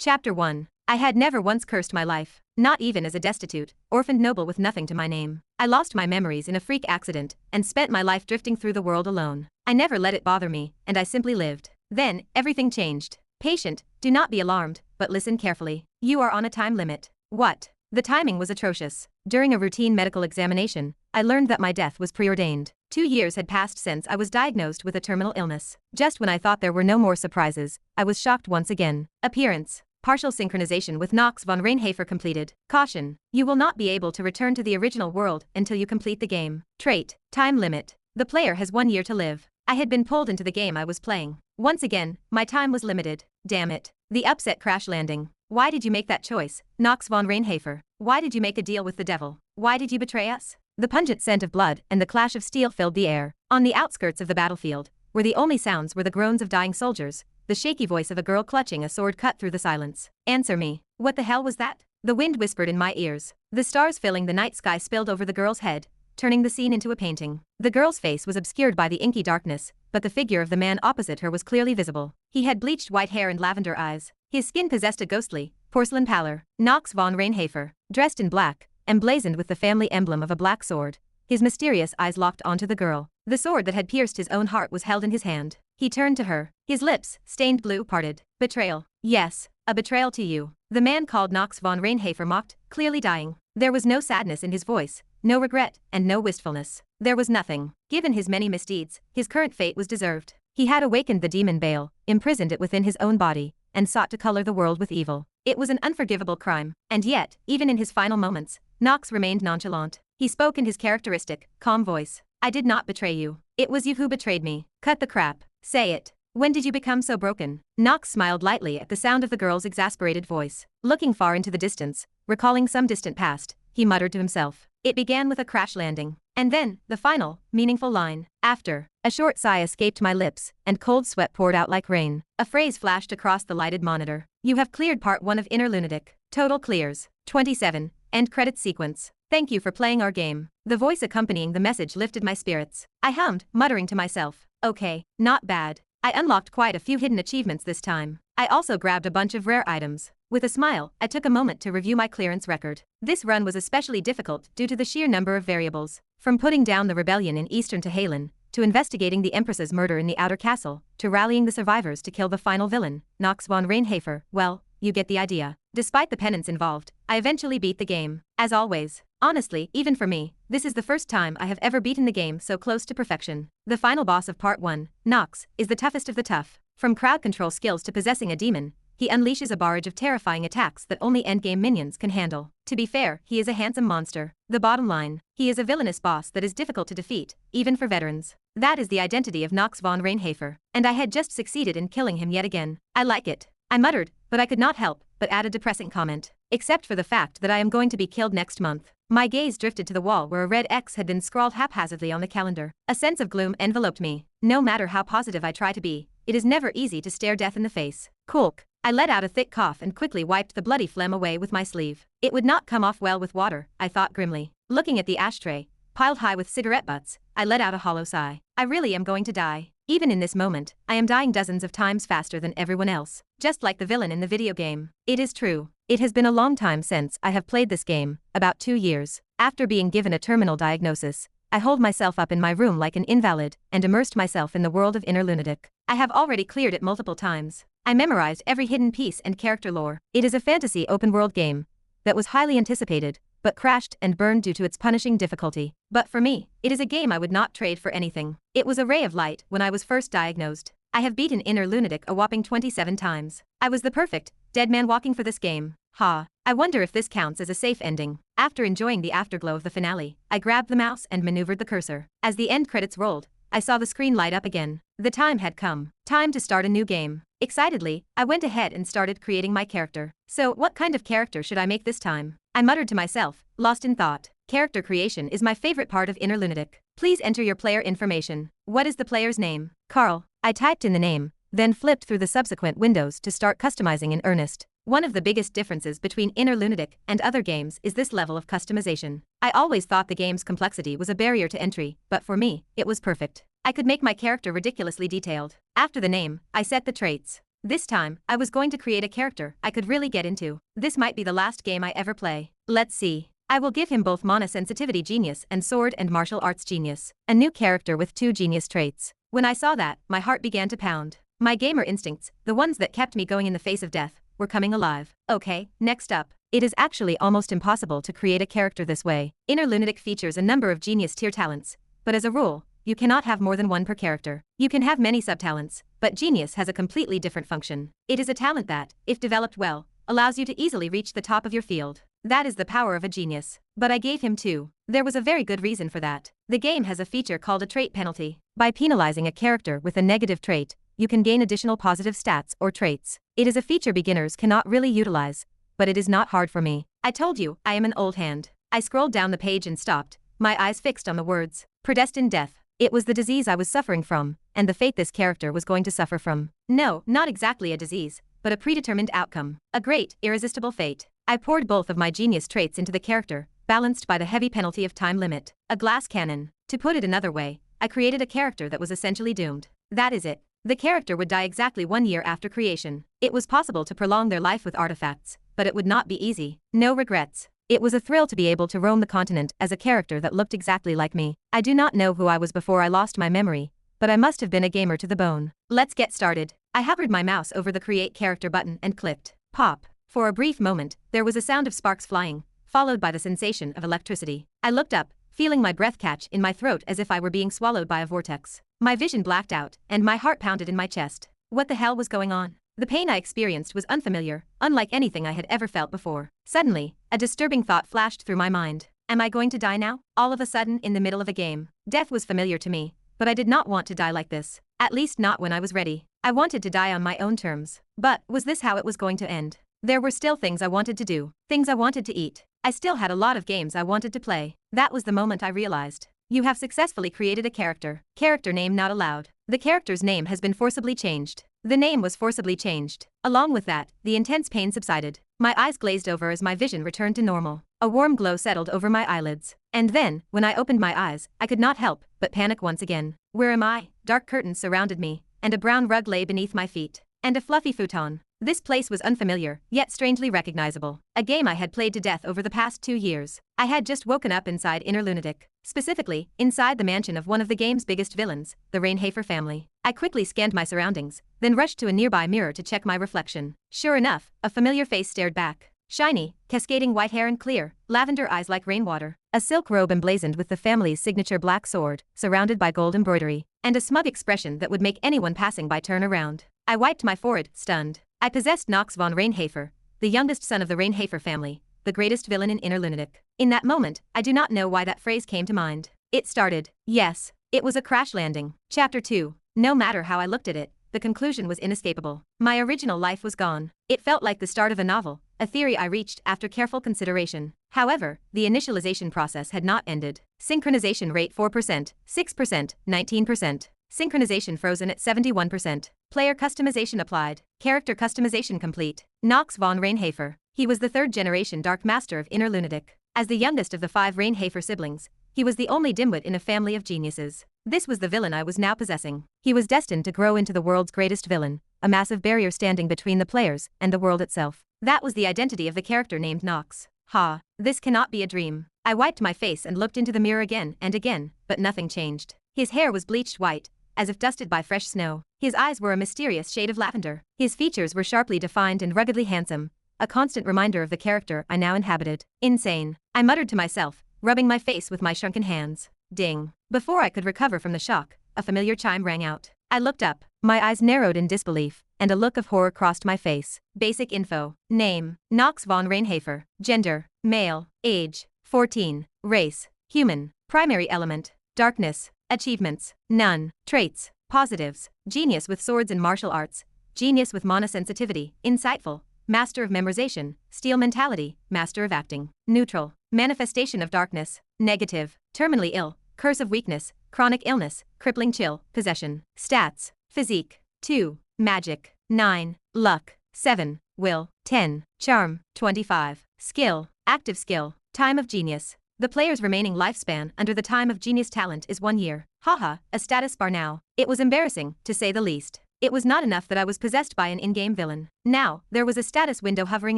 Chapter 1. I had never once cursed my life, not even as a destitute, orphaned noble with nothing to my name. I lost my memories in a freak accident and spent my life drifting through the world alone. I never let it bother me, and I simply lived. Then, everything changed. Patient, do not be alarmed, but listen carefully. You are on a time limit. What? The timing was atrocious. During a routine medical examination, I learned that my death was preordained. 2 years had passed since I was diagnosed with a terminal illness. Just when I thought there were no more surprises, I was shocked once again. Appearance. Partial synchronization with Knox Von Reinhafer completed. Caution. You will not be able to return to the original world until you complete the game. Trait. Time limit. The player has 1 year to live. I had been pulled into the game I was playing. Once again, my time was limited. Damn it. The upset crash landing. Why did you make that choice, Knox Von Reinhafer? Why did you make a deal with the devil? Why did you betray us? The pungent scent of blood and the clash of steel filled the air. On the outskirts of the battlefield, where the only sounds were the groans of dying soldiers, the shaky voice of a girl clutching a sword cut through the silence. Answer me. What the hell was that? The wind whispered in my ears. The stars filling the night sky spilled over the girl's head, turning the scene into a painting. The girl's face was obscured by the inky darkness, but the figure of the man opposite her was clearly visible. He had bleached white hair and lavender eyes. His skin possessed a ghostly, porcelain pallor. Knox Von Reinhafer, dressed in black, emblazoned with the family emblem of a black sword. His mysterious eyes locked onto the girl. The sword that had pierced his own heart was held in his hand. He turned to her. His lips, stained blue, parted. Betrayal. Yes, a betrayal to you. The man called Knox Von Reinhafer mocked, clearly dying. There was no sadness in his voice, no regret, and no wistfulness. There was nothing. Given his many misdeeds, his current fate was deserved. He had awakened the demon Baal, imprisoned it within his own body, and sought to color the world with evil. It was an unforgivable crime, and yet, even in his final moments, Knox remained nonchalant. He spoke in his characteristic, calm voice. I did not betray you. It was you who betrayed me. Cut the crap. Say it. When did you become so broken? Knox smiled lightly at the sound of the girl's exasperated voice. Looking far into the distance, recalling some distant past, he muttered to himself. It began with a crash landing. And then, the final, meaningful line. After. A short sigh escaped my lips, and cold sweat poured out like rain. A phrase flashed across the lighted monitor. You have cleared part 1 of Inner Lunatic. Total clears. 27. End credits sequence. Thank you for playing our game. The voice accompanying the message lifted my spirits. I hummed, muttering to myself. Okay, not bad. I unlocked quite a few hidden achievements this time. I also grabbed a bunch of rare items. With a smile, I took a moment to review my clearance record. This run was especially difficult due to the sheer number of variables. From putting down the rebellion in Eastern Tehran, to investigating the Empress's murder in the Outer Castle, to rallying the survivors to kill the final villain, Knox Von Reinhafer, well, you get the idea. Despite the penance involved, I eventually beat the game. As always. Honestly, even for me, this is the first time I have ever beaten the game so close to perfection. The final boss of Part 1, Knox, is the toughest of the tough. From crowd control skills to possessing a demon, he unleashes a barrage of terrifying attacks that only endgame minions can handle. To be fair, he is a handsome monster. The bottom line, he is a villainous boss that is difficult to defeat, even for veterans. That is the identity of Knox Von Reinhafer, and I had just succeeded in killing him yet again. I like it. I muttered, but I could not help but add a depressing comment. Except for the fact that I am going to be killed next month. My gaze drifted to the wall where a red X had been scrawled haphazardly on the calendar. A sense of gloom enveloped me. No matter how positive I try to be, it is never easy to stare death in the face. Kulk. I let out a thick cough and quickly wiped the bloody phlegm away with my sleeve. It would not come off well with water, I thought grimly. Looking at the ashtray, piled high with cigarette butts, I let out a hollow sigh. I really am going to die. Even in this moment, I am dying dozens of times faster than everyone else. Just like the villain in the video game. It is true. It has been a long time since I have played this game, about 2 years. After being given a terminal diagnosis, I holed myself up in my room like an invalid and immersed myself in the world of Inner Lunatic. I have already cleared it multiple times. I memorized every hidden piece and character lore. It is a fantasy open-world game that was highly anticipated, but crashed and burned due to its punishing difficulty. But for me, it is a game I would not trade for anything. It was a ray of light when I was first diagnosed. I have beaten Inner Lunatic a whopping 27 times. I was the perfect, dead man walking for this game. Ha. I wonder if this counts as a safe ending. After enjoying the afterglow of the finale, I grabbed the mouse and maneuvered the cursor. As the end credits rolled, I saw the screen light up again. The time had come. Time to start a new game. Excitedly, I went ahead and started creating my character. So, what kind of character should I make this time? I muttered to myself, lost in thought. Character creation is my favorite part of Inner Lunatic. Please enter your player information. What is the player's name? Carl. I typed in the name, then flipped through the subsequent windows to start customizing in earnest. One of the biggest differences between Inner Lunatic and other games is this level of customization. I always thought the game's complexity was a barrier to entry, but for me, it was perfect. I could make my character ridiculously detailed. After the name, I set the traits. This time, I was going to create a character I could really get into. This might be the last game I ever play. Let's see. I will give him both mana sensitivity genius and sword and martial arts genius. A new character with 2 genius traits. When I saw that, my heart began to pound. My gamer instincts, the ones that kept me going in the face of death, were coming alive. Okay, next up. It is actually almost impossible to create a character this way. Inner Lunatic features a number of genius tier talents, but as a rule, you cannot have more than one per character. You can have many subtalents, but genius has a completely different function. It is a talent that, if developed well, allows you to easily reach the top of your field. That is the power of a genius. But I gave him 2. There was a very good reason for that. The game has a feature called a trait penalty. By penalizing a character with a negative trait, you can gain additional positive stats or traits. It is a feature beginners cannot really utilize, but it is not hard for me. I told you, I am an old hand. I scrolled down the page and stopped, my eyes fixed on the words, predestined death. It was the disease I was suffering from, and the fate this character was going to suffer from. No, not exactly a disease, but a predetermined outcome. A great, irresistible fate. I poured both of my genius traits into the character, balanced by the heavy penalty of time limit. A glass cannon. To put it another way, I created a character that was essentially doomed. That is it. The character would die exactly 1 year after creation. It was possible to prolong their life with artifacts, but it would not be easy. No regrets. It was a thrill to be able to roam the continent as a character that looked exactly like me. I do not know who I was before I lost my memory, but I must have been a gamer to the bone. Let's get started. I hovered my mouse over the Create Character button and clicked. Pop. For a brief moment, there was a sound of sparks flying, followed by the sensation of electricity. I looked up, feeling my breath catch in my throat as if I were being swallowed by a vortex. My vision blacked out, and my heart pounded in my chest. What the hell was going on? The pain I experienced was unfamiliar, unlike anything I had ever felt before. Suddenly, a disturbing thought flashed through my mind. Am I going to die now? All of a sudden, in the middle of a game. Death was familiar to me, but I did not want to die like this. At least not when I was ready. I wanted to die on my own terms. But, was this how it was going to end? There were still things I wanted to do, things I wanted to eat. I still had a lot of games I wanted to play. That was the moment I realized. You have successfully created a character. Character name not allowed. The character's name has been forcibly changed. The name was forcibly changed. Along with that, the intense pain subsided. My eyes glazed over as my vision returned to normal. A warm glow settled over my eyelids. And then, when I opened my eyes, I could not help but panic once again. Where am I? Dark curtains surrounded me, and a brown rug lay beneath my feet. And a fluffy futon. This place was unfamiliar, yet strangely recognizable. A game I had played to death over the past 2 years. I had just woken up inside Inner Lunatic. Specifically, inside the mansion of one of the game's biggest villains, the Reinhafer family. I quickly scanned my surroundings, then rushed to a nearby mirror to check my reflection. Sure enough, a familiar face stared back. Shiny, cascading white hair and clear, lavender eyes like rainwater. A silk robe emblazoned with the family's signature black sword, surrounded by gold embroidery. And a smug expression that would make anyone passing by turn around. I wiped my forehead, stunned. I possessed Knox Von Reinhafer, the youngest son of the Reinhafer family, the greatest villain in Inner Lunatic. In that moment, I do not know why that phrase came to mind. It started. Yes, it was a crash landing. Chapter 2. No matter how I looked at it, the conclusion was inescapable. My original life was gone. It felt like the start of a novel, a theory I reached after careful consideration. However, the initialization process had not ended. Synchronization rate 4%, 6%, 19%. Synchronization frozen at 71%. Player customization applied. Character customization complete. Knox Von Reinhafer. He was the 3rd generation Dark Master of Inner Lunatic. As the youngest of the 5 Reinhafer siblings, he was the only dimwit in a family of geniuses. This was the villain I was now possessing. He was destined to grow into the world's greatest villain, a massive barrier standing between the players and the world itself. That was the identity of the character named Knox. Ha, this cannot be a dream. I wiped my face and looked into the mirror again and again, but nothing changed. His hair was bleached white, as if dusted by fresh snow. His eyes were a mysterious shade of lavender. His features were sharply defined and ruggedly handsome, a constant reminder of the character I now inhabited. Insane. I muttered to myself, rubbing my face with my shrunken hands. Ding. Before I could recover from the shock, a familiar chime rang out. I looked up, my eyes narrowed in disbelief, and a look of horror crossed my face. Basic info. Name, Knox Von Reinhafer. Gender, male. Age, 14. Race, human. Primary element, darkness. Achievements, none. Traits, positives. Genius with swords and martial arts. Genius with mana sensitivity, insightful. Master of memorization, steel mentality, master of acting. Neutral. Manifestation of darkness, negative. Terminally ill, curse of weakness, chronic illness, crippling chill, possession. Stats, physique, 2. Magic, 9. Luck, 7. Will, 10. Charm, 25. Skill, active skill. Time of genius. The player's remaining lifespan under the time of genius talent is 1 year. Haha, a status bar now. It was embarrassing, to say the least. It was not enough that I was possessed by an in-game villain. Now, there was a status window hovering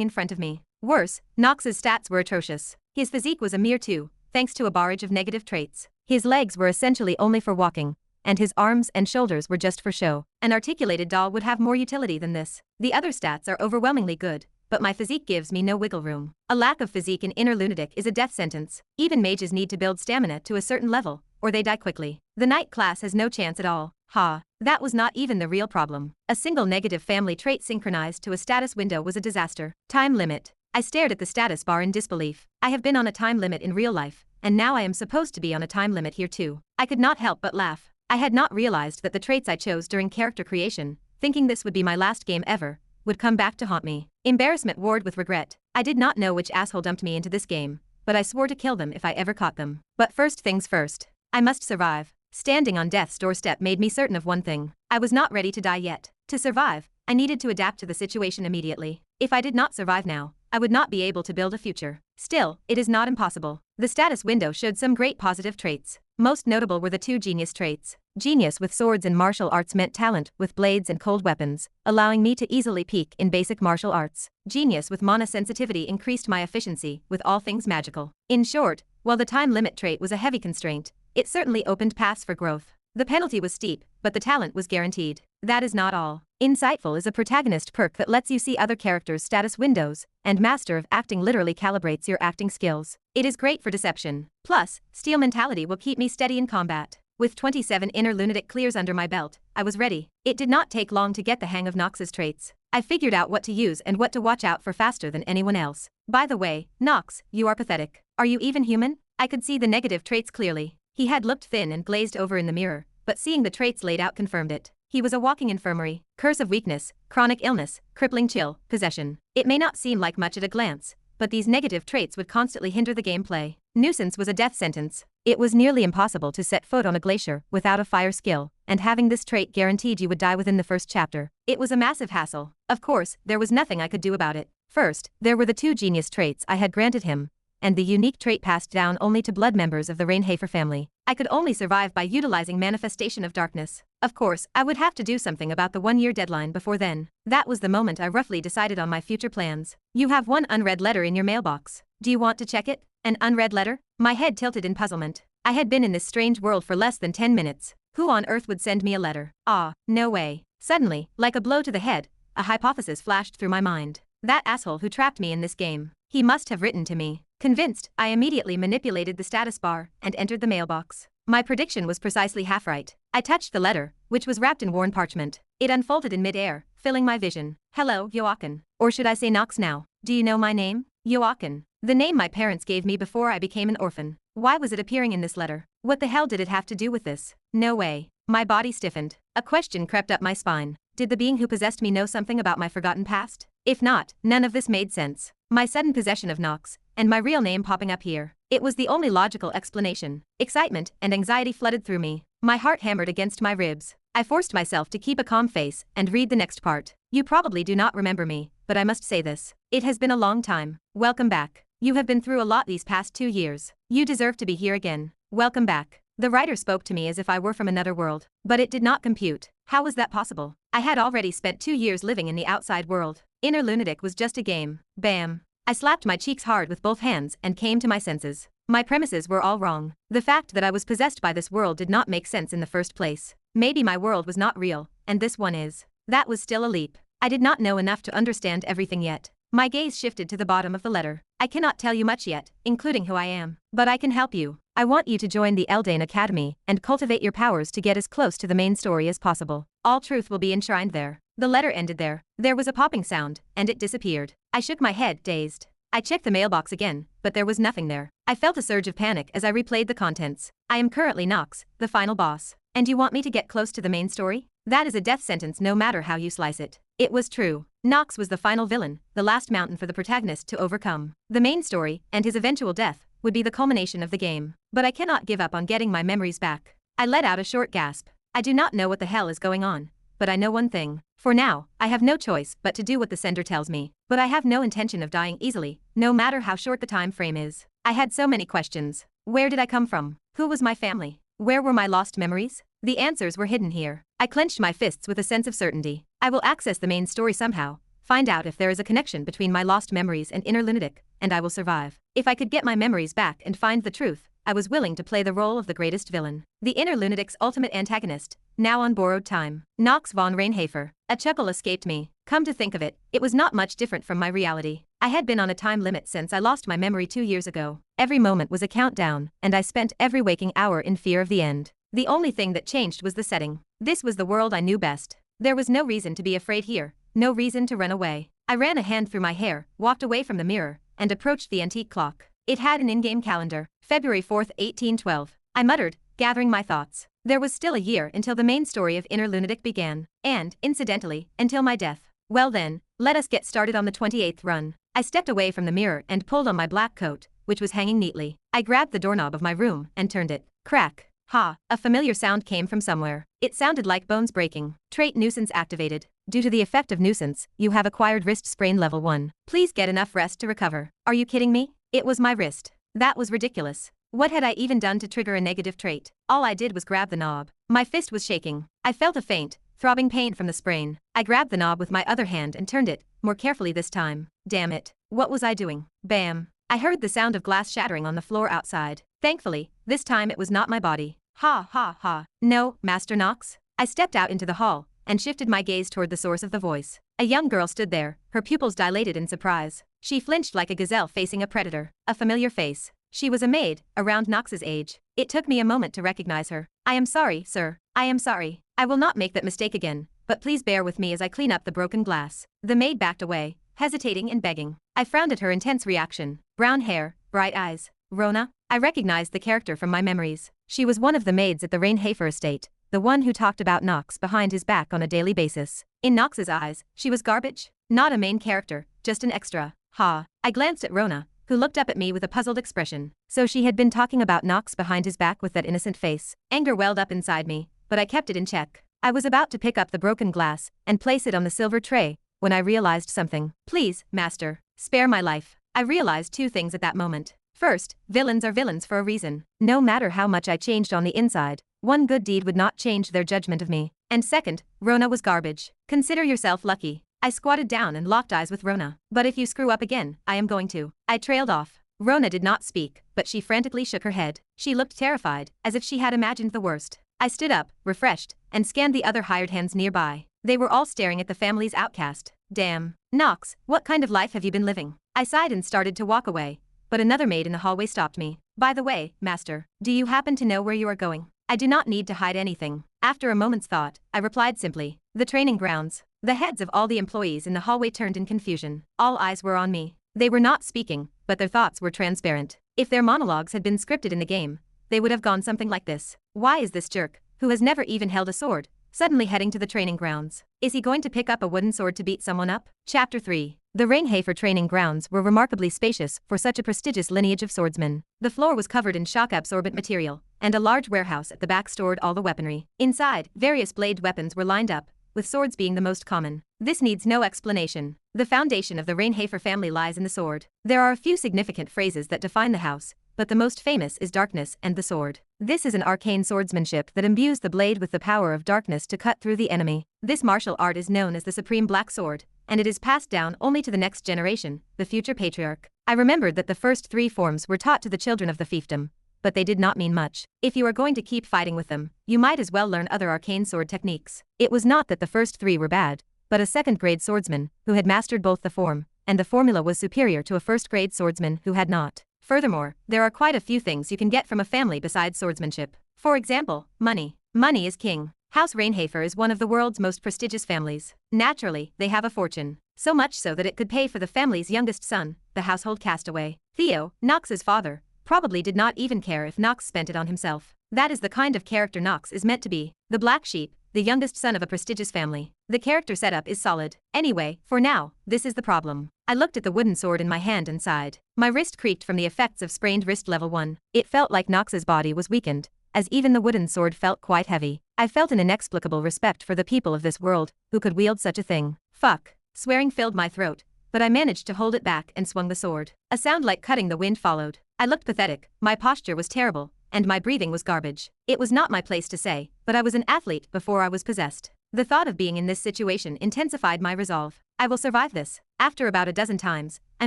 in front of me. Worse, Knox's stats were atrocious. His physique was a mere 2, thanks to a barrage of negative traits. His legs were essentially only for walking, and his arms and shoulders were just for show. An articulated doll would have more utility than this. The other stats are overwhelmingly good, but my physique gives me no wiggle room. A lack of physique in inner lunatic is a death sentence. Even mages need to build stamina to a certain level, or they die quickly. The knight class has no chance at all. Ha, that was not even the real problem. A single negative family trait synchronized to a status window was a disaster. Time limit. I stared at the status bar in disbelief. I have been on a time limit in real life, and now I am supposed to be on a time limit here too. I could not help but laugh. I had not realized that the traits I chose during character creation, thinking this would be my last game ever, would come back to haunt me. Embarrassment warred with regret. I did not know which asshole dumped me into this game, but I swore to kill them if I ever caught them. But first things first. I must survive. Standing on death's doorstep made me certain of one thing. I was not ready to die yet. To survive, I needed to adapt to the situation immediately. If I did not survive now, I would not be able to build a future. Still, it is not impossible. The status window showed some great positive traits. Most notable were the 2 genius traits. Genius with swords and martial arts meant talent with blades and cold weapons, allowing me to easily peak in basic martial arts. Genius with mana sensitivity increased my efficiency with all things magical. In short, while the time limit trait was a heavy constraint, it certainly opened paths for growth. The penalty was steep, but the talent was guaranteed. That is not all. Insightful is a protagonist perk that lets you see other characters' status windows, and Master of Acting literally calibrates your acting skills. It is great for deception. Plus, Steel Mentality will keep me steady in combat. With 27 inner lunatic clears under my belt, I was ready. It did not take long to get the hang of Knox's traits. I figured out what to use and what to watch out for faster than anyone else. By the way, Knox, you are pathetic. Are you even human? I could see the negative traits clearly. He had looked thin and glazed over in the mirror, but seeing the traits laid out confirmed it. He was a walking infirmary, curse of weakness, chronic illness, crippling chill, possession. It may not seem like much at a glance, but these negative traits would constantly hinder the gameplay. Nuisance was a death sentence. It was nearly impossible to set foot on a glacier without a fire skill, and having this trait guaranteed you would die within the first chapter. It was a massive hassle. Of course, there was nothing I could do about it. First, there were the 2 genius traits I had granted him, and the unique trait passed down only to blood members of the Reinhafer family. I could only survive by utilizing Manifestation of Darkness. Of course, I would have to do something about the 1-year deadline before then. That was the moment I roughly decided on my future plans. You have one unread letter in your mailbox. Do you want to check it? An unread letter? My head tilted in puzzlement. I had been in this strange world for less than 10 minutes. Who on earth would send me a letter? Ah, no way. Suddenly, like a blow to the head, a hypothesis flashed through my mind. That asshole who trapped me in this game. He must have written to me. Convinced, I immediately manipulated the status bar and entered the mailbox. My prediction was precisely half right. I touched the letter, which was wrapped in worn parchment. It unfolded in mid-air, filling my vision. Hello, Joachim. Or should I say Knox now? Do you know my name? Joachim. The name my parents gave me before I became an orphan. Why was it appearing in this letter? What the hell did it have to do with this? No way. My body stiffened. A question crept up my spine. Did the being who possessed me know something about my forgotten past? If not, none of this made sense. My sudden possession of Knox, and my real name popping up here. It was the only logical explanation. Excitement and anxiety flooded through me. My heart hammered against my ribs. I forced myself to keep a calm face and read the next part. You probably do not remember me, but I must say this. It has been a long time. Welcome back. You have been through a lot these past 2 years. You deserve to be here again. Welcome back. The writer spoke to me as if I were from another world, but it did not compute. How was that possible? I had already spent 2 years living in the outside world. Inner lunatic was just a game. Bam. I slapped my cheeks hard with both hands and came to my senses. My premises were all wrong. The fact that I was possessed by this world did not make sense in the first place. Maybe my world was not real, and this one is. That was still a leap. I did not know enough to understand everything yet. My gaze shifted to the bottom of the letter. I cannot tell you much yet, including who I am. But I can help you. I want you to join the Eldane Academy and cultivate your powers to get as close to the main story as possible. All truth will be enshrined there. The letter ended there. There was a popping sound, and it disappeared. I shook my head, dazed. I checked the mailbox again, but there was nothing there. I felt a surge of panic as I replayed the contents. I am currently Knox, the final boss. And you want me to get close to the main story? That is a death sentence no matter how you slice it. It was true. Knox was the final villain, the last mountain for the protagonist to overcome. The main story, and his eventual death, would be the culmination of the game. But I cannot give up on getting my memories back. I let out a short gasp. I do not know what the hell is going on, but I know one thing. For now, I have no choice but to do what the sender tells me. But I have no intention of dying easily, no matter how short the time frame is. I had so many questions. Where did I come from? Who was my family? Where were my lost memories? The answers were hidden here. I clenched my fists with a sense of certainty. I will access the main story somehow, find out if there is a connection between my lost memories and inner lunatic, and I will survive. If I could get my memories back and find the truth, I was willing to play the role of the greatest villain. The inner lunatic's ultimate antagonist, now on borrowed time. Knox Von Reinhafer. A chuckle escaped me. Come to think of it, it was not much different from my reality. I had been on a time limit since I lost my memory 2 years ago. Every moment was a countdown, and I spent every waking hour in fear of the end. The only thing that changed was the setting. This was the world I knew best. There was no reason to be afraid here, no reason to run away. I ran a hand through my hair, walked away from the mirror, and approached the antique clock. It had an in-game calendar, February 4th, 1812. I muttered, gathering my thoughts. There was still a year until the main story of Inner Lunatic began, and, incidentally, until my death. Well then, let us get started on the 28th run. I stepped away from the mirror and pulled on my black coat, which was hanging neatly. I grabbed the doorknob of my room and turned it. Crack. Ha, a familiar sound came from somewhere. It sounded like bones breaking. Trait nuisance activated. Due to the effect of nuisance, you have acquired wrist sprain level 1. Please get enough rest to recover. Are you kidding me? It was my wrist. That was ridiculous. What had I even done to trigger a negative trait? All I did was grab the knob. My fist was shaking. I felt a faint, throbbing pain from the sprain. I grabbed the knob with my other hand and turned it, more carefully this time. Damn it. What was I doing? Bam. I heard the sound of glass shattering on the floor outside. Thankfully, this time it was not my body. Ha ha ha. No, Master Knox. I stepped out into the hall and shifted my gaze toward the source of the voice. A young girl stood there, her pupils dilated in surprise. She flinched like a gazelle facing a predator. A familiar face. She was a maid, around Knox's age. It took me a moment to recognize her. I am sorry, sir. I am sorry. I will not make that mistake again, but please bear with me as I clean up the broken glass. The maid backed away, hesitating and begging. I frowned at her intense reaction. Brown hair, bright eyes. Rona? I recognized the character from my memories. She was one of the maids at the Reinhafer estate, the one who talked about Knox behind his back on a daily basis. In Knox's eyes, she was garbage. Not a main character, just an extra. Ha. I glanced at Rona, who looked up at me with a puzzled expression. So she had been talking about Knox behind his back with that innocent face. Anger welled up inside me, but I kept it in check. I was about to pick up the broken glass and place it on the silver tray when I realized something. Please, master, spare my life. I realized 2 things at that moment. First, villains are villains for a reason. No matter how much I changed on the inside, one good deed would not change their judgment of me. And second, Rona was garbage. Consider yourself lucky. I squatted down and locked eyes with Rona. But if you screw up again, I am going to. I trailed off. Rona did not speak, but she frantically shook her head. She looked terrified, as if she had imagined the worst. I stood up, refreshed, and scanned the other hired hands nearby. They were all staring at the family's outcast. Damn. Knox, what kind of life have you been living? I sighed and started to walk away, but another maid in the hallway stopped me. By the way, master, do you happen to know where you are going? I do not need to hide anything. After a moment's thought, I replied simply, the training grounds. The heads of all the employees in the hallway turned in confusion. All eyes were on me. They were not speaking, but their thoughts were transparent. If their monologues had been scripted in the game, they would have gone something like this. Why is this jerk, who has never even held a sword, suddenly heading to the training grounds? Is he going to pick up a wooden sword to beat someone up? Chapter 3. The Reinhafer training grounds were remarkably spacious for such a prestigious lineage of swordsmen. The floor was covered in shock-absorbent material, and a large warehouse at the back stored all the weaponry. Inside, various blade weapons were lined up, with swords being the most common. This needs no explanation. The foundation of the Reinhafer family lies in the sword. There are a few significant phrases that define the house, but the most famous is darkness and the sword. This is an arcane swordsmanship that imbues the blade with the power of darkness to cut through the enemy. This martial art is known as the Supreme Black Sword, and it is passed down only to the next generation, the future patriarch. I remembered that the first 3 forms were taught to the children of the fiefdom, but they did not mean much. If you are going to keep fighting with them, you might as well learn other arcane sword techniques. It was not that the first 3 were bad, but a second-grade swordsman who had mastered both the form and the formula was superior to a first-grade swordsman who had not. Furthermore, there are quite a few things you can get from a family besides swordsmanship. For example, money. Money is king. House Reinhafer is one of the world's most prestigious families. Naturally, they have a fortune. So much so that it could pay for the family's youngest son, the household castaway. Theo, Knox's father, probably did not even care if Knox spent it on himself. That is the kind of character Knox is meant to be. The black sheep, the youngest son of a prestigious family. The character setup is solid. Anyway, for now, this is the problem. I looked at the wooden sword in my hand and sighed. My wrist creaked from the effects of sprained wrist level 1. It felt like Knox's body was weakened, as even the wooden sword felt quite heavy. I felt an inexplicable respect for the people of this world, who could wield such a thing. Fuck. Swearing filled my throat, but I managed to hold it back and swung the sword. A sound like cutting the wind followed. I looked pathetic, my posture was terrible, and my breathing was garbage. It was not my place to say, but I was an athlete before I was possessed. The thought of being in this situation intensified my resolve. I will survive this. After about a dozen times, I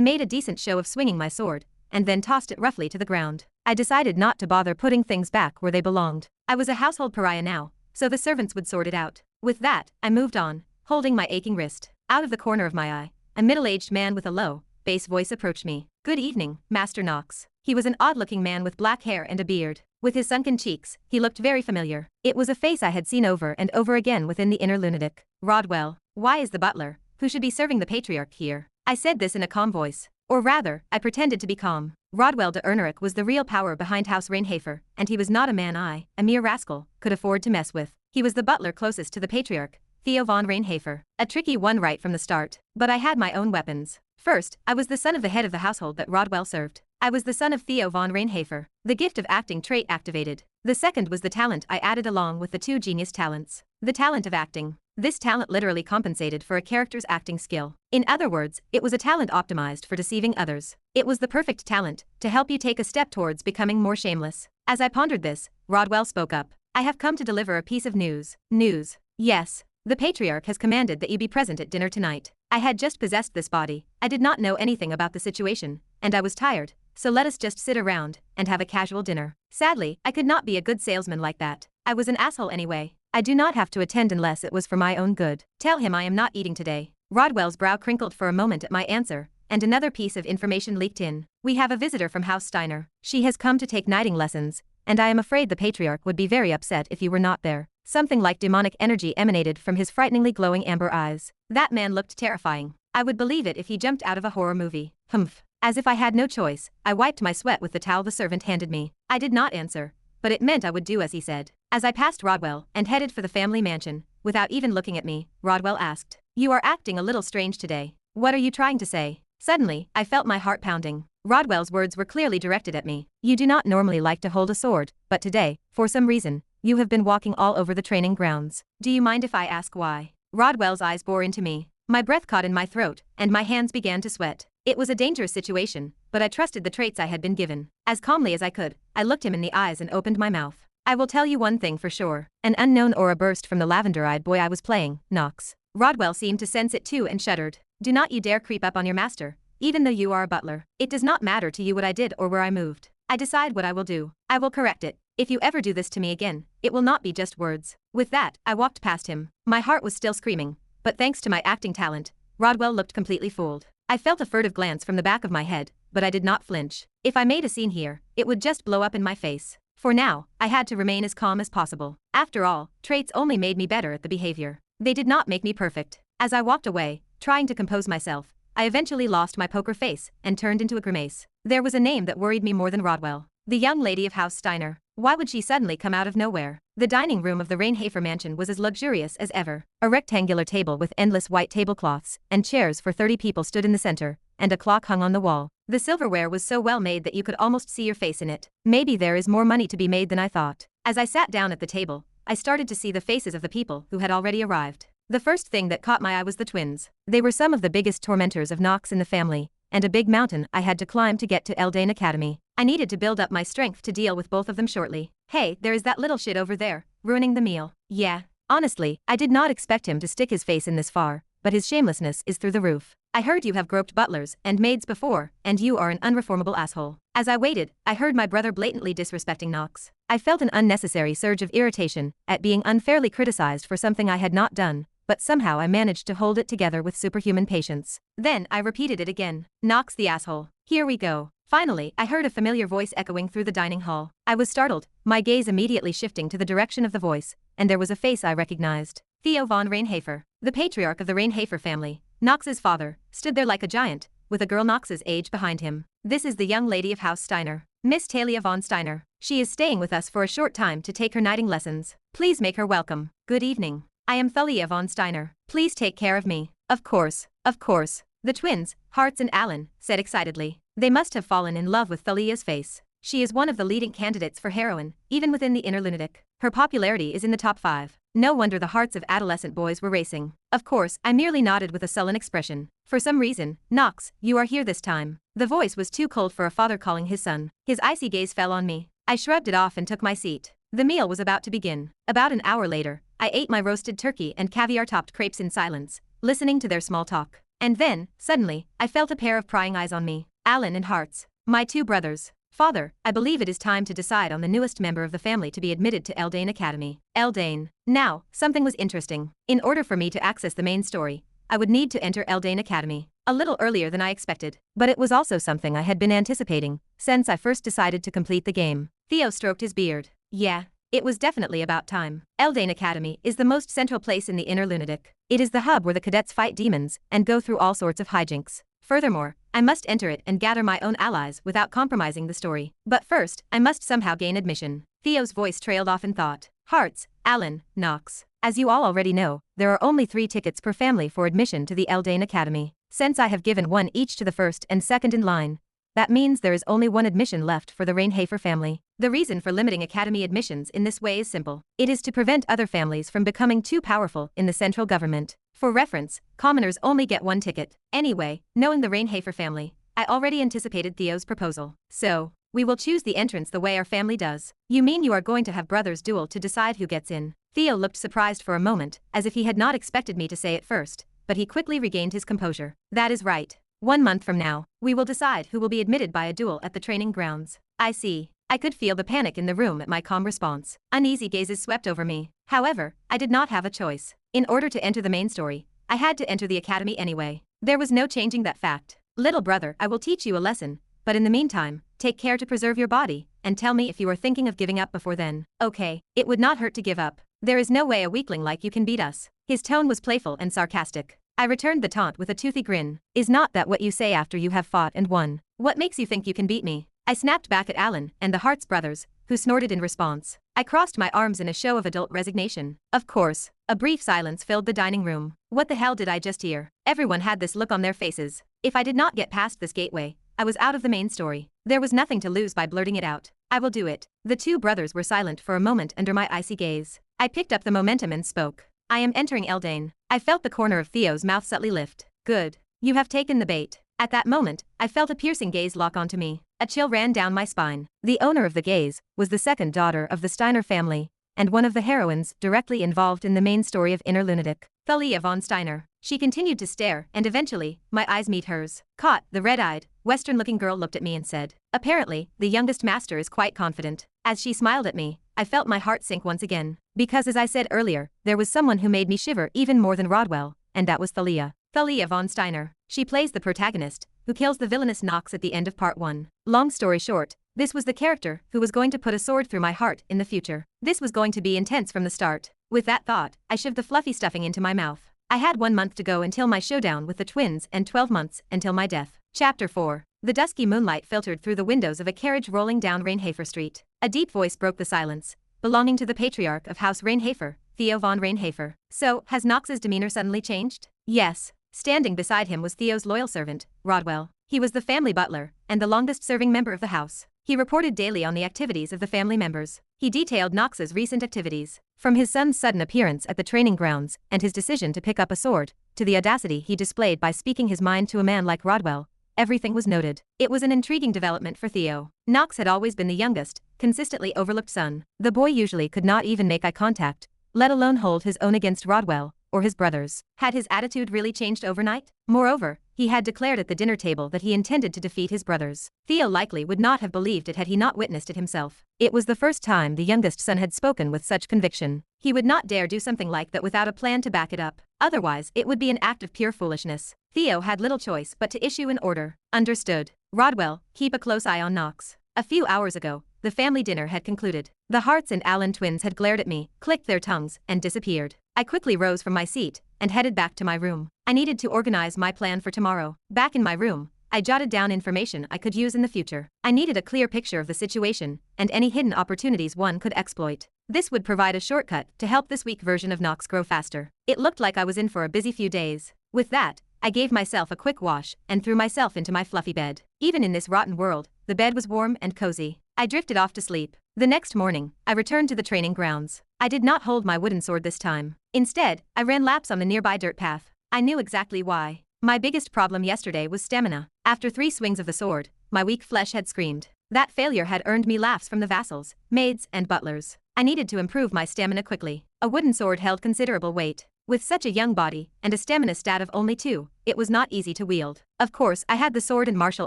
made a decent show of swinging my sword, and then tossed it roughly to the ground. I decided not to bother putting things back where they belonged. I was a household pariah now, so the servants would sort it out. With that, I moved on, holding my aching wrist. Out of the corner of my eye, a middle-aged man with a low, bass voice approached me. "Good evening, Master Knox." He was an odd-looking man with black hair and a beard. With his sunken cheeks, he looked very familiar. It was a face I had seen over and over again within the inner lunatic. "Rodwell, why is the butler, who should be serving the patriarch, here?" I said this in a calm voice. Or rather, I pretended to be calm. Rodwell de Ernerich was the real power behind House Reinhafer, and he was not a man I, a mere rascal, could afford to mess with. He was the butler closest to the patriarch, Theo von Reinhafer. A tricky one right from the start. But I had my own weapons. First, I was the son of the head of the household that Rodwell served. I was the son of Theo von Reinhafer, the gift of acting trait activated. The second was the talent I added along with the two genius talents. The talent of acting. This talent literally compensated for a character's acting skill. In other words, it was a talent optimized for deceiving others. It was the perfect talent to help you take a step towards becoming more shameless. As I pondered this, Rodwell spoke up. "I have come to deliver a piece of news." "News?" "Yes. The patriarch has commanded that you be present at dinner tonight." I had just possessed this body. I did not know anything about the situation, and I was tired, so let us just sit around and have a casual dinner. Sadly, I could not be a good salesman like that. I was an asshole anyway. I do not have to attend unless it was for my own good. "Tell him I am not eating today." Rodwell's brow crinkled for a moment at my answer, and another piece of information leaked in. "We have a visitor from House Steiner. She has come to take knighting lessons, and I am afraid the patriarch would be very upset if you were not there." Something like demonic energy emanated from his frighteningly glowing amber eyes. That man looked terrifying. I would believe it if he jumped out of a horror movie. Humph. As if I had no choice, I wiped my sweat with the towel the servant handed me. I did not answer, but it meant I would do as he said. As I passed Rodwell and headed for the family mansion, without even looking at me, Rodwell asked, "You are acting a little strange today. What are you trying to say?" Suddenly, I felt my heart pounding. Rodwell's words were clearly directed at me. "You do not normally like to hold a sword, but today, for some reason, you have been walking all over the training grounds. Do you mind if I ask why?" Rodwell's eyes bore into me. My breath caught in my throat, and my hands began to sweat. It was a dangerous situation, but I trusted the traits I had been given. As calmly as I could, I looked him in the eyes and opened my mouth. "I will tell you one thing for sure." An unknown aura burst from the lavender-eyed boy I was playing, Knox. Rodwell seemed to sense it too and shuddered. "Do not you dare creep up on your master, even though you are a butler. It does not matter to you what I did or where I moved. I decide what I will do. I will correct it. If you ever do this to me again, it will not be just words." With that, I walked past him. My heart was still screaming, but thanks to my acting talent, Rodwell looked completely fooled. I felt a furtive glance from the back of my head, but I did not flinch. If I made a scene here, it would just blow up in my face. For now, I had to remain as calm as possible. After all, traits only made me better at the behavior. They did not make me perfect. As I walked away, trying to compose myself, I eventually lost my poker face and turned into a grimace. There was a name that worried me more than Rodwell. The young lady of House Steiner. Why would she suddenly come out of nowhere? The dining room of the Reinhafer mansion was as luxurious as ever. A rectangular table with endless white tablecloths and chairs for 30 people stood in the center, and a clock hung on the wall. The silverware was so well made that you could almost see your face in it. Maybe there is more money to be made than I thought. As I sat down at the table, I started to see the faces of the people who had already arrived. The first thing that caught my eye was the twins. They were some of the biggest tormentors of Knox in the family, and a big mountain I had to climb to get to Eldane Academy. I needed to build up my strength to deal with both of them shortly. "Hey, there is that little shit over there, ruining the meal." Yeah. Honestly, I did not expect him to stick his face in this far, but his shamelessness is through the roof. "I heard you have groped butlers and maids before, and you are an unreformable asshole." As I waited, I heard my brother blatantly disrespecting Knox. I felt an unnecessary surge of irritation at being unfairly criticized for something I had not done, but somehow I managed to hold it together with superhuman patience. Then I repeated it again. "Knox the asshole. Here we go." Finally, I heard a familiar voice echoing through the dining hall. I was startled, my gaze immediately shifting to the direction of the voice, and there was a face I recognized. Theo von Reinhafer, the patriarch of the Reinhafer family, Knox's father, stood there like a giant, with a girl Knox's age behind him. "This is the young lady of House Steiner, Miss Talia von Steiner. She is staying with us for a short time to take her knighting lessons. Please make her welcome." "Good evening. I am Thalia von Steiner. Please take care of me." Of course, of course." The twins, Hartz and Alan, said excitedly. They must have fallen in love with Thalia's face. She is one of the leading candidates for heroine, even within the inner lunatic. Her popularity is in the top 5. No wonder the hearts of adolescent boys were racing. Of course, I merely nodded with a sullen expression. For some reason, "Knox, you are here this time." The voice was too cold for a father calling his son. His icy gaze fell on me. I shrugged it off and took my seat. The meal was about to begin. About an hour later, I ate my roasted turkey and caviar-topped crepes in silence, listening to their small talk. And then, suddenly, I felt a pair of prying eyes on me. Alan and Hartz. My two brothers. Father, I believe it is time to decide on the newest member of the family to be admitted to Eldane Academy. Eldane. Now, something was interesting. In order for me to access the main story, I would need to enter Eldane Academy. A little earlier than I expected. But it was also something I had been anticipating since I first decided to complete the game. Theo stroked his beard. Yeah, it was definitely about time. Eldane Academy is the most central place in the Inner Lunatic. It is the hub where the cadets fight demons and go through all sorts of hijinks. Furthermore, I must enter it and gather my own allies without compromising the story. But first, I must somehow gain admission. Theo's voice trailed off in thought. Hartz, Alan, Knox. As you all already know, there are only 3 tickets per family for admission to the Eldane Academy. Since I have given 1 each to the first and second in line, that means there is only 1 admission left for the Reinhafer family. The reason for limiting academy admissions in this way is simple. It is to prevent other families from becoming too powerful in the central government. For reference, commoners only get 1 ticket. Anyway, knowing the Reinhafer family, I already anticipated Theo's proposal. So, we will choose the entrance the way our family does. You mean you are going to have brothers duel to decide who gets in? Theo looked surprised for a moment, as if he had not expected me to say it first, but he quickly regained his composure. That is right. 1 month from now, we will decide who will be admitted by a duel at the training grounds. I see. I could feel the panic in the room at my calm response. Uneasy gazes swept over me. However, I did not have a choice. In order to enter the main story, I had to enter the academy anyway. There was no changing that fact. Little brother, I will teach you a lesson, but in the meantime, take care to preserve your body, and tell me if you are thinking of giving up before then. Okay, it would not hurt to give up. There is no way a weakling like you can beat us. His tone was playful and sarcastic. I returned the taunt with a toothy grin. Is not that what you say after you have fought and won? What makes you think you can beat me? I snapped back at Alan and the Hartz brothers, who snorted in response. I crossed my arms in a show of adult resignation. Of course. A brief silence filled the dining room. What the hell did I just hear? Everyone had this look on their faces. If I did not get past this gateway, I was out of the main story. There was nothing to lose by blurting it out. I will do it. The 2 brothers were silent for a moment under my icy gaze. I picked up the momentum and spoke. I am entering Eldane. I felt the corner of Theo's mouth subtly lift. Good. You have taken the bait. At that moment, I felt a piercing gaze lock onto me. A chill ran down my spine. The owner of the gaze was the second daughter of the Steiner family, and one of the heroines directly involved in the main story of Inner Lunatic, Thalia von Steiner. She continued to stare, and eventually, my eyes meet hers. Caught, the red-eyed, Western-looking girl looked at me and said, apparently, the youngest master is quite confident. As she smiled at me, I felt my heart sink once again. Because as I said earlier, there was someone who made me shiver even more than Rodwell, and that was Thalia. Thalia von Steiner. She plays the protagonist, who kills the villainous Knox at the end of part 1. Long story short, this was the character who was going to put a sword through my heart in the future. This was going to be intense from the start. With that thought, I shoved the fluffy stuffing into my mouth. I had 1 month to go until my showdown with the twins and 12 months until my death. Chapter 4. The dusky moonlight filtered through the windows of a carriage rolling down Reinhafer Street. A deep voice broke the silence, belonging to the patriarch of House Reinhafer, Theo von Reinhafer. So, has Knox's demeanor suddenly changed? Yes. Standing beside him was Theo's loyal servant, Rodwell. He was the family butler, and the longest-serving member of the house. He reported daily on the activities of the family members. He detailed Knox's recent activities, from his son's sudden appearance at the training grounds and his decision to pick up a sword, to the audacity he displayed by speaking his mind to a man like Rodwell. Everything was noted. It was an intriguing development for Theo. Knox had always been the youngest, consistently overlooked son. The boy usually could not even make eye contact, let alone hold his own against Rodwell or his brothers. Had his attitude really changed overnight? Moreover, he had declared at the dinner table that he intended to defeat his brothers. Theo likely would not have believed it had he not witnessed it himself. It was the first time the youngest son had spoken with such conviction. He would not dare do something like that without a plan to back it up. Otherwise, it would be an act of pure foolishness. Theo had little choice but to issue an order. Understood. Rodwell, keep a close eye on Knox. A few hours ago, the family dinner had concluded. The Hartz and Allen twins had glared at me, clicked their tongues, and disappeared. I quickly rose from my seat and headed back to my room. I needed to organize my plan for tomorrow. Back in my room, I jotted down information I could use in the future. I needed a clear picture of the situation and any hidden opportunities one could exploit. This would provide a shortcut to help this weak version of Knox grow faster. It looked like I was in for a busy few days. With that, I gave myself a quick wash and threw myself into my fluffy bed. Even in this rotten world, the bed was warm and cozy. I drifted off to sleep. The next morning, I returned to the training grounds. I did not hold my wooden sword this time. Instead, I ran laps on the nearby dirt path. I knew exactly why. My biggest problem yesterday was stamina. After 3 swings of the sword, my weak flesh had screamed. That failure had earned me laughs from the vassals, maids, and butlers. I needed to improve my stamina quickly. A wooden sword held considerable weight. With such a young body, and a stamina stat of only 2, it was not easy to wield. Of course, I had the sword and martial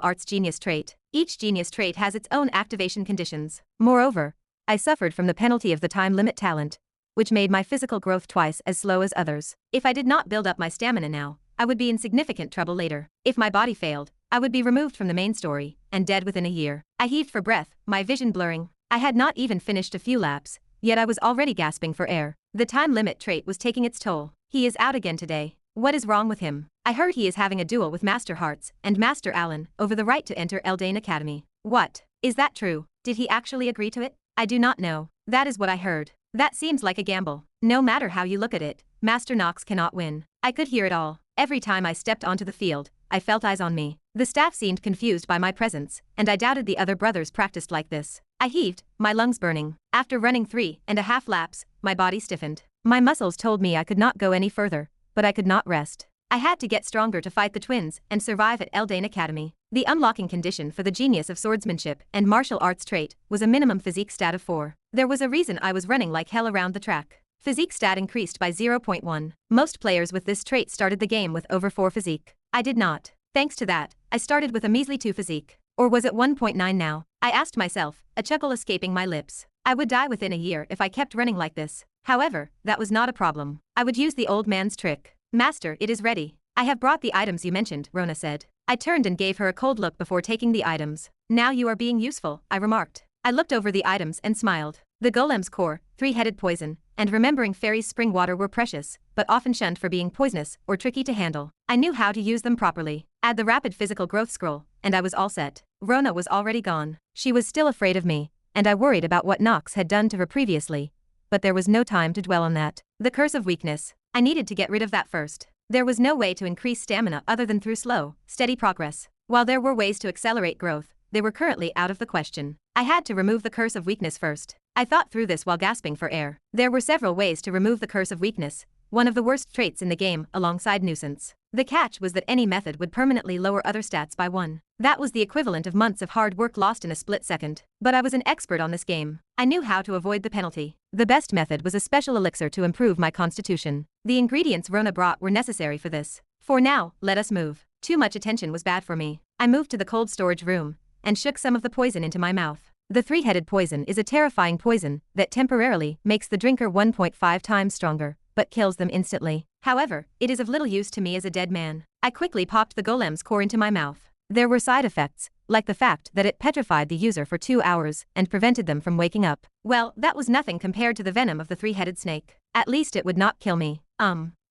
arts genius trait. Each genius trait has its own activation conditions. Moreover, I suffered from the penalty of the time limit talent, which made my physical growth twice as slow as others. If I did not build up my stamina now, I would be in significant trouble later. If my body failed, I would be removed from the main story, and dead within a year. I heaved for breath, my vision blurring. I had not even finished a few laps, yet I was already gasping for air. The time limit trait was taking its toll. He is out again today. What is wrong with him? I heard he is having a duel with Master Hearts and Master Allen over the right to enter Eldain Academy. What? Is that true? Did he actually agree to it? I do not know. That is what I heard. That seems like a gamble. No matter how you look at it, Master Knox cannot win. I could hear it all. Every time I stepped onto the field, I felt eyes on me. The staff seemed confused by my presence, and I doubted the other brothers practiced like this. I heaved, my lungs burning. After running 3.5 laps, my body stiffened. My muscles told me I could not go any further, but I could not rest. I had to get stronger to fight the twins and survive at Eldain Academy. The unlocking condition for the genius of swordsmanship and martial arts trait was a minimum physique stat of 4. There was a reason I was running like hell around the track. Physique stat increased by 0.1. Most players with this trait started the game with over 4 physique. I did not. Thanks to that, I started with a measly 2 physique. Or was it 1.9 now? I asked myself, a chuckle escaping my lips. I would die within a year if I kept running like this. However, that was not a problem. I would use the old man's trick. Master, it is ready. I have brought the items you mentioned, Rona said. I turned and gave her a cold look before taking the items. Now you are being useful, I remarked. I looked over the items and smiled. The golem's core, 3-headed poison, and remembering fairy's spring water were precious, but often shunned for being poisonous or tricky to handle. I knew how to use them properly. Add the rapid physical growth scroll, and I was all set. Rona was already gone. She was still afraid of me, and I worried about what Knox had done to her previously. But there was no time to dwell on that. The curse of weakness. I needed to get rid of that first. There was no way to increase stamina other than through slow, steady progress. While there were ways to accelerate growth, they were currently out of the question. I had to remove the curse of weakness first. I thought through this while gasping for air. There were several ways to remove the curse of weakness, one of the worst traits in the game alongside nuisance. The catch was that any method would permanently lower other stats by 1. That was the equivalent of months of hard work lost in a split second. But I was an expert on this game. I knew how to avoid the penalty. The best method was a special elixir to improve my constitution. The ingredients Rona brought were necessary for this. For now, let us move. Too much attention was bad for me. I moved to the cold storage room and shook some of the poison into my mouth. The 3-headed poison is a terrifying poison that temporarily makes the drinker 1.5 times stronger, but kills them instantly. However, it is of little use to me as a dead man. I quickly popped the golem's core into my mouth. There were side effects, like the fact that it petrified the user for 2 hours and prevented them from waking up. Well, that was nothing compared to the venom of the 3-headed snake. At least it would not kill me.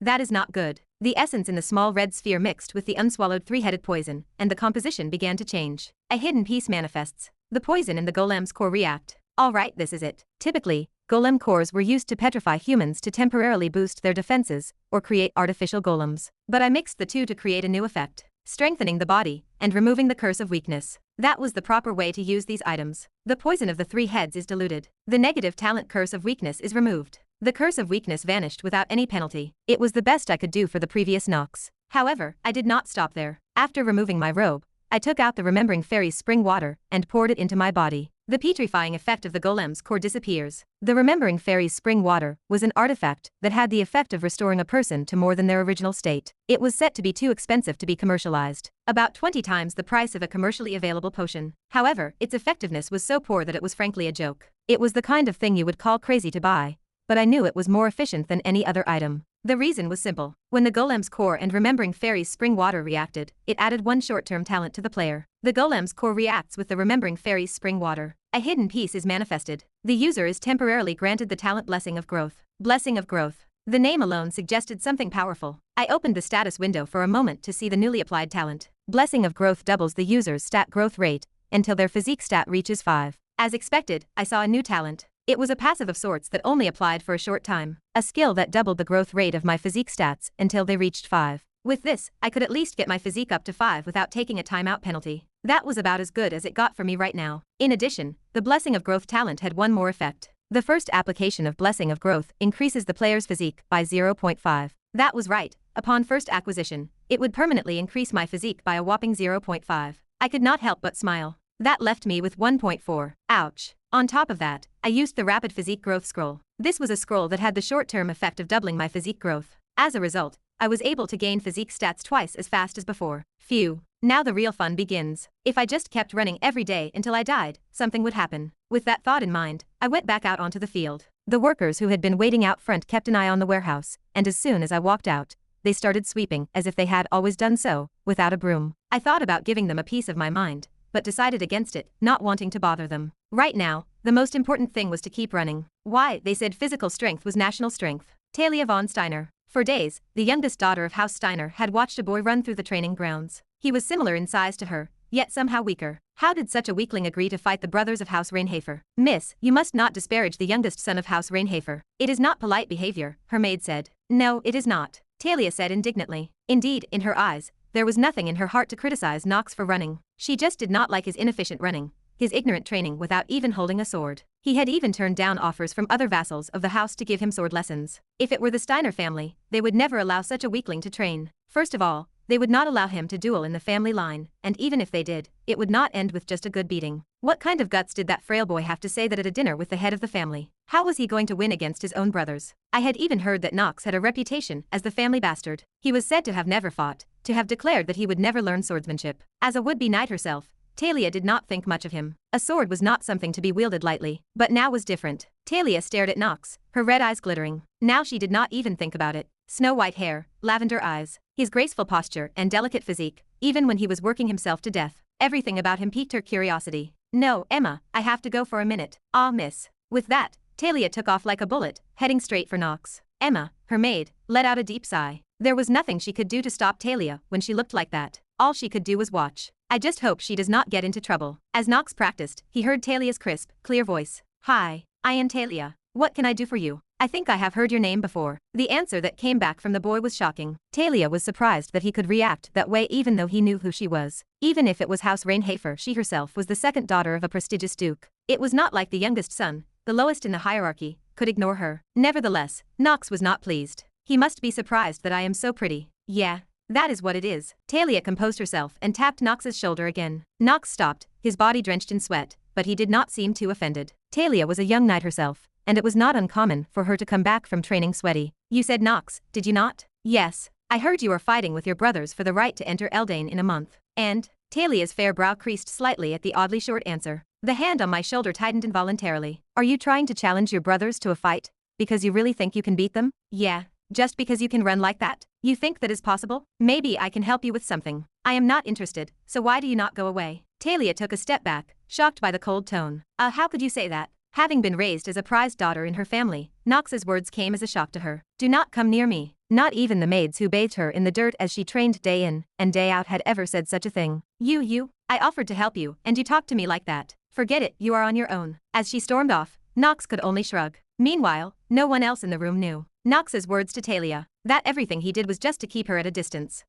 That is not good. The essence in the small red sphere mixed with the unswallowed 3-headed poison, and the composition began to change. A hidden piece manifests. The poison in the golem's core react. Alright, this is it. Typically, golem cores were used to petrify humans to temporarily boost their defenses, or create artificial golems. But I mixed the two to create a new effect, strengthening the body, and removing the curse of weakness. That was the proper way to use these items. The poison of the 3 heads is diluted. The negative talent curse of weakness is removed. The curse of weakness vanished without any penalty. It was the best I could do for the previous Knox. However, I did not stop there. After removing my robe, I took out the remembering fairy's spring water and poured it into my body. The petrifying effect of the golem's core disappears. The remembering fairy's spring water was an artifact that had the effect of restoring a person to more than their original state. It was set to be too expensive to be commercialized, about 20 times the price of a commercially available potion. However, its effectiveness was so poor that it was frankly a joke. It was the kind of thing you would call crazy to buy, but I knew it was more efficient than any other item. The reason was simple. When the golem's core and remembering fairy's spring water reacted, it added 1 short-term talent to the player. The golem's core reacts with the remembering fairy's spring water. A hidden piece is manifested. The user is temporarily granted the talent Blessing of Growth. Blessing of Growth. The name alone suggested something powerful. I opened the status window for a moment to see the newly applied talent. Blessing of Growth doubles the user's stat growth rate until their physique stat reaches 5. As expected, I saw a new talent. It was a passive of sorts that only applied for a short time. A skill that doubled the growth rate of my physique stats until they reached 5. With this, I could at least get my physique up to 5 without taking a timeout penalty. That was about as good as it got for me right now. In addition, the Blessing of Growth talent had one more effect. The first application of Blessing of Growth increases the player's physique by 0.5. That was right. Upon first acquisition, it would permanently increase my physique by a whopping 0.5. I could not help but smile. That left me with 1.4. Ouch. On top of that, I used the rapid physique growth scroll. This was a scroll that had the short-term effect of doubling my physique growth. As a result, I was able to gain physique stats twice as fast as before. Phew. Now the real fun begins. If I just kept running every day until I died, something would happen. With that thought in mind, I went back out onto the field. The workers who had been waiting out front kept an eye on the warehouse, and as soon as I walked out, they started sweeping as if they had always done so, without a broom. I thought about giving them a piece of my mind, but decided against it, not wanting to bother them. Right now, the most important thing was to keep running. Why, they said physical strength was national strength. Talia von Steiner. For days, the youngest daughter of House Steiner had watched a boy run through the training grounds. He was similar in size to her, yet somehow weaker. How did such a weakling agree to fight the brothers of House Reinhafer? Miss, you must not disparage the youngest son of House Reinhafer. It is not polite behavior, her maid said. No, it is not, Talia said indignantly. Indeed, in her eyes, there was nothing in her heart to criticize Knox for running. She just did not like his inefficient running, his ignorant training without even holding a sword. He had even turned down offers from other vassals of the house to give him sword lessons. If it were the Steiner family, they would never allow such a weakling to train. First of all, they would not allow him to duel in the family line, and even if they did, it would not end with just a good beating. What kind of guts did that frail boy have to say that at a dinner with the head of the family? How was he going to win against his own brothers? I had even heard that Knox had a reputation as the family bastard. He was said to have never fought, to have declared that he would never learn swordsmanship. As a would-be knight herself, Talia did not think much of him. A sword was not something to be wielded lightly, but now was different. Talia stared at Knox, her red eyes glittering. Now she did not even think about it. Snow-white hair, lavender eyes, his graceful posture and delicate physique, even when he was working himself to death. Everything about him piqued her curiosity. No, Emma, I have to go for a minute. Ah, miss. With that, Talia took off like a bullet, heading straight for Knox. Emma, her maid, let out a deep sigh. There was nothing she could do to stop Talia when she looked like that. All she could do was watch. I just hope she does not get into trouble. As Knox practiced, he heard Talia's crisp, clear voice. Hi, I am Talia. What can I do for you? I think I have heard your name before. The answer that came back from the boy was shocking. Talia was surprised that he could react that way even though he knew who she was. Even if it was House Reinhafer, she herself was the second daughter of a prestigious duke. It was not like the youngest son, the lowest in the hierarchy, could ignore her. Nevertheless, Knox was not pleased. He must be surprised that I am so pretty. Yeah, that is what it is. Talia composed herself and tapped Knox's shoulder again. Knox stopped, his body drenched in sweat, but he did not seem too offended. Talia was a young knight herself, and it was not uncommon for her to come back from training sweaty. You said Knox, did you not? Yes. I heard you are fighting with your brothers for the right to enter Eldane in a month. And? Talia's fair brow creased slightly at the oddly short answer. The hand on my shoulder tightened involuntarily. Are you trying to challenge your brothers to a fight? Because you really think you can beat them? Yeah. Just because you can run like that? You think that is possible? Maybe I can help you with something. I am not interested, so why do you not go away? Talia took a step back, shocked by the cold tone. How could you say that? Having been raised as a prized daughter in her family, Knox's words came as a shock to her. Do not come near me. Not even the maids who bathed her in the dirt as she trained day in and day out had ever said such a thing. I offered to help you, and you talked to me like that. Forget it, you are on your own. As she stormed off, Knox could only shrug. Meanwhile, no one else in the room knew Knox's words to Talia, that everything he did was just to keep her at a distance.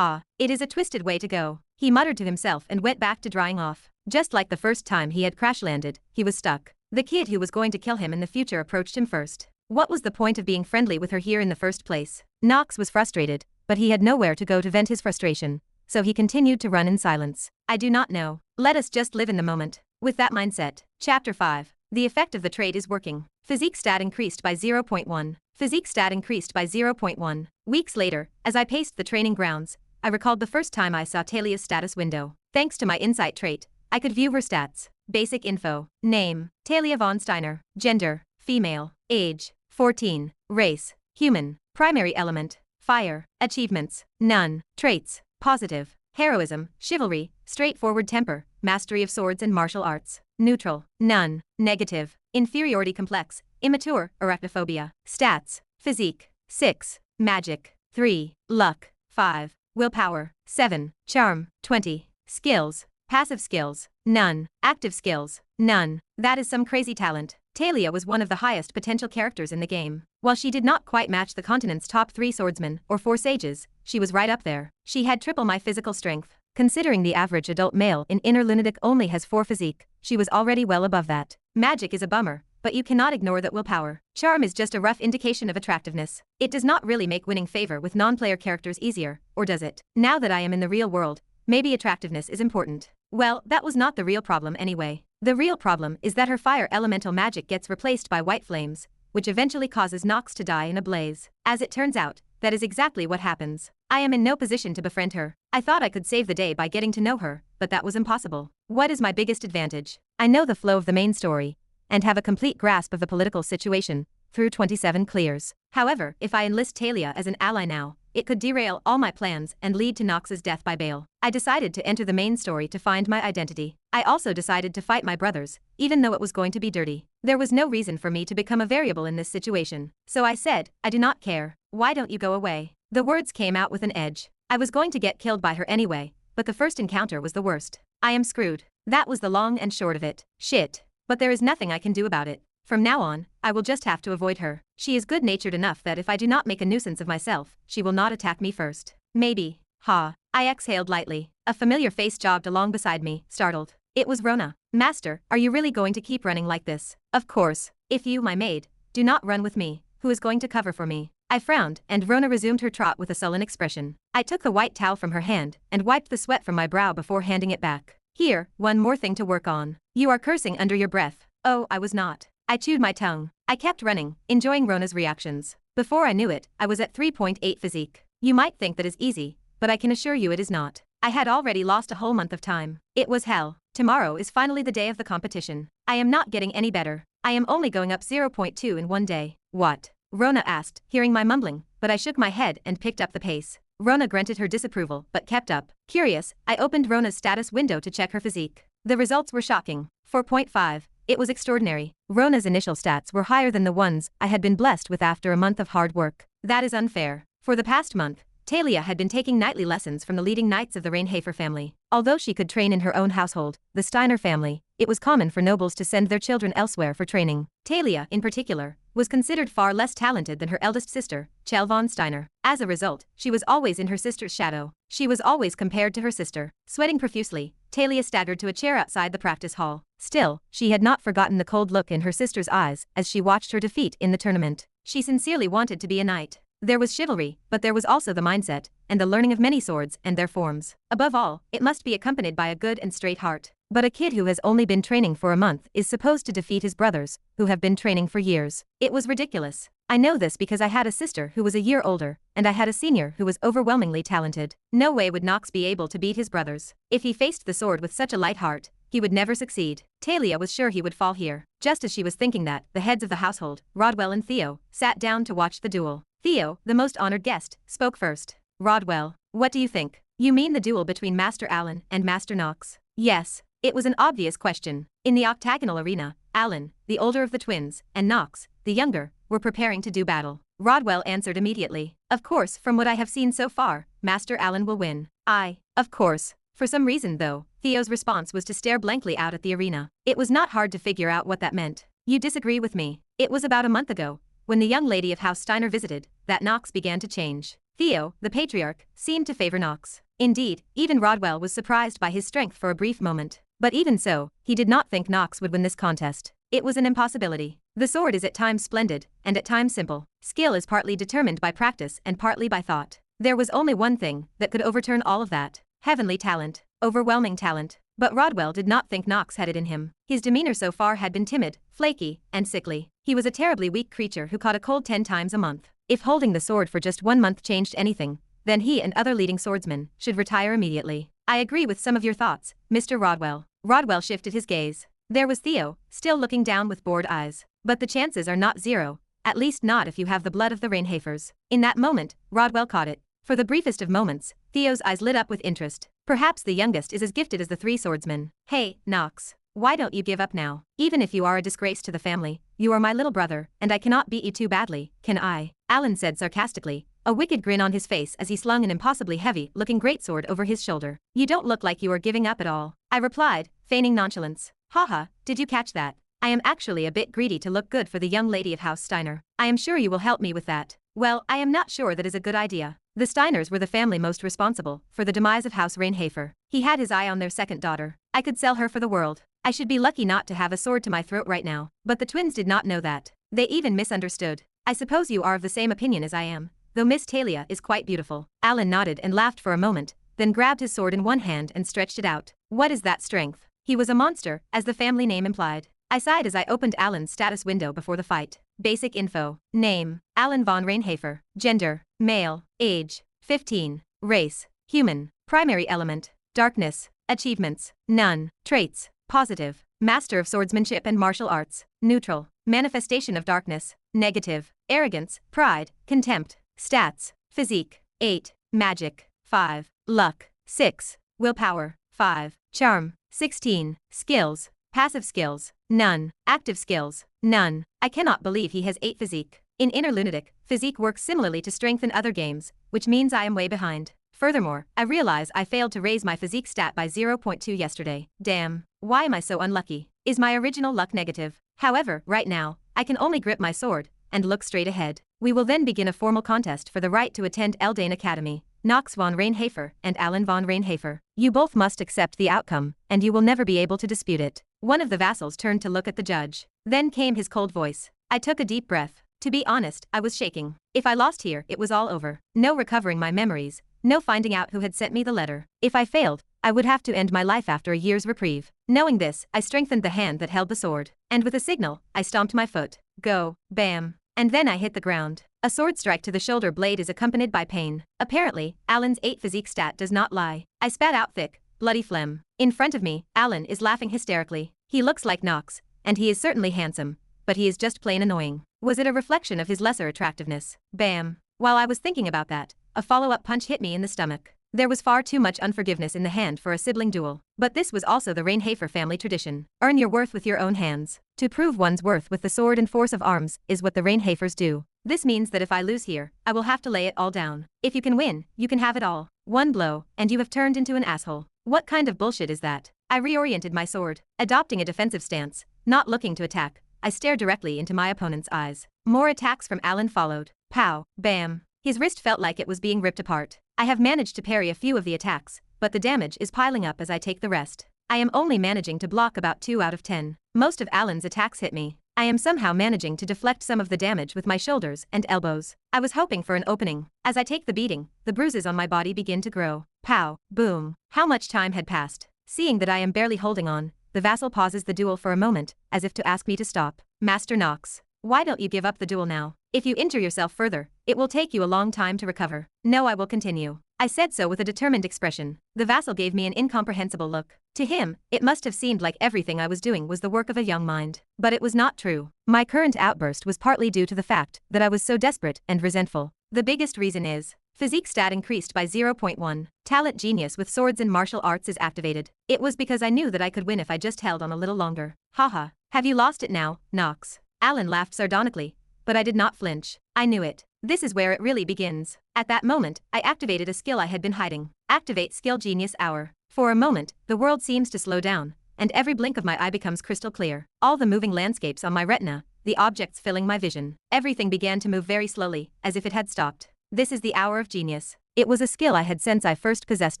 It is a twisted way to go. He muttered to himself and went back to drying off. Just like the first time he had crash-landed, he was stuck. The kid who was going to kill him in the future approached him first. What was the point of being friendly with her here in the first place? Knox was frustrated, but he had nowhere to go to vent his frustration, so he continued to run in silence. I do not know. Let us just live in the moment. With that mindset. Chapter 5. The effect of the trait is working. Physique stat increased by 0.1. Physique stat increased by 0.1. Weeks later, as I paced the training grounds, I recalled the first time I saw Talia's status window. Thanks to my insight trait, I could view her stats. Basic info. Name, Talia von Steiner. Gender, female. Age, 14. Race, human. Primary element, fire. Achievements, none. Traits, positive. Heroism, chivalry, straightforward temper, mastery of swords and martial arts. Neutral, none. Negative, inferiority complex, immature, arachnophobia. Stats, physique, 6. Magic, 3. Luck, 5. Willpower, 7. Charm, 20. Skills, passive skills, none. Active skills, none. That is some crazy talent. Talia was one of the highest potential characters in the game. While she did not quite match the continent's top 3 swordsmen or 4 sages, she was right up there. She had triple my physical strength. Considering the average adult male in Inner Lunatic only has 4 physique, she was already well above that. Magic is a bummer, but you cannot ignore that willpower. Charm is just a rough indication of attractiveness. It does not really make winning favor with non-player characters easier, or does it? Now that I am in the real world, maybe attractiveness is important. Well, that was not the real problem anyway. The real problem is that her fire elemental magic gets replaced by white flames, which eventually causes Knox to die in a blaze. As it turns out, that is exactly what happens. I am in no position to befriend her. I thought I could save the day by getting to know her, but that was impossible. What is my biggest advantage? I know the flow of the main story, and have a complete grasp of the political situation, through 27 clears. However, if I enlist Talia as an ally now, it could derail all my plans and lead to Knox's death by bail. I decided to enter the main story to find my identity. I also decided to fight my brothers, even though it was going to be dirty. There was no reason for me to become a variable in this situation. So I said, I do not care. Why don't you go away? The words came out with an edge. I was going to get killed by her anyway, but the first encounter was the worst. I am screwed. That was the long and short of it. Shit. But there is nothing I can do about it. From now on, I will just have to avoid her. She is good-natured enough that if I do not make a nuisance of myself, she will not attack me first. Maybe. Ha. I exhaled lightly. A familiar face jogged along beside me, startled. It was Rona. Master, are you really going to keep running like this? Of course. If you, my maid, do not run with me, who is going to cover for me? I frowned, and Rona resumed her trot with a sullen expression. I took the white towel from her hand and wiped the sweat from my brow before handing it back. Here, one more thing to work on. You are cursing under your breath. Oh, I was not. I chewed my tongue. I kept running, enjoying Rona's reactions. Before I knew it, I was at 3.8 physique. You might think that is easy, but I can assure you it is not. I had already lost a whole month of time. It was hell. Tomorrow is finally the day of the competition. I am not getting any better. I am only going up 0.2 in one day. What? Rona asked, hearing my mumbling, but I shook my head and picked up the pace. Rona grunted her disapproval, but kept up. Curious, I opened Rona's status window to check her physique. The results were shocking. 4.5. It was extraordinary. Rona's initial stats were higher than the ones I had been blessed with after a month of hard work. That is unfair. For the past month, Talia had been taking nightly lessons from the leading knights of the Reinhafer family. Although she could train in her own household, the Steiner family, it was common for nobles to send their children elsewhere for training. Talia, in particular, was considered far less talented than her eldest sister, Chel von Steiner. As a result, she was always in her sister's shadow. She was always compared to her sister. Sweating profusely, Talia staggered to a chair outside the practice hall. Still, she had not forgotten the cold look in her sister's eyes as she watched her defeat in the tournament. She sincerely wanted to be a knight. There was chivalry, but there was also the mindset, and the learning of many swords and their forms. Above all, it must be accompanied by a good and straight heart. But a kid who has only been training for a month is supposed to defeat his brothers, who have been training for years. It was ridiculous. I know this because I had a sister who was a year older, and I had a senior who was overwhelmingly talented. No way would Knox be able to beat his brothers. If he faced the sword with such a light heart, he would never succeed. Talia was sure he would fall here. Just as she was thinking that, the heads of the household, Rodwell and Theo, sat down to watch the duel. Theo, the most honored guest, spoke first. Rodwell, what do you think? You mean the duel between Master Allen and Master Knox? Yes. It was an obvious question. In the octagonal arena, Allen, the older of the twins, and Knox, the younger, were preparing to do battle. Rodwell answered immediately. Of course, from what I have seen so far, Master Allen will win. Of course. For some reason though, Theo's response was to stare blankly out at the arena. It was not hard to figure out what that meant. You disagree with me. It was about a month ago, when the young lady of House Steiner visited, that Knox began to change. Theo, the patriarch, seemed to favor Knox. Indeed, even Rodwell was surprised by his strength for a brief moment. But even so, he did not think Knox would win this contest. It was an impossibility. The sword is at times splendid, and at times simple. Skill is partly determined by practice and partly by thought. There was only one thing that could overturn all of that. Heavenly talent. Overwhelming talent. But Rodwell did not think Knox had it in him. His demeanor so far had been timid, flaky, and sickly. He was a terribly weak creature who caught a cold 10 times a month. If holding the sword for just 1 month changed anything, then he and other leading swordsmen should retire immediately. I agree with some of your thoughts, Mr. Rodwell. Rodwell shifted his gaze. There was Theo, still looking down with bored eyes. But the chances are not zero, at least not if you have the blood of the Reinhafers. In that moment, Rodwell caught it. For the briefest of moments, Theo's eyes lit up with interest. Perhaps the youngest is as gifted as the 3 swordsmen. Hey, Knox. Why don't you give up now? Even if you are a disgrace to the family, you are my little brother, and I cannot beat you too badly, can I? Allen said sarcastically, a wicked grin on his face as he slung an impossibly heavy-looking greatsword over his shoulder. You don't look like you are giving up at all. I replied, feigning nonchalance. Haha, did you catch that? I am actually a bit greedy to look good for the young lady of House Steiner. I am sure you will help me with that. Well, I am not sure that is a good idea. The Steiners were the family most responsible for the demise of House Reinhafer. He had his eye on their second daughter. I could sell her for the world. I should be lucky not to have a sword to my throat right now. But the twins did not know that. They even misunderstood. I suppose you are of the same opinion as I am, though Miss Talia is quite beautiful. Allen nodded and laughed for a moment, then grabbed his sword in one hand and stretched it out. What is that strength? He was a monster, as the family name implied. I sighed as I opened Alan's status window before the fight. Basic info. Name: Alan Von Reinhafer. Gender: male. Age: 15. Race: human. Primary element: darkness. Achievements: none. Traits: positive. Master of swordsmanship and martial arts. Neutral. Manifestation of darkness: negative. Arrogance, pride, contempt. Stats: physique: 8. Magic: 5. Luck: 6. Willpower: 5. Charm: 16. Skills: passive skills: none. Active skills: none. I cannot believe he has 8 physique. In Inner Lunatic, physique works similarly to strength in other games, which means I am way behind. Furthermore, I realize I failed to raise my physique stat by 0.2 yesterday. Damn. Why am I so unlucky? Is my original luck negative? However, right now, I can only grip my sword and look straight ahead. We will then begin a formal contest for the right to attend Eldane Academy. Knox Von Reinhafer and Alan Von Reinhafer. You both must accept the outcome, and you will never be able to dispute it. One of the vassals turned to look at the judge. Then came his cold voice. I took a deep breath. To be honest, I was shaking. If I lost here, it was all over. No recovering my memories. No finding out who had sent me the letter. If I failed, I would have to end my life after a year's reprieve. Knowing this, I strengthened the hand that held the sword. And with a signal, I stomped my foot. Go. Bam. And then I hit the ground. A sword strike to the shoulder blade is accompanied by pain. Apparently, Alan's 8 physique stat does not lie. I spat out thick, bloody phlegm. In front of me, Alan is laughing hysterically. He looks like Knox, and he is certainly handsome, but he is just plain annoying. Was it a reflection of his lesser attractiveness? Bam. While I was thinking about that, a follow-up punch hit me in the stomach. There was far too much unforgiveness in the hand for a sibling duel. But this was also the Reinhafer family tradition. Earn your worth with your own hands. To prove one's worth with the sword and force of arms is what the Reinhafers do. This means that if I lose here, I will have to lay it all down. If you can win, you can have it all. One blow, and you have turned into an asshole. What kind of bullshit is that? I reoriented my sword, adopting a defensive stance, not looking to attack. I stared directly into my opponent's eyes. More attacks from Alan followed. Pow. Bam. His wrist felt like it was being ripped apart. I have managed to parry a few of the attacks, but the damage is piling up as I take the rest. I am only managing to block about 2 out of 10. Most of Alan's attacks hit me. I am somehow managing to deflect some of the damage with my shoulders and elbows. I was hoping for an opening. As I take the beating, the bruises on my body begin to grow. Pow. Boom. How much time had passed? Seeing that I am barely holding on, the vassal pauses the duel for a moment, as if to ask me to stop. Master Knox, why don't you give up the duel now? If you injure yourself further, it will take you a long time to recover. No, I will continue. I said so with a determined expression. The vassal gave me an incomprehensible look. To him, it must have seemed like everything I was doing was the work of a young mind. But it was not true. My current outburst was partly due to the fact that I was so desperate and resentful. The biggest reason is, physique stat increased by 0.1. Talent genius with swords and martial arts is activated. It was because I knew that I could win if I just held on a little longer. Haha. Have you lost it now, Knox? Alan laughed sardonically, but I did not flinch. I knew it. This is where it really begins. At that moment, I activated a skill I had been hiding. Activate Skill Genius Hour. For a moment, the world seems to slow down, and every blink of my eye becomes crystal clear. All the moving landscapes on my retina, the objects filling my vision. Everything began to move very slowly, as if it had stopped. This is the Hour of Genius. It was a skill I had since I first possessed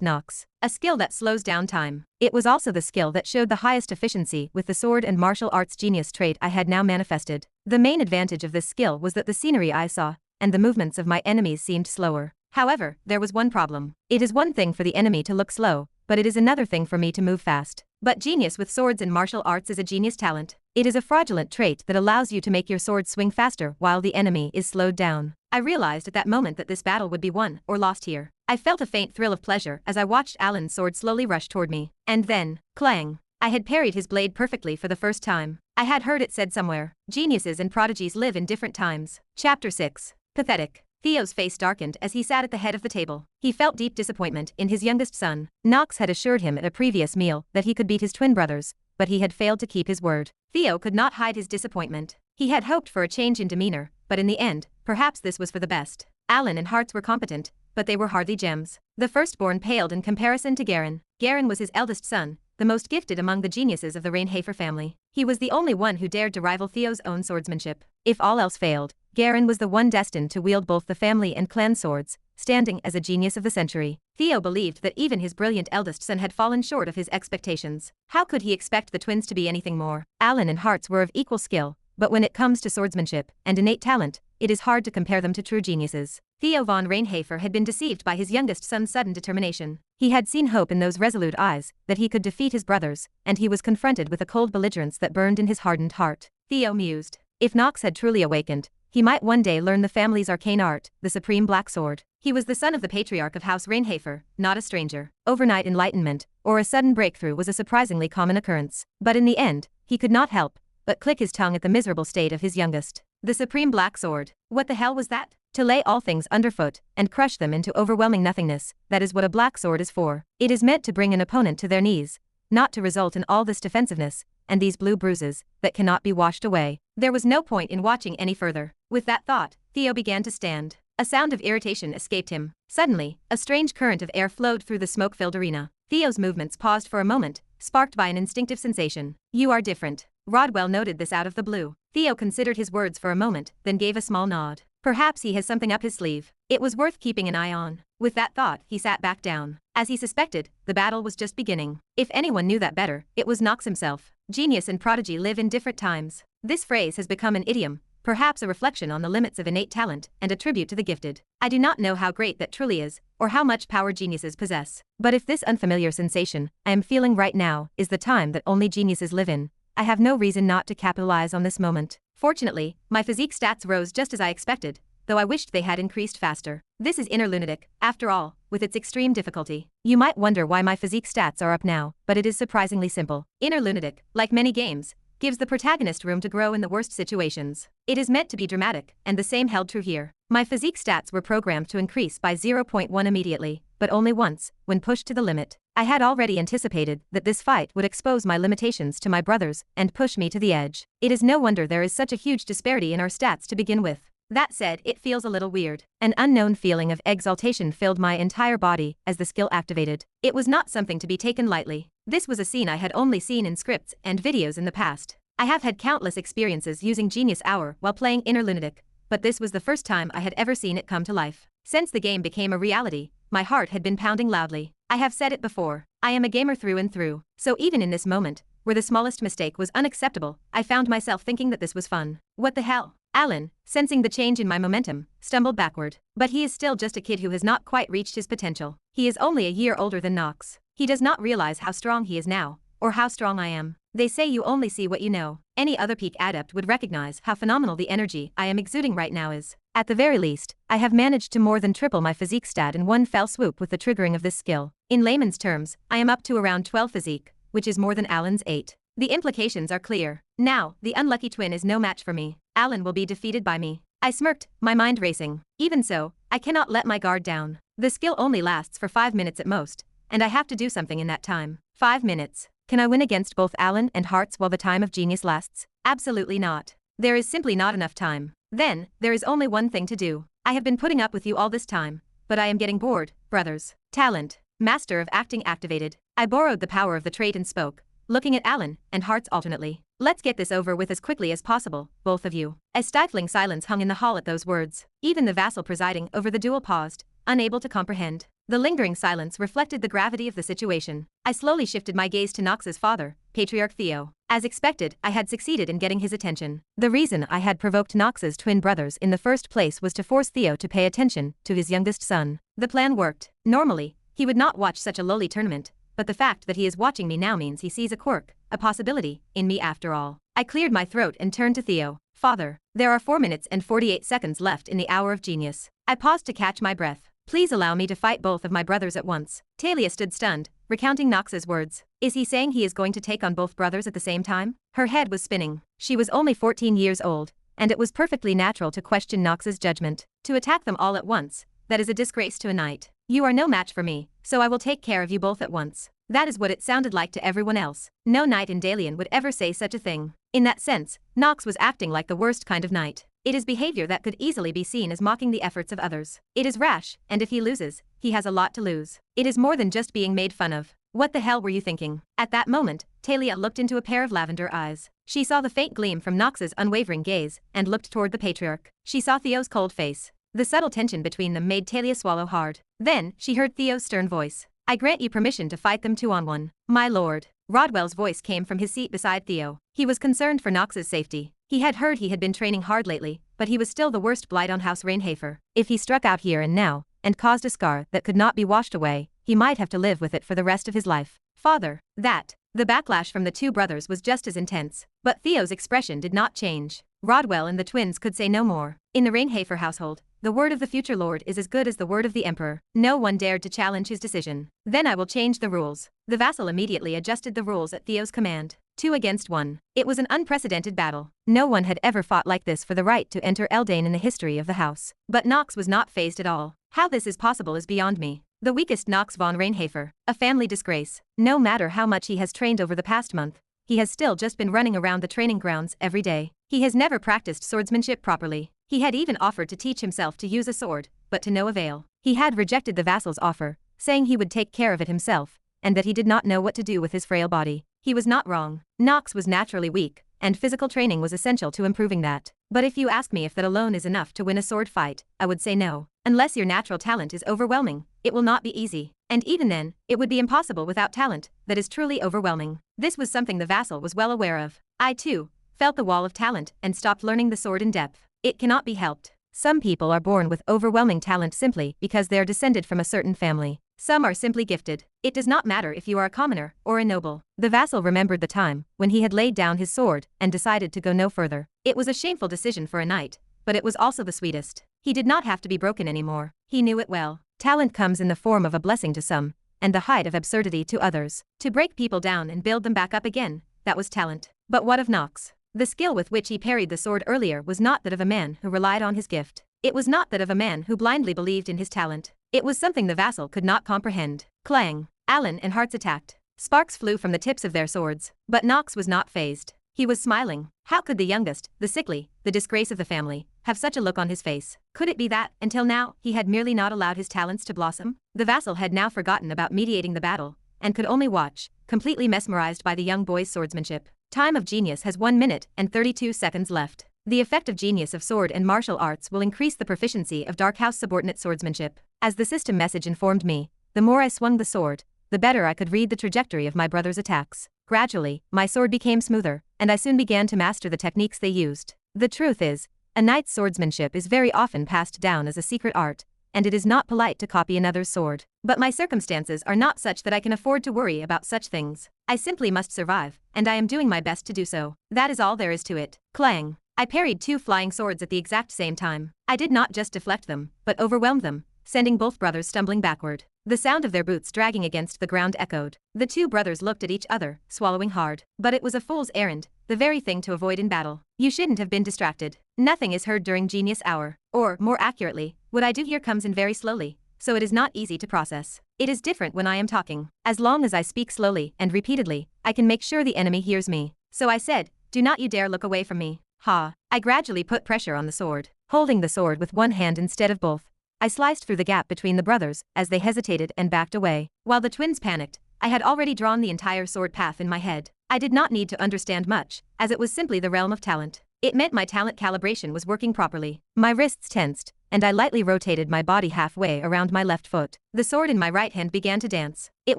Knox. A skill that slows down time. It was also the skill that showed the highest efficiency with the sword and martial arts genius trait I had now manifested. The main advantage of this skill was that the scenery I saw, and the movements of my enemies seemed slower. However, there was one problem. It is one thing for the enemy to look slow, but it is another thing for me to move fast. But genius with swords and martial arts is a genius talent. It is a fraudulent trait that allows you to make your sword swing faster while the enemy is slowed down. I realized at that moment that this battle would be won or lost here. I felt a faint thrill of pleasure as I watched Alan's sword slowly rush toward me. And then, clang! I had parried his blade perfectly for the first time. I had heard it said somewhere, geniuses and prodigies live in different times. Chapter 6. Pathetic. Theo's face darkened as he sat at the head of the table. He felt deep disappointment in his youngest son. Knox had assured him at a previous meal that he could beat his twin brothers, but he had failed to keep his word. Theo could not hide his disappointment. He had hoped for a change in demeanor, but in the end, perhaps this was for the best. Alan and Hearts were competent, but they were hardly gems. The firstborn paled in comparison to Garen. Garen was his eldest son, the most gifted among the geniuses of the Reinhafer family. He was the only one who dared to rival Theo's own swordsmanship. If all else failed, Garen was the one destined to wield both the family and clan swords, standing as a genius of the century. Theo believed that even his brilliant eldest son had fallen short of his expectations. How could he expect the twins to be anything more? Alan and Hearts were of equal skill, but when it comes to swordsmanship and innate talent, it is hard to compare them to true geniuses. Theo von Reinhafer had been deceived by his youngest son's sudden determination. He had seen hope in those resolute eyes, that he could defeat his brothers, and he was confronted with a cold belligerence that burned in his hardened heart. Theo mused. If Knox had truly awakened, he might one day learn the family's arcane art, the supreme black sword. He was the son of the patriarch of House Reinhafer, not a stranger. Overnight enlightenment, or a sudden breakthrough was a surprisingly common occurrence. But in the end, he could not help but click his tongue at the miserable state of his youngest. The supreme black sword. What the hell was that? To lay all things underfoot, and crush them into overwhelming nothingness, that is what a black sword is for. It is meant to bring an opponent to their knees, not to result in all this defensiveness, and these blue bruises, that cannot be washed away. There was no point in watching any further. With that thought, Theo began to stand. A sound of irritation escaped him. Suddenly, a strange current of air flowed through the smoke-filled arena. Theo's movements paused for a moment, sparked by an instinctive sensation. You are different. Rodwell noted this out of the blue. Theo considered his words for a moment, then gave a small nod. Perhaps he has something up his sleeve. It was worth keeping an eye on. With that thought, he sat back down. As he suspected, the battle was just beginning. If anyone knew that better, it was Knox himself. Genius and prodigy live in different times. This phrase has become an idiom, perhaps a reflection on the limits of innate talent and a tribute to the gifted. I do not know how great that truly is, or how much power geniuses possess. But if this unfamiliar sensation I am feeling right now is the time that only geniuses live in, I have no reason not to capitalize on this moment. Fortunately, my physique stats rose just as I expected, though I wished they had increased faster. This is Inner Lunatic, after all, with its extreme difficulty. You might wonder why my physique stats are up now, but it is surprisingly simple. Inner Lunatic, like many games, gives the protagonist room to grow in the worst situations. It is meant to be dramatic, and the same held true here. My physique stats were programmed to increase by 0.1 immediately, but only once, when pushed to the limit. I had already anticipated that this fight would expose my limitations to my brothers and push me to the edge. It is no wonder there is such a huge disparity in our stats to begin with. That said, it feels a little weird. An unknown feeling of exaltation filled my entire body as the skill activated. It was not something to be taken lightly. This was a scene I had only seen in scripts and videos in the past. I have had countless experiences using Genius Hour while playing Inner Lunatic, but this was the first time I had ever seen it come to life. Since the game became a reality, my heart had been pounding loudly. I have said it before, I am a gamer through and through, so even in this moment, where the smallest mistake was unacceptable, I found myself thinking that this was fun. What the hell? Alan, sensing the change in my momentum, stumbled backward. But he is still just a kid who has not quite reached his potential. He is only a year older than Knox. He does not realize how strong he is now, or how strong I am. They say you only see what you know. Any other peak adept would recognize how phenomenal the energy I am exuding right now is. At the very least, I have managed to more than triple my physique stat in one fell swoop with the triggering of this skill. In layman's terms, I am up to around 12 physique, which is more than Alan's 8. The implications are clear. Now, the unlucky twin is no match for me. Alan will be defeated by me. I smirked, my mind racing. Even so, I cannot let my guard down. The skill only lasts for 5 minutes at most, and I have to do something in that time. 5 minutes. Can I win against both Alan and Hearts while the time of genius lasts? Absolutely not. There is simply not enough time. Then, there is only one thing to do. I have been putting up with you all this time, but I am getting bored, brothers. Talent. Master of acting activated. I borrowed the power of the trait and spoke, looking at Alan and Hearts alternately. Let's get this over with as quickly as possible, both of you. A stifling silence hung in the hall at those words. Even the vassal presiding over the duel paused, unable to comprehend. The lingering silence reflected the gravity of the situation. I slowly shifted my gaze to Knox's father, Patriarch Theo. As expected, I had succeeded in getting his attention. The reason I had provoked Knox's twin brothers in the first place was to force Theo to pay attention to his youngest son. The plan worked. Normally, he would not watch such a lowly tournament, but the fact that he is watching me now means he sees a quirk, a possibility, in me after all. I cleared my throat and turned to Theo. Father, there are 4 minutes and 48 seconds left in the hour of genius. I paused to catch my breath. Please allow me to fight both of my brothers at once. Talia stood stunned, recounting Knox's words. Is he saying he is going to take on both brothers at the same time? Her head was spinning. She was only 14 years old, and it was perfectly natural to question Knox's judgment. To attack them all at once, that is a disgrace to a knight. You are no match for me, so I will take care of you both at once. That is what it sounded like to everyone else. No knight in Dalian would ever say such a thing. In that sense, Knox was acting like the worst kind of knight. It is behavior that could easily be seen as mocking the efforts of others. It is rash, and if he loses, he has a lot to lose. It is more than just being made fun of. What the hell were you thinking? At that moment, Talia looked into a pair of lavender eyes. She saw the faint gleam from Knox's unwavering gaze and looked toward the patriarch. She saw Theo's cold face. The subtle tension between them made Talia swallow hard. Then, she heard Theo's stern voice. I grant you permission to fight them 2-on-1. My lord. Rodwell's voice came from his seat beside Theo. He was concerned for Knox's safety. He had heard he had been training hard lately, but he was still the worst blight on House Reinhafer. If he struck out here and now, and caused a scar that could not be washed away, he might have to live with it for the rest of his life. Father, that. The backlash from the two brothers was just as intense, but Theo's expression did not change. Rodwell and the twins could say no more. In the Reinhafer household, the word of the future lord is as good as the word of the emperor. No one dared to challenge his decision. Then I will change the rules. The vassal immediately adjusted the rules at Theo's command. 2 against 1. It was an unprecedented battle. No one had ever fought like this for the right to enter Eldain in the history of the house. But Knox was not fazed at all. How this is possible is beyond me. The weakest Knox Von Reinhafer, a family disgrace. No matter how much he has trained over the past month, he has still just been running around the training grounds every day. He has never practiced swordsmanship properly. He had even offered to teach himself to use a sword, but to no avail. He had rejected the vassal's offer, saying he would take care of it himself, and that he did not know what to do with his frail body. He was not wrong. Knox was naturally weak, and physical training was essential to improving that. But if you ask me if that alone is enough to win a sword fight, I would say no. Unless your natural talent is overwhelming, it will not be easy. And even then, it would be impossible without talent that is truly overwhelming. This was something the vassal was well aware of. I too felt the wall of talent and stopped learning the sword in depth. It cannot be helped. Some people are born with overwhelming talent simply because they are descended from a certain family. Some are simply gifted. It does not matter if you are a commoner or a noble. The vassal remembered the time when he had laid down his sword and decided to go no further. It was a shameful decision for a knight, but it was also the sweetest. He did not have to be broken anymore. He knew it well. Talent comes in the form of a blessing to some, and the height of absurdity to others. To break people down and build them back up again, that was talent. But what of Knox? The skill with which he parried the sword earlier was not that of a man who relied on his gift. It was not that of a man who blindly believed in his talent. It was something the vassal could not comprehend. Clang! Alan and Hearts attacked. Sparks flew from the tips of their swords, but Knox was not fazed. He was smiling. How could the youngest, the sickly, the disgrace of the family, have such a look on his face? Could it be that, until now, he had merely not allowed his talents to blossom? The vassal had now forgotten about mediating the battle, and could only watch, completely mesmerized by the young boy's swordsmanship. Time of genius has 1 minute and 32 seconds left. The effect of genius of sword and martial arts will increase the proficiency of Dark House subordinate swordsmanship. As the system message informed me, the more I swung the sword, the better I could read the trajectory of my brother's attacks. Gradually, my sword became smoother, and I soon began to master the techniques they used. The truth is, a knight's swordsmanship is very often passed down as a secret art, and it is not polite to copy another's sword. But my circumstances are not such that I can afford to worry about such things. I simply must survive, and I am doing my best to do so. That is all there is to it. Clang! I parried 2 flying swords at the exact same time. I did not just deflect them, but overwhelmed them, sending both brothers stumbling backward. The sound of their boots dragging against the ground echoed. The 2 brothers looked at each other, swallowing hard. But it was a fool's errand, the very thing to avoid in battle. You shouldn't have been distracted. Nothing is heard during genius hour. Or, more accurately, what I do here comes in very slowly, so it is not easy to process. It is different when I am talking. As long as I speak slowly and repeatedly, I can make sure the enemy hears me. So I said, do not you dare look away from me. Ha! I gradually put pressure on the sword. Holding the sword with one hand instead of both, I sliced through the gap between the brothers as they hesitated and backed away. While the twins panicked, I had already drawn the entire sword path in my head. I did not need to understand much, as it was simply the realm of talent. It meant my talent calibration was working properly. My wrists tensed, and I lightly rotated my body halfway around my left foot. The sword in my right hand began to dance. It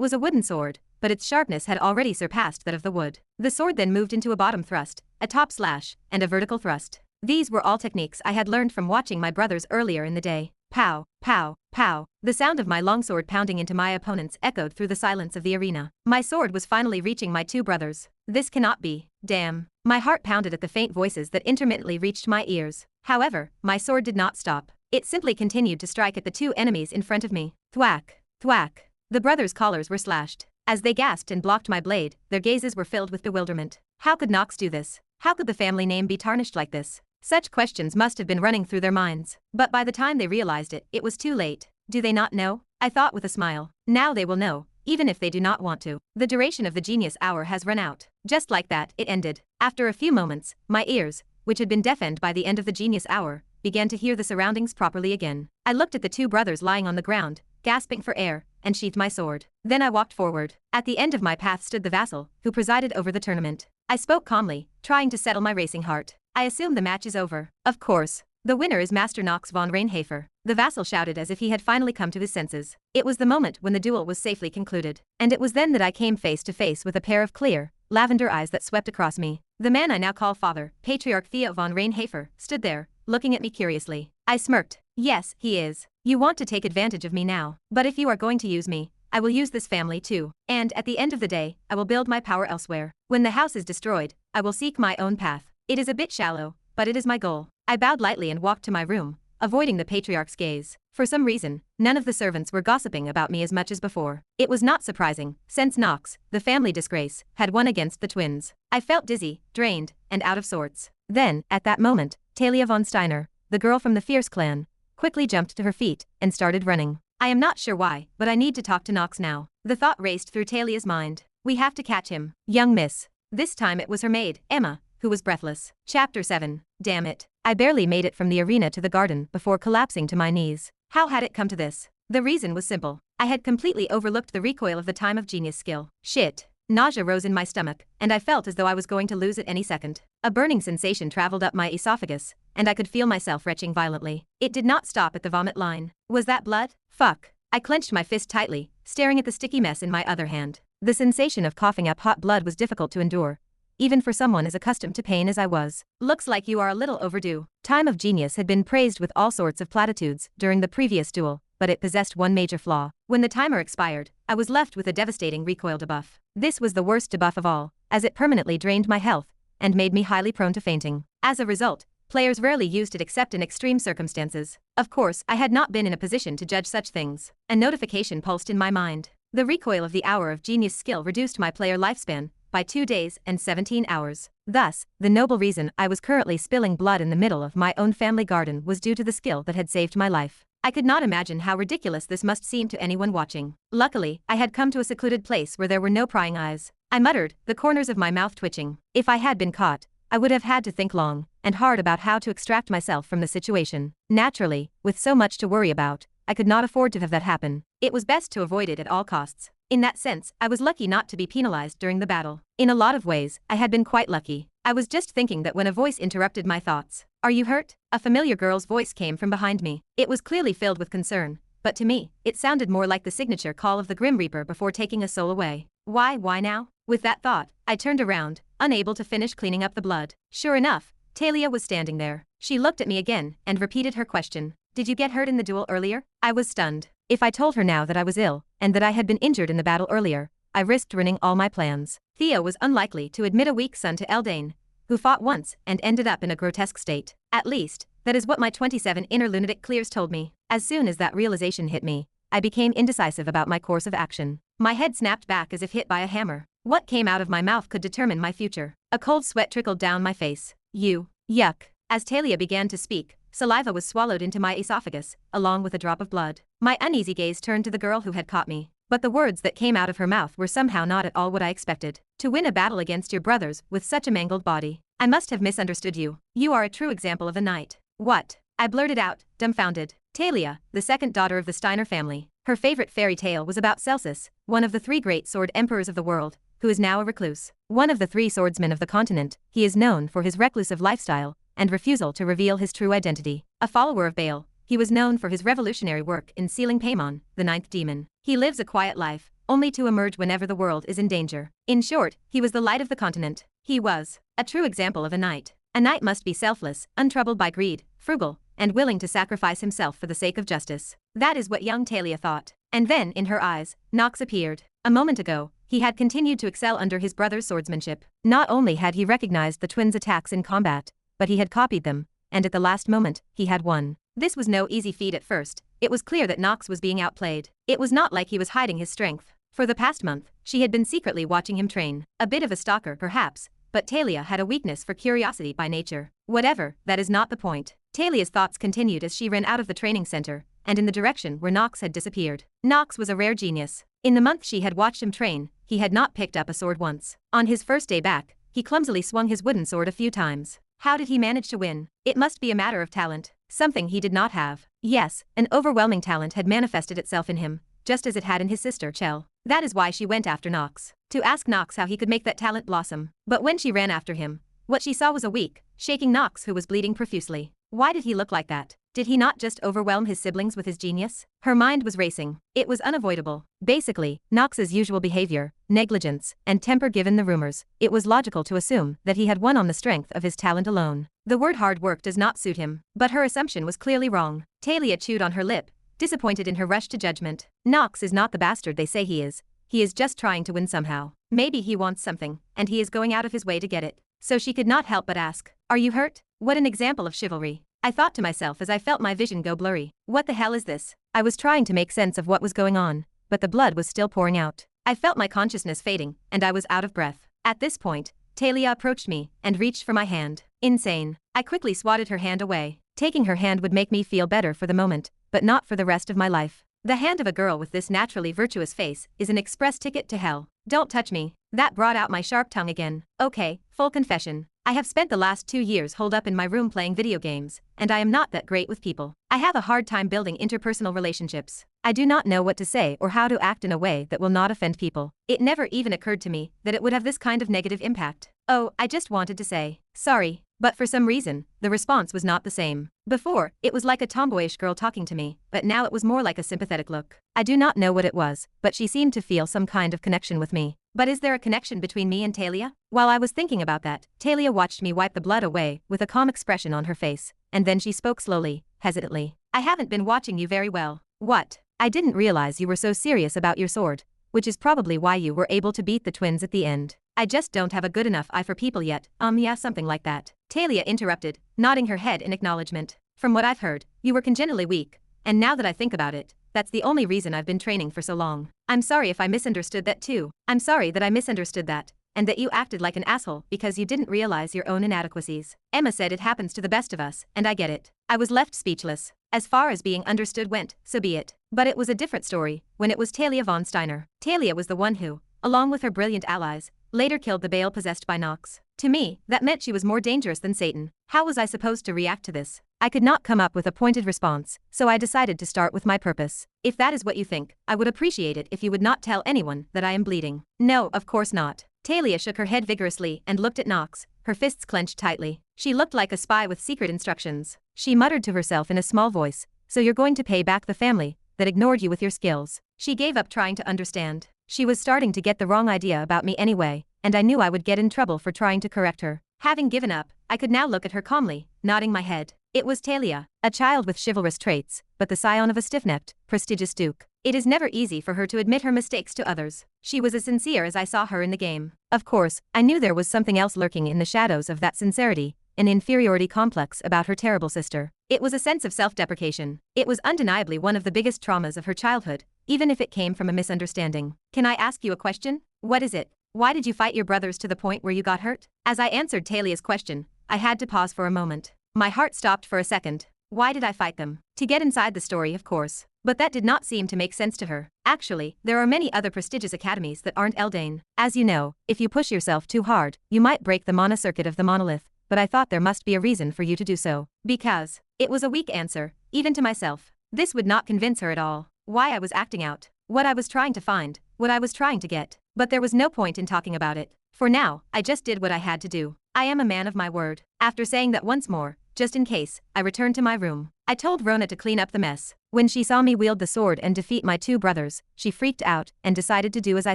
was a wooden sword, but its sharpness had already surpassed that of the wood. The sword then moved into a bottom thrust, a top slash, and a vertical thrust. These were all techniques I had learned from watching my brothers earlier in the day. Pow, pow, pow. The sound of my longsword pounding into my opponents echoed through the silence of the arena. My sword was finally reaching my 2 brothers. This cannot be. Damn. My heart pounded at the faint voices that intermittently reached my ears. However, my sword did not stop. It simply continued to strike at the 2 enemies in front of me. Thwack, thwack. The brothers' collars were slashed. As they gasped and blocked my blade, their gazes were filled with bewilderment. How could Knox do this? How could the family name be tarnished like this? Such questions must have been running through their minds. But by the time they realized it, it was too late. Do they not know? I thought with a smile. Now they will know, even if they do not want to. The duration of the genius hour has run out. Just like that, it ended. After a few moments, my ears, which had been deafened by the end of the genius hour, began to hear the surroundings properly again. I looked at the 2 brothers lying on the ground, gasping for air, and sheathed my sword. Then I walked forward. At the end of my path stood the vassal, who presided over the tournament. I spoke calmly, trying to settle my racing heart. I assume the match is over. Of course. The winner is Master Knox Von Reinhafer. The vassal shouted as if he had finally come to his senses. It was the moment when the duel was safely concluded. And it was then that I came face to face with a pair of clear, lavender eyes that swept across me. The man I now call father, Patriarch Theo von Reinhafer, stood there, looking at me curiously. I smirked. Yes, he is. You want to take advantage of me now. But if you are going to use me, I will use this family too. And at the end of the day, I will build my power elsewhere. When the house is destroyed, I will seek my own path. It is a bit shallow, but it is my goal. I bowed lightly and walked to my room, avoiding the patriarch's gaze. For some reason, none of the servants were gossiping about me as much as before. It was not surprising, since Knox, the family disgrace, had won against the twins. I felt dizzy, drained, and out of sorts. Then, at that moment, Talia von Steiner, the girl from the Fierce clan, quickly jumped to her feet and started running. I am not sure why, but I need to talk to Knox now. The thought raced through Talia's mind. We have to catch him. Young miss. This time it was her maid, Emma, who was breathless. Chapter 7. Damn it. I barely made it from the arena to the garden before collapsing to my knees. How had it come to this? The reason was simple. I had completely overlooked the recoil of the time of genius skill. Shit. Nausea rose in my stomach, and I felt as though I was going to lose it any second. A burning sensation traveled up my esophagus, and I could feel myself retching violently. It did not stop at the vomit line. Was that blood? Fuck. I clenched my fist tightly, staring at the sticky mess in my other hand. The sensation of coughing up hot blood was difficult to endure, even for someone as accustomed to pain as I was. Looks like you are a little overdue. Time of Genius had been praised with all sorts of platitudes during the previous duel, but it possessed one major flaw. When the timer expired, I was left with a devastating recoil debuff. This was the worst debuff of all, as it permanently drained my health and made me highly prone to fainting. As a result, players rarely used it except in extreme circumstances. Of course, I had not been in a position to judge such things. A notification pulsed in my mind. The recoil of the Hour of Genius skill reduced my player lifespan by 2 days and 17 hours. Thus, the noble reason I was currently spilling blood in the middle of my own family garden was due to the skill that had saved my life. I could not imagine how ridiculous this must seem to anyone watching. Luckily, I had come to a secluded place where there were no prying eyes. I muttered, the corners of my mouth twitching. If I had been caught, I would have had to think long and hard about how to extract myself from the situation. Naturally, with so much to worry about, I could not afford to have that happen. It was best to avoid it at all costs. In that sense, I was lucky not to be penalized during the battle. In a lot of ways, I had been quite lucky. I was just thinking that when a voice interrupted my thoughts. Are you hurt? A familiar girl's voice came from behind me. It was clearly filled with concern, but to me, it sounded more like the signature call of the Grim Reaper before taking a soul away. Why now? With that thought, I turned around, unable to finish cleaning up the blood. Sure enough, Talia was standing there. She looked at me again and repeated her question. Did you get hurt in the duel earlier? I was stunned. If I told her now that I was ill, and that I had been injured in the battle earlier, I risked ruining all my plans. Theo was unlikely to admit a weak son to Eldane, who fought once and ended up in a grotesque state. At least, that is what my 27 inner lunatic clears told me. As soon as that realization hit me, I became indecisive about my course of action. My head snapped back as if hit by a hammer. What came out of my mouth could determine my future. A cold sweat trickled down my face. Yuck. As Talia began to speak, saliva was swallowed into my esophagus, along with a drop of blood. My uneasy gaze turned to the girl who had caught me. But the words that came out of her mouth were somehow not at all what I expected. To win a battle against your brothers with such a mangled body. I must have misunderstood you. You are a true example of a knight. What? I blurted out, dumbfounded. Talia, the second daughter of the Steiner family. Her favorite fairy tale was about Celsus, one of the 3 great sword emperors of the world, who is now a recluse. One of the 3 swordsmen of the continent, he is known for his reclusive lifestyle and refusal to reveal his true identity. A follower of Baal, he was known for his revolutionary work in sealing Paimon, the 9th demon. He lives a quiet life, only to emerge whenever the world is in danger. In short, he was the light of the continent. He was a true example of a knight. A knight must be selfless, untroubled by greed, frugal, and willing to sacrifice himself for the sake of justice. That is what young Talia thought. And then, in her eyes, Knox appeared. A moment ago, he had continued to excel under his brother's swordsmanship. Not only had he recognized the twins' attacks in combat, but he had copied them, and at the last moment, he had won. This was no easy feat at first. It was clear that Knox was being outplayed. It was not like he was hiding his strength. For the past month, she had been secretly watching him train. A bit of a stalker, perhaps, but Talia had a weakness for curiosity by nature. Whatever, that is not the point. Talia's thoughts continued as she ran out of the training center, and in the direction where Knox had disappeared. Knox was a rare genius. In the month she had watched him train, he had not picked up a sword once. On his first day back, he clumsily swung his wooden sword a few times. How did he manage to win? It must be a matter of talent. Something he did not have. Yes, an overwhelming talent had manifested itself in him, just as it had in his sister Chell. That is why she went after Knox. To ask Knox how he could make that talent blossom. But when she ran after him, what she saw was a weak, shaking Knox who was bleeding profusely. Why did he look like that? Did he not just overwhelm his siblings with his genius? Her mind was racing. It was unavoidable. Basically, Knox's usual behavior, negligence, and temper given the rumors, it was logical to assume that he had won on the strength of his talent alone. The word hard work does not suit him. But her assumption was clearly wrong. Talia chewed on her lip, disappointed in her rush to judgment. Knox is not the bastard they say he is. He is just trying to win somehow. Maybe he wants something, and he is going out of his way to get it. So she could not help but ask, "Are you hurt?" What an example of chivalry. I thought to myself as I felt my vision go blurry. What the hell is this? I was trying to make sense of what was going on, but the blood was still pouring out. I felt my consciousness fading, and I was out of breath. At this point, Talia approached me and reached for my hand. Insane. I quickly swatted her hand away. Taking her hand would make me feel better for the moment, but not for the rest of my life. The hand of a girl with this naturally virtuous face is an express ticket to hell. Don't touch me. That brought out my sharp tongue again. Okay, full confession. I have spent the last 2 years holed up in my room playing video games, and I am not that great with people. I have a hard time building interpersonal relationships. I do not know what to say or how to act in a way that will not offend people. It never even occurred to me that it would have this kind of negative impact. Oh, I just wanted to say, sorry. But for some reason, the response was not the same. Before, it was like a tomboyish girl talking to me, but now it was more like a sympathetic look. I do not know what it was, but she seemed to feel some kind of connection with me. But is there a connection between me and Talia? While I was thinking about that, Talia watched me wipe the blood away with a calm expression on her face, and then she spoke slowly, hesitantly. I haven't been watching you very well. What? I didn't realize you were so serious about your sword, which is probably why you were able to beat the twins at the end. I just don't have a good enough eye for people yet, yeah, something like that. Talia interrupted, nodding her head in acknowledgement. From what I've heard, you were congenitally weak, and now that I think about it, that's the only reason I've been training for so long. I'm sorry if I misunderstood that too. I'm sorry that I misunderstood that, and that you acted like an asshole because you didn't realize your own inadequacies. Emma said it happens to the best of us, and I get it. I was left speechless. As far as being understood went, so be it. But it was a different story when it was Talia von Steiner. Talia was the one who, along with her brilliant allies, later killed the Baal possessed by Knox. To me, that meant she was more dangerous than Satan. How was I supposed to react to this? I could not come up with a pointed response, so I decided to start with my purpose. If that is what you think, I would appreciate it if you would not tell anyone that I am bleeding. No, of course not. Talia shook her head vigorously and looked at Knox, her fists clenched tightly. She looked like a spy with secret instructions. She muttered to herself in a small voice, "So you're going to pay back the family that ignored you with your skills." She gave up trying to understand. She was starting to get the wrong idea about me anyway, and I knew I would get in trouble for trying to correct her. Having given up, I could now look at her calmly, nodding my head. It was Talia, a child with chivalrous traits, but the scion of a stiff-necked, prestigious duke. It is never easy for her to admit her mistakes to others. She was as sincere as I saw her in the game. Of course, I knew there was something else lurking in the shadows of that sincerity, an inferiority complex about her terrible sister. It was a sense of self-deprecation. It was undeniably one of the biggest traumas of her childhood, even if it came from a misunderstanding. Can I ask you a question? What is it? Why did you fight your brothers to the point where you got hurt? As I answered Talia's question, I had to pause for a moment. My heart stopped for a second. Why did I fight them? To get inside the story, of course. But that did not seem to make sense to her. Actually, there are many other prestigious academies that aren't Eldane. As you know, if you push yourself too hard, you might break the mana circuit of the monolith, but I thought there must be a reason for you to do so. Because. It was a weak answer, even to myself. This would not convince her at all. Why I was acting out. What I was trying to find. What I was trying to get. But there was no point in talking about it. For now, I just did what I had to do. I am a man of my word. After saying that once more, just in case, I returned to my room. I told Rona to clean up the mess. When she saw me wield the sword and defeat my 2 brothers, she freaked out and decided to do as I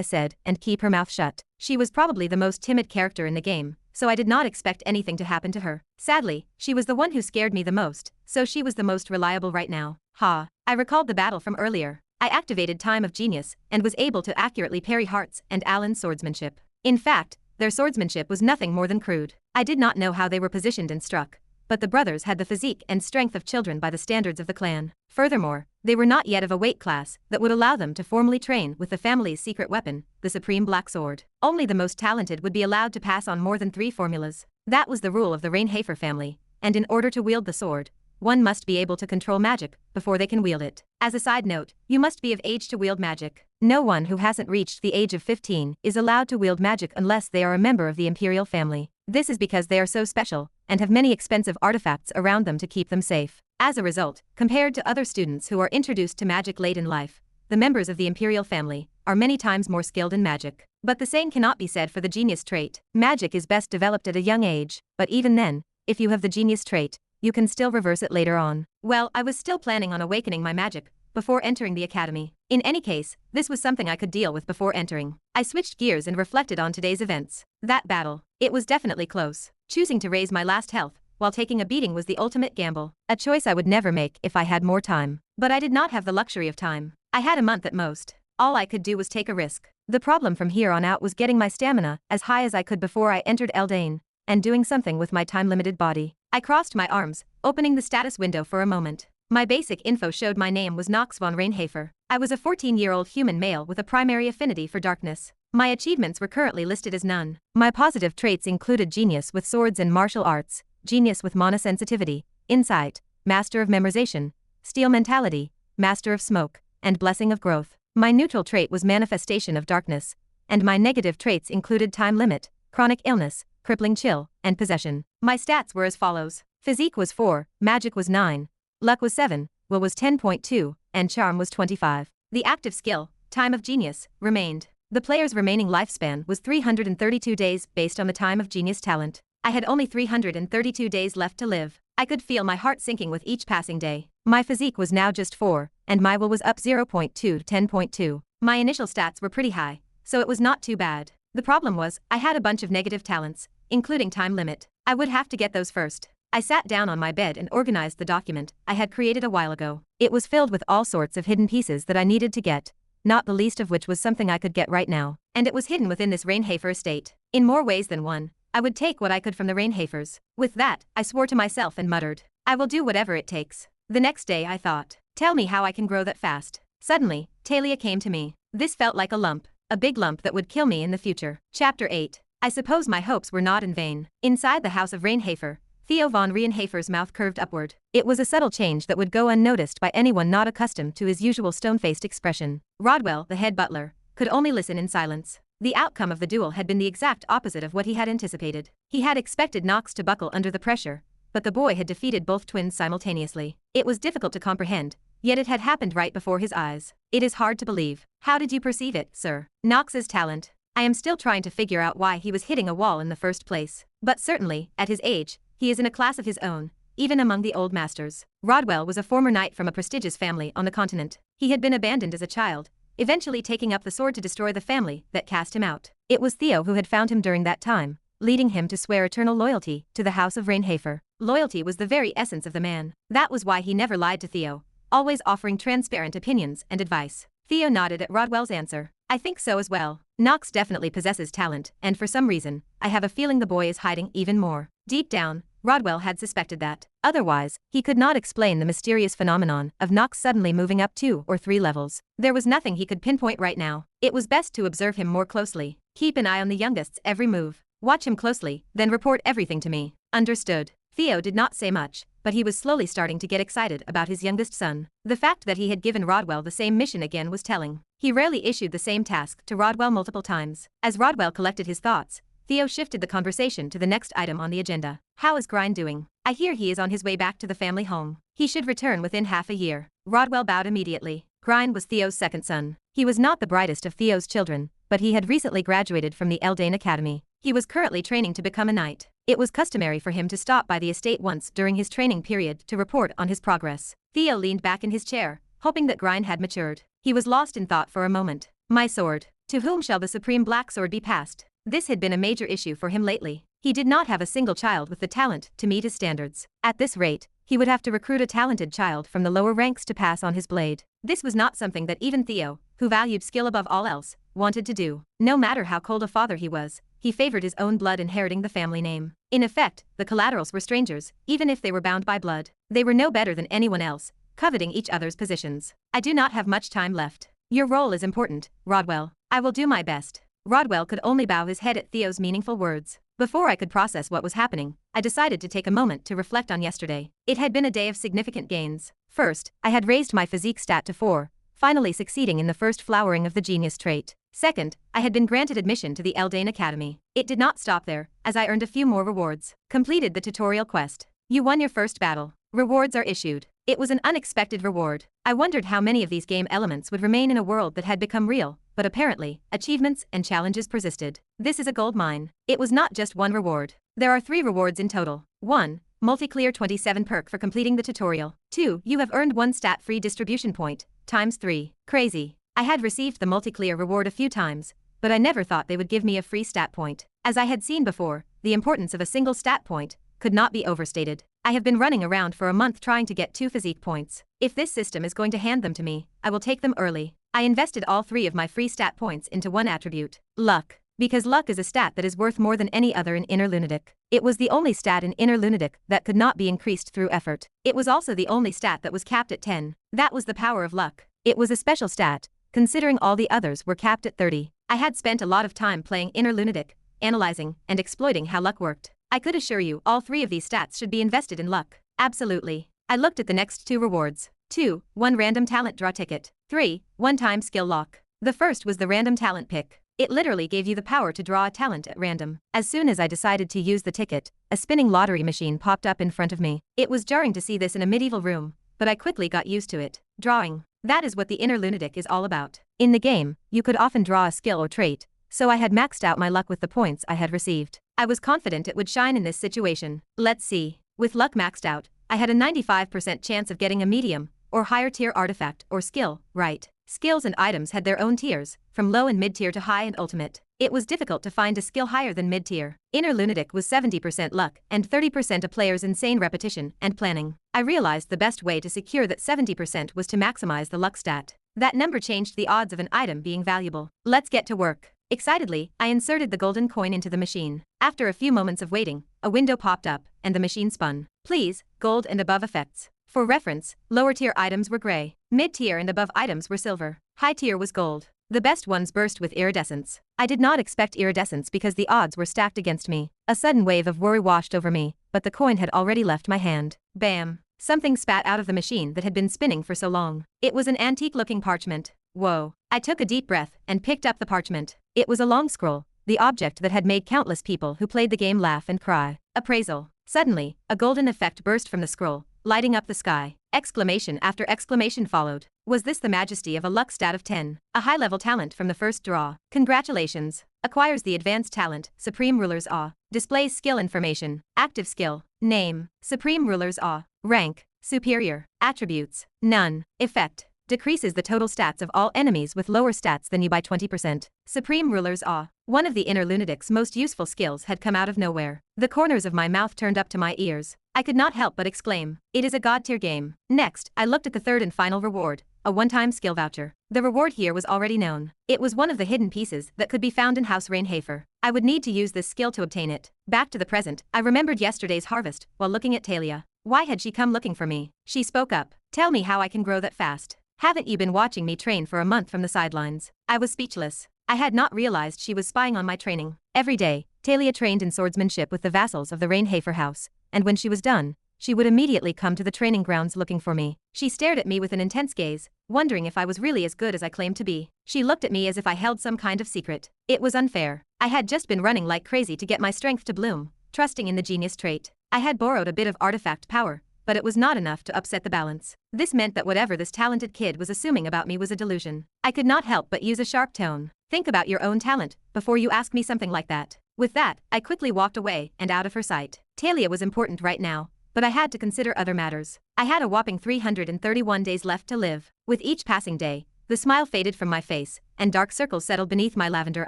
said and keep her mouth shut. She was probably the most timid character in the game, so I did not expect anything to happen to her. Sadly, she was the one who scared me the most, so she was the most reliable right now. I recalled the battle from earlier. I activated Time of Genius and was able to accurately parry Hart's and Alan's swordsmanship. In fact, their swordsmanship was nothing more than crude. I did not know how they were positioned and struck, but the brothers had the physique and strength of children by the standards of the clan. Furthermore, they were not yet of a weight class that would allow them to formally train with the family's secret weapon, the Supreme Black Sword. Only the most talented would be allowed to pass on more than 3 formulas. That was the rule of the Reinhafer family, and in order to wield the sword, one must be able to control magic before they can wield it. As a side note, you must be of age to wield magic. No one who hasn't reached the age of 15 is allowed to wield magic unless they are a member of the imperial family. This is because they are so special and have many expensive artifacts around them to keep them safe. As a result, compared to other students who are introduced to magic late in life, the members of the imperial family are many times more skilled in magic. But the same cannot be said for the genius trait. Magic is best developed at a young age, but even then, if you have the genius trait, you can still reverse it later on. Well, I was still planning on awakening my magic before entering the academy. In any case, this was something I could deal with before entering. I switched gears and reflected on today's events. That battle. It was definitely close. Choosing to raise my last health while taking a beating was the ultimate gamble. A choice I would never make if I had more time. But I did not have the luxury of time. I had a month at most. All I could do was take a risk. The problem from here on out was getting my stamina as high as I could before I entered Eldain, and doing something with my time-limited body. I crossed my arms, opening the status window for a moment. My basic info showed my name was Knox Von Reinhafer. I was a 14-year-old human male with a primary affinity for darkness. My achievements were currently listed as none. My positive traits included genius with swords and martial arts, genius with monosensitivity, insight, master of memorization, steel mentality, master of smoke, and blessing of growth. My neutral trait was manifestation of darkness, and my negative traits included time limit, chronic illness, crippling chill, and possession. My stats were as follows. Physique was 4, magic was 9, luck was 7, will was 10.2, and charm was 25. The active skill, time of genius, remained. The player's remaining lifespan was 332 days based on the time of genius talent. I had only 332 days left to live. I could feel my heart sinking with each passing day. My physique was now just 4, and my will was up 0.2 to 10.2. My initial stats were pretty high, so it was not too bad. The problem was, I had a bunch of negative talents, including time limit. I would have to get those first. I sat down on my bed and organized the document I had created a while ago. It was filled with all sorts of hidden pieces that I needed to get, not the least of which was something I could get right now. And it was hidden within this Reinhafer estate. In more ways than one, I would take what I could from the Reinhafers. With that, I swore to myself and muttered, I will do whatever it takes. The next day I thought, tell me how I can grow that fast. Suddenly, Talia came to me. This felt like a big lump that would kill me in the future. Chapter 8. I suppose my hopes were not in vain. Inside the house of Reinhafer, Theo von Reinhafer's mouth curved upward. It was a subtle change that would go unnoticed by anyone not accustomed to his usual stone-faced expression. Rodwell, the head butler, could only listen in silence. The outcome of the duel had been the exact opposite of what he had anticipated. He had expected Knox to buckle under the pressure, but the boy had defeated both twins simultaneously. It was difficult to comprehend, yet it had happened right before his eyes. It is hard to believe. How did you perceive it, sir? Knox's talent. I am still trying to figure out why he was hitting a wall in the first place. But certainly, at his age, he is in a class of his own, even among the old masters. Rodwell was a former knight from a prestigious family on the continent. He had been abandoned as a child, eventually taking up the sword to destroy the family that cast him out. It was Theo who had found him during that time, leading him to swear eternal loyalty to the house of Reinhafer. Loyalty was the very essence of the man. That was why he never lied to Theo, always offering transparent opinions and advice. Theo nodded at Rodwell's answer. I think so as well. Knox definitely possesses talent, and for some reason, I have a feeling the boy is hiding even more. Deep down, Rodwell had suspected that. Otherwise, he could not explain the mysterious phenomenon of Knox suddenly moving up 2 or 3 levels. There was nothing he could pinpoint right now. It was best to observe him more closely. Keep an eye on the youngest's every move. Watch him closely, then report everything to me. Understood. Theo did not say much, but he was slowly starting to get excited about his youngest son. The fact that he had given Rodwell the same mission again was telling. He rarely issued the same task to Rodwell multiple times. As Rodwell collected his thoughts, Theo shifted the conversation to the next item on the agenda. How is Grind doing? I hear he is on his way back to the family home. He should return within half a year. Rodwell bowed immediately. Grind was Theo's second son. He was not the brightest of Theo's children, but he had recently graduated from the Eldain Academy. He was currently training to become a knight. It was customary for him to stop by the estate once during his training period to report on his progress. Theo leaned back in his chair, hoping that Grind had matured. He was lost in thought for a moment. My sword. To whom shall the supreme black sword be passed? This had been a major issue for him lately. He did not have a single child with the talent to meet his standards. At this rate, he would have to recruit a talented child from the lower ranks to pass on his blade. This was not something that even Theo, who valued skill above all else, wanted to do. No matter how cold a father he was, he favored his own blood inheriting the family name. In effect, the collaterals were strangers, even if they were bound by blood. They were no better than anyone else, coveting each other's positions. I do not have much time left. Your role is important, Rodwell. I will do my best. Rodwell could only bow his head at Theo's meaningful words. Before I could process what was happening, I decided to take a moment to reflect on yesterday. It had been a day of significant gains. First, I had raised my physique stat to 4, finally succeeding in the first flowering of the genius trait. Second, I had been granted admission to the Eldain Academy. It did not stop there, as I earned a few more rewards. Completed the tutorial quest. You won your first battle. Rewards are issued. It was an unexpected reward. I wondered how many of these game elements would remain in a world that had become real, but apparently, achievements and challenges persisted. This is a gold mine. It was not just one reward. There are 3 rewards in total. 1. Multi-clear 27 perk for completing the tutorial. 2. You have earned 1 stat-free distribution point, times 3. Crazy. I had received the multi-clear reward a few times, but I never thought they would give me a free stat point. As I had seen before, the importance of a single stat point could not be overstated. I have been running around for a month trying to get 2 physique points. If this system is going to hand them to me, I will take them early. I invested all 3 of my free stat points into one attribute, luck. Because luck is a stat that is worth more than any other in Inner Lunatic. It was the only stat in Inner Lunatic that could not be increased through effort. It was also the only stat that was capped at 10. That was the power of luck. It was a special stat, considering all the others were capped at 30. I had spent a lot of time playing Inner Lunatic, analyzing and exploiting how luck worked. I could assure you all 3 of these stats should be invested in luck. Absolutely. I looked at the next 2 rewards. 2. 1 random talent draw ticket. 3. 1-time skill lock. The first was the random talent pick. It literally gave you the power to draw a talent at random. As soon as I decided to use the ticket, a spinning lottery machine popped up in front of me. It was jarring to see this in a medieval room, but I quickly got used to it. Drawing. That is what the Inner Lunatic is all about. In the game, you could often draw a skill or trait, so I had maxed out my luck with the points I had received. I was confident it would shine in this situation. Let's see. With luck maxed out, I had a 95% chance of getting a medium or higher tier artifact or skill, right? Skills and items had their own tiers, from low and mid-tier to high and ultimate. It was difficult to find a skill higher than mid-tier. Inner Lunatic was 70% luck and 30% a player's insane repetition and planning. I realized the best way to secure that 70% was to maximize the luck stat. That number changed the odds of an item being valuable. Let's get to work. Excitedly, I inserted the golden coin into the machine. After a few moments of waiting, a window popped up, and the machine spun. Please, gold and above effects. For reference, lower tier items were gray, mid-tier and above items were silver, high tier was gold. The best ones burst with iridescence. I did not expect iridescence because the odds were stacked against me. A sudden wave of worry washed over me, but the coin had already left my hand. Bam! Something spat out of the machine that had been spinning for so long. It was an antique-looking parchment. Whoa. I took a deep breath and picked up the parchment. It was a long scroll, the object that had made countless people who played the game laugh and cry. Appraisal. Suddenly, a golden effect burst from the scroll, lighting up the sky. Exclamation after exclamation followed. Was this the majesty of a luck stat of 10? A high-level talent from the first draw. Congratulations. Acquires the advanced talent, Supreme Ruler's Awe. Displays skill information. Active skill. Name. Supreme Ruler's Awe. Rank. Superior. Attributes. None. Effect. Decreases the total stats of all enemies with lower stats than you by 20%. Supreme Ruler's Awe. One of the Inner Lunatic's most useful skills had come out of nowhere. The corners of my mouth turned up to my ears. I could not help but exclaim, it is a god-tier game. Next, I looked at the third and final reward, a one-time skill voucher. The reward here was already known. It was one of the hidden pieces that could be found in House Reinhafer. I would need to use this skill to obtain it. Back to the present, I remembered yesterday's harvest while looking at Talia. Why had she come looking for me? She spoke up. Tell me how I can grow that fast. Haven't you been watching me train for a month from the sidelines? I was speechless. I had not realized she was spying on my training. Every day, Talia trained in swordsmanship with the vassals of the Reinhafer house, and when she was done, she would immediately come to the training grounds looking for me. She stared at me with an intense gaze, wondering if I was really as good as I claimed to be. She looked at me as if I held some kind of secret. It was unfair. I had just been running like crazy to get my strength to bloom, trusting in the genius trait. I had borrowed a bit of artifact power, but it was not enough to upset the balance. This meant that whatever this talented kid was assuming about me was a delusion. I could not help but use a sharp tone. Think about your own talent before you ask me something like that. With that, I quickly walked away and out of her sight. Talia was important right now, but I had to consider other matters. I had a whopping 331 days left to live. With each passing day, the smile faded from my face, and dark circles settled beneath my lavender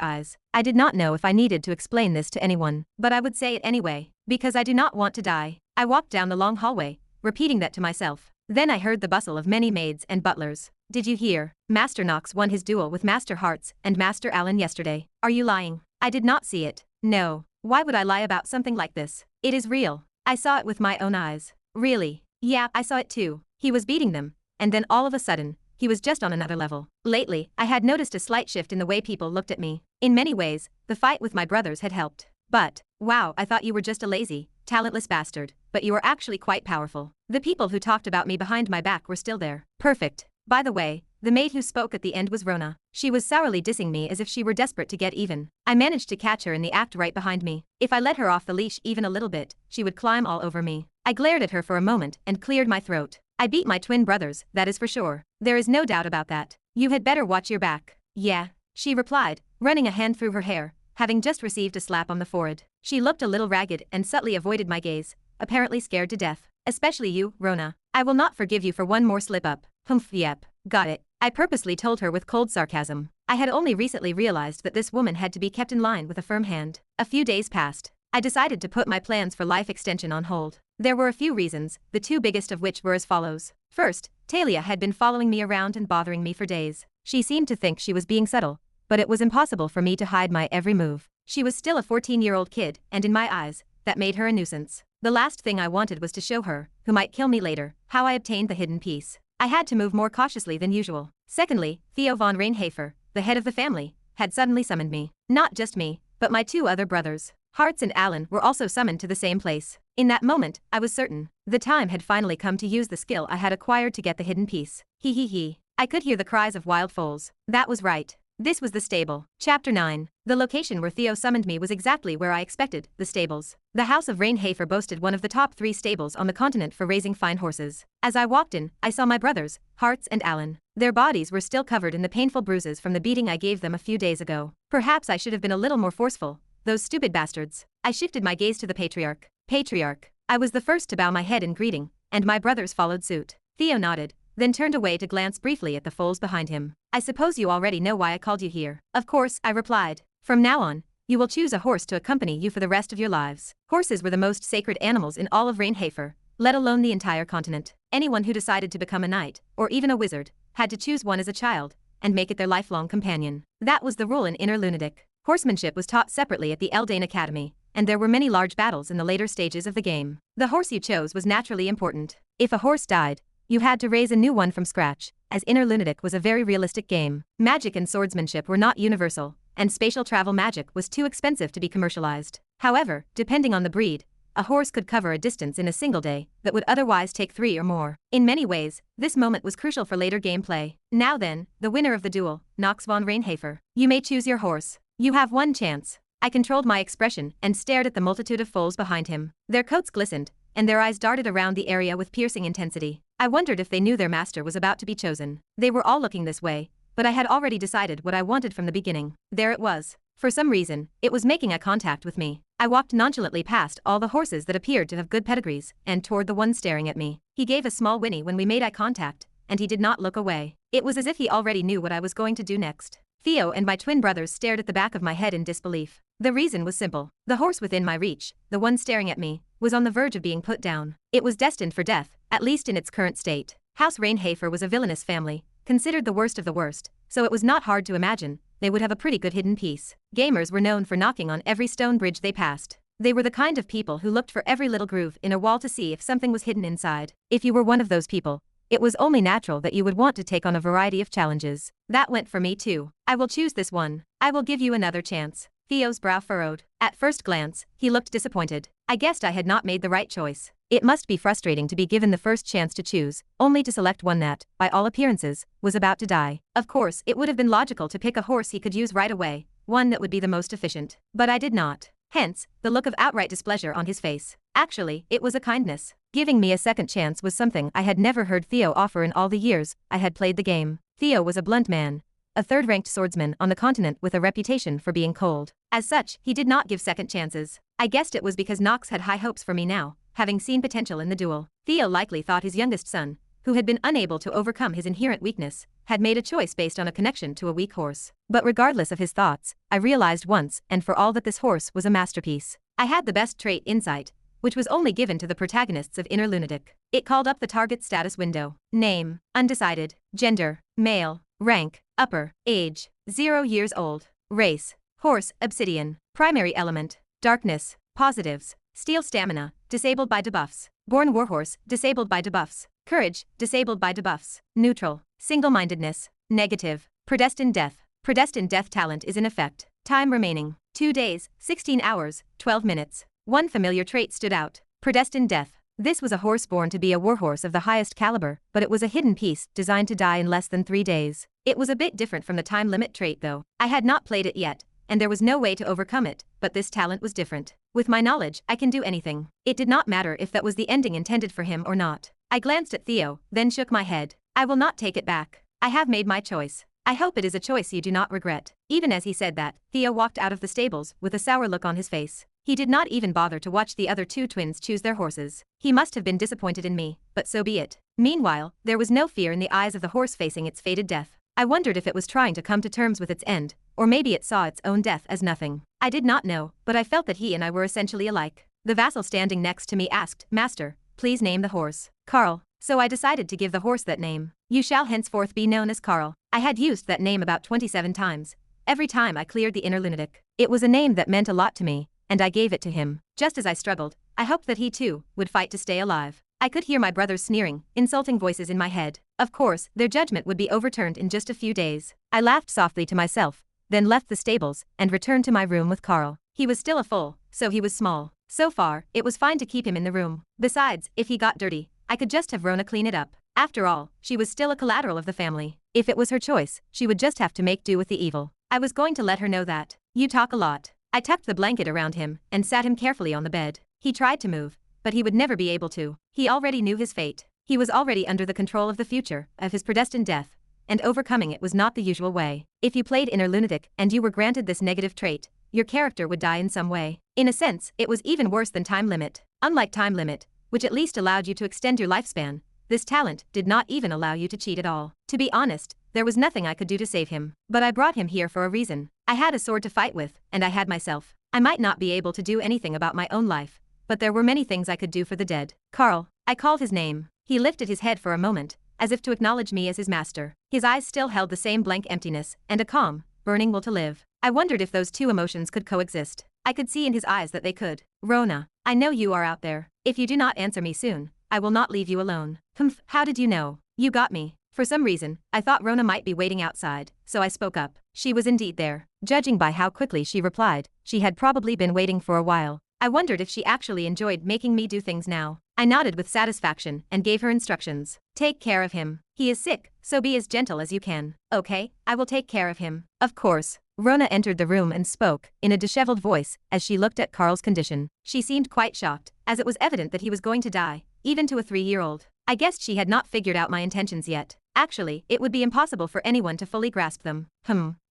eyes. I did not know if I needed to explain this to anyone, but I would say it anyway, because I do not want to die. I walked down the long hallway, repeating that to myself. Then I heard the bustle of many maids and butlers. Did you hear? Master Knox won his duel with Master Hearts and Master Allen yesterday. Are you lying? I did not see it. No. Why would I lie about something like this? It is real. I saw it with my own eyes. Really? Yeah, I saw it too. He was beating them, and then all of a sudden, he was just on another level. Lately, I had noticed a slight shift in the way people looked at me. In many ways, the fight with my brothers had helped. But, wow, I thought you were just a lazy, talentless bastard, but you are actually quite powerful. The people who talked about me behind my back were still there. Perfect. By the way, the maid who spoke at the end was Rona. She was sourly dissing me as if she were desperate to get even. I managed to catch her in the act right behind me. If I let her off the leash even a little bit, she would climb all over me. I glared at her for a moment and cleared my throat. I beat my twin brothers, that is for sure. There is no doubt about that. You had better watch your back. Yeah, she replied, running a hand through her hair, having just received a slap on the forehead. She looked a little ragged and subtly avoided my gaze, apparently scared to death. Especially you, Rona. I will not forgive you for one more slip-up. Humph, yep, got it. I purposely told her with cold sarcasm. I had only recently realized that this woman had to be kept in line with a firm hand. A few days passed. I decided to put my plans for life extension on hold. There were a few reasons, the two biggest of which were as follows. First, Talia had been following me around and bothering me for days. She seemed to think she was being subtle, but it was impossible for me to hide my every move. She was still a 14-year-old kid, and in my eyes, that made her a nuisance. The last thing I wanted was to show her, who might kill me later, how I obtained the hidden piece. I had to move more cautiously than usual. Secondly, Theo von Reinhafer, the head of the family, had suddenly summoned me. Not just me, but my two other brothers. Hartz and Alan were also summoned to the same place. In that moment, I was certain. The time had finally come to use the skill I had acquired to get the hidden piece. He. I could hear the cries of wild foals. That was right. This was the stable. Chapter 9. The location where Theo summoned me was exactly where I expected, the stables. The House of Reinhafer boasted one of the top 3 stables on the continent for raising fine horses. As I walked in, I saw my brothers, Hartz and Alan. Their bodies were still covered in the painful bruises from the beating I gave them a few days ago. Perhaps I should have been a little more forceful. Those stupid bastards. I shifted my gaze to the patriarch. Patriarch. I was the first to bow my head in greeting, and my brothers followed suit. Theo nodded, then turned away to glance briefly at the foals behind him. I suppose you already know why I called you here. Of course, I replied. From now on, you will choose a horse to accompany you for the rest of your lives. Horses were the most sacred animals in all of Reinhafer, let alone the entire continent. Anyone who decided to become a knight, or even a wizard, had to choose one as a child, and make it their lifelong companion. That was the rule in Inner Lunatic. Horsemanship was taught separately at the Eldane Academy, and there were many large battles in the later stages of the game. The horse you chose was naturally important. If a horse died, you had to raise a new one from scratch, as Inner Lunatic was a very realistic game. Magic and swordsmanship were not universal, and spatial travel magic was too expensive to be commercialized. However, depending on the breed, a horse could cover a distance in a single day that would otherwise take 3 or more. In many ways, this moment was crucial for later gameplay. Now then, the winner of the duel, Knox Von Reinhafer. You may choose your horse. You have one chance. I controlled my expression and stared at the multitude of foals behind him. Their coats glistened, and their eyes darted around the area with piercing intensity. I wondered if they knew their master was about to be chosen. They were all looking this way, but I had already decided what I wanted from the beginning. There it was. For some reason, it was making eye contact with me. I walked nonchalantly past all the horses that appeared to have good pedigrees, and toward the one staring at me. He gave a small whinny when we made eye contact, and he did not look away. It was as if he already knew what I was going to do next. Theo and my twin brothers stared at the back of my head in disbelief. The reason was simple. The horse within my reach, the one staring at me, was on the verge of being put down. It was destined for death, at least in its current state. House Reinhafer was a villainous family, considered the worst of the worst, so it was not hard to imagine they would have a pretty good hidden piece. Gamers were known for knocking on every stone bridge they passed. They were the kind of people who looked for every little groove in a wall to see if something was hidden inside. If you were one of those people, it was only natural that you would want to take on a variety of challenges. That went for me too. I will choose this one. I will give you another chance. Theo's brow furrowed. At first glance, he looked disappointed. I guessed I had not made the right choice. It must be frustrating to be given the first chance to choose, only to select one that, by all appearances, was about to die. Of course, it would have been logical to pick a horse he could use right away, one that would be the most efficient. But I did not. Hence, the look of outright displeasure on his face. Actually, it was a kindness. Giving me a second chance was something I had never heard Theo offer in all the years I had played the game. Theo was a blunt man, a third-ranked swordsman on the continent with a reputation for being cold. As such, he did not give second chances. I guessed it was because Knox had high hopes for me now, having seen potential in the duel. Theo likely thought his youngest son, who had been unable to overcome his inherent weakness, had made a choice based on a connection to a weak horse. But regardless of his thoughts, I realized once and for all that this horse was a masterpiece. I had the best trait, insight, which was only given to the protagonists of Inner Lunatic. It called up the target status window. Name, undecided. Gender, male. Rank, upper. Age, 0 years old. Race, horse, obsidian. Primary element, darkness. Positives, steel stamina, disabled by debuffs. Born warhorse, disabled by debuffs. Courage, disabled by debuffs. Neutral, single-mindedness, negative. Predestined death. Predestined death talent is in effect. Time remaining, 2 days, 16 hours, 12 minutes. One familiar trait stood out. Predestined death. This was a horse born to be a warhorse of the highest caliber, but it was a hidden piece designed to die in less than 3 days. It was a bit different from the time limit trait though. I had not played it yet, and there was no way to overcome it, but this talent was different. With my knowledge, I can do anything. It did not matter if that was the ending intended for him or not. I glanced at Theo, then shook my head. I will not take it back. I have made my choice. I hope it is a choice you do not regret. Even as he said that, Theo walked out of the stables with a sour look on his face. He did not even bother to watch the other 2 twins choose their horses. He must have been disappointed in me, but so be it. Meanwhile, there was no fear in the eyes of the horse facing its fated death. I wondered if it was trying to come to terms with its end, or maybe it saw its own death as nothing. I did not know, but I felt that he and I were essentially alike. The vassal standing next to me asked, "Master, please name the horse." "Carl." So I decided to give the horse that name. "You shall henceforth be known as Carl." I had used that name about 27 times. Every time I cleared the inner lunatic. It was a name that meant a lot to me, and I gave it to him. Just as I struggled, I hoped that he too would fight to stay alive. I could hear my brothers sneering, insulting voices in my head. Of course, their judgment would be overturned in just a few days. I laughed softly to myself, then left the stables and returned to my room with Carl. He was still a foal, so he was small. So far, it was fine to keep him in the room. Besides, if he got dirty, I could just have Rona clean it up. After all, she was still a collateral of the family. If it was her choice, she would just have to make do with the evil. I was going to let her know that. "You talk a lot." I tucked the blanket around him and sat him carefully on the bed. He tried to move, but he would never be able to. He already knew his fate. He was already under the control of the future, of his predestined death, and overcoming it was not the usual way. If you played inner lunatic and you were granted this negative trait, your character would die in some way. In a sense, it was even worse than time limit. Unlike time limit, which at least allowed you to extend your lifespan, this talent did not even allow you to cheat at all. To be honest, there was nothing I could do to save him. But I brought him here for a reason. I had a sword to fight with, and I had myself. I might not be able to do anything about my own life, but there were many things I could do for the dead. "Carl." I called his name. He lifted his head for a moment, as if to acknowledge me as his master. His eyes still held the same blank emptiness, and a calm, burning will to live. I wondered if those two emotions could coexist. I could see in his eyes that they could. "Rona, I know you are out there. If you do not answer me soon, I will not leave you alone." "Humph, how did you know?" "You got me." For some reason, I thought Rona might be waiting outside, so I spoke up. She was indeed there. Judging by how quickly she replied, she had probably been waiting for a while. I wondered if she actually enjoyed making me do things now. I nodded with satisfaction and gave her instructions. "Take care of him. He is sick, so be as gentle as you can." "Okay, I will take care of him." "Of course." Rona entered the room and spoke, in a disheveled voice, as she looked at Carl's condition. She seemed quite shocked, as it was evident that he was going to die, even to a 3-year-old. I guessed she had not figured out my intentions yet. Actually, it would be impossible for anyone to fully grasp them.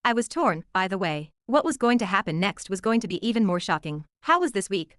I was torn, by the way. What was going to happen next was going to be even more shocking. How was this week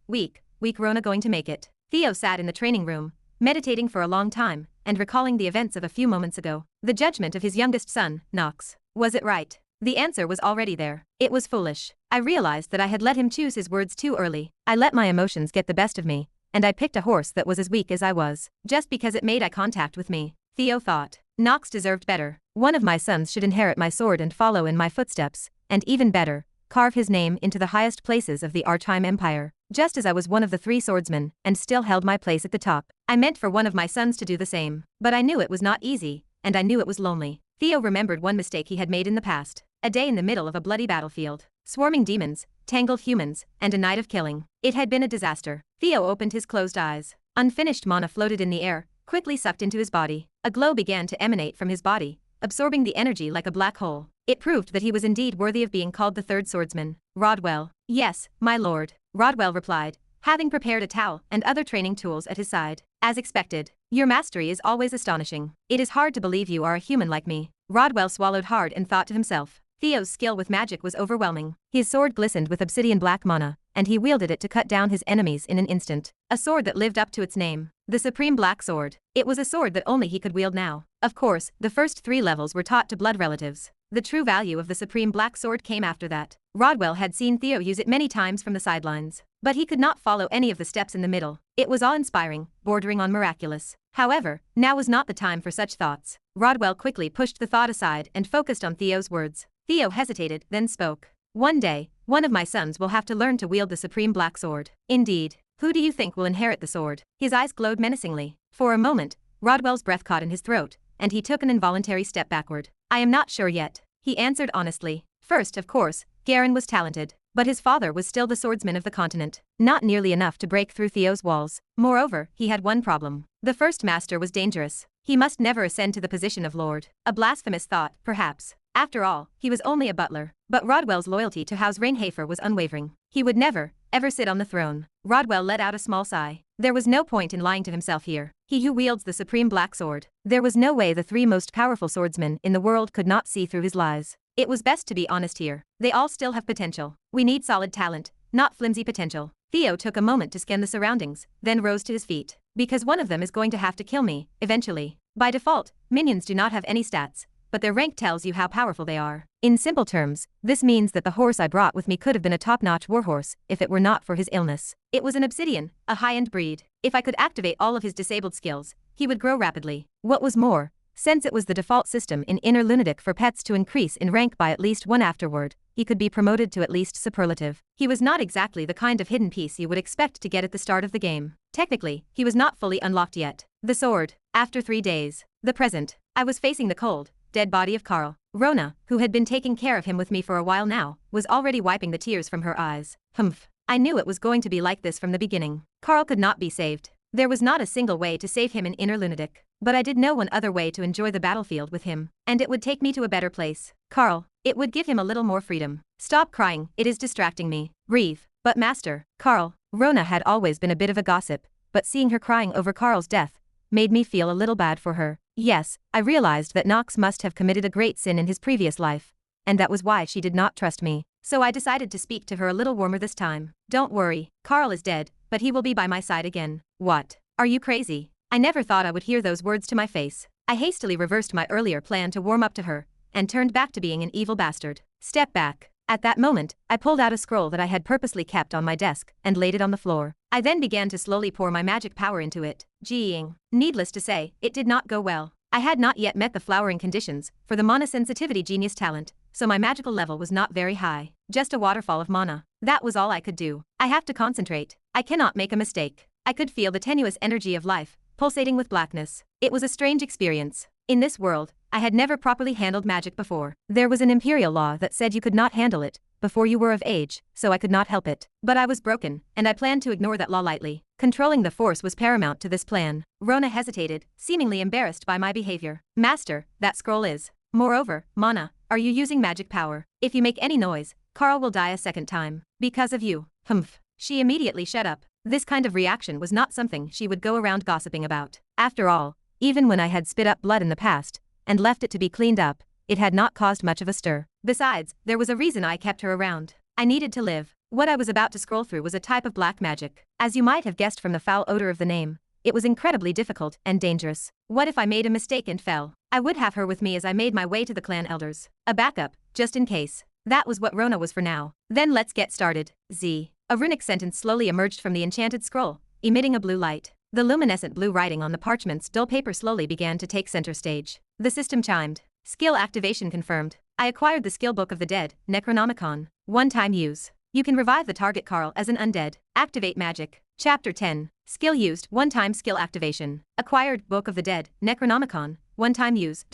Rona going to make it? Theo sat in the training room, meditating for a long time, and recalling the events of a few moments ago. The judgment of his youngest son, Knox. Was it right? The answer was already there. It was foolish. I realized that I had let him choose his words too early. I let my emotions get the best of me, and I picked a horse that was as weak as I was, just because it made eye contact with me. Theo thought. Knox deserved better. One of my sons should inherit my sword and follow in my footsteps, and even better, carve his name into the highest places of the Archheim Empire. Just as I was one of the 3 swordsmen, and still held my place at the top, I meant for one of my sons to do the same. But I knew it was not easy, and I knew it was lonely. Theo remembered one mistake he had made in the past. A day in the middle of a bloody battlefield. Swarming demons, tangled humans, and a night of killing. It had been a disaster. Theo opened his closed eyes. Unfinished mana floated in the air, quickly sucked into his body. A glow began to emanate from his body, absorbing the energy like a black hole. It proved that he was indeed worthy of being called the 3rd swordsman. "Rodwell." "Yes, my lord," Rodwell replied, having prepared a towel and other training tools at his side. "As expected. Your mastery is always astonishing. It is hard to believe you are a human like me." Rodwell swallowed hard and thought to himself. Theo's skill with magic was overwhelming. His sword glistened with obsidian black mana, and he wielded it to cut down his enemies in an instant. A sword that lived up to its name. The Supreme Black Sword. It was a sword that only he could wield now. Of course, the first 3 levels were taught to blood relatives. The true value of the Supreme Black Sword came after that. Rodwell had seen Theo use it many times from the sidelines, but he could not follow any of the steps in the middle. It was awe-inspiring, bordering on miraculous. However, now was not the time for such thoughts. Rodwell quickly pushed the thought aside and focused on Theo's words. Theo hesitated, then spoke. "One day, one of my sons will have to learn to wield the Supreme Black Sword." "Indeed. Who do you think will inherit the sword?" His eyes glowed menacingly. For a moment, Rodwell's breath caught in his throat, and he took an involuntary step backward. "I am not sure yet," he answered honestly. First, of course, Garen was talented, but his father was still the swordsman of the continent. Not nearly enough to break through Theo's walls. Moreover, he had one problem. The first master was dangerous. He must never ascend to the position of lord. A blasphemous thought, perhaps. After all, he was only a butler. But Rodwell's loyalty to House Reinhafer was unwavering. He would never, ever sit on the throne. Rodwell let out a small sigh. There was no point in lying to himself here. He who wields the Supreme Black Sword. There was no way the 3 most powerful swordsmen in the world could not see through his lies. It was best to be honest here. They all still have potential. We need solid talent, not flimsy potential. Theo took a moment to scan the surroundings, then rose to his feet. Because one of them is going to have to kill me, eventually. By default, minions do not have any stats, but their rank tells you how powerful they are. In simple terms, this means that the horse I brought with me could have been a top-notch warhorse if it were not for his illness. It was an obsidian, a high-end breed. If I could activate all of his disabled skills, he would grow rapidly. What was more, since it was the default system in Inner Lunatic for pets to increase in rank by at least one afterward, he could be promoted to at least superlative. He was not exactly the kind of hidden piece you would expect to get at the start of the game. Technically, he was not fully unlocked yet. The sword. After 3 days. The present. I was facing the cold, dead body of Carl. Rona, who had been taking care of him with me for a while now, was already wiping the tears from her eyes. Humph. I knew it was going to be like this from the beginning. Carl could not be saved. There was not a single way to save him in Inner Lunatic. But I did know one other way to enjoy the battlefield with him, and it would take me to a better place. Carl. It would give him a little more freedom. Stop crying, it is distracting me. Breathe. But master, Carl. Rona had always been a bit of a gossip, but seeing her crying over Carl's death made me feel a little bad for her. Yes, I realized that Knox must have committed a great sin in his previous life, and that was why she did not trust me. So I decided to speak to her a little warmer this time. Don't worry, Carl is dead, but he will be by my side again. What? Are you crazy? I never thought I would hear those words to my face. I hastily reversed my earlier plan to warm up to her, and turned back to being an evil bastard. Step back. At that moment, I pulled out a scroll that I had purposely kept on my desk and laid it on the floor. I then began to slowly pour my magic power into it. Geeing. Needless to say, it did not go well. I had not yet met the flowering conditions for the mana sensitivity genius talent, so my magical level was not very high. Just a waterfall of mana. That was all I could do. I have to concentrate. I cannot make a mistake. I could feel the tenuous energy of life, pulsating with blackness. It was a strange experience. In this world, I had never properly handled magic before. There was an imperial law that said you could not handle it before you were of age, so I could not help it. But I was broken, and I planned to ignore that law lightly. Controlling the force was paramount to this plan. Rona hesitated, seemingly embarrassed by my behavior. Master, that scroll is. Moreover, mana, are you using magic power? If you make any noise, Carl will die a second time. Because of you. Humph. She immediately shut up. This kind of reaction was not something she would go around gossiping about. After all, even when I had spit up blood in the past, and left it to be cleaned up, it had not caused much of a stir. Besides, there was a reason I kept her around. I needed to live. What I was about to scroll through was a type of black magic. As you might have guessed from the foul odor of the name, it was incredibly difficult and dangerous. What if I made a mistake and fell? I would have her with me as I made my way to the clan elders. A backup, just in case. That was what Rona was for now. Then let's get started. Z. A runic sentence slowly emerged from the enchanted scroll, emitting a blue light. The luminescent blue writing on the parchment's dull paper slowly began to take center stage. The system chimed. Skill activation confirmed. I acquired the skill book of the dead, Necronomicon. One-time use. You can revive the target Carl as an undead. Activate magic. Chapter 10. Skill used, one-time skill activation. Acquired, Book of the Dead, Necronomicon. One-time use.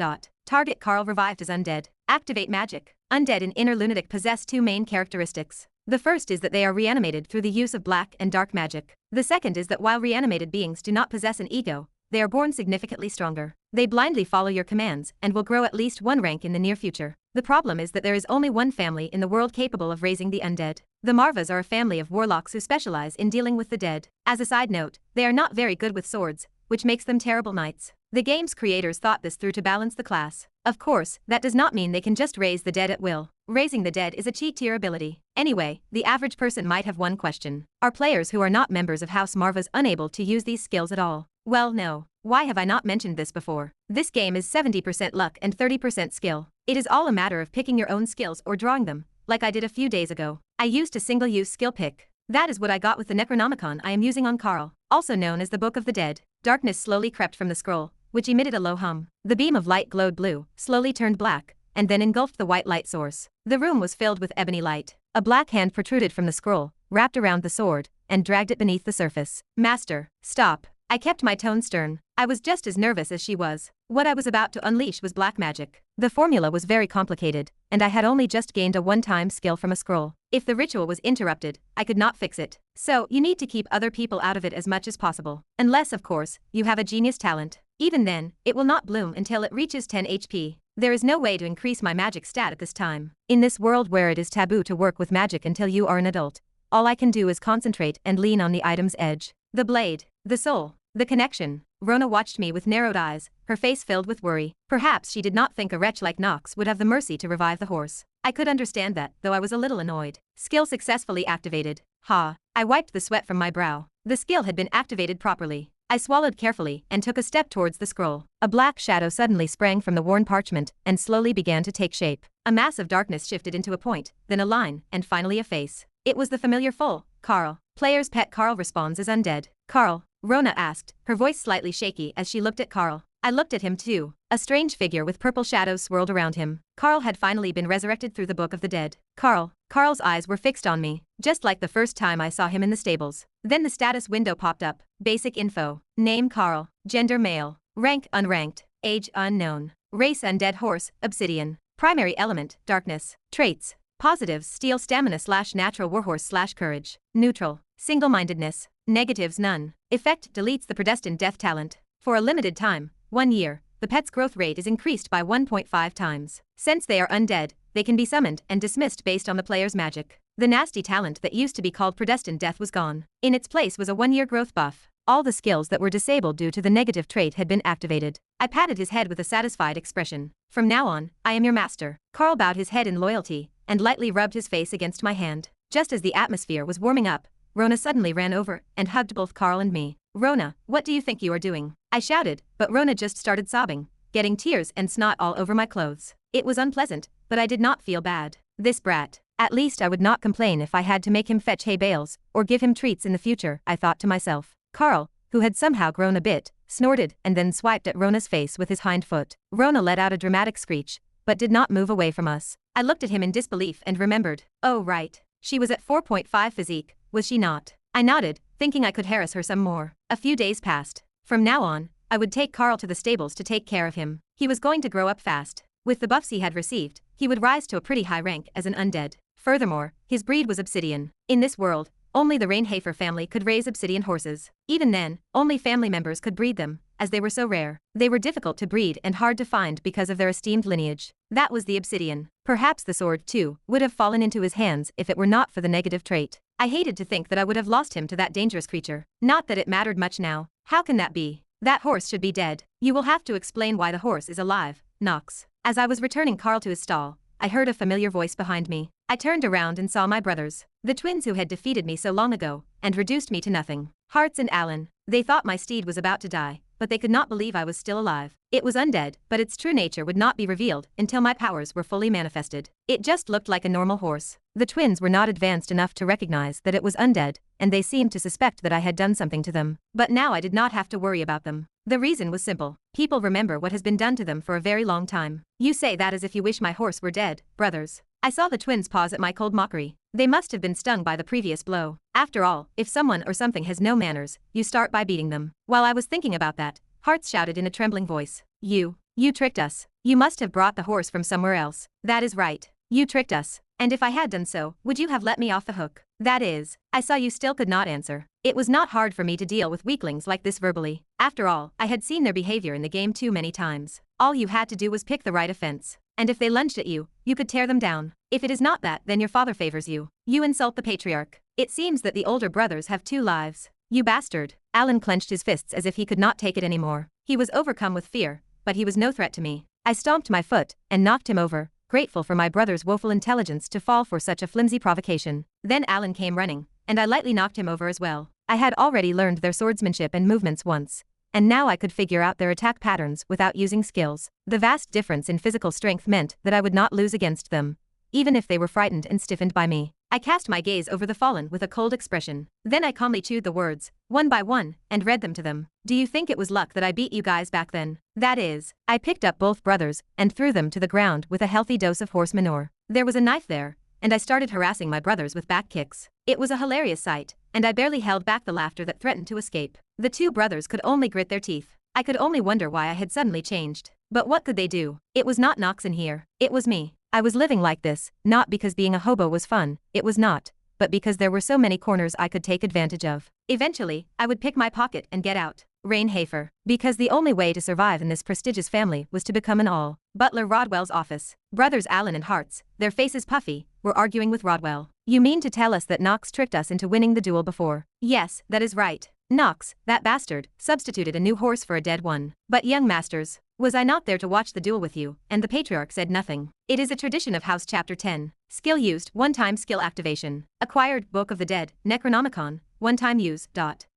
Target Carl revived as undead. Activate magic. Undead in Inner Lunatic possess 2 main characteristics. The first is that they are reanimated through the use of black and dark magic. The second is that while reanimated beings do not possess an ego, they are born significantly stronger. They blindly follow your commands and will grow at least 1 rank in the near future. The problem is that there is only one family in the world capable of raising the undead. The Marvas are a family of warlocks who specialize in dealing with the dead. As a side note, they are not very good with swords, which makes them terrible knights. The game's creators thought this through to balance the class. Of course, that does not mean they can just raise the dead at will. Raising the dead is a cheat tier ability. Anyway, the average person might have one question. Are players who are not members of House Marvas unable to use these skills at all? Well, no. Why have I not mentioned this before? This game is 70% luck and 30% skill. It is all a matter of picking your own skills or drawing them, like I did a few days ago. I used a single-use skill pick. That is what I got with the Necronomicon I am using on Carl, also known as the Book of the Dead. Darkness slowly crept from the scroll, which emitted a low hum. The beam of light glowed blue, slowly turned black, and then engulfed the white light source. The room was filled with ebony light. A black hand protruded from the scroll, wrapped around the sword, and dragged it beneath the surface. Master, stop. I kept my tone stern. I was just as nervous as she was. What I was about to unleash was black magic. The formula was very complicated, and I had only just gained a one-time skill from a scroll. If the ritual was interrupted, I could not fix it. So, you need to keep other people out of it as much as possible. Unless, of course, you have a genius talent. Even then, it will not bloom until it reaches 10 HP. There is no way to increase my magic stat at this time. In this world where it is taboo to work with magic until you are an adult, all I can do is concentrate and lean on the item's edge. The blade. The soul. The connection. Rona watched me with narrowed eyes, her face filled with worry. Perhaps she did not think a wretch like Knox would have the mercy to revive the horse. I could understand that, though I was a little annoyed. Skill successfully activated. Ha. I wiped the sweat from my brow. The skill had been activated properly. I swallowed carefully and took a step towards the scroll. A black shadow suddenly sprang from the worn parchment and slowly began to take shape. A mass of darkness shifted into a point, then a line, and finally a face. It was the familiar foal, Carl. Player's pet Carl responds as undead. Carl? Rona asked, her voice slightly shaky as she looked at Carl. I looked at him too. A strange figure with purple shadows swirled around him. Carl had finally been resurrected through the Book of the Dead. Carl's eyes were fixed on me, just like the first time I saw him in the stables. Then the status window popped up. Basic info. Name Carl. Gender male. Rank unranked. Age unknown. Race undead horse, obsidian. Primary element, darkness. Traits. Positives, steel stamina / natural warhorse / courage. Neutral. Single-mindedness. Negatives, none. Effect, deletes the predestined death talent. For a limited time, 1 year, the pet's growth rate is increased by 1.5 times. Since they are undead, they can be summoned and dismissed based on the player's magic. The nasty talent that used to be called predestined death was gone. In its place was a 1-year growth buff. All the skills that were disabled due to the negative trait had been activated. I patted his head with a satisfied expression. From now on, I am your master. Carl bowed his head in loyalty and lightly rubbed his face against my hand. Just as the atmosphere was warming up, Rona suddenly ran over and hugged both Carl and me. Rona, what do you think you are doing? I shouted, but Rona just started sobbing, getting tears and snot all over my clothes. It was unpleasant, but I did not feel bad. This brat. At least I would not complain if I had to make him fetch hay bales or give him treats in the future, I thought to myself. Carl, who had somehow grown a bit, snorted and then swiped at Rona's face with his hind foot. Rona let out a dramatic screech, but did not move away from us. I looked at him in disbelief and remembered. Oh right. She was at 4.5 physique, was she not? I nodded, thinking I could harass her some more. A few days passed. From now on, I would take Carl to the stables to take care of him. He was going to grow up fast. With the buffs he had received, he would rise to a pretty high rank as an undead. Furthermore, his breed was obsidian. In this world, only the Reinhafer family could raise obsidian horses. Even then, only family members could breed them, as they were so rare. They were difficult to breed and hard to find because of their esteemed lineage. That was the obsidian. Perhaps the sword, too, would have fallen into his hands if it were not for the negative trait. I hated to think that I would have lost him to that dangerous creature. Not that it mattered much now. How can that be? That horse should be dead. You will have to explain why the horse is alive, Knox. As I was returning Carl to his stall, I heard a familiar voice behind me. I turned around and saw my brothers, the twins who had defeated me so long ago and reduced me to nothing. Hartz and Alan. They thought my steed was about to die, but they could not believe I was still alive. It was undead, but its true nature would not be revealed until my powers were fully manifested. It just looked like a normal horse. The twins were not advanced enough to recognize that it was undead, and they seemed to suspect that I had done something to them. But now I did not have to worry about them. The reason was simple. People remember what has been done to them for a very long time. You say that as if you wish my horse were dead, brothers. I saw the twins pause at my cold mockery. They must have been stung by the previous blow. After all, if someone or something has no manners, you start by beating them. While I was thinking about that, Hartz shouted in a trembling voice. You tricked us. You must have brought the horse from somewhere else. That is right. You tricked us. And if I had done so, would you have let me off the hook? That is, I saw you still could not answer. It was not hard for me to deal with weaklings like this verbally. After all, I had seen their behavior in the game too many times. All you had to do was pick the right offense. And if they lunged at you, you could tear them down. If it is not that, then your father favors you. You insult the patriarch. It seems that the older brothers have 2 lives. You bastard. Alan clenched his fists as if he could not take it anymore. He was overcome with fear, but he was no threat to me. I stomped my foot and knocked him over, grateful for my brother's woeful intelligence to fall for such a flimsy provocation. Then Alan came running, and I lightly knocked him over as well. I had already learned their swordsmanship and movements once, and now I could figure out their attack patterns without using skills. The vast difference in physical strength meant that I would not lose against them, even if they were frightened and stiffened by me. I cast my gaze over the fallen with a cold expression. Then I calmly chewed the words, one by one, and read them to them. Do you think it was luck that I beat you guys back then? That is, I picked up both brothers and threw them to the ground with a healthy dose of horse manure. There was a knife there, and I started harassing my brothers with back kicks. It was a hilarious sight, and I barely held back the laughter that threatened to escape. The 2 brothers could only grit their teeth. I could only wonder why I had suddenly changed. But what could they do? It was not Knox in here. It was me. I was living like this, not because being a hobo was fun, it was not, but because there were so many corners I could take advantage of. Eventually, I would pick my pocket and get out. Reinhafer. Because the only way to survive in this prestigious family was to become an all. Butler Rodwell's office. Brothers Alan and Hartz, their faces puffy, were arguing with Rodwell. You mean to tell us that Knox tricked us into winning the duel before? Yes, that is right. Knox, that bastard, substituted a new horse for a dead one. But young masters, was I not there to watch the duel with you? And the patriarch said nothing. It is a tradition of House Chapter 10. Skill used, one-time skill activation. Acquired, Book of the Dead, Necronomicon, one-time use,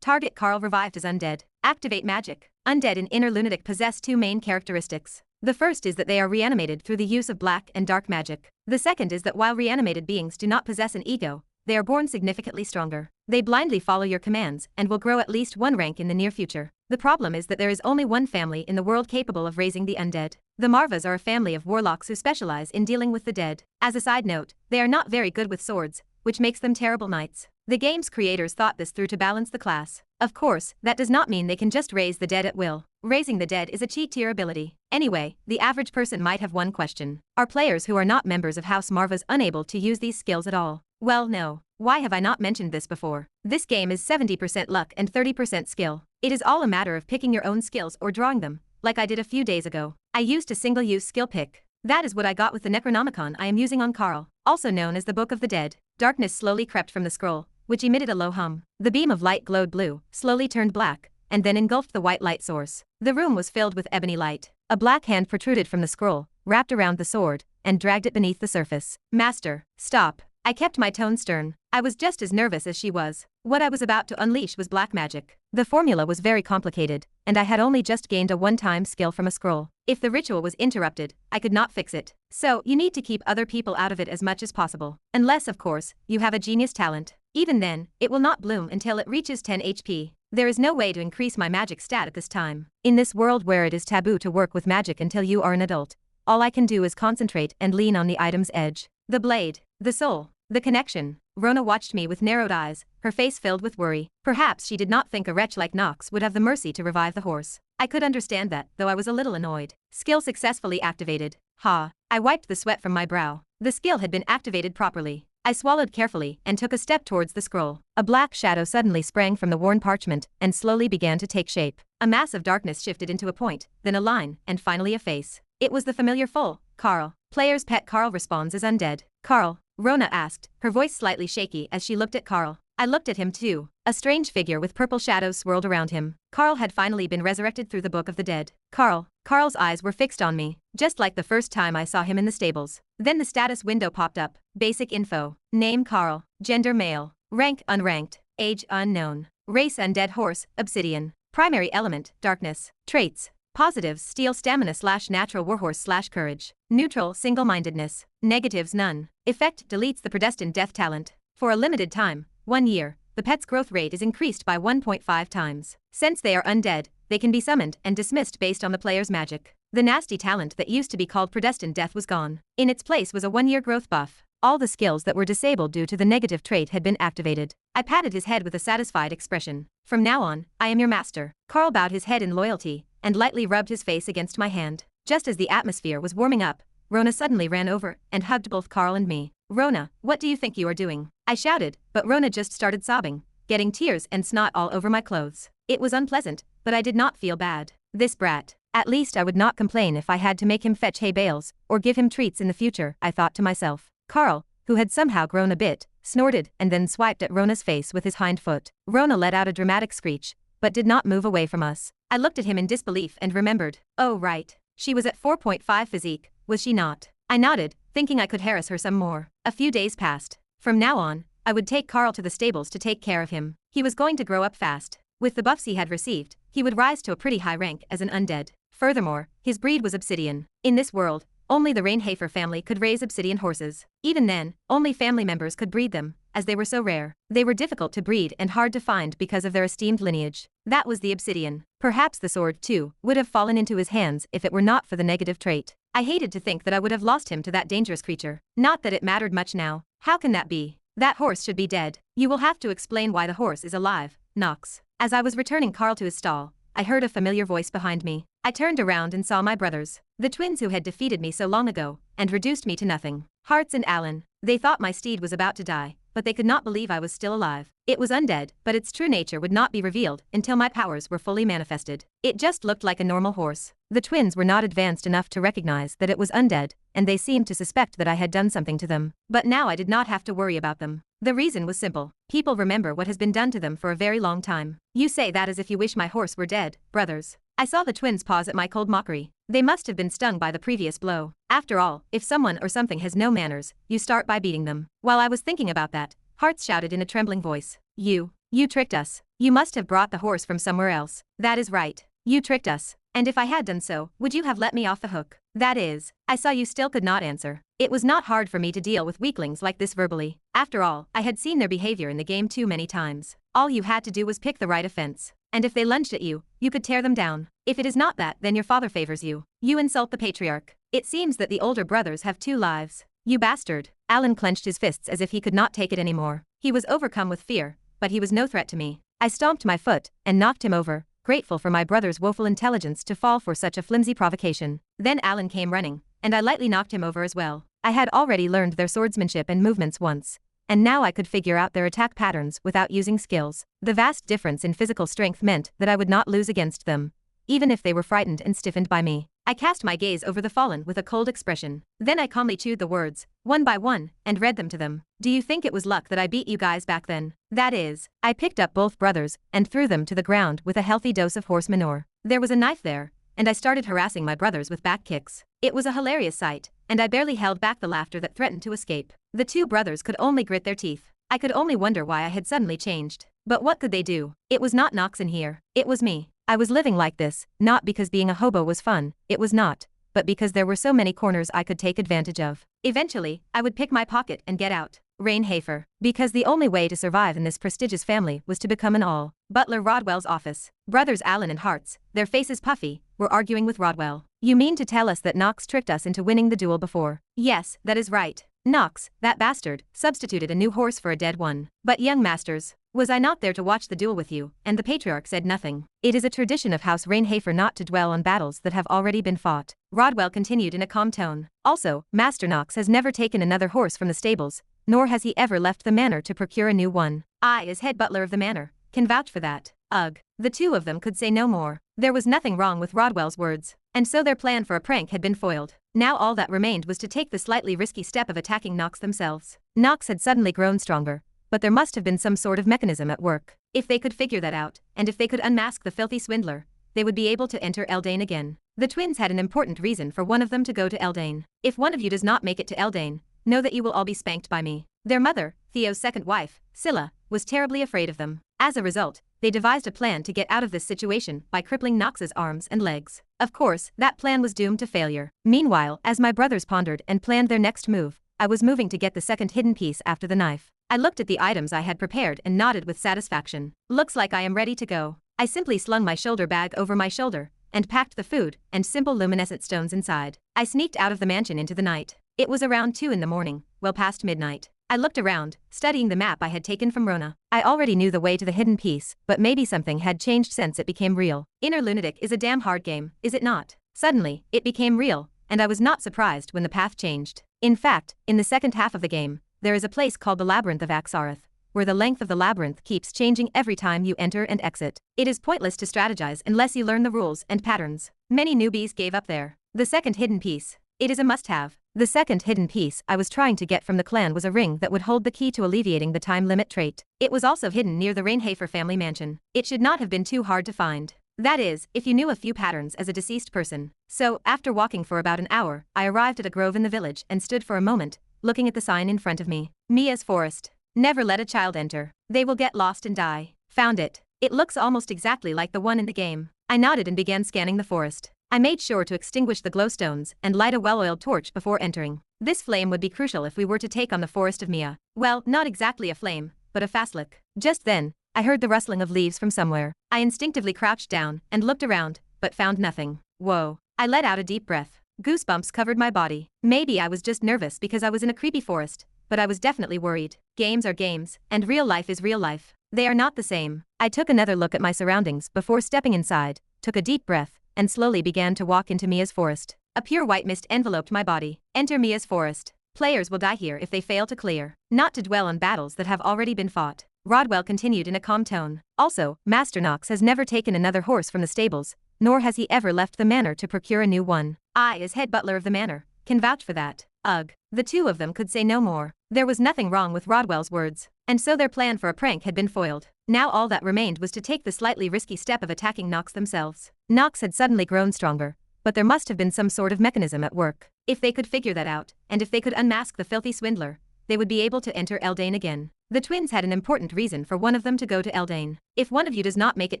Target Carl revived as undead. Activate magic. Undead and inner lunatic possess two main characteristics. The first is that they are reanimated through the use of black and dark magic. The second is that while reanimated beings do not possess an ego, they are born significantly stronger. They blindly follow your commands and will grow at least one rank in the near future. The problem is that there is only one family in the world capable of raising the undead. The Marvas are a family of warlocks who specialize in dealing with the dead. As a side note, they are not very good with swords, which makes them terrible knights. The game's creators thought this through to balance the class. Of course, that does not mean they can just raise the dead at will. Raising the dead is a cheat to your ability. Anyway, the average person might have one question. Are players who are not members of House Marvas unable to use these skills at all? Well, no. Why have I not mentioned this before? This game is 70% luck and 30% skill. It is all a matter of picking your own skills or drawing them, like I did a few days ago. I used a single-use skill pick. That is what I got with the Necronomicon I am using on Carl, also known as the Book of the Dead. Darkness slowly crept from the scroll, which emitted a low hum. The beam of light glowed blue, slowly turned black, and then engulfed the white light source. The room was filled with ebony light. A black hand protruded from the scroll, wrapped around the sword, and dragged it beneath the surface. Master, stop. I kept my tone stern. I was just as nervous as she was. What I was about to unleash was black magic. The formula was very complicated, and I had only just gained a one-time skill from a scroll. If the ritual was interrupted, I could not fix it. So, you need to keep other people out of it as much as possible. Unless, of course, you have a genius talent. Even then, it will not bloom until it reaches 10 HP. There is no way to increase my magic stat at this time. In this world where it is taboo to work with magic until you are an adult, all I can do is concentrate and lean on the item's edge. The blade, the soul, the connection. Rona watched me with narrowed eyes, her face filled with worry. Perhaps she did not think a wretch like Knox would have the mercy to revive the horse. I could understand that, though I was a little annoyed. Skill successfully activated. Ha. I wiped the sweat from my brow. The skill had been activated properly. I swallowed carefully and took a step towards the scroll. A black shadow suddenly sprang from the worn parchment and slowly began to take shape. A mass of darkness shifted into a point, then a line, and finally a face. It was the familiar foal, Carl. Player's pet Carl responds as undead. Carl, Rona asked, her voice slightly shaky as she looked at Carl. I looked at him too. A strange figure with purple shadows swirled around him. Carl had finally been resurrected through the Book of the Dead. Carl's eyes were fixed on me, just like the first time I saw him in the stables. Then the status window popped up. Basic info. Name Carl. Gender male. Rank unranked. Age unknown. Race undead horse, obsidian. Primary element, darkness. Traits. Positives, steel stamina / natural warhorse / courage. Neutral, single-mindedness. Negatives, none. Effect, deletes the predestined death talent. For a limited time, 1 year, the pet's growth rate is increased by 1.5 times. Since they are undead, they can be summoned and dismissed based on the player's magic. The nasty talent that used to be called predestined death was gone. In its place was a 1-year growth buff. All the skills that were disabled due to the negative trait had been activated. I patted his head with a satisfied expression. From now on, I am your master. Carl bowed his head in loyalty and lightly rubbed his face against my hand. Just as the atmosphere was warming up, Rona suddenly ran over and hugged both Carl and me. Rona, what do you think you are doing? I shouted, but Rona just started sobbing, getting tears and snot all over my clothes. It was unpleasant, but I did not feel bad. This brat. At least I would not complain if I had to make him fetch hay bales or give him treats in the future, I thought to myself. Carl, who had somehow grown a bit, snorted and then swiped at Rona's face with his hind foot. Rona let out a dramatic screech, but did not move away from us. I looked at him in disbelief and remembered. Oh right. She was at 4.5 physique, was she not? I nodded, thinking I could harass her some more. A few days passed. From now on, I would take Carl to the stables to take care of him. He was going to grow up fast. With the buffs he had received, he would rise to a pretty high rank as an undead. Furthermore, his breed was obsidian. In this world, only the Reinhafer family could raise obsidian horses. Even then, only family members could breed them, as they were so rare. They were difficult to breed and hard to find because of their esteemed lineage. That was the obsidian. Perhaps the sword, too, would have fallen into his hands if it were not for the negative trait. I hated to think that I would have lost him to that dangerous creature. Not that it mattered much now. How can that be? That horse should be dead. You will have to explain why the horse is alive, Knox. As I was returning Carl to his stall, I heard a familiar voice behind me. I turned around and saw my brothers, the twins who had defeated me so long ago and reduced me to nothing. Hartz and Alan. They thought my steed was about to die, but they could not believe I was still alive. It was undead, but its true nature would not be revealed until my powers were fully manifested. It just looked like a normal horse. The twins were not advanced enough to recognize that it was undead, and they seemed to suspect that I had done something to them. But now I did not have to worry about them. The reason was simple. People remember what has been done to them for a very long time. You say that as if you wish my horse were dead, brothers. I saw the twins pause at my cold mockery. They must have been stung by the previous blow. After all, if someone or something has no manners, you start by beating them. While I was thinking about that, Hartz shouted in a trembling voice. You tricked us. You must have brought the horse from somewhere else. That is right. You tricked us. And if I had done so, would you have let me off the hook? That is, I saw you still could not answer. It was not hard for me to deal with weaklings like this verbally. After all, I had seen their behavior in the game too many times. All you had to do was pick the right offense. And if they lunged at you, you could tear them down. If it is not that, then your father favors you. You insult the patriarch. It seems that the older brothers have 2 lives. You bastard. Alan clenched his fists as if he could not take it anymore. He was overcome with fear, but he was no threat to me. I stomped my foot and knocked him over, grateful for my brother's woeful intelligence to fall for such a flimsy provocation. Then Alan came running, and I lightly knocked him over as well. I had already learned their swordsmanship and movements once, and now I could figure out their attack patterns without using skills. The vast difference in physical strength meant that I would not lose against them, even if they were frightened and stiffened by me. I cast my gaze over the fallen with a cold expression. Then I calmly chewed the words, one by one, and read them to them. Do you think it was luck that I beat you guys back then? That is, I picked up both brothers and threw them to the ground with a healthy dose of horse manure. There was a knife there, and I started harassing my brothers with back kicks. It was a hilarious sight, and I barely held back the laughter that threatened to escape. The 2 brothers could only grit their teeth. I could only wonder why I had suddenly changed. But what could they do? It was not Knox in here. It was me. I was living like this, not because being a hobo was fun, it was not, but because there were so many corners I could take advantage of. Eventually, I would pick my pocket and get out. Reinhafer. Because the only way to survive in this prestigious family was to become an all. Butler Rodwell's office. Brothers Allen and Hartz, their faces puffy, were arguing with Rodwell. You mean to tell us that Knox tricked us into winning the duel before? Yes, that is right. Knox, that bastard, substituted a new horse for a dead one. But young masters, was I not there to watch the duel with you? And the patriarch said nothing. It is a tradition of House Reinhafer not to dwell on battles that have already been fought. Rodwell continued in a calm tone. Also, Master Knox has never taken another horse from the stables, nor has he ever left the manor to procure a new one. I, as head butler of the manor, can vouch for that. Ugh. The 2 of them could say no more. There was nothing wrong with Rodwell's words, and so their plan for a prank had been foiled. Now all that remained was to take the slightly risky step of attacking Knox themselves. Knox had suddenly grown stronger, but there must have been some sort of mechanism at work. If they could figure that out, and if they could unmask the filthy swindler, they would be able to enter Eldane again. The twins had an important reason for one of them to go to Eldane. If one of you does not make it to Eldane, know that you will all be spanked by me. Their mother, Theo's second wife, Scylla, was terribly afraid of them. As a result, they devised a plan to get out of this situation by crippling Knox's arms and legs. Of course, that plan was doomed to failure. Meanwhile, as my brothers pondered and planned their next move, I was moving to get the second hidden piece after the knife. I looked at the items I had prepared and nodded with satisfaction. Looks like I am ready to go. I simply slung my shoulder bag over my shoulder and packed the food and simple luminescent stones inside. I sneaked out of the mansion into the night. It was around 2 in the morning, well past midnight. I looked around, studying the map I had taken from Rona. I already knew the way to the hidden piece, but maybe something had changed since it became real. Inner Lunatic is a damn hard game, is it not? Suddenly, it became real, and I was not surprised when the path changed. In fact, in the second half of the game, there is a place called the Labyrinth of Axareth, where the length of the labyrinth keeps changing every time you enter and exit. It is pointless to strategize unless you learn the rules and patterns. Many newbies gave up there. The second hidden piece. It is a must-have. The second hidden piece I was trying to get from the clan was a ring that would hold the key to alleviating the time limit trait. It was also hidden near the Reinhafer family mansion. It should not have been too hard to find. That is, if you knew a few patterns as a deceased person. So, after walking for about an hour, I arrived at a grove in the village and stood for a moment, looking at the sign in front of me. Mia's Forest. Never let a child enter. They will get lost and die. Found it. It looks almost exactly like the one in the game. I nodded and began scanning the forest. I made sure to extinguish the glowstones and light a well-oiled torch before entering. This flame would be crucial if we were to take on the Forest of Mia. Well, not exactly a flame, but a fastlick. Just then, I heard the rustling of leaves from somewhere. I instinctively crouched down and looked around, but found nothing. Whoa. I let out a deep breath. Goosebumps covered my body. Maybe I was just nervous because I was in a creepy forest, but I was definitely worried. Games are games, and real life is real life. They are not the same. I took another look at my surroundings before stepping inside, took a deep breath, and slowly began to walk into Mia's forest. A pure white mist enveloped my body. Enter Mia's forest. Players will die here if they fail to clear. Not to dwell on battles that have already been fought. Rodwell continued in a calm tone. Also, Master Knox has never taken another horse from the stables, nor has he ever left the manor to procure a new one. I, as head butler of the manor, can vouch for that. Ugh. The 2 of them could say no more. There was nothing wrong with Rodwell's words, and so their plan for a prank had been foiled. Now all that remained was to take the slightly risky step of attacking Knox themselves. Knox had suddenly grown stronger, but there must have been some sort of mechanism at work. If they could figure that out, and if they could unmask the filthy swindler, they would be able to enter Eldane again. The twins had an important reason for one of them to go to Eldane. If one of you does not make it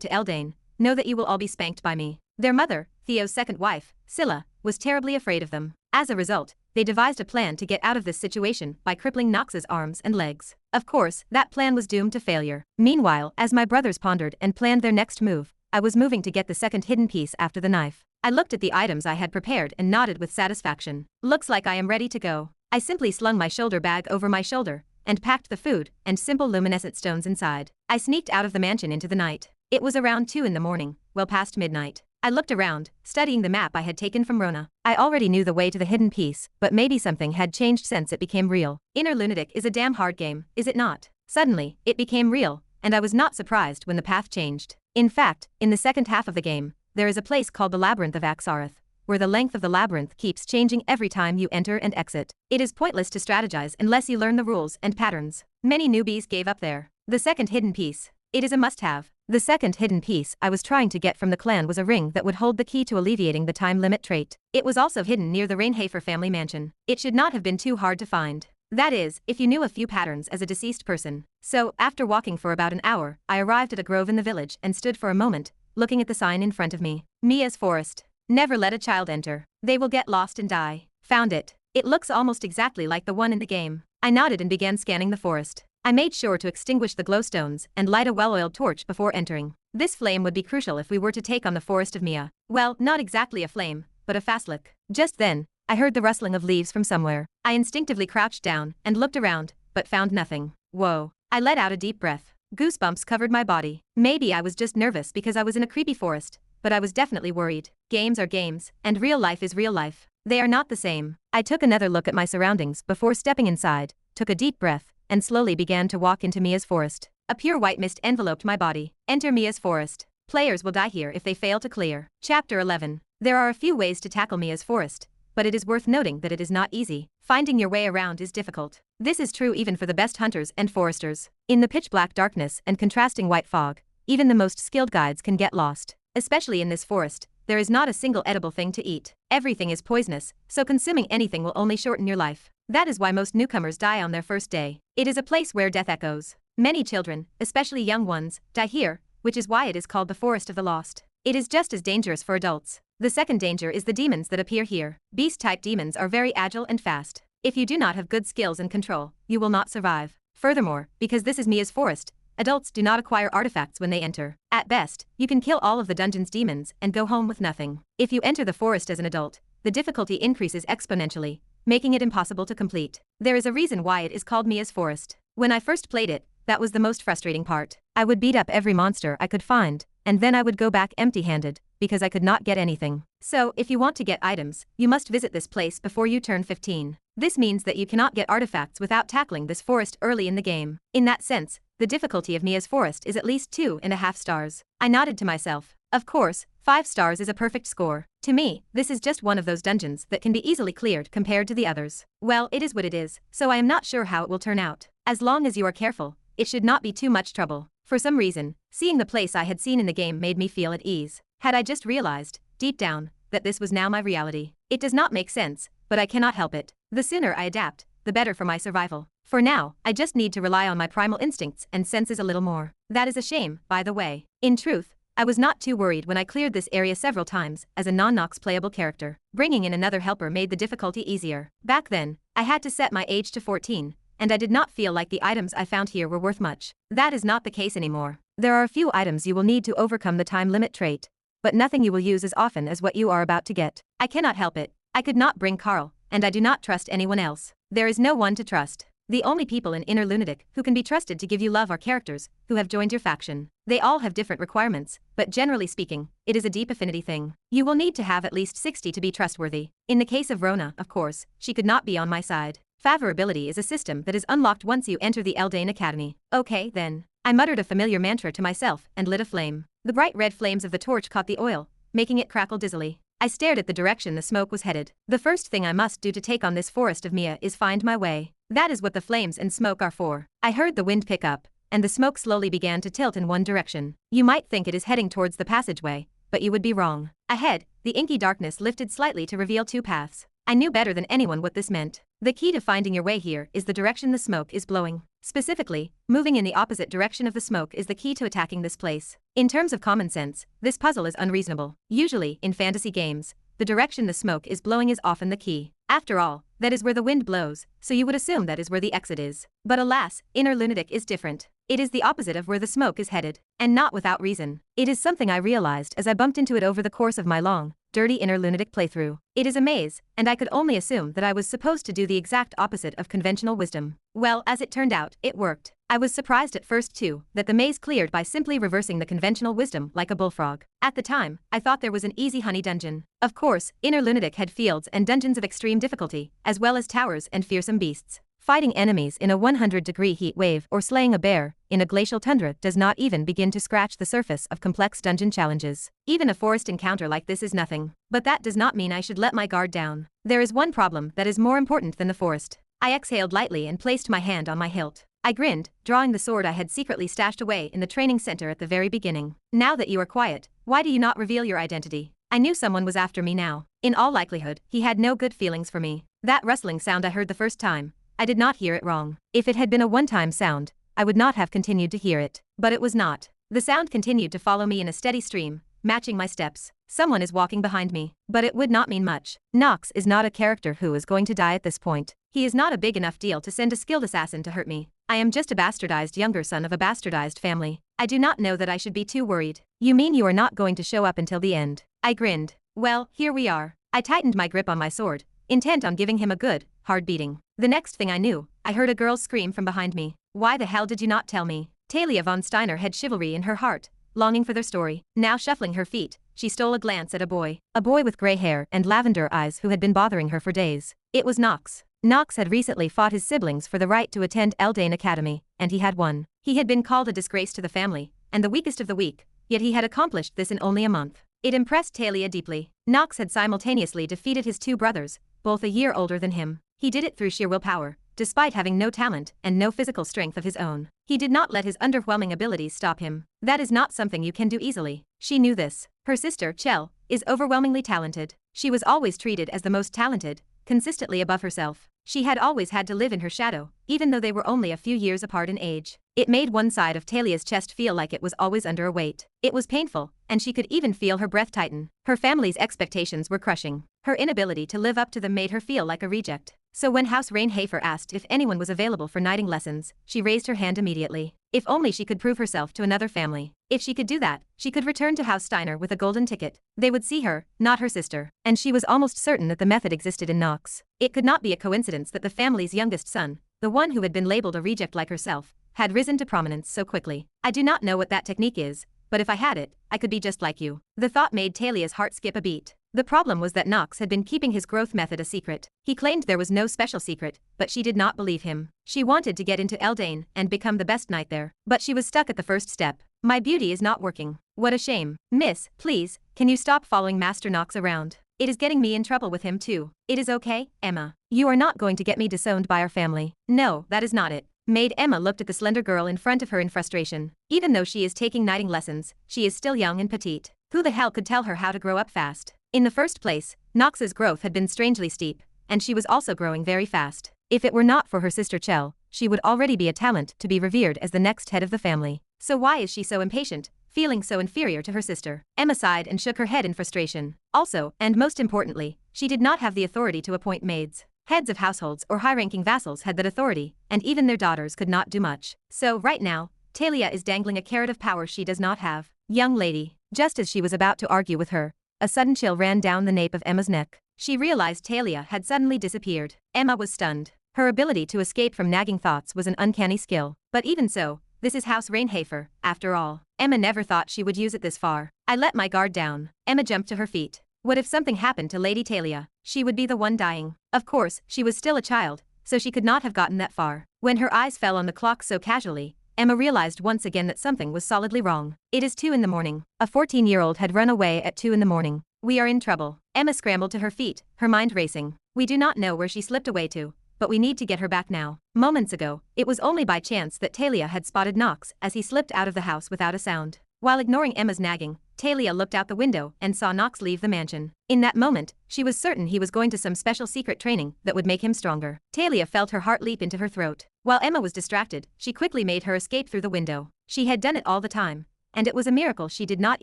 to Eldane, know that you will all be spanked by me. Their mother, Theo's second wife, Scylla, was terribly afraid of them. As a result, they devised a plan to get out of this situation by crippling Knox's arms and legs. Of course, that plan was doomed to failure. Meanwhile, as my brothers pondered and planned their next move, I was moving to get the second hidden piece after the knife. I looked at the items I had prepared and nodded with satisfaction. Looks like I am ready to go. I simply slung my shoulder bag over my shoulder and packed the food and simple luminescent stones inside. I sneaked out of the mansion into the night. It was around 2 in the morning, well past midnight. I looked around, studying the map I had taken from Rona. I already knew the way to the hidden piece, but maybe something had changed since it became real. Inner Lunatic is a damn hard game, is it not? Suddenly, it became real, and I was not surprised when the path changed. In fact, in the second half of the game, there is a place called the Labyrinth of Axareth, where the length of the labyrinth keeps changing every time you enter and exit. It is pointless to strategize unless you learn the rules and patterns. Many newbies gave up there. The second hidden piece. It is a must-have. The second hidden piece I was trying to get from the clan was a ring that would hold the key to alleviating the time limit trait. It was also hidden near the Reinhafer family mansion. It should not have been too hard to find. That is, if you knew a few patterns as a deceased person. So, after walking for about an hour, I arrived at a grove in the village and stood for a moment, looking at the sign in front of me. Mia's Forest. Never let a child enter. They will get lost and die. Found it. It looks almost exactly like the one in the game. I nodded and began scanning the forest. I made sure to extinguish the glowstones and light a well-oiled torch before entering. This flame would be crucial if we were to take on the forest of Mia. Well, not exactly a flame, but a fastlick. Just then, I heard the rustling of leaves from somewhere. I instinctively crouched down and looked around, but found nothing. Whoa. I let out a deep breath. Goosebumps covered my body. Maybe I was just nervous because I was in a creepy forest, but I was definitely worried. Games are games, and real life is real life. They are not the same. I took another look at my surroundings before stepping inside, took a deep breath, and slowly began to walk into Mia's forest. A pure white mist enveloped my body. Enter Mia's forest. Players will die here if they fail to clear. Chapter 11. There are a few ways to tackle Mia's forest, but it is worth noting that it is not easy. Finding your way around is difficult. This is true even for the best hunters and foresters. In the pitch-black darkness and contrasting white fog, even the most skilled guides can get lost. Especially in this forest, there is not a single edible thing to eat. Everything is poisonous, so consuming anything will only shorten your life. That is why most newcomers die on their first day. It is a place where death echoes. Many children, especially young ones, die here, which is why it is called the Forest of the Lost. It is just as dangerous for adults. The second danger is the demons that appear here. Beast-type demons are very agile and fast. If you do not have good skills and control, you will not survive. Furthermore, because this is Mia's forest, adults do not acquire artifacts when they enter. At best, you can kill all of the dungeon's demons and go home with nothing. If you enter the forest as an adult, the difficulty increases exponentially, making it impossible to complete. There is a reason why it is called Mia's Forest. When I first played it, that was the most frustrating part. I would beat up every monster I could find, and then I would go back empty-handed, because I could not get anything. So, if you want to get items, you must visit this place before you turn 15. This means that you cannot get artifacts without tackling this forest early in the game. In that sense, the difficulty of Mia's Forest is at least 2.5 stars. I nodded to myself. Of course, 5 stars is a perfect score. To me, this is just one of those dungeons that can be easily cleared compared to the others. Well, it is what it is, so I am not sure how it will turn out. As long as you are careful, it should not be too much trouble. For some reason, seeing the place I had seen in the game made me feel at ease. Had I just realized, deep down, that this was now my reality. It does not make sense, but I cannot help it. The sooner I adapt, the better for my survival. For now, I just need to rely on my primal instincts and senses a little more. That is a shame, by the way. In truth, I was not too worried when I cleared this area several times as a non-Knox playable character. Bringing in another helper made the difficulty easier. Back then, I had to set my age to 14, and I did not feel like the items I found here were worth much. That is not the case anymore. There are a few items you will need to overcome the time limit trait, but nothing you will use as often as what you are about to get. I cannot help it. I could not bring Carl, and I do not trust anyone else. There is no one to trust. The only people in Inner Lunatic who can be trusted to give you love are characters who have joined your faction. They all have different requirements, but generally speaking, it is a deep affinity thing. You will need to have at least 60 to be trustworthy. In the case of Rona, of course, she could not be on my side. Favorability is a system that is unlocked once you enter the Eldane Academy. Okay, then. I muttered a familiar mantra to myself and lit a flame. The bright red flames of the torch caught the oil, making it crackle dizzily. I stared at the direction the smoke was headed. The first thing I must do to take on this forest of Mia is find my way. That is what the flames and smoke are for. I heard the wind pick up, and the smoke slowly began to tilt in one direction. You might think it is heading towards the passageway, but you would be wrong. Ahead, the inky darkness lifted slightly to reveal 2 paths. I knew better than anyone what this meant. The key to finding your way here is the direction the smoke is blowing. Specifically, moving in the opposite direction of the smoke is the key to attacking this place. In terms of common sense, this puzzle is unreasonable. Usually, in fantasy games, the direction the smoke is blowing is often the key. After all, that is where the wind blows, so you would assume that is where the exit is. But alas, Inner Lunatic is different. It is the opposite of where the smoke is headed, and not without reason. It is something I realized as I bumped into it over the course of my long, dirty Inner Lunatic playthrough. It is a maze, and I could only assume that I was supposed to do the exact opposite of conventional wisdom. Well, as it turned out, it worked. I was surprised at first too, that the maze cleared by simply reversing the conventional wisdom like a bullfrog. At the time, I thought there was an easy honey dungeon. Of course, Inner Lunatic had fields and dungeons of extreme difficulty, as well as towers and fearsome beasts. Fighting enemies in a 100-degree heat wave or slaying a bear in a glacial tundra does not even begin to scratch the surface of complex dungeon challenges. Even a forest encounter like this is nothing. But that does not mean I should let my guard down. There is one problem that is more important than the forest. I exhaled lightly and placed my hand on my hilt. I grinned, drawing the sword I had secretly stashed away in the training center at the very beginning. Now that you are quiet, why do you not reveal your identity? I knew someone was after me now. In all likelihood, he had no good feelings for me. That rustling sound I heard the first time, I did not hear it wrong. If it had been a one-time sound, I would not have continued to hear it. But it was not. The sound continued to follow me in a steady stream, matching my steps. Someone is walking behind me. But it would not mean much. Knox is not a character who is going to die at this point. He is not a big enough deal to send a skilled assassin to hurt me. I am just a bastardized younger son of a bastardized family. I do not know that I should be too worried. You mean you are not going to show up until the end? I grinned. Well, here we are. I tightened my grip on my sword, intent on giving him a good, hard beating. The next thing I knew, I heard a girl's scream from behind me. Why the hell did you not tell me? Talia von Steiner had chivalry in her heart, longing for their story. Now shuffling her feet, she stole a glance at a boy with gray hair and lavender eyes who had been bothering her for days. It was Knox. Knox had recently fought his siblings for the right to attend Eldane Academy, and he had won. He had been called a disgrace to the family, and the weakest of the weak, yet he had accomplished this in only a month. It impressed Talia deeply. Knox had simultaneously defeated his two brothers, both a year older than him. He did it through sheer willpower, despite having no talent and no physical strength of his own. He did not let his underwhelming abilities stop him. That is not something you can do easily. She knew this. Her sister, Chell, is overwhelmingly talented. She was always treated as the most talented, consistently above herself. She had always had to live in her shadow, even though they were only a few years apart in age. It made one side of Talia's chest feel like it was always under a weight. It was painful, and she could even feel her breath tighten. Her family's expectations were crushing. Her inability to live up to them made her feel like a reject. So when House Reinhafer asked if anyone was available for knighting lessons, she raised her hand immediately. If only she could prove herself to another family. If she could do that, she could return to House Steiner with a golden ticket. They would see her, not her sister. And she was almost certain that the method existed in Knox. It could not be a coincidence that the family's youngest son, the one who had been labeled a reject like herself, had risen to prominence so quickly. I do not know what that technique is, but if I had it, I could be just like you. The thought made Talia's heart skip a beat. The problem was that Knox had been keeping his growth method a secret. He claimed there was no special secret, but she did not believe him. She wanted to get into Eldane and become the best knight there, but she was stuck at the first step. My beauty is not working. What a shame. Miss, please, can you stop following Master Knox around? It is getting me in trouble with him too. It is okay, Emma. You are not going to get me disowned by our family. No, that is not it. Maid Emma looked at the slender girl in front of her in frustration. Even though she is taking knighting lessons, she is still young and petite. Who the hell could tell her how to grow up fast? In the first place, Knox's growth had been strangely steep, and she was also growing very fast. If it were not for her sister Chell, she would already be a talent to be revered as the next head of the family. So why is she so impatient, feeling so inferior to her sister? Emma sighed and shook her head in frustration. Also, and most importantly, she did not have the authority to appoint maids. Heads of households or high-ranking vassals had that authority, and even their daughters could not do much. So right now, Talia is dangling a carrot of power she does not have. Young lady. Just as she was about to argue with her, a sudden chill ran down the nape of Emma's neck. She realized Talia had suddenly disappeared. Emma was stunned. Her ability to escape from nagging thoughts was an uncanny skill. But even so, this is House Reinhafer, after all. Emma never thought she would use it this far. I let my guard down. Emma jumped to her feet. What if something happened to Lady Talia? She would be the one dying. Of course, she was still a child, so she could not have gotten that far. When her eyes fell on the clock so casually, Emma realized once again that something was solidly wrong. It is 2 in the morning. A 14-year-old had run away at 2 in the morning. We are in trouble. Emma scrambled to her feet, her mind racing. We do not know where she slipped away to, but we need to get her back now. Moments ago, it was only by chance that Talia had spotted Knox as he slipped out of the house without a sound. While ignoring Emma's nagging, Talia looked out the window and saw Knox leave the mansion. In that moment, she was certain he was going to some special secret training that would make him stronger. Talia felt her heart leap into her throat. While Emma was distracted, she quickly made her escape through the window. She had done it all the time. And it was a miracle she did not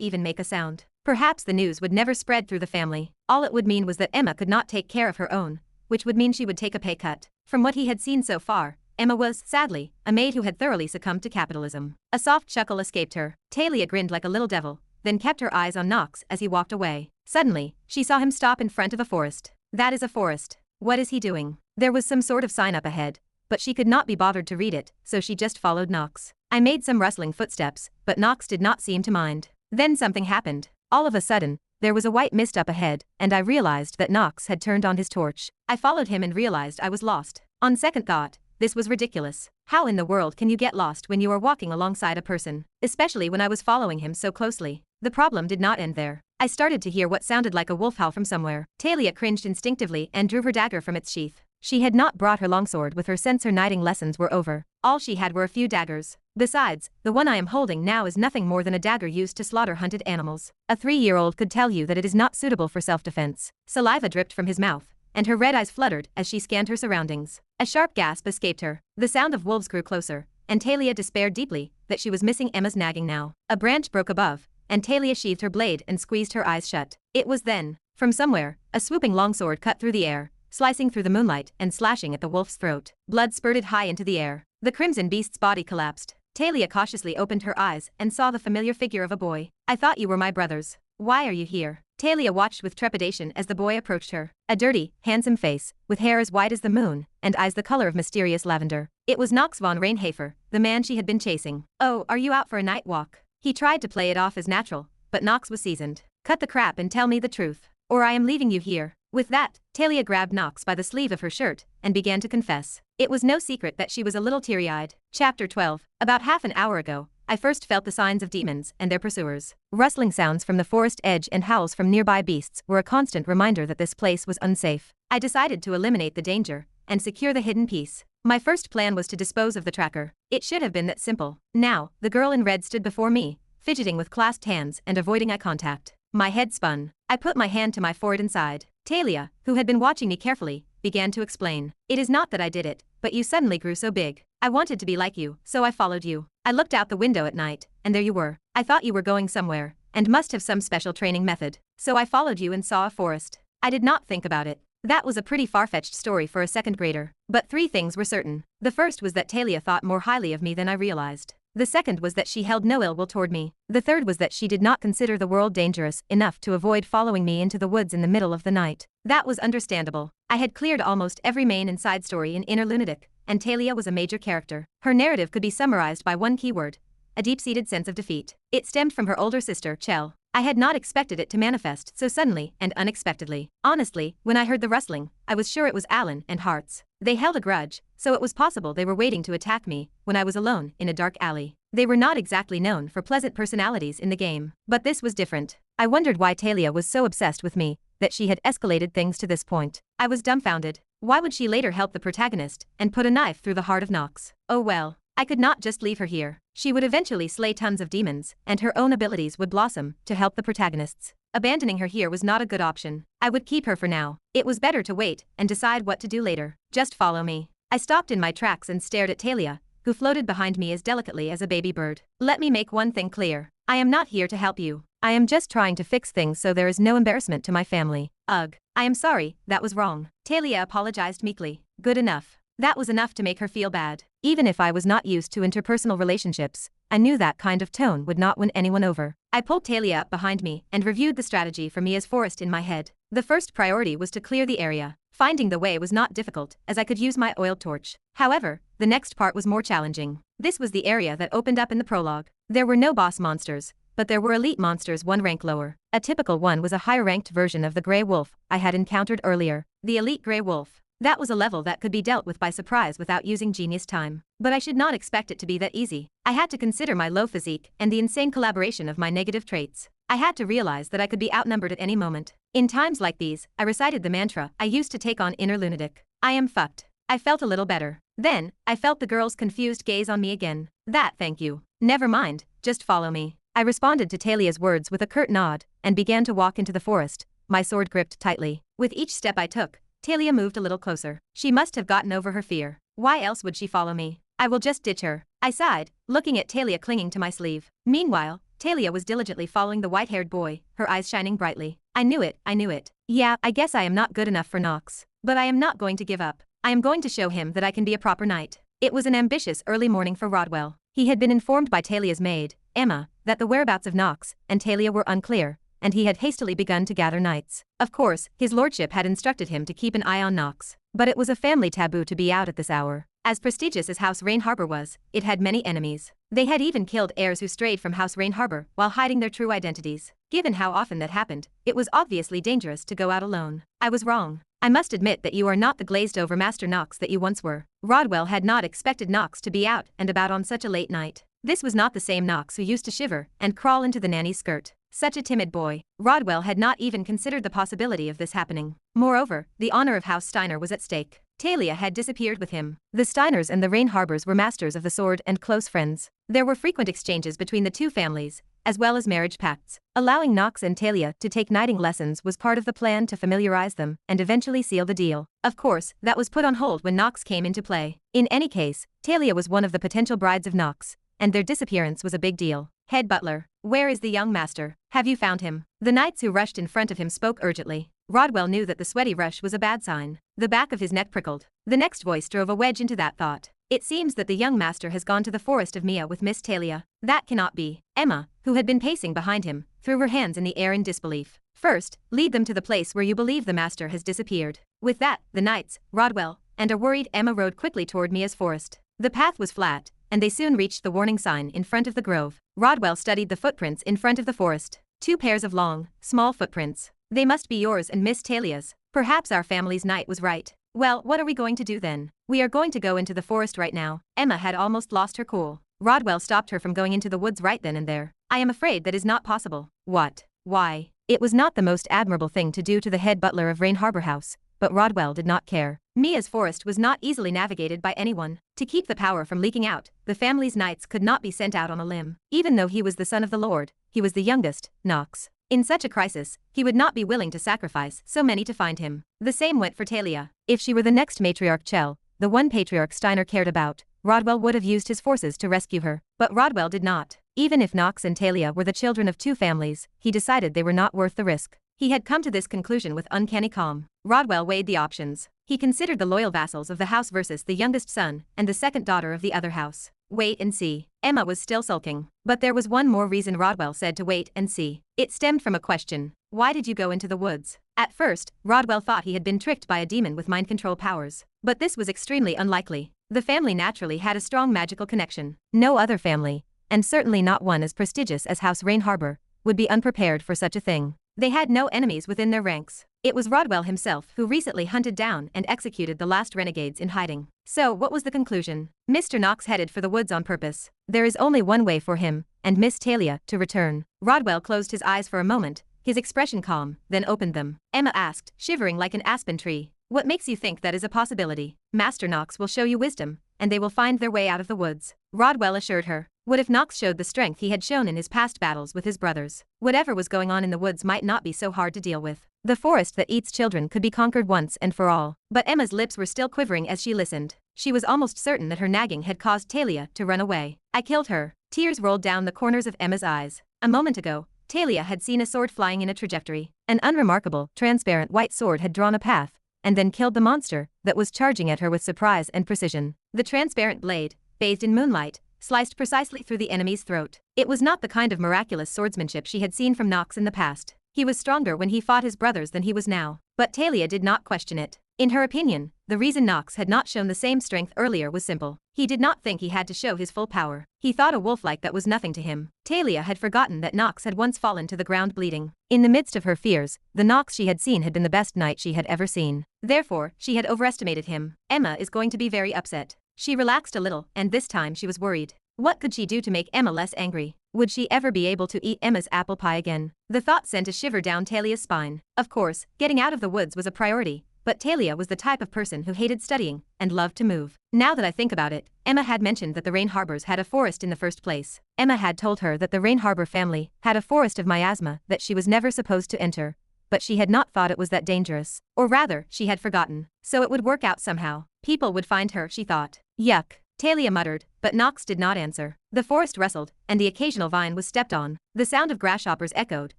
even make a sound. Perhaps the news would never spread through the family. All it would mean was that Emma could not take care of her own, which would mean she would take a pay cut. From what he had seen so far, Emma was, sadly, a maid who had thoroughly succumbed to capitalism. A soft chuckle escaped her. Talia grinned like a little devil, then kept her eyes on Knox as he walked away. Suddenly, she saw him stop in front of a forest. That is a forest. What is he doing? There was some sort of sign up ahead, but she could not be bothered to read it, so she just followed Knox. I made some rustling footsteps, but Knox did not seem to mind. Then something happened. All of a sudden, there was a white mist up ahead, and I realized that Knox had turned on his torch. I followed him and realized I was lost. On second thought, this was ridiculous. How in the world can you get lost when you are walking alongside a person? Especially when I was following him so closely. The problem did not end there. I started to hear what sounded like a wolf howl from somewhere. Talia cringed instinctively and drew her dagger from its sheath. She had not brought her longsword with her since her knighting lessons were over. All she had were a few daggers. Besides, the one I am holding now is nothing more than a dagger used to slaughter hunted animals. A 3-year-old could tell you that it is not suitable for self-defense. Saliva dripped from his mouth, and her red eyes fluttered as she scanned her surroundings. A sharp gasp escaped her. The sound of wolves grew closer, and Talia despaired deeply that she was missing Emma's nagging now. A branch broke above, and Talia sheathed her blade and squeezed her eyes shut. It was then, from somewhere, a swooping longsword cut through the air, slicing through the moonlight and slashing at the wolf's throat. Blood spurted high into the air. The crimson beast's body collapsed. Talia cautiously opened her eyes and saw the familiar figure of a boy. I thought you were my brothers. Why are you here? Talia watched with trepidation as the boy approached her. A dirty, handsome face, with hair as white as the moon, and eyes the color of mysterious lavender. It was Knox Von Reinhafer, the man she had been chasing. Oh, are you out for a night walk? He tried to play it off as natural, but Knox was seasoned. Cut the crap and tell me the truth, or I am leaving you here. With that, Talia grabbed Knox by the sleeve of her shirt and began to confess. It was no secret that she was a little teary-eyed. Chapter 12. About half an hour ago, I first felt the signs of demons and their pursuers. Rustling sounds from the forest edge and howls from nearby beasts were a constant reminder that this place was unsafe. I decided to eliminate the danger and secure the hidden piece. My first plan was to dispose of the tracker. It should have been that simple. Now, the girl in red stood before me, fidgeting with clasped hands and avoiding eye contact. My head spun. I put my hand to my forehead and sighed. Talia, who had been watching me carefully, began to explain. It is not that I did it, but you suddenly grew so big. I wanted to be like you, so I followed you. I looked out the window at night, and there you were. I thought you were going somewhere, and must have some special training method. So I followed you and saw a forest. I did not think about it. That was a pretty far-fetched story for a second grader. But 3 things were certain. The first was that Talia thought more highly of me than I realized. The second was that she held no ill will toward me. The third was that she did not consider the world dangerous enough to avoid following me into the woods in the middle of the night. That was understandable. I had cleared almost every main and side story in Inner Lunatic, and Talia was a major character. Her narrative could be summarized by one keyword: a deep-seated sense of defeat. It stemmed from her older sister, Chell. I had not expected it to manifest so suddenly and unexpectedly. Honestly, when I heard the rustling, I was sure it was Alan and Hartz. They held a grudge, so it was possible they were waiting to attack me when I was alone in a dark alley. They were not exactly known for pleasant personalities in the game, but this was different. I wondered why Talia was so obsessed with me that she had escalated things to this point. I was dumbfounded. Why would she later help the protagonist and put a knife through the heart of Knox? Oh well. I could not just leave her here. She would eventually slay tons of demons, and her own abilities would blossom to help the protagonists. Abandoning her here was not a good option. I would keep her for now. It was better to wait and decide what to do later. Just follow me. I stopped in my tracks and stared at Talia, who floated behind me as delicately as a baby bird. Let me make one thing clear. I am not here to help you. I am just trying to fix things so there is no embarrassment to my family. Ugh. I am sorry, that was wrong. Talia apologized meekly. Good enough. That was enough to make her feel bad. Even if I was not used to interpersonal relationships, I knew that kind of tone would not win anyone over. I pulled Talia up behind me and reviewed the strategy for Mia's forest in my head. The first priority was to clear the area. Finding the way was not difficult, as I could use my oiled torch. However, the next part was more challenging. This was the area that opened up in the prologue. There were no boss monsters, but there were elite monsters 1 rank lower. A typical one was a higher-ranked version of the Grey Wolf I had encountered earlier. The Elite Grey Wolf. That was a level that could be dealt with by surprise without using genius time. But I should not expect it to be that easy. I had to consider my low physique and the insane collaboration of my negative traits. I had to realize that I could be outnumbered at any moment. In times like these, I recited the mantra I used to take on Inner Lunatic. I am fucked. I felt a little better. Then, I felt the girl's confused gaze on me again. That, thank you. Never mind, just follow me. I responded to Talia's words with a curt nod and began to walk into the forest, my sword gripped tightly. With each step I took, Talia moved a little closer. She must have gotten over her fear. Why else would she follow me? I will just ditch her. I sighed, looking at Talia clinging to my sleeve. Meanwhile, Talia was diligently following the white-haired boy, her eyes shining brightly. I knew it. Yeah, I guess I am not good enough for Knox. But I am not going to give up. I am going to show him that I can be a proper knight. It was an ambitious early morning for Rodwell. He had been informed by Talia's maid, Emma, that the whereabouts of Knox and Talia were unclear, and he had hastily begun to gather knights. Of course, his lordship had instructed him to keep an eye on Knox, but it was a family taboo to be out at this hour. As prestigious as House Reinhafer was, it had many enemies. They had even killed heirs who strayed from House Reinhafer while hiding their true identities. Given how often that happened, it was obviously dangerous to go out alone. I was wrong. I must admit that you are not the glazed-over Master Knox that you once were. Rodwell had not expected Knox to be out and about on such a late night. This was not the same Knox who used to shiver and crawl into the nanny's skirt. Such a timid boy. Rodwell had not even considered the possibility of this happening. Moreover, the honor of House Steiner was at stake. Talia had disappeared with him. The Steiners and the Reinharbers were masters of the sword and close friends. There were frequent exchanges between the two families, as well as marriage pacts. Allowing Knox and Talia to take knighting lessons was part of the plan to familiarize them and eventually seal the deal. Of course, that was put on hold when Knox came into play. In any case, Talia was one of the potential brides of Knox, and their disappearance was a big deal. Head butler, where is the young master? Have you found him? The knights who rushed in front of him spoke urgently. Rodwell knew that the sweaty rush was a bad sign. The back of his neck prickled. The next voice drove a wedge into that thought. It seems that the young master has gone to the forest of Mia with Miss Talia. That cannot be. Emma, who had been pacing behind him, threw her hands in the air in disbelief. First, lead them to the place where you believe the master has disappeared. With that, the knights, Rodwell, and a worried Emma rode quickly toward Mia's forest. The path was flat, and they soon reached the warning sign in front of the grove. Rodwell studied the footprints in front of the forest. 2 pairs of long, small footprints. They must be yours and Miss Talia's. Perhaps our family's knight was right. Well, what are we going to do then? We are going to go into the forest right now. Emma had almost lost her cool. Rodwell stopped her from going into the woods right then and there. I am afraid that is not possible. What? Why? It was not the most admirable thing to do to the head butler of Reinharber House, but Rodwell did not care. Mia's forest was not easily navigated by anyone. To keep the power from leaking out, the family's knights could not be sent out on a limb. Even though he was the son of the lord, he was the youngest, Knox. In such a crisis, he would not be willing to sacrifice so many to find him. The same went for Talia. If she were the next matriarch Chell, the one patriarch Steiner cared about, Rodwell would have used his forces to rescue her. But Rodwell did not. Even if Knox and Talia were the children of 2 families, he decided they were not worth the risk. He had come to this conclusion with uncanny calm. Rodwell weighed the options. He considered the loyal vassals of the house versus the youngest son and the second daughter of the other house. Wait and see. Emma was still sulking. But there was one more reason Rodwell said to wait and see. It stemmed from a question. Why did you go into the woods? At first, Rodwell thought he had been tricked by a demon with mind control powers. But this was extremely unlikely. The family naturally had a strong magical connection. No other family, and certainly not one as prestigious as House Reinharber, would be unprepared for such a thing. They had no enemies within their ranks. It was Rodwell himself who recently hunted down and executed the last renegades in hiding. So what was the conclusion? Mr. Knox headed for the woods on purpose. There is only one way for him, and Miss Talia, to return. Rodwell closed his eyes for a moment, his expression calm, then opened them. Emma asked, shivering like an aspen tree. What makes you think that is a possibility? Master Knox will show you wisdom, and they will find their way out of the woods. Rodwell assured her. What if Knox showed the strength he had shown in his past battles with his brothers? Whatever was going on in the woods might not be so hard to deal with. The forest that eats children could be conquered once and for all. But Emma's lips were still quivering as she listened. She was almost certain that her nagging had caused Talia to run away. I killed her. Tears rolled down the corners of Emma's eyes. A moment ago, Talia had seen a sword flying in a trajectory. An unremarkable, transparent white sword had drawn a path, and then killed the monster that was charging at her with surprise and precision. The transparent blade, bathed in moonlight, sliced precisely through the enemy's throat. It was not the kind of miraculous swordsmanship she had seen from Knox in the past. He was stronger when he fought his brothers than he was now. But Talia did not question it. In her opinion, the reason Knox had not shown the same strength earlier was simple. He did not think he had to show his full power. He thought a wolf like that was nothing to him. Talia had forgotten that Knox had once fallen to the ground bleeding. In the midst of her fears, the Knox she had seen had been the best knight she had ever seen. Therefore, she had overestimated him. Emma is going to be very upset. She relaxed a little, and this time she was worried. What could she do to make Emma less angry? Would she ever be able to eat Emma's apple pie again? The thought sent a shiver down Talia's spine. Of course, getting out of the woods was a priority, but Talia was the type of person who hated studying and loved to move. Now that I think about it, Emma had mentioned that the Reinharbers had a forest in the first place. Emma had told her that the Reinharber family had a forest of miasma that she was never supposed to enter, but she had not thought it was that dangerous. Or rather, she had forgotten. So it would work out somehow. People would find her, she thought. Yuck, Talia muttered, but Knox did not answer. The forest rustled, and the occasional vine was stepped on. The sound of grasshoppers echoed,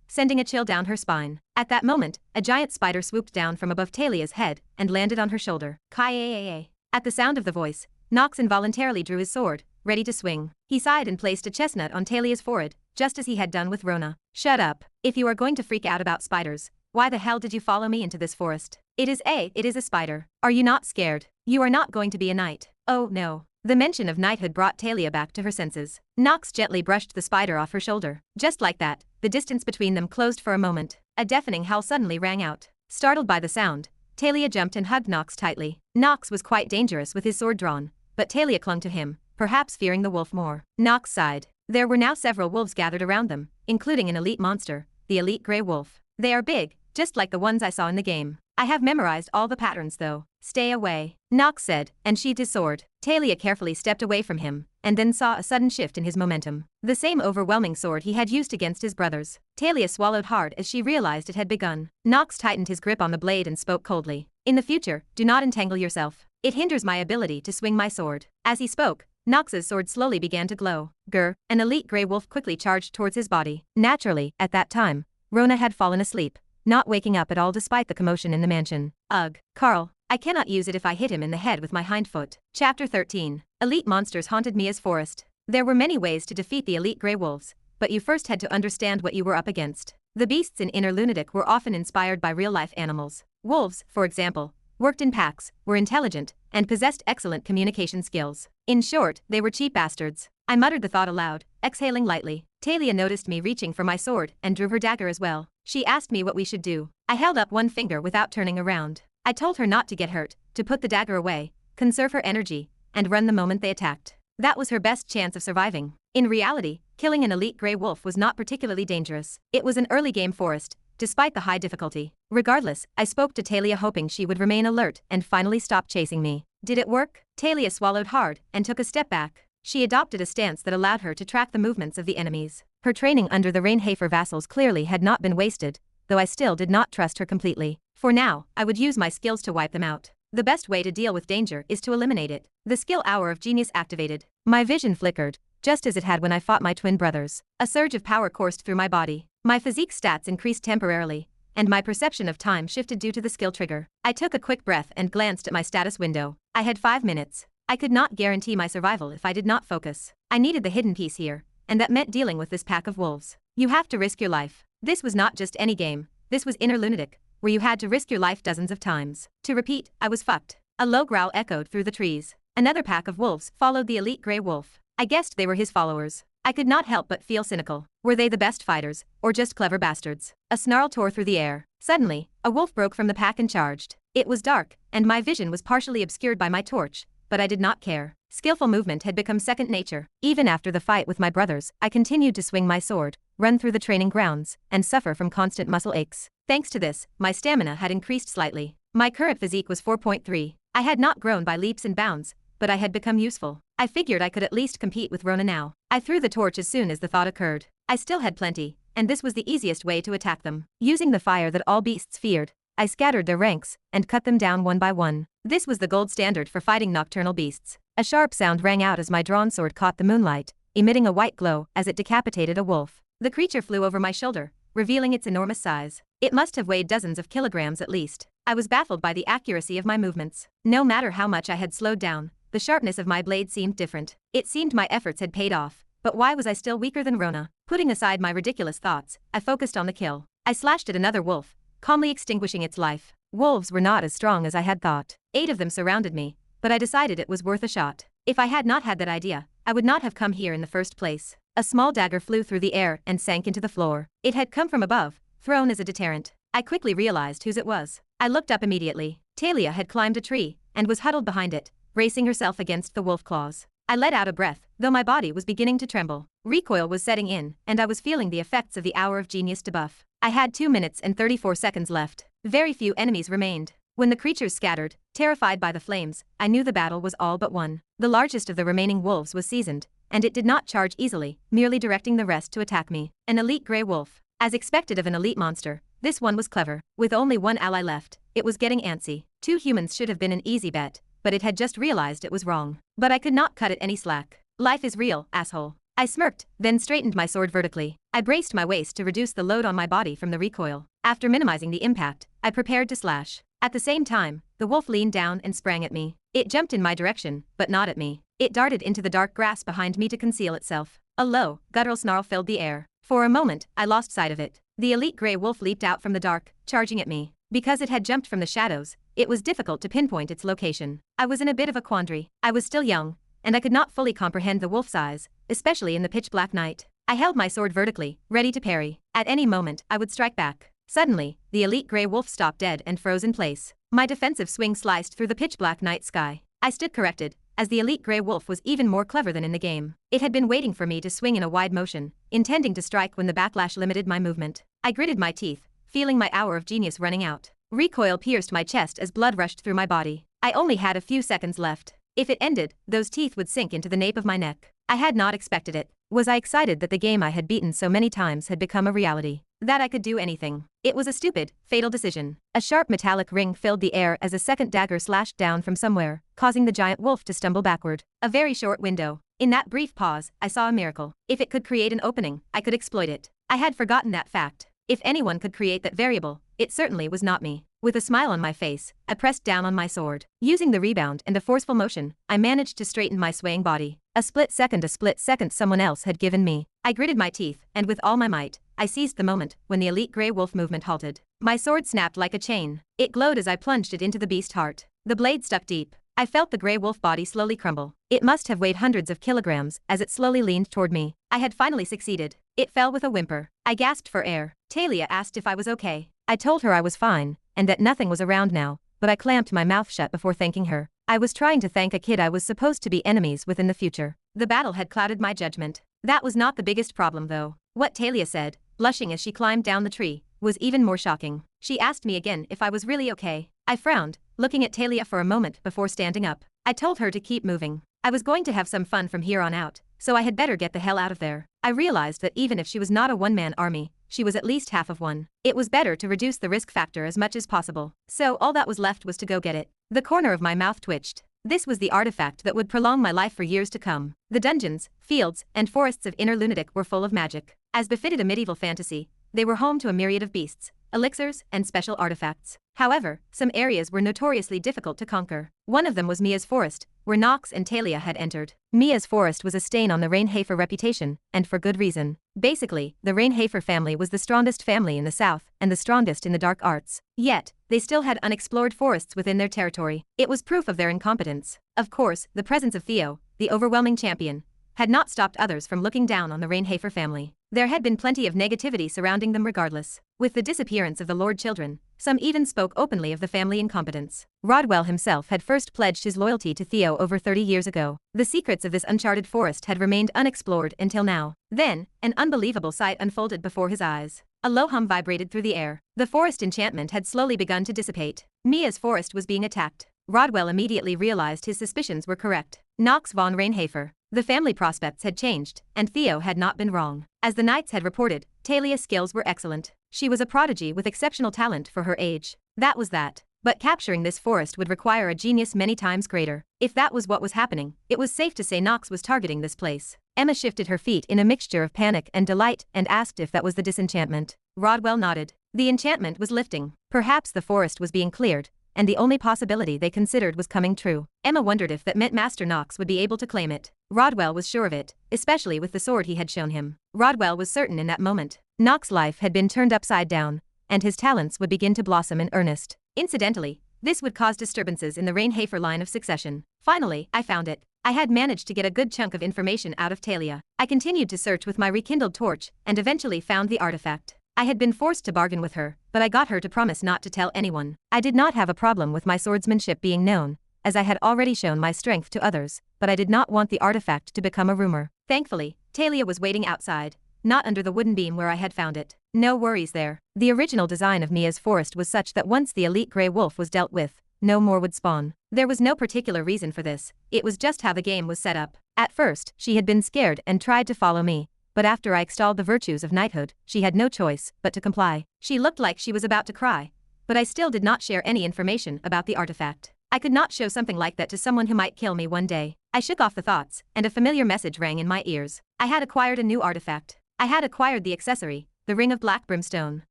sending a chill down her spine. At that moment, a giant spider swooped down from above Talia's head and landed on her shoulder. Kai. At the sound of the voice, Knox involuntarily drew his sword, ready to swing. He sighed and placed a chestnut on Talia's forehead, just as he had done with Rona. Shut up. If you are going to freak out about spiders, why the hell did you follow me into this forest? It is a spider. Are you not scared? You are not going to be a knight. Oh no. The mention of knighthood brought Talia back to her senses. Knox gently brushed the spider off her shoulder. Just like that, the distance between them closed for a moment. A deafening howl suddenly rang out. Startled by the sound, Talia jumped and hugged Knox tightly. Knox was quite dangerous with his sword drawn, but Talia clung to him, perhaps fearing the wolf more. Knox sighed. There were now several wolves gathered around them, including an elite monster, the elite grey wolf. They are big, just like the ones I saw in the game. I have memorized all the patterns though. Stay away, Knox said, and sheathed his sword. Talia carefully stepped away from him, and then saw a sudden shift in his momentum. The same overwhelming sword he had used against his brothers. Talia swallowed hard as she realized it had begun. Knox tightened his grip on the blade and spoke coldly. In the future, do not entangle yourself. It hinders my ability to swing my sword. As he spoke, Knox's sword slowly began to glow. Grr, an elite grey wolf quickly charged towards his body. Naturally, at that time, Rona had fallen asleep, not waking up at all despite the commotion in the mansion. Ugh, Carl, I cannot use it if I hit him in the head with my hind foot. Chapter 13. Elite monsters haunted Mia's forest. There were many ways to defeat the elite grey wolves, but you first had to understand what you were up against. The beasts in Inner Lunatic were often inspired by real-life animals. Wolves, for example, worked in packs, were intelligent, and possessed excellent communication skills. In short, they were cheap bastards. I muttered the thought aloud, exhaling lightly. Talia noticed me reaching for my sword and drew her dagger as well. She asked me what we should do. I held up one finger without turning around. I told her not to get hurt, to put the dagger away, conserve her energy, and run the moment they attacked. That was her best chance of surviving. In reality, killing an elite grey wolf was not particularly dangerous. It was an early game forest, despite the high difficulty. Regardless, I spoke to Talia hoping she would remain alert and finally stop chasing me. Did it work? Talia swallowed hard and took a step back. She adopted a stance that allowed her to track the movements of the enemies. Her training under the Reinhafer vassals clearly had not been wasted, though I still did not trust her completely. For now, I would use my skills to wipe them out. The best way to deal with danger is to eliminate it. The skill hour of genius activated. My vision flickered, just as it had when I fought my twin brothers. A surge of power coursed through my body. My physique stats increased temporarily, and my perception of time shifted due to the skill trigger. I took a quick breath and glanced at my status window. I had 5 minutes. I could not guarantee my survival if I did not focus. I needed the hidden piece here, and that meant dealing with this pack of wolves. You have to risk your life. This was not just any game, this was Inner Lunatic, where you had to risk your life dozens of times. To repeat, I was fucked. A low growl echoed through the trees. Another pack of wolves followed the elite grey wolf. I guessed they were his followers. I could not help but feel cynical. Were they the best fighters, or just clever bastards? A snarl tore through the air. Suddenly, a wolf broke from the pack and charged. It was dark, and my vision was partially obscured by my torch, but I did not care. Skillful movement had become second nature. Even after the fight with my brothers, I continued to swing my sword, run through the training grounds, and suffer from constant muscle aches. Thanks to this, my stamina had increased slightly. My current physique was 4.3. I had not grown by leaps and bounds, but I had become useful. I figured I could at least compete with Rona now. I threw the torch as soon as the thought occurred. I still had plenty, and this was the easiest way to attack them. Using the fire that all beasts feared, I scattered their ranks and cut them down one by one. This was the gold standard for fighting nocturnal beasts. A sharp sound rang out as my drawn sword caught the moonlight, emitting a white glow as it decapitated a wolf. The creature flew over my shoulder, revealing its enormous size. It must have weighed dozens of kilograms at least. I was baffled by the accuracy of my movements. No matter how much I had slowed down, the sharpness of my blade seemed different. It seemed my efforts had paid off. But why was I still weaker than Rona? Putting aside my ridiculous thoughts, I focused on the kill. I slashed at another wolf, calmly extinguishing its life. Wolves were not as strong as I had thought. 8 of them surrounded me, but I decided it was worth a shot. If I had not had that idea, I would not have come here in the first place. A small dagger flew through the air and sank into the floor. It had come from above, thrown as a deterrent. I quickly realized whose it was. I looked up immediately. Talia had climbed a tree and was huddled behind it, bracing herself against the wolf claws. I let out a breath, though my body was beginning to tremble. Recoil was setting in, and I was feeling the effects of the hour of genius debuff. I had 2 minutes and 34 seconds left. Very few enemies remained. When the creatures scattered, terrified by the flames, I knew the battle was all but won. The largest of the remaining wolves was seasoned, and it did not charge easily, merely directing the rest to attack me. An elite grey wolf. As expected of an elite monster, This one was clever. With only one ally left, it was getting antsy. 2 humans should have been an easy bet, but it had just realized it was wrong. But I could not cut it any slack. Life is real, asshole. I smirked, then straightened my sword vertically. I braced my waist to reduce the load on my body from the recoil. After minimizing the impact, I prepared to slash. At the same time, the wolf leaned down and sprang at me. It jumped in my direction, but not at me. It darted into the dark grass behind me to conceal itself. A low, guttural snarl filled the air. For a moment, I lost sight of it. The elite gray wolf leaped out from the dark, charging at me. Because it had jumped from the shadows, it was difficult to pinpoint its location. I was in a bit of a quandary. I was still young, and I could not fully comprehend the wolf's eyes, especially in the pitch-black night. I held my sword vertically, ready to parry. At any moment, I would strike back. Suddenly, the elite gray wolf stopped dead and froze in place. My defensive swing sliced through the pitch-black night sky. I stood corrected, as the elite gray wolf was even more clever than in the game. It had been waiting for me to swing in a wide motion, intending to strike when the backlash limited my movement. I gritted my teeth, feeling my hour of genius running out. Recoil pierced my chest as blood rushed through my body. I only had a few seconds left. If it ended, those teeth would sink into the nape of my neck. I had not expected it. Was I excited that the game I had beaten so many times had become a reality? That I could do anything. It was a stupid, fatal decision. A sharp metallic ring filled the air as a second dagger slashed down from somewhere, causing the giant wolf to stumble backward. A very short window. In that brief pause, I saw a miracle. If it could create an opening, I could exploit it. I had forgotten that fact. If anyone could create that variable, it certainly was not me. With a smile on my face, I pressed down on my sword. Using the rebound and a forceful motion, I managed to straighten my swaying body. A split second someone else had given me. I gritted my teeth, and with all my might, I seized the moment when the elite gray wolf movement halted. My sword snapped like a chain. It glowed as I plunged it into the beast's heart. The blade stuck deep. I felt the gray wolf body slowly crumble. It must have weighed hundreds of kilograms as it slowly leaned toward me. I had finally succeeded. It fell with a whimper. I gasped for air. Talia asked if I was okay. I told her I was fine, and that nothing was around now, but I clamped my mouth shut before thanking her. I was trying to thank a kid I was supposed to be enemies with in the future. The battle had clouded my judgment. That was not the biggest problem though. What Talia said, blushing as she climbed down the tree, was even more shocking. She asked me again if I was really okay. I frowned, looking at Talia for a moment before standing up. I told her to keep moving. I was going to have some fun from here on out, so I had better get the hell out of there. I realized that even if she was not a one-man army, she was at least half of one. It was better to reduce the risk factor as much as possible. So all that was left was to go get it. The corner of my mouth twitched. This was the artifact that would prolong my life for years to come. The dungeons, fields, and forests of Inner Lunatic were full of magic. As befitted a medieval fantasy, they were home to a myriad of beasts, elixirs, and special artifacts. However, some areas were notoriously difficult to conquer. One of them was Mia's Forest, where Knox and Talia had entered. Mia's Forest was a stain on the Reinhafer reputation, and for good reason. Basically, the Reinhafer family was the strongest family in the south, and the strongest in the dark arts. Yet, they still had unexplored forests within their territory. It was proof of their incompetence. Of course, the presence of Theo, the overwhelming champion, had not stopped others from looking down on the Reinhafer family. There had been plenty of negativity surrounding them regardless. With the disappearance of the Lord children, some even spoke openly of the family incompetence. Rodwell himself had first pledged his loyalty to Theo over 30 years ago. The secrets of this uncharted forest had remained unexplored until now. Then, an unbelievable sight unfolded before his eyes. A low hum vibrated through the air. The forest enchantment had slowly begun to dissipate. Mia's forest was being attacked. Rodwell immediately realized his suspicions were correct. Knox Von Reinhafer. The family prospects had changed, and Theo had not been wrong. As the knights had reported, Talia's skills were excellent. She was a prodigy with exceptional talent for her age. That was that. But capturing this forest would require a genius many times greater. If that was what was happening, it was safe to say Knox was targeting this place. Emma shifted her feet in a mixture of panic and delight and asked if that was the disenchantment. Rodwell nodded. The enchantment was lifting. Perhaps the forest was being cleared, and the only possibility they considered was coming true. Emma wondered if that meant Master Knox would be able to claim it. Rodwell was sure of it, especially with the sword he had shown him. Rodwell was certain in that moment. Knox's life had been turned upside down, and his talents would begin to blossom in earnest. Incidentally, this would cause disturbances in the Reinhafer line of succession. Finally, I found it. I had managed to get a good chunk of information out of Talia. I continued to search with my rekindled torch, and eventually found the artifact. I had been forced to bargain with her, but I got her to promise not to tell anyone. I did not have a problem with my swordsmanship being known, as I had already shown my strength to others, but I did not want the artifact to become a rumor. Thankfully, Talia was waiting outside, not under the wooden beam where I had found it. No worries there. The original design of Mia's forest was such that once the elite grey wolf was dealt with, no more would spawn. There was no particular reason for this, it was just how the game was set up. At first, she had been scared and tried to follow me, but after I extolled the virtues of knighthood, she had no choice but to comply. She looked like she was about to cry, but I still did not share any information about the artifact. I could not show something like that to someone who might kill me one day. I shook off the thoughts, and a familiar message rang in my ears. I had acquired a new artifact. I had acquired the accessory, the Ring of Black Brimstone.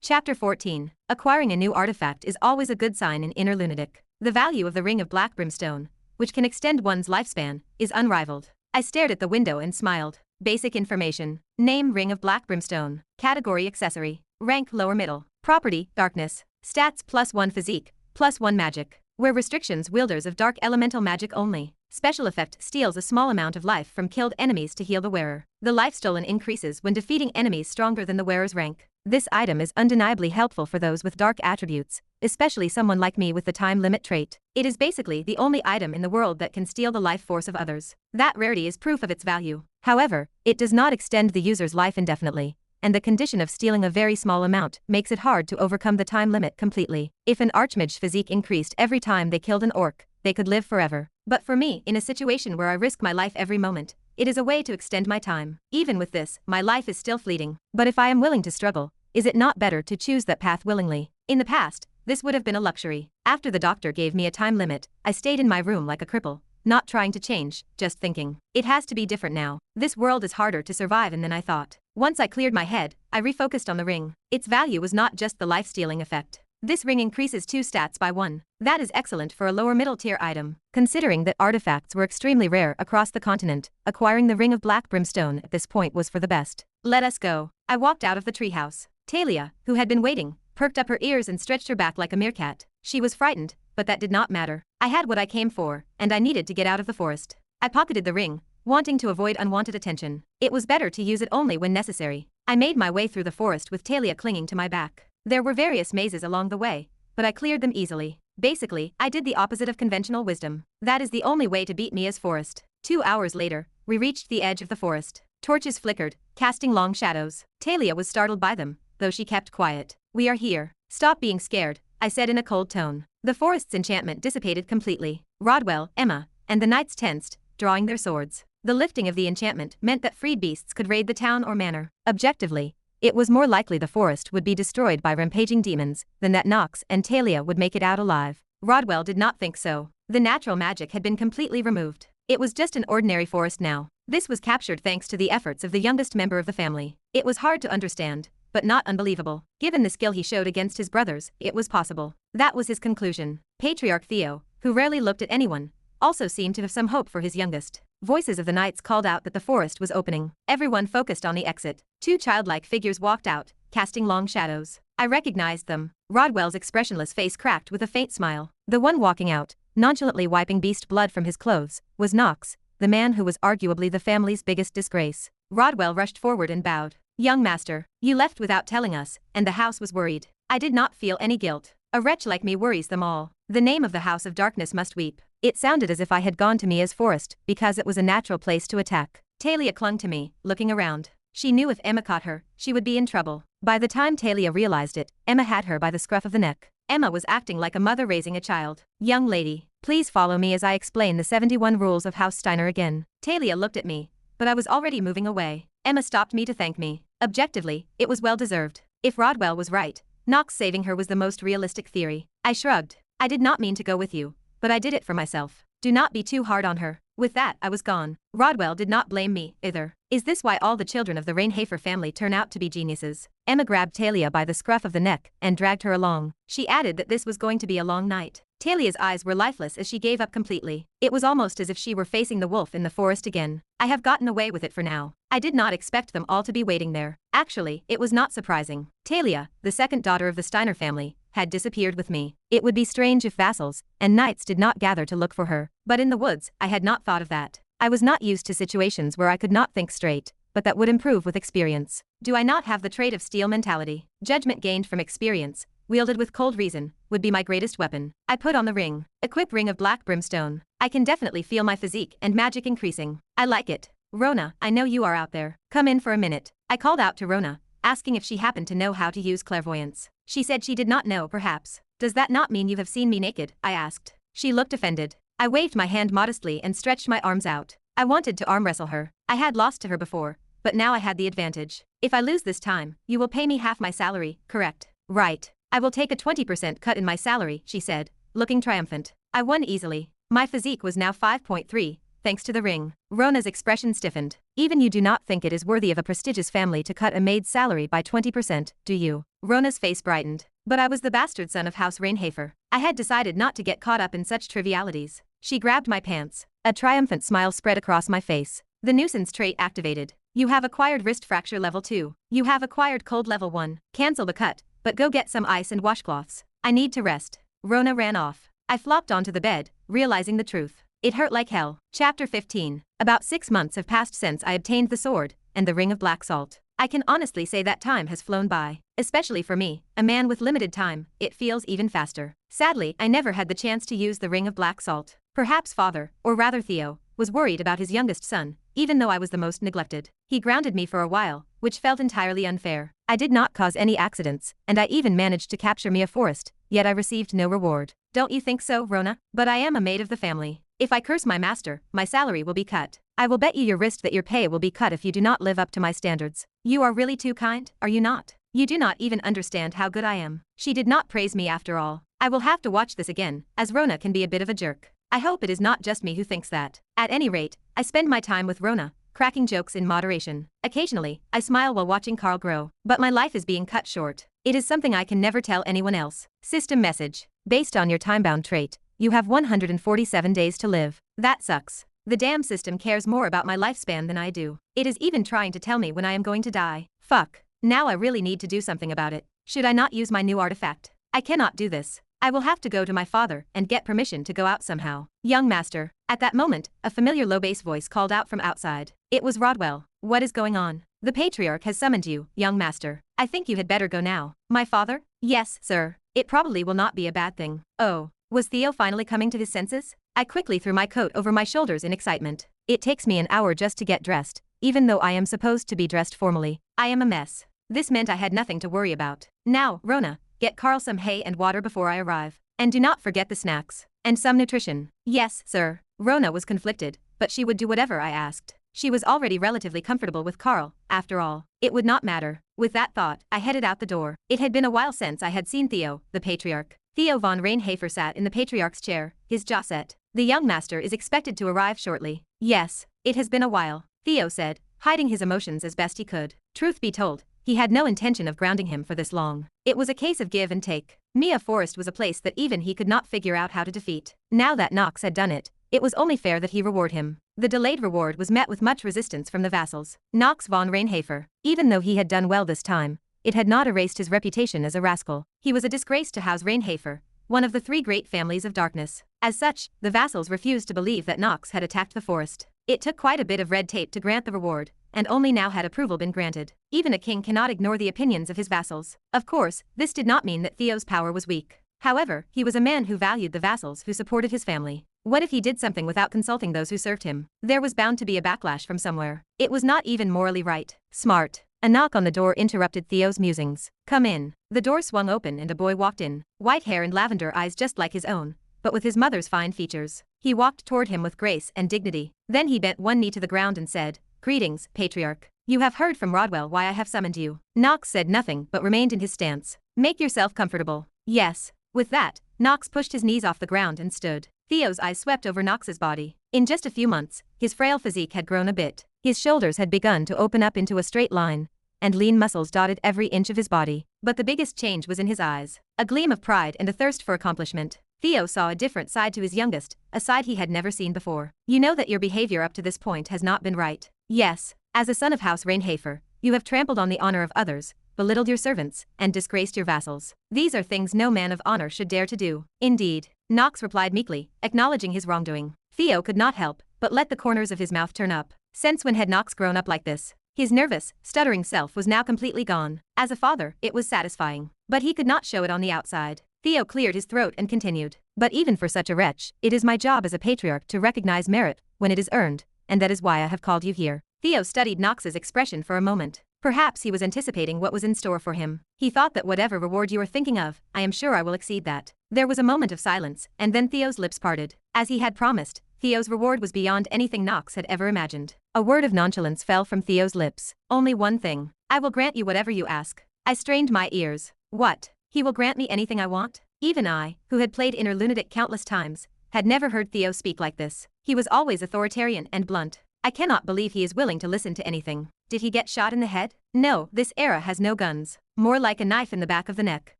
Chapter 14. Acquiring a new artifact is always a good sign in Inner Lunatic. The value of the Ring of Black Brimstone, which can extend one's lifespan, is unrivaled. I stared at the window and smiled. Basic information. Name Ring of Black Brimstone. Category Accessory. Rank Lower Middle. Property Darkness. Stats +1 Physique, +1 Magic. Where restrictions wielders of dark elemental magic only. Special effect steals a small amount of life from killed enemies to heal the wearer. The life stolen increases when defeating enemies stronger than the wearer's rank. This item is undeniably helpful for those with dark attributes, especially someone like me with the time limit trait. It is basically the only item in the world that can steal the life force of others. That rarity is proof of its value. However, it does not extend the user's life indefinitely, and the condition of stealing a very small amount makes it hard to overcome the time limit completely. If an archmage's physique increased every time they killed an orc, they could live forever. But for me, in a situation where I risk my life every moment, it is a way to extend my time. Even with this, my life is still fleeting. But if I am willing to struggle, is it not better to choose that path willingly? In the past, this would have been a luxury. After the doctor gave me a time limit, I stayed in my room like a cripple, not trying to change, just thinking. It has to be different now. This world is harder to survive in than I thought. Once I cleared my head, I refocused on the ring. Its value was not just the life-stealing effect. This ring increases 2 stats by 1. That is excellent for a lower middle tier item. Considering that artifacts were extremely rare across the continent, acquiring the Ring of Black Brimstone at this point was for the best. Let us go. I walked out of the treehouse. Talia, who had been waiting, perked up her ears and stretched her back like a meerkat. She was frightened, but that did not matter. I had what I came for, and I needed to get out of the forest. I pocketed the ring, wanting to avoid unwanted attention. It was better to use it only when necessary. I made my way through the forest with Talia clinging to my back. There were various mazes along the way, but I cleared them easily. Basically, I did the opposite of conventional wisdom. That is the only way to beat me as forest. 2 hours later, we reached the edge of the forest. Torches flickered, casting long shadows. Talia was startled by them, though she kept quiet. We are here. Stop being scared, I said in a cold tone. The forest's enchantment dissipated completely. Rodwell, Emma, and the knights tensed, drawing their swords. The lifting of the enchantment meant that freed beasts could raid the town or manor. Objectively, it was more likely the forest would be destroyed by rampaging demons than that Knox and Talia would make it out alive. Rodwell did not think so. The natural magic had been completely removed. It was just an ordinary forest now. This was captured thanks to the efforts of the youngest member of the family. It was hard to understand, but not unbelievable. Given the skill he showed against his brothers, it was possible. That was his conclusion. Patriarch Theo, who rarely looked at anyone, also seemed to have some hope for his youngest. Voices of the knights called out that the forest was opening. Everyone focused on the exit. 2 childlike figures walked out, casting long shadows. I recognized them. Rodwell's expressionless face cracked with a faint smile. The one walking out, nonchalantly wiping beast blood from his clothes, was Knox, the man who was arguably the family's biggest disgrace. Rodwell rushed forward and bowed. Young master, you left without telling us, and the house was worried. I did not feel any guilt. A wretch like me worries them all. The name of the House of Darkness must weep. It sounded as if I had gone to Mia's forest, because it was a natural place to attack. Talia clung to me, looking around. She knew if Emma caught her, she would be in trouble. By the time Talia realized it, Emma had her by the scruff of the neck. Emma was acting like a mother raising a child. Young lady, please follow me as I explain the 71 rules of House Steiner again. Talia looked at me, but I was already moving away. Emma stopped me to thank me. Objectively, it was well deserved. If Rodwell was right, Knox saving her was the most realistic theory. I shrugged. I did not mean to go with you, but I did it for myself. Do not be too hard on her. With that, I was gone. Rodwell did not blame me, either. Is this why all the children of the Reinhafer family turn out to be geniuses? Emma grabbed Talia by the scruff of the neck and dragged her along. She added that this was going to be a long night. Talia's eyes were lifeless as she gave up completely. It was almost as if she were facing the wolf in the forest again. I have gotten away with it for now. I did not expect them all to be waiting there. Actually, it was not surprising. Talia, the second daughter of the Steiner family, had disappeared with me. It would be strange if vassals and knights did not gather to look for her. But in the woods, I had not thought of that. I was not used to situations where I could not think straight, but that would improve with experience. Do I not have the trait of steel mentality? Judgment gained from experience, wielded with cold reason, would be my greatest weapon. I put on the ring. Equip Ring of Black Brimstone. I can definitely feel my physique and magic increasing. I like it. Rona, I know you are out there. Come in for a minute. I called out to Rona, asking if she happened to know how to use clairvoyance. She said she did not know, perhaps. Does that not mean you have seen me naked? I asked. She looked offended. I waved my hand modestly and stretched my arms out. I wanted to arm wrestle her. I had lost to her before, but now I had the advantage. If I lose this time, you will pay me half my salary, correct? Right. I will take a 20% cut in my salary, she said, looking triumphant. I won easily. My physique was now 5.3, thanks to the ring. Rona's expression stiffened. Even you do not think it is worthy of a prestigious family to cut a maid's salary by 20%, do you? Rona's face brightened. But I was the bastard son of House Reinhafer. I had decided not to get caught up in such trivialities. She grabbed my pants. A triumphant smile spread across my face. The nuisance trait activated. You have acquired wrist fracture level 2. You have acquired cold level 1. Cancel the cut, but go get some ice and washcloths. I need to rest. Rona ran off. I flopped onto the bed, realizing the truth. It hurt like hell. Chapter 15. About 6 months have passed since I obtained the sword and the ring of black salt. I can honestly say that time has flown by. Especially for me, a man with limited time, it feels even faster. Sadly, I never had the chance to use the ring of black salt. Perhaps father, or rather Theo, was worried about his youngest son, even though I was the most neglected. He grounded me for a while, which felt entirely unfair. I did not cause any accidents, and I even managed to capture me a forest, yet I received no reward. Don't you think so, Rona? But I am a maid of the family. If I curse my master, my salary will be cut. I will bet you your wrist that your pay will be cut if you do not live up to my standards. You are really too kind, are you not? You do not even understand how good I am. She did not praise me after all. I will have to watch this again, as Rona can be a bit of a jerk. I hope it is not just me who thinks that. At any rate, I spend my time with Rona, cracking jokes in moderation. Occasionally, I smile while watching Carl grow. But my life is being cut short. It is something I can never tell anyone else. System message. Based on your time-bound trait, you have 147 days to live. That sucks. The damn system cares more about my lifespan than I do. It is even trying to tell me when I am going to die. Fuck. Now I really need to do something about it. Should I not use my new artifact? I cannot do this. I will have to go to my father and get permission to go out somehow. Young master. At that moment, a familiar low-bass voice called out from outside. It was Rodwell. What is going on? The patriarch has summoned you, young master. I think you had better go now. My father? Yes, sir. It probably will not be a bad thing. Oh. Was Theo finally coming to his senses? I quickly threw my coat over my shoulders in excitement. It takes me an hour just to get dressed, even though I am supposed to be dressed formally. I am a mess. This meant I had nothing to worry about. Now, Rona, get Carl some hay and water before I arrive. And do not forget the snacks. And some nutrition. Yes, sir. Rona was conflicted, but she would do whatever I asked. She was already relatively comfortable with Carl, after all. It would not matter. With that thought, I headed out the door. It had been a while since I had seen Theo, the patriarch. Theo von Reinhafer sat in the patriarch's chair, his jaw set. The young master is expected to arrive shortly. Yes, it has been a while, Theo said, hiding his emotions as best he could. Truth be told, he had no intention of grounding him for this long. It was a case of give and take. Mia Forest was a place that even he could not figure out how to defeat. Now that Knox had done it, it was only fair that he reward him. The delayed reward was met with much resistance from the vassals. Knox von Reinhafer, even though he had done well this time, it had not erased his reputation as a rascal. He was a disgrace to House Reinhafer, one of the 3 great families of darkness. As such, the vassals refused to believe that Knox had attacked the forest. It took quite a bit of red tape to grant the reward, and only now had approval been granted. Even a king cannot ignore the opinions of his vassals. Of course, this did not mean that Theo's power was weak. However, he was a man who valued the vassals who supported his family. What if he did something without consulting those who served him? There was bound to be a backlash from somewhere. It was not even morally right. Smart. A knock on the door interrupted Theo's musings. Come in. The door swung open and a boy walked in. White hair and lavender eyes just like his own, but with his mother's fine features. He walked toward him with grace and dignity. Then he bent one knee to the ground and said, Greetings, patriarch. You have heard from Rodwell why I have summoned you. Knox said nothing but remained in his stance. Make yourself comfortable. Yes. With that, Knox pushed his knees off the ground and stood. Theo's eyes swept over Knox's body. In just a few months, his frail physique had grown a bit. His shoulders had begun to open up into a straight line, and lean muscles dotted every inch of his body. But the biggest change was in his eyes. A gleam of pride and a thirst for accomplishment. Theo saw a different side to his youngest, a side he had never seen before. You know that your behavior up to this point has not been right. Yes, as a son of House Reinhafer, you have trampled on the honor of others, belittled your servants, and disgraced your vassals. These are things no man of honor should dare to do. Indeed, Knox replied meekly, acknowledging his wrongdoing. Theo could not help but let the corners of his mouth turn up. Since when had Knox grown up like this? His nervous, stuttering self was now completely gone. As a father, it was satisfying. But he could not show it on the outside. Theo cleared his throat and continued. But even for such a wretch, it is my job as a patriarch to recognize merit when it is earned, and that is why I have called you here. Theo studied Knox's expression for a moment. Perhaps he was anticipating what was in store for him. He thought that whatever reward you are thinking of, I am sure I will exceed that. There was a moment of silence, and then Theo's lips parted. As he had promised, Theo's reward was beyond anything Knox had ever imagined. A word of nonchalance fell from Theo's lips. Only one thing. I will grant you whatever you ask. I strained my ears. What? He will grant me anything I want? Even I, who had played inner lunatic countless times, had never heard Theo speak like this. He was always authoritarian and blunt. I cannot believe he is willing to listen to anything. Did he get shot in the head? No, this era has no guns. More like a knife in the back of the neck.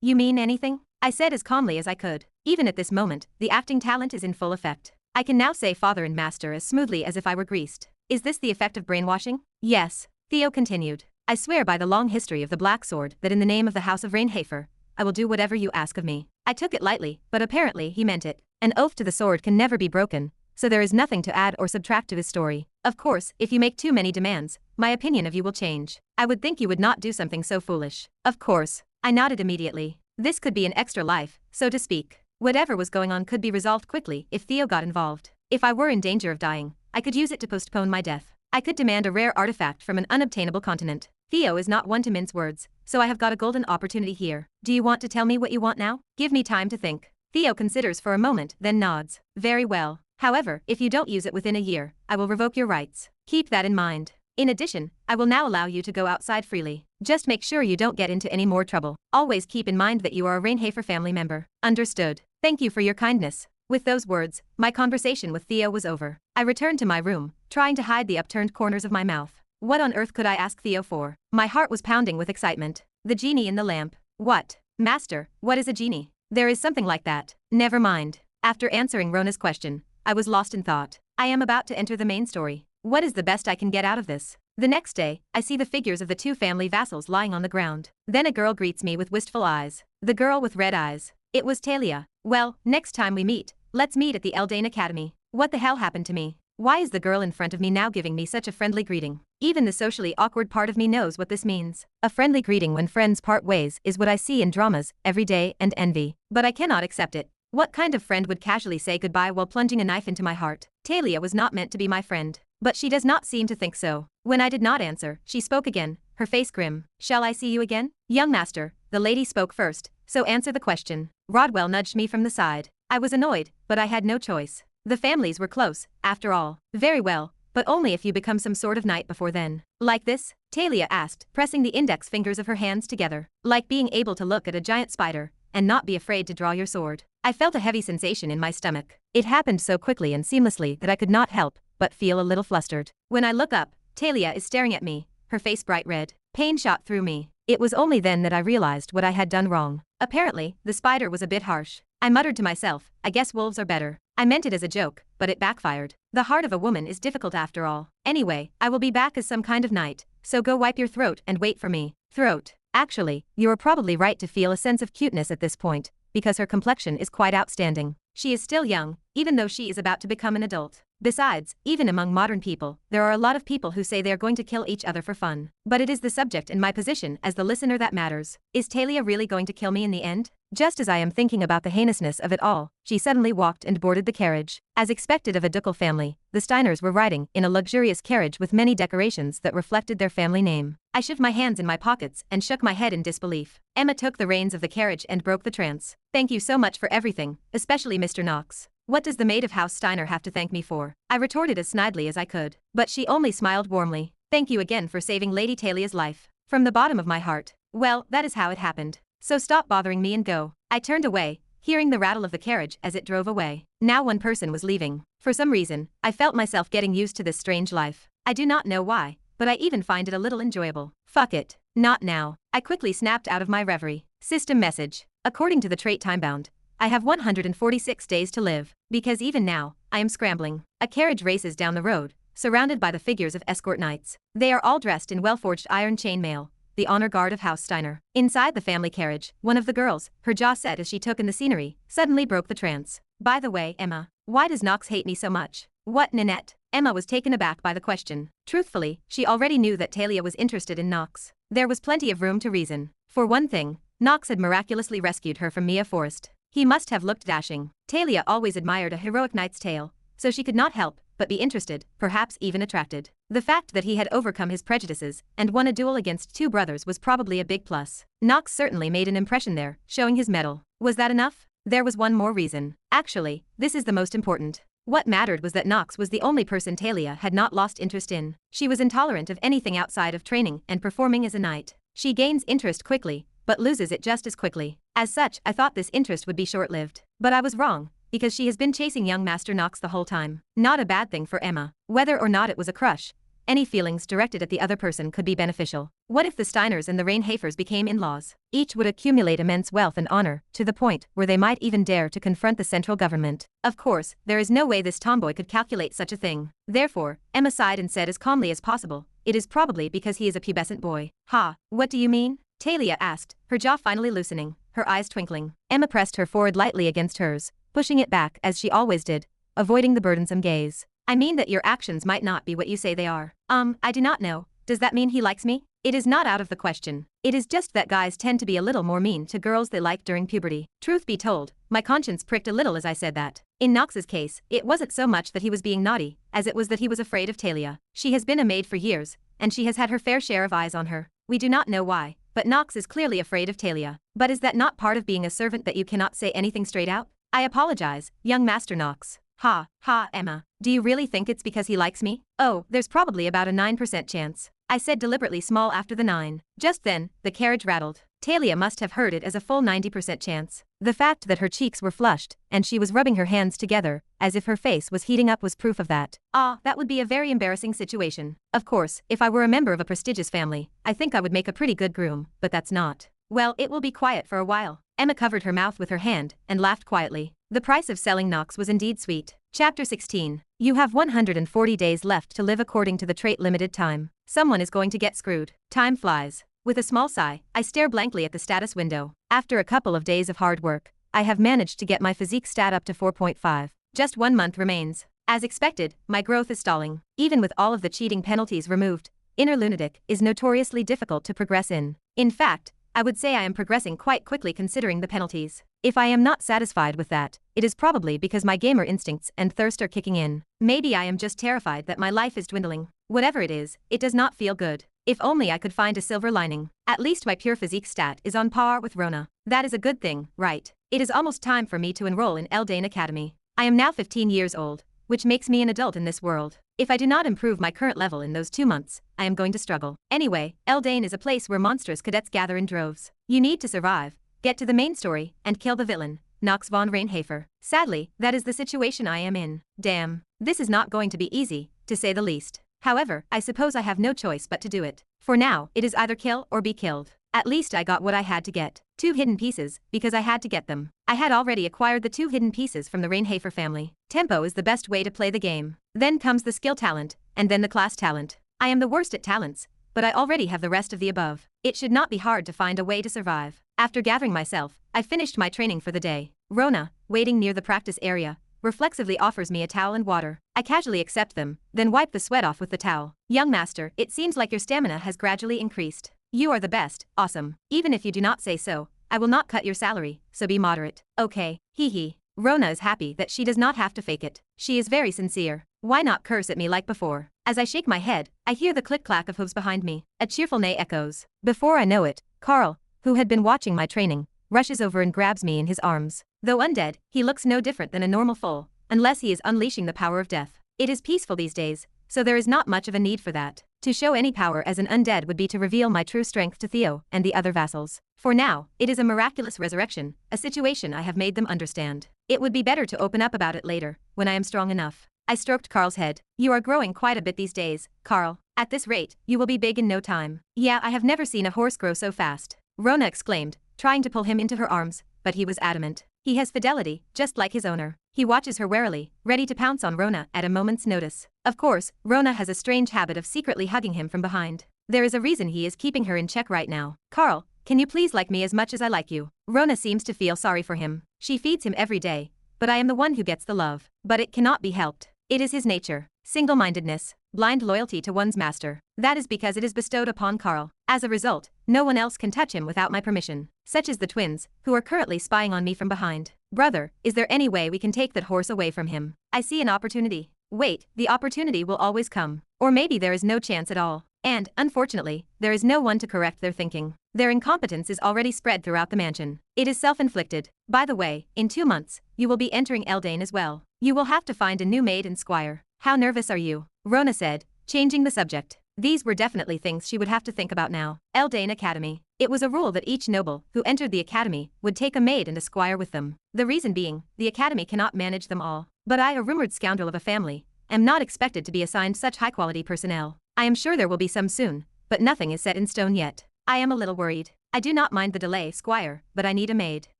You mean anything? I said as calmly as I could. Even at this moment, the acting talent is in full effect. I can now say father and master as smoothly as if I were greased. Is this the effect of brainwashing? Yes, Theo continued. I swear by the long history of the Black Sword that in the name of the House of Reinhafer, I will do whatever you ask of me. I took it lightly, but apparently he meant it. An oath to the sword can never be broken, so there is nothing to add or subtract to his story. Of course, if you make too many demands, my opinion of you will change. I would think you would not do something so foolish. Of course. I nodded immediately. This could be an extra life, so to speak. Whatever was going on could be resolved quickly if Theo got involved. If I were in danger of dying, I could use it to postpone my death. I could demand a rare artifact from an unobtainable continent. Theo is not one to mince words, so I have got a golden opportunity here. Do you want to tell me what you want now? Give me time to think. Theo considers for a moment, then nods. Very well. However, if you don't use it within a year, I will revoke your rights. Keep that in mind. In addition, I will now allow you to go outside freely. Just make sure you don't get into any more trouble. Always keep in mind that you are a Reinhafer family member. Understood. Thank you for your kindness. With those words, my conversation with Theo was over. I returned to my room, trying to hide the upturned corners of my mouth. What on earth could I ask Theo for? My heart was pounding with excitement. The genie in the lamp. What? Master, what is a genie? There is something like that. Never mind. After answering Rona's question, I was lost in thought. I am about to enter the main story. What is the best I can get out of this? The next day, I see the figures of the two family vassals lying on the ground. Then a girl greets me with wistful eyes. The girl with red eyes. It was Talia. Well, next time we meet, let's meet at the Eldane Academy. What the hell happened to me? Why is the girl in front of me now giving me such a friendly greeting? Even the socially awkward part of me knows what this means. A friendly greeting when friends part ways is what I see in dramas every day and envy. But I cannot accept it. What kind of friend would casually say goodbye while plunging a knife into my heart? Talia was not meant to be my friend. But she does not seem to think so. When I did not answer, she spoke again, her face grim. Shall I see you again? Young master, the lady spoke first, so answer the question. Rodwell nudged me from the side. I was annoyed, but I had no choice. The families were close, after all. Very well, but only if you become some sort of knight before then. Like this? Talia asked, pressing the index fingers of her hands together. Like being able to look at a giant spider, and not be afraid to draw your sword. I felt a heavy sensation in my stomach. It happened so quickly and seamlessly that I could not help but feel a little flustered. When I look up, Talia is staring at me, her face bright red. Pain shot through me. It was only then that I realized what I had done wrong. Apparently, the spider was a bit harsh. I muttered to myself, I guess wolves are better. I meant it as a joke, but it backfired. The heart of a woman is difficult after all. Anyway, I will be back as some kind of knight, so go wipe your throat and wait for me. Throat. Actually, you are probably right to feel a sense of cuteness at this point, because her complexion is quite outstanding. She is still young, even though she is about to become an adult. Besides, even among modern people, there are a lot of people who say they are going to kill each other for fun. But it is the subject and my position as the listener that matters. Is Talia really going to kill me in the end? Just as I am thinking about the heinousness of it all, she suddenly walked and boarded the carriage. As expected of a ducal family, the Steiners were riding in a luxurious carriage with many decorations that reflected their family name. I shoved my hands in my pockets and shook my head in disbelief. Emma took the reins of the carriage and broke the trance. Thank you so much for everything, especially Mr. Knox. What does the maid of House Steiner have to thank me for? I retorted as snidely as I could. But she only smiled warmly. Thank you again for saving Lady Talia's life. From the bottom of my heart. Well, that is how it happened. So stop bothering me and go. I turned away, hearing the rattle of the carriage as it drove away. Now one person was leaving. For some reason, I felt myself getting used to this strange life. I do not know why, but I even find it a little enjoyable. Fuck it. Not now. I quickly snapped out of my reverie. System message. According to the trait timebound, I have 146 days to live, because even now, I am scrambling. A carriage races down the road, surrounded by the figures of escort knights. They are all dressed in well-forged iron chainmail, the honor guard of House Steiner. Inside the family carriage, one of the girls, her jaw set as she took in the scenery, suddenly broke the trance. By the way, Emma, why does Knox hate me so much? What, Ninette? Emma was taken aback by the question. Truthfully, she already knew that Talia was interested in Knox. There was plenty of room to reason. For one thing, Knox had miraculously rescued her from Mia Forest. He must have looked dashing. Talia always admired a heroic knight's tale, so she could not help but be interested, perhaps even attracted. The fact that he had overcome his prejudices and won a duel against two brothers was probably a big plus. Knox certainly made an impression there, showing his mettle. Was that enough? There was one more reason. Actually, this is the most important. What mattered was that Knox was the only person Talia had not lost interest in. She was intolerant of anything outside of training and performing as a knight. She gains interest quickly, but loses it just as quickly. As such, I thought this interest would be short-lived. But I was wrong, because she has been chasing young Master Knox the whole time. Not a bad thing for Emma. Whether or not it was a crush, any feelings directed at the other person could be beneficial. What if the Steiners and the Reinhafers became in-laws? Each would accumulate immense wealth and honor, to the point where they might even dare to confront the central government. Of course, there is no way this tomboy could calculate such a thing. Therefore, Emma sighed and said as calmly as possible, "It is probably because he is a pubescent boy." "Ha, what do you mean?" Talia asked, her jaw finally loosening, her eyes twinkling. Emma pressed her forehead lightly against hers, pushing it back as she always did, avoiding the burdensome gaze. "I mean that your actions might not be what you say they are." I do not know. Does that mean he likes me?" "It is not out of the question. It is just that guys tend to be a little more mean to girls they like during puberty." Truth be told, my conscience pricked a little as I said that. In Knox's case, it wasn't so much that he was being naughty, as it was that he was afraid of Talia. She has been a maid for years, and she has had her fair share of eyes on her. We do not know why, but Knox is clearly afraid of Talia. But is that not part of being a servant that you cannot say anything straight out? "I apologize, young Master Knox." "Ha, Emma. Do you really think it's because he likes me?" "Oh, there's probably about a 9% chance." I said deliberately small after the 9. Just then, the carriage rattled. Talia must have heard it as a full 90% chance. The fact that her cheeks were flushed, and she was rubbing her hands together, as if her face was heating up was proof of that. That would be a very embarrassing situation. Of course, if I were a member of a prestigious family, I think I would make a pretty good groom, but that's not. "Well, it will be quiet for a while." Emma covered her mouth with her hand, and laughed quietly. The price of selling Knox was indeed sweet. Chapter 16. You have 140 days left to live according to the trait limited time. Someone is going to get screwed. Time flies. With a small sigh, I stare blankly at the status window. After a couple of days of hard work, I have managed to get my physique stat up to 4.5. Just 1 month remains. As expected, my growth is stalling. Even with all of the cheating penalties removed, Inner Lunatic is notoriously difficult to progress in. In fact, I would say I am progressing quite quickly considering the penalties. If I am not satisfied with that, it is probably because my gamer instincts and thirst are kicking in. Maybe I am just terrified that my life is dwindling. Whatever it is, it does not feel good. If only I could find a silver lining. At least my pure physique stat is on par with Rona. That is a good thing, right? It is almost time for me to enroll in Eldane Academy. I am now 15 years old, which makes me an adult in this world. If I do not improve my current level in those 2 months, I am going to struggle. Anyway, Eldane is a place where monstrous cadets gather in droves. You need to survive, get to the main story, and kill the villain, Knox Von Reinhafer. Sadly, that is the situation I am in. Damn, this is not going to be easy, to say the least. However, I suppose I have no choice but to do it. For now, it is either kill or be killed. At least I got what I had to get. 2 hidden pieces, because I had to get them. I had already acquired the 2 hidden pieces from the Reinhafer family. Tempo is the best way to play the game. Then comes the skill talent, and then the class talent. I am the worst at talents, but I already have the rest of the above. It should not be hard to find a way to survive. After gathering myself, I finished my training for the day. Rona, waiting near the practice area, reflexively offers me a towel and water. I casually accept them, then wipe the sweat off with the towel. "Young master, it seems like your stamina has gradually increased. You are the best, awesome. Even if you do not say so, I will not cut your salary, so be moderate." "Okay, hee. Rona is happy that she does not have to fake it. She is very sincere. Why not curse at me like before? As I shake my head, I hear the click-clack of hooves behind me. A cheerful neigh echoes. Before I know it, Carl, who had been watching my training, rushes over and grabs me in his arms. Though undead, he looks no different than a normal foal, unless he is unleashing the power of death. It is peaceful these days, so there is not much of a need for that. To show any power as an undead would be to reveal my true strength to Theo and the other vassals. For now, it is a miraculous resurrection, a situation I have made them understand. It would be better to open up about it later, when I am strong enough. I stroked Carl's head. "You are growing quite a bit these days, Carl. At this rate, you will be big in no time." "Yeah, I have never seen a horse grow so fast," Rona exclaimed, trying to pull him into her arms, but he was adamant. He has fidelity, just like his owner. He watches her warily, ready to pounce on Rona at a moment's notice. Of course, Rona has a strange habit of secretly hugging him from behind. There is a reason he is keeping her in check right now. "Carl, can you please like me as much as I like you?" Rona seems to feel sorry for him. She feeds him every day, but I am the one who gets the love. But it cannot be helped. It is his nature. Single-mindedness, blind loyalty to one's master. That is because it is bestowed upon Carl. As a result, no one else can touch him without my permission. Such as the twins, who are currently spying on me from behind. "Brother, is there any way we can take that horse away from him? I see an opportunity." Wait, the opportunity will always come. Or maybe there is no chance at all. And, unfortunately, there is no one to correct their thinking. Their incompetence is already spread throughout the mansion. It is self-inflicted. By the way, in 2 months, you will be entering Eldane as well. You will have to find a new maid and squire. How nervous are you? Rona said, changing the subject. These were definitely things she would have to think about now. Eldane Academy. It was a rule that each noble who entered the academy would take a maid and a squire with them. The reason being, the academy cannot manage them all. But I, a rumored scoundrel of a family, am not expected to be assigned such high-quality personnel. I am sure there will be some soon, but nothing is set in stone yet. I am a little worried. I do not mind the delay, squire, but I need a maid.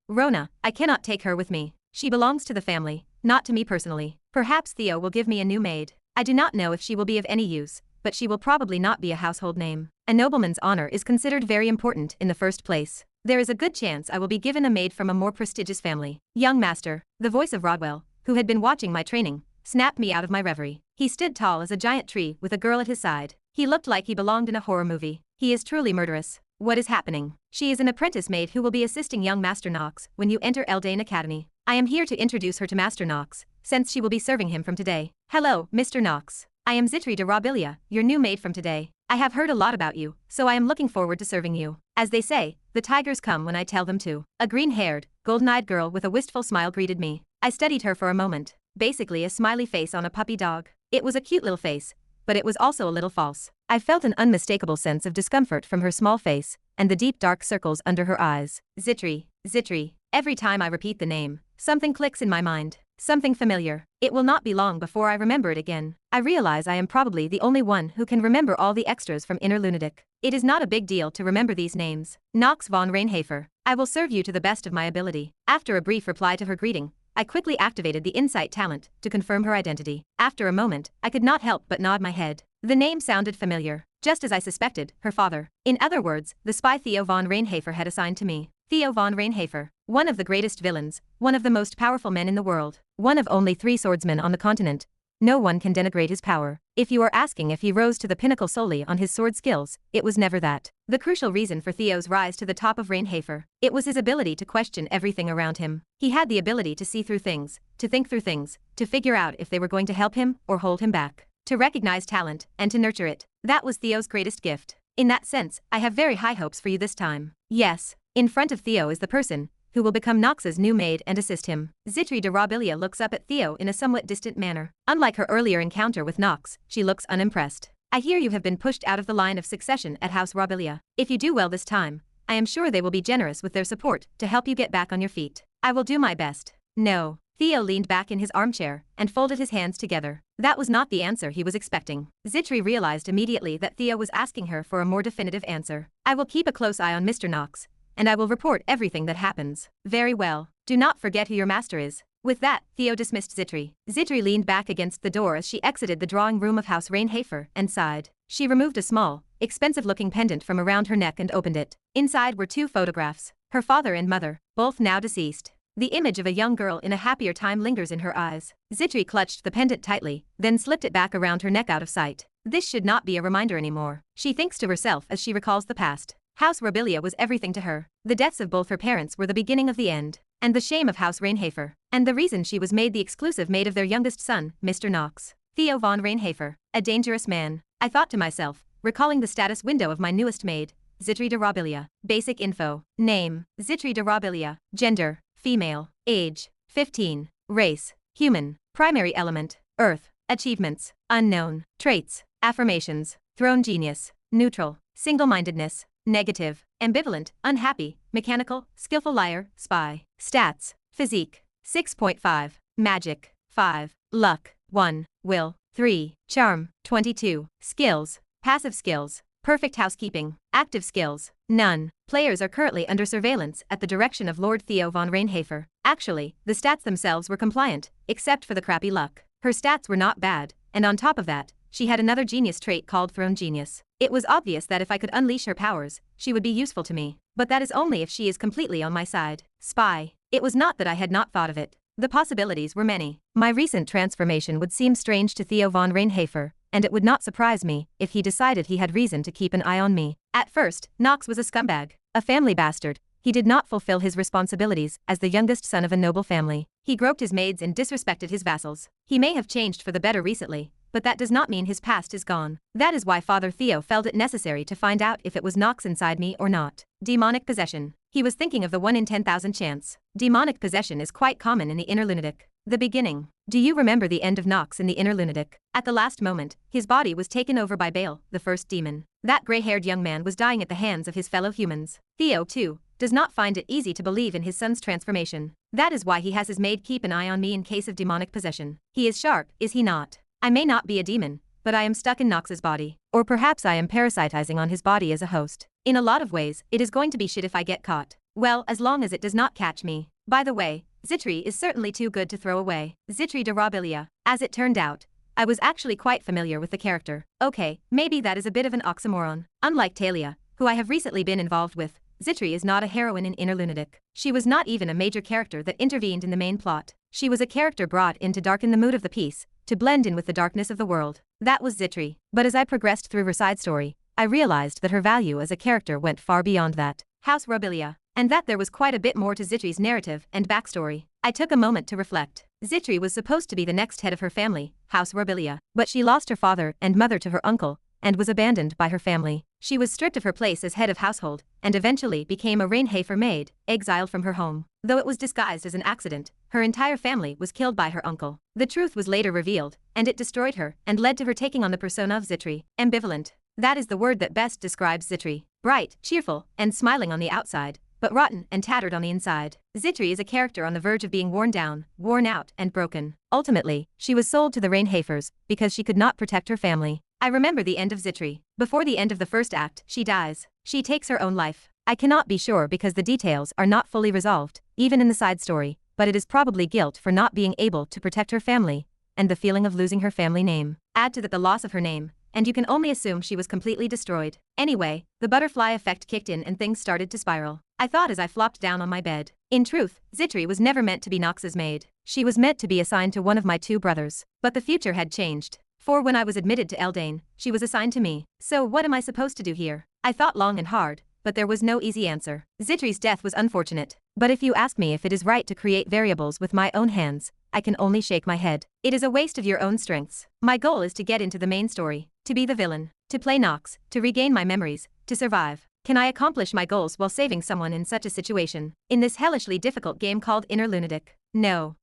Rona, I cannot take her with me. She belongs to the family, not to me personally. Perhaps Theo will give me a new maid. I do not know if she will be of any use, but she will probably not be a household name. A nobleman's honor is considered very important in the first place. There is a good chance I will be given a maid from a more prestigious family. Young master, the voice of Rodwell, who had been watching my training, snapped me out of my reverie. He stood tall as a giant tree with a girl at his side. He looked like he belonged in a horror movie. He is truly murderous. What is happening? She is an apprentice maid who will be assisting young Master Knox when you enter Eldane Academy. I am here to introduce her to Master Knox, since she will be serving him from today. Hello, Mr. Knox. I am Zitri de Rabilia, your new maid from today. I have heard a lot about you, so I am looking forward to serving you. As they say, the tigers come when I tell them to. A green-haired, golden-eyed girl with a wistful smile greeted me. I studied her for a moment. Basically a smiley face on a puppy dog. It was a cute little face, but it was also a little false. I felt an unmistakable sense of discomfort from her small face and the deep dark circles under her eyes. Zitri, Zitri. Every time I repeat the name, something clicks in my mind. Something familiar. It will not be long before I remember it again. I realize I am probably the only one who can remember all the extras from Inner Lunatic. It is not a big deal to remember these names. Knox Von Reinhafer. I will serve you to the best of my ability. After a brief reply to her greeting, I quickly activated the insight talent to confirm her identity. After a moment, I could not help but nod my head. The name sounded familiar, just as I suspected, her father. In other words, the spy Theo Von Reinhafer had assigned to me. Theo Von Reinhafer, one of the greatest villains, one of the most powerful men in the world, one of only 3 swordsmen on the continent. No one can denigrate his power. If you are asking if he rose to the pinnacle solely on his sword skills, it was never that. The crucial reason for Theo's rise to the top of Reinhafer, it was his ability to question everything around him. He had the ability to see through things, to think through things, to figure out if they were going to help him or hold him back, to recognize talent and to nurture it. That was Theo's greatest gift. In that sense, I have very high hopes for you this time. Yes, in front of Theo is the person who will become Knox's new maid and assist him. Zitri de Rabilia looks up at Theo in a somewhat distant manner. Unlike her earlier encounter with Knox, she looks unimpressed. I hear you have been pushed out of the line of succession at House Rabilia. If you do well this time, I am sure they will be generous with their support to help you get back on your feet. I will do my best. No. Theo leaned back in his armchair and folded his hands together. That was not the answer he was expecting. Zitri realized immediately that Theo was asking her for a more definitive answer. I will keep a close eye on Mr. Knox, and I will report everything that happens. Very well. Do not forget who your master is. With that, Theo dismissed Zitri. Zitri leaned back against the door as she exited the drawing room of House Reinhafer and sighed. She removed a small, expensive-looking pendant from around her neck and opened it. Inside were 2 photographs, her father and mother, both now deceased. The image of a young girl in a happier time lingers in her eyes. Zitri clutched the pendant tightly, then slipped it back around her neck out of sight. This should not be a reminder anymore, she thinks to herself as she recalls the past. House Rabilia was everything to her. The deaths of both her parents were the beginning of the end, and the shame of House Reinhafer, and the reason she was made the exclusive maid of their youngest son, Mr. Knox. Theo Von Reinhafer, a dangerous man, I thought to myself, recalling the status window of my newest maid, Zitri de Rabilia. Basic info. Name, Zitri de Rabilia. Gender, female. Age, 15. Race, human. Primary element, earth. Achievements, unknown. Traits, affirmations, throne genius. Neutral, single-mindedness. Negative, ambivalent, unhappy, mechanical, skillful liar, spy. Stats, physique, 6.5, magic, 5, luck, 1, will, 3, charm, 22, skills, passive skills, perfect housekeeping, active skills, none. Players are currently under surveillance at the direction of Lord Theo Von Reinhafer. Actually, the stats themselves were compliant, except for the crappy luck. Her stats were not bad, and on top of that, she had another genius trait called Throne Genius. It was obvious that if I could unleash her powers, she would be useful to me. But that is only if she is completely on my side. Spy. It was not that I had not thought of it. The possibilities were many. My recent transformation would seem strange to Theo Von Reinhafer, and it would not surprise me if he decided he had reason to keep an eye on me. At first, Knox was a scumbag, a family bastard. He did not fulfill his responsibilities as the youngest son of a noble family. He groped his maids and disrespected his vassals. He may have changed for the better recently, but that does not mean his past is gone. That is why Father Theo felt it necessary to find out if it was Knox inside me or not. Demonic possession. He was thinking of the 1 in 10,000 chance. Demonic possession is quite common in the inner lunatic. The beginning. Do you remember the end of Knox in the inner lunatic? At the last moment, his body was taken over by Baal, the first demon. That grey-haired young man was dying at the hands of his fellow humans. Theo, too, does not find it easy to believe in his son's transformation. That is why he has his maid keep an eye on me in case of demonic possession. He is sharp, is he not? I may not be a demon, but I am stuck in Knox's body. Or perhaps I am parasitizing on his body as a host. In a lot of ways, it is going to be shit if I get caught. Well, as long as it does not catch me. By the way, Zitri is certainly too good to throw away. Zitri de Rabilia. As it turned out, I was actually quite familiar with the character. Okay, maybe that is a bit of an oxymoron. Unlike Talia, who I have recently been involved with, Zitri is not a heroine in Inner Lunatic. She was not even a major character that intervened in the main plot. She was a character brought in to darken the mood of the piece, to blend in with the darkness of the world. That was Zitri. But as I progressed through her side story, I realized that her value as a character went far beyond that. House Rabilia. And that there was quite a bit more to Zitri's narrative and backstory. I took a moment to reflect. Zitri was supposed to be the next head of her family, House Rabilia, but she lost her father and mother to her uncle, and was abandoned by her family. She was stripped of her place as head of household, and eventually became a Reinhafer maid, exiled from her home. Though it was disguised as an accident, her entire family was killed by her uncle. The truth was later revealed, and it destroyed her, and led to her taking on the persona of Zitri. Ambivalent. That is the word that best describes Zitri. Bright, cheerful, and smiling on the outside, but rotten and tattered on the inside. Zitri is a character on the verge of being worn down, worn out, and broken. Ultimately, she was sold to the Reinhafers because she could not protect her family. I remember the end of Zitri. Before the end of the first act, she dies. She takes her own life. I cannot be sure because the details are not fully resolved, even in the side story, but it is probably guilt for not being able to protect her family, and the feeling of losing her family name. Add to that the loss of her name, and you can only assume she was completely destroyed. Anyway, the butterfly effect kicked in and things started to spiral. I thought as I flopped down on my bed. In truth, Zitri was never meant to be Knox's maid. She was meant to be assigned to one of my 2 brothers. But the future had changed. For when I was admitted to Eldane, she was assigned to me. So what am I supposed to do here? I thought long and hard, but there was no easy answer. Zitri's death was unfortunate. But if you ask me if it is right to create variables with my own hands, I can only shake my head. It is a waste of your own strengths. My goal is to get into the main story, to be the villain, to play Knox, to regain my memories, to survive. Can I accomplish my goals while saving someone in such a situation? In this hellishly difficult game called Inner Lunatic? No.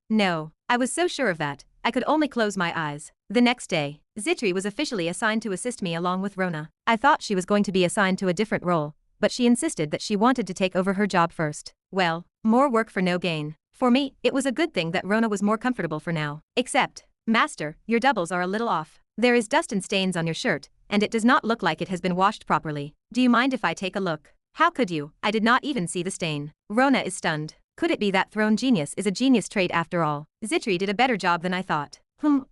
I was so sure of that, I could only close my eyes. The next day, Zitri was officially assigned to assist me along with Rona. I thought she was going to be assigned to a different role, but she insisted that she wanted to take over her job first. Well, more work for no gain. For me, it was a good thing that Rona was more comfortable for now. Except, Master, your doubles are a little off. There is dust and stains on your shirt, and it does not look like it has been washed properly. Do you mind if I take a look? How could you? I did not even see the stain. Rona is stunned. Could it be that throne genius is a genius trait after all? Zitri did a better job than I thought.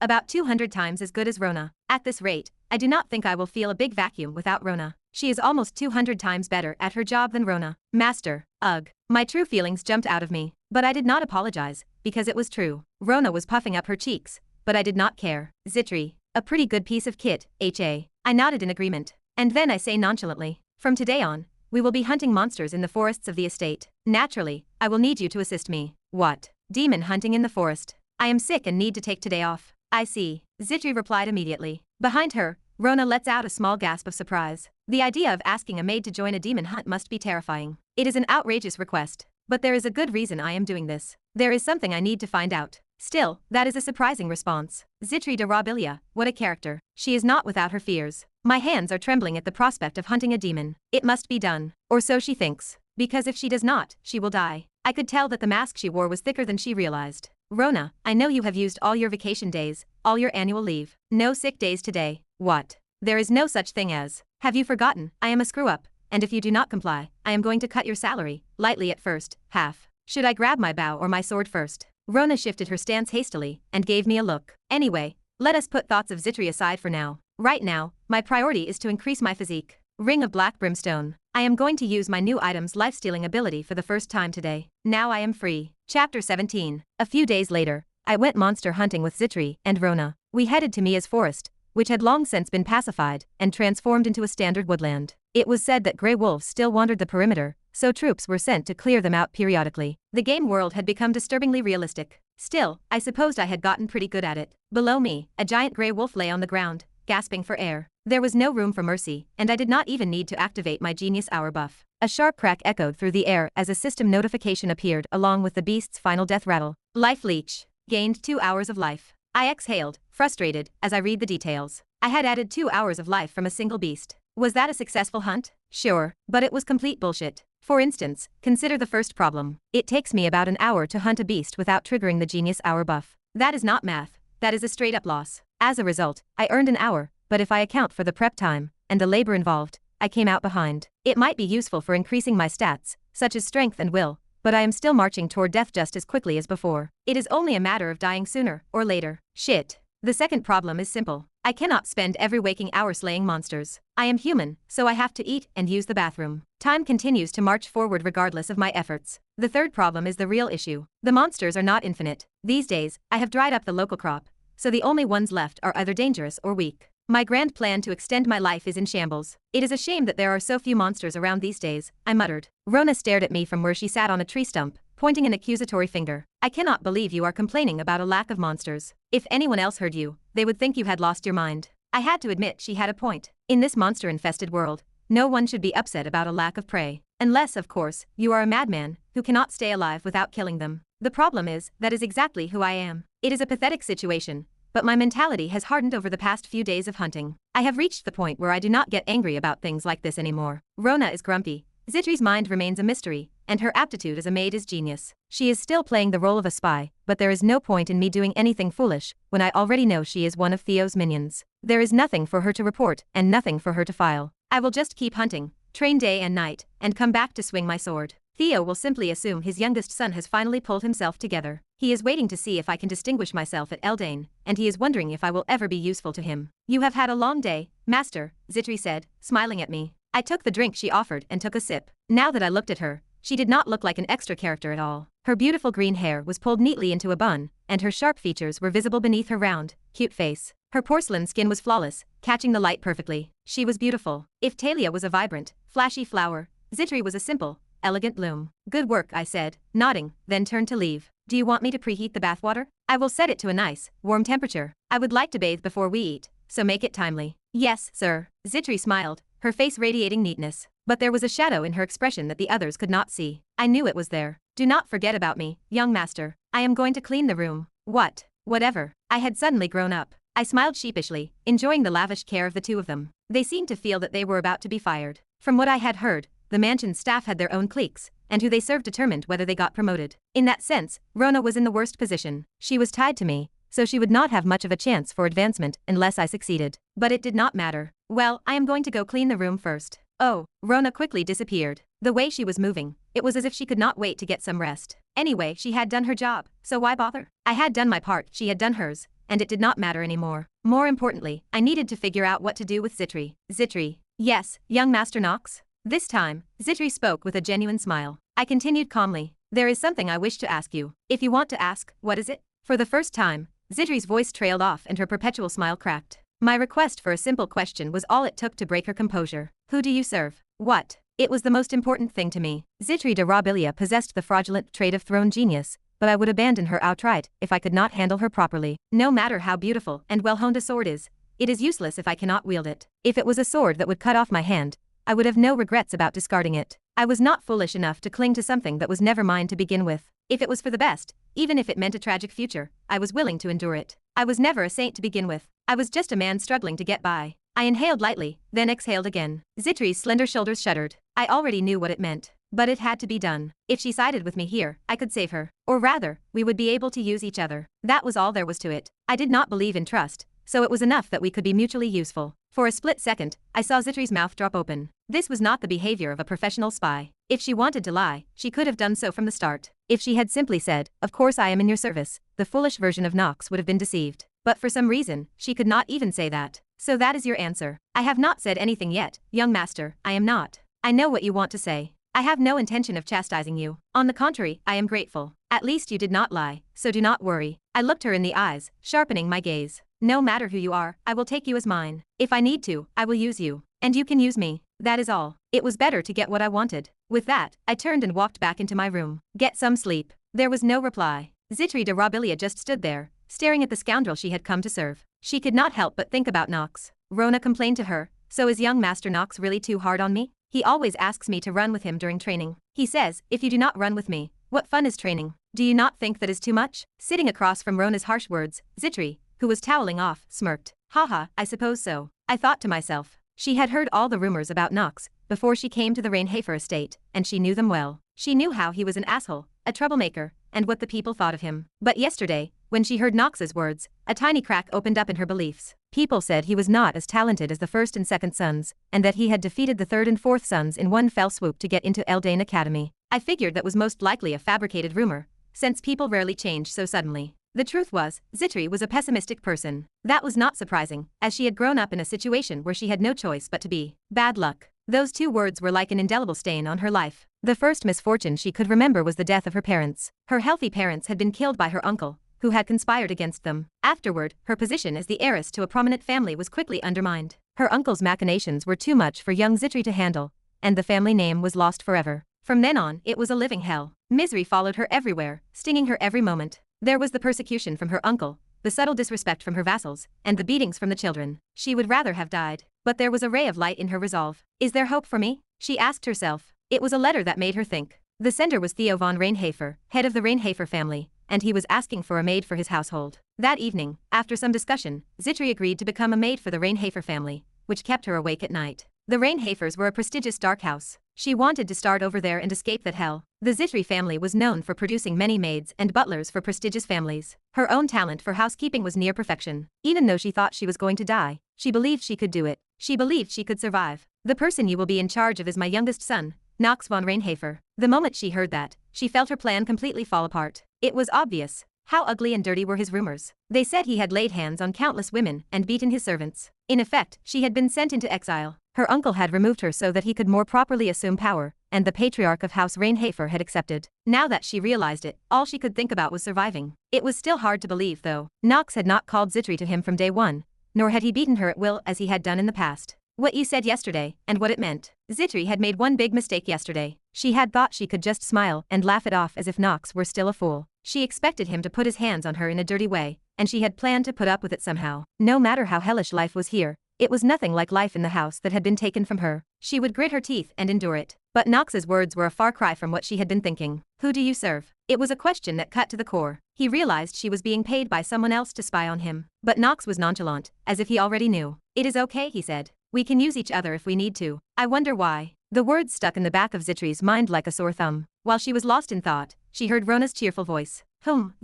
About 200 times as good as Rona. At this rate, I do not think I will feel a big vacuum without Rona. She is almost 200 times better at her job than Rona. Master, ugh. My true feelings jumped out of me, but I did not apologize, because it was true. Rona was puffing up her cheeks, but I did not care. Zitri, a pretty good piece of kit, H.A. I nodded in agreement. And then I say nonchalantly, from today on, we will be hunting monsters in the forests of the estate. Naturally, I will need you to assist me. What? Demon hunting in the forest. I am sick and need to take today off. I see. Zitri replied immediately. Behind her, Rona lets out a small gasp of surprise. The idea of asking a maid to join a demon hunt must be terrifying. It is an outrageous request. But there is a good reason I am doing this. There is something I need to find out. Still, that is a surprising response. Zitri de Rabilia, what a character. She is not without her fears. My hands are trembling at the prospect of hunting a demon. It must be done. Or so she thinks. Because if she does not, she will die. I could tell that the mask she wore was thicker than she realized. Rona, I know you have used all your vacation days, all your annual leave. No sick days today. What? There is no such thing as. Have you forgotten? I am a screw-up, and if you do not comply, I am going to cut your salary, lightly at first, half. Should I grab my bow or my sword first? Rona shifted her stance hastily, and gave me a look. Anyway, let us put thoughts of Zitri aside for now. Right now, my priority is to increase my physique. Ring of Black Brimstone. I am going to use my new item's life-stealing ability for the first time today. Now I am free. Chapter 17. A few days later, I went monster hunting with Zitri and Rona. We headed to Mia's forest, which had long since been pacified and transformed into a standard woodland. It was said that grey wolves still wandered the perimeter, so troops were sent to clear them out periodically. The game world had become disturbingly realistic. Still, I supposed I had gotten pretty good at it. Below me, a giant grey wolf lay on the ground, gasping for air. There was no room for mercy, and I did not even need to activate my genius hour buff. A sharp crack echoed through the air as a system notification appeared along with the beast's final death rattle. Life leech. Gained 2 hours of life. I exhaled, frustrated, as I read the details. I had added 2 hours of life from a single beast. Was that a successful hunt? Sure, but it was complete bullshit. For instance, consider the first problem. It takes me about an hour to hunt a beast without triggering the genius hour buff. That is not math, that is a straight up loss. As a result, I earned an hour, but if I account for the prep time and the labor involved, I came out behind. It might be useful for increasing my stats, such as strength and will, but I am still marching toward death just as quickly as before. It is only a matter of dying sooner or later. Shit. The second problem is simple. I cannot spend every waking hour slaying monsters. I am human, so I have to eat and use the bathroom. Time continues to march forward regardless of my efforts. The third problem is the real issue. The monsters are not infinite. These days, I have dried up the local crop, so the only ones left are either dangerous or weak. My grand plan to extend my life is in shambles. It is a shame that there are so few monsters around these days, I muttered. Rona stared at me from where she sat on a tree stump, pointing an accusatory finger. I cannot believe you are complaining about a lack of monsters. If anyone else heard you, they would think you had lost your mind. I had to admit she had a point. In this monster-infested world, no one should be upset about a lack of prey. Unless, of course, you are a madman who cannot stay alive without killing them. The problem is, that is exactly who I am. It is a pathetic situation, but my mentality has hardened over the past few days of hunting. I have reached the point where I do not get angry about things like this anymore. Rona is grumpy. Zitri's mind remains a mystery, and her aptitude as a maid is genius. She is still playing the role of a spy, but there is no point in me doing anything foolish when I already know she is one of Theo's minions. There is nothing for her to report and nothing for her to file. I will just keep hunting, train day and night, and come back to swing my sword. Theo will simply assume his youngest son has finally pulled himself together. He is waiting to see if I can distinguish myself at Eldane, and he is wondering if I will ever be useful to him. You have had a long day, master, Zitri said, smiling at me. I took the drink she offered and took a sip. Now that I looked at her, she did not look like an extra character at all. Her beautiful green hair was pulled neatly into a bun, and her sharp features were visible beneath her round, cute face. Her porcelain skin was flawless, catching the light perfectly. She was beautiful. If Talia was a vibrant, flashy flower, Zitri was a simple, elegant bloom. Good work, I said, nodding, then turned to leave. Do you want me to preheat the bathwater? I will set it to a nice, warm temperature. I would like to bathe before we eat, so make it timely. Yes, sir. Zitri smiled, her face radiating neatness. But there was a shadow in her expression that the others could not see. I knew it was there. Do not forget about me, young master. I am going to clean the room. What? Whatever. I had suddenly grown up. I smiled sheepishly, enjoying the lavish care of the two of them. They seemed to feel that they were about to be fired. From what I had heard, the mansion's staff had their own cliques, and who they served determined whether they got promoted. In that sense, Rona was in the worst position. She was tied to me, so she would not have much of a chance for advancement unless I succeeded. But it did not matter. Well, I am going to go clean the room first. Oh, Rona quickly disappeared. The way she was moving, it was as if she could not wait to get some rest. Anyway, she had done her job, so why bother? I had done my part, she had done hers, and it did not matter anymore. More importantly, I needed to figure out what to do with Zitri. Zitri. Yes, young Master Knox? This time, Zitri spoke with a genuine smile. I continued calmly. There is something I wish to ask you. If you want to ask, what is it? For the first time, Zitri's voice trailed off and her perpetual smile cracked. My request for a simple question was all it took to break her composure. Who do you serve? What? It was the most important thing to me. Zitri de Rabilia possessed the fraudulent trait of throne genius, but I would abandon her outright if I could not handle her properly. No matter how beautiful and well-honed a sword is, it is useless if I cannot wield it. If it was a sword that would cut off my hand, I would have no regrets about discarding it. I was not foolish enough to cling to something that was never mine to begin with. If it was for the best, even if it meant a tragic future, I was willing to endure it. I was never a saint to begin with. I was just a man struggling to get by. I inhaled lightly, then exhaled again. Zitri's slender shoulders shuddered. I already knew what it meant. But it had to be done. If she sided with me here, I could save her. Or rather, we would be able to use each other. That was all there was to it. I did not believe in trust, so it was enough that we could be mutually useful. For a split second, I saw Zitri's mouth drop open. This was not the behavior of a professional spy. If she wanted to lie, she could have done so from the start. If she had simply said, "Of course I am in your service," the foolish version of Knox would have been deceived. But for some reason, she could not even say that. So that is your answer. I have not said anything yet, young master, I am not. I know what you want to say. I have no intention of chastising you. On the contrary, I am grateful. At least you did not lie, so do not worry. I looked her in the eyes, sharpening my gaze. No matter who you are, I will take you as mine. If I need to, I will use you. And you can use me. That is all. It was better to get what I wanted. With that, I turned and walked back into my room. Get some sleep. There was no reply. Zitri de Robilia just stood there, staring at the scoundrel she had come to serve. She could not help but think about Knox. Rona complained to her, "So is young Master Knox really too hard on me? He always asks me to run with him during training. He says, if you do not run with me, what fun is training? Do you not think that is too much?" Sitting across from Rona's harsh words, Zitri, who was toweling off, smirked. "Haha, I suppose so," I thought to myself. She had heard all the rumors about Knox before she came to the Reinhafer estate, and she knew them well. She knew how he was an asshole, a troublemaker, and what the people thought of him. But yesterday, when she heard Knox's words, a tiny crack opened up in her beliefs. People said he was not as talented as the first and second sons, and that he had defeated the third and fourth sons in one fell swoop to get into Eldane Academy. I figured that was most likely a fabricated rumor, since people rarely change so suddenly. The truth was, Zitri was a pessimistic person. That was not surprising, as she had grown up in a situation where she had no choice but to be. Bad luck. Those two words were like an indelible stain on her life. The first misfortune she could remember was the death of her parents. Her healthy parents had been killed by her uncle, who had conspired against them. Afterward, her position as the heiress to a prominent family was quickly undermined. Her uncle's machinations were too much for young Zitri to handle, and the family name was lost forever. From then on, it was a living hell. Misery followed her everywhere, stinging her every moment. There was the persecution from her uncle, the subtle disrespect from her vassals, and the beatings from the children. She would rather have died. But there was a ray of light in her resolve. Is there hope for me? She asked herself. It was a letter that made her think. The sender was Theo von Reinhafer, head of the Reinhafer family, and he was asking for a maid for his household. That evening, after some discussion, Zitri agreed to become a maid for the Reinhafer family, which kept her awake at night. The Reinhafers were a prestigious dark house. She wanted to start over there and escape that hell. The Zitri family was known for producing many maids and butlers for prestigious families. Her own talent for housekeeping was near perfection. Even though she thought she was going to die, she believed she could do it. She believed she could survive. "The person you will be in charge of is my youngest son, Knox von Reinhafer." The moment she heard that, she felt her plan completely fall apart. It was obvious. How ugly and dirty were his rumors. They said he had laid hands on countless women and beaten his servants. In effect, she had been sent into exile. Her uncle had removed her so that he could more properly assume power, and the patriarch of House Reinhafer had accepted. Now that she realized it, all she could think about was surviving. It was still hard to believe, though. Knox had not called Zitri to him from day one, nor had he beaten her at will as he had done in the past. What you said yesterday, and what it meant. Zitri had made one big mistake yesterday. She had thought she could just smile and laugh it off as if Knox were still a fool. She expected him to put his hands on her in a dirty way, and she had planned to put up with it somehow. No matter how hellish life was here, it was nothing like life in the house that had been taken from her. She would grit her teeth and endure it. But Knox's words were a far cry from what she had been thinking. "Who do you serve?" It was a question that cut to the core. He realized she was being paid by someone else to spy on him. But Knox was nonchalant, as if he already knew. "It is okay," he said. "We can use each other if we need to." "I wonder why." The words stuck in the back of Zitri's mind like a sore thumb. While she was lost in thought, she heard Rona's cheerful voice.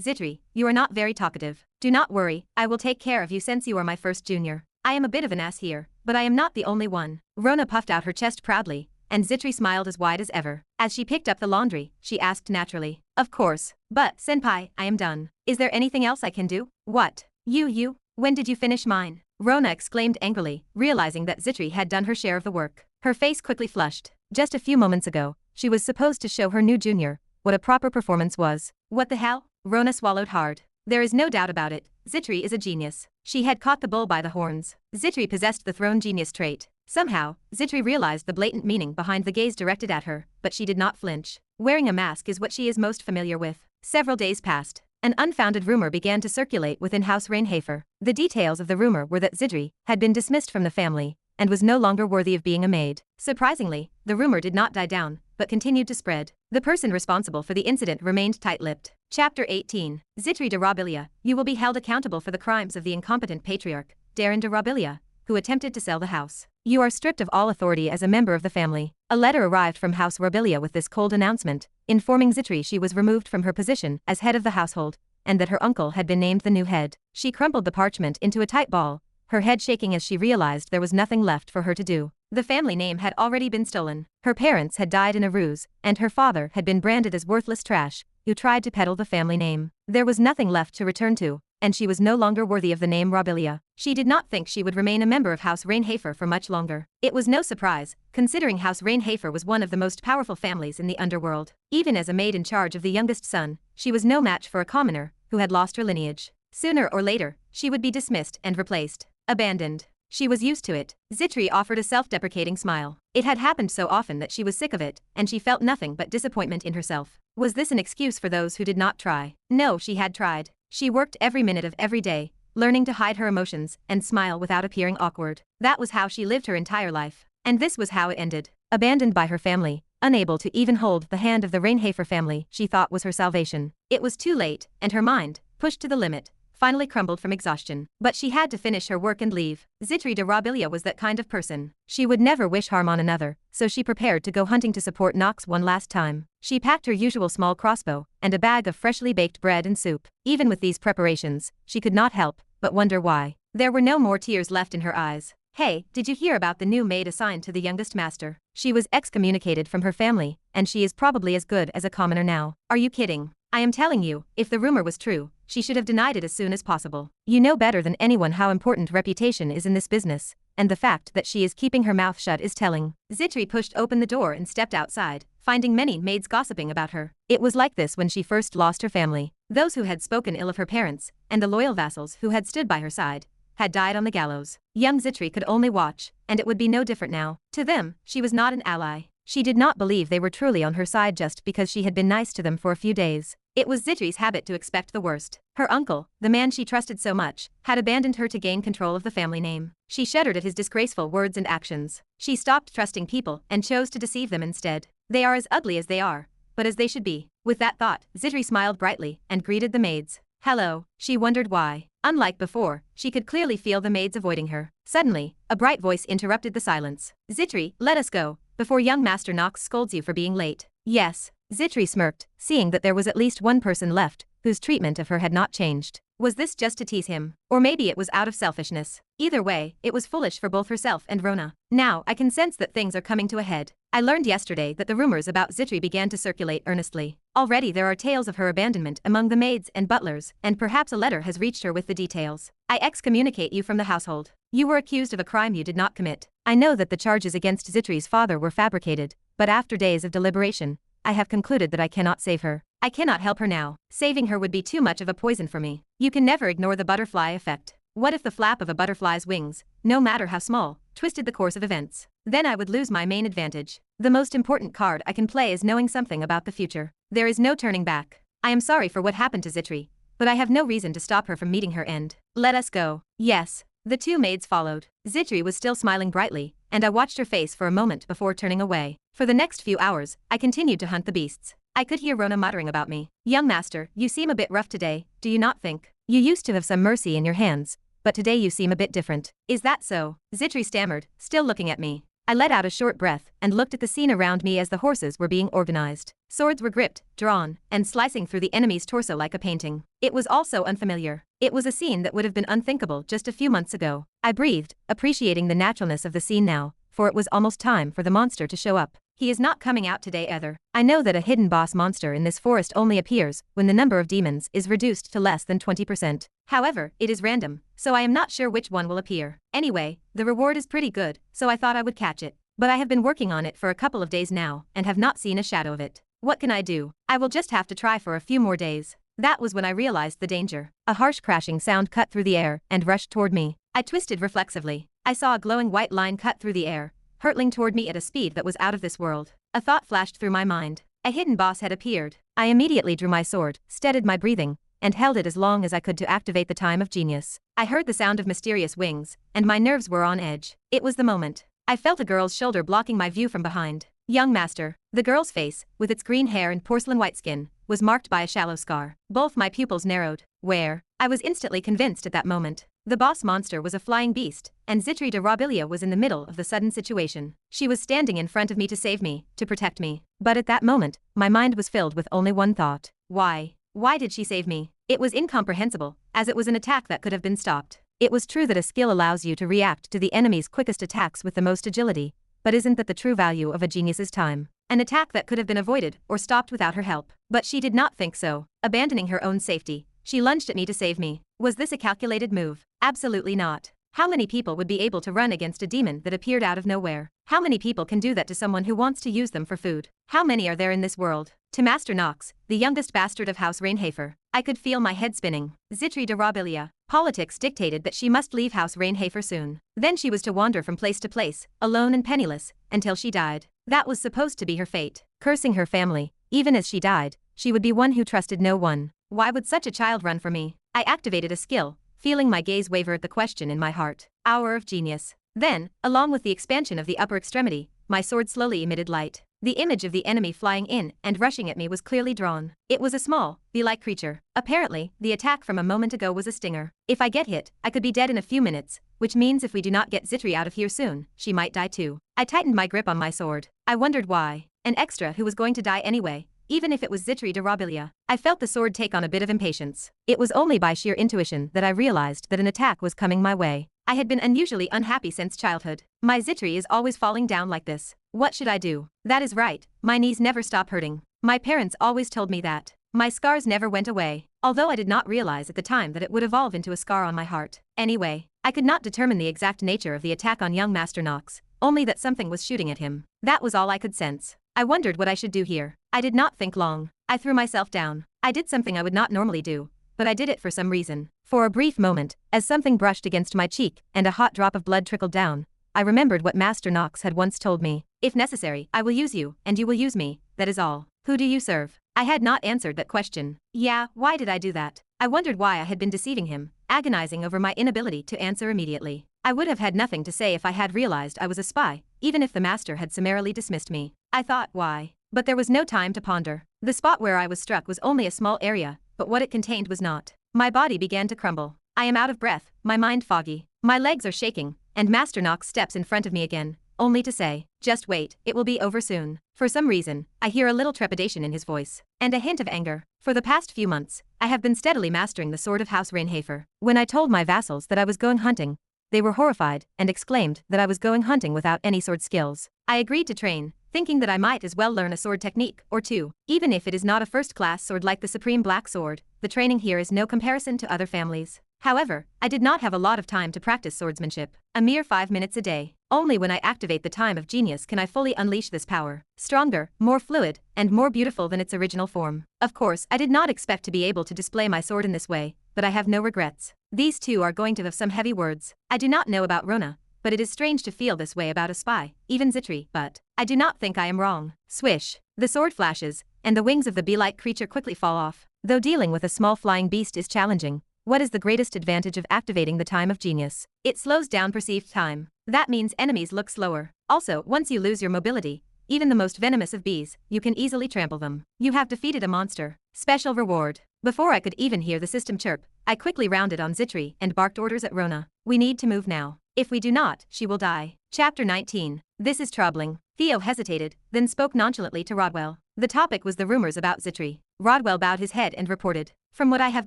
Zitri, you are not very talkative. Do not worry, I will take care of you since you are my first junior. I am a bit of an ass here, but I am not the only one." Rona puffed out her chest proudly, and Zitri smiled as wide as ever. As she picked up the laundry, she asked naturally. "Of course. But, senpai, I am done. Is there anything else I can do?" "What? You? When did you finish mine?" Rona exclaimed angrily, realizing that Zitri had done her share of the work. Her face quickly flushed. Just a few moments ago, she was supposed to show her new junior what a proper performance was. What the hell? Rona swallowed hard. There is no doubt about it. Zitri is a genius. She had caught the bull by the horns. Zitri possessed the throne genius trait. Somehow, Zitri realized the blatant meaning behind the gaze directed at her, but she did not flinch. Wearing a mask is what she is most familiar with. Several days passed. An unfounded rumor began to circulate within House Reinhafer. The details of the rumor were that Zitri had been dismissed from the family and was no longer worthy of being a maid. Surprisingly, the rumor did not die down, but continued to spread. The person responsible for the incident remained tight-lipped. Chapter 18. Zitri de Robilia, you will be held accountable for the crimes of the incompetent patriarch, Darren de Robilia, who attempted to sell the house. You are stripped of all authority as a member of the family. A letter arrived from House Robilia with this cold announcement, informing Zitri she was removed from her position as head of the household, and that her uncle had been named the new head. She crumpled the parchment into a tight ball, her head shaking as she realized there was nothing left for her to do. The family name had already been stolen. Her parents had died in a ruse, and her father had been branded as worthless trash, who tried to peddle the family name. There was nothing left to return to, and she was no longer worthy of the name Robilia. She did not think she would remain a member of House Reinhafer for much longer. It was no surprise, considering House Reinhafer was one of the most powerful families in the underworld. Even as a maid in charge of the youngest son, she was no match for a commoner who had lost her lineage. Sooner or later, she would be dismissed and replaced. Abandoned. She was used to it. Zitri offered a self-deprecating smile. It had happened so often that she was sick of it, and she felt nothing but disappointment in herself. Was this an excuse for those who did not try? No, she had tried. She worked every minute of every day, learning to hide her emotions and smile without appearing awkward. That was how she lived her entire life. And this was how it ended. Abandoned by her family, unable to even hold the hand of the Reinhafer family she thought was her salvation. It was too late, and her mind, pushed to the limit, finally crumbled from exhaustion. But she had to finish her work and leave. Zitri de Rabilia was that kind of person. She would never wish harm on another, so she prepared to go hunting to support Knox one last time. She packed her usual small crossbow and a bag of freshly baked bread and soup. Even with these preparations, she could not help but wonder why. There were no more tears left in her eyes. Hey, did you hear about the new maid assigned to the youngest master? She was excommunicated from her family, and she is probably as good as a commoner now. Are you kidding? I am telling you, if the rumor was true, she should have denied it as soon as possible. You know better than anyone how important reputation is in this business, and the fact that she is keeping her mouth shut is telling. Zitri pushed open the door and stepped outside, finding many maids gossiping about her. It was like this when she first lost her family. Those who had spoken ill of her parents, and the loyal vassals who had stood by her side, had died on the gallows. Young Zitri could only watch, and it would be no different now. To them, she was not an ally. She did not believe they were truly on her side just because she had been nice to them for a few days. It was Zitri's habit to expect the worst. Her uncle, the man she trusted so much, had abandoned her to gain control of the family name. She shuddered at his disgraceful words and actions. She stopped trusting people and chose to deceive them instead. They are as ugly as they are, but as they should be. With that thought, Zitri smiled brightly and greeted the maids. Hello. She wondered why. Unlike before, she could clearly feel the maids avoiding her. Suddenly, a bright voice interrupted the silence. Zitri, let us go, before young Master Knox scolds you for being late. Yes. Zitri smirked, seeing that there was at least one person left, whose treatment of her had not changed. Was this just to tease him? Or maybe it was out of selfishness. Either way, it was foolish for both herself and Rona. Now, I can sense that things are coming to a head. I learned yesterday that the rumors about Zitri began to circulate earnestly. Already there are tales of her abandonment among the maids and butlers, and perhaps a letter has reached her with the details. I excommunicate you from the household. You were accused of a crime you did not commit. I know that the charges against Zitri's father were fabricated, but after days of deliberation, I have concluded that I cannot save her. I cannot help her now. Saving her would be too much of a poison for me. You can never ignore the butterfly effect. What if the flap of a butterfly's wings, no matter how small, twisted the course of events? Then I would lose my main advantage. The most important card I can play is knowing something about the future. There is no turning back. I am sorry for what happened to Zitri, but I have no reason to stop her from meeting her end. Let us go. Yes. The two maids followed. Zitri was still smiling brightly, and I watched her face for a moment before turning away. For the next few hours, I continued to hunt the beasts. I could hear Rona muttering about me. Young master, you seem a bit rough today, do you not think? You used to have some mercy in your hands, but today you seem a bit different. Is that so? Zitri stammered, still looking at me. I let out a short breath and looked at the scene around me as the horses were being organized. Swords were gripped, drawn, and slicing through the enemy's torso like a painting. It was all so unfamiliar. It was a scene that would have been unthinkable just a few months ago. I breathed, appreciating the naturalness of the scene now, for it was almost time for the monster to show up. He is not coming out today either. I know that a hidden boss monster in this forest only appears when the number of demons is reduced to less than 20%. However, it is random, so I am not sure which one will appear. Anyway, the reward is pretty good, so I thought I would catch it. But I have been working on it for a couple of days now and have not seen a shadow of it. What can I do? I will just have to try for a few more days. That was when I realized the danger. A harsh crashing sound cut through the air and rushed toward me. I twisted reflexively. I saw a glowing white line cut through the air, hurtling toward me at a speed that was out of this world. A thought flashed through my mind. A hidden boss had appeared. I immediately drew my sword, steadied my breathing, and held it as long as I could to activate the time of genius. I heard the sound of mysterious wings, and my nerves were on edge. It was the moment. I felt a girl's shoulder blocking my view from behind. Young master. The girl's face, with its green hair and porcelain white skin, was marked by a shallow scar. Both my pupils narrowed. Where? I was instantly convinced at that moment. The boss monster was a flying beast, and Zitri de Rabilia was in the middle of the sudden situation. She was standing in front of me to save me, to protect me. But at that moment, my mind was filled with only one thought. Why? Why did she save me? It was incomprehensible, as it was an attack that could have been stopped. It was true that a skill allows you to react to the enemy's quickest attacks with the most agility, but isn't that the true value of a genius's time? An attack that could have been avoided or stopped without her help. But she did not think so. Abandoning her own safety, she lunged at me to save me. Was this a calculated move? Absolutely not. How many people would be able to run against a demon that appeared out of nowhere? How many people can do that to someone who wants to use them for food? How many are there in this world? To Master Knox, the youngest bastard of House Reinhafer, I could feel my head spinning. Zitri de Rabilia. Politics dictated that she must leave House Reinhafer soon. Then she was to wander from place to place, alone and penniless, until she died. That was supposed to be her fate. Cursing her family, even as she died, she would be one who trusted no one. Why would such a child run for me? I activated a skill, feeling my gaze waver at the question in my heart. Hour of genius. Then, along with the expansion of the upper extremity, my sword slowly emitted light. The image of the enemy flying in and rushing at me was clearly drawn. It was a small, bee-like creature. Apparently, the attack from a moment ago was a stinger. If I get hit, I could be dead in a few minutes, which means if we do not get Zitri out of here soon, she might die too. I tightened my grip on my sword. I wondered why. An extra who was going to die anyway, even if it was Zitri de Rabilia. I felt the sword take on a bit of impatience. It was only by sheer intuition that I realized that an attack was coming my way. I had been unusually unhappy since childhood. My Zitri is always falling down like this. What should I do? That is right, my knees never stop hurting. My parents always told me that. My scars never went away, although I did not realize at the time that it would evolve into a scar on my heart. Anyway, I could not determine the exact nature of the attack on young Master Knox, only that something was shooting at him. That was all I could sense. I wondered what I should do here. I did not think long. I threw myself down. I did something I would not normally do, but I did it for some reason. For a brief moment, as something brushed against my cheek and a hot drop of blood trickled down, I remembered what Master Knox had once told me. If necessary, I will use you, and you will use me, that is all. Who do you serve? I had not answered that question. Yeah, why did I do that? I wondered why I had been deceiving him, agonizing over my inability to answer immediately. I would have had nothing to say if I had realized I was a spy, even if the master had summarily dismissed me. I thought, why? But there was no time to ponder. The spot where I was struck was only a small area, but what it contained was not. My body began to crumble. I am out of breath, my mind foggy. My legs are shaking, and Master Knox steps in front of me again, only to say, just wait, it will be over soon. For some reason, I hear a little trepidation in his voice, and a hint of anger. For the past few months, I have been steadily mastering the sword of House Reinhafer. When I told my vassals that I was going hunting, they were horrified and exclaimed that I was going hunting without any sword skills. I agreed to train, thinking that I might as well learn a sword technique or two. Even if it is not a first-class sword like the Supreme Black Sword, the training here is no comparison to other families. However, I did not have a lot of time to practice swordsmanship. A mere 5 minutes a day. Only when I activate the time of genius can I fully unleash this power. Stronger, more fluid, and more beautiful than its original form. Of course, I did not expect to be able to display my sword in this way, but I have no regrets. These two are going to have some heavy words. I do not know about Rona, but it is strange to feel this way about a spy, even Zitri, but I do not think I am wrong. Swish. The sword flashes, and the wings of the bee-like creature quickly fall off. Though dealing with a small flying beast is challenging, what is the greatest advantage of activating the time of genius? It slows down perceived time. That means enemies look slower. Also, once you lose your mobility, even the most venomous of bees, you can easily trample them. You have defeated a monster. Special reward. Before I could even hear the system chirp, I quickly rounded on Zitri and barked orders at Rona. We need to move now. If we do not, she will die. Chapter 19. This is troubling. Theo hesitated, then spoke nonchalantly to Rodwell. The topic was the rumors about Zitri. Rodwell bowed his head and reported. From what I have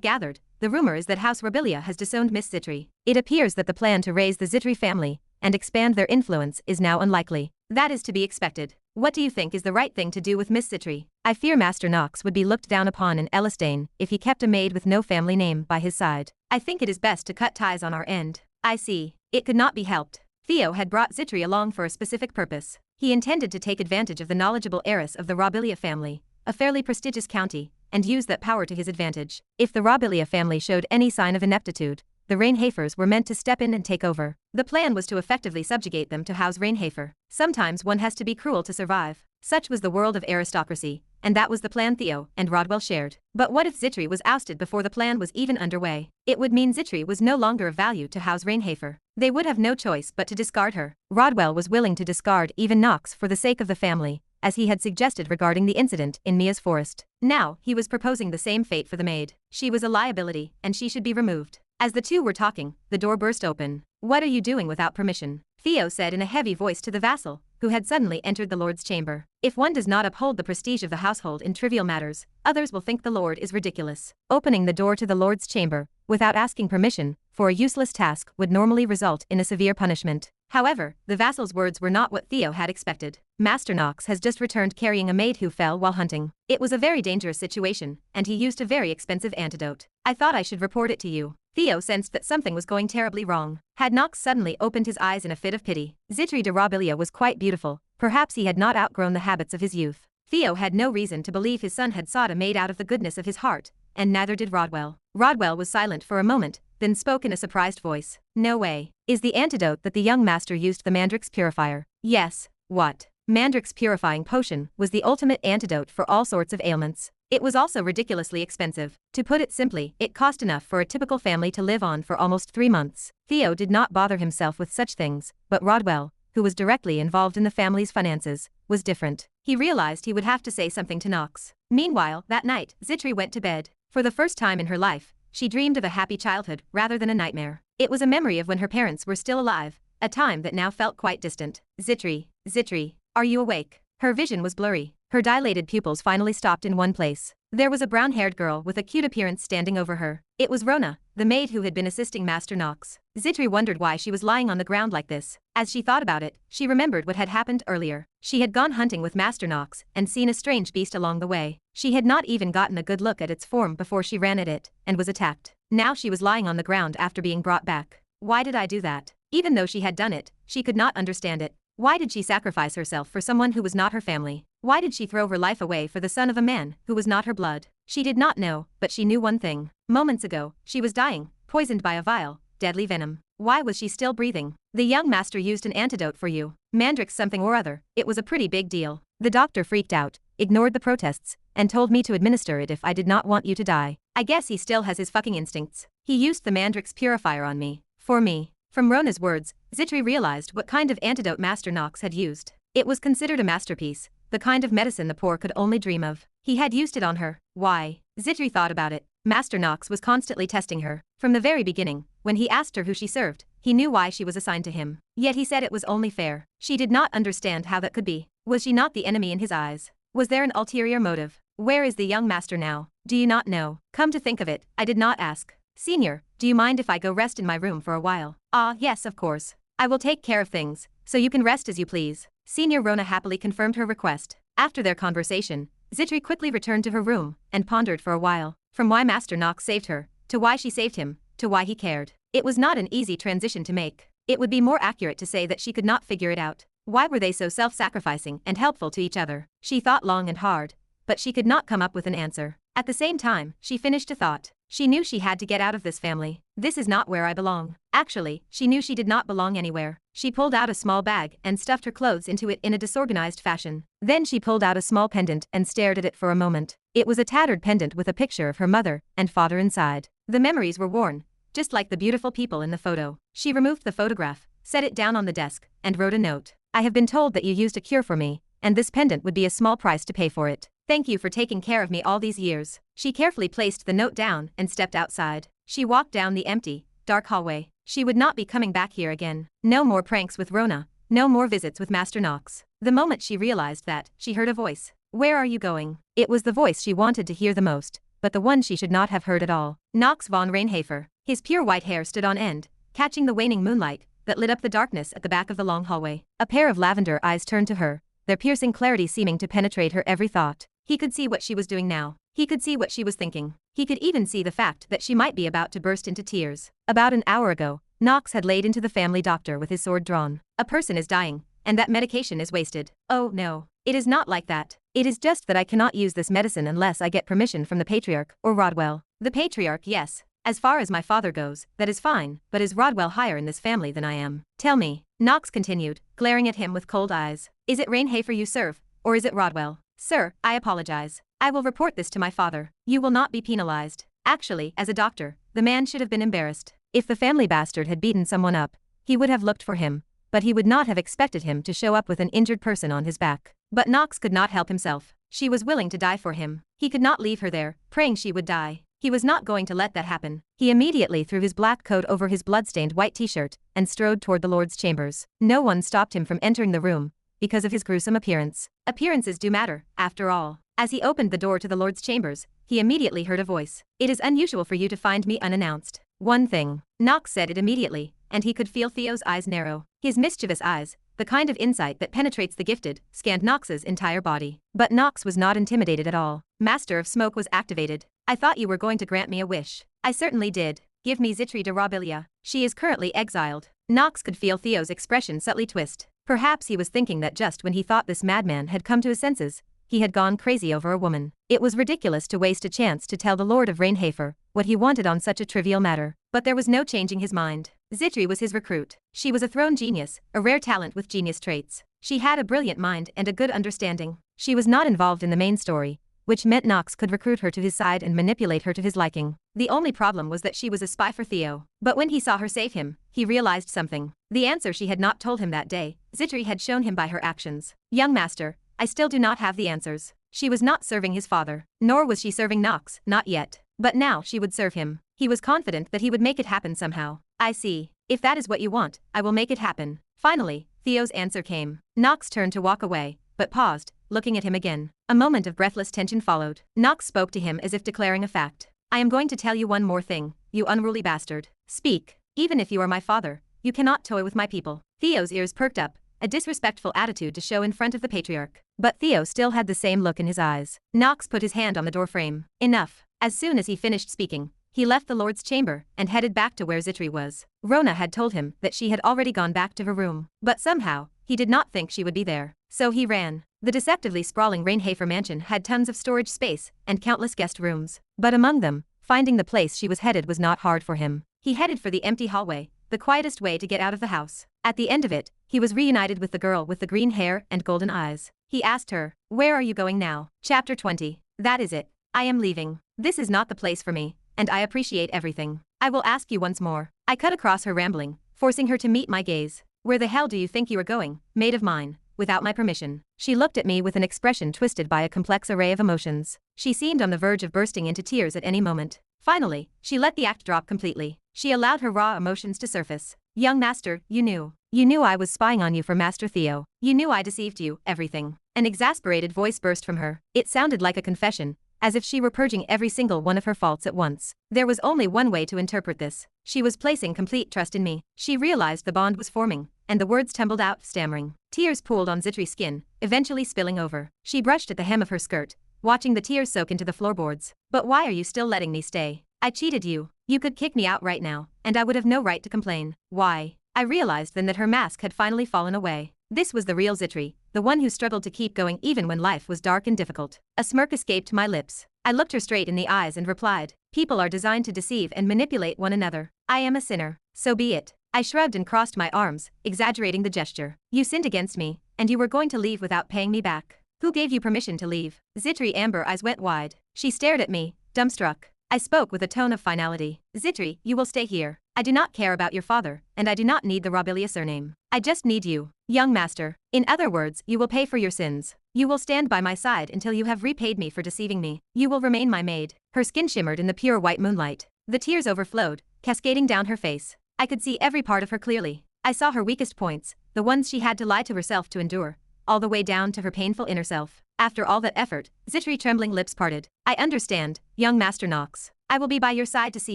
gathered, the rumor is that House Rabilia has disowned Miss Zitri. It appears that the plan to raise the Zitri family and expand their influence is now unlikely. That is to be expected. What do you think is the right thing to do with Miss Zitri? I fear Master Knox would be looked down upon in Elistane if he kept a maid with no family name by his side. I think it is best to cut ties on our end. I see. It could not be helped. Theo had brought Zitri along for a specific purpose. He intended to take advantage of the knowledgeable heiress of the Rabilia family, a fairly prestigious county, and use that power to his advantage. If the Rabilia family showed any sign of ineptitude, the Reinhafers were meant to step in and take over. The plan was to effectively subjugate them to House Reinhafer. Sometimes one has to be cruel to survive. Such was the world of aristocracy, and that was the plan Theo and Rodwell shared. But what if Zitri was ousted before the plan was even underway? It would mean Zitri was no longer of value to House Reinhafer. They would have no choice but to discard her. Rodwell was willing to discard even Knox for the sake of the family, as he had suggested regarding the incident in Mia's forest. Now, he was proposing the same fate for the maid. She was a liability, and she should be removed. As the two were talking, the door burst open. What are you doing without permission? Theo said in a heavy voice to the vassal, who had suddenly entered the Lord's chamber. If one does not uphold the prestige of the household in trivial matters, others will think the Lord is ridiculous. Opening the door to the Lord's chamber, without asking permission, for a useless task would normally result in a severe punishment. However, the vassal's words were not what Theo had expected. Master Knox has just returned carrying a maid who fell while hunting. It was a very dangerous situation, and he used a very expensive antidote. I thought I should report it to you. Theo sensed that something was going terribly wrong. Had Knox suddenly opened his eyes in a fit of pity? Zitri de Robilia was quite beautiful. Perhaps he had not outgrown the habits of his youth. Theo had no reason to believe his son had sought a maid out of the goodness of his heart, and neither did Rodwell. Rodwell was silent for a moment, then spoke in a surprised voice. No way. Is the antidote that the young master used the Mandrix purifier? Yes. What? Mandrix purifying potion was the ultimate antidote for all sorts of ailments. It was also ridiculously expensive. To put it simply, it cost enough for a typical family to live on for almost 3 months. Theo did not bother himself with such things, but Rodwell, who was directly involved in the family's finances, was different. He realized he would have to say something to Knox. Meanwhile, that night, Zitri went to bed. For the first time in her life, she dreamed of a happy childhood rather than a nightmare. It was a memory of when her parents were still alive, a time that now felt quite distant. Zitri, are you awake? Her vision was blurry. Her dilated pupils finally stopped in one place. There was a brown-haired girl with a cute appearance standing over her. It was Rona, the maid who had been assisting Master Knox. Zitri wondered why she was lying on the ground like this. As she thought about it, she remembered what had happened earlier. She had gone hunting with Master Knox and seen a strange beast along the way. She had not even gotten a good look at its form before she ran at it and was attacked. Now she was lying on the ground after being brought back. Why did I do that? Even though she had done it, she could not understand it. Why did she sacrifice herself for someone who was not her family? Why did she throw her life away for the son of a man who was not her blood? She did not know, but she knew one thing. Moments ago, she was dying, poisoned by a vile, deadly venom. Why was she still breathing? The young master used an antidote for you. Mandrix something or other. It was a pretty big deal. The doctor freaked out, ignored the protests, and told me to administer it if I did not want you to die. I guess he still has his fucking instincts. He used the Mandrix purifier on me. For me. From Rona's words, Zitri realized what kind of antidote Master Knox had used. It was considered a masterpiece, the kind of medicine the poor could only dream of. He had used it on her. Why? Zitri thought about it. Master Knox was constantly testing her. From the very beginning, when he asked her who she served, he knew why she was assigned to him. Yet he said it was only fair. She did not understand how that could be. Was she not the enemy in his eyes? Was there an ulterior motive? Where is the young master now? Do you not know? Come to think of it, I did not ask. Senior, do you mind if I go rest in my room for a while? Ah, yes, of course. I will take care of things, so you can rest as you please. Senior Rona happily confirmed her request. After their conversation, Zitri quickly returned to her room and pondered for a while. From why Master Knox saved her, to why she saved him, to why he cared. It was not an easy transition to make. It would be more accurate to say that she could not figure it out. Why were they so self-sacrificing and helpful to each other? She thought long and hard, but she could not come up with an answer. At the same time, she finished a thought. She knew she had to get out of this family. This is not where I belong. Actually, she knew she did not belong anywhere. She pulled out a small bag and stuffed her clothes into it in a disorganized fashion. Then she pulled out a small pendant and stared at it for a moment. It was a tattered pendant with a picture of her mother and father inside. The memories were worn, just like the beautiful people in the photo. She removed the photograph, set it down on the desk, and wrote a note. I have been told that you used a cure for me, and this pendant would be a small price to pay for it. Thank you for taking care of me all these years. She carefully placed the note down and stepped outside. She walked down the empty, dark hallway. She would not be coming back here again. No more pranks with Rona. No more visits with Master Knox. The moment she realized that, she heard a voice. Where are you going? It was the voice she wanted to hear the most, but the one she should not have heard at all. Knox Von Reinhafer. His pure white hair stood on end, catching the waning moonlight that lit up the darkness at the back of the long hallway. A pair of lavender eyes turned to her, their piercing clarity seeming to penetrate her every thought. He could see what she was doing now. He could see what she was thinking. He could even see the fact that she might be about to burst into tears. About an hour ago, Knox had laid into the family doctor with his sword drawn. A person is dying, and that medication is wasted. Oh no, it is not like that. It is just that I cannot use this medicine unless I get permission from the Patriarch or Rodwell. The Patriarch, yes. As far as my father goes, that is fine, but is Rodwell higher in this family than I am? Tell me, Knox continued, glaring at him with cold eyes. Is it Reinhafer you serve, or is it Rodwell? Sir, I apologize. I will report this to my father. You will not be penalized. Actually, as a doctor, the man should have been embarrassed. If the family bastard had beaten someone up, he would have looked for him, but he would not have expected him to show up with an injured person on his back. But Knox could not help himself. She was willing to die for him. He could not leave her there, praying she would die. He was not going to let that happen. He immediately threw his black coat over his blood-stained white t-shirt and strode toward the Lord's chambers. No one stopped him from entering the room because of his gruesome appearance. Appearances do matter, after all. As he opened the door to the Lord's chambers, he immediately heard a voice. It is unusual for you to find me unannounced. One thing. Knox said it immediately, and he could feel Theo's eyes narrow. His mischievous eyes, the kind of insight that penetrates the gifted, scanned Knox's entire body. But Knox was not intimidated at all. Master of Smoke was activated. I thought you were going to grant me a wish. I certainly did. Give me Zitri de Robilia. She is currently exiled. Knox could feel Theo's expression subtly twist. Perhaps he was thinking that just when he thought this madman had come to his senses, he had gone crazy over a woman. It was ridiculous to waste a chance to tell the Lord of Reinhafer what he wanted on such a trivial matter. But there was no changing his mind. Zitri was his recruit. She was a thrown genius, a rare talent with genius traits. She had a brilliant mind and a good understanding. She was not involved in the main story, which meant Knox could recruit her to his side and manipulate her to his liking. The only problem was that she was a spy for Theo. But when he saw her save him, he realized something. The answer she had not told him that day, Zitri had shown him by her actions. Young master, I still do not have the answers. She was not serving his father, nor was she serving Knox, not yet. But now she would serve him. He was confident that he would make it happen somehow. I see. If that is what you want, I will make it happen. Finally, Theo's answer came. Knox turned to walk away, but paused, looking at him again. A moment of breathless tension followed. Knox spoke to him as if declaring a fact. I am going to tell you one more thing, you unruly bastard. Speak. Even if you are my father, you cannot toy with my people. Theo's ears perked up, a disrespectful attitude to show in front of the patriarch. But Theo still had the same look in his eyes. Knox put his hand on the doorframe. Enough. As soon as he finished speaking, he left the Lord's chamber and headed back to where Zitri was. Rona had told him that she had already gone back to her room. But somehow, he did not think she would be there. So he ran. The deceptively sprawling Reinhafer mansion had tons of storage space and countless guest rooms. But among them, finding the place she was headed was not hard for him. He headed for the empty hallway, the quietest way to get out of the house. At the end of it, he was reunited with the girl with the green hair and golden eyes. He asked her, "Where are you going now?" Chapter 20. That is it. I am leaving. This is not the place for me, and I appreciate everything. I will ask you once more. I cut across her rambling, forcing her to meet my gaze. Where the hell do you think you are going, maid of mine, without my permission? She looked at me with an expression twisted by a complex array of emotions. She seemed on the verge of bursting into tears at any moment. Finally, she let the act drop completely. She allowed her raw emotions to surface. Young master, you knew. You knew I was spying on you for Master Theo. You knew I deceived you, everything. An exasperated voice burst from her. It sounded like a confession, as if she were purging every single one of her faults at once. There was only one way to interpret this. She was placing complete trust in me. She realized the bond was forming, and the words tumbled out, stammering. Tears pooled on Zitri's skin, eventually spilling over. She brushed at the hem of her skirt, watching the tears soak into the floorboards. But why are you still letting me stay? I cheated you. You could kick me out right now, and I would have no right to complain. Why? I realized then that her mask had finally fallen away. This was the real Zitri, the one who struggled to keep going even when life was dark and difficult. A smirk escaped my lips. I looked her straight in the eyes and replied, "People are designed to deceive and manipulate one another. I am a sinner. So be it." I shrugged and crossed my arms, exaggerating the gesture. You sinned against me, and you were going to leave without paying me back. Who gave you permission to leave? Zitri amber eyes went wide. She stared at me, dumbstruck. I spoke with a tone of finality. Zitri, you will stay here. I do not care about your father, and I do not need the Robilia surname. I just need you, young master. In other words, you will pay for your sins. You will stand by my side until you have repaid me for deceiving me. You will remain my maid. Her skin shimmered in the pure white moonlight. The tears overflowed, cascading down her face. I could see every part of her clearly. I saw her weakest points, the ones she had to lie to herself to endure, all the way down to her painful inner self. After all that effort, Zitri's trembling lips parted. I understand, young Master Knox. I will be by your side to see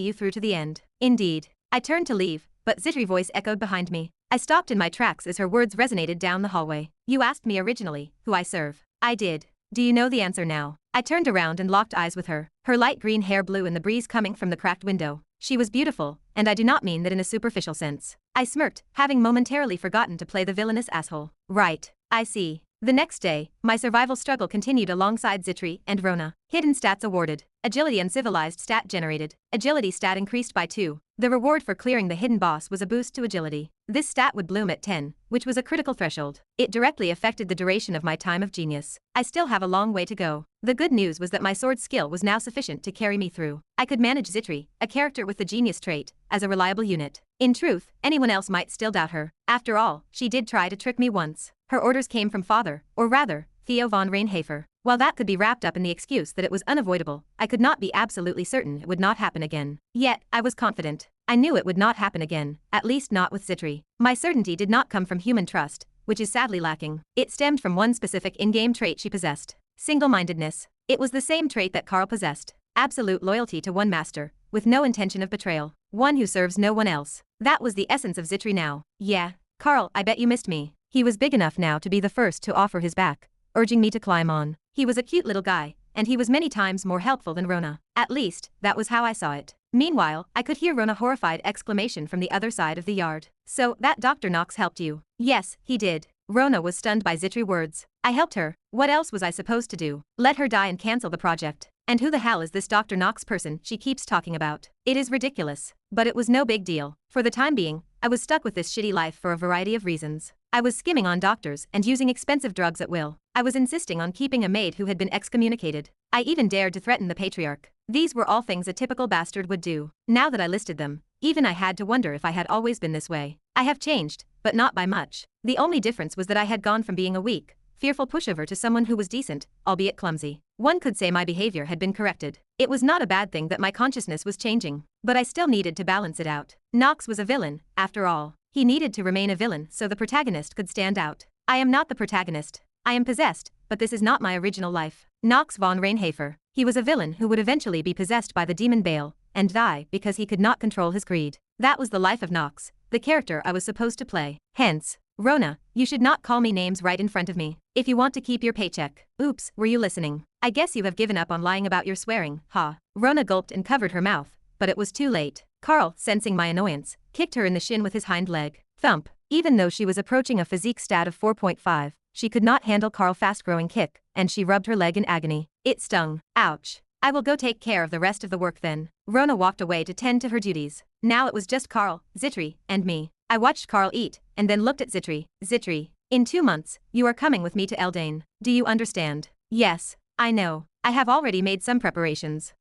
you through to the end. Indeed. I turned to leave, but Zitri's voice echoed behind me. I stopped in my tracks as her words resonated down the hallway. You asked me originally, who I serve. I did. Do you know the answer now? I turned around and locked eyes with her. Her light green hair blew in the breeze coming from the cracked window. She was beautiful, and I do not mean that in a superficial sense. I smirked, having momentarily forgotten to play the villainous asshole. Right. I see. The next day, my survival struggle continued alongside Zitri and Rona. Hidden stats awarded. Agility uncivilized stat generated. Agility stat increased by 2. The reward for clearing the hidden boss was a boost to agility. This stat would bloom at 10, which was a critical threshold. It directly affected the duration of my time of genius. I still have a long way to go. The good news was that my sword skill was now sufficient to carry me through. I could manage Zitri, a character with the genius trait, as a reliable unit. In truth, anyone else might still doubt her. After all, she did try to trick me once. Her orders came from father, or rather, Theo von Reinhafer. While that could be wrapped up in the excuse that it was unavoidable, I could not be absolutely certain it would not happen again. Yet, I was confident. I knew it would not happen again, at least not with Zitri. My certainty did not come from human trust, which is sadly lacking. It stemmed from one specific in-game trait she possessed. Single-mindedness. It was the same trait that Carl possessed. Absolute loyalty to one master, with no intention of betrayal. One who serves no one else. That was the essence of Zitri now. Yeah. Carl, I bet you missed me. He was big enough now to be the first to offer his back, urging me to climb on. He was a cute little guy, and he was many times more helpful than Rona. At least, that was how I saw it. Meanwhile, I could hear Rona's horrified exclamation from the other side of the yard. So, that Dr. Knox helped you? Yes, he did. Rona was stunned by Zittri's words. I helped her. What else was I supposed to do? Let her die and cancel the project? And who the hell is this Dr. Knox person she keeps talking about? It is ridiculous. But it was no big deal. For the time being, I was stuck with this shitty life for a variety of reasons. I was skimming on doctors and using expensive drugs at will. I was insisting on keeping a maid who had been excommunicated. I even dared to threaten the patriarch. These were all things a typical bastard would do. Now that I listed them, even I had to wonder if I had always been this way. I have changed, but not by much. The only difference was that I had gone from being a weak, fearful pushover to someone who was decent, albeit clumsy. One could say my behavior had been corrected. It was not a bad thing that my consciousness was changing, but I still needed to balance it out. Knox was a villain, after all. He needed to remain a villain so the protagonist could stand out. I am not the protagonist. I am possessed, but this is not my original life. Knox Von Reinhafer. He was a villain who would eventually be possessed by the demon Baal, and die because he could not control his greed. That was the life of Knox, the character I was supposed to play. Hence, Rona, you should not call me names right in front of me, if you want to keep your paycheck. Oops, were you listening? I guess you have given up on lying about your swearing, huh? Rona gulped and covered her mouth, but it was too late. Carl, sensing my annoyance, kicked her in the shin with his hind leg. Thump. Even though she was approaching a physique stat of 4.5, she could not handle Carl's fast-growing kick, and she rubbed her leg in agony. It stung. Ouch. I will go take care of the rest of the work then. Rona walked away to tend to her duties. Now it was just Carl, Zittri, and me. I watched Carl eat, and then looked at Zittri. Zittri, in 2 months, you are coming with me to Eldane. Do you understand? Yes, I know. I have already made some preparations.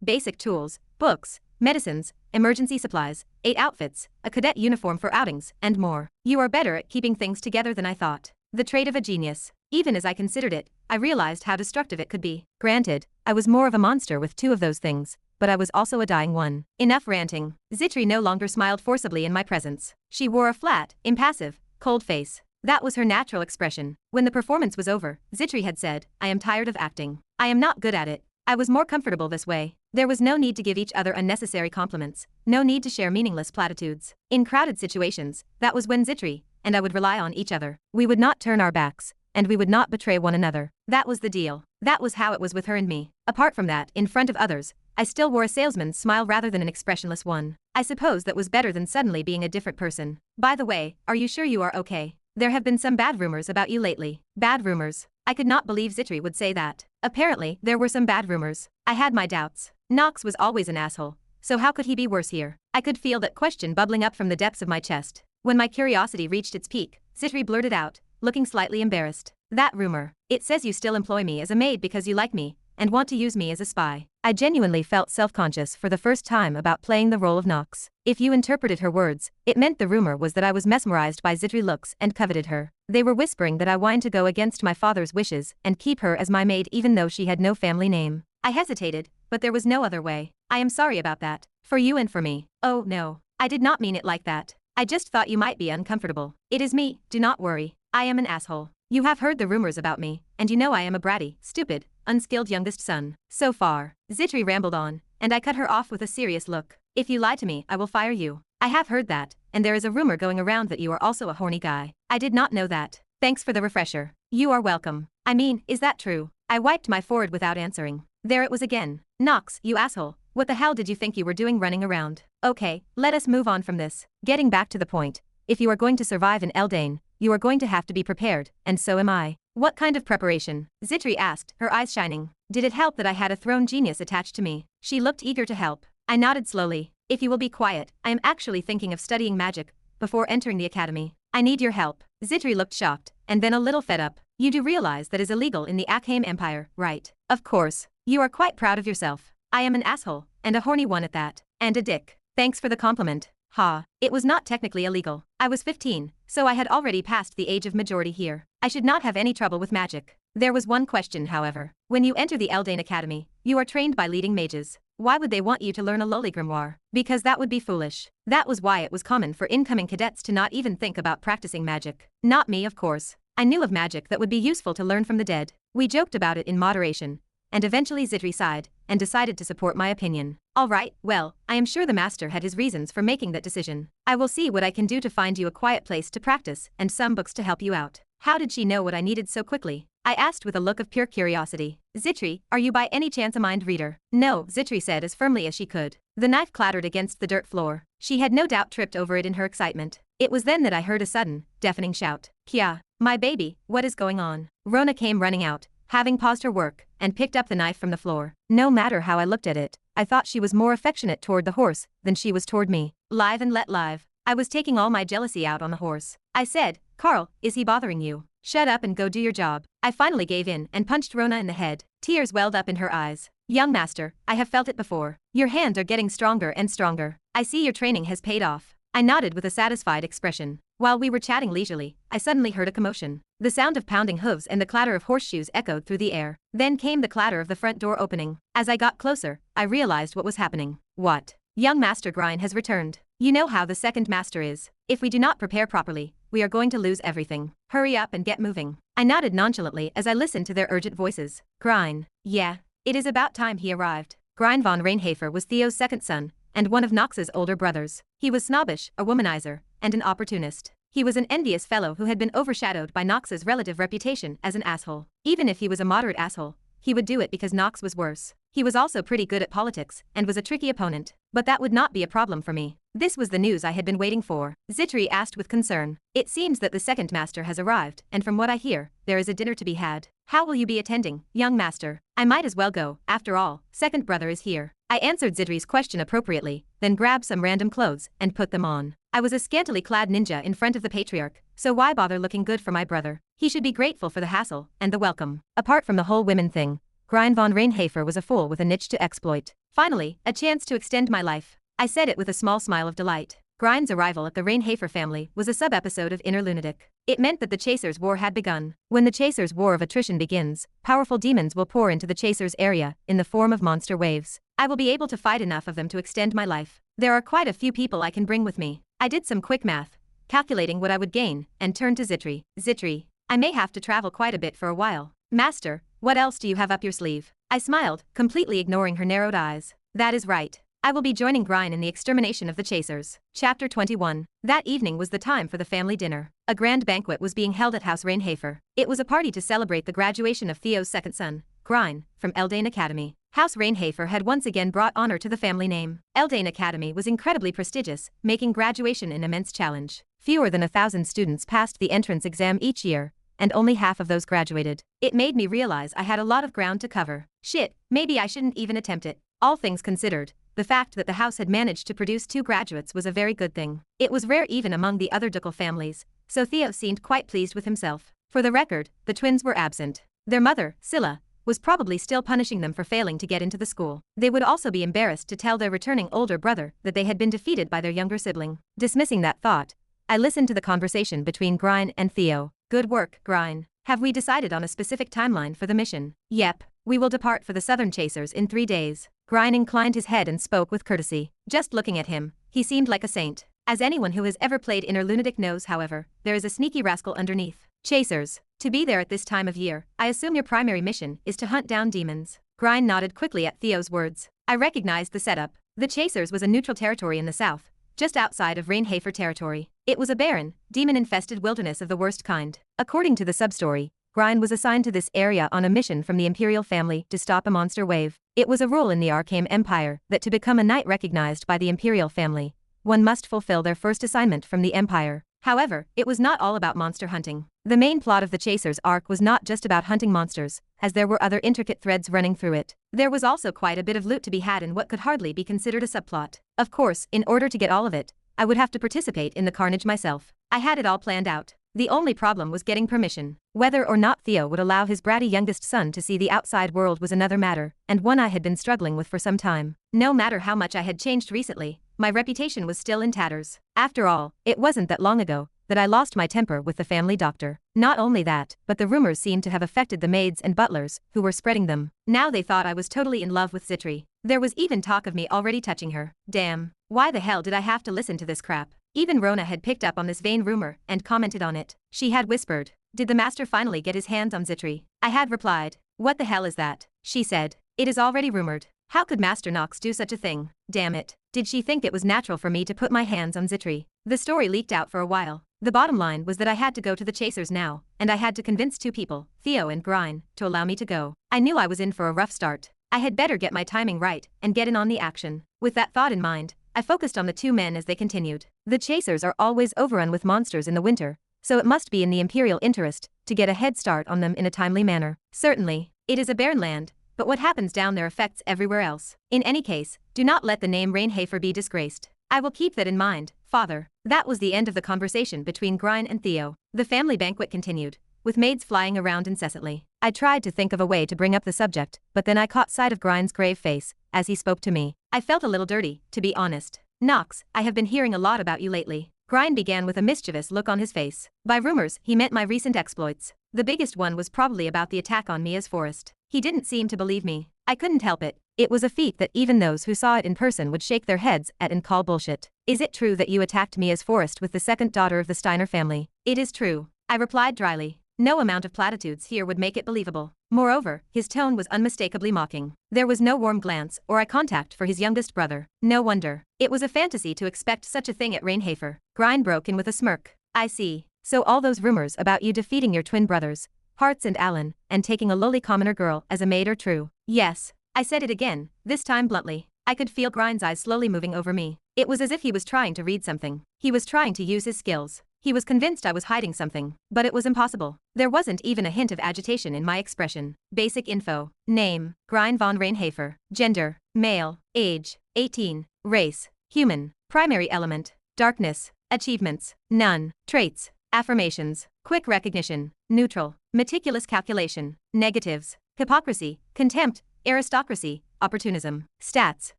Basic tools, books, medicines, emergency supplies, 8 outfits, a cadet uniform for outings, and more. You are better at keeping things together than I thought. The trait of a genius. Even as I considered it, I realized how destructive it could be. Granted, I was more of a monster with 2 of those things, but I was also a dying one. Enough ranting. Zittri no longer smiled forcibly in my presence. She wore a flat, impassive, cold face. That was her natural expression. When the performance was over, Zittri had said, I am tired of acting. I am not good at it. I was more comfortable this way. There was no need to give each other unnecessary compliments, no need to share meaningless platitudes. In crowded situations, that was when Zittri and I would rely on each other. We would not turn our backs, and we would not betray one another. That was the deal. That was how it was with her and me. Apart from that, in front of others, I still wore a salesman's smile rather than an expressionless one. I suppose that was better than suddenly being a different person. By the way, are you sure you are okay? There have been some bad rumors about you lately. Bad rumors? I could not believe Zittri would say that. Apparently, there were some bad rumors. I had my doubts. Knox was always an asshole, so how could he be worse here? I could feel that question bubbling up from the depths of my chest. When my curiosity reached its peak, Zittri blurted out, looking slightly embarrassed. That rumor. It says you still employ me as a maid because you like me, and want to use me as a spy. I genuinely felt self-conscious for the first time about playing the role of Knox. If you interpreted her words, it meant the rumor was that I was mesmerized by Zitri's looks and coveted her. They were whispering that I whined to go against my father's wishes and keep her as my maid even though she had no family name. I hesitated, but there was no other way. I am sorry about that. For you and for me. Oh no, I did not mean it like that. I just thought you might be uncomfortable. It is me, do not worry. I am an asshole. You have heard the rumors about me, and you know I am a bratty, stupid, unskilled youngest son. So far, Zitri rambled on, and I cut her off with a serious look. If you lie to me, I will fire you. I have heard that, and there is a rumor going around that you are also a horny guy. I did not know that. Thanks for the refresher. You are welcome. I mean, is that true? I wiped my forehead without answering. There it was again. Knox, you asshole. What the hell did you think you were doing running around? Okay, let us move on from this. Getting back to the point. If you are going to survive in Eldane, you are going to have to be prepared, and so am I. What kind of preparation? Zitri asked, her eyes shining. Did it help that I had a throne genius attached to me? She looked eager to help. I nodded slowly. If you will be quiet, I am actually thinking of studying magic before entering the academy. I need your help. Zitri looked shocked, and then a little fed up. You do realize that is illegal in the Akhaim Empire, right? Of course. You are quite proud of yourself. I am an asshole, and a horny one at that. And a dick. Thanks for the compliment. Ha. It was not technically illegal. I was 15, so I had already passed the age of majority here. I should not have any trouble with magic. There was one question, however. When you enter the Eldane Academy, you are trained by leading mages. Why would they want you to learn a lowly grimoire? Because that would be foolish. That was why it was common for incoming cadets to not even think about practicing magic. Not me, of course. I knew of magic that would be useful to learn from the dead. We joked about it in moderation, and eventually Zitri sighed and decided to support my opinion. All right, well, I am sure the master had his reasons for making that decision. I will see what I can do to find you a quiet place to practice and some books to help you out. How did she know what I needed so quickly? I asked with a look of pure curiosity. Zitri, are you by any chance a mind reader? No, Zitri said as firmly as she could. The knife clattered against the dirt floor. She had no doubt tripped over it in her excitement. It was then that I heard a sudden, deafening shout. Kya, my baby, what is going on? Rona came running out, having paused her work, and picked up the knife from the floor. No matter how I looked at it, I thought she was more affectionate toward the horse than she was toward me. Live and let live. I was taking all my jealousy out on the horse. I said, Carl, is he bothering you? Shut up and go do your job. I finally gave in and punched Rona in the head. Tears welled up in her eyes. Young master, I have felt it before. Your hands are getting stronger and stronger. I see your training has paid off. I nodded with a satisfied expression. While we were chatting leisurely, I suddenly heard a commotion. The sound of pounding hooves and the clatter of horseshoes echoed through the air. Then came the clatter of the front door opening. As I got closer, I realized what was happening. What? Young Master Grine has returned. You know how the second master is. If we do not prepare properly, we are going to lose everything. Hurry up and get moving. I nodded nonchalantly as I listened to their urgent voices. Grine. Yeah. It is about time he arrived. Grine von Reinhafer was Theo's second son, and one of Knox's older brothers. He was snobbish, a womanizer, and an opportunist. He was an envious fellow who had been overshadowed by Knox's relative reputation as an asshole. Even if he was a moderate asshole, he would do it because Knox was worse. He was also pretty good at politics, and was a tricky opponent. But that would not be a problem for me. This was the news I had been waiting for. Zitri asked with concern. It seems that the second master has arrived, and from what I hear, there is a dinner to be had. How will you be attending, young master? I might as well go, after all, second brother is here. I answered Zitri's question appropriately, then grabbed some random clothes and put them on. I was a scantily clad ninja in front of the patriarch, so why bother looking good for my brother? He should be grateful for the hassle and the welcome. Apart from the whole women thing, Grine von Reinhafer was a fool with a niche to exploit. Finally, a chance to extend my life. I said it with a small smile of delight. Grine's arrival at the Reinhafer family was a sub-episode of Inner Lunatic. It meant that the Chasers' War had begun. When the Chasers' War of attrition begins, powerful demons will pour into the Chasers' area in the form of monster waves. I will be able to fight enough of them to extend my life. There are quite a few people I can bring with me. I did some quick math, calculating what I would gain, and turned to Zitri. Zitri, I may have to travel quite a bit for a while. Master, what else do you have up your sleeve? I smiled, completely ignoring her narrowed eyes. That is right. I will be joining Grine in the extermination of the Chasers. Chapter 21. That evening was the time for the family dinner. A grand banquet was being held at House Reinhafer. It was a party to celebrate the graduation of Theo's second son, Grine, from Eldane Academy. House Reinhafer had once again brought honor to the family name. Eldane Academy was incredibly prestigious, making graduation an immense challenge. Fewer than 1,000 students passed the entrance exam each year, and only half of those graduated. It made me realize I had a lot of ground to cover. Shit, maybe I shouldn't even attempt it. All things considered, the fact that the house had managed to produce 2 graduates was a very good thing. It was rare even among the other ducal families, so Theo seemed quite pleased with himself. For the record, the twins were absent. Their mother, Scylla, was probably still punishing them for failing to get into the school. They would also be embarrassed to tell their returning older brother that they had been defeated by their younger sibling. Dismissing that thought, I listened to the conversation between Grine and Theo. Good work, Grine. Have we decided on a specific timeline for the mission? Yep. We will depart for the Southern Chasers in 3 days. Grine inclined his head and spoke with courtesy. Just looking at him, he seemed like a saint. As anyone who has ever played Inner Lunatic knows, however, there is a sneaky rascal underneath. Chasers. To be there at this time of year, I assume your primary mission is to hunt down demons. Grine nodded quickly at Theo's words. I recognized the setup. The Chasers was a neutral territory in the south, just outside of Reinhafer territory. It was a barren, demon-infested wilderness of the worst kind. According to the substory, Grine was assigned to this area on a mission from the Imperial family to stop a monster wave. It was a rule in the Arcane Empire that to become a knight recognized by the Imperial family, one must fulfill their first assignment from the Empire. However, it was not all about monster hunting. The main plot of the Chasers' arc was not just about hunting monsters, as there were other intricate threads running through it. There was also quite a bit of loot to be had in what could hardly be considered a subplot. Of course, in order to get all of it, I would have to participate in the carnage myself. I had it all planned out. The only problem was getting permission. Whether or not Theo would allow his bratty youngest son to see the outside world was another matter, and one I had been struggling with for some time. No matter how much I had changed recently, my reputation was still in tatters. After all, it wasn't that long ago that I lost my temper with the family doctor. Not only that, but the rumors seemed to have affected the maids and butlers who were spreading them. Now they thought I was totally in love with Zitri. There was even talk of me already touching her. Damn, why the hell did I have to listen to this crap? Even Rona had picked up on this vain rumor and commented on it. She had whispered, "Did the master finally get his hands on Zitri?" I had replied, "What the hell is that?" She said, "It is already rumored." How could Master Knox do such a thing? Damn it. Did she think it was natural for me to put my hands on Zitri? The story leaked out for a while. The bottom line was that I had to go to the chasers now, and I had to convince two people, Theo and Grine, to allow me to go. I knew I was in for a rough start. I had better get my timing right and get in on the action. With that thought in mind, I focused on the two men as they continued. The chasers are always overrun with monsters in the winter, so it must be in the Imperial interest to get a head start on them in a timely manner. Certainly, it is a barren land, but what happens down there affects everywhere else. In any case, do not let the name Reinhafer be disgraced. I will keep that in mind, father. That was the end of the conversation between Grine and Theo. The family banquet continued, with maids flying around incessantly. I tried to think of a way to bring up the subject, but then I caught sight of Grine's grave face as he spoke to me. I felt a little dirty, to be honest. Knox, I have been hearing a lot about you lately. Grine began with a mischievous look on his face. By rumors, he meant my recent exploits. The biggest one was probably about the attack on Mia's forest. He didn't seem to believe me. I couldn't help it. It was a feat that even those who saw it in person would shake their heads at and call bullshit. Is it true that you attacked Mia's forest with the second daughter of the Steiner family? It is true, I replied dryly. No amount of platitudes here would make it believable. Moreover, his tone was unmistakably mocking. There was no warm glance or eye contact for his youngest brother. No wonder. It was a fantasy to expect such a thing at Reinhafer. Grine broke in with a smirk. I see. So all those rumors about you defeating your twin brothers, Hartz and Alan, and taking a lowly commoner girl as a maid are true. Yes. I said it again, this time bluntly. I could feel Grine's eyes slowly moving over me. It was as if he was trying to read something. He was trying to use his skills. He was convinced I was hiding something, but it was impossible. There wasn't even a hint of agitation in my expression. Basic info. Name, Knox Von Reinhafer. Gender, male. Age, 18. Race, human. Primary element, darkness. Achievements, none. Traits, affirmations. Quick recognition, neutral. Meticulous calculation, negatives. Hypocrisy, contempt, aristocracy, opportunism. Stats,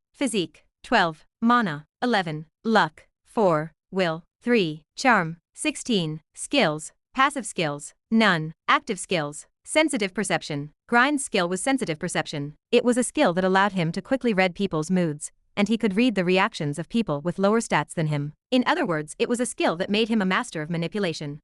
physique, 12. Mana, 11. Luck, 4. Will, 3. Charm, 16. Skills, passive skills, none. Active skills, sensitive perception. Grine's skill was sensitive perception. It was a skill that allowed him to quickly read people's moods, and he could read the reactions of people with lower stats than him. In other words, it was a skill that made him a master of manipulation.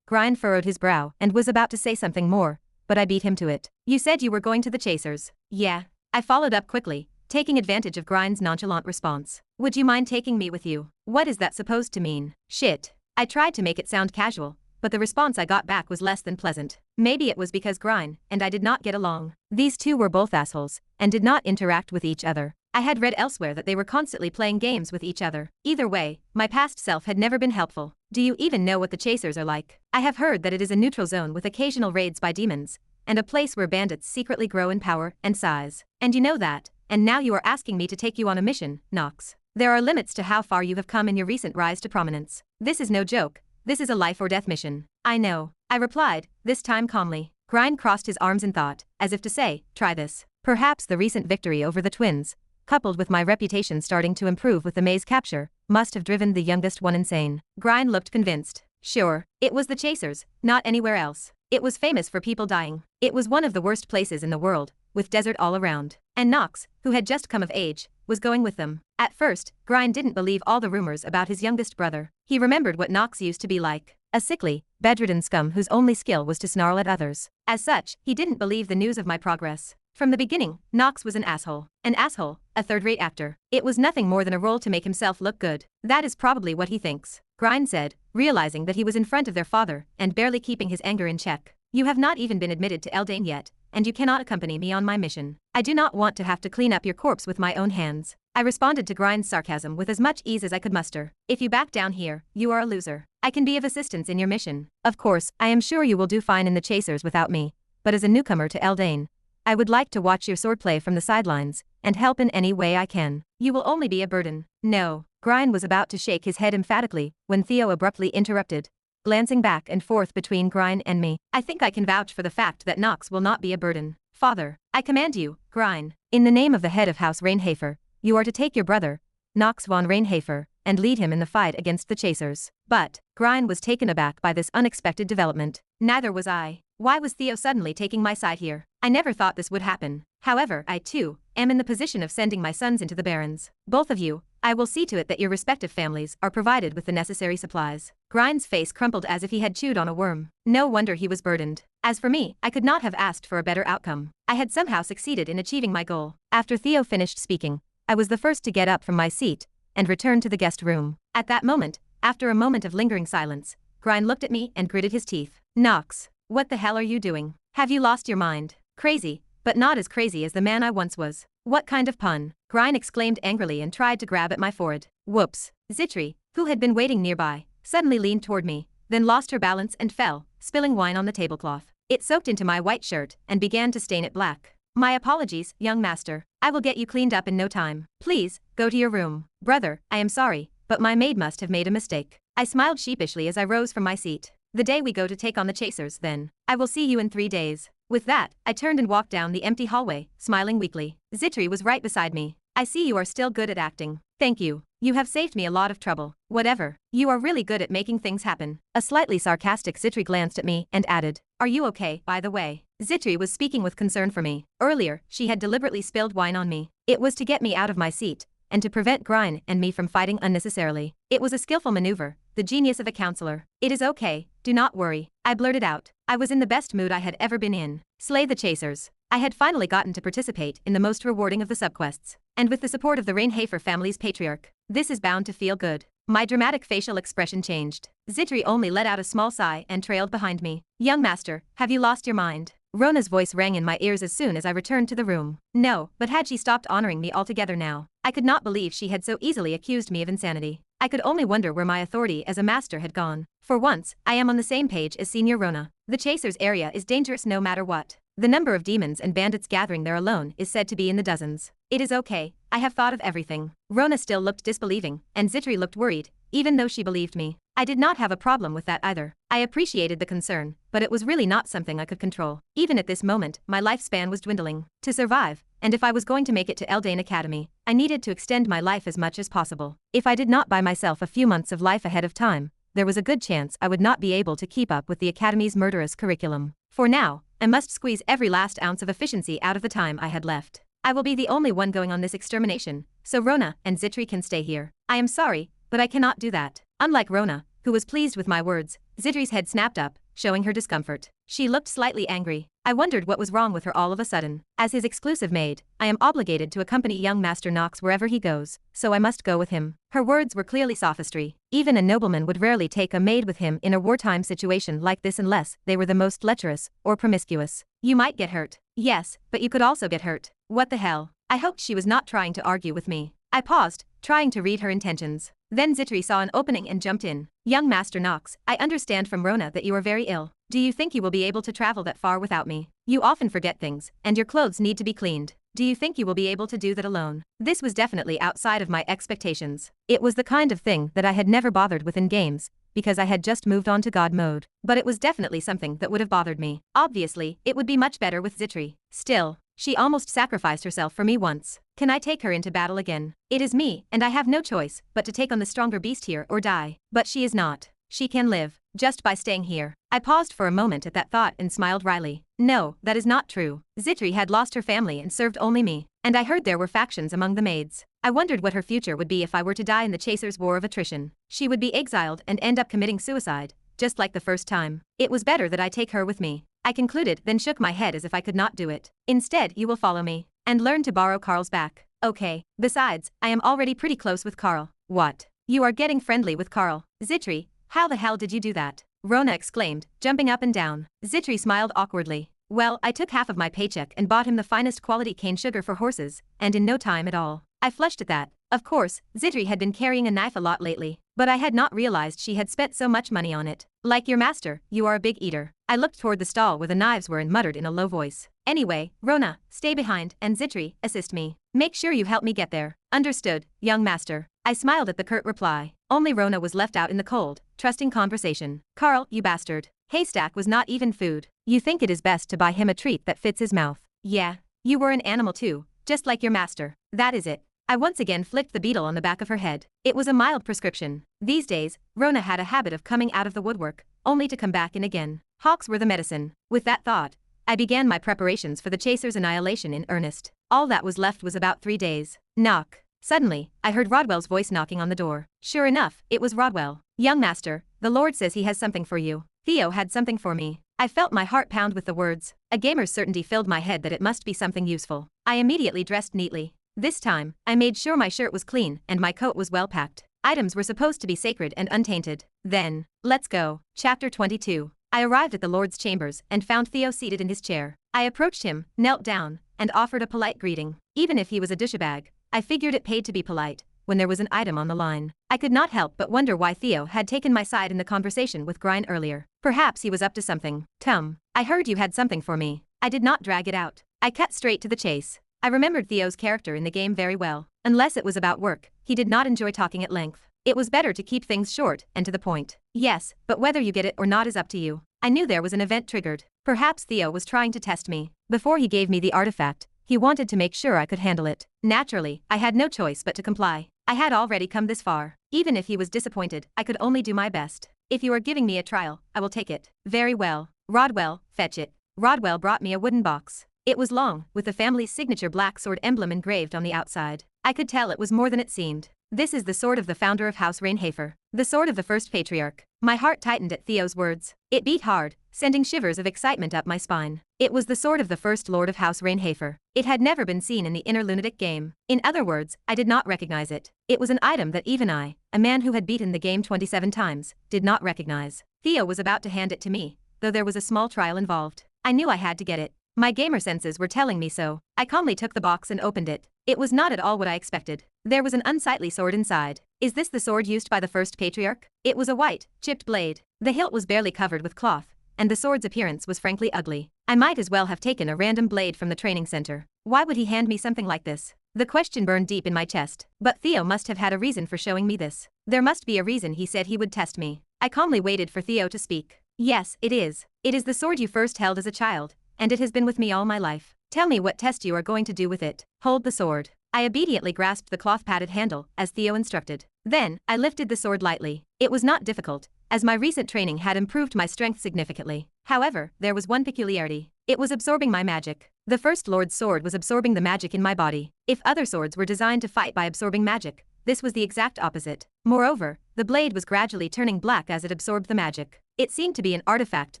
Grine furrowed his brow and was about to say something more, but I beat him to it. You said you were going to the chasers. Yeah. I followed up quickly, taking advantage of Grine's nonchalant response. Would you mind taking me with you? What is that supposed to mean? Shit. I tried to make it sound casual, but the response I got back was less than pleasant. Maybe it was because Grine and I did not get along. These two were both assholes, and did not interact with each other. I had read elsewhere that they were constantly playing games with each other. Either way, my past self had never been helpful. Do you even know what the chasers are like? I have heard that it is a neutral zone with occasional raids by demons, and a place where bandits secretly grow in power and size. And you know that, and now you are asking me to take you on a mission, Knox. There are limits to how far you have come in your recent rise to prominence. This is no joke. This is a life or death mission. I know, I replied, this time calmly. Grine crossed his arms in thought, as if to say, try this. Perhaps the recent victory over the twins, coupled with my reputation starting to improve with the maze capture, must have driven the youngest one insane. Grine looked convinced. Sure, it was the chasers, not anywhere else. It was famous for people dying. It was one of the worst places in the world, with desert all around. And Knox, who had just come of age, was going with them. At first, Grine didn't believe all the rumors about his youngest brother. He remembered what Knox used to be like. A sickly, bedridden scum whose only skill was to snarl at others. As such, he didn't believe the news of my progress. From the beginning, Knox was an asshole. An asshole, a third-rate actor. It was nothing more than a role to make himself look good. That is probably what he thinks, Grine said, realizing that he was in front of their father and barely keeping his anger in check. You have not even been admitted to Eldain yet, and you cannot accompany me on my mission. I do not want to have to clean up your corpse with my own hands. I responded to Grine's sarcasm with as much ease as I could muster. If you back down here, you are a loser. I can be of assistance in your mission. Of course, I am sure you will do fine in the chasers without me, but as a newcomer to Eldain, I would like to watch your swordplay from the sidelines, and help in any way I can. You will only be a burden. No. Grine was about to shake his head emphatically, when Theo abruptly interrupted, glancing back and forth between Grine and me. I think I can vouch for the fact that Knox will not be a burden. Father, I command you, Grine, in the name of the head of House Reinhafer, you are to take your brother, Knox Von Reinhafer, and lead him in the fight against the chasers. But, Grine was taken aback by this unexpected development. Neither was I. Why was Theo suddenly taking my side here? I never thought this would happen. However, I too, am in the position of sending my sons into the barrens. Both of you, I will see to it that your respective families are provided with the necessary supplies. Grine's face crumpled as if he had chewed on a worm. No wonder he was burdened. As for me, I could not have asked for a better outcome. I had somehow succeeded in achieving my goal. After Theo finished speaking, I was the first to get up from my seat and return to the guest room. At that moment, after a moment of lingering silence, Grine looked at me and gritted his teeth. Knox, what the hell are you doing? Have you lost your mind? Crazy, but not as crazy as the man I once was. What kind of pun? Grine exclaimed angrily and tried to grab at my forehead. Whoops. Zitri, who had been waiting nearby, suddenly leaned toward me, then lost her balance and fell, spilling wine on the tablecloth. It soaked into my white shirt and began to stain it black. My apologies, young master. I will get you cleaned up in no time. Please, go to your room. Brother, I am sorry, but my maid must have made a mistake. I smiled sheepishly as I rose from my seat. The day we go to take on the chasers, then. I will see you in 3 days. With that, I turned and walked down the empty hallway, smiling weakly. Zitri was right beside me. I see you are still good at acting. Thank you. You have saved me a lot of trouble. Whatever. You are really good at making things happen. A slightly sarcastic Zitri glanced at me and added, Are you okay, by the way? Zitri was speaking with concern for me. Earlier, she had deliberately spilled wine on me. It was to get me out of my seat, and to prevent Grine and me from fighting unnecessarily. It was a skillful maneuver, the genius of a counselor. It is okay, do not worry. I blurted out. I was in the best mood I had ever been in. Slay the chasers. I had finally gotten to participate in the most rewarding of the subquests. And with the support of the Reinhafer family's patriarch, this is bound to feel good. My dramatic facial expression changed. Zitri only let out a small sigh and trailed behind me. Young master, have you lost your mind? Rona's voice rang in my ears as soon as I returned to the room. No, but had she stopped honoring me altogether now? I could not believe she had so easily accused me of insanity. I could only wonder where my authority as a master had gone. For once, I am on the same page as Senior Rona. The Chasers area is dangerous no matter what. The number of demons and bandits gathering there alone is said to be in the dozens. It is okay, I have thought of everything. Rona still looked disbelieving, and Zitri looked worried, even though she believed me. I did not have a problem with that either. I appreciated the concern, but it was really not something I could control. Even at this moment, my lifespan was dwindling. To survive, and if I was going to make it to Eldane Academy, I needed to extend my life as much as possible. If I did not buy myself a few months of life ahead of time, there was a good chance I would not be able to keep up with the Academy's murderous curriculum. For now, I must squeeze every last ounce of efficiency out of the time I had left. I will be the only one going on this extermination, so Rona and Zitri can stay here. I am sorry, but I cannot do that. Unlike Rona, who was pleased with my words, Zitri's head snapped up, showing her discomfort. She looked slightly angry. I wondered what was wrong with her all of a sudden. As his exclusive maid, I am obligated to accompany young Master Knox wherever he goes, so I must go with him. Her words were clearly sophistry. Even a nobleman would rarely take a maid with him in a wartime situation like this unless they were the most lecherous or promiscuous. You might get hurt. Yes, but you could also get hurt. What the hell? I hoped she was not trying to argue with me. I paused, trying to read her intentions. Then Zitri saw an opening and jumped in. Young Master Knox, I understand from Rona that you are very ill. Do you think you will be able to travel that far without me? You often forget things, and your clothes need to be cleaned. Do you think you will be able to do that alone? This was definitely outside of my expectations. It was the kind of thing that I had never bothered with in games, because I had just moved on to God mode. But it was definitely something that would have bothered me. Obviously, it would be much better with Zitri. Still, she almost sacrificed herself for me once. Can I take her into battle again? It is me, and I have no choice but to take on the stronger beast here or die. But she is not. She can live, just by staying here. I paused for a moment at that thought and smiled wryly. No, that is not true. Zitri had lost her family and served only me, and I heard there were factions among the maids. I wondered what her future would be if I were to die in the Chasers' war of attrition. She would be exiled and end up committing suicide, just like the first time. It was better that I take her with me. I concluded, then shook my head as if I could not do it. Instead, you will follow me, and learn to borrow Carl's back. Okay. Besides, I am already pretty close with Carl. What? You are getting friendly with Carl. Zitri, how the hell did you do that? Rona exclaimed, jumping up and down. Zitri smiled awkwardly. Well, I took half of my paycheck and bought him the finest quality cane sugar for horses, and in no time at all. I flushed at that. Of course, Zitri had been carrying a knife a lot lately, but I had not realized she had spent so much money on it. Like your master, you are a big eater. I looked toward the stall where the knives were and muttered in a low voice. Anyway, Rona, stay behind, and Zitri, assist me. Make sure you help me get there. Understood, young master. I smiled at the curt reply. Only Rona was left out in the cold, trusting conversation. Carl, you bastard. Haystack was not even food. You think it is best to buy him a treat that fits his mouth. Yeah. You were an animal too, just like your master. That is it. I once again flicked the beetle on the back of her head. It was a mild prescription. These days, Rona had a habit of coming out of the woodwork, only to come back in again. Hawks were the medicine. With that thought, I began my preparations for the Chasers' annihilation in earnest. All that was left was about 3 days. Knock. Suddenly, I heard Rodwell's voice knocking on the door. Sure enough, it was Rodwell. Young master, the Lord says he has something for you. Theo had something for me. I felt my heart pound with the words. A gamer's certainty filled my head that it must be something useful. I immediately dressed neatly. This time, I made sure my shirt was clean and my coat was well packed. Items were supposed to be sacred and untainted. Then, let's go. Chapter 22. I arrived at the Lord's chambers and found Theo seated in his chair. I approached him, knelt down, and offered a polite greeting. Even if he was a douchebag, I figured it paid to be polite when there was an item on the line. I could not help but wonder why Theo had taken my side in the conversation with Grine earlier. Perhaps he was up to something. Come, I heard you had something for me. I did not drag it out. I cut straight to the chase. I remembered Theo's character in the game very well. Unless it was about work, he did not enjoy talking at length. It was better to keep things short and to the point. Yes, but whether you get it or not is up to you. I knew there was an event triggered. Perhaps Theo was trying to test me. Before he gave me the artifact, he wanted to make sure I could handle it. Naturally, I had no choice but to comply. I had already come this far. Even if he was disappointed, I could only do my best. If you are giving me a trial, I will take it. Very well. Rodwell, fetch it. Rodwell brought me a wooden box. It was long, with the family's signature black sword emblem engraved on the outside. I could tell it was more than it seemed. This is the sword of the founder of House Reinhafer, the sword of the first patriarch. My heart tightened at Theo's words. It beat hard, sending shivers of excitement up my spine. It was the sword of the first lord of House Reinhafer. It had never been seen in the inner lunatic game. In other words, I did not recognize it. It was an item that even I, a man who had beaten the game 27 times, did not recognize. Theo was about to hand it to me, though there was a small trial involved. I knew I had to get it. My gamer senses were telling me so. I calmly took the box and opened it. It was not at all what I expected. There was an unsightly sword inside. Is this the sword used by the first patriarch? It was a white, chipped blade. The hilt was barely covered with cloth, and the sword's appearance was frankly ugly. I might as well have taken a random blade from the training center. Why would he hand me something like this? The question burned deep in my chest. But Theo must have had a reason for showing me this. There must be a reason he said he would test me. I calmly waited for Theo to speak. Yes, it is. It is the sword you first held as a child, and it has been with me all my life. Tell me what test you are going to do with it. Hold the sword. I obediently grasped the cloth-padded handle, as Theo instructed. Then, I lifted the sword lightly. It was not difficult, as my recent training had improved my strength significantly. However, there was one peculiarity. It was absorbing my magic. The First Lord's sword was absorbing the magic in my body. If other swords were designed to fight by absorbing magic, this was the exact opposite. Moreover, the blade was gradually turning black as it absorbed the magic. It seemed to be an artifact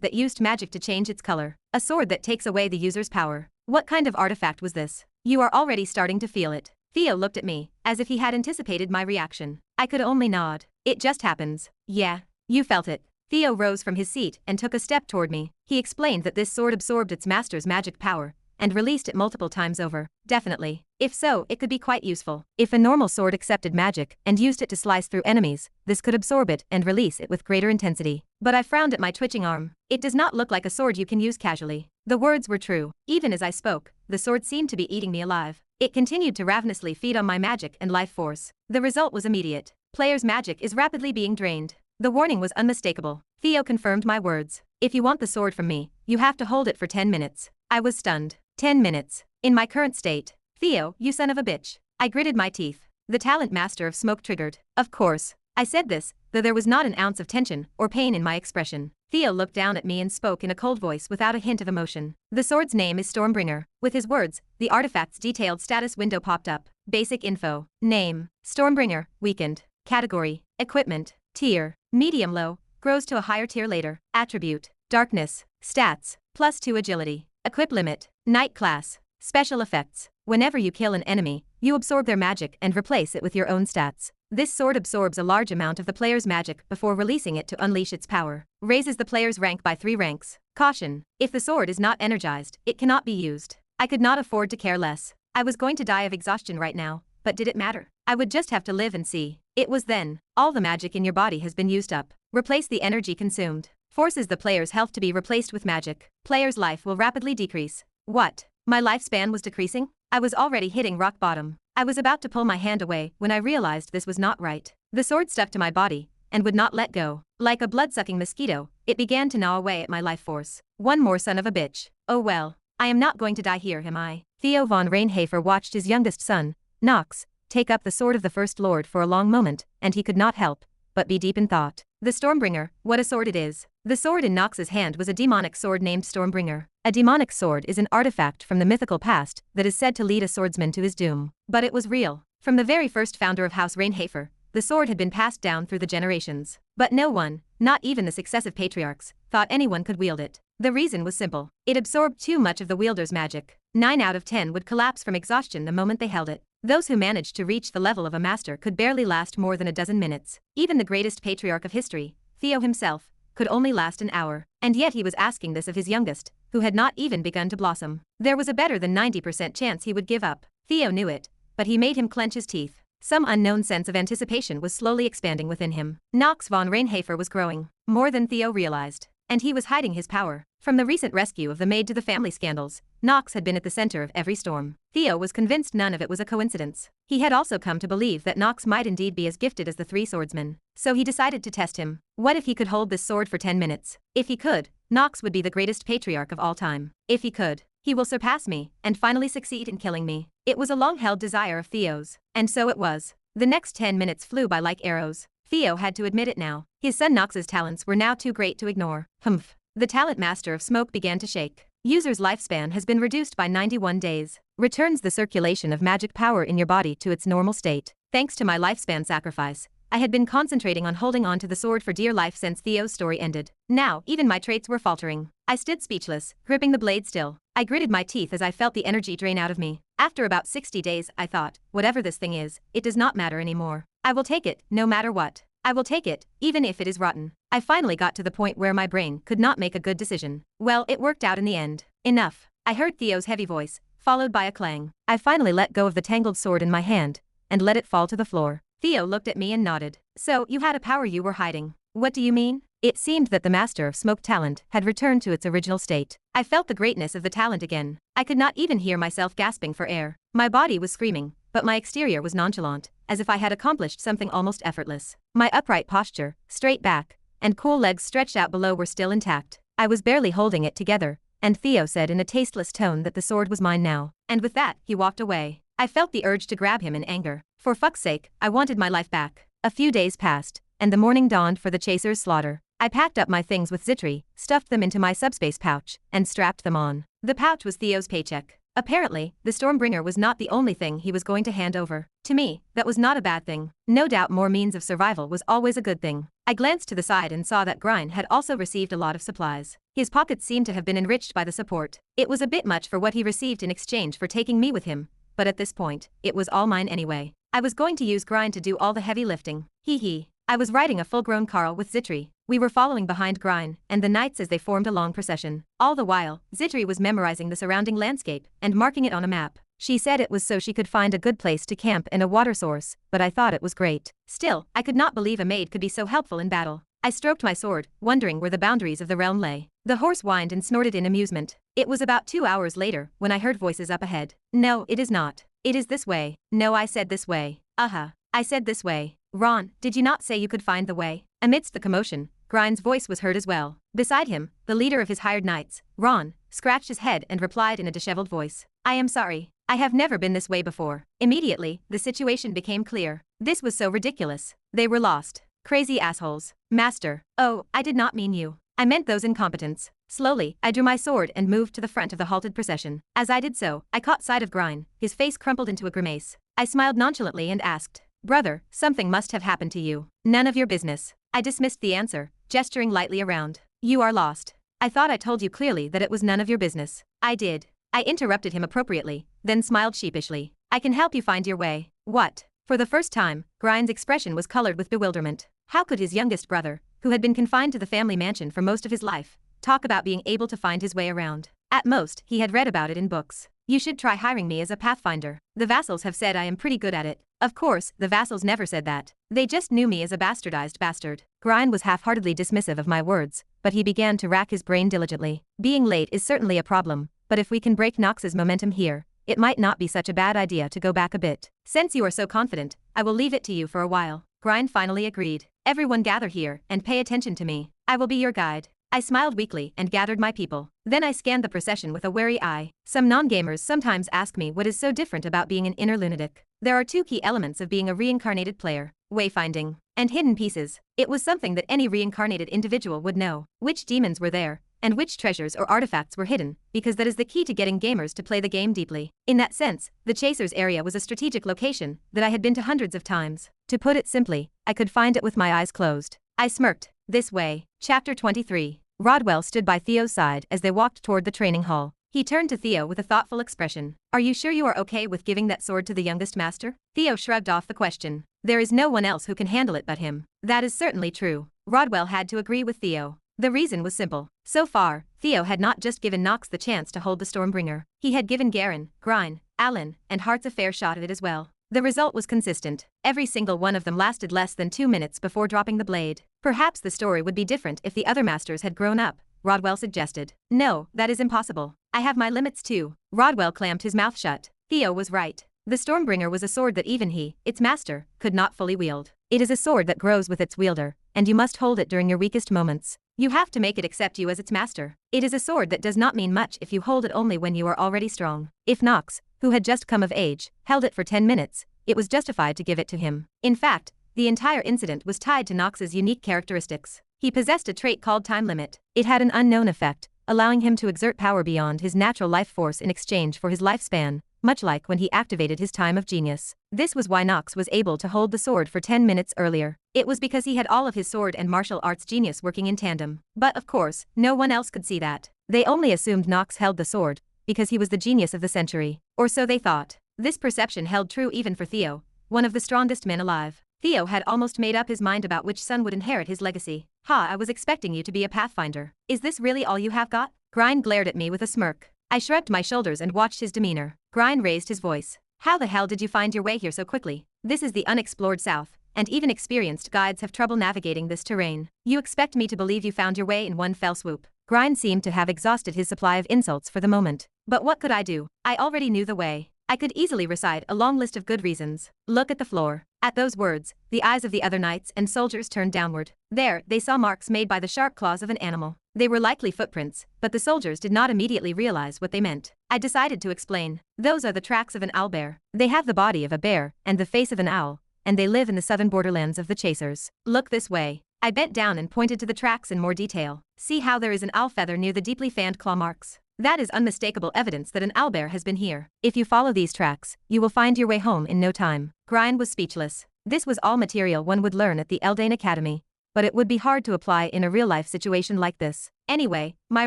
that used magic to change its color. A sword that takes away the user's power. What kind of artifact was this? You are already starting to feel it. Theo looked at me, as if he had anticipated my reaction. I could only nod. It just happens. Yeah, you felt it. Theo rose from his seat and took a step toward me. He explained that this sword absorbed its master's magic power, and released it multiple times over. Definitely. If so, it could be quite useful. If a normal sword accepted magic and used it to slice through enemies, this could absorb it and release it with greater intensity. But I frowned at my twitching arm. It does not look like a sword you can use casually. The words were true. Even as I spoke, the sword seemed to be eating me alive. It continued to ravenously feed on my magic and life force. The result was immediate. Player's magic is rapidly being drained. The warning was unmistakable. Theo confirmed my words. If you want the sword from me, you have to hold it for 10 minutes. I was stunned. 10 minutes. In my current state. Theo, you son of a bitch. I gritted my teeth. The talent master of smoke triggered. Of course. I said this, though there was not an ounce of tension or pain in my expression. Theo looked down at me and spoke in a cold voice without a hint of emotion. The sword's name is Stormbringer. With his words, the artifact's detailed status window popped up. Basic info. Name. Stormbringer. Weakened. Category. Equipment. Tier. Medium low. Grows to a higher tier later. Attribute. Darkness. Stats. +2 agility. Equip limit. Night class. Special effects. Whenever you kill an enemy, you absorb their magic and replace it with your own stats. This sword absorbs a large amount of the player's magic before releasing it to unleash its power. Raises the player's rank by 3 ranks. Caution. If the sword is not energized, it cannot be used. I could not afford to care less. I was going to die of exhaustion right now, but did it matter? I would just have to live and see. It was then. All the magic in your body has been used up. Replace the energy consumed. Forces the player's health to be replaced with magic. Player's life will rapidly decrease. What? My lifespan was decreasing? I was already hitting rock bottom. I was about to pull my hand away when I realized this was not right. The sword stuck to my body and would not let go. Like a blood-sucking mosquito, it began to gnaw away at my life force. One more son of a bitch. Oh well. I am not going to die here, am I? Theo von Reinhafer watched his youngest son, Knox, take up the sword of the First Lord for a long moment, and he could not help but be deep in thought. The Stormbringer, what a sword it is. The sword in Knox's hand was a demonic sword named Stormbringer. A demonic sword is an artifact from the mythical past that is said to lead a swordsman to his doom. But it was real. From the very first founder of House Reinhafer, the sword had been passed down through the generations. But no one, not even the successive patriarchs, thought anyone could wield it. The reason was simple. It absorbed too much of the wielder's magic. 9 out of 10 would collapse from exhaustion the moment they held it. Those who managed to reach the level of a master could barely last more than a dozen minutes. Even the greatest patriarch of history, Theo himself, could only last an hour. And yet he was asking this of his youngest, who had not even begun to blossom. There was a better than 90% chance he would give up. Theo knew it, but he made him clench his teeth. Some unknown sense of anticipation was slowly expanding within him. Knox Von Reinhafer was growing, more than Theo realized. And he was hiding his power. From the recent rescue of the maid to the family scandals, Knox had been at the center of every storm. Theo was convinced none of it was a coincidence. He had also come to believe that Knox might indeed be as gifted as the three swordsmen. So he decided to test him. What if he could hold this sword for 10 minutes? If he could, Knox would be the greatest patriarch of all time. If he could, he will surpass me and finally succeed in killing me. It was a long-held desire of Theo's. And so it was. The next 10 minutes flew by like arrows. Theo had to admit it now. His son Knox's talents were now too great to ignore. Humph. The talent master of smoke began to shake. User's lifespan has been reduced by 91 days. Returns the circulation of magic power in your body to its normal state. Thanks to my lifespan sacrifice, I had been concentrating on holding on to the sword for dear life since Theo's story ended. Now, even my traits were faltering. I stood speechless, gripping the blade still. I gritted my teeth as I felt the energy drain out of me. After about 60 days, I thought, whatever this thing is, it does not matter anymore. I will take it, no matter what. I will take it, even if it is rotten. I finally got to the point where my brain could not make a good decision. Well, it worked out in the end. Enough. I heard Theo's heavy voice, followed by a clang. I finally let go of the tangled sword in my hand, and let it fall to the floor. Theo looked at me and nodded. So, you had a power you were hiding. What do you mean? It seemed that the master of smoke talent had returned to its original state. I felt the greatness of the talent again. I could not even hear myself gasping for air. My body was screaming, but my exterior was nonchalant, as if I had accomplished something almost effortless. My upright posture, straight back, and cool legs stretched out below were still intact. I was barely holding it together, and Theo said in a tasteless tone that the sword was mine now. And with that, he walked away. I felt the urge to grab him in anger. For fuck's sake, I wanted my life back. A few days passed, and the morning dawned for the chaser's slaughter. I packed up my things with Zitri, stuffed them into my subspace pouch, and strapped them on. The pouch was Theo's paycheck. Apparently, the Stormbringer was not the only thing he was going to hand over. To me, that was not a bad thing. No doubt more means of survival was always a good thing. I glanced to the side and saw that Grine had also received a lot of supplies. His pockets seemed to have been enriched by the support. It was a bit much for what he received in exchange for taking me with him, but at this point, it was all mine anyway. I was going to use Grine to do all the heavy lifting. Hee. I was riding a full-grown Carl with Zitri. We were following behind Grine and the knights as they formed a long procession. All the while, Zitri was memorizing the surrounding landscape and marking it on a map. She said it was so she could find a good place to camp and a water source, but I thought it was great. Still, I could not believe a maid could be so helpful in battle. I stroked my sword, wondering where the boundaries of the realm lay. The horse whined and snorted in amusement. It was about 2 hours later when I heard voices up ahead. No, it is not. It is this way. No, I said this way. I said this way. Ron, did you not say you could find the way? Amidst the commotion, Grine's voice was heard as well. Beside him, the leader of his hired knights, Ron, scratched his head and replied in a disheveled voice. I am sorry. I have never been this way before. Immediately, the situation became clear. This was so ridiculous. They were lost. Crazy assholes. Master. Oh, I did not mean you. I meant those incompetents. Slowly, I drew my sword and moved to the front of the halted procession. As I did so, I caught sight of Grine. His face crumpled into a grimace. I smiled nonchalantly and asked, Brother, something must have happened to you. None of your business. I dismissed the answer, gesturing lightly around. You are lost. I thought I told you clearly that it was none of your business. I did. I interrupted him appropriately, then smiled sheepishly. I can help you find your way. What? For the first time, Grine's expression was colored with bewilderment. How could his youngest brother, who had been confined to the family mansion for most of his life, talk about being able to find his way around? At most, he had read about it in books. You should try hiring me as a pathfinder. The vassals have said I am pretty good at it. Of course, the vassals never said that. They just knew me as a bastardized bastard. Grine was half-heartedly dismissive of my words, but he began to rack his brain diligently. Being late is certainly a problem, but if we can break Knox's momentum here, it might not be such a bad idea to go back a bit. Since you are so confident, I will leave it to you for a while. Grine finally agreed. Everyone gather here and pay attention to me. I will be your guide. I smiled weakly and gathered my people. Then I scanned the procession with a wary eye. Some non-gamers sometimes ask me what is so different about being an inner lunatic. There are two key elements of being a reincarnated player: wayfinding and hidden pieces. It was something that any reincarnated individual would know. Which demons were there, and which treasures or artifacts were hidden, because that is the key to getting gamers to play the game deeply. In that sense, the Chasers area was a strategic location that I had been to hundreds of times. To put it simply, I could find it with my eyes closed. I smirked. This way. Chapter 23. Rodwell stood by Theo's side as they walked toward the training hall. He turned to Theo with a thoughtful expression. Are you sure you are okay with giving that sword to the youngest master? Theo shrugged off the question. There is no one else who can handle it but him. That is certainly true. Rodwell had to agree with Theo. The reason was simple. So far, Theo had not just given Knox the chance to hold the Stormbringer. He had given Garen, Grine, Alan, and Hearts a fair shot at it as well. The result was consistent. Every single one of them lasted less than 2 minutes before dropping the blade. Perhaps the story would be different if the other masters had grown up, Rodwell suggested. No, that is impossible. I have my limits too. Rodwell clamped his mouth shut. Theo was right. The Stormbringer was a sword that even he, its master, could not fully wield. It is a sword that grows with its wielder, and you must hold it during your weakest moments. You have to make it accept you as its master. It is a sword that does not mean much if you hold it only when you are already strong. If Knox, who had just come of age, held it for 10 minutes, it was justified to give it to him. In fact, the entire incident was tied to Knox's unique characteristics. He possessed a trait called time limit. It had an unknown effect, allowing him to exert power beyond his natural life force in exchange for his lifespan, much like when he activated his time of genius. This was why Knox was able to hold the sword for 10 minutes earlier. It was because he had all of his sword and martial arts genius working in tandem. But of course, no one else could see that. They only assumed Knox held the sword because he was the genius of the century. Or so they thought. This perception held true even for Theo, one of the strongest men alive. Theo had almost made up his mind about which son would inherit his legacy. I was expecting you to be a pathfinder. Is this really all you have got? Grine glared at me with a smirk. I shrugged my shoulders and watched his demeanor. Grine raised his voice. How the hell did you find your way here so quickly? This is the unexplored south, and even experienced guides have trouble navigating this terrain. You expect me to believe you found your way in one fell swoop? Grine seemed to have exhausted his supply of insults for the moment. But what could I do? I already knew the way. I could easily recite a long list of good reasons. Look at the floor. At those words, the eyes of the other knights and soldiers turned downward. There, they saw marks made by the sharp claws of an animal. They were likely footprints, but the soldiers did not immediately realize what they meant. I decided to explain. Those are the tracks of an owlbear. They have the body of a bear and the face of an owl, and they live in the southern borderlands of the chasers. Look this way. I bent down and pointed to the tracks in more detail. See how there is an owl feather near the deeply fanned claw marks? That is unmistakable evidence that an owlbear has been here. If you follow these tracks, you will find your way home in no time. Grine was speechless. This was all material one would learn at the Eldane Academy, but it would be hard to apply in a real-life situation like this. Anyway, my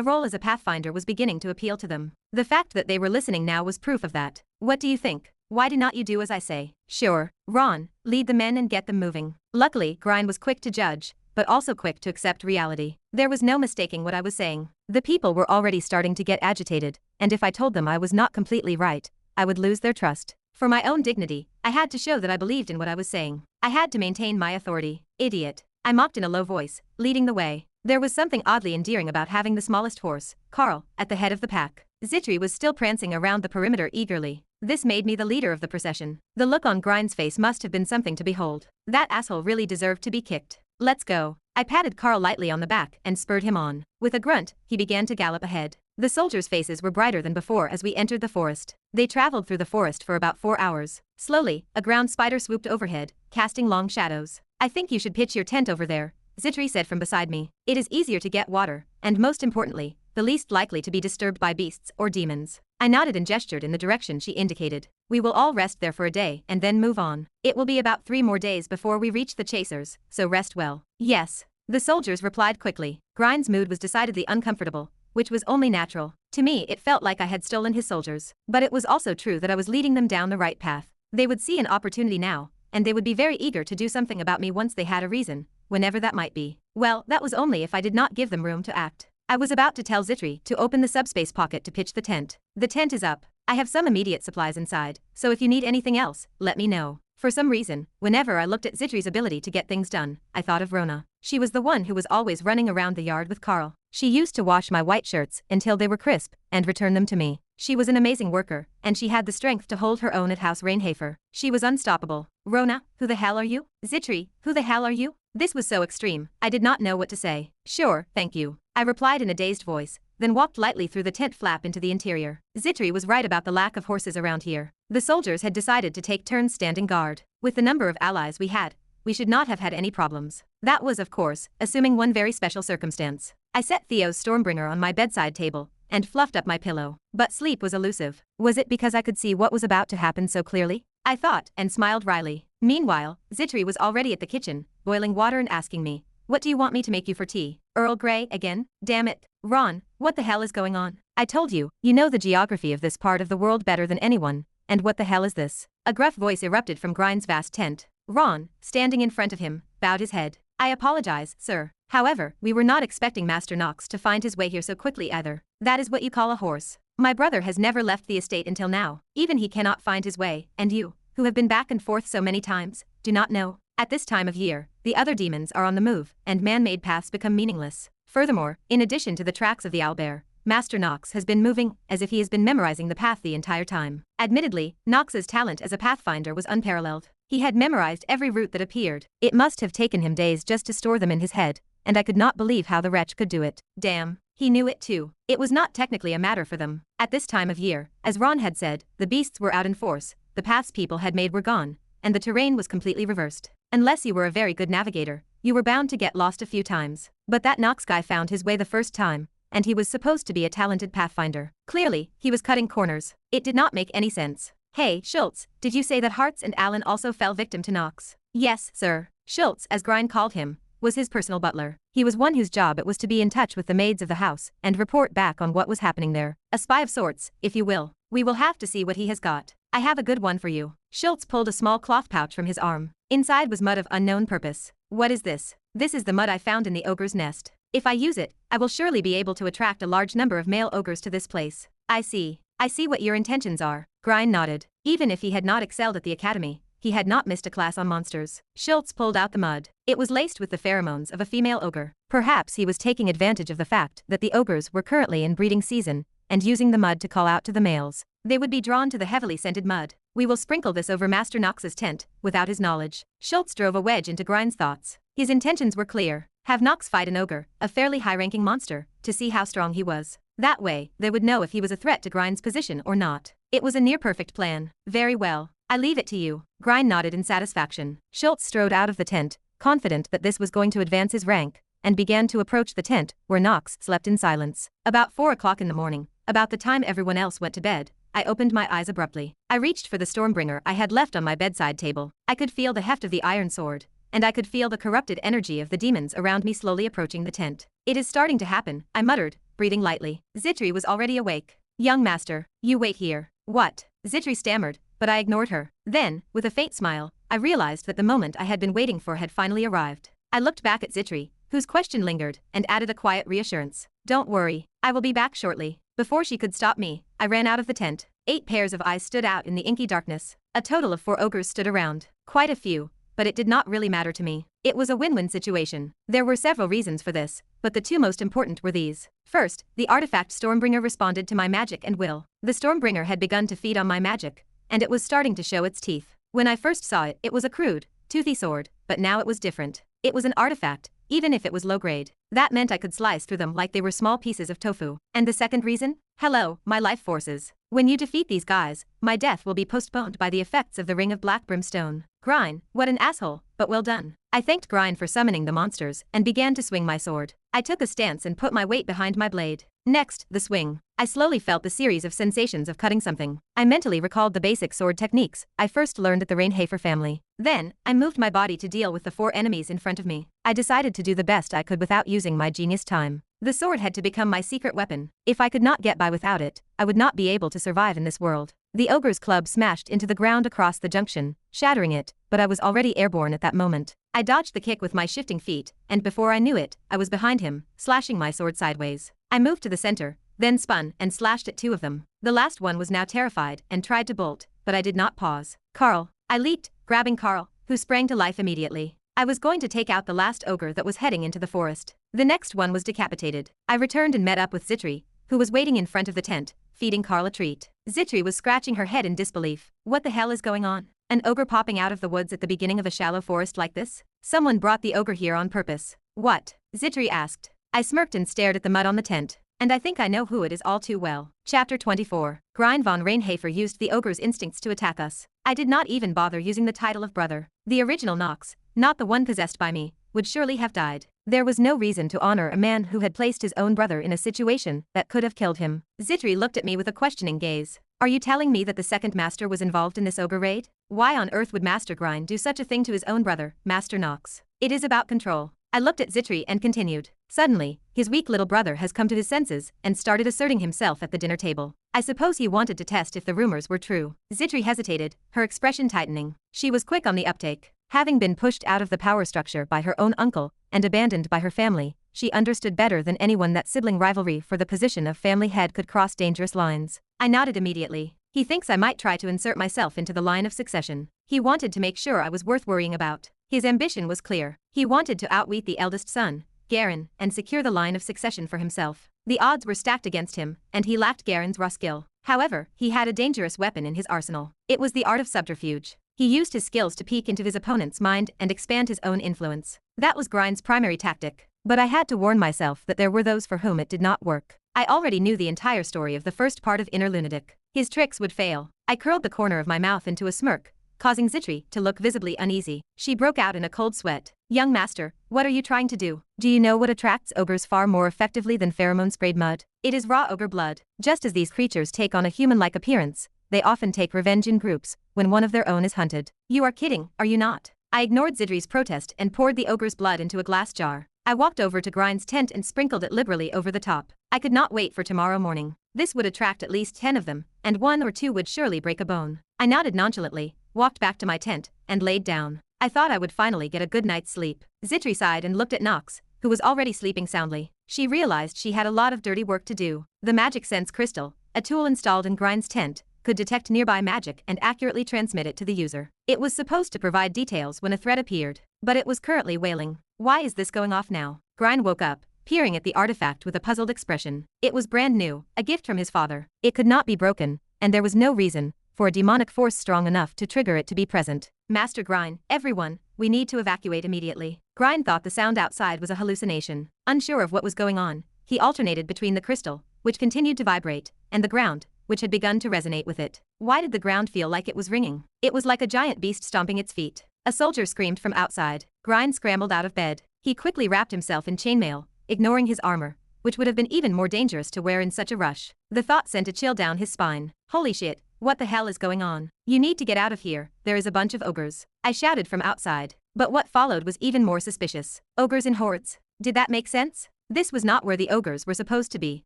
role as a pathfinder was beginning to appeal to them. The fact that they were listening now was proof of that. What do you think? Why do not you do as I say? Sure, Ron, lead the men and get them moving. Luckily, Grine was quick to judge, but also quick to accept reality. There was no mistaking what I was saying. The people were already starting to get agitated, and if I told them I was not completely right, I would lose their trust. For my own dignity, I had to show that I believed in what I was saying. I had to maintain my authority. Idiot. I mocked in a low voice, leading the way. There was something oddly endearing about having the smallest horse, Carl, at the head of the pack. Zitri was still prancing around the perimeter eagerly. This made me the leader of the procession. The look on Grine's face must have been something to behold. That asshole really deserved to be kicked. Let's go. I patted Carl lightly on the back and spurred him on. With a grunt, he began to gallop ahead. The soldiers' faces were brighter than before as we entered the forest. They traveled through the forest for about 4 hours. Slowly, a ground spider swooped overhead, casting long shadows. I think you should pitch your tent over there, Zitri said from beside me. It is easier to get water, and most importantly, the least likely to be disturbed by beasts or demons. I nodded and gestured in the direction she indicated. We will all rest there for a day and then move on. It will be about 3 more days before we reach the chasers, so rest well. Yes. The soldiers replied quickly. Grine's mood was decidedly uncomfortable, which was only natural. To me, it felt like I had stolen his soldiers. But it was also true that I was leading them down the right path. They would see an opportunity now, and they would be very eager to do something about me once they had a reason, whenever that might be. Well, that was only if I did not give them room to act. I was about to tell Zitri to open the subspace pocket to pitch the tent. The tent is up. I have some immediate supplies inside, so if you need anything else, let me know. For some reason, whenever I looked at Zitri's ability to get things done, I thought of Rona. She was the one who was always running around the yard with Carl. She used to wash my white shirts until they were crisp and return them to me. She was an amazing worker, and she had the strength to hold her own at House Reinhafer. She was unstoppable. Rona, who the hell are you? Zitri, who the hell are you? This was so extreme, I did not know what to say. Sure, thank you. I replied in a dazed voice, then walked lightly through the tent flap into the interior. Zitri was right about the lack of horses around here. The soldiers had decided to take turns standing guard. With the number of allies we had, we should not have had any problems. That was, of course, assuming one very special circumstance. I set Theo's Stormbringer on my bedside table and fluffed up my pillow. But sleep was elusive. Was it because I could see what was about to happen so clearly? I thought, and smiled wryly. Meanwhile, Zitri was already at the kitchen, boiling water and asking me, "What do you want me to make you for tea? Earl Grey again? Damn it. Ron, what the hell is going on?" I told you, you know the geography of this part of the world better than anyone, and what the hell is this? A gruff voice erupted from Grind's vast tent. Ron, standing in front of him, bowed his head. I apologize, sir. However, we were not expecting Master Knox to find his way here so quickly either. That is what you call a horse. My brother has never left the estate until now. Even he cannot find his way, and you, who have been back and forth so many times, do not know. At this time of year, the other demons are on the move, and man-made paths become meaningless. Furthermore, in addition to the tracks of the owlbear, Master Knox has been moving, as if he has been memorizing the path the entire time. Admittedly, Knox's talent as a pathfinder was unparalleled. He had memorized every route that appeared. It must have taken him days just to store them in his head, and I could not believe how the wretch could do it. Damn, he knew it too. It was not technically a matter for them. At this time of year, as Ron had said, the beasts were out in force, the paths people had made were gone, and the terrain was completely reversed. Unless you were a very good navigator, you were bound to get lost a few times. But that Knox guy found his way the first time, and he was supposed to be a talented pathfinder. Clearly, he was cutting corners. It did not make any sense. Hey, Schultz, did you say that Hartz and Allen also fell victim to Knox? Yes, sir. Schultz, as Grind called him, was his personal butler. He was one whose job it was to be in touch with the maids of the house and report back on what was happening there. A spy of sorts, if you will. We will have to see what he has got. I have a good one for you. Schultz pulled a small cloth pouch from his arm. Inside was mud of unknown purpose. What is this? This is the mud I found in the ogre's nest. If I use it, I will surely be able to attract a large number of male ogres to this place. I see. I see what your intentions are. Grind nodded. Even if he had not excelled at the academy, he had not missed a class on monsters. Schultz pulled out the mud. It was laced with the pheromones of a female ogre. Perhaps he was taking advantage of the fact that the ogres were currently in breeding season, and using the mud to call out to the males. They would be drawn to the heavily scented mud. We will sprinkle this over Master Knox's tent, without his knowledge. Schultz drove a wedge into Grind's thoughts. His intentions were clear. Have Knox fight an ogre, a fairly high-ranking monster, to see how strong he was. That way, they would know if he was a threat to Grind's position or not. It was a near-perfect plan. Very well. I leave it to you. Grind nodded in satisfaction. Schultz strode out of the tent, confident that this was going to advance his rank, and began to approach the tent, where Knox slept in silence. About 4 o'clock in the morning, about the time everyone else went to bed, I opened my eyes abruptly. I reached for the Stormbringer I had left on my bedside table. I could feel the heft of the iron sword, and I could feel the corrupted energy of the demons around me slowly approaching the tent. It is starting to happen, I muttered, breathing lightly. Zitri was already awake. Young master, you wait here. What? Zitri stammered, but I ignored her. Then, with a faint smile, I realized that the moment I had been waiting for had finally arrived. I looked back at Zitri, whose question lingered, and added a quiet reassurance. Don't worry, I will be back shortly. Before she could stop me, I ran out of the tent. 8 pairs of eyes stood out in the inky darkness. A total of 4 ogres stood around. Quite a few, but it did not really matter to me. It was a win-win situation. There were several reasons for this, but the 2 most important were these. First, the artifact Stormbringer responded to my magic and will. The Stormbringer had begun to feed on my magic, and it was starting to show its teeth. When I first saw it, it was a crude, toothy sword, but now it was different. It was an artifact, even if it was low-grade. That meant I could slice through them like they were small pieces of tofu. And the second reason? Hello, my life forces. When you defeat these guys, my death will be postponed by the effects of the Ring of Black Brimstone. Grind, what an asshole, but well done. I thanked Grind for summoning the monsters and began to swing my sword. I took a stance and put my weight behind my blade. Next, the swing. I slowly felt the series of sensations of cutting something. I mentally recalled the basic sword techniques I first learned at the Reinhafer family. Then, I moved my body to deal with the 4 enemies in front of me. I decided to do the best I could without using my genius time. The sword had to become my secret weapon. If I could not get by without it, I would not be able to survive in this world. The ogre's club smashed into the ground across the junction, shattering it, but I was already airborne at that moment. I dodged the kick with my shifting feet, and before I knew it, I was behind him, slashing my sword sideways. I moved to the center, then spun and slashed at 2 of them. The last one was now terrified and tried to bolt, but I did not pause. Carl. I leaped, grabbing Carl, who sprang to life immediately. I was going to take out the last ogre that was heading into the forest. The next one was decapitated. I returned and met up with Zitri, who was waiting in front of the tent, feeding Carl a treat. Zitri was scratching her head in disbelief. What the hell is going on? An ogre popping out of the woods at the beginning of a shallow forest like this? Someone brought the ogre here on purpose. What? Zitri asked. I smirked and stared at the mud on the tent. And I think I know who it is all too well. Chapter 24. Knox Von Reinhafer used the ogre's instincts to attack us. I did not even bother using the title of brother. The original Knox, not the one possessed by me, would surely have died. There was no reason to honor a man who had placed his own brother in a situation that could have killed him. Zitri looked at me with a questioning gaze. Are you telling me that the second master was involved in this ogre raid? Why on earth would Master Grind do such a thing to his own brother, Master Knox? It is about control. I looked at Zitri and continued. Suddenly, his weak little brother has come to his senses and started asserting himself at the dinner table. I suppose he wanted to test if the rumors were true. Zitri hesitated, her expression tightening. She was quick on the uptake. Having been pushed out of the power structure by her own uncle and abandoned by her family, she understood better than anyone that sibling rivalry for the position of family head could cross dangerous lines. I nodded immediately. He thinks I might try to insert myself into the line of succession. He wanted to make sure I was worth worrying about. His ambition was clear. He wanted to outwit the eldest son, Garen, and secure the line of succession for himself. The odds were stacked against him, and he lacked Garen's raw skill. However, he had a dangerous weapon in his arsenal. It was the art of subterfuge. He used his skills to peek into his opponent's mind and expand his own influence. That was Grind's primary tactic. But I had to warn myself that there were those for whom it did not work. I already knew the entire story of the first part of Inner Lunatic. His tricks would fail. I curled the corner of my mouth into a smirk, causing Zitri to look visibly uneasy. She broke out in a cold sweat. Young master, what are you trying to do? Do you know what attracts ogres far more effectively than pheromone-sprayed mud? It is raw ogre blood. Just as these creatures take on a human-like appearance, they often take revenge in groups when one of their own is hunted. You are kidding, are you not? I ignored Zidri's protest and poured the ogre's blood into a glass jar. I walked over to Grind's tent and sprinkled it liberally over the top. I could not wait for tomorrow morning. This would attract at least 10 of them, and 1 or 2 would surely break a bone. I nodded nonchalantly, walked back to my tent, and laid down. I thought I would finally get a good night's sleep. Zitri sighed and looked at Knox, who was already sleeping soundly. She realized she had a lot of dirty work to do. The magic sense crystal, a tool installed in Grind's tent, could detect nearby magic and accurately transmit it to the user. It was supposed to provide details when a threat appeared, but it was currently wailing. Why is this going off now? Grind woke up, peering at the artifact with a puzzled expression. It was brand new, a gift from his father. It could not be broken, and there was no reason for a demonic force strong enough to trigger it to be present. Master Grind, everyone, we need to evacuate immediately. Grind thought the sound outside was a hallucination. Unsure of what was going on, he alternated between the crystal, which continued to vibrate, and the ground, which had begun to resonate with it. Why did the ground feel like it was ringing? It was like a giant beast stomping its feet. A soldier screamed from outside. Grind scrambled out of bed. He quickly wrapped himself in chainmail, ignoring his armor, which would have been even more dangerous to wear in such a rush. The thought sent a chill down his spine. Holy shit, what the hell is going on? You need to get out of here, there is a bunch of ogres. I shouted from outside. But what followed was even more suspicious. Ogres in hordes. Did that make sense? This was not where the ogres were supposed to be.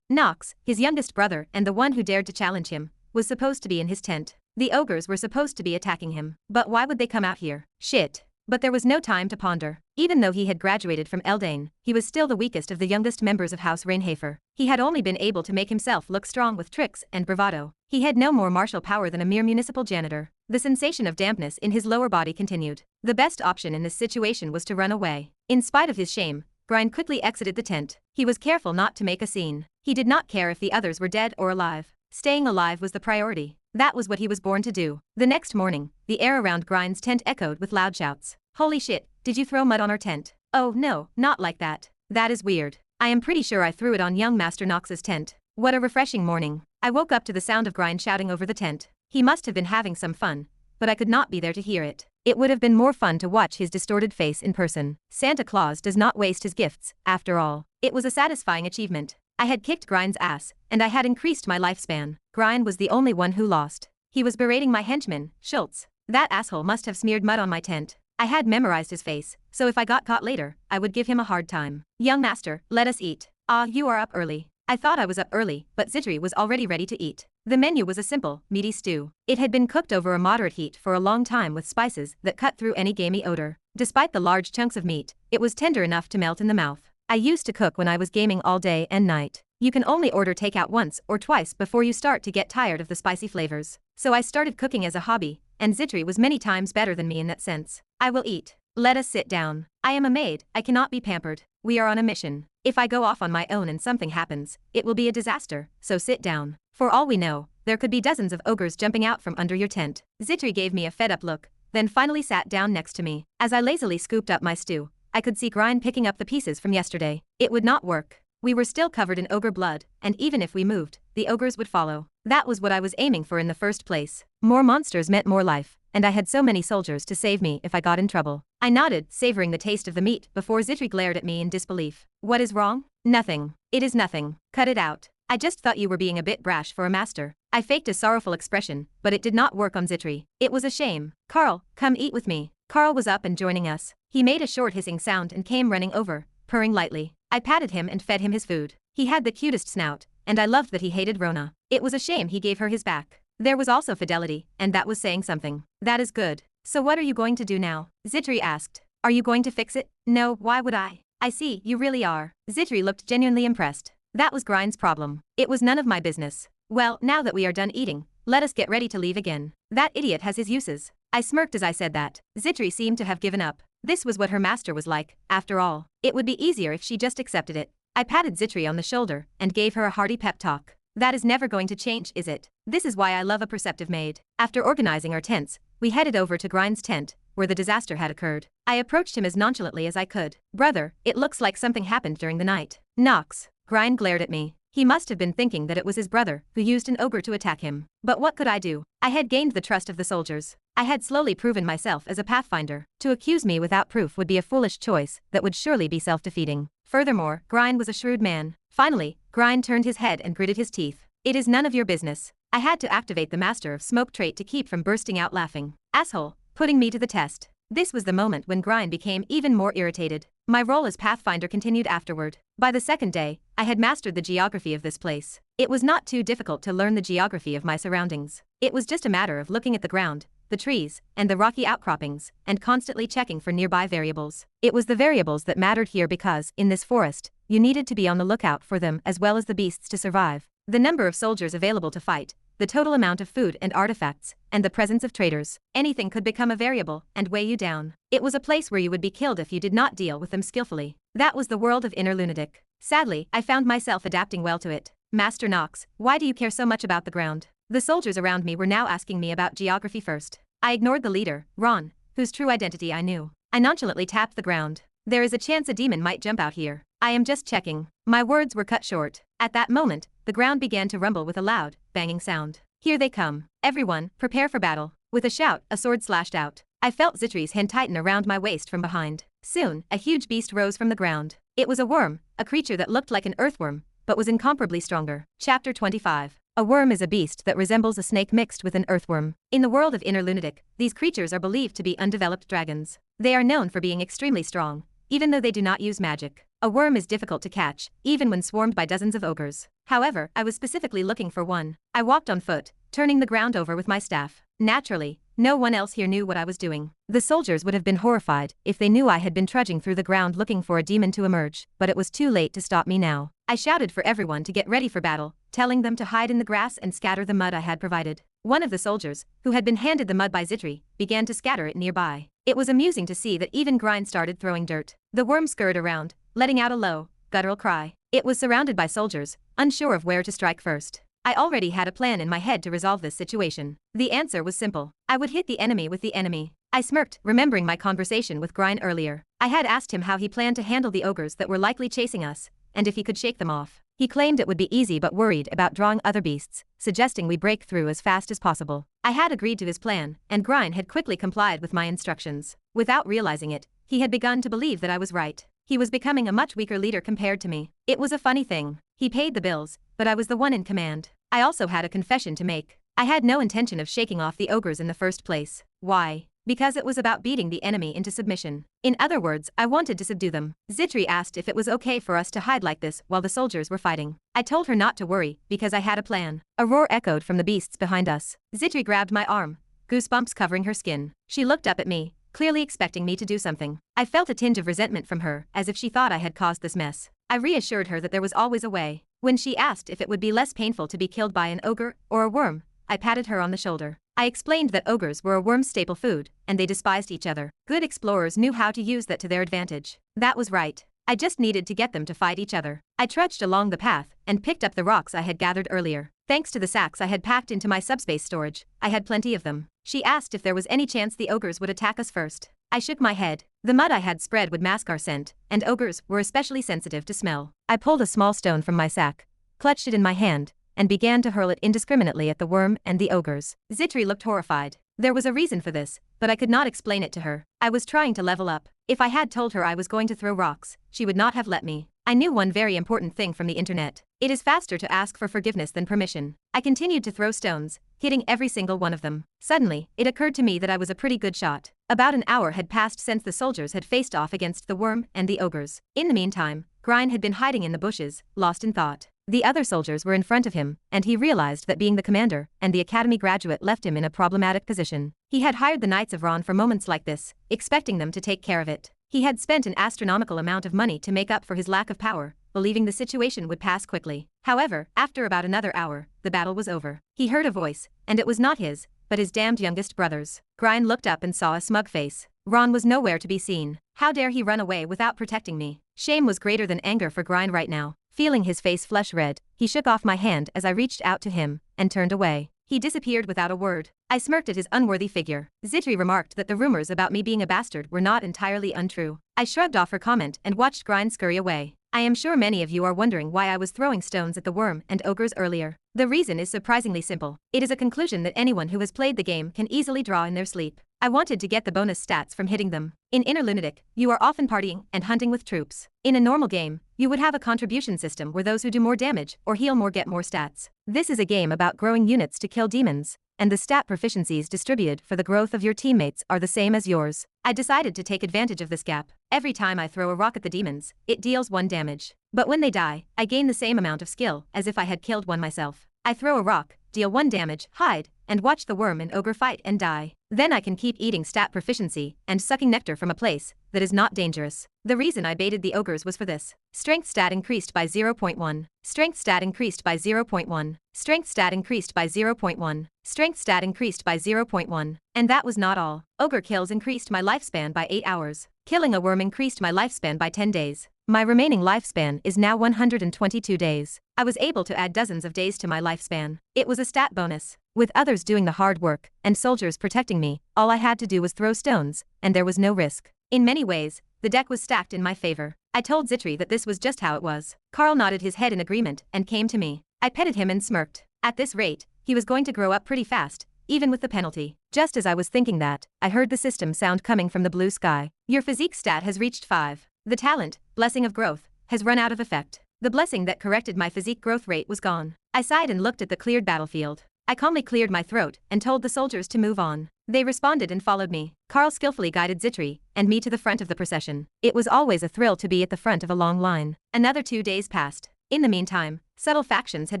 Knox, his youngest brother and the one who dared to challenge him, was supposed to be in his tent. The ogres were supposed to be attacking him. But why would they come out here? Shit. But there was no time to ponder. Even though he had graduated from Eldane, he was still the weakest of the youngest members of House Reinhafer. He had only been able to make himself look strong with tricks and bravado. He had no more martial power than a mere municipal janitor. The sensation of dampness in his lower body continued. The best option in this situation was to run away. In spite of his shame, Grind quickly exited the tent. He was careful not to make a scene. He did not care if the others were dead or alive. Staying alive was the priority. That was what he was born to do. The next morning, the air around Grind's tent echoed with loud shouts. Holy shit, did you throw mud on our tent? Oh no, not like that. That is weird. I am pretty sure I threw it on young Master Knox's tent. What a refreshing morning. I woke up to the sound of Grind shouting over the tent. He must have been having some fun, but I could not be there to hear it. It would have been more fun to watch his distorted face in person. Santa Claus does not waste his gifts, after all. It was a satisfying achievement. I had kicked Grind's ass, and I had increased my lifespan. Grind was the only one who lost. He was berating my henchman, Schultz. That asshole must have smeared mud on my tent. I had memorized his face, so if I got caught later, I would give him a hard time. Young master, let us eat. Ah, you are up early. I thought I was up early, but Zitri was already ready to eat. The menu was a simple, meaty stew. It had been cooked over a moderate heat for a long time with spices that cut through any gamey odor. Despite the large chunks of meat, it was tender enough to melt in the mouth. I used to cook when I was gaming all day and night. You can only order takeout once or twice before you start to get tired of the spicy flavors. So I started cooking as a hobby, and Zitri was many times better than me in that sense. I will eat. Let us sit down. I am a maid, I cannot be pampered. We are on a mission. If I go off on my own and something happens, it will be a disaster, so sit down. For all we know, there could be dozens of ogres jumping out from under your tent. Zitri gave me a fed-up look, then finally sat down next to me. As I lazily scooped up my stew, I could see Grind picking up the pieces from yesterday. It would not work. We were still covered in ogre blood, and even if we moved, the ogres would follow. That was what I was aiming for in the first place. More monsters meant more life, and I had so many soldiers to save me if I got in trouble. I nodded, savoring the taste of the meat before Zitri glared at me in disbelief. What is wrong? Nothing. It is nothing. Cut it out. I just thought you were being a bit brash for a master. I faked a sorrowful expression, but it did not work on Zitri. It was a shame. Carl, come eat with me. Carl was up and joining us. He made a short hissing sound and came running over, purring lightly. I patted him and fed him his food. He had the cutest snout, and I loved that he hated Rona. It was a shame he gave her his back. There was also fidelity, and that was saying something. That is good. So what are you going to do now? Zitri asked. Are you going to fix it? No, why would I? I see, you really are. Zitri looked genuinely impressed. That was Grind's problem. It was none of my business. Well, now that we are done eating, let us get ready to leave again. That idiot has his uses. I smirked as I said that. Zitri seemed to have given up. This was what her master was like, after all. It would be easier if she just accepted it. I patted Zitri on the shoulder and gave her a hearty pep talk. That is never going to change, is it? This is why I love a perceptive maid. After organizing our tents, we headed over to Grind's tent, where the disaster had occurred. I approached him as nonchalantly as I could. Brother, it looks like something happened during the night. Knox. Grind glared at me. He must have been thinking that it was his brother who used an ogre to attack him. But what could I do? I had gained the trust of the soldiers. I had slowly proven myself as a pathfinder. To accuse me without proof would be a foolish choice that would surely be self-defeating. Furthermore, Grind was a shrewd man. Finally, Grind turned his head and gritted his teeth. It is none of your business. I had to activate the Master of Smoke trait to keep from bursting out laughing. Asshole, putting me to the test. This was the moment when Grind became even more irritated. My role as Pathfinder continued afterward. By the second day, I had mastered the geography of this place. It was not too difficult to learn the geography of my surroundings. It was just a matter of looking at the ground, the trees, and the rocky outcroppings, and constantly checking for nearby variables. It was the variables that mattered here because, in this forest, you needed to be on the lookout for them as well as the beasts to survive. The number of soldiers available to fight, the total amount of food and artifacts, and the presence of traitors. Anything could become a variable and weigh you down. It was a place where you would be killed if you did not deal with them skillfully. That was the world of Inner Lunatic. Sadly, I found myself adapting well to it. Master Knox, why do you care so much about the ground? The soldiers around me were now asking me about geography first. I ignored the leader, Ron, whose true identity I knew. I nonchalantly tapped the ground. There is a chance a demon might jump out here. I am just checking. My words were cut short. At that moment, the ground began to rumble with a loud, banging sound. Here they come. Everyone, prepare for battle. With a shout, a sword slashed out. I felt Zitri's hand tighten around my waist from behind. Soon, a huge beast rose from the ground. It was a worm, a creature that looked like an earthworm, but was incomparably stronger. Chapter 25. A worm is a beast that resembles a snake mixed with an earthworm. In the world of Inner Lunatic, these creatures are believed to be undeveloped dragons. They are known for being extremely strong, even though they do not use magic. A worm is difficult to catch, even when swarmed by dozens of ogres. However, I was specifically looking for one. I walked on foot, turning the ground over with my staff. Naturally, no one else here knew what I was doing. The soldiers would have been horrified if they knew I had been trudging through the ground looking for a demon to emerge, but it was too late to stop me now. I shouted for everyone to get ready for battle, telling them to hide in the grass and scatter the mud I had provided. One of the soldiers, who had been handed the mud by Zitri, began to scatter it nearby. It was amusing to see that even Grind started throwing dirt. The worm scurried around, letting out a low, guttural cry. It was surrounded by soldiers, unsure of where to strike first. I already had a plan in my head to resolve this situation. The answer was simple. I would hit the enemy with the enemy. I smirked, remembering my conversation with Grind earlier. I had asked him how he planned to handle the ogres that were likely chasing us, and if he could shake them off. He claimed it would be easy but worried about drawing other beasts, suggesting we break through as fast as possible. I had agreed to his plan, and Grind had quickly complied with my instructions. Without realizing it, he had begun to believe that I was right. He was becoming a much weaker leader compared to me. It was a funny thing. He paid the bills, but I was the one in command. I also had a confession to make. I had no intention of shaking off the ogres in the first place. Why? Because it was about beating the enemy into submission. In other words, I wanted to subdue them. Zitri asked if it was okay for us to hide like this while the soldiers were fighting. I told her not to worry, because I had a plan. A roar echoed from the beasts behind us. Zitri grabbed my arm, goosebumps covering her skin. She looked up at me, clearly expecting me to do something. I felt a tinge of resentment from her, as if she thought I had caused this mess. I reassured her that there was always a way. When she asked if it would be less painful to be killed by an ogre or a worm, I patted her on the shoulder. I explained that ogres were a worm's staple food, and they despised each other. Good explorers knew how to use that to their advantage. That was right. I just needed to get them to fight each other. I trudged along the path and picked up the rocks I had gathered earlier. Thanks to the sacks I had packed into my subspace storage, I had plenty of them. She asked if there was any chance the ogres would attack us first. I shook my head. The mud I had spread would mask our scent, and ogres were especially sensitive to smell. I pulled a small stone from my sack, clutched it in my hand, and began to hurl it indiscriminately at the worm and the ogres. Zitri looked horrified. There was a reason for this, but I could not explain it to her. I was trying to level up. If I had told her I was going to throw rocks, she would not have let me. I knew one very important thing from the internet. It is faster to ask for forgiveness than permission. I continued to throw stones, hitting every single one of them. Suddenly, it occurred to me that I was a pretty good shot. About an hour had passed since the soldiers had faced off against the worm and the ogres. In the meantime, Grine had been hiding in the bushes, lost in thought. The other soldiers were in front of him, and he realized that being the commander and the academy graduate left him in a problematic position. He had hired the Knights of Ron for moments like this, expecting them to take care of it. He had spent an astronomical amount of money to make up for his lack of power, believing the situation would pass quickly. However, after about another hour, the battle was over. He heard a voice, and it was not his, but his damned youngest brother's. Grine looked up and saw a smug face. Ron was nowhere to be seen. How dare he run away without protecting me? Shame was greater than anger for Grine right now. Feeling his face flush red, he shook off my hand as I reached out to him, and turned away. He disappeared without a word. I smirked at his unworthy figure. Zitri remarked that the rumors about me being a bastard were not entirely untrue. I shrugged off her comment and watched Grine scurry away. I am sure many of you are wondering why I was throwing stones at the worm and ogres earlier. The reason is surprisingly simple. It is a conclusion that anyone who has played the game can easily draw in their sleep. I wanted to get the bonus stats from hitting them. In Inner Lunatic, you are often partying and hunting with troops. In a normal game, you would have a contribution system where those who do more damage or heal more get more stats. This is a game about growing units to kill demons, and the stat proficiencies distributed for the growth of your teammates are the same as yours. I decided to take advantage of this gap. Every time I throw a rock at the demons, it deals 1 damage. But when they die, I gain the same amount of skill as if I had killed one myself. I throw a rock, deal 1 damage, hide, and watch the worm and ogre fight and die. Then I can keep eating stat proficiency and sucking nectar from a place that is not dangerous. The reason I baited the ogres was for this. Strength stat increased by 0.1. Strength stat increased by 0.1. Strength stat increased by 0.1. Strength stat increased by 0.1. And that was not all. Ogre kills increased my lifespan by 8 hours. Killing a worm increased my lifespan by 10 days. My remaining lifespan is now 122 days. I was able to add dozens of days to my lifespan. It was a stat bonus. With others doing the hard work and soldiers protecting me, all I had to do was throw stones, and there was no risk. In many ways, the deck was stacked in my favor. I told Zitri that this was just how it was. Carl nodded his head in agreement and came to me. I petted him and smirked. At this rate, he was going to grow up pretty fast, even with the penalty. Just as I was thinking that, I heard the system sound coming from the blue sky. Your physique stat has reached 5. The talent, Blessing of Growth, has run out of effect. The blessing that corrected my physique growth rate was gone. I sighed and looked at the cleared battlefield. I calmly cleared my throat and told the soldiers to move on. They responded and followed me. Carl skillfully guided Zitri and me to the front of the procession. It was always a thrill to be at the front of a long line. Another 2 days passed. In the meantime, subtle factions had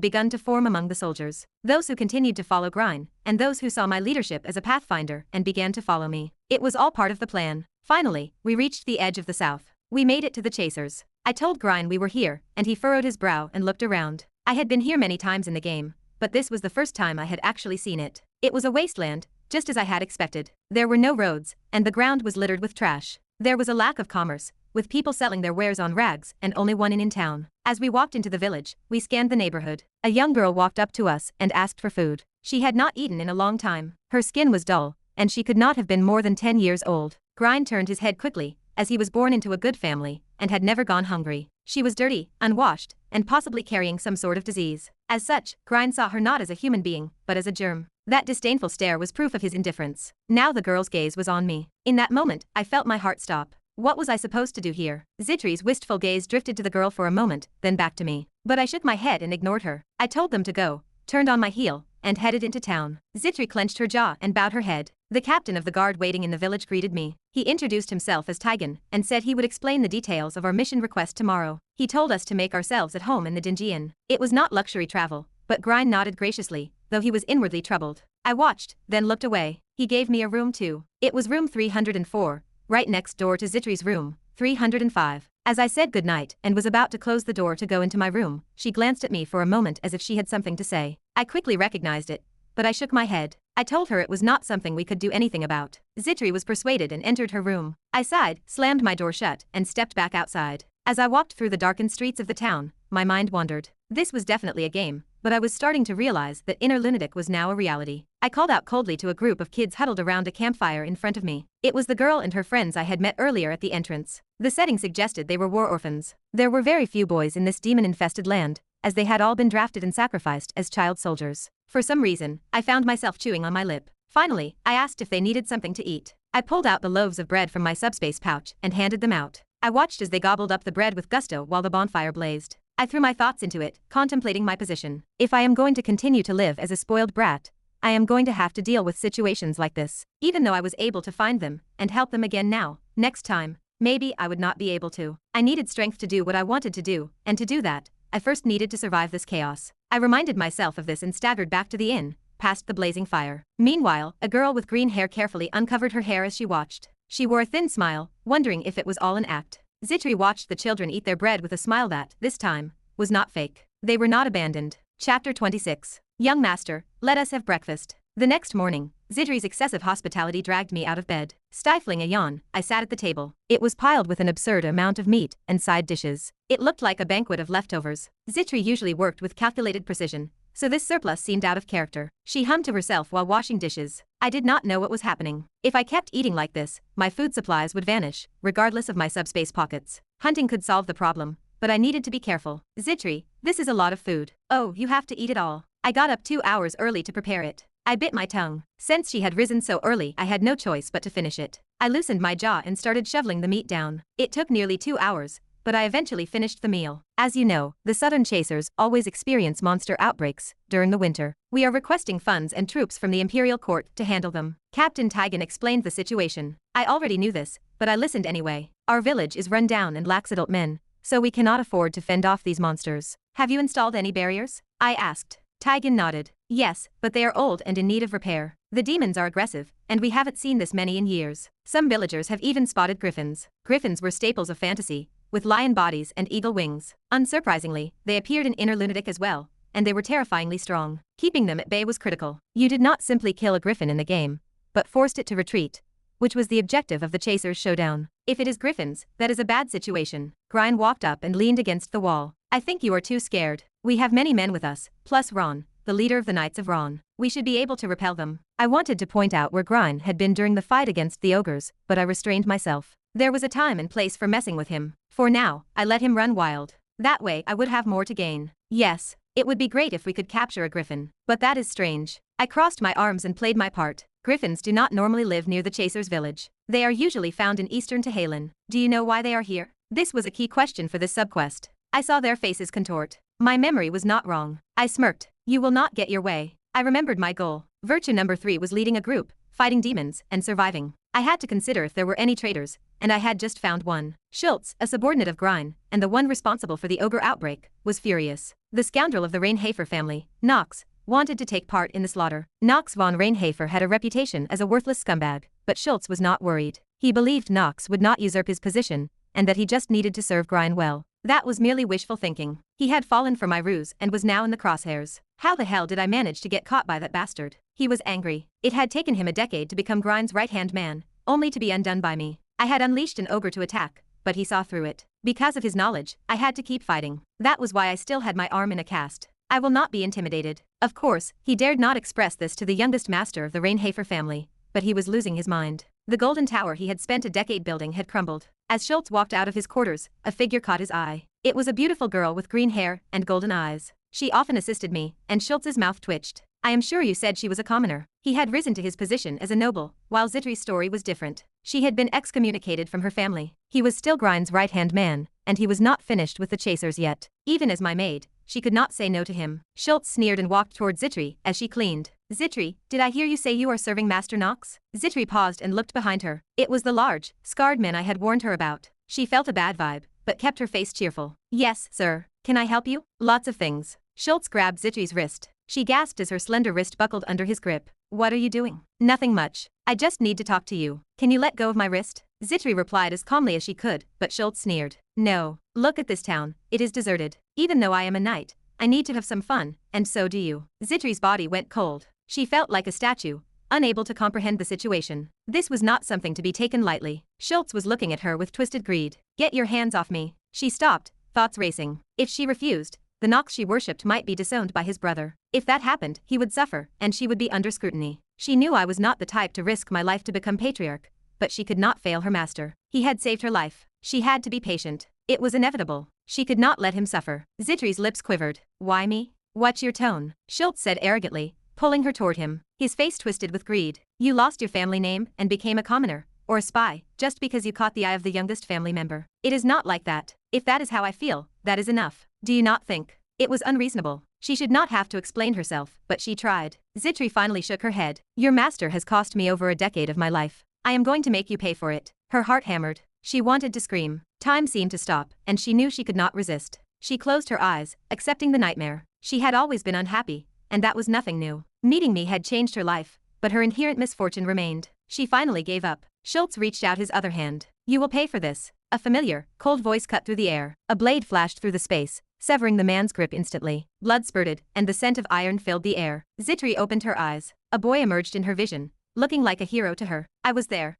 begun to form among the soldiers. Those who continued to follow Grine, and those who saw my leadership as a pathfinder and began to follow me. It was all part of the plan. Finally, we reached the edge of the south. We made it to the chasers. I told Grine we were here, and he furrowed his brow and looked around. I had been here many times in the game, but this was the first time I had actually seen it. It was a wasteland, just as I had expected. There were no roads, and the ground was littered with trash. There was a lack of commerce, with people selling their wares on rags and only one inn in town. As we walked into the village, we scanned the neighborhood. A young girl walked up to us and asked for food. She had not eaten in a long time. Her skin was dull, and she could not have been more than 10 years old. Grine turned his head quickly, as he was born into a good family and had never gone hungry. She was dirty, unwashed, and possibly carrying some sort of disease. As such, Grine saw her not as a human being, but as a germ. That disdainful stare was proof of his indifference. Now the girl's gaze was on me. In that moment, I felt my heart stop. What was I supposed to do here? Zitri's wistful gaze drifted to the girl for a moment, then back to me. But I shook my head and ignored her. I told them to go, turned on my heel, and headed into town. Zitri clenched her jaw and bowed her head. The captain of the guard waiting in the village greeted me. He introduced himself as Tigan and said he would explain the details of our mission request tomorrow. He told us to make ourselves at home in the dingy inn. It was not luxury travel, but Grine nodded graciously, though he was inwardly troubled. I watched, then looked away. He gave me a room too. It was room 304, right next door to Zitri's room, 305. As I said goodnight and was about to close the door to go into my room, she glanced at me for a moment as if she had something to say. I quickly recognized it, but I shook my head. I told her it was not something we could do anything about. Zitri was persuaded and entered her room. I sighed, slammed my door shut, and stepped back outside. As I walked through the darkened streets of the town, my mind wandered. This was definitely a game, but I was starting to realize that Inner Lunatic was now a reality. I called out coldly to a group of kids huddled around a campfire in front of me. It was the girl and her friends I had met earlier at the entrance. The setting suggested they were war orphans. There were very few boys in this demon-infested land, as they had all been drafted and sacrificed as child soldiers. For some reason, I found myself chewing on my lip. Finally, I asked if they needed something to eat. I pulled out the loaves of bread from my subspace pouch and handed them out. I watched as they gobbled up the bread with gusto while the bonfire blazed. I threw my thoughts into it, contemplating my position. If I am going to continue to live as a spoiled brat, I am going to have to deal with situations like this. Even though I was able to find them and help them again now, next time, maybe I would not be able to. I needed strength to do what I wanted to do, and to do that, I first needed to survive this chaos. I reminded myself of this and staggered back to the inn, past the blazing fire. Meanwhile, a girl with green hair carefully uncovered her hair as she watched. She wore a thin smile, wondering if it was all an act. Zitri watched the children eat their bread with a smile that, this time, was not fake. They were not abandoned. Chapter 26. Young master, let us have breakfast. The next morning, Zitri's excessive hospitality dragged me out of bed. Stifling a yawn, I sat at the table. It was piled with an absurd amount of meat and side dishes. It looked like a banquet of leftovers. Zitri usually worked with calculated precision, so this surplus seemed out of character. She hummed to herself while washing dishes. I did not know what was happening. If I kept eating like this, my food supplies would vanish, regardless of my subspace pockets. Hunting could solve the problem, but I needed to be careful. Zitri, this is a lot of food. Oh, you have to eat it all. I got up 2 hours early to prepare it. I bit my tongue. Since she had risen so early, I had no choice but to finish it. I loosened my jaw and started shoveling the meat down. It took nearly 2 hours, but I eventually finished the meal. As you know, the southern chasers always experience monster outbreaks during the winter. We are requesting funds and troops from the imperial court to handle them. Captain Tigan explained the situation. I already knew this, but I listened anyway. Our village is run down and lacks adult men, so we cannot afford to fend off these monsters. Have you installed any barriers? I asked. Tigan nodded. Yes, but they are old and in need of repair. The demons are aggressive, and we haven't seen this many in years. Some villagers have even spotted griffins. Griffins were staples of fantasy, with lion bodies and eagle wings. Unsurprisingly, they appeared in Inner Lunatic as well, and they were terrifyingly strong. Keeping them at bay was critical. You did not simply kill a griffin in the game, but forced it to retreat, which was the objective of the chasers' showdown. If it is griffins, that is a bad situation. Grine walked up and leaned against the wall. I think you are too scared. We have many men with us, plus Ron, the leader of the Knights of Ron. We should be able to repel them. I wanted to point out where Grine had been during the fight against the ogres, but I restrained myself. There was a time and place for messing with him. For now, I let him run wild. That way I would have more to gain. Yes, it would be great if we could capture a griffin, but that is strange. I crossed my arms and played my part. Griffins do not normally live near the chasers' village. They are usually found in eastern Tehalen. Do you know why they are here? This was a key question for this subquest. I saw their faces contort. My memory was not wrong. I smirked. You will not get your way. I remembered my goal. Virtue number 3 was leading a group, fighting demons, and surviving. I had to consider if there were any traitors, and I had just found one. Schultz, a subordinate of Grine, and the one responsible for the ogre outbreak, was furious. The scoundrel of the Reinhafer family, Knox, wanted to take part in the slaughter. Knox Von Reinhafer had a reputation as a worthless scumbag, but Schultz was not worried. He believed Knox would not usurp his position, and that he just needed to serve Grine well. That was merely wishful thinking. He had fallen for my ruse and was now in the crosshairs. How the hell did I manage to get caught by that bastard? He was angry. It had taken him a decade to become Grine's right-hand man, only to be undone by me. I had unleashed an ogre to attack, but he saw through it. Because of his knowledge, I had to keep fighting. That was why I still had my arm in a cast. I will not be intimidated. Of course, he dared not express this to the youngest master of the Reinhafer family, but he was losing his mind. The golden tower he had spent a decade building had crumbled. As Schultz walked out of his quarters, a figure caught his eye. It was a beautiful girl with green hair and golden eyes. She often assisted me, and Schultz's mouth twitched. I am sure you said she was a commoner. He had risen to his position as a noble, while Zitri's story was different. She had been excommunicated from her family. He was still Grine's right-hand man, and he was not finished with the chasers yet. Even as my maid, she could not say no to him. Schultz sneered and walked toward Zitri as she cleaned. Zitri, did I hear you say you are serving Master Knox? Zitri paused and looked behind her. It was the large, scarred man I had warned her about. She felt a bad vibe, but kept her face cheerful. Yes, sir. Can I help you? Lots of things. Schultz grabbed Zitri's wrist. She gasped as her slender wrist buckled under his grip. What are you doing? Nothing much. I just need to talk to you. Can you let go of my wrist? Zitri replied as calmly as she could, but Schultz sneered. No. Look at this town. It is deserted. Even though I am a knight, I need to have some fun, and so do you. Zitri's body went cold. She felt like a statue, unable to comprehend the situation. This was not something to be taken lightly. Schultz was looking at her with twisted greed. Get your hands off me. She stopped, thoughts racing. If she refused, the Knox she worshipped might be disowned by his brother. If that happened, he would suffer, and she would be under scrutiny. She knew I was not the type to risk my life to become patriarch, but she could not fail her master. He had saved her life. She had to be patient. It was inevitable. She could not let him suffer. Zitri's lips quivered. Why me? What's your tone? Schultz said arrogantly, pulling her toward him. His face twisted with greed. You lost your family name and became a commoner, or a spy, just because you caught the eye of the youngest family member. It is not like that. If that is how I feel, that is enough. Do you not think? It was unreasonable. She should not have to explain herself, but she tried. Zitri finally shook her head. Your master has cost me over a decade of my life. I am going to make you pay for it. Her heart hammered. She wanted to scream. Time seemed to stop, and she knew she could not resist. She closed her eyes, accepting the nightmare. She had always been unhappy, and that was nothing new. Meeting me had changed her life, but her inherent misfortune remained. She finally gave up. Schultz reached out his other hand. You will pay for this. A familiar, cold voice cut through the air. A blade flashed through the space, severing the man's grip instantly. Blood spurted, and the scent of iron filled the air. Zitri opened her eyes. A boy emerged in her vision, looking like a hero to her. I was there.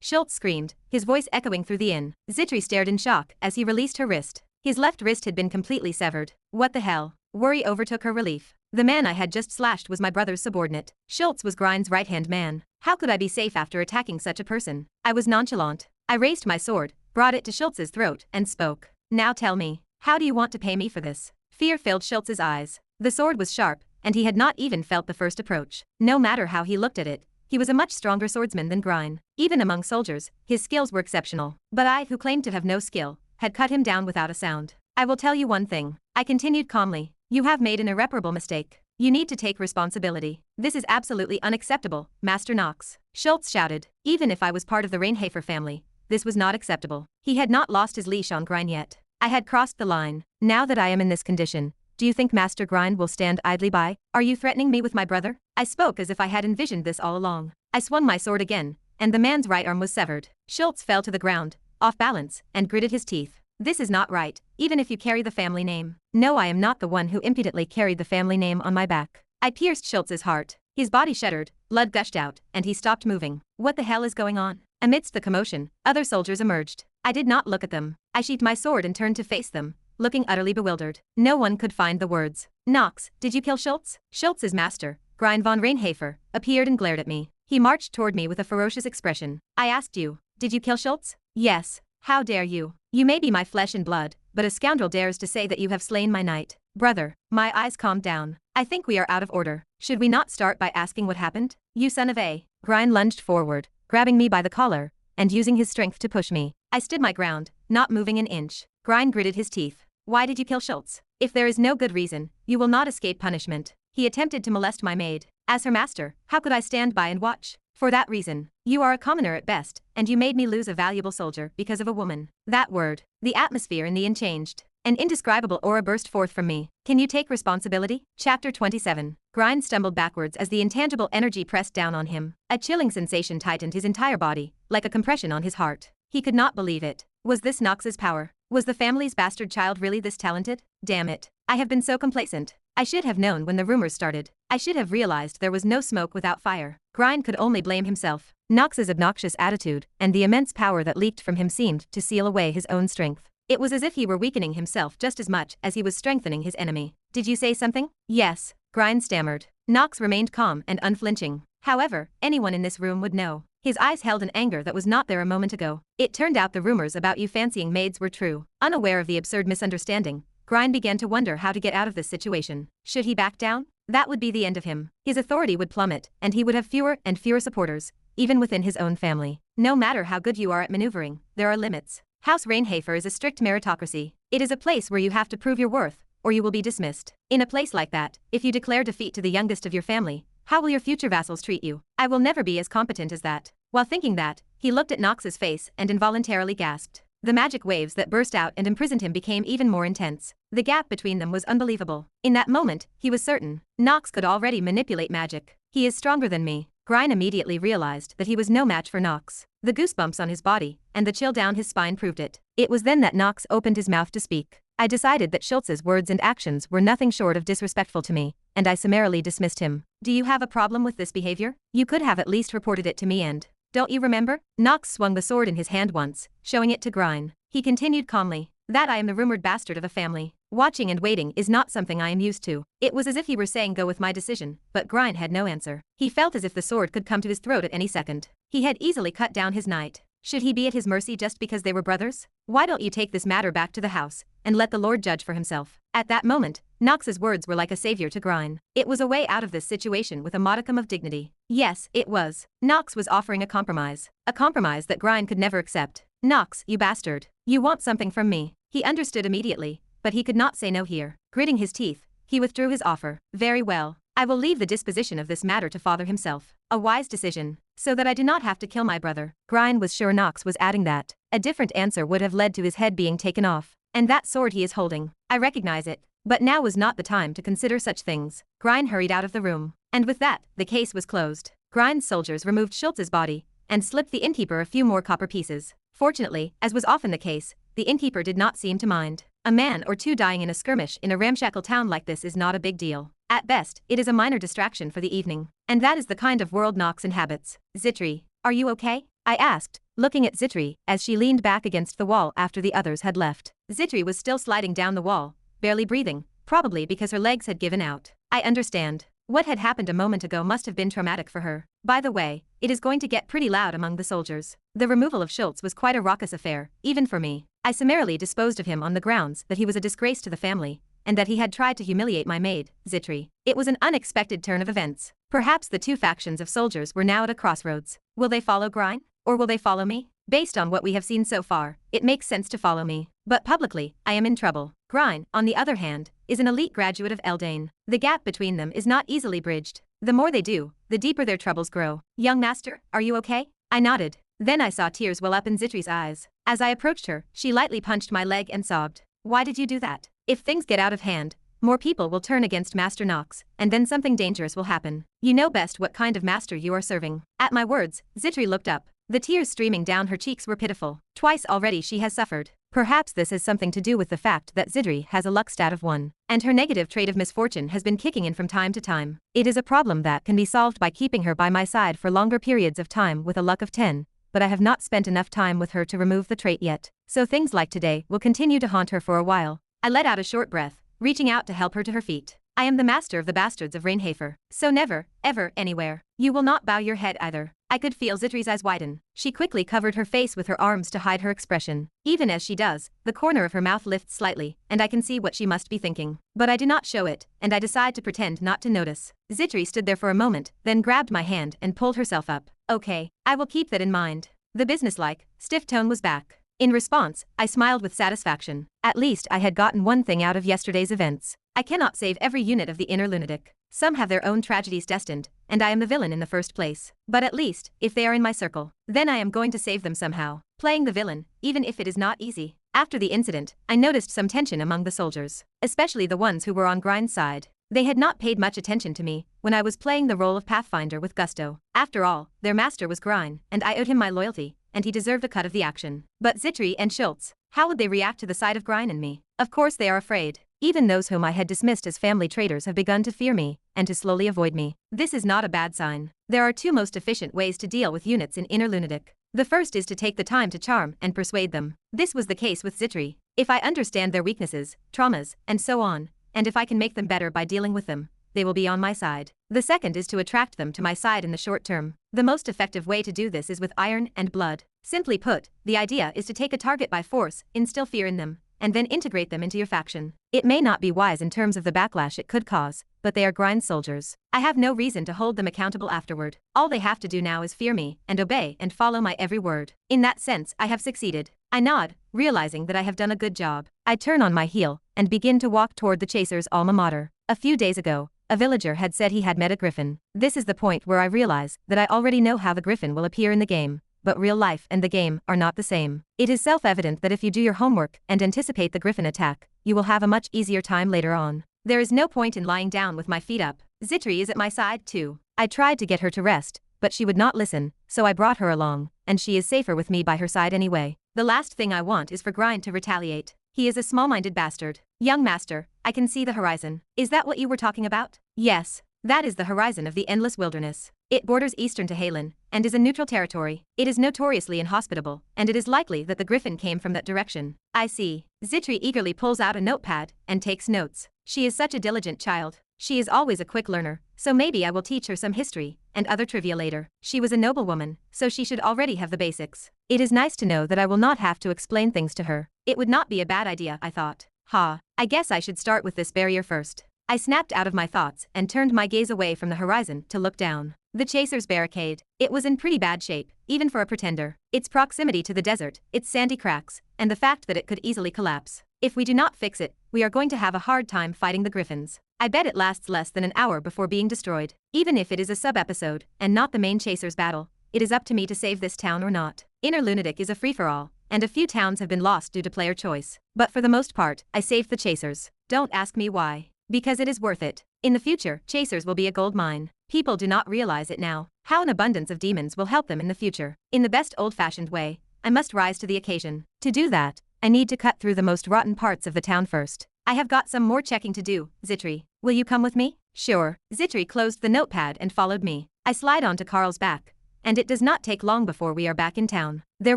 Schultz screamed, his voice echoing through the inn. Zitri stared in shock as he released her wrist. His left wrist had been completely severed. What the hell? Worry overtook her relief. The man I had just slashed was my brother's subordinate. Schultz was Grind's right-hand man. How could I be safe after attacking such a person? I was nonchalant. I raised my sword, brought it to Schultz's throat, and spoke. Now tell me, how do you want to pay me for this? Fear filled Schultz's eyes. The sword was sharp, and he had not even felt the first approach. No matter how he looked at it, he was a much stronger swordsman than Grind. Even among soldiers, his skills were exceptional. But I, who claimed to have no skill, had cut him down without a sound. I will tell you one thing. I continued calmly. You have made an irreparable mistake. You need to take responsibility. This is absolutely unacceptable, Master Knox. Schultz shouted. Even if I was part of the Reinhafer family, this was not acceptable. He had not lost his leash on Grind yet. I had crossed the line. Now that I am in this condition, do you think Master Grind will stand idly by? Are you threatening me with my brother? I spoke as if I had envisioned this all along. I swung my sword again, and the man's right arm was severed. Schultz fell to the ground, off balance, and gritted his teeth. This is not right, even if you carry the family name. No, I am not the one who impudently carried the family name on my back. I pierced Schultz's heart. His body shuddered, blood gushed out, and he stopped moving. What the hell is going on? Amidst the commotion, other soldiers emerged. I did not look at them. I sheathed my sword and turned to face them, looking utterly bewildered. No one could find the words. Knox, did you kill Schultz? Schultz's master, Knox Von Reinhafer, appeared and glared at me. He marched toward me with a ferocious expression. I asked you, did you kill Schultz? Yes. How dare you? You may be my flesh and blood, but a scoundrel dares to say that you have slain my knight. Brother, my eyes calmed down. I think we are out of order. Should we not start by asking what happened? You son of a. Grind lunged forward, grabbing me by the collar, and using his strength to push me. I stood my ground, not moving an inch. Grind gritted his teeth. Why did you kill Schultz? If there is no good reason, you will not escape punishment. He attempted to molest my maid. As her master, how could I stand by and watch? For that reason, you are a commoner at best, and you made me lose a valuable soldier because of a woman. That word. The atmosphere in the inn changed. An indescribable aura burst forth from me. Can you take responsibility? Chapter 27. Grind stumbled backwards as the intangible energy pressed down on him. A chilling sensation tightened his entire body, like a compression on his heart. He could not believe it. Was this Knox's power? Was the family's bastard child really this talented? Damn it. I have been so complacent. I should have known when the rumors started. I should have realized there was no smoke without fire. Grind could only blame himself. Knox's obnoxious attitude and the immense power that leaked from him seemed to seal away his own strength. It was as if he were weakening himself just as much as he was strengthening his enemy. Did you say something? Yes. Grind stammered. Knox remained calm and unflinching. However, anyone in this room would know. His eyes held an anger that was not there a moment ago. It turned out the rumors about you fancying maids were true. Unaware of the absurd misunderstanding, Grind began to wonder how to get out of this situation. Should he back down? That would be the end of him. His authority would plummet, and he would have fewer and fewer supporters, even within his own family. No matter how good you are at maneuvering, there are limits. House Reinhafer is a strict meritocracy. It is a place where you have to prove your worth, or you will be dismissed. In a place like that, if you declare defeat to the youngest of your family, how will your future vassals treat you? I will never be as competent as that. While thinking that, he looked at Knox's face and involuntarily gasped. The magic waves that burst out and imprisoned him became even more intense. The gap between them was unbelievable. In that moment, he was certain. Knox could already manipulate magic. He is stronger than me. Grind immediately realized that he was no match for Knox. The goosebumps on his body and the chill down his spine proved it. It was then that Knox opened his mouth to speak. I decided that Schultz's words and actions were nothing short of disrespectful to me, and I summarily dismissed him. Do you have a problem with this behavior? You could have at least reported it to me and... Don't you remember? Knox swung the sword in his hand once, showing it to Grind. He continued calmly. That I am the rumored bastard of a family. Watching and waiting is not something I am used to. It was as if he were saying go with my decision, but Grind had no answer. He felt as if the sword could come to his throat at any second. He had easily cut down his knight. Should he be at his mercy just because they were brothers? Why don't you take this matter back to the house, and let the Lord judge for himself? At that moment, Knox's words were like a savior to Grind. It was a way out of this situation with a modicum of dignity. Yes, it was. Knox was offering a compromise that Grind could never accept. Knox, you bastard. You want something from me. He understood immediately, but he could not say no here. Gritting his teeth, He withdrew his offer. Very well. I will leave the disposition of this matter to father himself. A wise decision. So that I do not have to kill my brother. Grine was sure Knox was adding that. A different answer would have led to his head being taken off. And that sword he is holding. I recognize it. But now was not the time to consider such things. Grine hurried out of the room. And with that, the case was closed. Grine's soldiers removed Schultz's body and slipped the innkeeper a few more copper pieces. Fortunately, as was often the case, the innkeeper did not seem to mind. A man or two dying in a skirmish in a ramshackle town like this is not a big deal. At best, it is a minor distraction for the evening. And that is the kind of world Knox inhabits. Zitri, are you okay? I asked, looking at Zitri as she leaned back against the wall after the others had left. Zitri was still sliding down the wall, barely breathing, probably because her legs had given out. I understand. What had happened a moment ago must have been traumatic for her. By the way, it is going to get pretty loud among the soldiers. The removal of Schultz was quite a raucous affair, even for me. I summarily disposed of him on the grounds that he was a disgrace to the family, and that he had tried to humiliate my maid, Zitri. It was an unexpected turn of events. Perhaps the two factions of soldiers were now at a crossroads. Will they follow Grine? Or will they follow me? Based on what we have seen so far, it makes sense to follow me. But publicly, I am in trouble. Grine, on the other hand, is an elite graduate of Eldane. The gap between them is not easily bridged. The more they do, the deeper their troubles grow. Young master, are you okay? I nodded. Then I saw tears well up in Zitri's eyes. As I approached her, she lightly punched my leg and sobbed. Why did you do that? If things get out of hand, more people will turn against Master Knox, and then something dangerous will happen. You know best what kind of master you are serving. At my words, Zitri looked up. The tears streaming down her cheeks were pitiful. Twice already she has suffered. Perhaps this has something to do with the fact that Zitri has a luck stat of 1, and her negative trait of misfortune has been kicking in from time to time. It is a problem that can be solved by keeping her by my side for longer periods of time with a luck of 10, but I have not spent enough time with her to remove the trait yet. So things like today will continue to haunt her for a while. I let out a short breath, reaching out to help her to her feet. I am the master of the bastards of Reinhafer. So never, ever, anywhere. You will not bow your head either. I could feel Zitri's eyes widen. She quickly covered her face with her arms to hide her expression. Even as she does, the corner of her mouth lifts slightly, and I can see what she must be thinking. But I do not show it, and I decide to pretend not to notice. Zitri stood there for a moment, then grabbed my hand and pulled herself up. Okay, I will keep that in mind. The businesslike, stiff tone was back. In response, I smiled with satisfaction. At least I had gotten one thing out of yesterday's events. I cannot save every unit of the inner lunatic. Some have their own tragedies destined, and I am the villain in the first place. But at least, if they are in my circle, then I am going to save them somehow. Playing the villain, even if it is not easy. After the incident, I noticed some tension among the soldiers, especially the ones who were on Grine's side. They had not paid much attention to me when I was playing the role of Pathfinder with gusto. After all, their master was Grine, and I owed him my loyalty, and he deserved a cut of the action. But Zitri and Schultz, how would they react to the sight of Grine and me? Of course they are afraid. Even those whom I had dismissed as family traitors have begun to fear me, and to slowly avoid me. This is not a bad sign. There are two most efficient ways to deal with units in inner lunatic. The first is to take the time to charm and persuade them. This was the case with Zitri. If I understand their weaknesses, traumas, and so on, and if I can make them better by dealing with them, they will be on my side. The second is to attract them to my side in the short term. The most effective way to do this is with iron and blood. Simply put, the idea is to take a target by force, instill fear in them, and then integrate them into your faction. It may not be wise in terms of the backlash it could cause, but they are Grine's soldiers. I have no reason to hold them accountable afterward. All they have to do now is fear me, and obey and follow my every word. In that sense, I have succeeded. I nod, realizing that I have done a good job. I turn on my heel, and begin to walk toward the Chaser's alma mater. A few days ago, a villager had said he had met a griffin. This is the point where I realize that I already know how the griffin will appear in the game. But real life and the game are not the same. It is self-evident that if you do your homework and anticipate the griffin attack, you will have a much easier time later on. There is no point in lying down with my feet up. Zitri is at my side too. I tried to get her to rest, but she would not listen, so I brought her along, and she is safer with me by her side anyway. The last thing I want is for Grine to retaliate. He is a small-minded bastard. Young master, I can see the horizon. Is that what you were talking about? Yes. That is the horizon of the endless wilderness. It borders eastern to Halen, and is a neutral territory. It is notoriously inhospitable, and it is likely that the griffin came from that direction. I see. Zitri eagerly pulls out a notepad and takes notes. She is such a diligent child. She is always a quick learner, so maybe I will teach her some history and other trivia later. She was a noblewoman, so she should already have the basics. It is nice to know that I will not have to explain things to her. It would not be a bad idea, I thought. I guess I should start with this barrier first. I snapped out of my thoughts and turned my gaze away from the horizon to look down. The Chaser's barricade. It was in pretty bad shape, even for a pretender. Its proximity to the desert, its sandy cracks, and the fact that it could easily collapse. If we do not fix it, we are going to have a hard time fighting the griffins. I bet it lasts less than an hour before being destroyed. Even if it is a sub-episode, and not the main Chasers battle, it is up to me to save this town or not. Inner Lunatic is a free-for-all, and a few towns have been lost due to player choice. But for the most part, I saved the Chasers. Don't ask me why. Because it is worth it. In the future, Chasers will be a gold mine. People do not realize it now. How an abundance of demons will help them in the future. In the best old-fashioned way, I must rise to the occasion. To do that, I need to cut through the most rotten parts of the town first. I have got some more checking to do, Zitri. Will you come with me? Sure. Zitri closed the notepad and followed me. I slide onto Carl's back. And it does not take long before we are back in town. There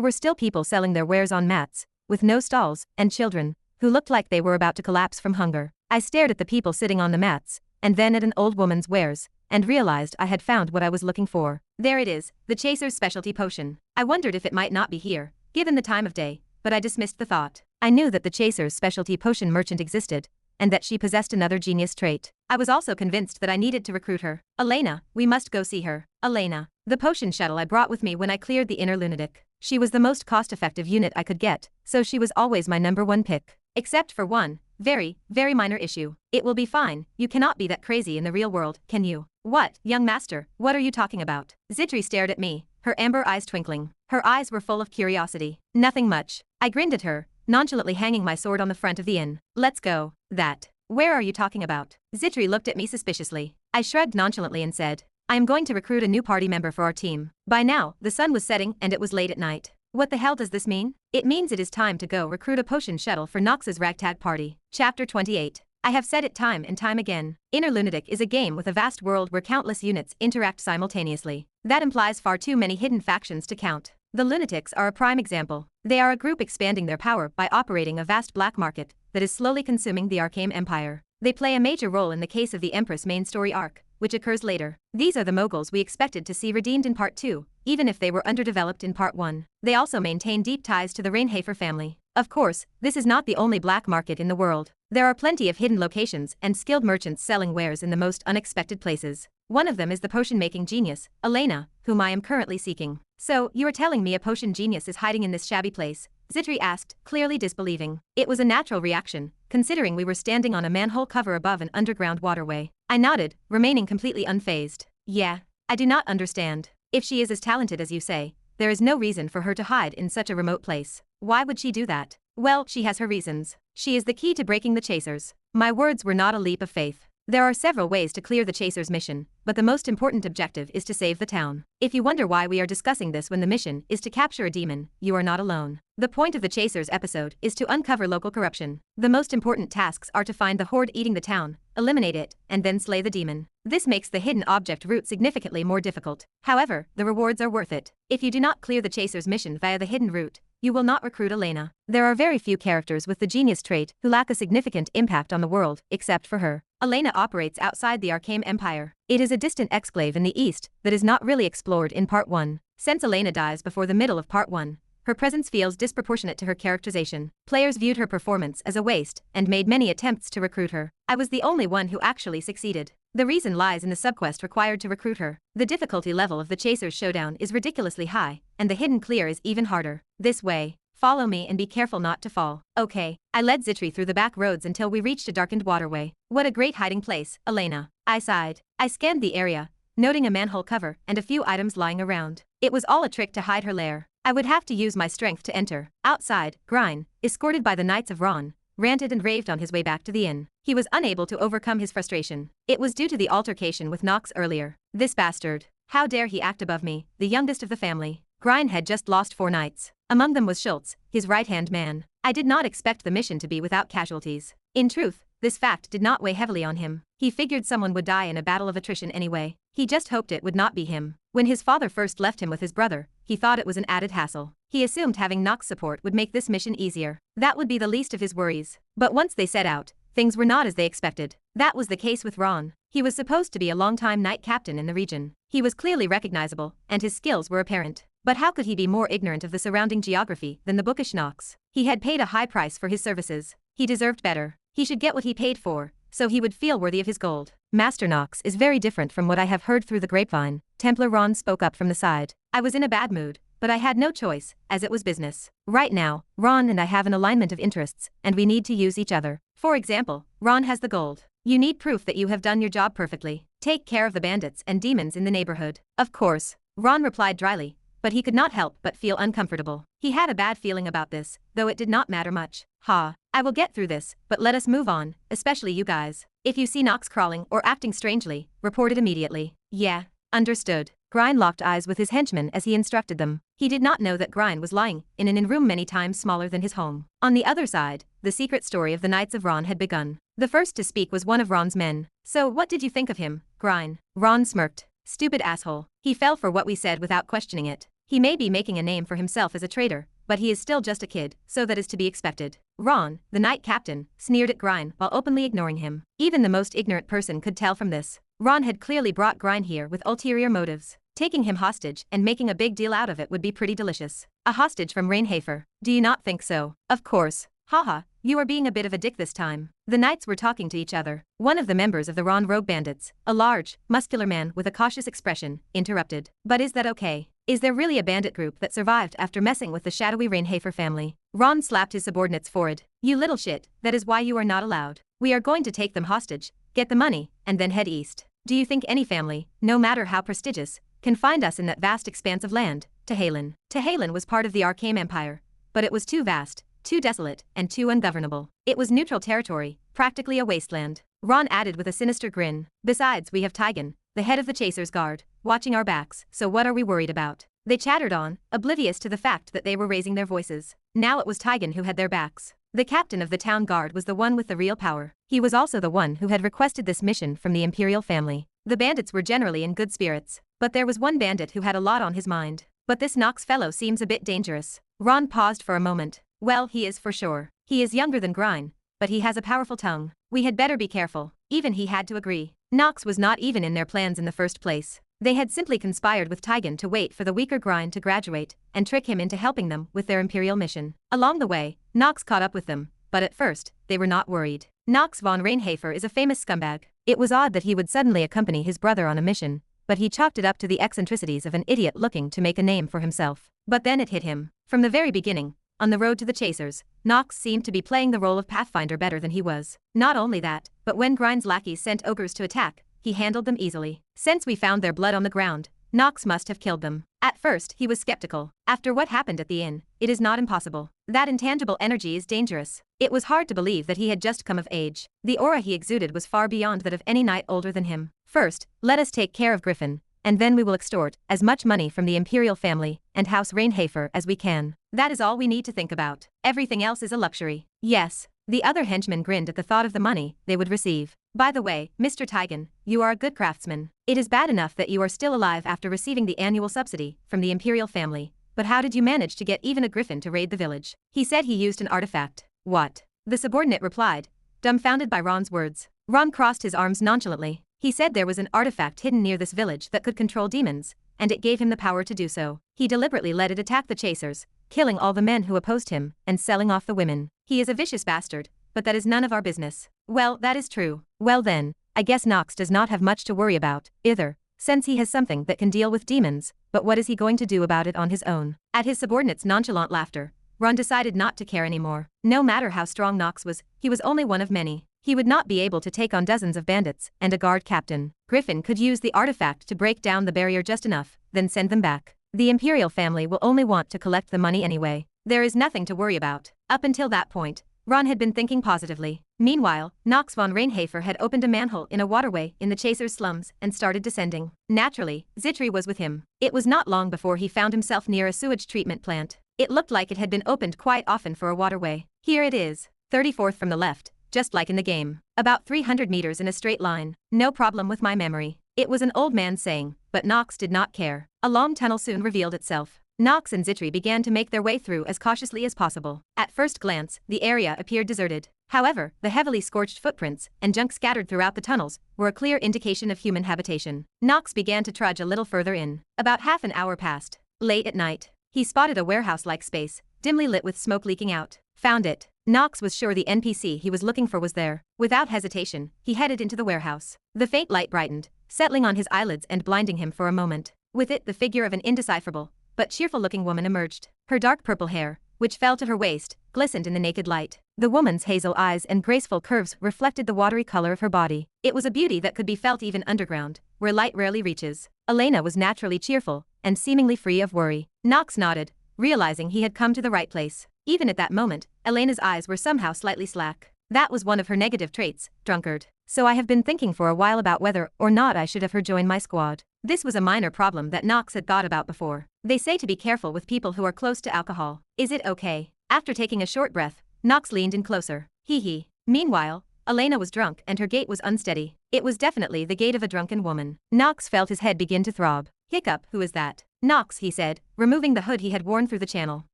were still people selling their wares on mats, with no stalls, and children, who looked like they were about to collapse from hunger. I stared at the people sitting on the mats, and then at an old woman's wares, and realized I had found what I was looking for. There it is, the Chaser's specialty potion. I wondered if it might not be here, given the time of day, but I dismissed the thought. I knew that the Chaser's specialty potion merchant existed, and that she possessed another genius trait. I was also convinced that I needed to recruit her. Elena, we must go see her. Elena. The potion shuttle I brought with me when I cleared the Inner Lunatic. She was the most cost-effective unit I could get, so she was always my #1 pick. Except for one, very, very minor issue. It will be fine, you cannot be that crazy in the real world, can you? What, young master, what are you talking about? Zitri stared at me, her amber eyes twinkling. Her eyes were full of curiosity. Nothing much. I grinned at her, nonchalantly hanging my sword on the front of the inn. Let's go. That. Where are you talking about? Zitri looked at me suspiciously. I shrugged nonchalantly and said, I am going to recruit a new party member for our team. By now, the sun was setting and it was late at night. What the hell does this mean? It means it is time to go recruit a potion shuttle for Knox's ragtag party. Chapter 28. I have said it time and time again. Inner Lunatic is a game with a vast world where countless units interact simultaneously. That implies far too many hidden factions to count. The Lunatics are a prime example. They are a group expanding their power by operating a vast black market that is slowly consuming the Arcane Empire. They play a major role in the case of the Empress main story arc, which occurs later. These are the moguls we expected to see redeemed in Part 2, even if they were underdeveloped in Part 1. They also maintain deep ties to the Reinhafer family. Of course, this is not the only black market in the world. There are plenty of hidden locations and skilled merchants selling wares in the most unexpected places. One of them is the potion-making genius, Elena, whom I am currently seeking. So, you are telling me a potion genius is hiding in this shabby place? Zitri asked, clearly disbelieving. It was a natural reaction, considering we were standing on a manhole cover above an underground waterway. I nodded, remaining completely unfazed. Yeah, I do not understand. If she is as talented as you say, there is no reason for her to hide in such a remote place. Why would she do that? Well, she has her reasons. She is the key to breaking the Chasers. My words were not a leap of faith. There are several ways to clear the Chasers' mission, but the most important objective is to save the town. If you wonder why we are discussing this when the mission is to capture a demon, you are not alone. The point of the Chasers episode is to uncover local corruption. The most important tasks are to find the horde eating the town, eliminate it, and then slay the demon. This makes the hidden object route significantly more difficult. However, the rewards are worth it. If you do not clear the Chasers' mission via the hidden route, you will not recruit Elena. There are very few characters with the genius trait who lack a significant impact on the world, except for her. Elena operates outside the Arcane Empire. It is a distant exclave in the east that is not really explored in Part 1. Since Elena dies before the middle of Part 1, her presence feels disproportionate to her characterization. Players viewed her performance as a waste and made many attempts to recruit her. I was the only one who actually succeeded. The reason lies in the subquest required to recruit her. The difficulty level of the Chasers showdown is ridiculously high, and the hidden clear is even harder. This way. Follow me and be careful not to fall. Okay. I led Zitri through the back roads until we reached a darkened waterway. What a great hiding place, Elena. I sighed. I scanned the area, noting a manhole cover and a few items lying around. It was all a trick to hide her lair. I would have to use my strength to enter. Outside, Grine, escorted by the Knights of Ron, ranted and raved on his way back to the inn. He was unable to overcome his frustration. It was due to the altercation with Knox earlier. This bastard. How dare he act above me, the youngest of the family. Grine had just lost 4 knights. Among them was Schultz, his right-hand man. I did not expect the mission to be without casualties. In truth, this fact did not weigh heavily on him. He figured someone would die in a battle of attrition anyway. He just hoped it would not be him. When his father first left him with his brother, he thought it was an added hassle. He assumed having Knox support would make this mission easier. That would be the least of his worries. But once they set out, things were not as they expected. That was the case with Ron. He was supposed to be a long-time knight captain in the region. He was clearly recognizable, and his skills were apparent. But how could he be more ignorant of the surrounding geography than the bookish Knox? He had paid a high price for his services. He deserved better. He should get what he paid for, so he would feel worthy of his gold. Master Knox is very different from what I have heard through the grapevine. Templar Ron spoke up from the side. I was in a bad mood, but I had no choice, as it was business. Right now, Ron and I have an alignment of interests, and we need to use each other. For example, Ron has the gold. You need proof that you have done your job perfectly. Take care of the bandits and demons in the neighborhood. Of course, Ron replied dryly, but he could not help but feel uncomfortable. He had a bad feeling about this, though it did not matter much. I will get through this, but let us move on, especially you guys. If you see Knox crawling or acting strangely, report it immediately. Yeah, understood. Grine locked eyes with his henchmen as he instructed them. He did not know that Grine was lying in an inn-room many times smaller than his home. On the other side, the secret story of the Knights of Ron had begun. The first to speak was one of Ron's men. So what did you think of him, Grine? Ron smirked. Stupid asshole. He fell for what we said without questioning it. He may be making a name for himself as a traitor, but he is still just a kid, so that is to be expected. Ron, the knight captain, sneered at Grine while openly ignoring him. Even the most ignorant person could tell from this. Ron had clearly brought Grine here with ulterior motives. Taking him hostage and making a big deal out of it would be pretty delicious. A hostage from Reinhafer. Do you not think so? Of course. Haha, you are being a bit of a dick this time. The knights were talking to each other. One of the members of the Ron Rogue Bandits, a large, muscular man with a cautious expression, interrupted. But is that okay? Is there really a bandit group that survived after messing with the shadowy Reinhafer family? Ron slapped his subordinate's forehead. You little shit, that is why you are not allowed. We are going to take them hostage, get the money, and then head east. Do you think any family, no matter how prestigious, can find us in that vast expanse of land? Tehalen. Tehalen was part of the Arcane Empire, but it was too vast, too desolate, and too ungovernable. It was neutral territory, practically a wasteland. Ron added with a sinister grin. Besides, we have Tygan, the head of the Chasers Guard, watching our backs, so what are we worried about? They chattered on, oblivious to the fact that they were raising their voices. Now it was Tygan who had their backs. The captain of the town guard was the one with the real power. He was also the one who had requested this mission from the Imperial family. The bandits were generally in good spirits, but there was one bandit who had a lot on his mind. But this Knox fellow seems a bit dangerous. Ron paused for a moment. Well, he is for sure. He is younger than Grine, but he has a powerful tongue. We had better be careful. Even he had to agree. Knox was not even in their plans in the first place. They had simply conspired with Tygan to wait for the weaker Grine to graduate and trick him into helping them with their Imperial mission. Along the way, Knox caught up with them, but at first, they were not worried. Knox Von Reinhafer is a famous scumbag. It was odd that he would suddenly accompany his brother on a mission, but he chalked it up to the eccentricities of an idiot looking to make a name for himself. But then it hit him. From the very beginning, on the road to the Chasers, Knox seemed to be playing the role of Pathfinder better than he was. Not only that, but when Grine's lackeys sent ogres to attack, he handled them easily. Since we found their blood on the ground, Knox must have killed them. At first, he was skeptical. After what happened at the inn, it is not impossible. That intangible energy is dangerous. It was hard to believe that he had just come of age. The aura he exuded was far beyond that of any knight older than him. First, let us take care of Griffin, and then we will extort as much money from the Imperial family and House Reinhafer as we can. That is all we need to think about. Everything else is a luxury. Yes. The other henchmen grinned at the thought of the money they would receive. By the way, Mr. Tygan, you are a good craftsman. It is bad enough that you are still alive after receiving the annual subsidy from the Imperial family, but how did you manage to get even a griffin to raid the village? He said he used an artifact. What? The subordinate replied, dumbfounded by Ron's words. Ron crossed his arms nonchalantly. He said there was an artifact hidden near this village that could control demons, and it gave him the power to do so. He deliberately let it attack the chasers, killing all the men who opposed him and selling off the women. He is a vicious bastard, but that is none of our business. Well, that is true. Well then, I guess Knox does not have much to worry about, either, since he has something that can deal with demons, but what is he going to do about it on his own? At his subordinate's nonchalant laughter, Ron decided not to care anymore. No matter how strong Knox was, he was only one of many. He would not be able to take on dozens of bandits and a guard captain. Griffin could use the artifact to break down the barrier just enough, then send them back. The Imperial family will only want to collect the money anyway. There is nothing to worry about. Up until that point, Ron had been thinking positively. Meanwhile, Knox Von Reinhafer had opened a manhole in a waterway in the Chasers' slums and started descending. Naturally, Zitri was with him. It was not long before he found himself near a sewage treatment plant. It looked like it had been opened quite often for a waterway. Here it is, 34th from the left, just like in the game. About 300 meters in a straight line. No problem with my memory. It was an old man saying, but Knox did not care. A long tunnel soon revealed itself. Knox and Zitri began to make their way through as cautiously as possible. At first glance, the area appeared deserted. However, the heavily scorched footprints and junk scattered throughout the tunnels were a clear indication of human habitation. Knox began to trudge a little further in. About half an hour passed. Late at night, he spotted a warehouse-like space, dimly lit with smoke leaking out. Found it. Knox was sure the NPC he was looking for was there. Without hesitation, he headed into the warehouse. The faint light brightened, settling on his eyelids and blinding him for a moment. With it, the figure of an indecipherable but cheerful-looking woman emerged. Her dark purple hair, which fell to her waist, glistened in the naked light. The woman's hazel eyes and graceful curves reflected the watery color of her body. It was a beauty that could be felt even underground, where light rarely reaches. Elena was naturally cheerful and seemingly free of worry. Knox nodded, realizing he had come to the right place. Even at that moment, Elena's eyes were somehow slightly slack. That was one of her negative traits, drunkard. So I have been thinking for a while about whether or not I should have her join my squad. This was a minor problem that Knox had thought about before. They say to be careful with people who are close to alcohol. Is it okay? After taking a short breath, Knox leaned in closer. Hee. Meanwhile, Elena was drunk and her gait was unsteady. It was definitely the gait of a drunken woman. Knox felt his head begin to throb. Hiccup, who is that? Knox, he said, removing the hood he had worn through the channel.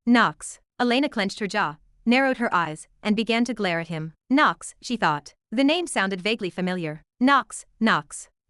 Knox. Elena clenched her jaw, narrowed her eyes, and began to glare at him. Knox, she thought. The name sounded vaguely familiar. Knox.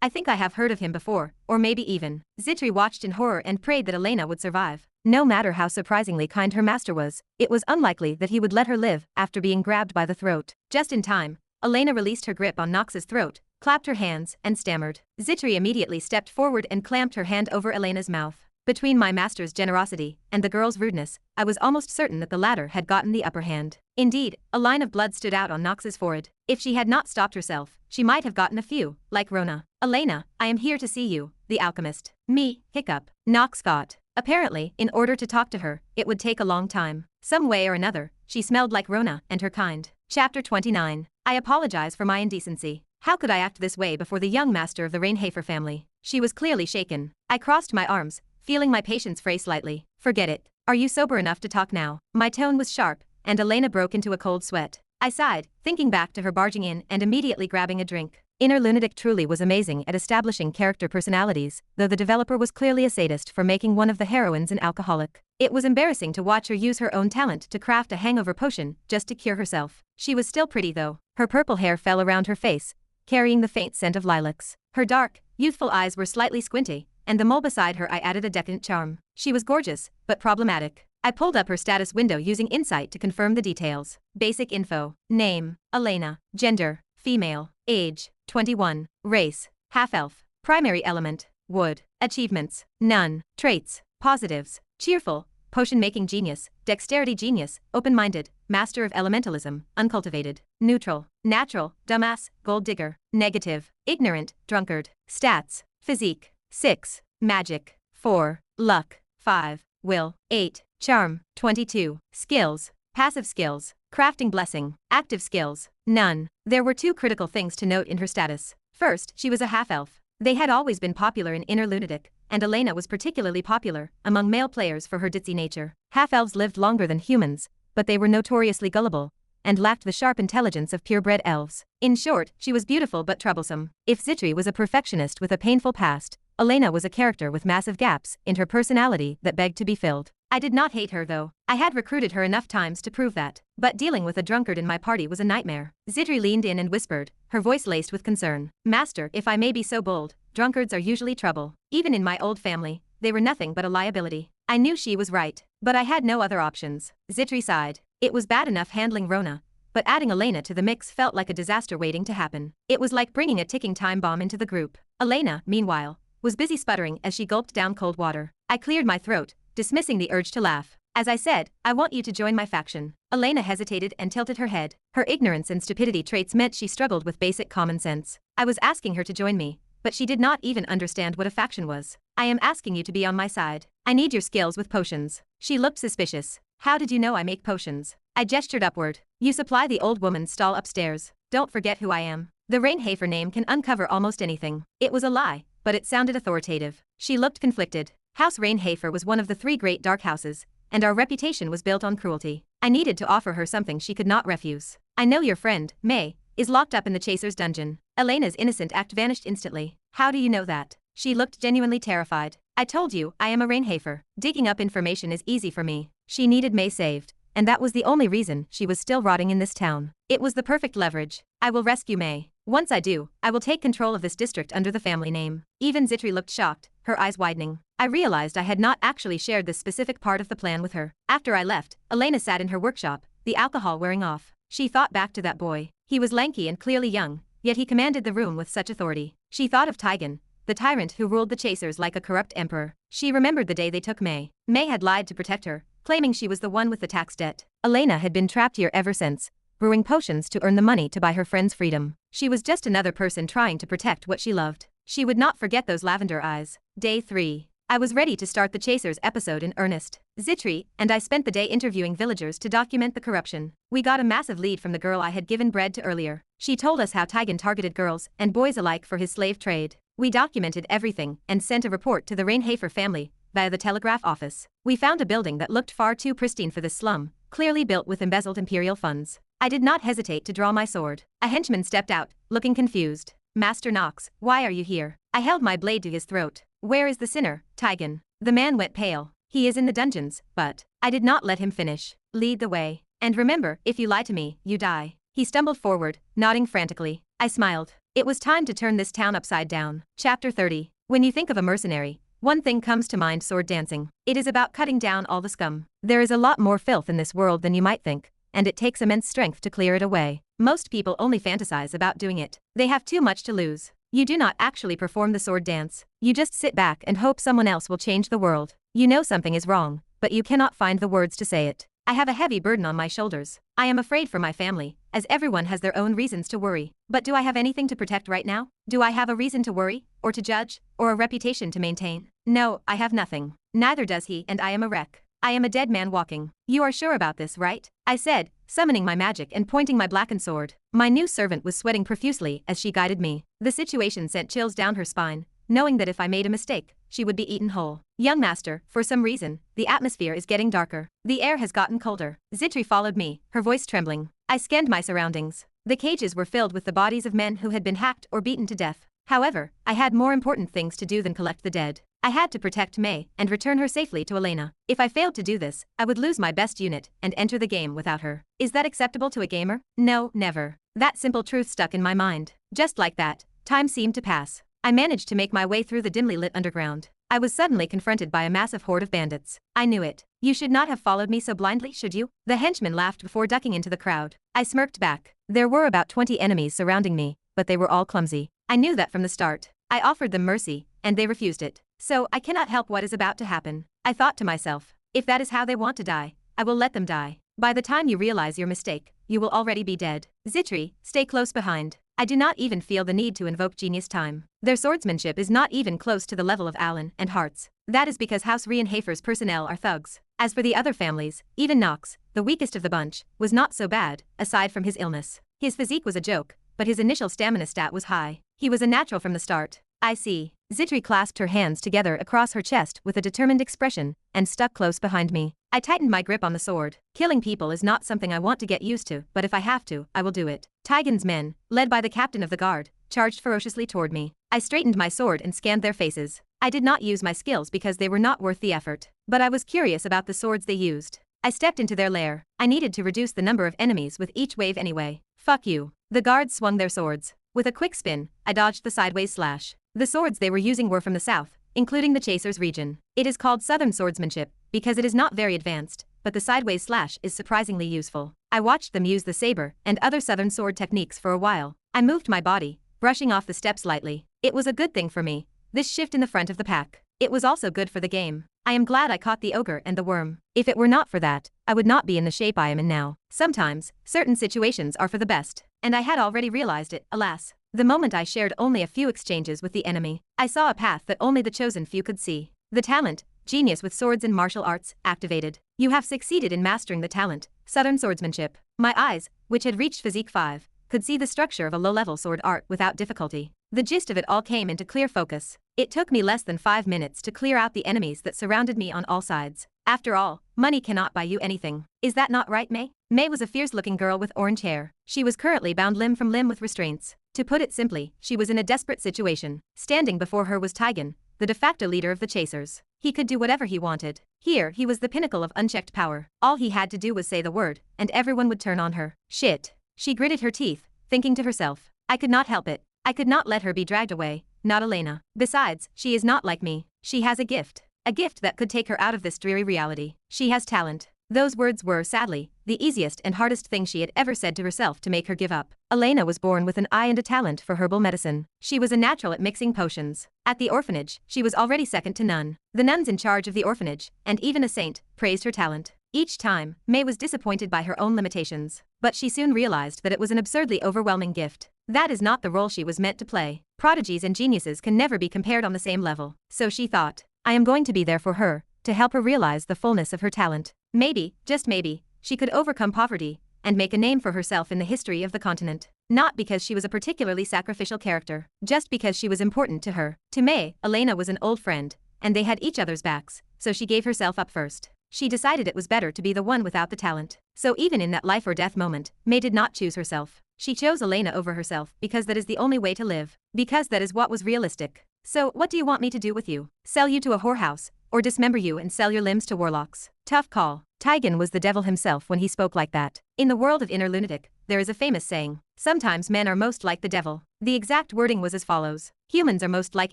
I think I have heard of him before, or maybe even. Zitri watched in horror and prayed that Elena would survive. No matter how surprisingly kind her master was, it was unlikely that he would let her live after being grabbed by the throat. Just in time, Elena released her grip on Knox's throat, clapped her hands, and stammered. Zitri immediately stepped forward and clamped her hand over Elena's mouth. Between my master's generosity and the girl's rudeness, I was almost certain that the latter had gotten the upper hand. Indeed, a line of blood stood out on Knox's forehead. If she had not stopped herself, she might have gotten a few, like Rona. Elena, I am here to see you, the alchemist. Me, hiccup. Knox thought. Apparently, in order to talk to her, it would take a long time. Some way or another, she smelled like Rona and her kind. Chapter 29. I apologize for my indecency. How could I act this way before the young master of the Reinhafer family? She was clearly shaken. I crossed my arms, feeling my patience fray slightly. Forget it. Are you sober enough to talk now? My tone was sharp, and Elena broke into a cold sweat. I sighed, thinking back to her barging in and immediately grabbing a drink. Inner Lunatic truly was amazing at establishing character personalities, though the developer was clearly a sadist for making one of the heroines an alcoholic. It was embarrassing to watch her use her own talent to craft a hangover potion just to cure herself. She was still pretty though. Her purple hair fell around her face, carrying the faint scent of lilacs. Her dark, youthful eyes were slightly squinty, and the mole beside her eye added a decadent charm. She was gorgeous, but problematic. I pulled up her status window using Insight to confirm the details. Basic info. Name, Elena. Gender, female. Age, 21. Race, half-elf. Primary element, wood. Achievements, none. Traits, positives. Cheerful, potion-making genius, dexterity genius, open-minded, master of elementalism, uncultivated. Neutral, natural, dumbass, gold digger. Negative, ignorant, drunkard. Stats, physique, 6. Magic, 4. Luck, 5. Will, 8. Charm, 22. Skills, passive skills, crafting blessing, active skills, none. There were two critical things to note in her status. First, she was a half-elf. They had always been popular in Inner Lunatic, and Elena was particularly popular among male players for her ditzy nature. Half-elves lived longer than humans, but they were notoriously gullible, and lacked the sharp intelligence of purebred elves. In short, she was beautiful but troublesome. If Zitri was a perfectionist with a painful past, Elena was a character with massive gaps in her personality that begged to be filled. I did not hate her though. I had recruited her enough times to prove that. But dealing with a drunkard in my party was a nightmare. Zitri leaned in and whispered, her voice laced with concern. Master, if I may be so bold, drunkards are usually trouble. Even in my old family, they were nothing but a liability. I knew she was right, but I had no other options. Zitri sighed. It was bad enough handling Rona, but adding Elena to the mix felt like a disaster waiting to happen. It was like bringing a ticking time bomb into the group. Elena, meanwhile, was busy sputtering as she gulped down cold water. I cleared my throat, dismissing the urge to laugh. As I said, I want you to join my faction. Elena hesitated and tilted her head. Her ignorance and stupidity traits meant she struggled with basic common sense. I was asking her to join me, but she did not even understand what a faction was. I am asking you to be on my side. I need your skills with potions. She looked suspicious. How did you know I make potions? I gestured upward. You supply the old woman's stall upstairs. Don't forget who I am. The Reinhafer name can uncover almost anything. It was a lie, but it sounded authoritative. She looked conflicted. House Reinhafer was one of the 3 great dark houses, and our reputation was built on cruelty. I needed to offer her something she could not refuse. I know your friend, May, is locked up in the Chaser's dungeon. Elena's innocent act vanished instantly. How do you know that? She looked genuinely terrified. I told you, I am a Reinhafer. Digging up information is easy for me. She needed May saved, and that was the only reason she was still rotting in this town. It was the perfect leverage. I will rescue May. Once I do, I will take control of this district under the family name. Even Zitri looked shocked, her eyes widening. I realized I had not actually shared this specific part of the plan with her. After I left, Elena sat in her workshop, the alcohol wearing off. She thought back to that boy. He was lanky and clearly young, yet he commanded the room with such authority. She thought of Tigan, the tyrant who ruled the Chasers like a corrupt emperor. She remembered the day they took May. May had lied to protect her, claiming she was the one with the tax debt. Elena had been trapped here ever since, brewing potions to earn the money to buy her friend's freedom. She was just another person trying to protect what she loved. She would not forget those lavender eyes. Day 3. I was ready to start the Chasers episode in earnest. Zitri and I spent the day interviewing villagers to document the corruption. We got a massive lead from the girl I had given bread to earlier. She told us how Tigan targeted girls and boys alike for his slave trade. We documented everything and sent a report to the Reinhafer family via the telegraph office. We found a building that looked far too pristine for this slum, clearly built with embezzled imperial funds. I did not hesitate to draw my sword. A henchman stepped out, looking confused. Master Knox, why are you here? I held my blade to his throat. Where is the sinner, Tigan? The man went pale. He is in the dungeons, but I did not let him finish. Lead the way. And remember, if you lie to me, you die. He stumbled forward, nodding frantically. I smiled. It was time to turn this town upside down. Chapter 30. When you think of a mercenary, one thing comes to mind: sword dancing. It is about cutting down all the scum. There is a lot more filth in this world than you might think, and it takes immense strength to clear it away. Most people only fantasize about doing it. They have too much to lose. You do not actually perform the sword dance. You just sit back and hope someone else will change the world. You know something is wrong, but you cannot find the words to say it. I have a heavy burden on my shoulders. I am afraid for my family, as everyone has their own reasons to worry. But do I have anything to protect right now? Do I have a reason to worry, or to judge, or a reputation to maintain? No, I have nothing. Neither does he, and I am a wreck. I am a dead man walking. You are sure about this, right? I said, summoning my magic and pointing my blackened sword. My new servant was sweating profusely as she guided me. The situation sent chills down her spine, knowing that if I made a mistake, she would be eaten whole. Young master, for some reason, the atmosphere is getting darker. The air has gotten colder. Zitri followed me, her voice trembling. I scanned my surroundings. The cages were filled with the bodies of men who had been hacked or beaten to death. However, I had more important things to do than collect the dead. I had to protect May and return her safely to Elena. If I failed to do this, I would lose my best unit and enter the game without her. Is that acceptable to a gamer? No, never. That simple truth stuck in my mind. Just like that, time seemed to pass. I managed to make my way through the dimly lit underground. I was suddenly confronted by a massive horde of bandits. I knew it. You should not have followed me so blindly, should you? The henchman laughed before ducking into the crowd. I smirked back. There were about 20 enemies surrounding me, but they were all clumsy. I knew that from the start. I offered them mercy, and they refused it. So I cannot help what is about to happen. I thought to myself, if that is how they want to die, I will let them die. By the time you realize your mistake, you will already be dead. Zitri, stay close behind. I do not even feel the need to invoke genius time. Their swordsmanship is not even close to the level of Allen and Hart's. That is because House Reinhafer's personnel are thugs. As for the other families, even Knox, the weakest of the bunch, was not so bad, aside from his illness. His physique was a joke, but his initial stamina stat was high. He was a natural from the start. I see. Zitri clasped her hands together across her chest with a determined expression and stuck close behind me. I tightened my grip on the sword. Killing people is not something I want to get used to, but if I have to, I will do it. Tigan's men, led by the captain of the guard, charged ferociously toward me. I straightened my sword and scanned their faces. I did not use my skills because they were not worth the effort, but I was curious about the swords they used. I stepped into their lair. I needed to reduce the number of enemies with each wave anyway. Fuck you. The guards swung their swords. With a quick spin, I dodged the sideways slash. The swords they were using were from the south, including the Chasers region. It is called southern swordsmanship because it is not very advanced, but the sideways slash is surprisingly useful. I watched them use the saber and other southern sword techniques for a while. I moved my body, brushing off the steps lightly. It was a good thing for me, this shift in the front of the pack. It was also good for the game. I am glad I caught the ogre and the worm. If it were not for that, I would not be in the shape I am in now. Sometimes, certain situations are for the best, and I had already realized it, alas. The moment I shared only a few exchanges with the enemy, I saw a path that only the chosen few could see. The talent, genius with swords and martial arts, activated. You have succeeded in mastering the talent, southern swordsmanship. My eyes, which had reached physique 5, could see the structure of a low-level sword art without difficulty. The gist of it all came into clear focus. It took me less than 5 minutes to clear out the enemies that surrounded me on all sides. After all, money cannot buy you anything. Is that not right, May? May was a fierce-looking girl with orange hair. She was currently bound limb from limb with restraints. To put it simply, she was in a desperate situation. Standing before her was Tigan, the de facto leader of the Chasers. He could do whatever he wanted. Here, he was the pinnacle of unchecked power. All he had to do was say the word, and everyone would turn on her. Shit. She gritted her teeth, thinking to herself. I could not help it. I could not let her be dragged away, not Elena. Besides, she is not like me. She has a gift. A gift that could take her out of this dreary reality. She has talent. Those words were, sadly, the easiest and hardest thing she had ever said to herself to make her give up. Elena was born with an eye and a talent for herbal medicine. She was a natural at mixing potions. At the orphanage, she was already second to none. The nuns in charge of the orphanage, and even a saint, praised her talent. Each time, May was disappointed by her own limitations. But she soon realized that it was an absurdly overwhelming gift. That is not the role she was meant to play. Prodigies and geniuses can never be compared on the same level. So she thought, I am going to be there for her, to help her realize the fullness of her talent. Maybe, just maybe, she could overcome poverty and make a name for herself in the history of the continent. Not because she was a particularly sacrificial character, just because she was important to her. To May, Elena was an old friend, and they had each other's backs, so she gave herself up first. She decided it was better to be the one without the talent. So even in that life or death moment, May did not choose herself. She chose Elena over herself because that is the only way to live. Because that is what was realistic. So, what do you want me to do with you? Sell you to a whorehouse, or dismember you and sell your limbs to warlocks? Tough call. Tigan was the devil himself when he spoke like that. In the world of inner lunatic, there is a famous saying, sometimes men are most like the devil. The exact wording was as follows: humans are most like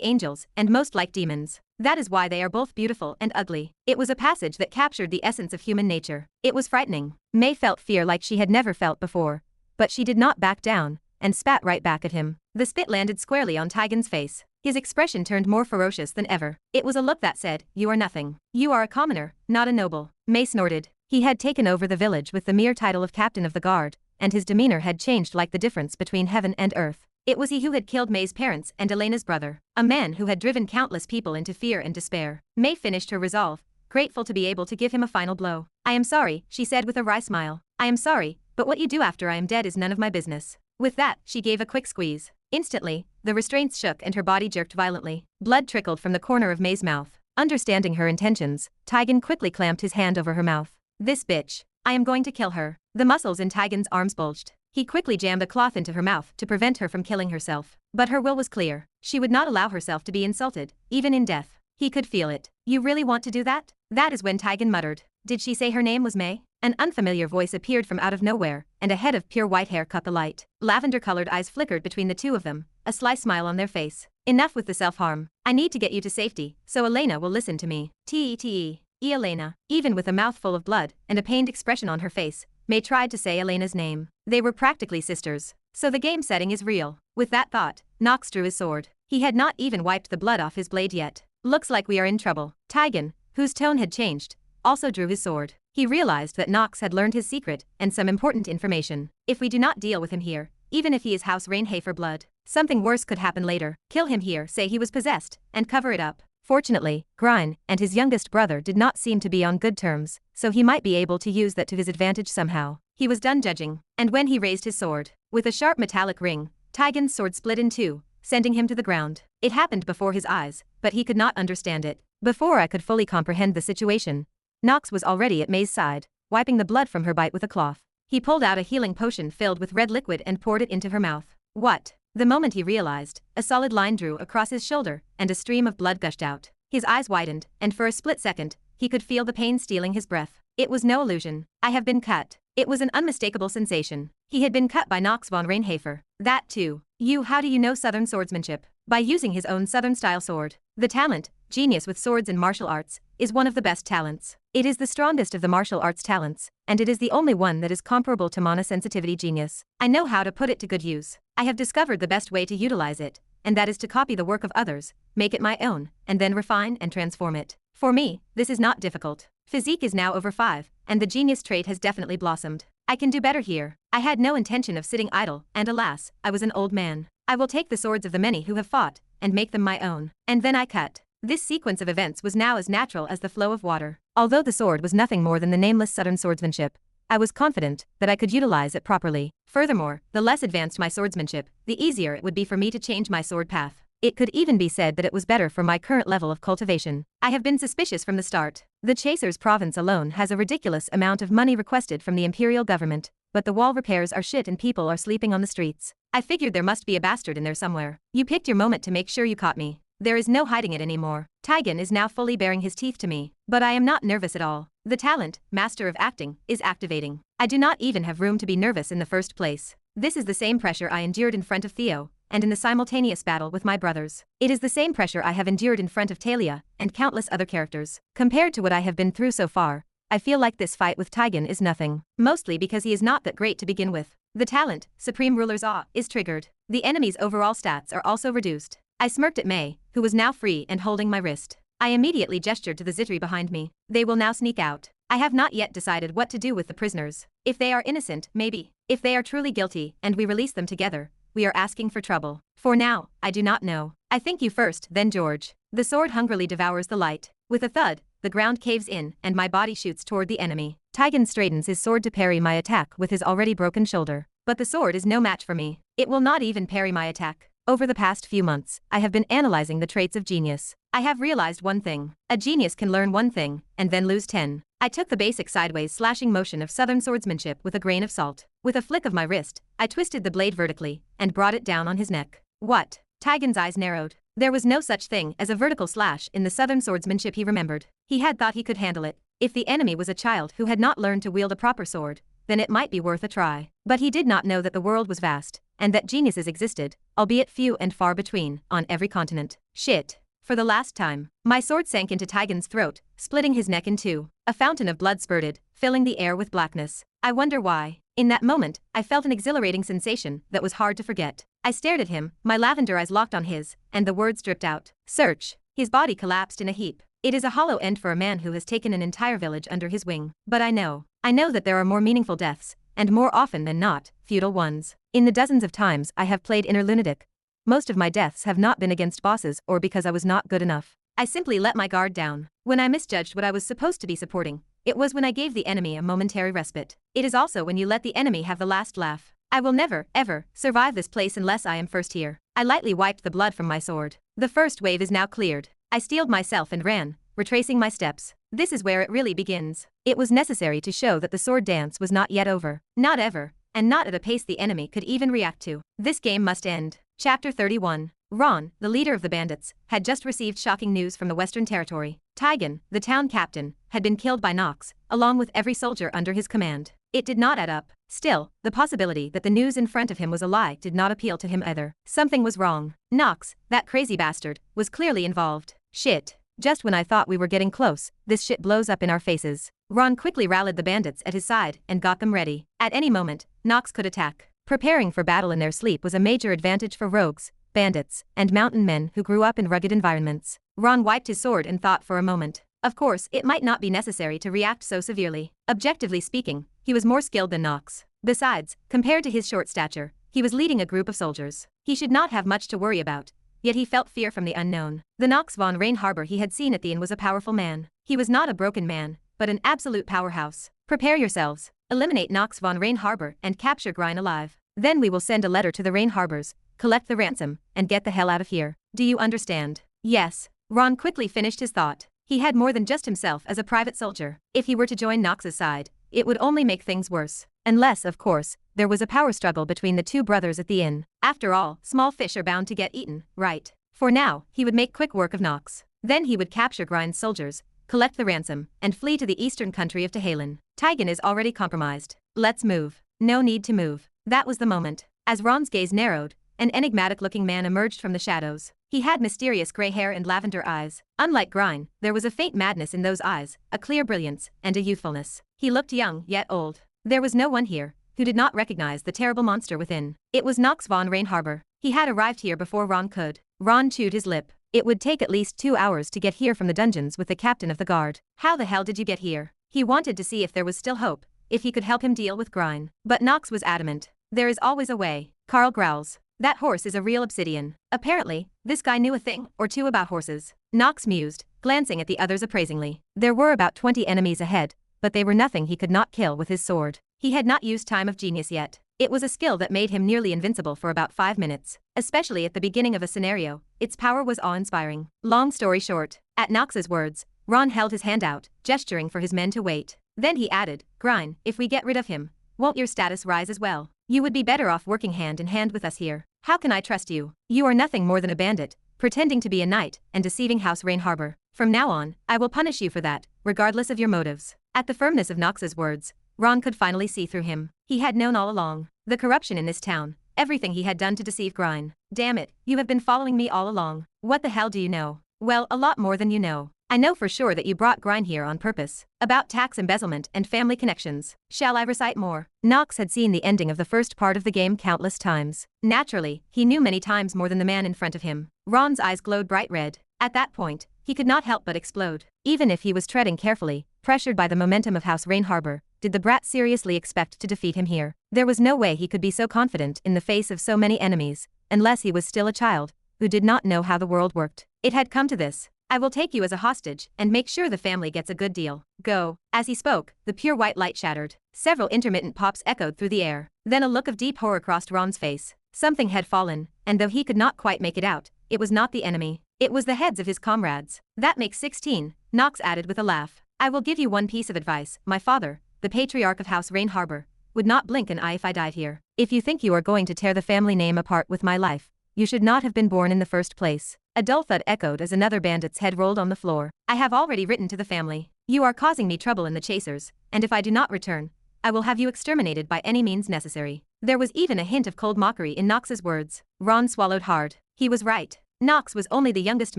angels and most like demons. That is why they are both beautiful and ugly. It was a passage that captured the essence of human nature. It was frightening. May felt fear like she had never felt before. But she did not back down, and spat right back at him. The spit landed squarely on Tigan's face. His expression turned more ferocious than ever. It was a look that said, you are nothing. You are a commoner, not a noble. May snorted. He had taken over the village with the mere title of captain of the guard, and his demeanor had changed like the difference between heaven and earth. It was he who had killed May's parents and Elena's brother, a man who had driven countless people into fear and despair. May finished her resolve, grateful to be able to give him a final blow. I am sorry, she said with a wry smile. I am sorry, but what you do after I am dead is none of my business. With that, she gave a quick squeeze. Instantly, the restraints shook and her body jerked violently. Blood trickled from the corner of May's mouth. Understanding her intentions, Tigan quickly clamped his hand over her mouth. This bitch. I am going to kill her. The muscles in Tigan's arms bulged. He quickly jammed a cloth into her mouth to prevent her from killing herself. But her will was clear. She would not allow herself to be insulted, even in death. He could feel it. You really want to do that? That is when Tigan muttered. Did she say her name was May? An unfamiliar voice appeared from out of nowhere, and a head of pure white hair cut the light. Lavender-colored eyes flickered between the two of them, a sly smile on their face. Enough with the self-harm. I need to get you to safety, so Elena will listen to me. T-E-T-E. Elena. Even with a mouthful of blood and a pained expression on her face, May tried to say Elena's name. They were practically sisters. So the game setting is real. With that thought, Knox drew his sword. He had not even wiped the blood off his blade yet. Looks like we are in trouble. Tigan, whose tone had changed, also drew his sword. He realized that Knox had learned his secret and some important information. If we do not deal with him here, even if he is House Reinhafer blood, something worse could happen later. Kill him here, say he was possessed, and cover it up. Fortunately, Grine and his youngest brother did not seem to be on good terms, so he might be able to use that to his advantage somehow. He was done judging, and when he raised his sword, with a sharp metallic ring, Tigan's sword split in two, sending him to the ground. It happened before his eyes, but he could not understand it. Before I could fully comprehend the situation, Knox was already at May's side, wiping the blood from her bite with a cloth. He pulled out a healing potion filled with red liquid and poured it into her mouth. What? The moment he realized, a solid line drew across his shoulder, and a stream of blood gushed out. His eyes widened, and for a split second, he could feel the pain stealing his breath. It was no illusion. I have been cut. It was an unmistakable sensation. He had been cut by Knox Von Reinhafer. That too. How do you know Southern swordsmanship? By using his own Southern-style sword. The talent, genius with swords and martial arts, is one of the best talents. It is the strongest of the martial arts talents, and it is the only one that is comparable to mana sensitivity genius. I know how to put it to good use. I have discovered the best way to utilize it, and that is to copy the work of others, make it my own, and then refine and transform it. For me, this is not difficult. Physique is now over 5, and the genius trait has definitely blossomed. I can do better here. I had no intention of sitting idle, and alas, I was an old man. I will take the swords of the many who have fought, and make them my own. And then I cut. This sequence of events was now as natural as the flow of water. Although the sword was nothing more than the nameless Southern swordsmanship, I was confident that I could utilize it properly. Furthermore, the less advanced my swordsmanship, the easier it would be for me to change my sword path. It could even be said that it was better for my current level of cultivation. I have been suspicious from the start. The Chasers province alone has a ridiculous amount of money requested from the imperial government, but the wall repairs are shit and people are sleeping on the streets. I figured there must be a bastard in there somewhere. You picked your moment to make sure you caught me. There is no hiding it anymore. Tigan is now fully baring his teeth to me, but I am not nervous at all. The talent, master of acting, is activating. I do not even have room to be nervous in the first place. This is the same pressure I endured in front of Theo, and in the simultaneous battle with my brothers. It is the same pressure I have endured in front of Talia, and countless other characters. Compared to what I have been through so far, I feel like this fight with Tigan is nothing. Mostly because he is not that great to begin with. The talent, Supreme Ruler's Awe, is triggered. The enemy's overall stats are also reduced. I smirked at May, who was now free and holding my wrist. I immediately gestured to the Zitri behind me. They will now sneak out. I have not yet decided what to do with the prisoners. If they are innocent, maybe. If they are truly guilty, and we release them together, we are asking for trouble. For now, I do not know. I think you first, then George. The sword hungrily devours the light. With a thud, the ground caves in, and my body shoots toward the enemy. Tigan straightens his sword to parry my attack with his already broken shoulder. But the sword is no match for me. It will not even parry my attack. Over the past few months, I have been analyzing the traits of genius. I have realized one thing. A genius can learn one thing, and then lose 10. I took the basic sideways slashing motion of southern swordsmanship with a grain of salt. With a flick of my wrist, I twisted the blade vertically, and brought it down on his neck. What? Tigan's eyes narrowed. There was no such thing as a vertical slash in the southern swordsmanship he remembered. He had thought he could handle it. If the enemy was a child who had not learned to wield a proper sword, then it might be worth a try. But he did not know that the world was vast, and that geniuses existed, albeit few and far between, on every continent. Shit. For the last time, my sword sank into Tigan's throat, splitting his neck in two. A fountain of blood spurted, filling the air with blackness. I wonder why. In that moment, I felt an exhilarating sensation that was hard to forget. I stared at him, my lavender eyes locked on his, and the words dripped out. Search. His body collapsed in a heap. It is a hollow end for a man who has taken an entire village under his wing. But I know that there are more meaningful deaths, and more often than not, futile ones. In the dozens of times I have played inner lunatic, most of my deaths have not been against bosses or because I was not good enough. I simply let my guard down. When I misjudged what I was supposed to be supporting, it was when I gave the enemy a momentary respite. It is also when you let the enemy have the last laugh. I will never, ever, survive this place unless I am first here. I lightly wiped the blood from my sword. The first wave is now cleared. I steeled myself and ran, retracing my steps. This is where it really begins. It was necessary to show that the sword dance was not yet over. Not ever, and not at a pace the enemy could even react to. This game must end. Chapter 31. Ron, the leader of the bandits, had just received shocking news from the Western Territory. Tigan, the town captain, had been killed by Knox, along with every soldier under his command. It did not add up. Still, the possibility that the news in front of him was a lie did not appeal to him either. Something was wrong. Knox, that crazy bastard, was clearly involved. Shit. Just when I thought we were getting close, this shit blows up in our faces. Ron quickly rallied the bandits at his side and got them ready. At any moment, Knox could attack. Preparing for battle in their sleep was a major advantage for rogues, bandits, and mountain men who grew up in rugged environments. Ron wiped his sword and thought for a moment. Of course, it might not be necessary to react so severely. Objectively speaking, he was more skilled than Knox. Besides, compared to his short stature, he was leading a group of soldiers. He should not have much to worry about. Yet he felt fear from the unknown. The Knox Von Reinhafer he had seen at the inn was a powerful man. He was not a broken man, but an absolute powerhouse. Prepare yourselves. Eliminate Knox Von Reinhafer and capture Grein alive. Then we will send a letter to the Reinhafers, collect the ransom, and get the hell out of here. Do you understand? Yes. Ron quickly finished his thought. He had more than just himself as a private soldier. If he were to join Knox's side, it would only make things worse. Unless, of course, there was a power struggle between the two brothers at the inn. After all, small fish are bound to get eaten, right? For now, he would make quick work of Knox. Then he would capture Grein's soldiers, collect the ransom, and flee to the eastern country of Tehalen. Tigan is already compromised. Let's move. No need to move. That was the moment. As Ron's gaze narrowed, an enigmatic-looking man emerged from the shadows. He had mysterious gray hair and lavender eyes. Unlike Grein, there was a faint madness in those eyes, a clear brilliance, and a youthfulness. He looked young, yet old. There was no one here who did not recognize the terrible monster within. It was Knox Von Reinhafer. He had arrived here before Ron could. Ron chewed his lip. It would take at least 2 hours to get here from the dungeons with the captain of the guard. How the hell did you get here? He wanted to see if there was still hope, if he could help him deal with Grein. But Knox was adamant. There is always a way. Carl growls. That horse is a real obsidian. Apparently, this guy knew a thing or two about horses. Knox mused, glancing at the others appraisingly. There were about 20 enemies ahead, but they were nothing he could not kill with his sword. He had not used Time of Genius yet. It was a skill that made him nearly invincible for about 5 minutes. Especially at the beginning of a scenario, its power was awe-inspiring. Long story short, at Knox's words, Ron held his hand out, gesturing for his men to wait. Then he added, Grein, if we get rid of him, won't your status rise as well? You would be better off working hand in hand with us here. How can I trust you? You are nothing more than a bandit, pretending to be a knight and deceiving House Reinhafer. From now on, I will punish you for that, regardless of your motives. At the firmness of Knox's words, Ron could finally see through him. He had known all along. The corruption in this town, everything he had done to deceive Grein. Damn it, you have been following me all along. What the hell do you know? Well, a lot more than you know. I know for sure that you brought Grein here on purpose. About tax embezzlement and family connections. Shall I recite more? Knox had seen the ending of the first part of the game countless times. Naturally, he knew many times more than the man in front of him. Ron's eyes glowed bright red. At that point, he could not help but explode. Even if he was treading carefully, Pressured by the momentum of House Reinhafer, did the brat seriously expect to defeat him here? There was no way he could be so confident in the face of so many enemies, unless he was still a child, who did not know how the world worked. It had come to this. I will take you as a hostage and make sure the family gets a good deal. Go. As he spoke, the pure white light shattered. Several intermittent pops echoed through the air. Then a look of deep horror crossed Ron's face. Something had fallen, and though he could not quite make it out, it was not the enemy. It was the heads of his comrades. That makes 16, Knox added with a laugh. I will give you one piece of advice. My father, the patriarch of House Reinhafer, would not blink an eye if I died here. If you think you are going to tear the family name apart with my life, you should not have been born in the first place. A dull thud echoed as another bandit's head rolled on the floor. I have already written to the family. You are causing me trouble in the chasers, and if I do not return, I will have you exterminated by any means necessary. There was even a hint of cold mockery in Knox's words. Ron swallowed hard. He was right. Knox was only the youngest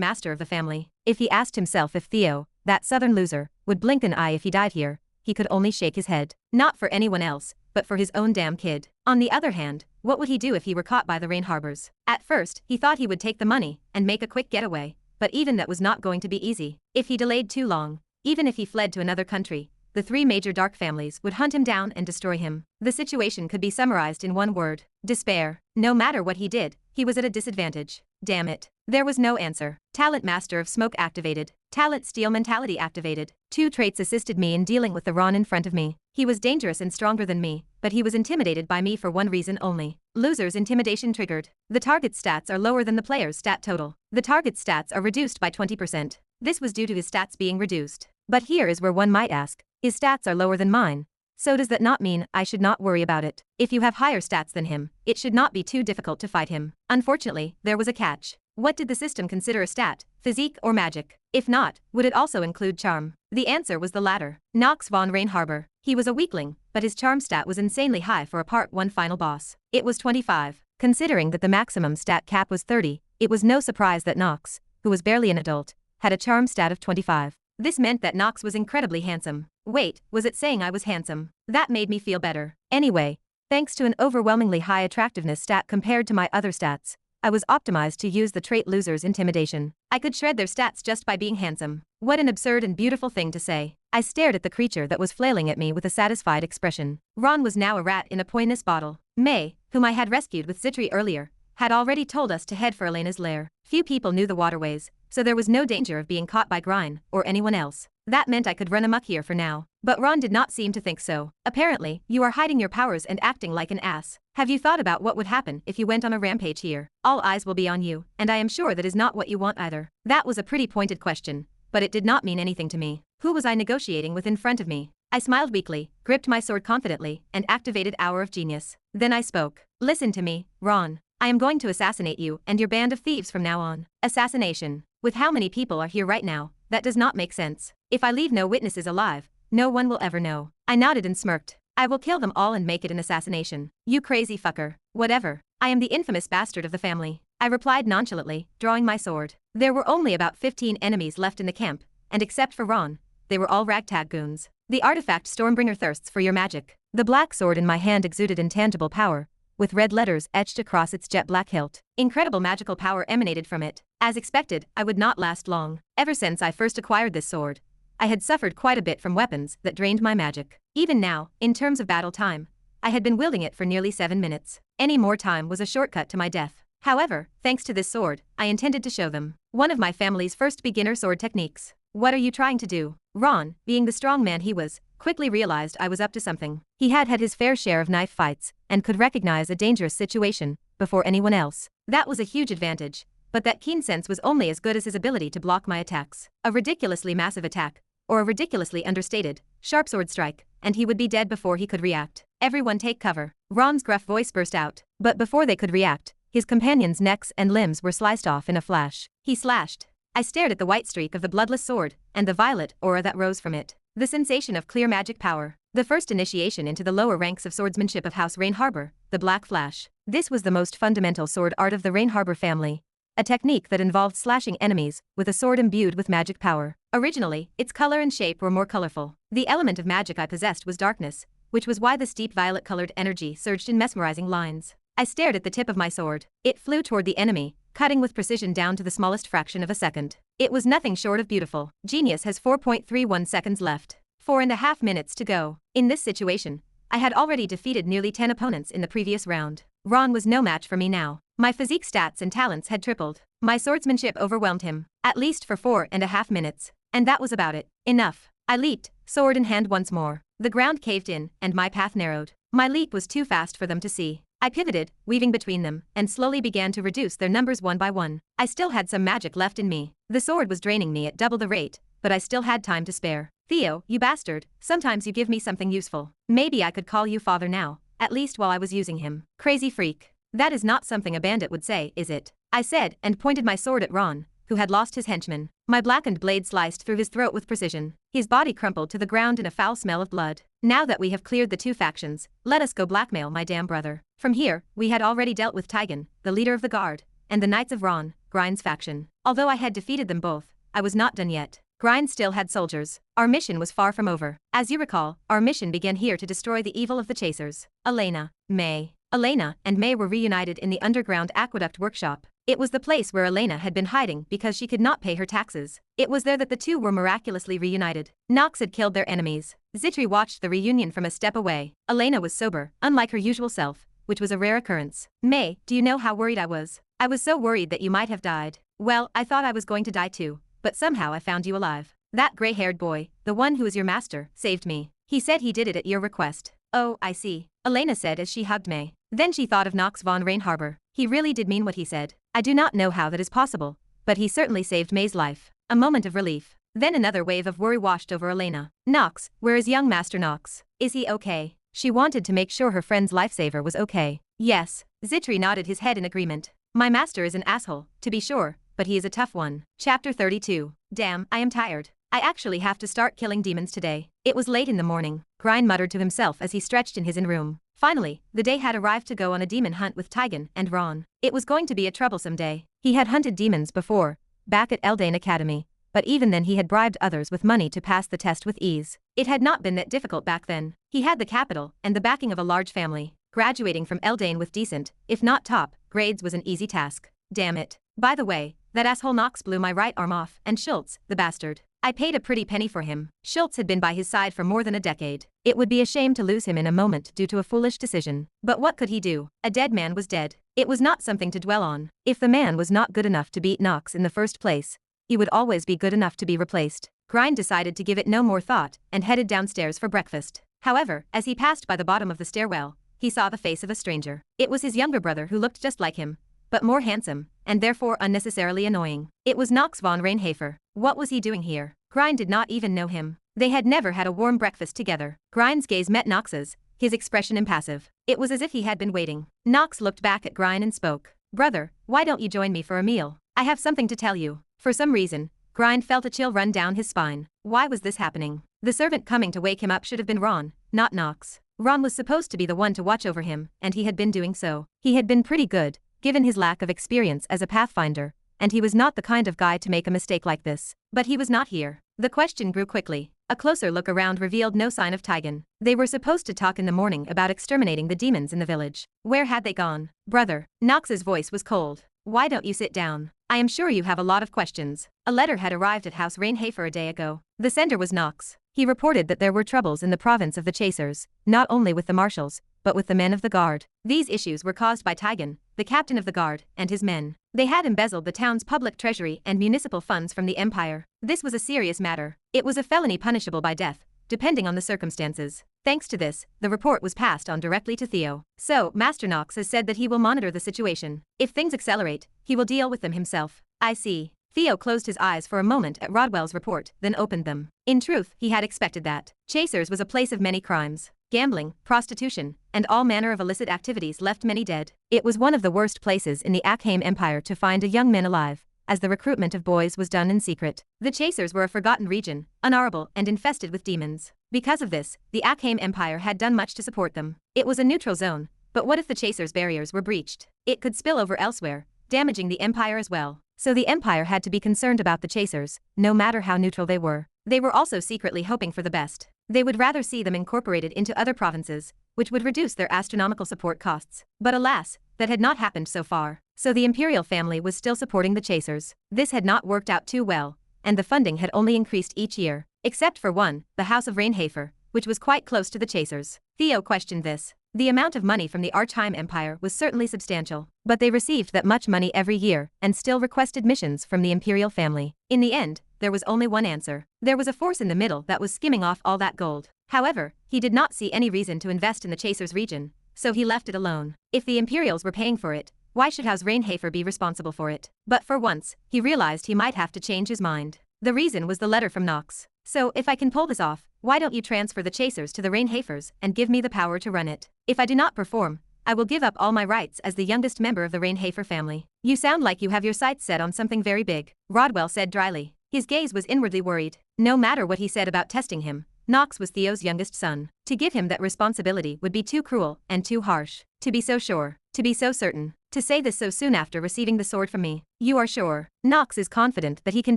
master of the family. If he asked himself if Theo, that southern loser, would blink an eye if he died here, he could only shake his head. Not for anyone else, but for his own damn kid. On the other hand, what would he do if he were caught by the Reinhafers? At first, he thought he would take the money and make a quick getaway, but even that was not going to be easy. If he delayed too long, even if he fled to another country, the three major dark families would hunt him down and destroy him. The situation could be summarized in one word: despair. No matter what he did, he was at a disadvantage. Damn it. There was no answer. Talent Master of Smoke activated. Talent Steel Mentality activated. 2 traits assisted me in dealing with the Ron in front of me. He was dangerous and stronger than me, but he was intimidated by me for one reason only. Loser's intimidation triggered. The target's stats are lower than the player's stat total. The target's stats are reduced by 20%. This was due to his stats being reduced. But here is where one might ask, his stats are lower than mine. So does that not mean I should not worry about it? If you have higher stats than him, it should not be too difficult to fight him. Unfortunately, there was a catch. What did the system consider a stat, physique or magic? If not, would it also include charm? The answer was the latter. Knox Von Reinhafer. He was a weakling, but his charm stat was insanely high for a Part 1 final boss. It was 25. Considering that the maximum stat cap was 30, it was no surprise that Knox, who was barely an adult, had a charm stat of 25. This meant that Knox was incredibly handsome. Wait, was it saying I was handsome? That made me feel better. Anyway, thanks to an overwhelmingly high attractiveness stat compared to my other stats, I was optimized to use the trait Loser's Intimidation. I could shred their stats just by being handsome. What an absurd and beautiful thing to say. I stared at the creature that was flailing at me with a satisfied expression. Ron was now a rat in a poisonous bottle. May, whom I had rescued with Zitri earlier, had already told us to head for Elena's lair. Few people knew the waterways, so there was no danger of being caught by Grine or anyone else. That meant I could run amok here for now. But Ron did not seem to think so. Apparently, you are hiding your powers and acting like an ass. Have you thought about what would happen if you went on a rampage here? All eyes will be on you, and I am sure that is not what you want either. That was a pretty pointed question, but it did not mean anything to me. Who was I negotiating with in front of me? I smiled weakly, gripped my sword confidently, and activated Hour of Genius. Then I spoke. Listen to me, Ron. I am going to assassinate you and your band of thieves from now on. Assassination. With how many people are here right now, that does not make sense. If I leave no witnesses alive, no one will ever know. I nodded and smirked. I will kill them all and make it an assassination. You crazy fucker. Whatever. I am the infamous bastard of the family. I replied nonchalantly, drawing my sword. There were only about 15 enemies left in the camp, and except for Ron, they were all ragtag goons. The artifact Stormbringer thirsts for your magic. The black sword in my hand exuded intangible power, with red letters etched across its jet black hilt. Incredible magical power emanated from it. As expected, I would not last long. Ever since I first acquired this sword, I had suffered quite a bit from weapons that drained my magic. Even now, in terms of battle time, I had been wielding it for nearly 7 minutes. Any more time was a shortcut to my death. However, thanks to this sword, I intended to show them one of my family's first beginner sword techniques. What are you trying to do? Ron, being the strong man he was, quickly realized I was up to something. He had had his fair share of knife fights, and could recognize a dangerous situation before anyone else. That was a huge advantage, but that keen sense was only as good as his ability to block my attacks. A ridiculously massive attack, or a ridiculously understated, sharp sword strike, and he would be dead before he could react. Everyone take cover. Ron's gruff voice burst out, but before they could react, his companions' necks and limbs were sliced off in a flash. He slashed. I stared at the white streak of the bloodless sword, and the violet aura that rose from it. The sensation of clear magic power. The first initiation into the lower ranks of swordsmanship of House Reinhafer, the Black Flash. This was the most fundamental sword art of the Reinhafer family. A technique that involved slashing enemies with a sword imbued with magic power. Originally, its color and shape were more colorful. The element of magic I possessed was darkness, which was why the steep violet-colored energy surged in mesmerizing lines. I stared at the tip of my sword. It flew toward the enemy, cutting with precision down to the smallest fraction of a second. It was nothing short of beautiful. Genius has 4.31 seconds left. 4.5 minutes to go. In this situation, I had already defeated nearly 10 opponents in the previous round. Ron was no match for me now. My physique stats and talents had tripled. My swordsmanship overwhelmed him, at least for 4.5 minutes. And that was about it. Enough. I leaped, sword in hand once more. The ground caved in, and my path narrowed. My leap was too fast for them to see. I pivoted, weaving between them, and slowly began to reduce their numbers one by one. I still had some magic left in me. The sword was draining me at double the rate, but I still had time to spare. Theo, you bastard, sometimes you give me something useful. Maybe I could call you father now, at least while I was using him. Crazy freak. That is not something a bandit would say, is it? I said, and pointed my sword at Ron, who had lost his henchman. My blackened blade sliced through his throat with precision. His body crumpled to the ground in a foul smell of blood. Now that we have cleared the two factions, let us go blackmail my damn brother. From here, we had already dealt with Tigan, the leader of the guard, and the Knights of Ron, Grind's faction. Although I had defeated them both, I was not done yet. Grind still had soldiers. Our mission was far from over. As you recall, our mission began here to destroy the evil of the chasers. Elena, May. Elena and May were reunited in the underground aqueduct workshop. It was the place where Elena had been hiding because she could not pay her taxes. It was there that the two were miraculously reunited. Knox had killed their enemies. Zitri watched the reunion from a step away. Elena was sober, unlike her usual self, which was a rare occurrence. May, do you know how worried I was? I was so worried that you might have died. Well, I thought I was going to die too, but somehow I found you alive. That gray-haired boy, the one who is your master, saved me. He said he did it at your request. Oh, I see, Elena said as she hugged May. Then she thought of Knox Von Reinhafer. He really did mean what he said. I do not know how that is possible, but he certainly saved May's life. A moment of relief. Then another wave of worry washed over Elena. Knox, where is young Master Knox? Is he okay? She wanted to make sure her friend's lifesaver was okay. Yes. Zitri nodded his head in agreement. My master is an asshole, to be sure, but he is a tough one. Chapter 32. Damn, I am tired. I actually have to start killing demons today. It was late in the morning. Grind muttered to himself as he stretched in his inn room. Finally, the day had arrived to go on a demon hunt with Tigan and Ron. It was going to be a troublesome day. He had hunted demons before, back at Eldane Academy, but even then he had bribed others with money to pass the test with ease. It had not been that difficult back then. He had the capital and the backing of a large family. Graduating from Eldane with decent, if not top, grades was an easy task. Damn it. By the way, that asshole Knox blew my right arm off, and Schultz, the bastard. I paid a pretty penny for him. Schultz had been by his side for more than a decade. It would be a shame to lose him in a moment due to a foolish decision. But what could he do? A dead man was dead. It was not something to dwell on. If the man was not good enough to beat Knox in the first place, he would always be good enough to be replaced. Grind decided to give it no more thought and headed downstairs for breakfast. However, as he passed by the bottom of the stairwell, he saw the face of a stranger. It was his younger brother who looked just like him, but more handsome, and therefore unnecessarily annoying. It was Knox Von Reinhafer. What was he doing here? Grind did not even know him. They had never had a warm breakfast together. Grind's gaze met Knox's, his expression impassive. It was as if he had been waiting. Knox looked back at Grind and spoke. Brother, why don't you join me for a meal? I have something to tell you. For some reason, Grind felt a chill run down his spine. Why was this happening? The servant coming to wake him up should have been Ron, not Knox. Ron was supposed to be the one to watch over him, and he had been doing so. He had been pretty good, given his lack of experience as a pathfinder, and he was not the kind of guy to make a mistake like this. But he was not here. The question grew quickly. A closer look around revealed no sign of Tigan. They were supposed to talk in the morning about exterminating the demons in the village. Where had they gone? Brother. Knox's voice was cold. Why don't you sit down? I am sure you have a lot of questions. A letter had arrived at House Reinhafer a day ago. The sender was Knox. He reported that there were troubles in the province of the Chasers, not only with the marshals, but with the men of the guard. These issues were caused by Tigan, the captain of the guard, and his men. They had embezzled the town's public treasury and municipal funds from the empire. This was a serious matter. It was a felony punishable by death, depending on the circumstances. Thanks to this, the report was passed on directly to Theo. So, Master Knox has said that he will monitor the situation. If things accelerate, he will deal with them himself. I see. Theo closed his eyes for a moment at Rodwell's report, then opened them. In truth, he had expected that. Chasers was a place of many crimes. Gambling, prostitution, and all manner of illicit activities left many dead. It was one of the worst places in the Akheim Empire to find a young man alive, as the recruitment of boys was done in secret. The Chasers were a forgotten region, unhonorable and infested with demons. Because of this, the Akheim Empire had done much to support them. It was a neutral zone, but what if the Chasers' barriers were breached? It could spill over elsewhere, damaging the Empire as well. So the Empire had to be concerned about the Chasers, no matter how neutral they were. They were also secretly hoping for the best. They would rather see them incorporated into other provinces, which would reduce their astronomical support costs. But alas, that had not happened so far. So the imperial family was still supporting the Chasers. This had not worked out too well, and the funding had only increased each year. Except for one, the House of Reinhafer, which was quite close to the chasers. Theo questioned this. The amount of money from the Archheim Empire was certainly substantial, but they received that much money every year and still requested missions from the imperial family. In the end, there was only one answer. There was a force in the middle that was skimming off all that gold. However, he did not see any reason to invest in the chasers region, so he left it alone. If the Imperials were paying for it, why should House Reinhafer be responsible for it? But for once, he realized he might have to change his mind. The reason was the letter from Knox. So if I can pull this off, why don't you transfer the chasers to the Reinhafers and give me the power to run it? If I do not perform, I will give up all my rights as the youngest member of the Reinhafer family. You sound like you have your sights set on something very big, Rodwell said dryly. His gaze was inwardly worried. No matter what he said about testing him, Knox was Theo's youngest son. To give him that responsibility would be too cruel and too harsh. To be so sure, to be so certain, to say this so soon after receiving the sword from me. You are sure. Knox is confident that he can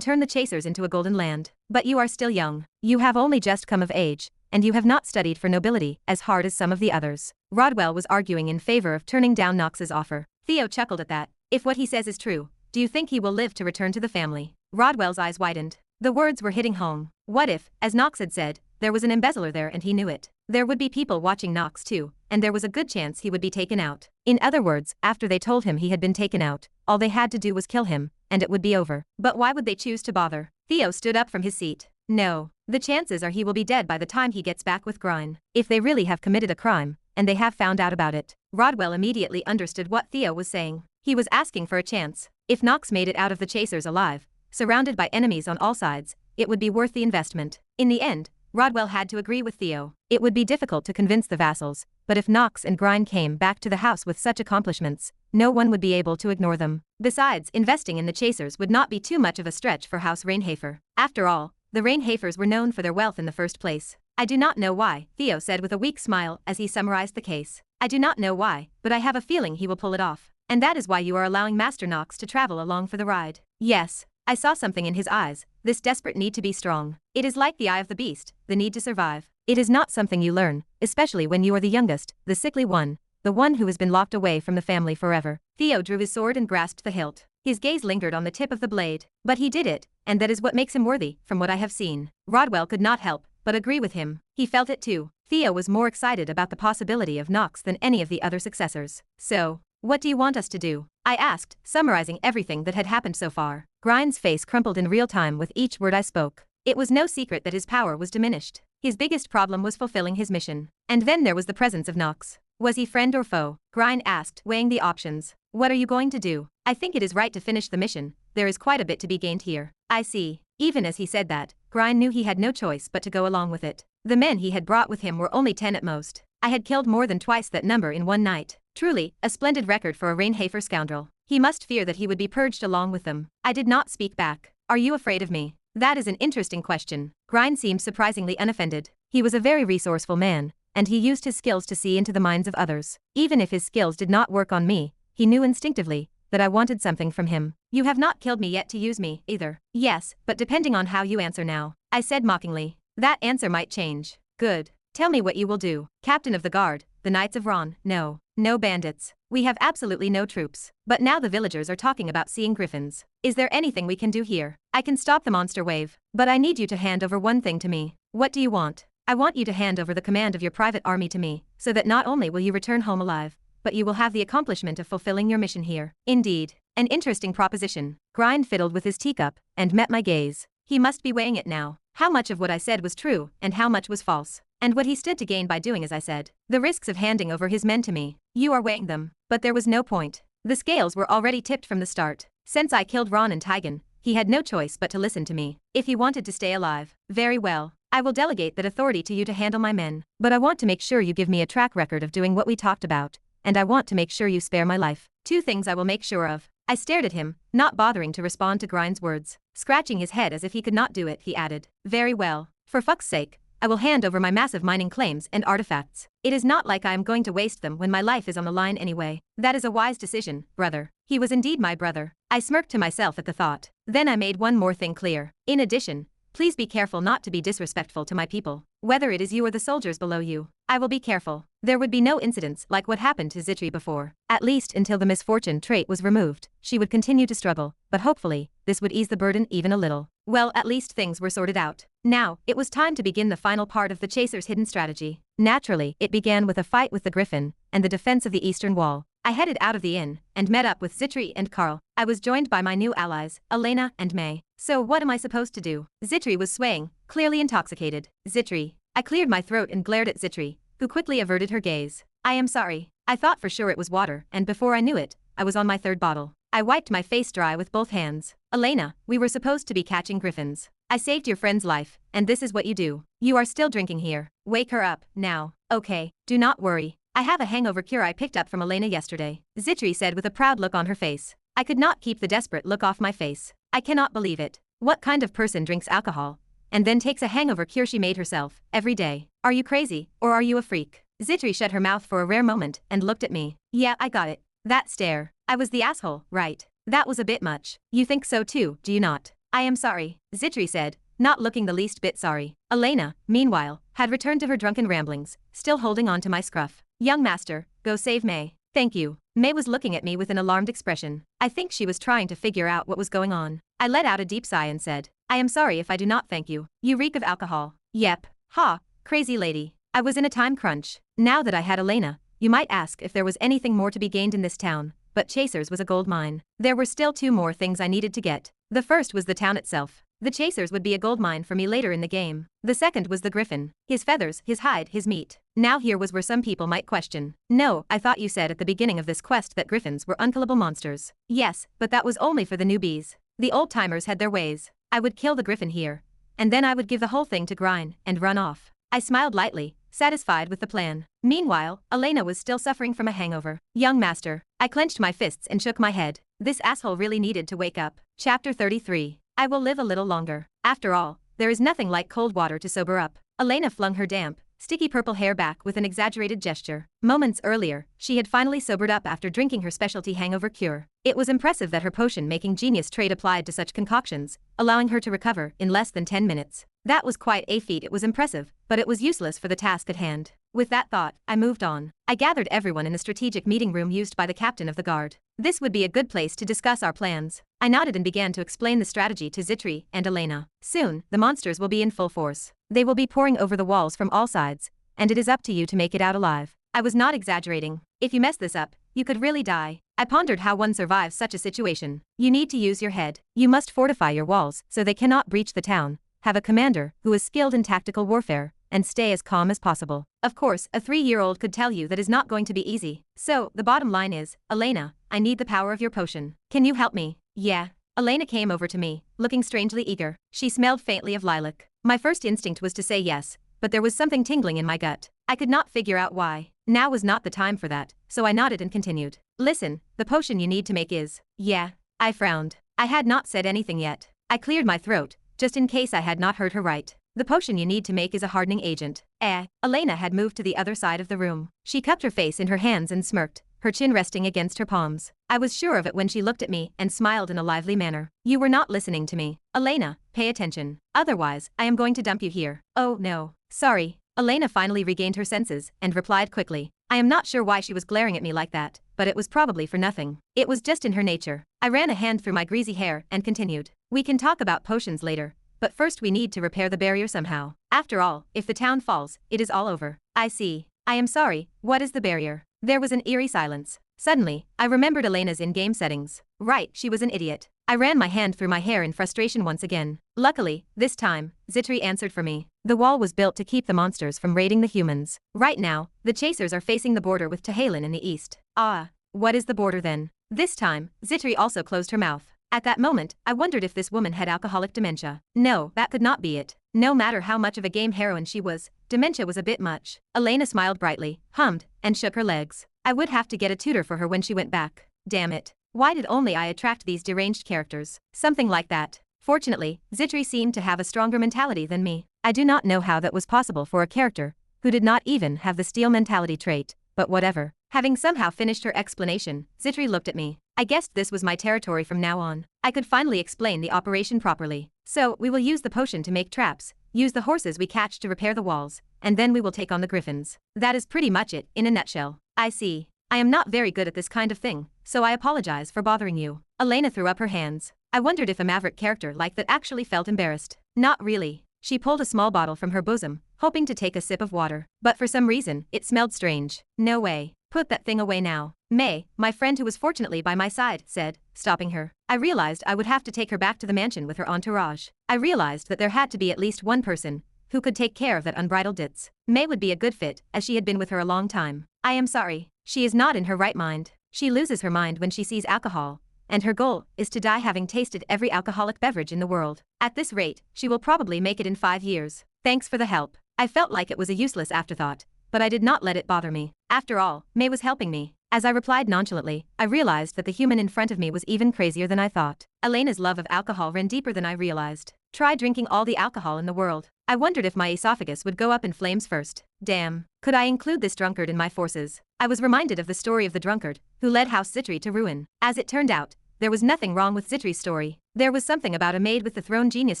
turn the chasers into a golden land. But you are still young. You have only just come of age, and you have not studied for nobility as hard as some of the others. Rodwell was arguing in favor of turning down Knox's offer. Theo chuckled at that. If what he says is true, do you think he will live to return to the family? Rodwell's eyes widened. The words were hitting home. What if, as Knox had said, there was an embezzler there and he knew it? There would be people watching Knox too, and there was a good chance he would be taken out. In other words, after they told him he had been taken out, all they had to do was kill him, and it would be over. But why would they choose to bother? Theo stood up from his seat. No. The chances are he will be dead by the time he gets back with Grine. If they really have committed a crime, and they have found out about it. Rodwell immediately understood what Theo was saying. He was asking for a chance. If Knox made it out of the chasers alive, surrounded by enemies on all sides, it would be worth the investment. In the end, Rodwell had to agree with Theo. It would be difficult to convince the vassals, but if Knox and Grine came back to the house with such accomplishments, no one would be able to ignore them. Besides, investing in the chasers would not be too much of a stretch for House Reinhafer. After all, the Reinhafers were known for their wealth in the first place. I do not know why, Theo said with a weak smile as he summarized the case. I do not know why, but I have a feeling he will pull it off. And that is why you are allowing Master Knox to travel along for the ride. Yes. I saw something in his eyes, this desperate need to be strong. It is like the eye of the beast, the need to survive. It is not something you learn, especially when you are the youngest, the sickly one, the one who has been locked away from the family forever. Theo drew his sword and grasped the hilt. His gaze lingered on the tip of the blade. But he did it, and that is what makes him worthy, from what I have seen. Rodwell could not help but agree with him. He felt it too. Theo was more excited about the possibility of Knox than any of the other successors. So, what do you want us to do? I asked, summarizing everything that had happened so far. Grine's face crumpled in real time with each word I spoke. It was no secret that his power was diminished. His biggest problem was fulfilling his mission. And then there was the presence of Knox. Was he friend or foe? Grine asked, weighing the options. What are you going to do? I think it is right to finish the mission. There is quite a bit to be gained here. I see. Even as he said that, Grine knew he had no choice but to go along with it. The men he had brought with him were only 10 at most. I had killed more than twice that number in one night. Truly, a splendid record for a Reinhafer scoundrel. He must fear that he would be purged along with them. I did not speak back. Are you afraid of me? That is an interesting question. Grine seemed surprisingly unoffended. He was a very resourceful man, and he used his skills to see into the minds of others. Even if his skills did not work on me, he knew instinctively that I wanted something from him. You have not killed me yet to use me, either. Yes, but depending on how you answer now, I said mockingly. That answer might change. Good. Tell me what you will do. Captain of the guard, the Knights of Ron. No. No bandits. We have absolutely no troops. But now the villagers are talking about seeing griffins. Is there anything we can do here? I can stop the monster wave. But I need you to hand over one thing to me. What do you want? I want you to hand over the command of your private army to me, so that not only will you return home alive, but you will have the accomplishment of fulfilling your mission here. Indeed. An interesting proposition. Grine fiddled with his teacup and met my gaze. He must be weighing it now. How much of what I said was true and how much was false. And what he stood to gain by doing as I said. The risks of handing over his men to me. You are weighing them. But there was no point. The scales were already tipped from the start. Since I killed Ron and Tygan, he had no choice but to listen to me. If he wanted to stay alive, very well. I will delegate that authority to you to handle my men. But I want to make sure you give me a track record of doing what we talked about. And I want to make sure you spare my life. Two things I will make sure of. I stared at him, not bothering to respond to Grine's words. Scratching his head as if he could not do it, he added. Very well. For fuck's sake, I will hand over my massive mining claims and artifacts. It is not like I am going to waste them when my life is on the line anyway. That is a wise decision, brother. He was indeed my brother. I smirked to myself at the thought. Then I made one more thing clear. In addition, please be careful not to be disrespectful to my people. Whether it is you or the soldiers below you, I will be careful. There would be no incidents like what happened to Zitri before. At least until the misfortune trait was removed, she would continue to struggle, but hopefully, this would ease the burden even a little. Well, at least things were sorted out. Now, it was time to begin the final part of the Chaser's hidden strategy. Naturally, it began with a fight with the Griffin and the defense of the eastern wall. I headed out of the inn and met up with Zitri and Carl. I was joined by my new allies, Elena and May. So what am I supposed to do? Zitri was swaying, clearly intoxicated. Zitri. I cleared my throat and glared at Zitri, who quickly averted her gaze. I am sorry. I thought for sure it was water, and before I knew it, I was on my third bottle. I wiped my face dry with both hands. Elena, we were supposed to be catching griffins. I saved your friend's life, and this is what you do. You are still drinking here. Wake her up, now. Okay, do not worry. I have a hangover cure I picked up from Elena yesterday, Zitri said with a proud look on her face. I could not keep the desperate look off my face. I cannot believe it. What kind of person drinks alcohol and then takes a hangover cure she made herself every day? Are you crazy, or are you a freak? Zitri shut her mouth for a rare moment and looked at me. Yeah, I got it. That stare. I was the asshole, right? That was a bit much. You think so too, do you not? I am sorry, Zitri said, not looking the least bit sorry. Elena, meanwhile, had returned to her drunken ramblings, still holding on to my scruff. Young master, go save May. Thank you. May was looking at me with an alarmed expression. I think she was trying to figure out what was going on. I let out a deep sigh and said, I am sorry if I do not thank you. You reek of alcohol. Yep. Ha, crazy lady. I was in a time crunch. Now that I had Elena, you might ask if there was anything more to be gained in this town, but Chasers was a gold mine. There were still 2 more things I needed to get. The first was the town itself. The Chasers would be a gold mine for me later in the game. The second was the Griffin. His feathers, his hide, his meat. Now here was where some people might question. No, I thought you said at the beginning of this quest that Griffins were unkillable monsters. Yes, but that was only for the newbies. The old-timers had their ways. I would kill the Griffin here, and then I would give the whole thing to Grine and run off. I smiled lightly, satisfied with the plan. Meanwhile, Elena was still suffering from a hangover. Young master. I clenched my fists and shook my head. This asshole really needed to wake up. Chapter 33. I will live a little longer. After all, there is nothing like cold water to sober up. Elena flung her damp, sticky purple hair back with an exaggerated gesture. Moments earlier, she had finally sobered up after drinking her specialty hangover cure. It was impressive that her potion-making genius trait applied to such concoctions, allowing her to recover in less than 10 minutes. That was quite a feat. It was impressive, but it was useless for the task at hand. With that thought, I moved on. I gathered everyone in the strategic meeting room used by the captain of the guard. This would be a good place to discuss our plans. I nodded and began to explain the strategy to Zitri and Elena. Soon, the monsters will be in full force. They will be pouring over the walls from all sides, and it is up to you to make it out alive. I was not exaggerating. If you mess this up, you could really die. I pondered how one survives such a situation. You need to use your head. You must fortify your walls so they cannot breach the town, have a commander who is skilled in tactical warfare, and stay as calm as possible. Of course, a 3-year-old could tell you that is not going to be easy. So, the bottom line is, Elena, I need the power of your potion. Can you help me? Yeah. Elena came over to me, looking strangely eager. She smelled faintly of lilac. My first instinct was to say yes, but there was something tingling in my gut. I could not figure out why. Now was not the time for that, so I nodded and continued. Listen, the potion you need to make is… Yeah. I frowned. I had not said anything yet. I cleared my throat, just in case I had not heard her right. The potion you need to make is a hardening agent. Elena had moved to the other side of the room. She cupped her face in her hands and smirked, her chin resting against her palms. I was sure of it when she looked at me and smiled in a lively manner. You were not listening to me. Elena, pay attention. Otherwise, I am going to dump you here. Oh no. Sorry. Elena finally regained her senses and replied quickly. I am not sure why she was glaring at me like that, but it was probably for nothing. It was just in her nature. I ran a hand through my greasy hair and continued. We can talk about potions later, but first we need to repair the barrier somehow. After all, if the town falls, it is all over. I see. I am sorry, what is the barrier? There was an eerie silence. Suddenly, I remembered Elena's in-game settings. Right, she was an idiot. I ran my hand through my hair in frustration once again. Luckily, this time, Zitri answered for me. The wall was built to keep the monsters from raiding the humans. Right now, the Chasers are facing the border with Tehalin in the east. Ah, what is the border then? This time, Zitri also closed her mouth. At that moment, I wondered if this woman had alcoholic dementia. No, that could not be it. No matter how much of a game heroine she was, dementia was a bit much. Elena smiled brightly, hummed, and shook her legs. I would have to get a tutor for her when she went back. Damn it. Why did only I attract these deranged characters? Something like that. Fortunately, Zitri seemed to have a stronger mentality than me. I do not know how that was possible for a character who did not even have the steel mentality trait, but whatever. Having somehow finished her explanation, Zitri looked at me. I guessed this was my territory from now on. I could finally explain the operation properly. So, we will use the potion to make traps, use the horses we catch to repair the walls, and then we will take on the griffins. That is pretty much it, in a nutshell. I see. I am not very good at this kind of thing, so I apologize for bothering you. Elena threw up her hands. I wondered if a maverick character like that actually felt embarrassed. Not really. She pulled a small bottle from her bosom, hoping to take a sip of water. But for some reason, it smelled strange. No way. Put that thing away now. May, my friend who was fortunately by my side, said, stopping her. I realized I would have to take her back to the mansion with her entourage. I realized that there had to be at least one person who could take care of that unbridled ditz. May would be a good fit, as she had been with her a long time. I am sorry. She is not in her right mind. She loses her mind when she sees alcohol, and her goal is to die having tasted every alcoholic beverage in the world. At this rate, she will probably make it in 5 years. Thanks for the help. I felt like it was a useless afterthought, but I did not let it bother me. After all, May was helping me. As I replied nonchalantly, I realized that the human in front of me was even crazier than I thought. Elena's love of alcohol ran deeper than I realized. Try drinking all the alcohol in the world. I wondered if my esophagus would go up in flames first. Damn. Could I include this drunkard in my forces? I was reminded of the story of the drunkard who led House Zitri to ruin. As it turned out, there was nothing wrong with Zitri's story. There was something about a maid with the throne genius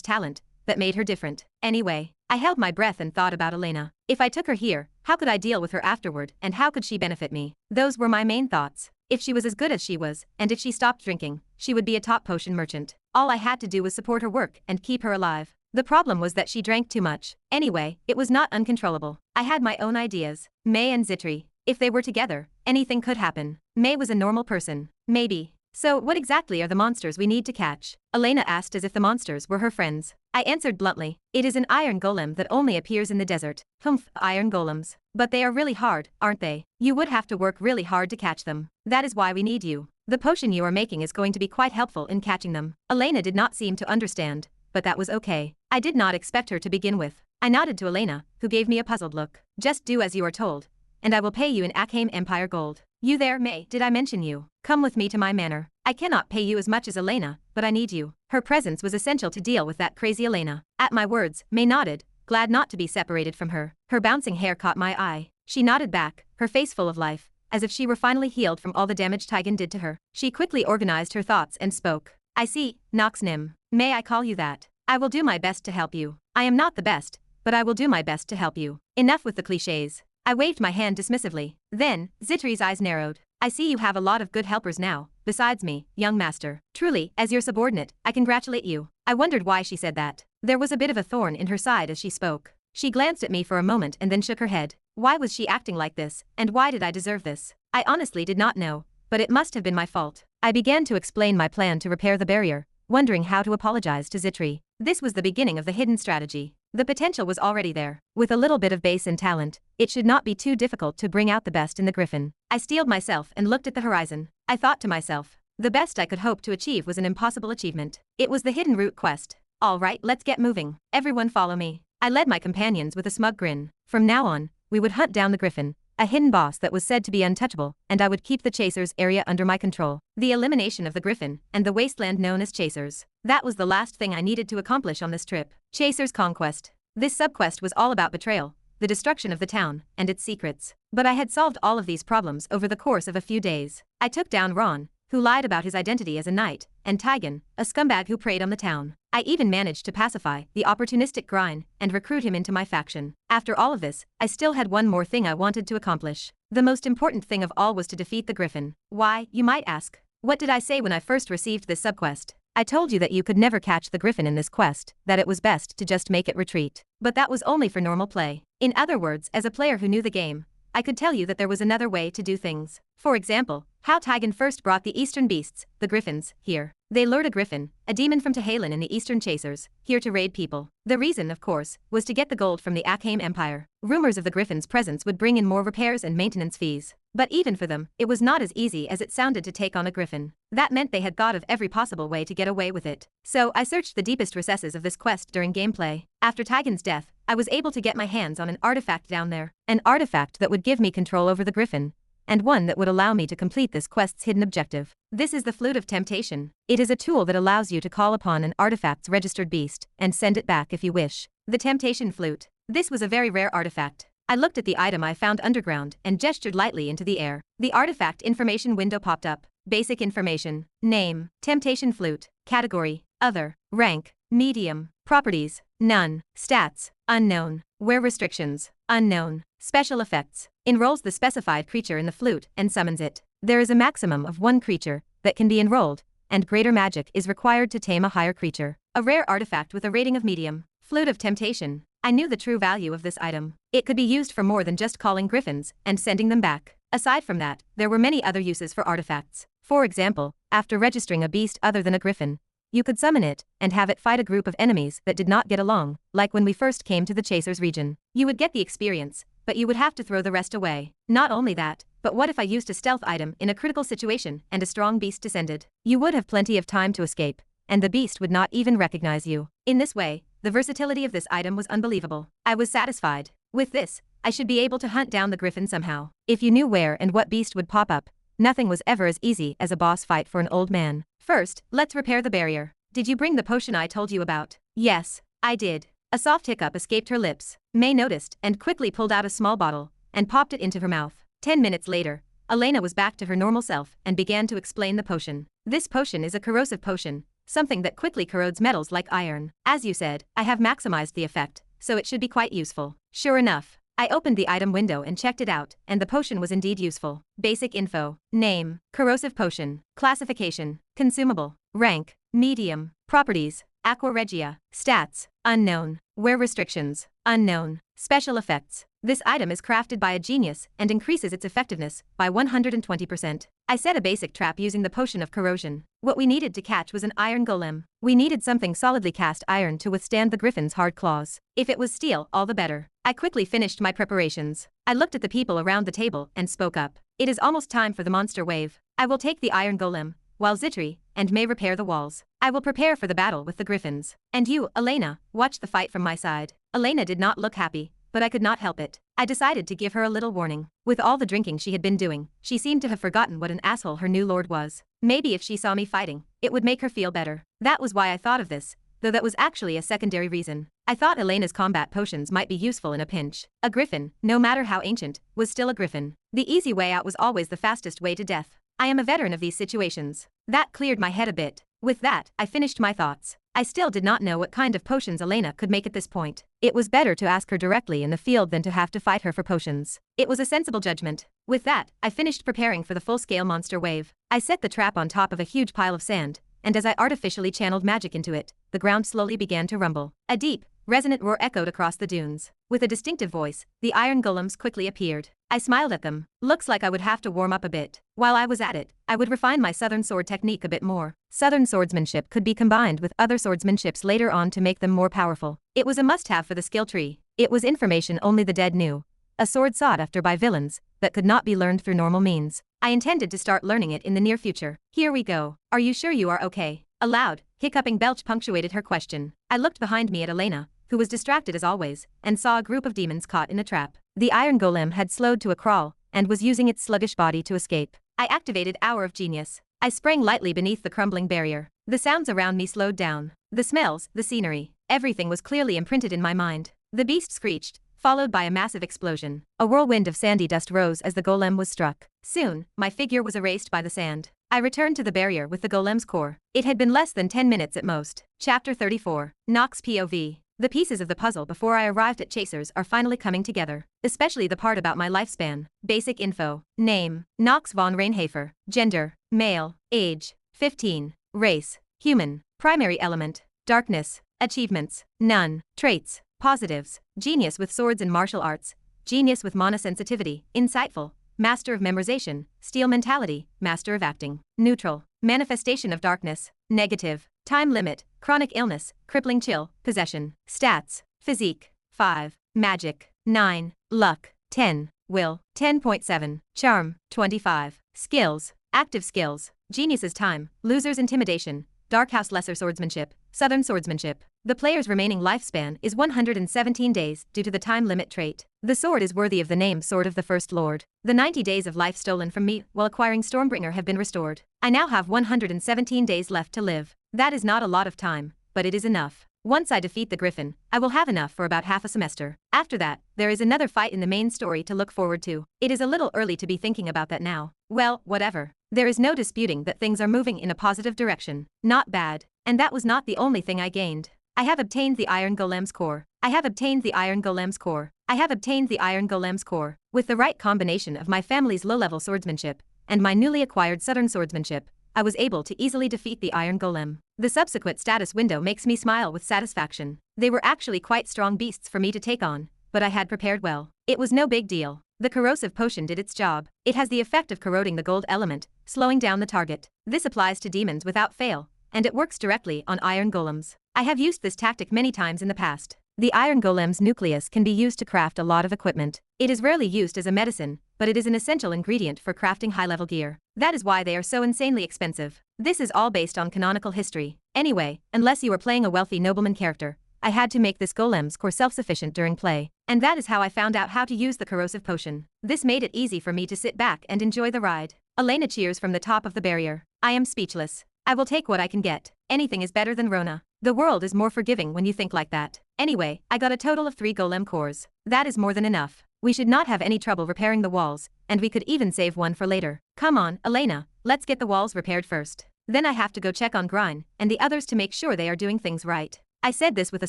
talent that made her different. Anyway, I held my breath and thought about Elena. If I took her here, how could I deal with her afterward, and how could she benefit me? Those were my main thoughts. If she was as good as she was, and if she stopped drinking, she would be a top potion merchant. All I had to do was support her work and keep her alive. The problem was that she drank too much. Anyway, it was not uncontrollable. I had my own ideas. May and Zitri. If they were together, anything could happen. May was a normal person. Maybe. So, what exactly are the monsters we need to catch? Elena asked as if the monsters were her friends. I answered bluntly. It is an iron golem that only appears in the desert. Humph, iron golems. But they are really hard, aren't they? You would have to work really hard to catch them. That is why we need you. The potion you are making is going to be quite helpful in catching them. Elena did not seem to understand, but that was okay. I did not expect her to begin with. I nodded to Elena, who gave me a puzzled look. Just do as you are told, and I will pay you in Achaim Empire gold. You there, May? Did I mention you? Come with me to my manor. I cannot pay you as much as Elena, but I need you. Her presence was essential to deal with that crazy Elena. At my words, May nodded, glad not to be separated from her. Her bouncing hair caught my eye. She nodded back, her face full of life, as if she were finally healed from all the damage Tigan did to her. She quickly organized her thoughts and spoke. I see, Knox Nim. May I call you that? I will do my best to help you. I am not the best, but I will do my best to help you. Enough with the clichés. I waved my hand dismissively. Then, Zitri's eyes narrowed. I see you have a lot of good helpers now, besides me, young master. Truly, as your subordinate, I congratulate you. I wondered why she said that. There was a bit of a thorn in her side as she spoke. She glanced at me for a moment and then shook her head. Why was she acting like this, and why did I deserve this? I honestly did not know, but it must have been my fault. I began to explain my plan to repair the barrier, wondering how to apologize to Zitri. This was the beginning of the hidden strategy. The potential was already there. With a little bit of base and talent, it should not be too difficult to bring out the best in the griffin. I steeled myself and looked at the horizon. I thought to myself, the best I could hope to achieve was an impossible achievement. It was the hidden route quest. All right, let's get moving. Everyone follow me. I led my companions with a smug grin. From now on, we would hunt down the griffin, a hidden boss that was said to be untouchable, and I would keep the Chasers area under my control. The elimination of the griffin and the wasteland known as Chasers. That was the last thing I needed to accomplish on this trip. Chasers Conquest. This subquest was all about betrayal, the destruction of the town, and its secrets. But I had solved all of these problems over the course of a few days. I took down Ron, who lied about his identity as a knight, and Tigan, a scumbag who preyed on the town. I even managed to pacify the opportunistic Grine and recruit him into my faction. After all of this, I still had one more thing I wanted to accomplish. The most important thing of all was to defeat the Griffin. Why, you might ask. What did I say when I first received this subquest? I told you that you could never catch the Griffin in this quest, that it was best to just make it retreat. But that was only for normal play. In other words, as a player who knew the game, I could tell you that there was another way to do things. For example, how Tigan first brought the eastern beasts, the Griffins, here. They lured a Griffin, a demon from Tehalen in the Eastern Chasers, here to raid people. The reason, of course, was to get the gold from the Achaim Empire. Rumors of the Griffin's presence would bring in more repairs and maintenance fees. But even for them, it was not as easy as it sounded to take on a Griffin. That meant they had thought of every possible way to get away with it. So I searched the deepest recesses of this quest during gameplay. After Tigan's death, I was able to get my hands on an artifact down there. An artifact that would give me control over the Griffin, and one that would allow me to complete this quest's hidden objective. This is the Flute of Temptation. It is a tool that allows you to call upon an artifact's registered beast and send it back if you wish. The Temptation Flute. This was a very rare artifact. I looked at the item I found underground and gestured lightly into the air. The artifact information window popped up. Basic information. Name, Temptation Flute. Category, Other. Rank, Medium. Properties, None. Stats, Unknown. Wear restrictions, Unknown. Special effects. Enrolls the specified creature in the flute and summons it. There is a maximum of one creature that can be enrolled, and greater magic is required to tame a higher creature. A rare artifact with a rating of medium. Flute of Temptation. I knew the true value of this item. It could be used for more than just calling griffins and sending them back. Aside from that, there were many other uses for artifacts. For example, after registering a beast other than a griffin, you could summon it and have it fight a group of enemies that did not get along, like when we first came to the Chasers region. You would get the experience, but you would have to throw the rest away. Not only that, but what if I used a stealth item in a critical situation and a strong beast descended? You would have plenty of time to escape, and the beast would not even recognize you. In this way, the versatility of this item was unbelievable. I was satisfied. With this, I should be able to hunt down the griffin somehow. If you knew where and what beast would pop up, nothing was ever as easy as a boss fight for an old man. First, let's repair the barrier. Did you bring the potion I told you about? Yes, I did. A soft hiccup escaped her lips. May noticed and quickly pulled out a small bottle and popped it into her mouth. 10 minutes later, Elena was back to her normal self and began to explain the potion. This potion is a corrosive potion, something that quickly corrodes metals like iron. As you said, I have maximized the effect, so it should be quite useful. Sure enough, I opened the item window and checked it out, and the potion was indeed useful. Basic info. Name, corrosive potion. Classification, consumable. Rank, medium. Properties, Aqua Regia. Stats, unknown. Wear restrictions, unknown. Special effects. This item is crafted by a genius and increases its effectiveness by 120%. I set a basic trap using the potion of corrosion. What we needed to catch was an iron golem. We needed something solidly cast iron to withstand the griffin's hard claws. If it was steel, all the better. I quickly finished my preparations. I looked at the people around the table and spoke up. It is almost time for the monster wave. I will take the iron golem, while Zitri and May repair the walls. I will prepare for the battle with the griffins. And you, Elena, watch the fight from my side. Elena did not look happy, but I could not help it. I decided to give her a little warning. With all the drinking she had been doing, she seemed to have forgotten what an asshole her new lord was. Maybe if she saw me fighting, it would make her feel better. That was why I thought of this, though that was actually a secondary reason. I thought Elena's combat potions might be useful in a pinch. A griffin, no matter how ancient, was still a griffin. The easy way out was always the fastest way to death. I am a veteran of these situations. That cleared my head a bit. With that, I finished my thoughts. I still did not know what kind of potions Elena could make at this point. It was better to ask her directly in the field than to have to fight her for potions. It was a sensible judgment. With that, I finished preparing for the full-scale monster wave. I set the trap on top of a huge pile of sand, and as I artificially channeled magic into it, the ground slowly began to rumble. A deep, resonant roar echoed across the dunes. With a distinctive voice, the iron golems quickly appeared. I smiled at them. Looks like I would have to warm up a bit. While I was at it, I would refine my southern sword technique a bit more. Southern swordsmanship could be combined with other swordsmanships later on to make them more powerful. It was a must-have for the skill tree. It was information only the dead knew. A sword sought after by villains, that could not be learned through normal means. I intended to start learning it in the near future. Here we go. Are you sure you are okay? A loud, hiccuping belch punctuated her question. I looked behind me at Elena, who was distracted as always, and saw a group of demons caught in a trap. The iron golem had slowed to a crawl, and was using its sluggish body to escape. I activated Hour of Genius. I sprang lightly beneath the crumbling barrier. The sounds around me slowed down. The smells, the scenery, everything was clearly imprinted in my mind. The beast screeched, followed by a massive explosion. A whirlwind of sandy dust rose as the golem was struck. Soon, my figure was erased by the sand. I returned to the barrier with the golem's core. It had been less than 10 minutes at most. Chapter 34. Knox POV. The pieces of the puzzle before I arrived at Chasers are finally coming together, especially the part about my lifespan. Basic info. Name, Knox Von Reinhafer. Gender, male. Age, 15. Race, human. Primary element, darkness. Achievements, none. Traits, positives. Genius with swords and martial arts. Genius with mana sensitivity. Insightful. Master of memorization. Steel mentality. Master of acting. Neutral. Manifestation of darkness. Negative. Time limit, chronic illness, crippling chill, possession. Stats, physique, 5, magic, 9, luck, 10, will, 10.7, charm, 25. Skills, active skills, genius's time, loser's intimidation, dark house lesser swordsmanship, southern swordsmanship. The player's remaining lifespan is 117 days due to the time limit trait. The sword is worthy of the name Sword of the First Lord. The 90 days of life stolen from me while acquiring Stormbringer have been restored. I now have 117 days left to live. That is not a lot of time, but it is enough. Once I defeat the Griffin, I will have enough for about half a semester. After that, there is another fight in the main story to look forward to. It is a little early to be thinking about that now. Well, whatever. There is no disputing that things are moving in a positive direction. Not bad. And that was not the only thing I gained. I have obtained the Iron Golem's core. I have obtained the Iron Golem's core. I have obtained the Iron Golem's core. With the right combination of my family's low-level swordsmanship and my newly acquired southern swordsmanship, I was able to easily defeat the iron golem. The subsequent status window makes me smile with satisfaction. They were actually quite strong beasts for me to take on, but I had prepared well. It was no big deal. The corrosive potion did its job. It has the effect of corroding the gold element, slowing down the target. This applies to demons without fail, and it works directly on iron golems. I have used this tactic many times in the past. The iron golem's nucleus can be used to craft a lot of equipment. It is rarely used as a medicine, but it is an essential ingredient for crafting high-level gear. That is why they are so insanely expensive. This is all based on canonical history. Anyway, unless you are playing a wealthy nobleman character, I had to make this golem's core self-sufficient during play, and that is how I found out how to use the corrosive potion. This made it easy for me to sit back and enjoy the ride. Elena cheers from the top of the barrier. I am speechless. I will take what I can get. Anything is better than Rona. The world is more forgiving when you think like that. Anyway, I got a total of 3 golem cores. That is more than enough. We should not have any trouble repairing the walls, and we could even save one for later. Come on, Elena, let's get the walls repaired first. Then I have to go check on Grine and the others to make sure they are doing things right. I said this with a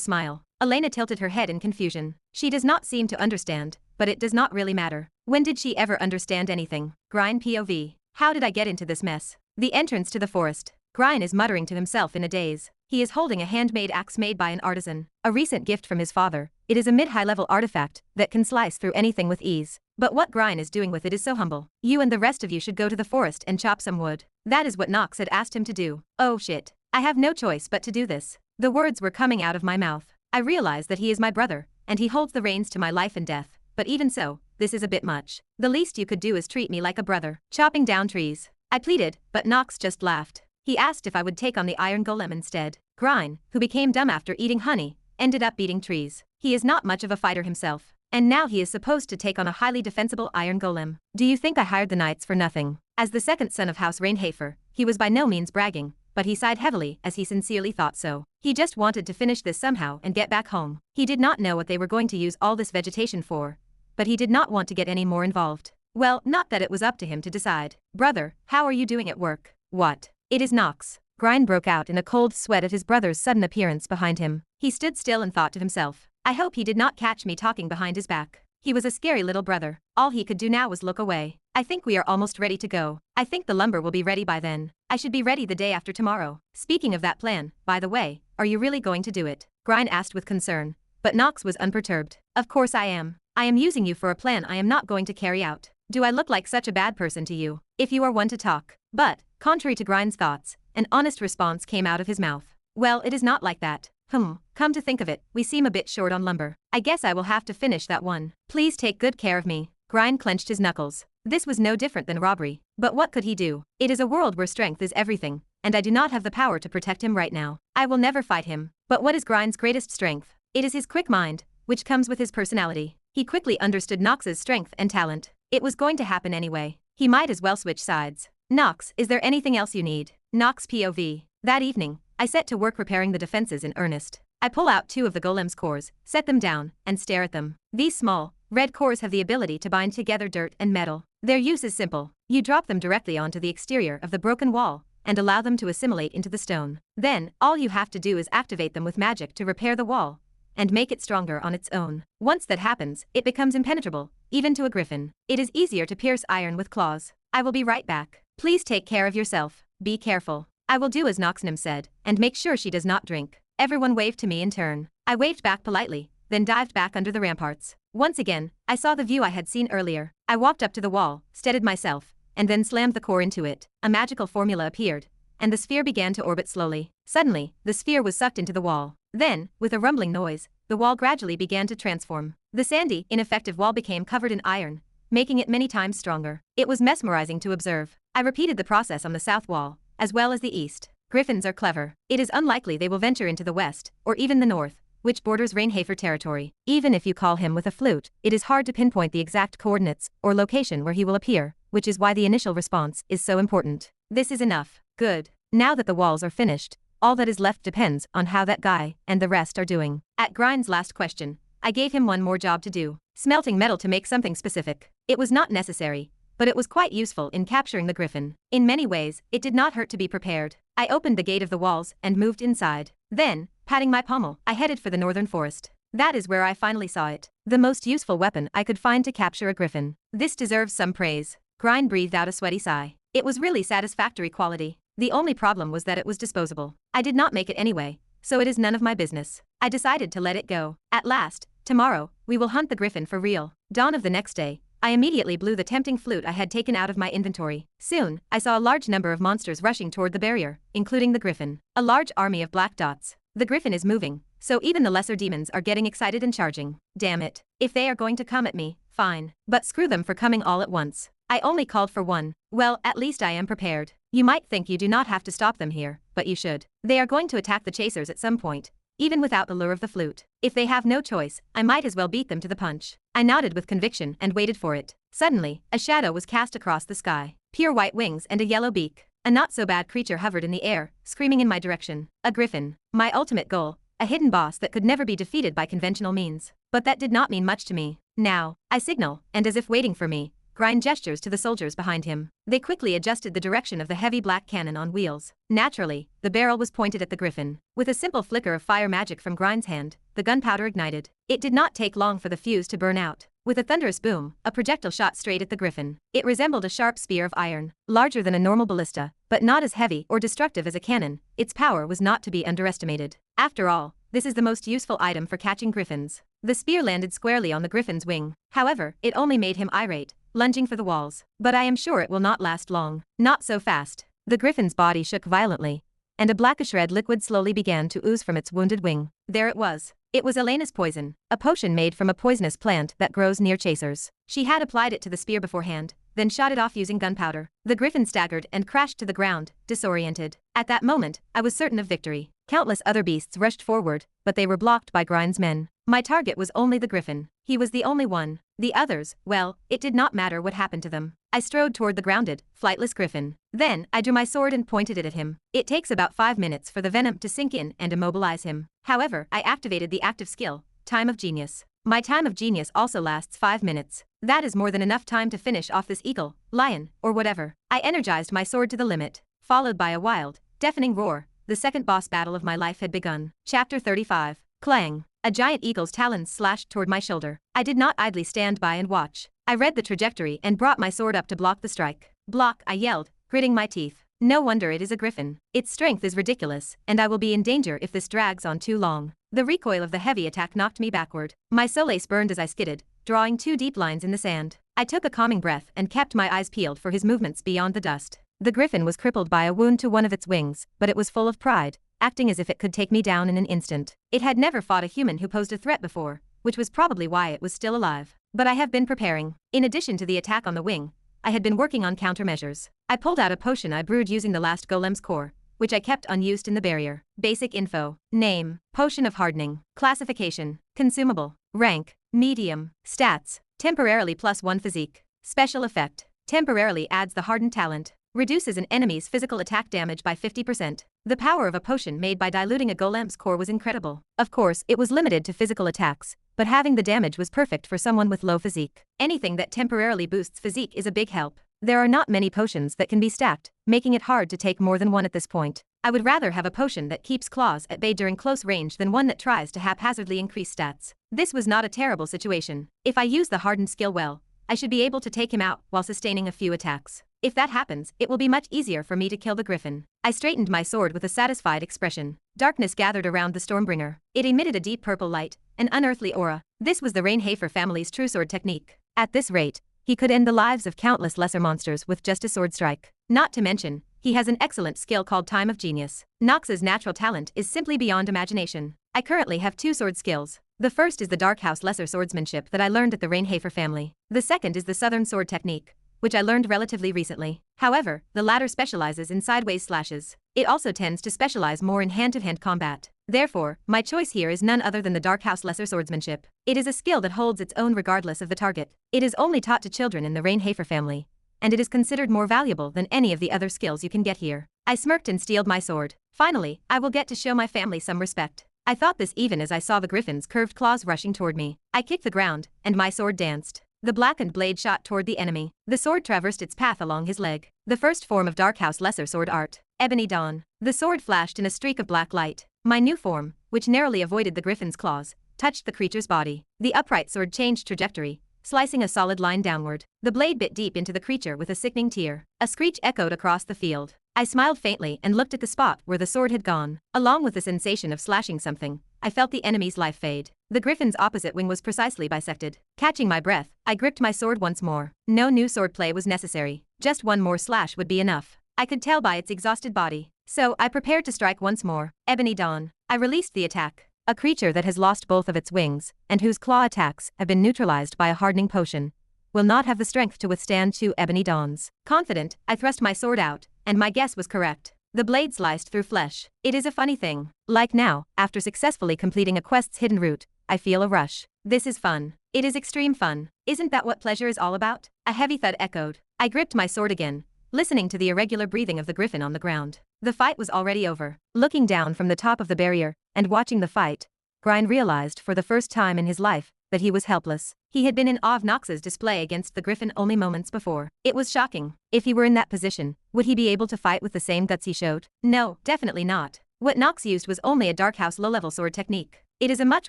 smile. Elena tilted her head in confusion. She does not seem to understand, but it does not really matter. When did she ever understand anything? Grine POV. How did I get into this mess? The entrance to the forest. Grine is muttering to himself in a daze. He is holding a handmade axe made by an artisan, a recent gift from his father. It is a mid-high level artifact that can slice through anything with ease. But what Grine is doing with it is so humble. You and the rest of you should go to the forest and chop some wood. That is what Knox had asked him to do. Oh shit. I have no choice but to do this. The words were coming out of my mouth. I realize that he is my brother, and he holds the reins to my life and death, but even so, this is a bit much. The least you could do is treat me like a brother. Chopping down trees. I pleaded, but Knox just laughed. He asked if I would take on the iron golem instead. Grine, who became dumb after eating honey, ended up beating trees. He is not much of a fighter himself, and now he is supposed to take on a highly defensible iron golem. Do you think I hired the knights for nothing? As the second son of House Reinhafer, he was by no means bragging, but he sighed heavily as he sincerely thought so. He just wanted to finish this somehow and get back home. He did not know what they were going to use all this vegetation for, but he did not want to get any more involved. Well, not that it was up to him to decide. Brother, how are you doing at work? What? It is Knox. Grine broke out in a cold sweat at his brother's sudden appearance behind him. He stood still and thought to himself, I hope he did not catch me talking behind his back. He was a scary little brother. All he could do now was look away. I think we are almost ready to go. I think the lumber will be ready by then. I should be ready the day after tomorrow. Speaking of that plan, by the way, are you really going to do it? Grine asked with concern. But Knox was unperturbed. Of course I am. I am using you for a plan I am not going to carry out. Do I look like such a bad person to you? If you are one to talk. But, contrary to Grine's thoughts, an honest response came out of his mouth. Well, it is not like that. Come to think of it, we seem a bit short on lumber. I guess I will have to finish that one. Please take good care of me. Grine clenched his knuckles. This was no different than robbery. But what could he do? It is a world where strength is everything, and I do not have the power to protect him right now. I will never fight him. But what is Grine's greatest strength? It is his quick mind, which comes with his personality. He quickly understood Knox's strength and talent. It was going to happen anyway. He might as well switch sides. Knox, is there anything else you need? Knox POV. That evening, I set to work repairing the defenses in earnest. I pull out 2 of the golem's cores, set them down, and stare at them. These small, red cores have the ability to bind together dirt and metal. Their use is simple. You drop them directly onto the exterior of the broken wall, and allow them to assimilate into the stone. Then, all you have to do is activate them with magic to repair the wall, and make it stronger on its own. Once that happens, it becomes impenetrable, even to a griffin. It is easier to pierce iron with claws. I will be right back. Please take care of yourself. Be careful. I will do as Noxnam said, and make sure she does not drink. Everyone waved to me in turn. I waved back politely, then dived back under the ramparts. Once again, I saw the view I had seen earlier. I walked up to the wall, steadied myself, and then slammed the core into it. A magical formula appeared, and the sphere began to orbit slowly. Suddenly, the sphere was sucked into the wall. Then, with a rumbling noise, the wall gradually began to transform. The sandy, ineffective wall became covered in iron, making it many times stronger. It was mesmerizing to observe. I repeated the process on the south wall, as well as the east. Griffins are clever. It is unlikely they will venture into the west, or even the north, which borders Reinhafer territory. Even if you call him with a flute, it is hard to pinpoint the exact coordinates or location where he will appear, which is why the initial response is so important. This is enough. Good. Now that the walls are finished, all that is left depends on how that guy and the rest are doing. At Grine's last question, I gave him one more job to do. Smelting metal to make something specific. It was not necessary, but it was quite useful in capturing the griffin. In many ways, it did not hurt to be prepared. I opened the gate of the walls and moved inside. Then, patting my pommel, I headed for the northern forest. That is where I finally saw it. The most useful weapon I could find to capture a griffin. This deserves some praise. Grine breathed out a sweaty sigh. It was really satisfactory quality. The only problem was that it was disposable. I did not make it anyway, so it is none of my business. I decided to let it go. At last, tomorrow, we will hunt the griffin for real. Dawn of the next day, I immediately blew the tempting flute I had taken out of my inventory. Soon, I saw a large number of monsters rushing toward the barrier, including the griffin. A large army of black dots. The griffin is moving, so even the lesser demons are getting excited and charging. Damn it. If they are going to come at me, fine. But screw them for coming all at once. I only called for one. Well, at least I am prepared. You might think you do not have to stop them here, but you should. They are going to attack the chasers at some point, even without the lure of the flute. If they have no choice, I might as well beat them to the punch. I nodded with conviction and waited for it. Suddenly, a shadow was cast across the sky. Pure white wings and a yellow beak. A not-so-bad creature hovered in the air, screaming in my direction. A griffin. My ultimate goal. A hidden boss that could never be defeated by conventional means. But that did not mean much to me. Now, I signal, and as if waiting for me, Grind gestures to the soldiers behind him. They quickly adjusted the direction of the heavy black cannon on wheels. Naturally, the barrel was pointed at the griffin. With a simple flicker of fire magic from Grind's hand, the gunpowder ignited. It did not take long for the fuse to burn out. With a thunderous boom, a projectile shot straight at the griffin. It resembled a sharp spear of iron, larger than a normal ballista, but not as heavy or destructive as a cannon. Its power was not to be underestimated. After all, this is the most useful item for catching griffins. The spear landed squarely on the griffin's wing. However, it only made him irate, lunging for the walls. But I am sure it will not last long. Not so fast. The griffin's body shook violently, and a blackish red liquid slowly began to ooze from its wounded wing. There it was. It was villainous poison, a potion made from a poisonous plant that grows near chasers. She had applied it to the spear beforehand, then shot it off using gunpowder. The griffin staggered and crashed to the ground, disoriented. At that moment, I was certain of victory. Countless other beasts rushed forward, but they were blocked by Grind's men. My target was only the griffin. He was the only one. The others, well, it did not matter what happened to them. I strode toward the grounded, flightless griffin. Then, I drew my sword and pointed it at him. It takes about 5 minutes for the venom to sink in and immobilize him. However, I activated the active skill, Time of Genius. My Time of Genius also lasts 5 minutes. That is more than enough time to finish off this eagle, lion, or whatever. I energized my sword to the limit, followed by a wild, deafening roar. The second boss battle of my life had begun. Chapter 35. Clang. A giant eagle's talons slashed toward my shoulder. I did not idly stand by and watch. I read the trajectory and brought my sword up to block the strike. Block, I yelled, gritting my teeth. No wonder it is a griffin. Its strength is ridiculous, and I will be in danger if this drags on too long. The recoil of the heavy attack knocked me backward. My solace burned as I skidded, drawing 2 deep lines in the sand. I took a calming breath and kept my eyes peeled for his movements beyond the dust. The griffin was crippled by a wound to one of its wings, but it was full of pride, acting as if it could take me down in an instant. It had never fought a human who posed a threat before, which was probably why it was still alive. But I have been preparing. In addition to the attack on the wing, I had been working on countermeasures. I pulled out a potion I brewed using the last golem's core, which I kept unused in the barrier. Basic info. Name, Potion of Hardening. Classification, Consumable. Rank, Medium. Stats, temporarily +1 physique. Special effect, temporarily adds the hardened talent. Reduces an enemy's physical attack damage by 50%. The power of a potion made by diluting a golem's core was incredible. Of course, it was limited to physical attacks, but having the damage was perfect for someone with low physique. Anything that temporarily boosts physique is a big help. There are not many potions that can be stacked, making it hard to take more than one at this point. I would rather have a potion that keeps claws at bay during close range than one that tries to haphazardly increase stats. This was not a terrible situation. If I use the hardened skill well, I should be able to take him out while sustaining a few attacks. If that happens, it will be much easier for me to kill the griffin. I straightened my sword with a satisfied expression. Darkness gathered around the Stormbringer. It emitted a deep purple light, an unearthly aura. This was the Reinhafer family's true sword technique. At this rate, he could end the lives of countless lesser monsters with just a sword strike. Not to mention, he has an excellent skill called Time of Genius. Knox's natural talent is simply beyond imagination. I currently have 2 sword skills. The first is the Dark House Lesser Swordsmanship that I learned at the Reinhafer family. The second is the Southern Sword Technique, which I learned relatively recently. However, the latter specializes in sideways slashes. It also tends to specialize more in hand-to-hand combat. Therefore, my choice here is none other than the Dark House Lesser Swordsmanship. It is a skill that holds its own regardless of the target. It is only taught to children in the Reinhafer family, and it is considered more valuable than any of the other skills you can get here. I smirked and steeled my sword. Finally, I will get to show my family some respect. I thought this even as I saw the griffin's curved claws rushing toward me. I kicked the ground, and my sword danced. The blackened blade shot toward the enemy. The sword traversed its path along his leg. The first form of Dark House Lesser Sword Art, Ebony Dawn. The sword flashed in a streak of black light. My new form, which narrowly avoided the griffin's claws, touched the creature's body. The upright sword changed trajectory, slicing a solid line downward. The blade bit deep into the creature with a sickening tear. A screech echoed across the field. I smiled faintly and looked at the spot where the sword had gone. Along with the sensation of slashing something, I felt the enemy's life fade. The griffin's opposite wing was precisely bisected. Catching my breath, I gripped my sword once more. No new swordplay was necessary. Just one more slash would be enough. I could tell by its exhausted body. So I prepared to strike once more. Ebony Dawn. I released the attack. A creature that has lost both of its wings, and whose claw attacks have been neutralized by a hardening potion, will not have the strength to withstand 2 Ebony Dawns. Confident, I thrust my sword out, and my guess was correct. The blade sliced through flesh. It is a funny thing. Like now, after successfully completing a quest's hidden route, I feel a rush. This is fun. It is extreme fun. Isn't that what pleasure is all about? A heavy thud echoed. I gripped my sword again, listening to the irregular breathing of the griffin on the ground. The fight was already over. Looking down from the top of the barrier, and watching the fight, Grine realized for the first time in his life that he was helpless. He had been in awe of Knox's display against the griffin only moments before. It was shocking. If he were in that position, would he be able to fight with the same guts he showed? No, definitely not. What Knox used was only a Dark House low-level sword technique. It is a much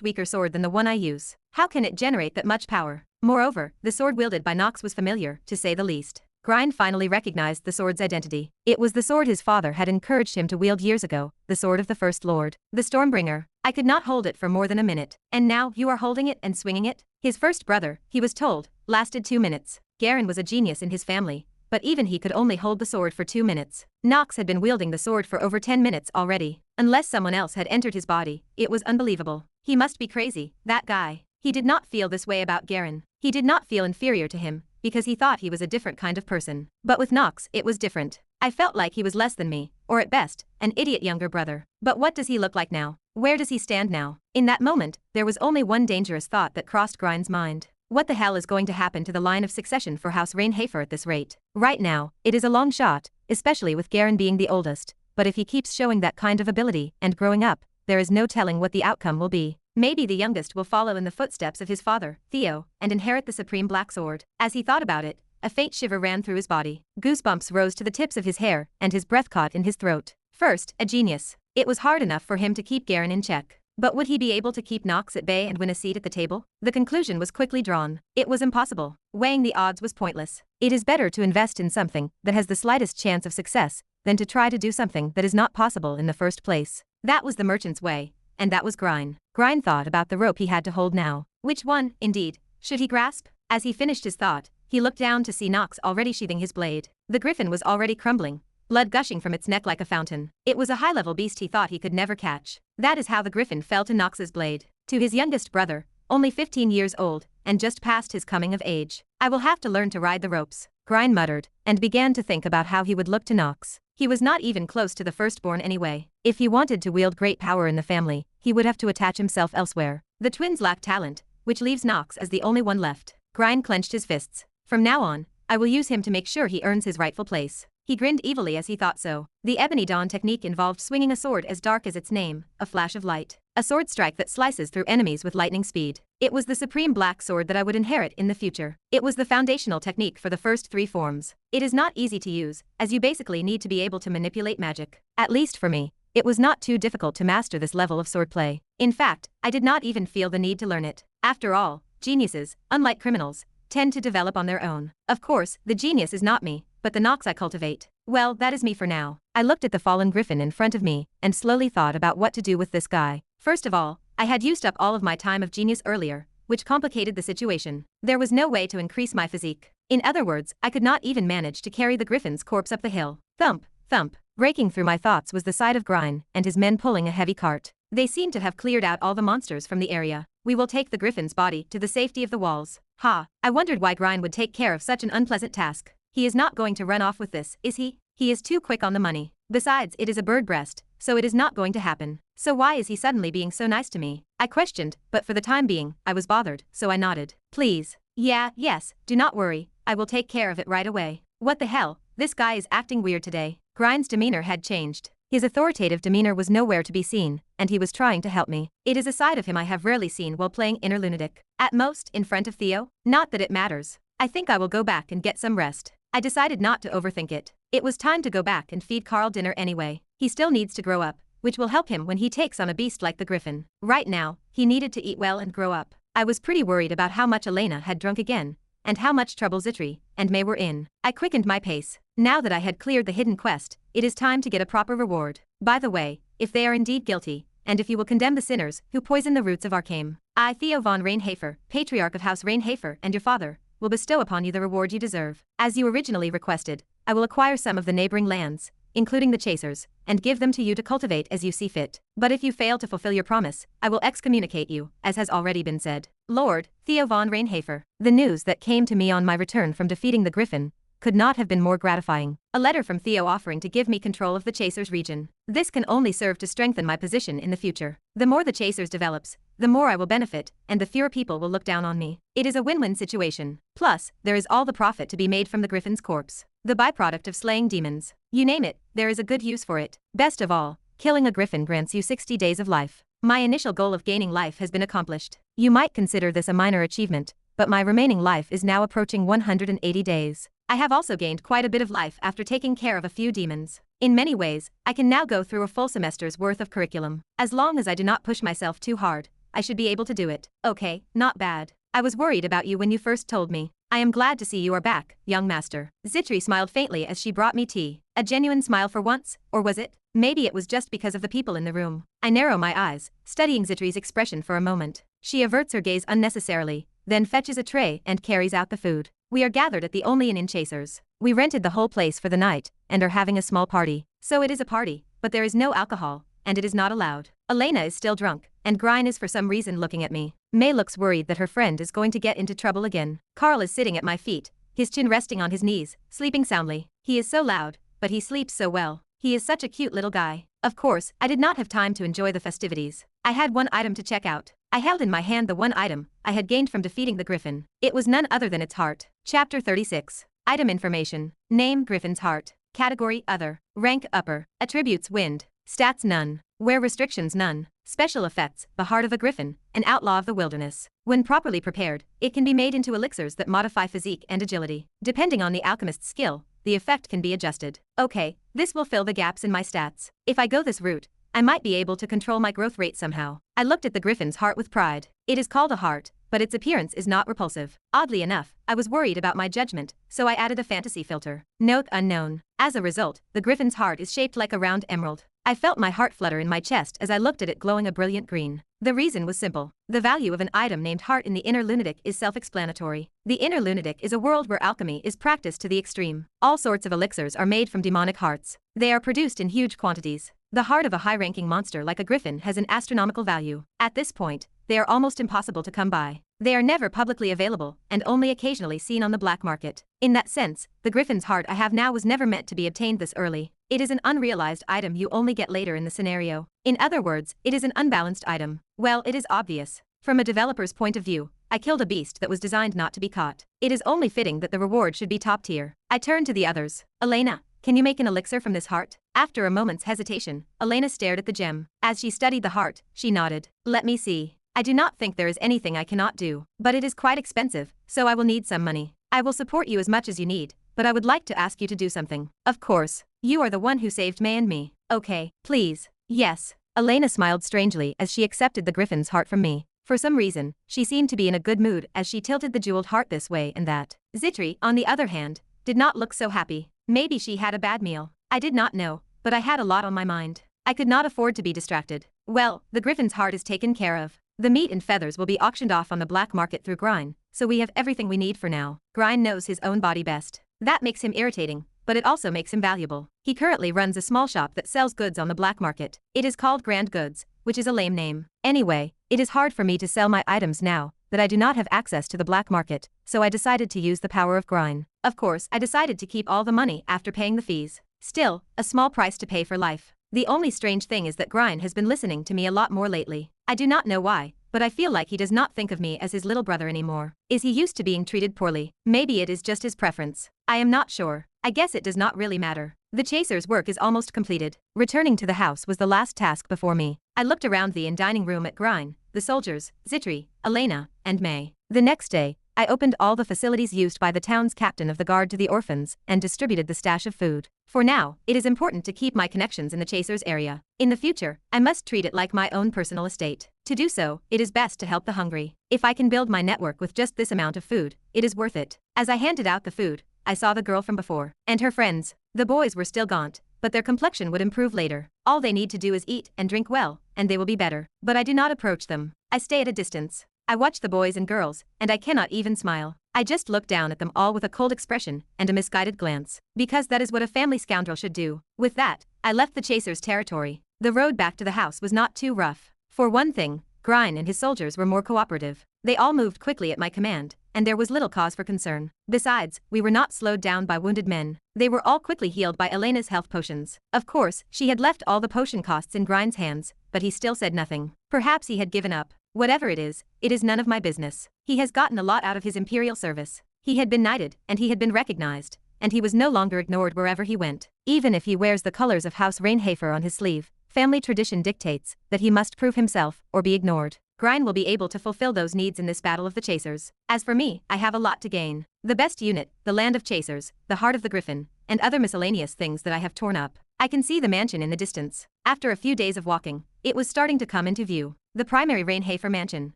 weaker sword than the one I use. How can it generate that much power? Moreover, the sword wielded by Knox was familiar, to say the least. Grine finally recognized the sword's identity. It was the sword his father had encouraged him to wield years ago, the sword of the First Lord. The Stormbringer. I could not hold it for more than a minute. And now you are holding it and swinging it? His first brother, he was told, lasted 2 minutes. Garen was a genius in his family, but even he could only hold the sword for 2 minutes. Knox had been wielding the sword for over 10 minutes already. Unless someone else had entered his body, it was unbelievable. He must be crazy, that guy. He did not feel this way about Garen. He did not feel inferior to him, because he thought he was a different kind of person. But with Knox, it was different. I felt like he was less than me, or at best, an idiot younger brother. But what does he look like now? Where does he stand now? In that moment, there was only one dangerous thought that crossed Grine's mind. What the hell is going to happen to the line of succession for House Reinhafer at this rate? Right now, it is a long shot, especially with Garen being the oldest, but if he keeps showing that kind of ability and growing up, there is no telling what the outcome will be. Maybe the youngest will follow in the footsteps of his father, Theo, and inherit the supreme black sword. As he thought about it, a faint shiver ran through his body. Goosebumps rose to the tips of his hair, and his breath caught in his throat. First, a genius. It was hard enough for him to keep Garen in check. But would he be able to keep Knox at bay and win a seat at the table? The conclusion was quickly drawn. It was impossible. Weighing the odds was pointless. It is better to invest in something that has the slightest chance of success than to try to do something that is not possible in the first place. That was the merchant's way, and that was Grine. Grine thought about the rope he had to hold now. Which one, indeed, should he grasp? As he finished his thought, he looked down to see Knox already sheathing his blade. The griffin was already crumbling, blood gushing from its neck like a fountain. It was a high-level beast he thought he could never catch. That is how the griffin fell to Knox's blade. To his youngest brother, only 15 years old, and just past his coming of age. I will have to learn to ride the ropes, Grine muttered, and began to think about how he would look to Knox. He was not even close to the firstborn anyway. If he wanted to wield great power in the family, he would have to attach himself elsewhere. The twins lack talent, which leaves Knox as the only one left. Grine clenched his fists. From now on, I will use him to make sure he earns his rightful place. He grinned evilly as he thought so. The Ebony Dawn technique involved swinging a sword as dark as its name, a flash of light. A sword strike that slices through enemies with lightning speed. It was the supreme black sword that I would inherit in the future. It was the foundational technique for the first 3 forms. It is not easy to use, as you basically need to be able to manipulate magic. At least for me, it was not too difficult to master this level of swordplay. In fact, I did not even feel the need to learn it. After all, geniuses, unlike criminals, tend to develop on their own. Of course, the genius is not me, but the Knox I cultivate. Well, that is me for now. I looked at the fallen griffin in front of me, and slowly thought about what to do with this guy. First of all, I had used up all of my time of genius earlier, which complicated the situation. There was no way to increase my physique. In other words, I could not even manage to carry the griffin's corpse up the hill. Thump, thump. Breaking through my thoughts was the sight of Grine and his men pulling a heavy cart. They seemed to have cleared out all the monsters from the area. We will take the griffin's body to the safety of the walls. Ha, I wondered why Grine would take care of such an unpleasant task. He is not going to run off with this, is he? He is too quick on the money. Besides, it is a bird breast, so it is not going to happen. So why is he suddenly being so nice to me? I questioned, but for the time being, I was bothered, so I nodded. Please. Yes, do not worry, I will take care of it right away. What the hell, this guy is acting weird today. Grine's demeanor had changed. His authoritative demeanor was nowhere to be seen, and he was trying to help me. It is a side of him I have rarely seen while playing inner lunatic. At most, in front of Theo. Not that it matters. I think I will go back and get some rest. I decided not to overthink it. It was time to go back and feed Carl dinner anyway. He still needs to grow up, which will help him when he takes on a beast like the griffin. Right now, he needed to eat well and grow up. I was pretty worried about how much Elena had drunk again, and how much trouble Zitri and May were in. I quickened my pace. Now that I had cleared the hidden quest, it is time to get a proper reward. By the way, if they are indeed guilty, and if you will condemn the sinners who poison the roots of Arkham, I, Theo von Reinhafer, Patriarch of House Reinhafer, and your father, will bestow upon you the reward you deserve. As you originally requested, I will acquire some of the neighboring lands, including the chasers, and give them to you to cultivate as you see fit. But if you fail to fulfill your promise, I will excommunicate you, as has already been said. Lord Theo von Reinhafer, the news that came to me on my return from defeating the Griffin could not have been more gratifying. A letter from Theo offering to give me control of the Chasers region. This can only serve to strengthen my position in the future. The more the Chasers develops, the more I will benefit, and the fewer people will look down on me. It is a win-win situation. Plus, there is all the profit to be made from the Griffin's corpse. The byproduct of slaying demons. You name it, there is a good use for it. Best of all, killing a Griffin grants you 60 days of life. My initial goal of gaining life has been accomplished. You might consider this a minor achievement, but my remaining life is now approaching 180 days. I have also gained quite a bit of life after taking care of a few demons. In many ways, I can now go through a full semester's worth of curriculum. As long as I do not push myself too hard, I should be able to do it. Okay, not bad. I was worried about you when you first told me. I am glad to see you are back, young master. Zitri smiled faintly as she brought me tea. A genuine smile for once, or was it? Maybe it was just because of the people in the room. I narrow my eyes, studying Zitri's expression for a moment. She averts her gaze unnecessarily, then fetches a tray and carries out the food. We are gathered at the only inn in Chasers. We rented the whole place for the night, and are having a small party. So it is a party, but there is no alcohol, and it is not allowed. Elena is still drunk, and Grine is for some reason looking at me. May looks worried that her friend is going to get into trouble again. Carl is sitting at my feet, his chin resting on his knees, sleeping soundly. He is so loud, but he sleeps so well. He is such a cute little guy. Of course, I did not have time to enjoy the festivities. I had one item to check out. I held in my hand the one item I had gained from defeating the Griffin. It was none other than its heart. Chapter 36. Item information. Name Griffin's heart. Category Other. Rank Upper. Attributes Wind. Stats None. Wear restrictions None. Special effects, the heart of a Griffin, an outlaw of the wilderness. When properly prepared, it can be made into elixirs that modify physique and agility. Depending on the alchemist's skill, the effect can be adjusted. Okay, this will fill the gaps in my stats. If I go this route, I might be able to control my growth rate somehow. I looked at the Griffin's heart with pride. It is called a heart, but its appearance is not repulsive. Oddly enough, I was worried about my judgment, so I added a fantasy filter. Note unknown. As a result, the Griffin's heart is shaped like a round emerald. I felt my heart flutter in my chest as I looked at it glowing a brilliant green. The reason was simple. The value of an item named heart in the Inner Lunatic is self-explanatory. The Inner Lunatic is a world where alchemy is practiced to the extreme. All sorts of elixirs are made from demonic hearts. They are produced in huge quantities. The heart of a high-ranking monster like a Griffin has an astronomical value. At this point, they are almost impossible to come by. They are never publicly available, and only occasionally seen on the black market. In that sense, the Griffin's heart I have now was never meant to be obtained this early. It is an unrealized item you only get later in the scenario. In other words, it is an unbalanced item. Well, it is obvious. From a developer's point of view, I killed a beast that was designed not to be caught. It is only fitting that the reward should be top tier. I turned to the others. Elena, can you make an elixir from this heart? After a moment's hesitation, Elena stared at the gem. As she studied the heart, she nodded. Let me see. I do not think there is anything I cannot do, but it is quite expensive, so I will need some money. I will support you as much as you need, but I would like to ask you to do something. Of course. You are the one who saved May and me. Okay, please. Yes. Elena smiled strangely as she accepted the Griffin's heart from me. For some reason, she seemed to be in a good mood as she tilted the jeweled heart this way and that. Zitri, on the other hand, did not look so happy. Maybe she had a bad meal. I did not know, but I had a lot on my mind. I could not afford to be distracted. Well, the Griffin's heart is taken care of. The meat and feathers will be auctioned off on the black market through Grine, so we have everything we need for now. Grine knows his own body best. That makes him irritating, but it also makes him valuable. He currently runs a small shop that sells goods on the black market. It is called Grand Goods, which is a lame name. Anyway, it is hard for me to sell my items now that I do not have access to the black market, so I decided to use the power of Grine. Of course, I decided to keep all the money after paying the fees. Still, a small price to pay for life. The only strange thing is that Grine has been listening to me a lot more lately. I do not know why, but I feel like he does not think of me as his little brother anymore. Is he used to being treated poorly? Maybe it is just his preference. I am not sure. I guess it does not really matter. The chaser's work is almost completed. Returning to the house was the last task before me. I looked around the dining room at Grine, the soldiers, Zitri, Elena, and May. The next day, I opened all the facilities used by the town's captain of the guard to the orphans and distributed the stash of food. For now, it is important to keep my connections in the chaser's area. In the future, I must treat it like my own personal estate. To do so, it is best to help the hungry. If I can build my network with just this amount of food, it is worth it. As I handed out the food, I saw the girl from before, and her friends. The boys were still gaunt, but their complexion would improve later. All they need to do is eat and drink well, and they will be better. But I do not approach them. I stay at a distance. I watch the boys and girls, and I cannot even smile. I just look down at them all with a cold expression and a misguided glance, because that is what a family scoundrel should do. With that, I left the chasers' territory. The road back to the house was not too rough. For one thing, Grine and his soldiers were more cooperative. They all moved quickly at my command, and there was little cause for concern. Besides, we were not slowed down by wounded men. They were all quickly healed by Elena's health potions. Of course, she had left all the potion costs in Grine's hands, but he still said nothing. Perhaps he had given up. Whatever it is none of my business. He has gotten a lot out of his imperial service. He had been knighted, and he had been recognized, and he was no longer ignored wherever he went. Even if he wears the colors of House Reinhafer on his sleeve, family tradition dictates that he must prove himself or be ignored. Grine will be able to fulfill those needs in this battle of the chasers. As for me, I have a lot to gain. The best unit, the land of chasers, the heart of the griffin, and other miscellaneous things that I have torn up. I can see the mansion in the distance. After a few days of walking, it was starting to come into view. The primary Reinhafer mansion.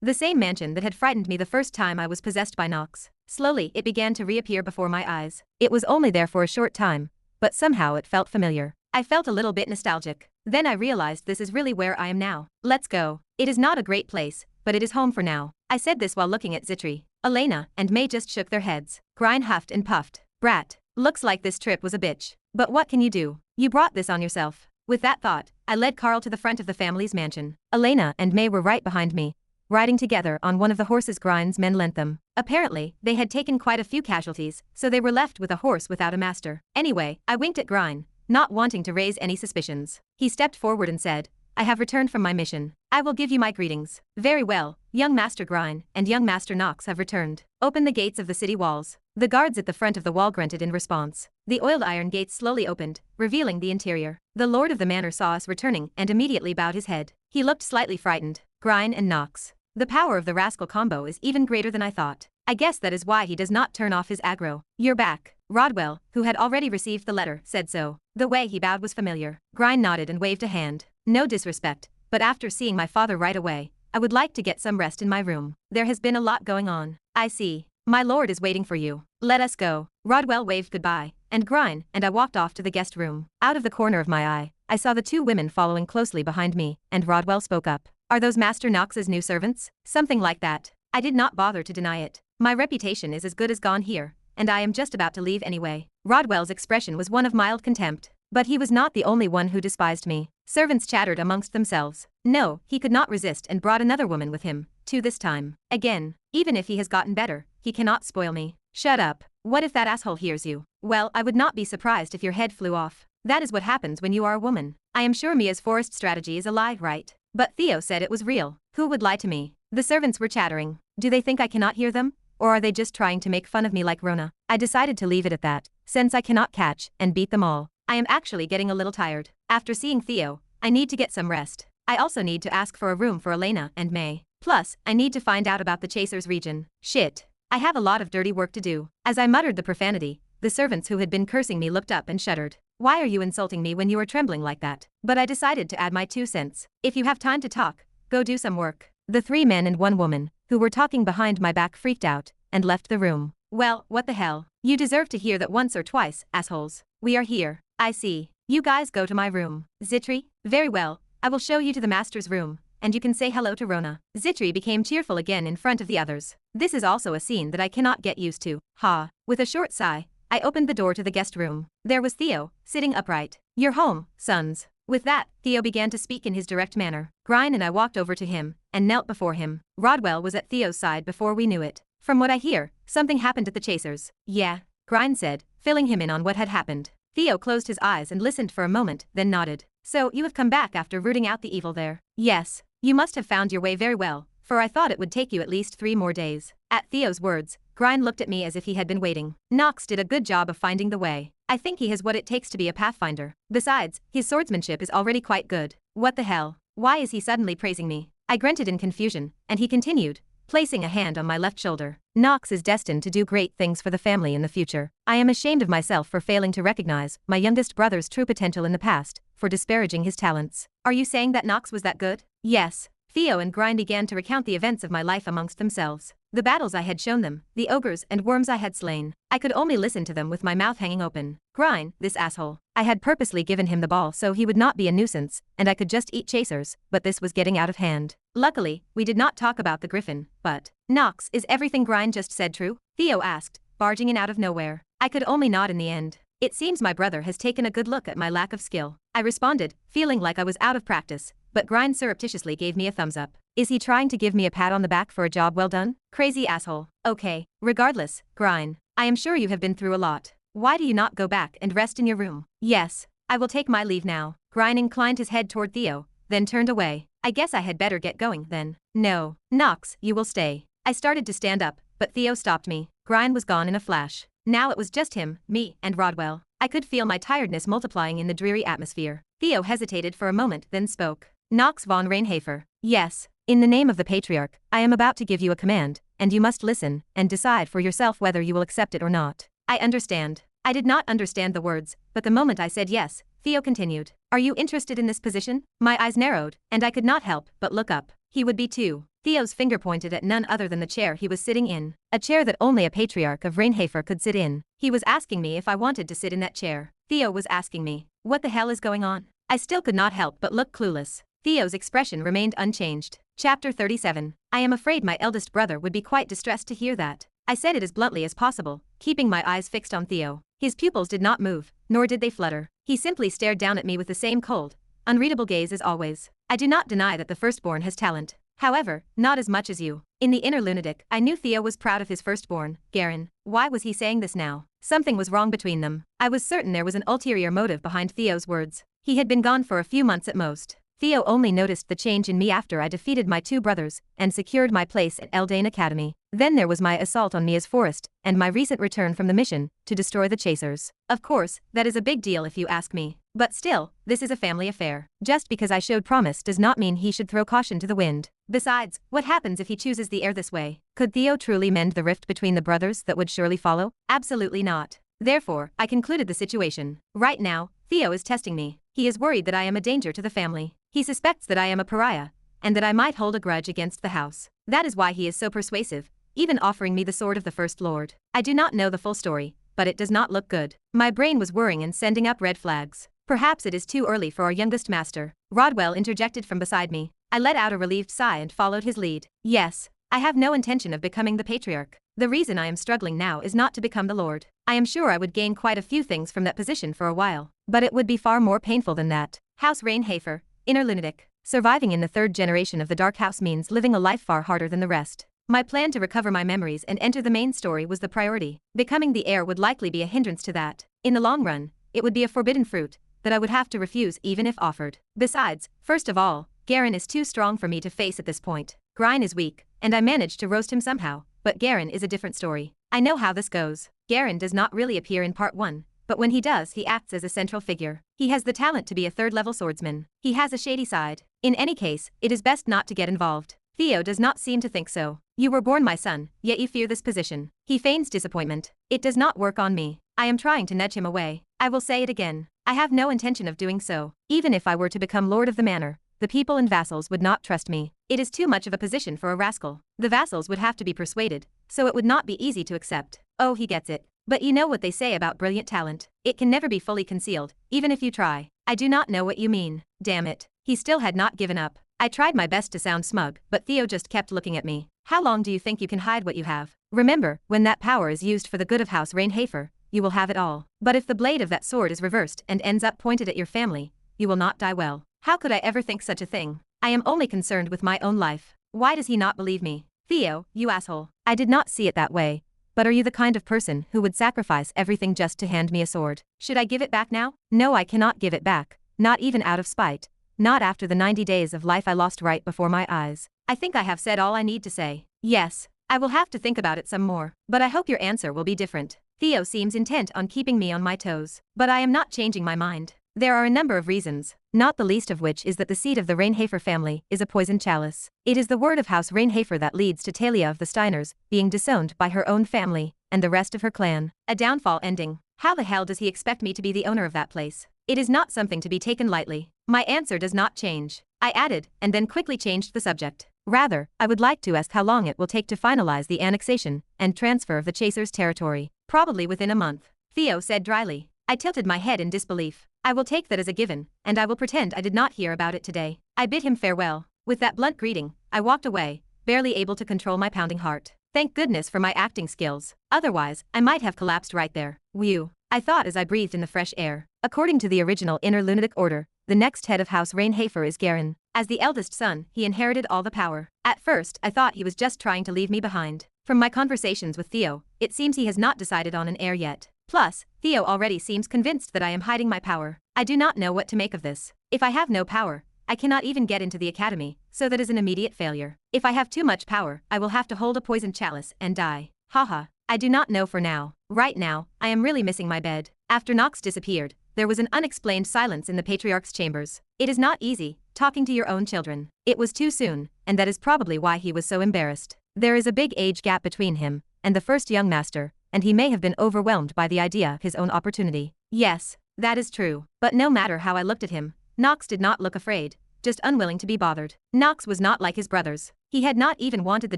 The same mansion that had frightened me the first time I was possessed by Knox. Slowly, it began to reappear before my eyes. It was only there for a short time, but somehow it felt familiar. I felt a little bit nostalgic. Then I realized this is really where I am now. Let's go. It is not a great place, but it is home for now. I said this while looking at Zitri. Elena and May just shook their heads. Grine huffed and puffed. Brat, looks like this trip was a bitch. But what can you do? You brought this on yourself. With that thought, I led Carl to the front of the family's mansion. Elena and May were right behind me, riding together on one of the horses Grine's men lent them. Apparently, they had taken quite a few casualties, so they were left with a horse without a master. Anyway, I winked at Grine, not wanting to raise any suspicions. He stepped forward and said, I have returned from my mission. I will give you my greetings. Very well, young Master Grine and young Master Knox have returned. Open the gates of the city walls. The guards at the front of the wall grunted in response. The oiled iron gates slowly opened, revealing the interior. The lord of the manor saw us returning and immediately bowed his head. He looked slightly frightened. Grine and Knox. The power of the rascal combo is even greater than I thought. I guess that is why he does not turn off his aggro. You're back. Rodwell, who had already received the letter, said so. The way he bowed was familiar. Grine nodded and waved a hand. No disrespect, but after seeing my father right away, I would like to get some rest in my room. There has been a lot going on. I see. My lord is waiting for you. Let us go. Rodwell waved goodbye, and Grine and I walked off to the guest room. Out of the corner of my eye, I saw the two women following closely behind me, and Rodwell spoke up. Are those Master Knox's new servants? Something like that. I did not bother to deny it. My reputation is as good as gone here, and I am just about to leave anyway. Rodwell's expression was one of mild contempt. But he was not the only one who despised me. Servants chattered amongst themselves. No, he could not resist and brought another woman with him, too this time. Again, even if he has gotten better, he cannot spoil me. Shut up. What if that asshole hears you? Well, I would not be surprised if your head flew off. That is what happens when you are a woman. I am sure Mia's forest strategy is a lie, right? But Theo said it was real. Who would lie to me? The servants were chattering. Do they think I cannot hear them? Or are they just trying to make fun of me like Rona? I decided to leave it at that, since I cannot catch and beat them all. I am actually getting a little tired. After seeing Theo, I need to get some rest. I also need to ask for a room for Elena and May. Plus, I need to find out about the Chasers region. Shit. I have a lot of dirty work to do. As I muttered the profanity, the servants who had been cursing me looked up and shuddered. Why are you insulting me when you are trembling like that? But I decided to add my 2 cents. If you have time to talk, go do some work. The 3 men and 1 woman, who were talking behind my back, freaked out and left the room. Well, what the hell? You deserve to hear that once or twice, assholes. We are here. I see. You guys go to my room. Zitri? Very well, I will show you to the master's room, and you can say hello to Rona. Zitri became cheerful again in front of the others. This is also a scene that I cannot get used to. Ha. With a short sigh, I opened the door to the guest room. There was Theo, sitting upright. You're home, sons. With that, Theo began to speak in his direct manner. Grine and I walked over to him, and knelt before him. Rodwell was at Theo's side before we knew it. From what I hear, something happened at the Chasers. Yeah, Grine said, filling him in on what had happened. Theo closed his eyes and listened for a moment, then nodded. So, you have come back after rooting out the evil there? Yes. You must have found your way very well, for I thought it would take you at least 3 more days. At Theo's words, Grine looked at me as if he had been waiting. Knox did a good job of finding the way. I think he has what it takes to be a pathfinder. Besides, his swordsmanship is already quite good. What the hell? Why is he suddenly praising me? I grunted in confusion, and he continued, placing a hand on my left shoulder. Knox is destined to do great things for the family in the future. I am ashamed of myself for failing to recognize my youngest brother's true potential in the past, for disparaging his talents. Are you saying that Knox was that good? Yes. Theo and Grine began to recount the events of my life amongst themselves. The battles I had shown them, the ogres and worms I had slain. I could only listen to them with my mouth hanging open. Grine, this asshole. I had purposely given him the ball so he would not be a nuisance, and I could just eat chasers, but this was getting out of hand. Luckily, we did not talk about the griffin, but… Knox, is everything Grine just said true? Theo asked, barging in out of nowhere. I could only nod in the end. It seems my brother has taken a good look at my lack of skill. I responded, feeling like I was out of practice, but Grine surreptitiously gave me a thumbs up. Is he trying to give me a pat on the back for a job well done? Crazy asshole. Okay. Regardless, Grine, I am sure you have been through a lot. Why do you not go back and rest in your room? Yes. I will take my leave now. Grine inclined his head toward Theo, then turned away. I guess I had better get going then. No. Knox, you will stay. I started to stand up, but Theo stopped me. Grine was gone in a flash. Now it was just him, me, and Rodwell. I could feel my tiredness multiplying in the dreary atmosphere. Theo hesitated for a moment, then spoke. Knox Von Reinhafer. Yes. In the name of the Patriarch, I am about to give you a command, and you must listen and decide for yourself whether you will accept it or not. I understand. I did not understand the words, but the moment I said yes, Theo continued. Are you interested in this position? My eyes narrowed, and I could not help but look up. He would be too. Theo's finger pointed at none other than the chair he was sitting in, a chair that only a Patriarch of Reinhafer could sit in. He was asking me if I wanted to sit in that chair. Theo was asking me, what the hell is going on? I still could not help but look clueless. Theo's expression remained unchanged. Chapter 37. I am afraid my eldest brother would be quite distressed to hear that. I said it as bluntly as possible, keeping my eyes fixed on Theo. His pupils did not move, nor did they flutter. He simply stared down at me with the same cold, unreadable gaze as always. I do not deny that the firstborn has talent. However, not as much as you. In the inner lunatic, I knew Theo was proud of his firstborn, Garen. Why was he saying this now? Something was wrong between them. I was certain there was an ulterior motive behind Theo's words. He had been gone for a few months at most. Theo only noticed the change in me after I defeated my two brothers and secured my place at Eldane Academy. Then there was my assault on Mia's forest and my recent return from the mission to destroy the chasers. Of course, that is a big deal if you ask me. But still, this is a family affair. Just because I showed promise does not mean he should throw caution to the wind. Besides, what happens if he chooses the heir this way? Could Theo truly mend the rift between the brothers that would surely follow? Absolutely not. Therefore, I concluded the situation. Right now, Theo is testing me. He is worried that I am a danger to the family. He suspects that I am a pariah, and that I might hold a grudge against the house. That is why he is so persuasive, even offering me the sword of the First Lord. I do not know the full story, but it does not look good. My brain was whirring and sending up red flags. Perhaps it is too early for our youngest master. Rodwell interjected from beside me. I let out a relieved sigh and followed his lead. Yes, I have no intention of becoming the Patriarch. The reason I am struggling now is not to become the Lord. I am sure I would gain quite a few things from that position for a while, but it would be far more painful than that. House Reinhafer, inner lunatic. Surviving in the third generation of the Dark House means living a life far harder than the rest. My plan to recover my memories and enter the main story was the priority. Becoming the heir would likely be a hindrance to that. In the long run, it would be a forbidden fruit that I would have to refuse even if offered. Besides, first of all, Garen is too strong for me to face at this point. Grine is weak, and I managed to roast him somehow, but Garen is a different story. I know how this goes. Garen does not really appear in part 1, but when he does he acts as a central figure. He has the talent to be a third-level swordsman. He has a shady side. In any case, it is best not to get involved. Theo does not seem to think so. You were born my son, yet you fear this position. He feigns disappointment. It does not work on me. I am trying to nudge him away. I will say it again. I have no intention of doing so. Even if I were to become lord of the manor, the people and vassals would not trust me. It is too much of a position for a rascal. The vassals would have to be persuaded, so it would not be easy to accept. Oh, he gets it. But you know what they say about brilliant talent. It can never be fully concealed, even if you try. I do not know what you mean. Damn it. He still had not given up. I tried my best to sound smug, but Theo just kept looking at me. How long do you think you can hide what you have? Remember, when that power is used for the good of House Reinhafer, you will have it all. But if the blade of that sword is reversed and ends up pointed at your family, you will not die well. How could I ever think such a thing? I am only concerned with my own life. Why does he not believe me? Theo, you asshole. I did not see it that way. But are you the kind of person who would sacrifice everything just to hand me a sword? Should I give it back now? No, I cannot give it back. Not even out of spite. Not after the 90 days of life I lost right before my eyes. I think I have said all I need to say. Yes, I will have to think about it some more. But I hope your answer will be different. Theo seems intent on keeping me on my toes. But I am not changing my mind. There are a number of reasons, not the least of which is that the seat of the Reinhafer family is a poisoned chalice. It is the word of House Reinhafer that leads to Talia of the Steiners being disowned by her own family and the rest of her clan. A downfall ending. How the hell does he expect me to be the owner of that place? It is not something to be taken lightly. My answer does not change, I added, and then quickly changed the subject. Rather, I would like to ask how long it will take to finalize the annexation and transfer of the Chaser's territory. Probably within a month, Theo said dryly. I tilted my head in disbelief. I will take that as a given, and I will pretend I did not hear about it today. I bid him farewell. With that blunt greeting, I walked away, barely able to control my pounding heart. Thank goodness for my acting skills. Otherwise, I might have collapsed right there. Whew, I thought as I breathed in the fresh air. According to the original inner lunatic order, the next head of House Reinhafer is Garen. As the eldest son, he inherited all the power. At first, I thought he was just trying to leave me behind. From my conversations with Theo, it seems he has not decided on an heir yet. Plus, Theo already seems convinced that I am hiding my power. I do not know what to make of this. If I have no power, I cannot even get into the academy, so that is an immediate failure. If I have too much power, I will have to hold a poisoned chalice and die. Haha, I do not know for now. Right now, I am really missing my bed. After Knox disappeared, there was an unexplained silence in the patriarch's chambers. It is not easy, talking to your own children. It was too soon, and that is probably why he was so embarrassed. There is a big age gap between him and the first young master, and he may have been overwhelmed by the idea of his own opportunity. Yes, that is true. But no matter how I looked at him, Knox did not look afraid, just unwilling to be bothered. Knox was not like his brothers. He had not even wanted the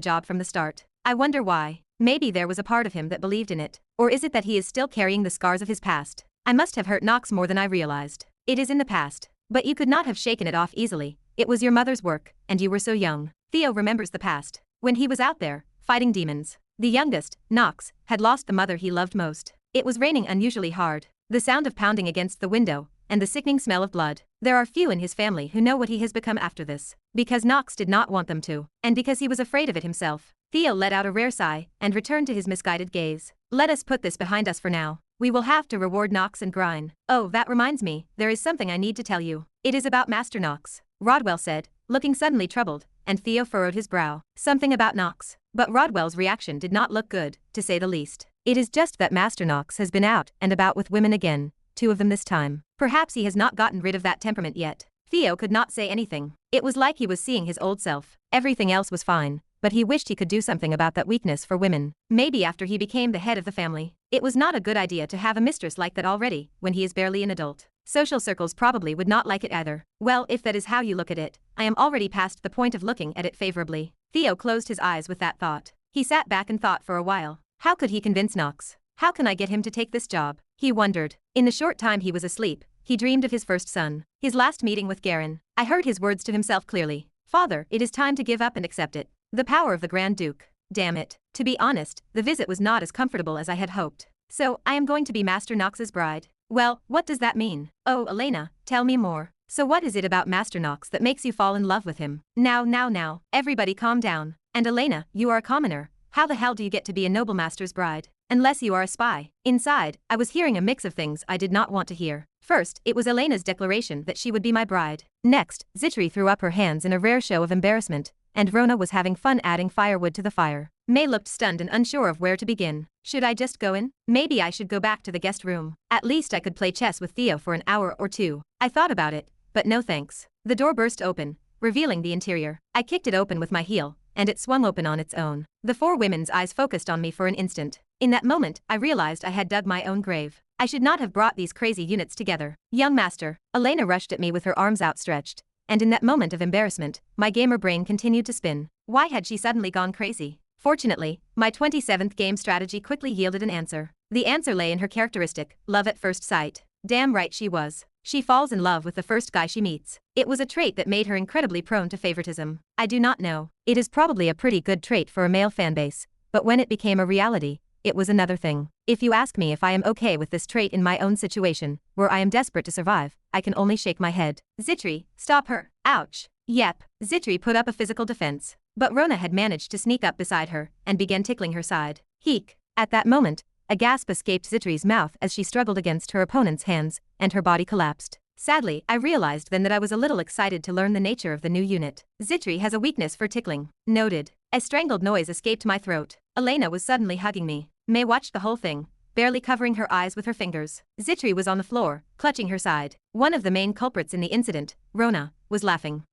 job from the start. I wonder why. Maybe there was a part of him that believed in it. Or is it that he is still carrying the scars of his past? I must have hurt Knox more than I realized. It is in the past. But you could not have shaken it off easily. It was your mother's work, and you were so young. Theo remembers the past. When he was out there, fighting demons. The youngest, Knox, had lost the mother he loved most. It was raining unusually hard. The sound of pounding against the window, and the sickening smell of blood. There are few in his family who know what he has become after this. Because Knox did not want them to, and because he was afraid of it himself. Theo let out a rare sigh, and returned to his misguided gaze. Let us put this behind us for now. We will have to reward Knox and Grine. Oh, that reminds me, there is something I need to tell you. It is about Master Knox, Rodwell said, looking suddenly troubled, and Theo furrowed his brow. Something about Knox. But Rodwell's reaction did not look good, to say the least. It is just that Master Knox has been out and about with women again, 2 of them this time. Perhaps he has not gotten rid of that temperament yet. Theo could not say anything. It was like he was seeing his old self. Everything else was fine, but he wished he could do something about that weakness for women. Maybe after he became the head of the family. It was not a good idea to have a mistress like that already, when he is barely an adult. Social circles probably would not like it either. Well, if that is how you look at it, I am already past the point of looking at it favorably. Theo closed his eyes with that thought. He sat back and thought for a while. How could he convince Knox? How can I get him to take this job? He wondered. In the short time he was asleep, he dreamed of his first son. His last meeting with Garen. I heard his words to himself clearly. Father, it is time to give up and accept it. The power of the Grand Duke. Damn it. To be honest, the visit was not as comfortable as I had hoped. So, I am going to be Master Knox's bride. Well, what does that mean? Oh, Elena, tell me more. So what is it about Master Knox that makes you fall in love with him? Now, everybody calm down. And Elena, you are a commoner. How the hell do you get to be a noble master's bride? Unless you are a spy. Inside, I was hearing a mix of things I did not want to hear. First, it was Elena's declaration that she would be my bride. Next, Zitri threw up her hands in a rare show of embarrassment, and Rona was having fun adding firewood to the fire. May looked stunned and unsure of where to begin. Should I just go in? Maybe I should go back to the guest room. At least I could play chess with Theo for an hour or 2. I thought about it, but no thanks. The door burst open, revealing the interior. I kicked it open with my heel, and it swung open on its own. The 4 women's eyes focused on me for an instant. In that moment, I realized I had dug my own grave. I should not have brought these crazy units together. Young master, Elena rushed at me with her arms outstretched, and in that moment of embarrassment, my gamer brain continued to spin. Why had she suddenly gone crazy? Fortunately, my 27th game strategy quickly yielded an answer. The answer lay in her characteristic, love at first sight. Damn right she was. She falls in love with the first guy she meets. It was a trait that made her incredibly prone to favoritism. I do not know. It is probably a pretty good trait for a male fanbase, but when it became a reality, it was another thing. If you ask me if I am okay with this trait in my own situation, where I am desperate to survive, I can only shake my head. Zitri, stop her. Ouch. Yep. Zitri put up a physical defense. But Rona had managed to sneak up beside her and began tickling her side. Heek. At that moment, a gasp escaped Zitri's mouth as she struggled against her opponent's hands, and her body collapsed. Sadly, I realized then that I was a little excited to learn the nature of the new unit. Zitri has a weakness for tickling. Noted. A strangled noise escaped my throat. Elena was suddenly hugging me. May watched the whole thing, barely covering her eyes with her fingers. Zitri was on the floor, clutching her side. One of the main culprits in the incident, Rona, was laughing.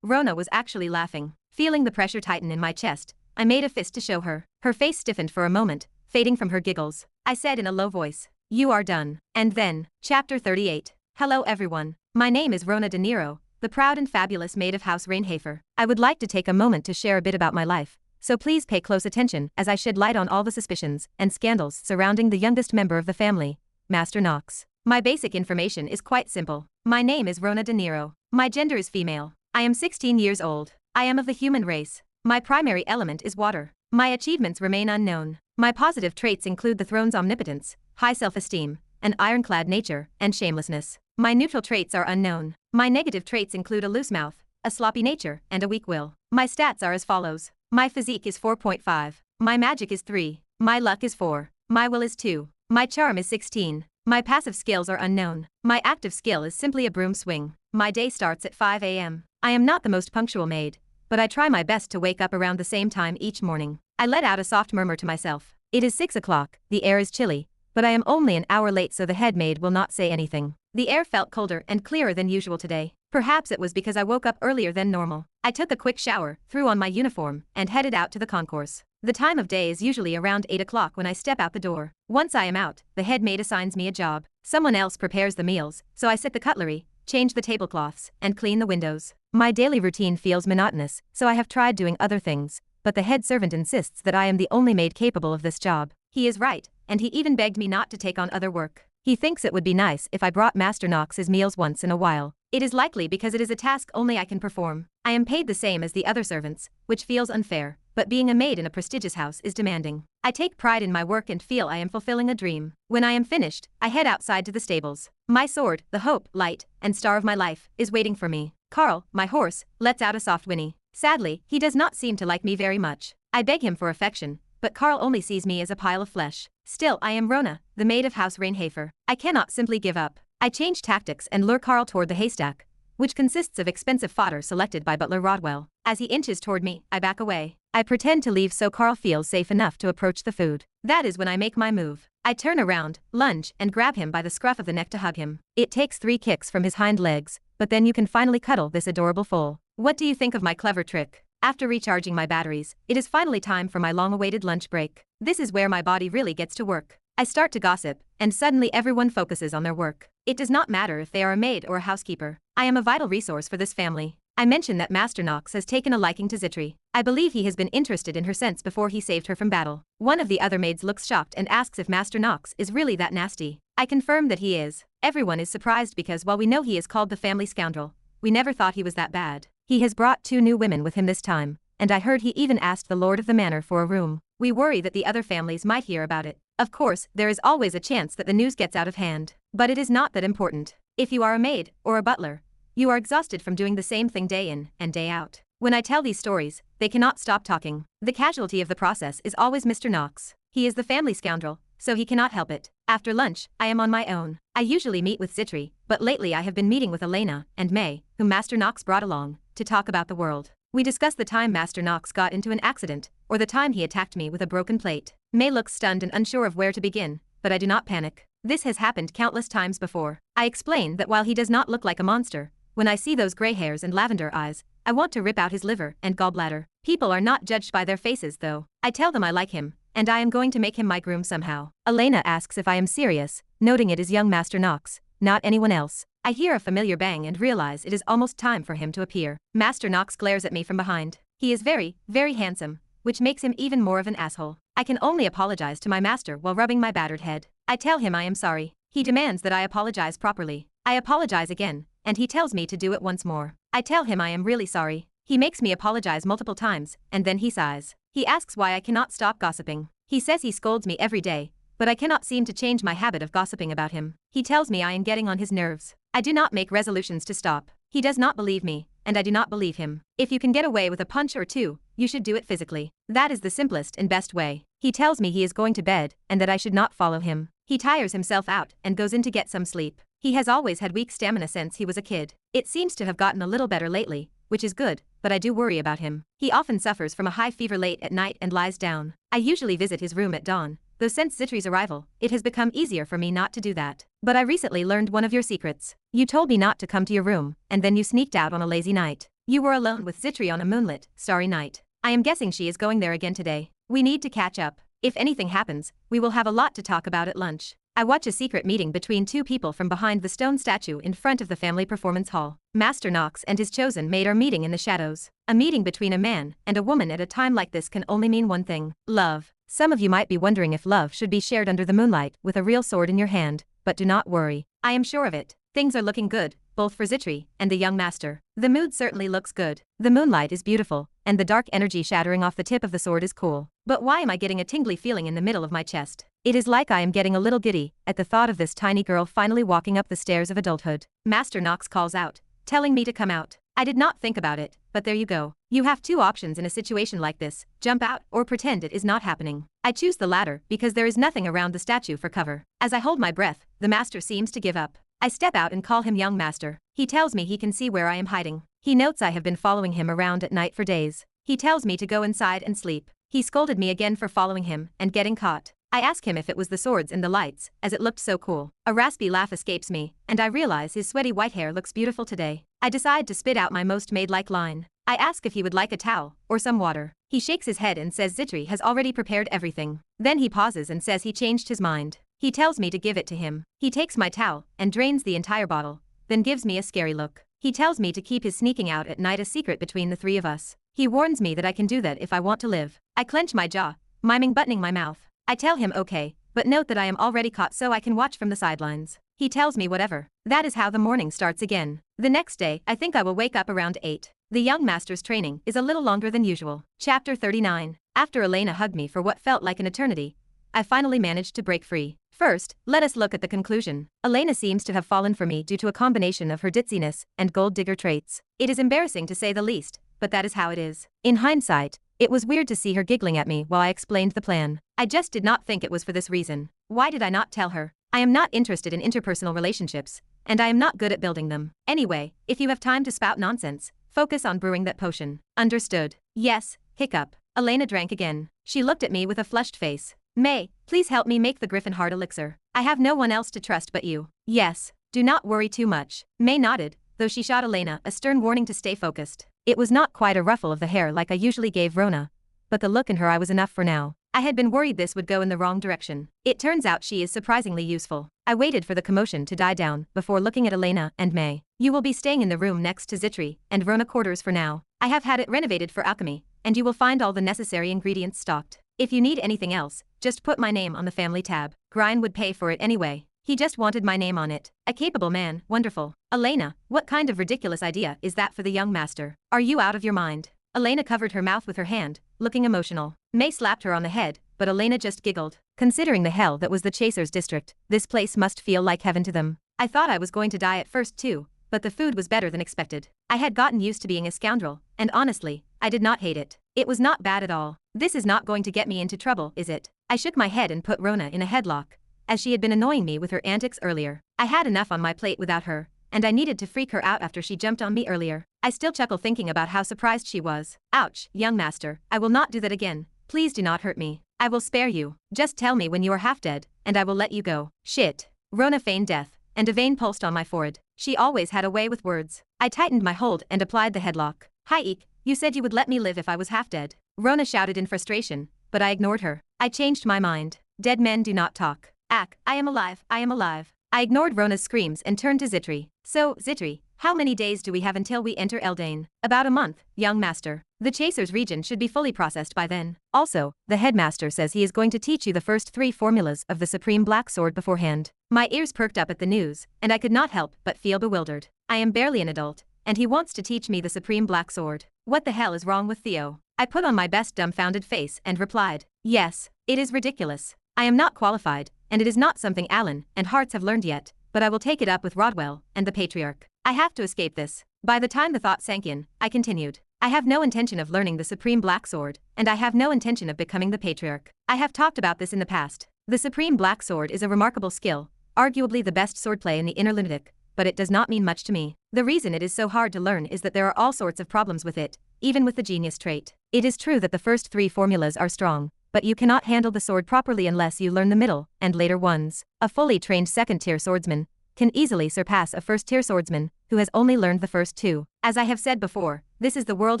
Rona was actually laughing. Feeling the pressure tighten in my chest, I made a fist to show her. Her face stiffened for a moment, fading from her giggles. I said in a low voice, "You are done." And then, Chapter 38. Hello everyone. My name is Rona De Niro, the proud and fabulous maid of House Reinhafer. I would like to take a moment to share a bit about my life, so please pay close attention as I shed light on all the suspicions and scandals surrounding the youngest member of the family, Master Knox. My basic information is quite simple. My name is Rona De Niro. My gender is female. I am 16 years old. I am of the human race. My primary element is water. My achievements remain unknown. My positive traits include the throne's omnipotence, high self-esteem, an ironclad nature, and shamelessness. My neutral traits are unknown. My negative traits include a loose mouth, a sloppy nature, and a weak will. My stats are as follows. My physique is 4.5. My magic is 3. My luck is 4. My will is 2. My charm is 16. My passive skills are unknown. My active skill is simply a broom swing. My day starts at 5 a.m. I am not the most punctual maid, but I try my best to wake up around the same time each morning. I let out a soft murmur to myself. It is 6 o'clock, the air is chilly, but I am only an hour late so the head maid will not say anything. The air felt colder and clearer than usual today. Perhaps it was because I woke up earlier than normal. I took a quick shower, threw on my uniform, and headed out to the concourse. The time of day is usually around 8 o'clock when I step out the door. Once I am out, the head maid assigns me a job. Someone else prepares the meals, so I set the cutlery, change the tablecloths, and clean the windows. My daily routine feels monotonous, so I have tried doing other things, but the head servant insists that I am the only maid capable of this job. He is right, and he even begged me not to take on other work. He thinks it would be nice if I brought Master Knox his meals once in a while. It is likely because it is a task only I can perform. I am paid the same as the other servants, which feels unfair, but being a maid in a prestigious house is demanding. I take pride in my work and feel I am fulfilling a dream. When I am finished, I head outside to the stables. My sword, the hope, light, and star of my life, is waiting for me. Carl, my horse, lets out a soft whinny. Sadly, he does not seem to like me very much. I beg him for affection, but Carl only sees me as a pile of flesh. Still, I am Rona, the maid of House Reinhafer. I cannot simply give up. I change tactics and lure Carl toward the haystack, which consists of expensive fodder selected by Butler Rodwell. As he inches toward me, I back away. I pretend to leave so Carl feels safe enough to approach the food. That is when I make my move. I turn around, lunge, and grab him by the scruff of the neck to hug him. It takes 3 kicks from his hind legs, but then you can finally cuddle this adorable foal. What do you think of my clever trick? After recharging my batteries, it is finally time for my long-awaited lunch break. This is where my body really gets to work. I start to gossip, and suddenly everyone focuses on their work. It does not matter if they are a maid or a housekeeper. I am a vital resource for this family. I mention that Master Knox has taken a liking to Zitri. I believe he has been interested in her since before he saved her from battle. One of the other maids looks shocked and asks if Master Knox is really that nasty. I confirm that he is. Everyone is surprised because while we know he is called the family scoundrel, we never thought he was that bad. He has brought 2 new women with him this time, and I heard he even asked the lord of the manor for a room. We worry that the other families might hear about it. Of course, there is always a chance that the news gets out of hand, but it is not that important. If you are a maid or a butler, you are exhausted from doing the same thing day in and day out. When I tell these stories, they cannot stop talking. The casualty of the process is always Mr. Knox. He is the family scoundrel, so he cannot help it. After lunch, I am on my own. I usually meet with Zitri, but lately I have been meeting with Elena and May, whom Master Knox brought along, to talk about the world. We discuss the time Master Knox got into an accident, or the time he attacked me with a broken plate. May looks stunned and unsure of where to begin, but I do not panic. This has happened countless times before. I explain that while he does not look like a monster, when I see those gray hairs and lavender eyes, I want to rip out his liver and gallbladder. People are not judged by their faces though. I tell them I like him, and I am going to make him my groom somehow. Elena asks if I am serious, noting it is young Master Knox, not anyone else. I hear a familiar bang and realize it is almost time for him to appear. Master Knox glares at me from behind. He is very, very handsome, which makes him even more of an asshole. I can only apologize to my master while rubbing my battered head. I tell him I am sorry. He demands that I apologize properly. I apologize again, and he tells me to do it once more. I tell him I am really sorry. He makes me apologize multiple times, and then he sighs. He asks why I cannot stop gossiping. He says he scolds me every day, but I cannot seem to change my habit of gossiping about him. He tells me I am getting on his nerves. I do not make resolutions to stop. He does not believe me, and I do not believe him. If you can get away with a punch or 2, you should do it physically. That is the simplest and best way. He tells me he is going to bed, and that I should not follow him. He tires himself out and goes in to get some sleep. He has always had weak stamina since he was a kid. It seems to have gotten a little better lately, which is good, but I do worry about him. He often suffers from a high fever late at night and lies down. I usually visit his room at dawn, though since Zitri's arrival, it has become easier for me not to do that. But I recently learned one of your secrets. You told me not to come to your room, and then you sneaked out on a lazy night. You were alone with Zitri on a moonlit, starry night. I am guessing she is going there again today. We need to catch up. If anything happens, we will have a lot to talk about at lunch. I watch a secret meeting between two people from behind the stone statue in front of the family performance hall. Master Knox and his chosen maid are meeting in the shadows. A meeting between a man and a woman at a time like this can only mean one thing: love. Some of you might be wondering if love should be shared under the moonlight with a real sword in your hand, but do not worry. I am sure of it. Things are looking good, both for Zitri and the young master. The mood certainly looks good. The moonlight is beautiful, and the dark energy shattering off the tip of the sword is cool. But why am I getting a tingly feeling in the middle of my chest? It is like I am getting a little giddy at the thought of this tiny girl finally walking up the stairs of adulthood. Master Knox calls out, telling me to come out. I did not think about it, but there you go. You have two options in a situation like this: jump out or pretend it is not happening. I choose the latter because there is nothing around the statue for cover. As I hold my breath, the master seems to give up. I step out and call him young master. He tells me he can see where I am hiding. He notes I have been following him around at night for days. He tells me to go inside and sleep. He scolded me again for following him and getting caught. I ask him if it was the swords and the lights, as it looked so cool. A raspy laugh escapes me, and I realize his sweaty white hair looks beautiful today. I decide to spit out my most maid-like line. I ask if he would like a towel or some water. He shakes his head and says Zitri has already prepared everything. Then he pauses and says he changed his mind. He tells me to give it to him. He takes my towel and drains the entire bottle, then gives me a scary look. He tells me to keep his sneaking out at night a secret between the three of us. He warns me that I can do that if I want to live. I clench my jaw, miming buttoning my mouth. I tell him okay, but note that I am already caught so I can watch from the sidelines. He tells me whatever. That is how the morning starts again. The next day, I think I will wake up around 8. The young master's training is a little longer than usual. Chapter 39. After Elena hugged me for what felt like an eternity, I finally managed to break free. First, let us look at the conclusion. Elena seems to have fallen for me due to a combination of her ditziness and gold digger traits. It is embarrassing to say the least, but that is how it is. In hindsight, it was weird to see her giggling at me while I explained the plan. I just did not think it was for this reason. Why did I not tell her? I am not interested in interpersonal relationships, and I am not good at building them. Anyway, if you have time to spout nonsense, focus on brewing that potion. Understood? Yes, hiccup. Elena drank again. She looked at me with a flushed face. May, please help me make the Griffin Heart elixir. I have no one else to trust but you. Yes, do not worry too much. May nodded, though she shot Elena a stern warning to stay focused. It was not quite a ruffle of the hair like I usually gave Rona, but the look in her eye was enough for now. I had been worried this would go in the wrong direction. It turns out she is surprisingly useful. I waited for the commotion to die down before looking at Elena and May. You will be staying in the room next to Zitri and Rona quarters for now. I have had it renovated for alchemy, and you will find all the necessary ingredients stocked. If you need anything else, just put my name on the family tab. Grine would pay for it anyway. He just wanted my name on it. A capable man, wonderful. Elena, what kind of ridiculous idea is that for the young master? Are you out of your mind? Elena covered her mouth with her hand, looking emotional. May slapped her on the head, but Elena just giggled. Considering the hell that was the Chasers' district, this place must feel like heaven to them. I thought I was going to die at first too, but the food was better than expected. I had gotten used to being a scoundrel, and honestly, I did not hate it. It was not bad at all. This is not going to get me into trouble, is it? I shook my head and put Rona in a headlock, as she had been annoying me with her antics earlier. I had enough on my plate without her, and I needed to freak her out after she jumped on me earlier. I still chuckle thinking about how surprised she was. Ouch, young master, I will not do that again. Please do not hurt me. I will spare you. Just tell me when you are half dead, and I will let you go. Shit. Rona feigned death, and a vein pulsed on my forehead. She always had a way with words. I tightened my hold and applied the headlock. Hi Eek, you said you would let me live if I was half dead. Rona shouted in frustration, but I ignored her. I changed my mind. Dead men do not talk. Ack, I am alive, I am alive. I ignored Rona's screams and turned to Zitri. So, Zitri, how many days do we have until we enter Eldane? About a month, young master. The Chasers region should be fully processed by then. Also, the headmaster says he is going to teach you the first 3 formulas of the Supreme Black Sword beforehand. My ears perked up at the news, and I could not help but feel bewildered. I am barely an adult, and he wants to teach me the Supreme Black Sword. What the hell is wrong with Theo? I put on my best dumbfounded face and replied, yes, it is ridiculous. I am not qualified, and it is not something Alan and Hearts have learned yet, but I will take it up with Rodwell and the Patriarch. I have to escape this. By the time the thought sank in, I continued. I have no intention of learning the Supreme Black Sword, and I have no intention of becoming the Patriarch. I have talked about this in the past. The Supreme Black Sword is a remarkable skill, arguably the best swordplay in the Inner Lunatic, but it does not mean much to me. The reason it is so hard to learn is that there are all sorts of problems with it, even with the genius trait. It is true that the first 3 formulas are strong, but you cannot handle the sword properly unless you learn the middle and later ones. A fully trained second-tier swordsman can easily surpass a first-tier swordsman who has only learned the first 2. As I have said before, this is the world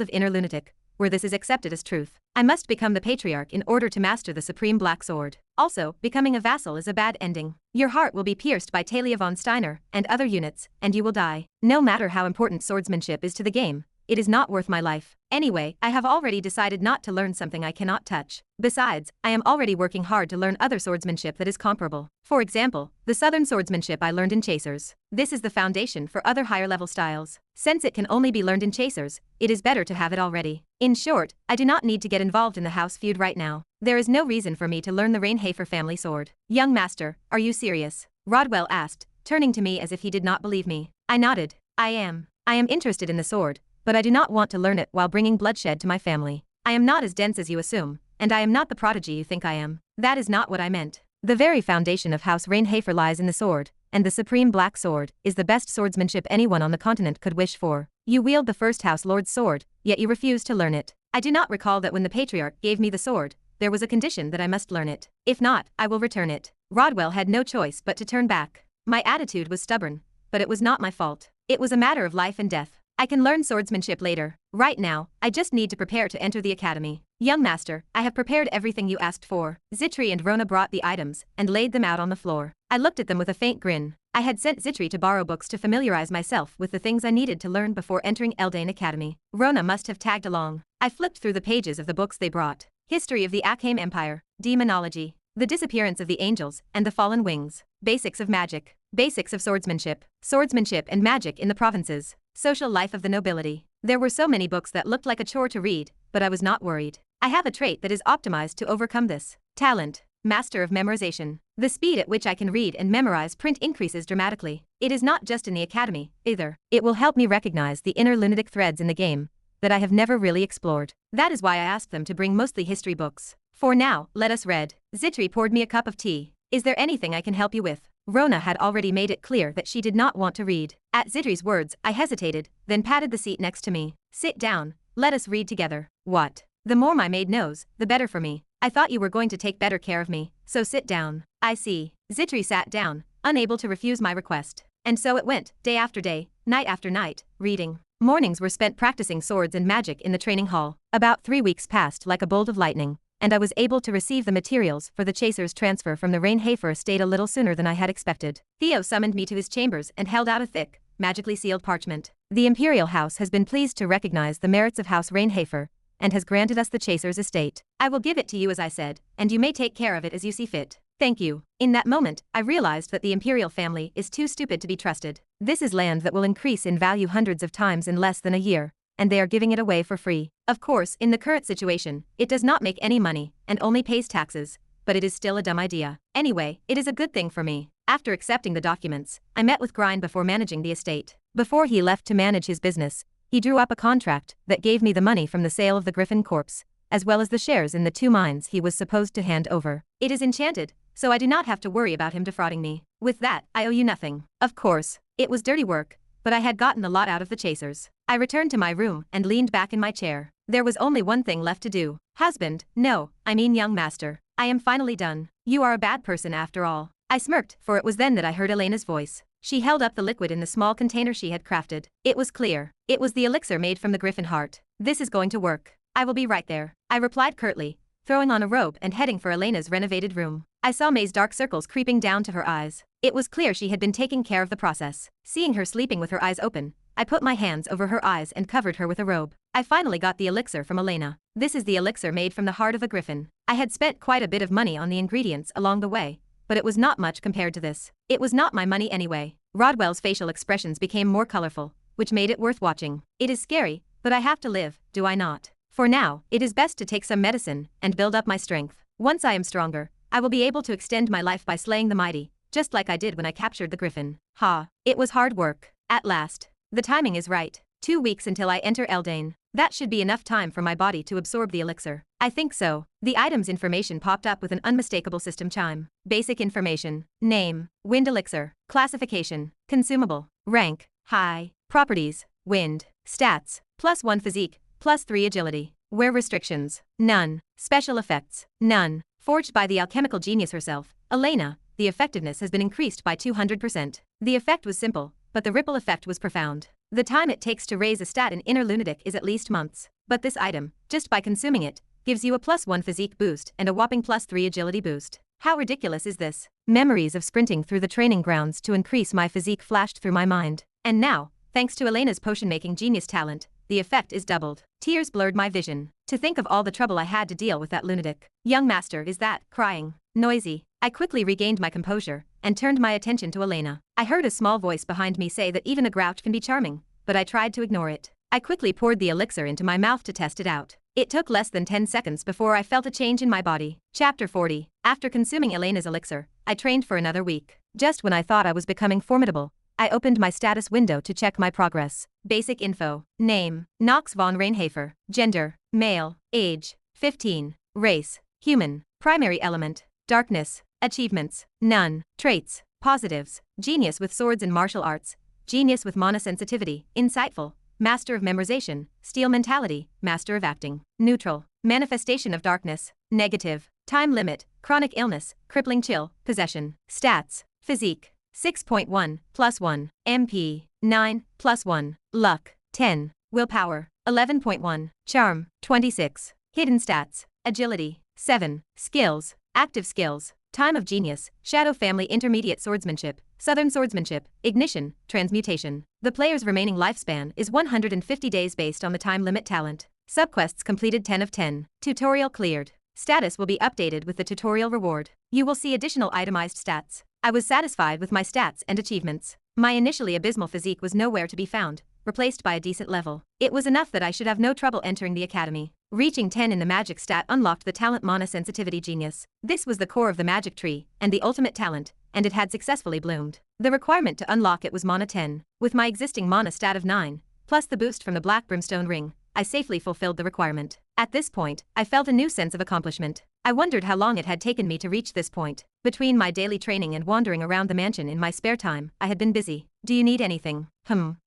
of Inner Lunatic, where this is accepted as truth. I must become the patriarch in order to master the supreme black sword. Also, becoming a vassal is a bad ending. Your heart will be pierced by Talia von Steiner and other units, and you will die. No matter how important swordsmanship is to the game, it is not worth my life. Anyway, I have already decided not to learn something I cannot touch. Besides, I am already working hard to learn other swordsmanship that is comparable. For example, the southern swordsmanship I learned in Chasers. This is the foundation for other higher level styles. Since it can only be learned in Chasers, it is better to have it already. In short, I do not need to get involved in the house feud right now. There is no reason for me to learn the Reinhafer family sword. Young master, are you serious? Rodwell asked, turning to me as if he did not believe me. I nodded. I am interested in the sword, but I do not want to learn it while bringing bloodshed to my family. I am not as dense as you assume, and I am not the prodigy you think I am. That is not what I meant. The very foundation of House Reinhafer lies in the sword, and the supreme black sword is the best swordsmanship anyone on the continent could wish for. You wield the first House Lord's sword, yet you refuse to learn it. I do not recall that when the patriarch gave me the sword, there was a condition that I must learn it. If not, I will return it. Rodwell had no choice but to turn back. My attitude was stubborn, but it was not my fault. It was a matter of life and death. I can learn swordsmanship later. Right now, I just need to prepare to enter the academy. Young master, I have prepared everything you asked for. Zitri and Rona brought the items and laid them out on the floor. I looked at them with a faint grin. I had sent Zitri to borrow books to familiarize myself with the things I needed to learn before entering Eldane Academy. Rona must have tagged along. I flipped through the pages of the books they brought. History of the Achaem Empire, Demonology, the disappearance of the angels and the fallen wings, basics of magic, basics of swordsmanship and magic in the provinces, social life of the nobility. There were so many books that looked like a chore to read, but I was not worried. I have a trait that is optimized to overcome this. Talent, master of memorization. The speed at which I can read and memorize print increases dramatically. It is not just in the academy, either. It will help me recognize the inner lunatic threads in the game that I have never really explored. That is why I asked them to bring mostly history books. For now, let us read. Zitri poured me a cup of tea. Is there anything I can help you with? Rona had already made it clear that she did not want to read. At Zitri's words, I hesitated, then patted the seat next to me. Sit down, let us read together. What? The more my maid knows, the better for me. I thought you were going to take better care of me, so sit down. I see. Zitri sat down, unable to refuse my request. And so it went, day after day, night after night, reading. Mornings were spent practicing swords and magic in the training hall. About 3 weeks passed like a bolt of lightning, and I was able to receive the materials for the Chaser's transfer from the Reinhafer estate a little sooner than I had expected. Theo summoned me to his chambers and held out a thick, magically sealed parchment. The Imperial House has been pleased to recognize the merits of House Reinhafer, and has granted us the Chaser's estate. I will give it to you as I said, and you may take care of it as you see fit. Thank you. In that moment, I realized that the Imperial family is too stupid to be trusted. This is land that will increase in value hundreds of times in less than a year, and they are giving it away for free. Of course, in the current situation, it does not make any money, and only pays taxes, but it is still a dumb idea. Anyway, it is a good thing for me. After accepting the documents, I met with Grind before managing the estate. Before he left to manage his business, he drew up a contract that gave me the money from the sale of the Griffin corpse, as well as the shares in the 2 mines he was supposed to hand over. It is enchanted, so I do not have to worry about him defrauding me. With that, I owe you nothing. Of course, it was dirty work, but I had gotten a lot out of the Chasers. I returned to my room and leaned back in my chair. There was only one thing left to do. Husband, no, I mean young master. I am finally done. You are a bad person after all. I smirked, for it was then that I heard Elena's voice. She held up the liquid in the small container she had crafted. It was clear. It was the elixir made from the Griffin heart. This is going to work. I will be right there. I replied curtly, throwing on a robe and heading for Elena's renovated room. I saw May's dark circles creeping down to her eyes. It was clear she had been taking care of the process. Seeing her sleeping with her eyes open, I put my hands over her eyes and covered her with a robe. I finally got the elixir from Elena. This is the elixir made from the heart of a griffin. I had spent quite a bit of money on the ingredients along the way, but it was not much compared to this. It was not my money anyway. Rodwell's facial expressions became more colorful, which made it worth watching. It is scary, but I have to live, do I not? For now, it is best to take some medicine and build up my strength. Once I am stronger, I will be able to extend my life by slaying the mighty, just like I did when I captured the griffin. Ha! It was hard work. At last. The timing is right. 2 weeks until I enter Eldane. That should be enough time for my body to absorb the elixir. I think so. The item's information popped up with an unmistakable system chime. Basic information. Name. Wind elixir. Classification. Consumable. Rank. High. Properties. Wind. Stats. +1 physique. +3 agility. Wear restrictions. None. Special effects. None. Forged by the alchemical genius herself, Elena, the effectiveness has been increased by 200%. The effect was simple, but the ripple effect was profound. The time it takes to raise a stat in Inner Lunatic is at least months. But this item, just by consuming it, gives you a +1 physique boost and a whopping +3 agility boost. How ridiculous is this? Memories of sprinting through the training grounds to increase my physique flashed through my mind. And now, thanks to Elena's potion-making genius talent, the effect is doubled. Tears blurred my vision. To think of all the trouble I had to deal with that lunatic. Young master is that, crying. Noisy. I quickly regained my composure and turned my attention to Elena. I heard a small voice behind me say that even a grouch can be charming, but I tried to ignore it. I quickly poured the elixir into my mouth to test it out. It took less than 10 seconds before I felt a change in my body. Chapter 40. After consuming Elena's elixir, I trained for another week. Just when I thought I was becoming formidable, I opened my status window to check my progress. Basic info. Name: Knox Von Reinhafer. Gender: male. Age: 15. Race: human. Primary element: darkness. Achievements: none. Traits: positives. Genius with swords and martial arts. Genius with mana sensitivity. Insightful. Master of memorization. Steel mentality. Master of acting. Neutral. Manifestation of darkness. Negative. Time limit. Chronic illness. Crippling chill. Possession. Stats: physique 6.1 +1. MP 9 +1. Luck 10. Willpower 11.1. Charm 26. Hidden stats: agility 7. Skills: active skills. Time of genius: Shadow Family Intermediate Swordsmanship, Southern Swordsmanship, Ignition, Transmutation. The player's remaining lifespan is 150 days based on the time limit talent. Subquests completed 10 of 10. Tutorial cleared. Status will be updated with the tutorial reward. You will see additional itemized stats. I was satisfied with my stats and achievements. My initially abysmal physique was nowhere to be found, replaced by a decent level. It was enough that I should have no trouble entering the academy. Reaching 10 in the magic stat unlocked the talent mana sensitivity genius. This was the core of the magic tree, and the ultimate talent, and it had successfully bloomed. The requirement to unlock it was mana 10. With my existing mana stat of 9, plus the boost from the black brimstone ring, I safely fulfilled the requirement. At this point, I felt a new sense of accomplishment. I wondered how long it had taken me to reach this point. Between my daily training and wandering around the mansion in my spare time, I had been busy. Do you need anything?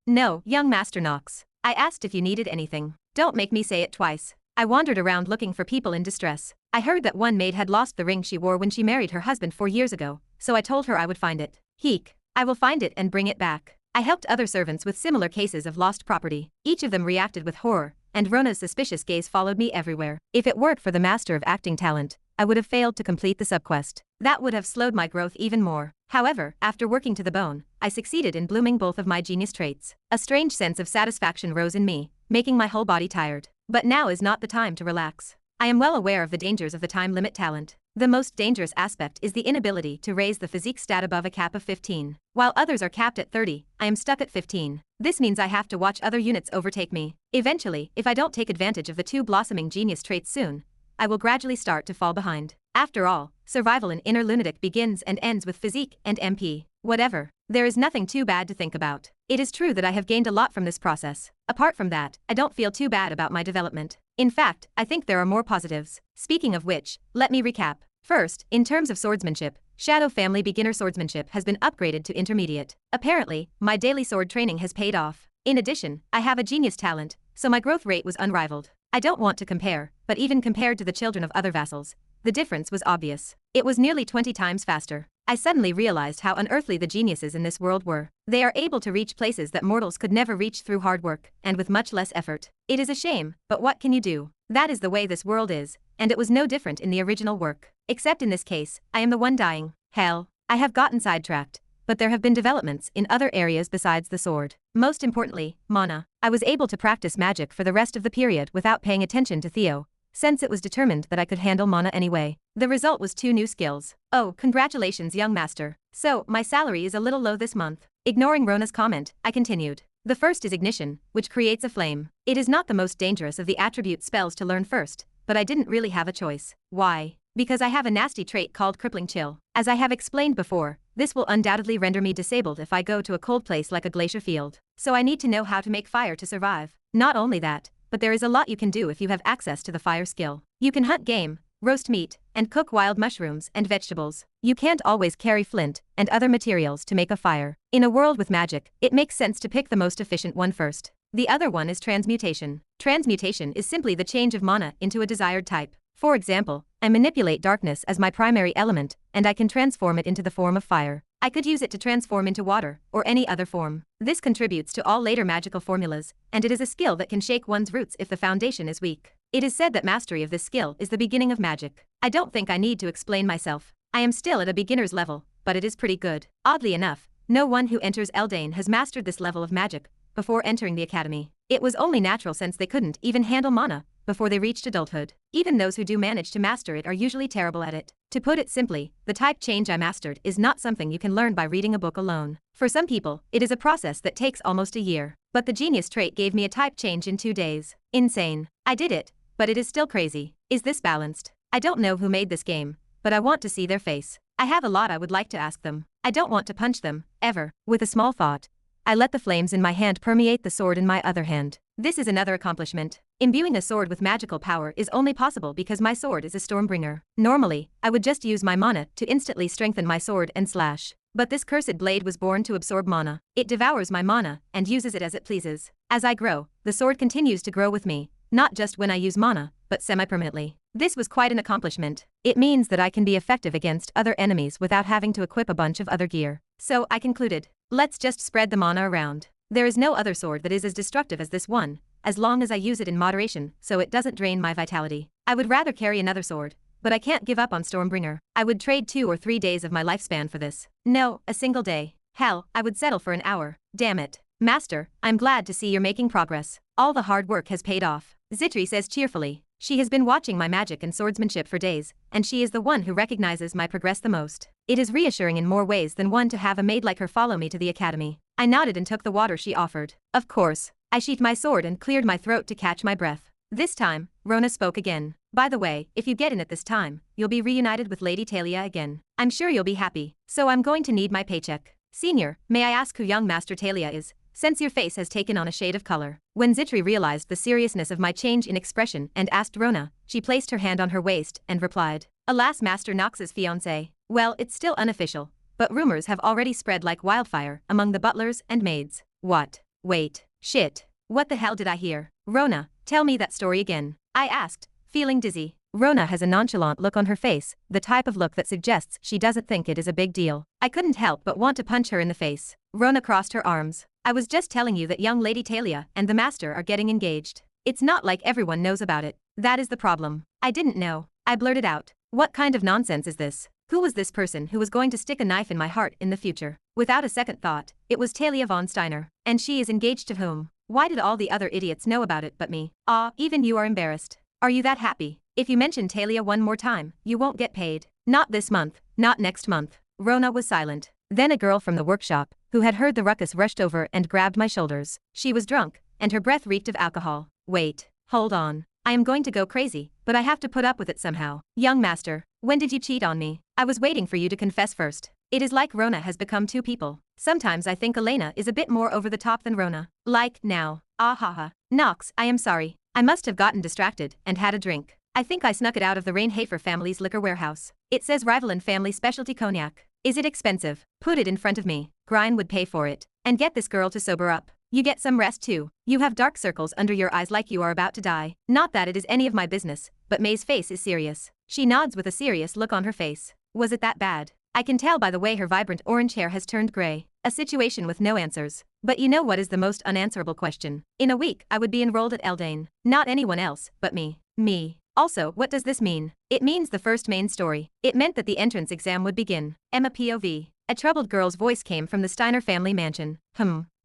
No, young Master Knox. I asked if you needed anything. Don't make me say it twice. I wandered around looking for people in distress. I heard that one maid had lost the ring she wore when she married her husband 4 years ago, so I told her I would find it. Heek. I will find it and bring it back. I helped other servants with similar cases of lost property. Each of them reacted with horror, and Rona's suspicious gaze followed me everywhere. If it weren't for the master of acting talent, I would have failed to complete the subquest. That would have slowed my growth even more. However, after working to the bone, I succeeded in blooming both of my genius traits. A strange sense of satisfaction rose in me, making my whole body tired. But now is not the time to relax. I am well aware of the dangers of the time limit talent. The most dangerous aspect is the inability to raise the physique stat above a cap of 15. While others are capped at 30, I am stuck at 15. This means I have to watch other units overtake me. Eventually, if I don't take advantage of the 2 blossoming genius traits soon, I will gradually start to fall behind. After all, survival in Inner Lunatic begins and ends with physique and MP. Whatever. There is nothing too bad to think about. It is true that I have gained a lot from this process. Apart from that, I don't feel too bad about my development. In fact, I think there are more positives. Speaking of which, let me recap. First, in terms of swordsmanship, Shadow Family Beginner Swordsmanship has been upgraded to Intermediate. Apparently, my daily sword training has paid off. In addition, I have a genius talent, so my growth rate was unrivaled. I don't want to compare, but even compared to the children of other vassals, the difference was obvious. It was nearly 20 times faster. I suddenly realized how unearthly the geniuses in this world were. They are able to reach places that mortals could never reach through hard work, and with much less effort. It is a shame, but what can you do? That is the way this world is, and it was no different in the original work. Except in this case, I am the one dying. Hell, I have gotten sidetracked. But there have been developments in other areas besides the sword. Most importantly, mana. I was able to practice magic for the rest of the period without paying attention to Theo, since it was determined that I could handle mana anyway. The result was 2 new skills. Oh, congratulations, young master. So, my salary is a little low this month. Ignoring Rona's comment, I continued. The first is Ignition, which creates a flame. It is not the most dangerous of the attribute spells to learn first, but I didn't really have a choice. Why? Because I have a nasty trait called Crippling Chill. As I have explained before, this will undoubtedly render me disabled if I go to a cold place like a glacier field. So I need to know how to make fire to survive. Not only that, but there is a lot you can do if you have access to the fire skill. You can hunt game, roast meat, and cook wild mushrooms and vegetables. You can't always carry flint and other materials to make a fire. In a world with magic, it makes sense to pick the most efficient one first. The other one is transmutation. Transmutation is simply the change of mana into a desired type. For example, I manipulate darkness as my primary element, and I can transform it into the form of fire. I could use it to transform into water, or any other form. This contributes to all later magical formulas, and it is a skill that can shake one's roots if the foundation is weak. It is said that mastery of this skill is the beginning of magic. I don't think I need to explain myself. I am still at a beginner's level, but it is pretty good. Oddly enough, no one who enters Eldain has mastered this level of magic before entering the academy. It was only natural since they couldn't even handle mana before they reached adulthood. Even those who do manage to master it are usually terrible at it. To put it simply, the type change I mastered is not something you can learn by reading a book alone. For some people, it is a process that takes almost a year. But the genius trait gave me a type change in 2 days. Insane. I did it, but it is still crazy. Is this balanced? I don't know who made this game, but I want to see their face. I have a lot I would like to ask them. I don't want to punch them, ever. With a small thought, I let the flames in my hand permeate the sword in my other hand. This is another accomplishment. Imbuing a sword with magical power is only possible because my sword is a Stormbringer. Normally, I would just use my mana to instantly strengthen my sword and slash. But this cursed blade was born to absorb mana. It devours my mana and uses it as it pleases. As I grow, the sword continues to grow with me, not just when I use mana, but semi-permanently. This was quite an accomplishment. It means that I can be effective against other enemies without having to equip a bunch of other gear. So I concluded, let's just spread the mana around. There is no other sword that is as destructive as this one, as long as I use it in moderation so it doesn't drain my vitality. I would rather carry another sword, but I can't give up on Stormbringer. I would trade 2 or 3 days of my lifespan for this. No, a single day. Hell, I would settle for an hour. Damn it. Master, I'm glad to see you're making progress. All the hard work has paid off. Zitri says cheerfully. She has been watching my magic and swordsmanship for days, and she is the one who recognizes my progress the most. It is reassuring in more ways than one to have a maid like her follow me to the academy. I nodded and took the water she offered. Of course. I sheathed my sword and cleared my throat to catch my breath. This time, Rona spoke again. By the way, if you get in at this time, you'll be reunited with Lady Talia again. I'm sure you'll be happy. So I'm going to need my paycheck. Senior, may I ask who young Master Talia is? Since your face has taken on a shade of color. When Zitri realized the seriousness of my change in expression and asked Rona, she placed her hand on her waist and replied, alas, Master Knox's fiancé. Well, it's still unofficial, but rumors have already spread like wildfire among the butlers and maids. What? Wait. Shit. What the hell did I hear? Rona, tell me that story again. I asked, feeling dizzy. Rona has a nonchalant look on her face, the type of look that suggests she doesn't think it is a big deal. I couldn't help but want to punch her in the face. Rona crossed her arms. I was just telling you that young Lady Talia and the master are getting engaged. It's not like everyone knows about it. That is the problem. I didn't know. I blurted out. What kind of nonsense is this? Who was this person who was going to stick a knife in my heart in the future? Without a second thought, it was Talia von Steiner. And she is engaged to whom? Why did all the other idiots know about it but me? Ah, even you are embarrassed. Are you that happy? If you mention Talia one more time, you won't get paid. Not this month, not next month. Rona was silent. Then a girl from the workshop, who had heard the ruckus, rushed over and grabbed my shoulders. She was drunk, and her breath reeked of alcohol. Wait, hold on. I am going to go crazy, but I have to put up with it somehow. Young master, when did you cheat on me? I was waiting for you to confess first. It is like Rona has become 2 people. Sometimes I think Elena is a bit more over the top than Rona. Like, now. Ah ha ha. Knox, I am sorry. I must have gotten distracted and had a drink. I think I snuck it out of the Reinhafer family's liquor warehouse. It says Rivalin family specialty cognac. Is it expensive? Put it in front of me. Grine would pay for it. And get this girl to sober up. You get some rest too. You have dark circles under your eyes like you are about to die. Not that it is any of my business, but May's face is serious. She nods with a serious look on her face. Was it that bad? I can tell by the way her vibrant orange hair has turned gray. A situation with no answers. But you know what is the most unanswerable question? In a week, I would be enrolled at Eldain. Not anyone else, but me. Me. Also, what does this mean? It means the first main story. It meant that the entrance exam would begin. Emma POV. A troubled girl's voice came from the Steiner family mansion.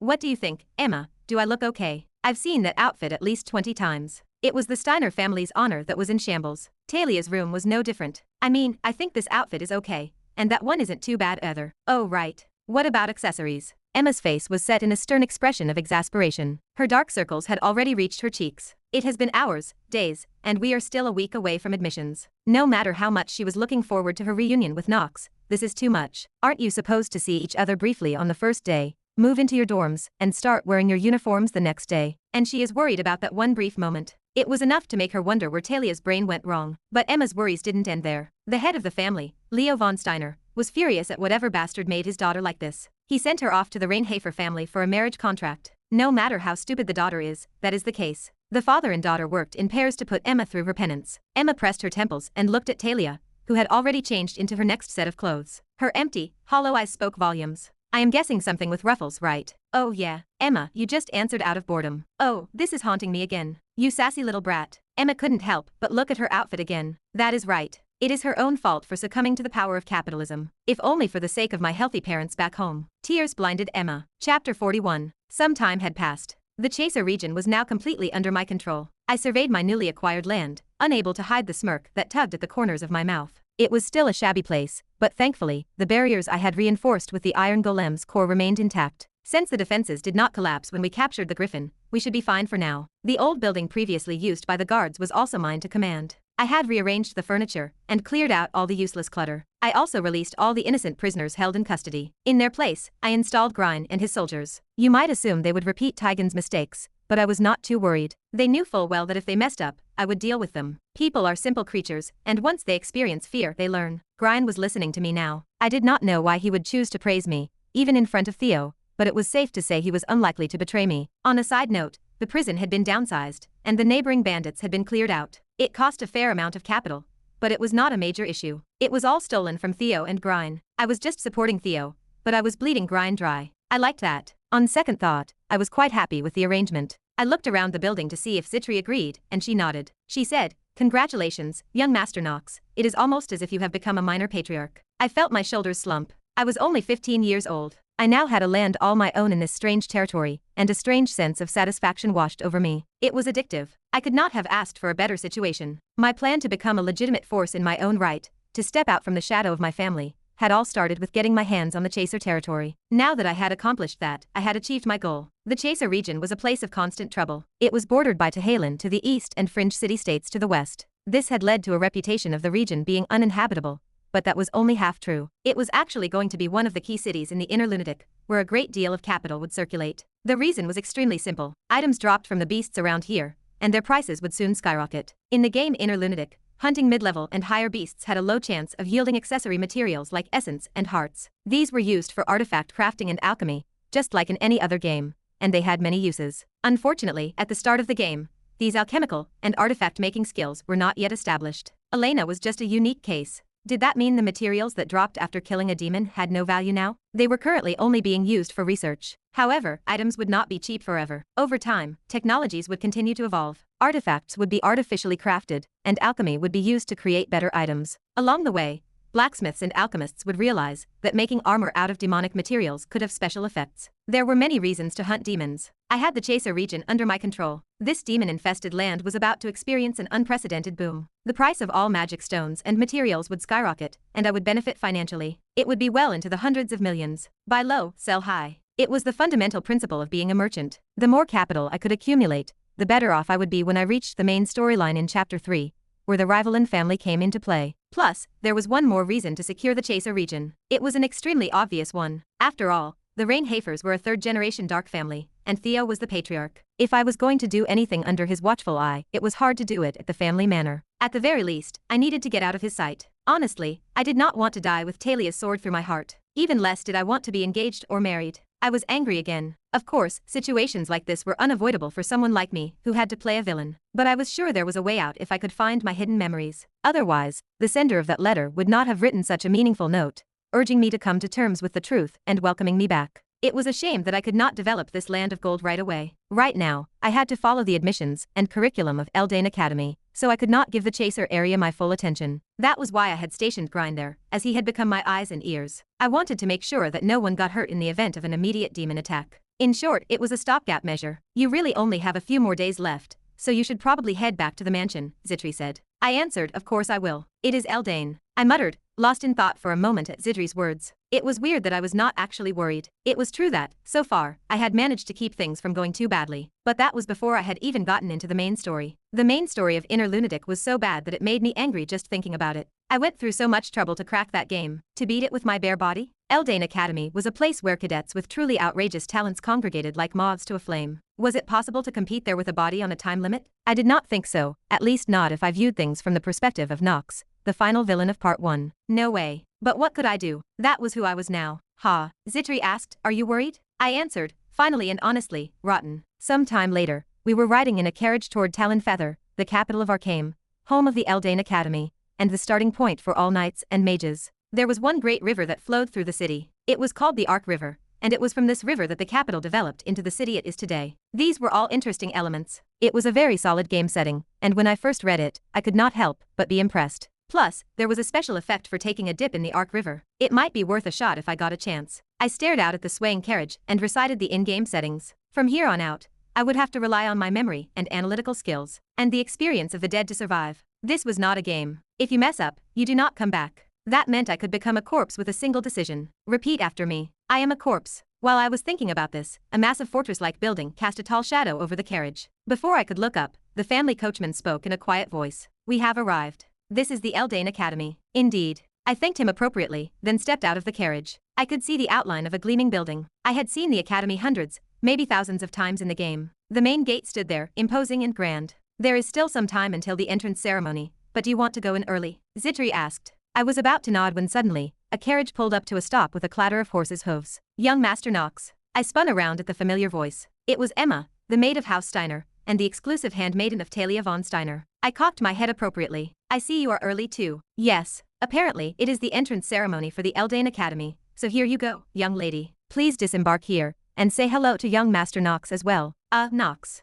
What do you think, Emma? Do I look okay? I've seen that outfit at least 20 times. It was the Steiner family's honor that was in shambles. Talia's room was no different. I mean, I think this outfit is okay. And that one isn't too bad either. Oh right. What about accessories? Emma's face was set in a stern expression of exasperation. Her dark circles had already reached her cheeks. It has been hours, days, and we are still a week away from admissions. No matter how much she was looking forward to her reunion with Knox, this is too much. Aren't you supposed to see each other briefly on the first day, move into your dorms, and start wearing your uniforms the next day? And she is worried about that one brief moment. It was enough to make her wonder where Talia's brain went wrong. But Emma's worries didn't end there. The head of the family, Leo von Steiner, was furious at whatever bastard made his daughter like this. He sent her off to the Reinhafer family for a marriage contract. No matter how stupid the daughter is, that is the case. The father and daughter worked in pairs to put Emma through her penance. Emma pressed her temples and looked at Talia, who had already changed into her next set of clothes. Her empty, hollow eyes spoke volumes. I am guessing something with ruffles, right? Oh yeah, Emma, you just answered out of boredom. Oh, this is haunting me again. You sassy little brat. Emma couldn't help but look at her outfit again. That is right. It is her own fault for succumbing to the power of capitalism. If only for the sake of my healthy parents back home. Tears blinded Emma. Chapter 41. Some time had passed. The Chaser region was now completely under my control. I surveyed my newly acquired land, unable to hide the smirk that tugged at the corners of my mouth. It was still a shabby place, but thankfully, the barriers I had reinforced with the iron golem's core remained intact. Since the defenses did not collapse when we captured the Griffin, we should be fine for now. The old building previously used by the guards was also mine to command. I had rearranged the furniture and cleared out all the useless clutter. I also released all the innocent prisoners held in custody. In their place, I installed Grine and his soldiers. You might assume they would repeat Tigan's mistakes, but I was not too worried. They knew full well that if they messed up, I would deal with them. People are simple creatures, and once they experience fear, they learn. Grine was listening to me now. I did not know why he would choose to praise me, even in front of Theo, but it was safe to say he was unlikely to betray me. On a side note, the prison had been downsized, and the neighboring bandits had been cleared out. It cost a fair amount of capital, but it was not a major issue. It was all stolen from Theo and Grine. I was just supporting Theo, but I was bleeding Grine dry. I liked that. On second thought, I was quite happy with the arrangement. I looked around the building to see if Zitri agreed, and she nodded. She said, "Congratulations, young Master Knox. It is almost as if you have become a minor patriarch." I felt my shoulders slump. I was only 15 years old. I now had a land all my own in this strange territory, and a strange sense of satisfaction washed over me. It was addictive. I could not have asked for a better situation. My plan to become a legitimate force in my own right, to step out from the shadow of my family, had all started with getting my hands on the Chaser territory. Now that I had accomplished that, I had achieved my goal. The Chaser region was a place of constant trouble. It was bordered by Tehalen to the east and fringe city-states to the west. This had led to a reputation of the region being uninhabitable, but that was only half true. It was actually going to be one of the key cities in the inner lunatic, where a great deal of capital would circulate. The reason was extremely simple. Items dropped from the beasts around here, and their prices would soon skyrocket. In the game Inner Lunatic, hunting mid-level and higher beasts had a low chance of yielding accessory materials like essence and hearts. These were used for artifact crafting and alchemy, just like in any other game, and they had many uses. Unfortunately, at the start of the game, these alchemical and artifact-making skills were not yet established. Elena was just a unique case. Did that mean the materials that dropped after killing a demon had no value now? They were currently only being used for research. However, items would not be cheap forever. Over time, technologies would continue to evolve. Artifacts would be artificially crafted, and alchemy would be used to create better items. Along the way, blacksmiths and alchemists would realize that making armor out of demonic materials could have special effects. There were many reasons to hunt demons. I had the Chaser region under my control. This demon-infested land was about to experience an unprecedented boom. The price of all magic stones and materials would skyrocket, and I would benefit financially. It would be well into the hundreds of millions. Buy low, sell high. It was the fundamental principle of being a merchant. The more capital I could accumulate, the better off I would be when I reached the main storyline in Chapter 3, where the Rivalin family came into play. Plus, there was one more reason to secure the Chaser region. It was an extremely obvious one. After all, the Reinhafers were a third-generation dark family, and Theo was the patriarch. If I was going to do anything under his watchful eye, it was hard to do it at the family manor. At the very least, I needed to get out of his sight. Honestly, I did not want to die with Talia's sword through my heart. Even less did I want to be engaged or married. I was angry again. Of course, situations like this were unavoidable for someone like me, who had to play a villain. But I was sure there was a way out if I could find my hidden memories. Otherwise, the sender of that letter would not have written such a meaningful note, urging me to come to terms with the truth and welcoming me back. It was a shame that I could not develop this land of gold right away. Right now, I had to follow the admissions and curriculum of Eldane Academy, so I could not give the Chaser area my full attention. That was why I had stationed Grine there, as he had become my eyes and ears. I wanted to make sure that no one got hurt in the event of an immediate demon attack. In short, it was a stopgap measure. You really only have a few more days left, so you should probably head back to the mansion, Zitri said. I answered, of course I will. It is Eldane. I muttered, lost in thought for a moment at Zitri's words. It was weird that I was not actually worried. It was true that, so far, I had managed to keep things from going too badly. But that was before I had even gotten into the main story. The main story of Inner Lunatic was so bad that it made me angry just thinking about it. I went through so much trouble to crack that game, to beat it with my bare body. Eldane Academy was a place where cadets with truly outrageous talents congregated like moths to a flame. Was it possible to compete there with a body on a time limit? I did not think so, at least not if I viewed things from the perspective of Knox, the final villain of Part 1. No way. But what could I do? That was who I was now. Ha. Zitri asked, are you worried? I answered, finally and honestly, rotten. Some time later, we were riding in a carriage toward Talonfeather, the capital of Arkham, home of the Eldane Academy, and the starting point for all knights and mages. There was one great river that flowed through the city. It was called the Arc River, and it was from this river that the capital developed into the city it is today. These were all interesting elements. It was a very solid game setting, and when I first read it, I could not help but be impressed. Plus, there was a special effect for taking a dip in the Arc River. It might be worth a shot if I got a chance. I stared out at the swaying carriage and recited the in-game settings. From here on out, I would have to rely on my memory and analytical skills, and the experience of the dead to survive. This was not a game. If you mess up, you do not come back. That meant I could become a corpse with a single decision. Repeat after me. I am a corpse. While I was thinking about this, a massive fortress-like building cast a tall shadow over the carriage. Before I could look up, the family coachman spoke in a quiet voice. We have arrived. This is the Eldain Academy. Indeed. I thanked him appropriately, then stepped out of the carriage. I could see the outline of a gleaming building. I had seen the academy hundreds, maybe thousands of times in the game. The main gate stood there, imposing and grand. There is still some time until the entrance ceremony, but do you want to go in early? Zitri asked. I was about to nod when suddenly, a carriage pulled up to a stop with a clatter of horses' hooves. Young Master Knox. I spun around at the familiar voice. It was Emma, the maid of House Steiner, and the exclusive handmaiden of Talia von Steiner. I cocked my head appropriately. I see you are early too. Yes. Apparently, it is the entrance ceremony for the Eldain Academy, so here you go, young lady. Please disembark here, and say hello to young Master Knox as well. Knox.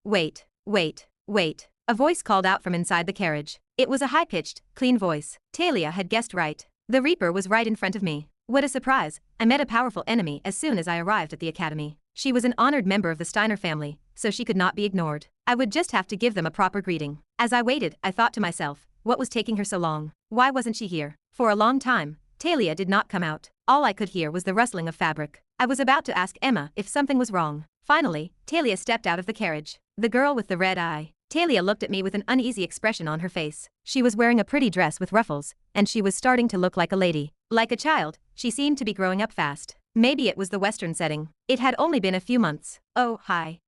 Wait. A voice called out from inside the carriage. It was a high-pitched, clean voice. Talia had guessed right. The Reaper was right in front of me. What a surprise. I met a powerful enemy as soon as I arrived at the academy. She was an honored member of the Steiner family, so she could not be ignored. I would just have to give them a proper greeting. As I waited, I thought to myself, what was taking her so long? Why wasn't she here? For a long time, Talia did not come out. All I could hear was the rustling of fabric. I was about to ask Emma if something was wrong. Finally, Talia stepped out of the carriage. The girl with the red eye. Talia looked at me with an uneasy expression on her face. She was wearing a pretty dress with ruffles, and she was starting to look like a lady. Like a child, she seemed to be growing up fast. Maybe it was the Western setting. It had only been a few months. Oh, hi.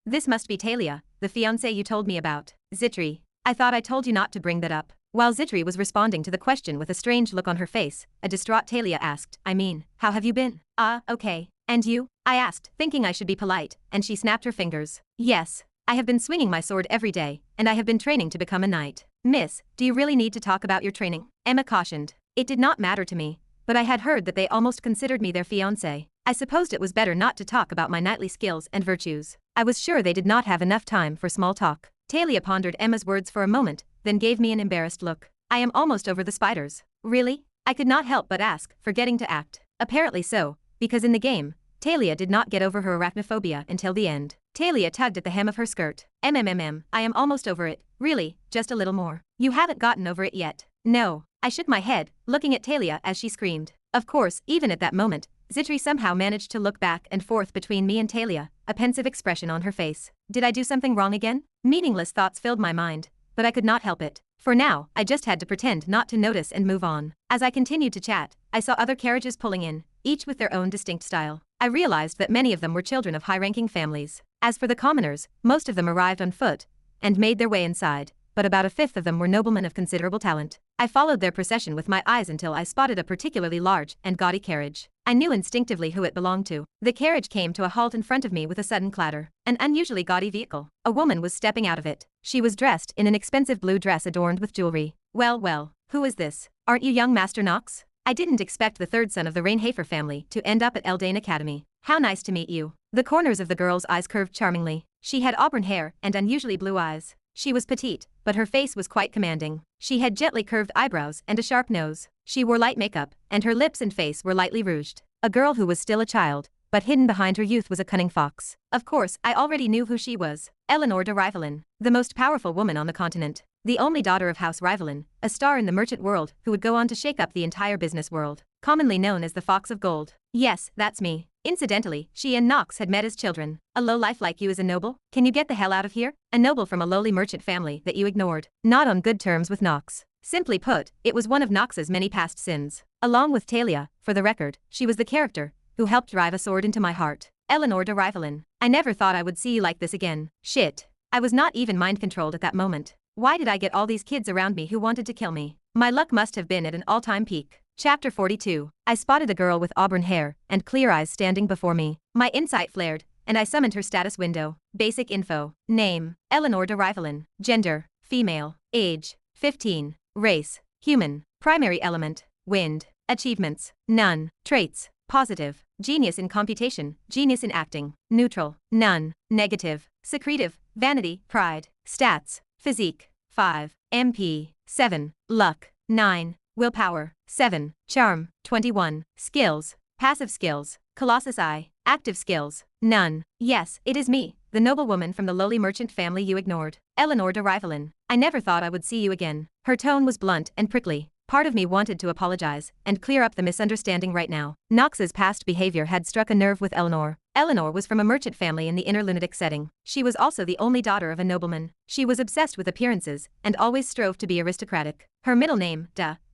This must be Talia, the fiancé you told me about. Zitri. I thought I told you not to bring that up. While Zitri was responding to the question with a strange look on her face, a distraught Talia asked, how have you been? Okay. And you? I asked, thinking I should be polite, and she snapped her fingers. Yes. I have been swinging my sword every day, and I have been training to become a knight. Miss, do you really need to talk about your training? Emma cautioned. It did not matter to me, but I had heard that they almost considered me their fiancé. I supposed it was better not to talk about my knightly skills and virtues. I was sure they did not have enough time for small talk. Talia pondered Emma's words for a moment, then gave me an embarrassed look. I am almost over the spiders. Really? I could not help but ask, forgetting to act. Apparently so, because in the game, Talia did not get over her arachnophobia until the end. Talia tugged at the hem of her skirt. I am almost over it. Really, just a little more. You haven't gotten over it yet. No. I shook my head, looking at Talia as she screamed. Of course, even at that moment, Zitri somehow managed to look back and forth between me and Talia, a pensive expression on her face. Did I do something wrong again? Meaningless thoughts filled my mind, but I could not help it. For now, I just had to pretend not to notice and move on. As I continued to chat, I saw other carriages pulling in, each with their own distinct style. I realized that many of them were children of high-ranking families. As for the commoners, most of them arrived on foot and made their way inside, but about a fifth of them were noblemen of considerable talent. I followed their procession with my eyes until I spotted a particularly large and gaudy carriage. I knew instinctively who it belonged to. The carriage came to a halt in front of me with a sudden clatter. An unusually gaudy vehicle. A woman was stepping out of it. She was dressed in an expensive blue dress adorned with jewelry. Well, who is this? Aren't you young Master Knox? I didn't expect the third son of the Reinhafer family to end up at Eldain Academy. How nice to meet you. The corners of the girl's eyes curved charmingly. She had auburn hair and unusually blue eyes. She was petite, but her face was quite commanding. She had gently curved eyebrows and a sharp nose. She wore light makeup, and her lips and face were lightly rouged. A girl who was still a child, but hidden behind her youth was a cunning fox. Of course, I already knew who she was. Eleanor de Rivalin, the most powerful woman on the continent. The only daughter of House Rivalin, a star in the merchant world who would go on to shake up the entire business world. Commonly known as the Fox of Gold. Yes, that's me. Incidentally, she and Knox had met as children. A lowlife like you is a noble? Can you get the hell out of here? A noble from a lowly merchant family that you ignored. Not on good terms with Knox. Simply put, it was one of Knox's many past sins. Along with Talia, for the record, she was the character who helped drive a sword into my heart. Eleanor de Rivalin. I never thought I would see you like this again. Shit. I was not even mind-controlled at that moment. Why did I get all these kids around me who wanted to kill me? My luck must have been at an all-time peak. Chapter 42. I spotted a girl with auburn hair and clear eyes standing before me. My insight flared, and I summoned her status window. Basic info. Name: Eleanor de Rivalin. Gender: female. Age: 15. Race, human. Primary element, wind. Achievements, none. Traits, positive. Genius in computation, genius in acting. Neutral, none. Negative, secretive, vanity, pride. Stats, physique, 5. MP, 7. Luck, 9. Willpower, 7. Charm, 21. Skills, passive skills. Colossus I, active skills, none. Yes, it is me, the noblewoman from the lowly merchant family you ignored. Eleanor de Rivalin. I never thought I would see you again. Her tone was blunt and prickly. Part of me wanted to apologize and clear up the misunderstanding right now. Knox's past behavior had struck a nerve with Eleanor. Eleanor was from a merchant family in the inner lunatic setting. She was also the only daughter of a nobleman. She was obsessed with appearances and always strove to be aristocratic. Her middle name,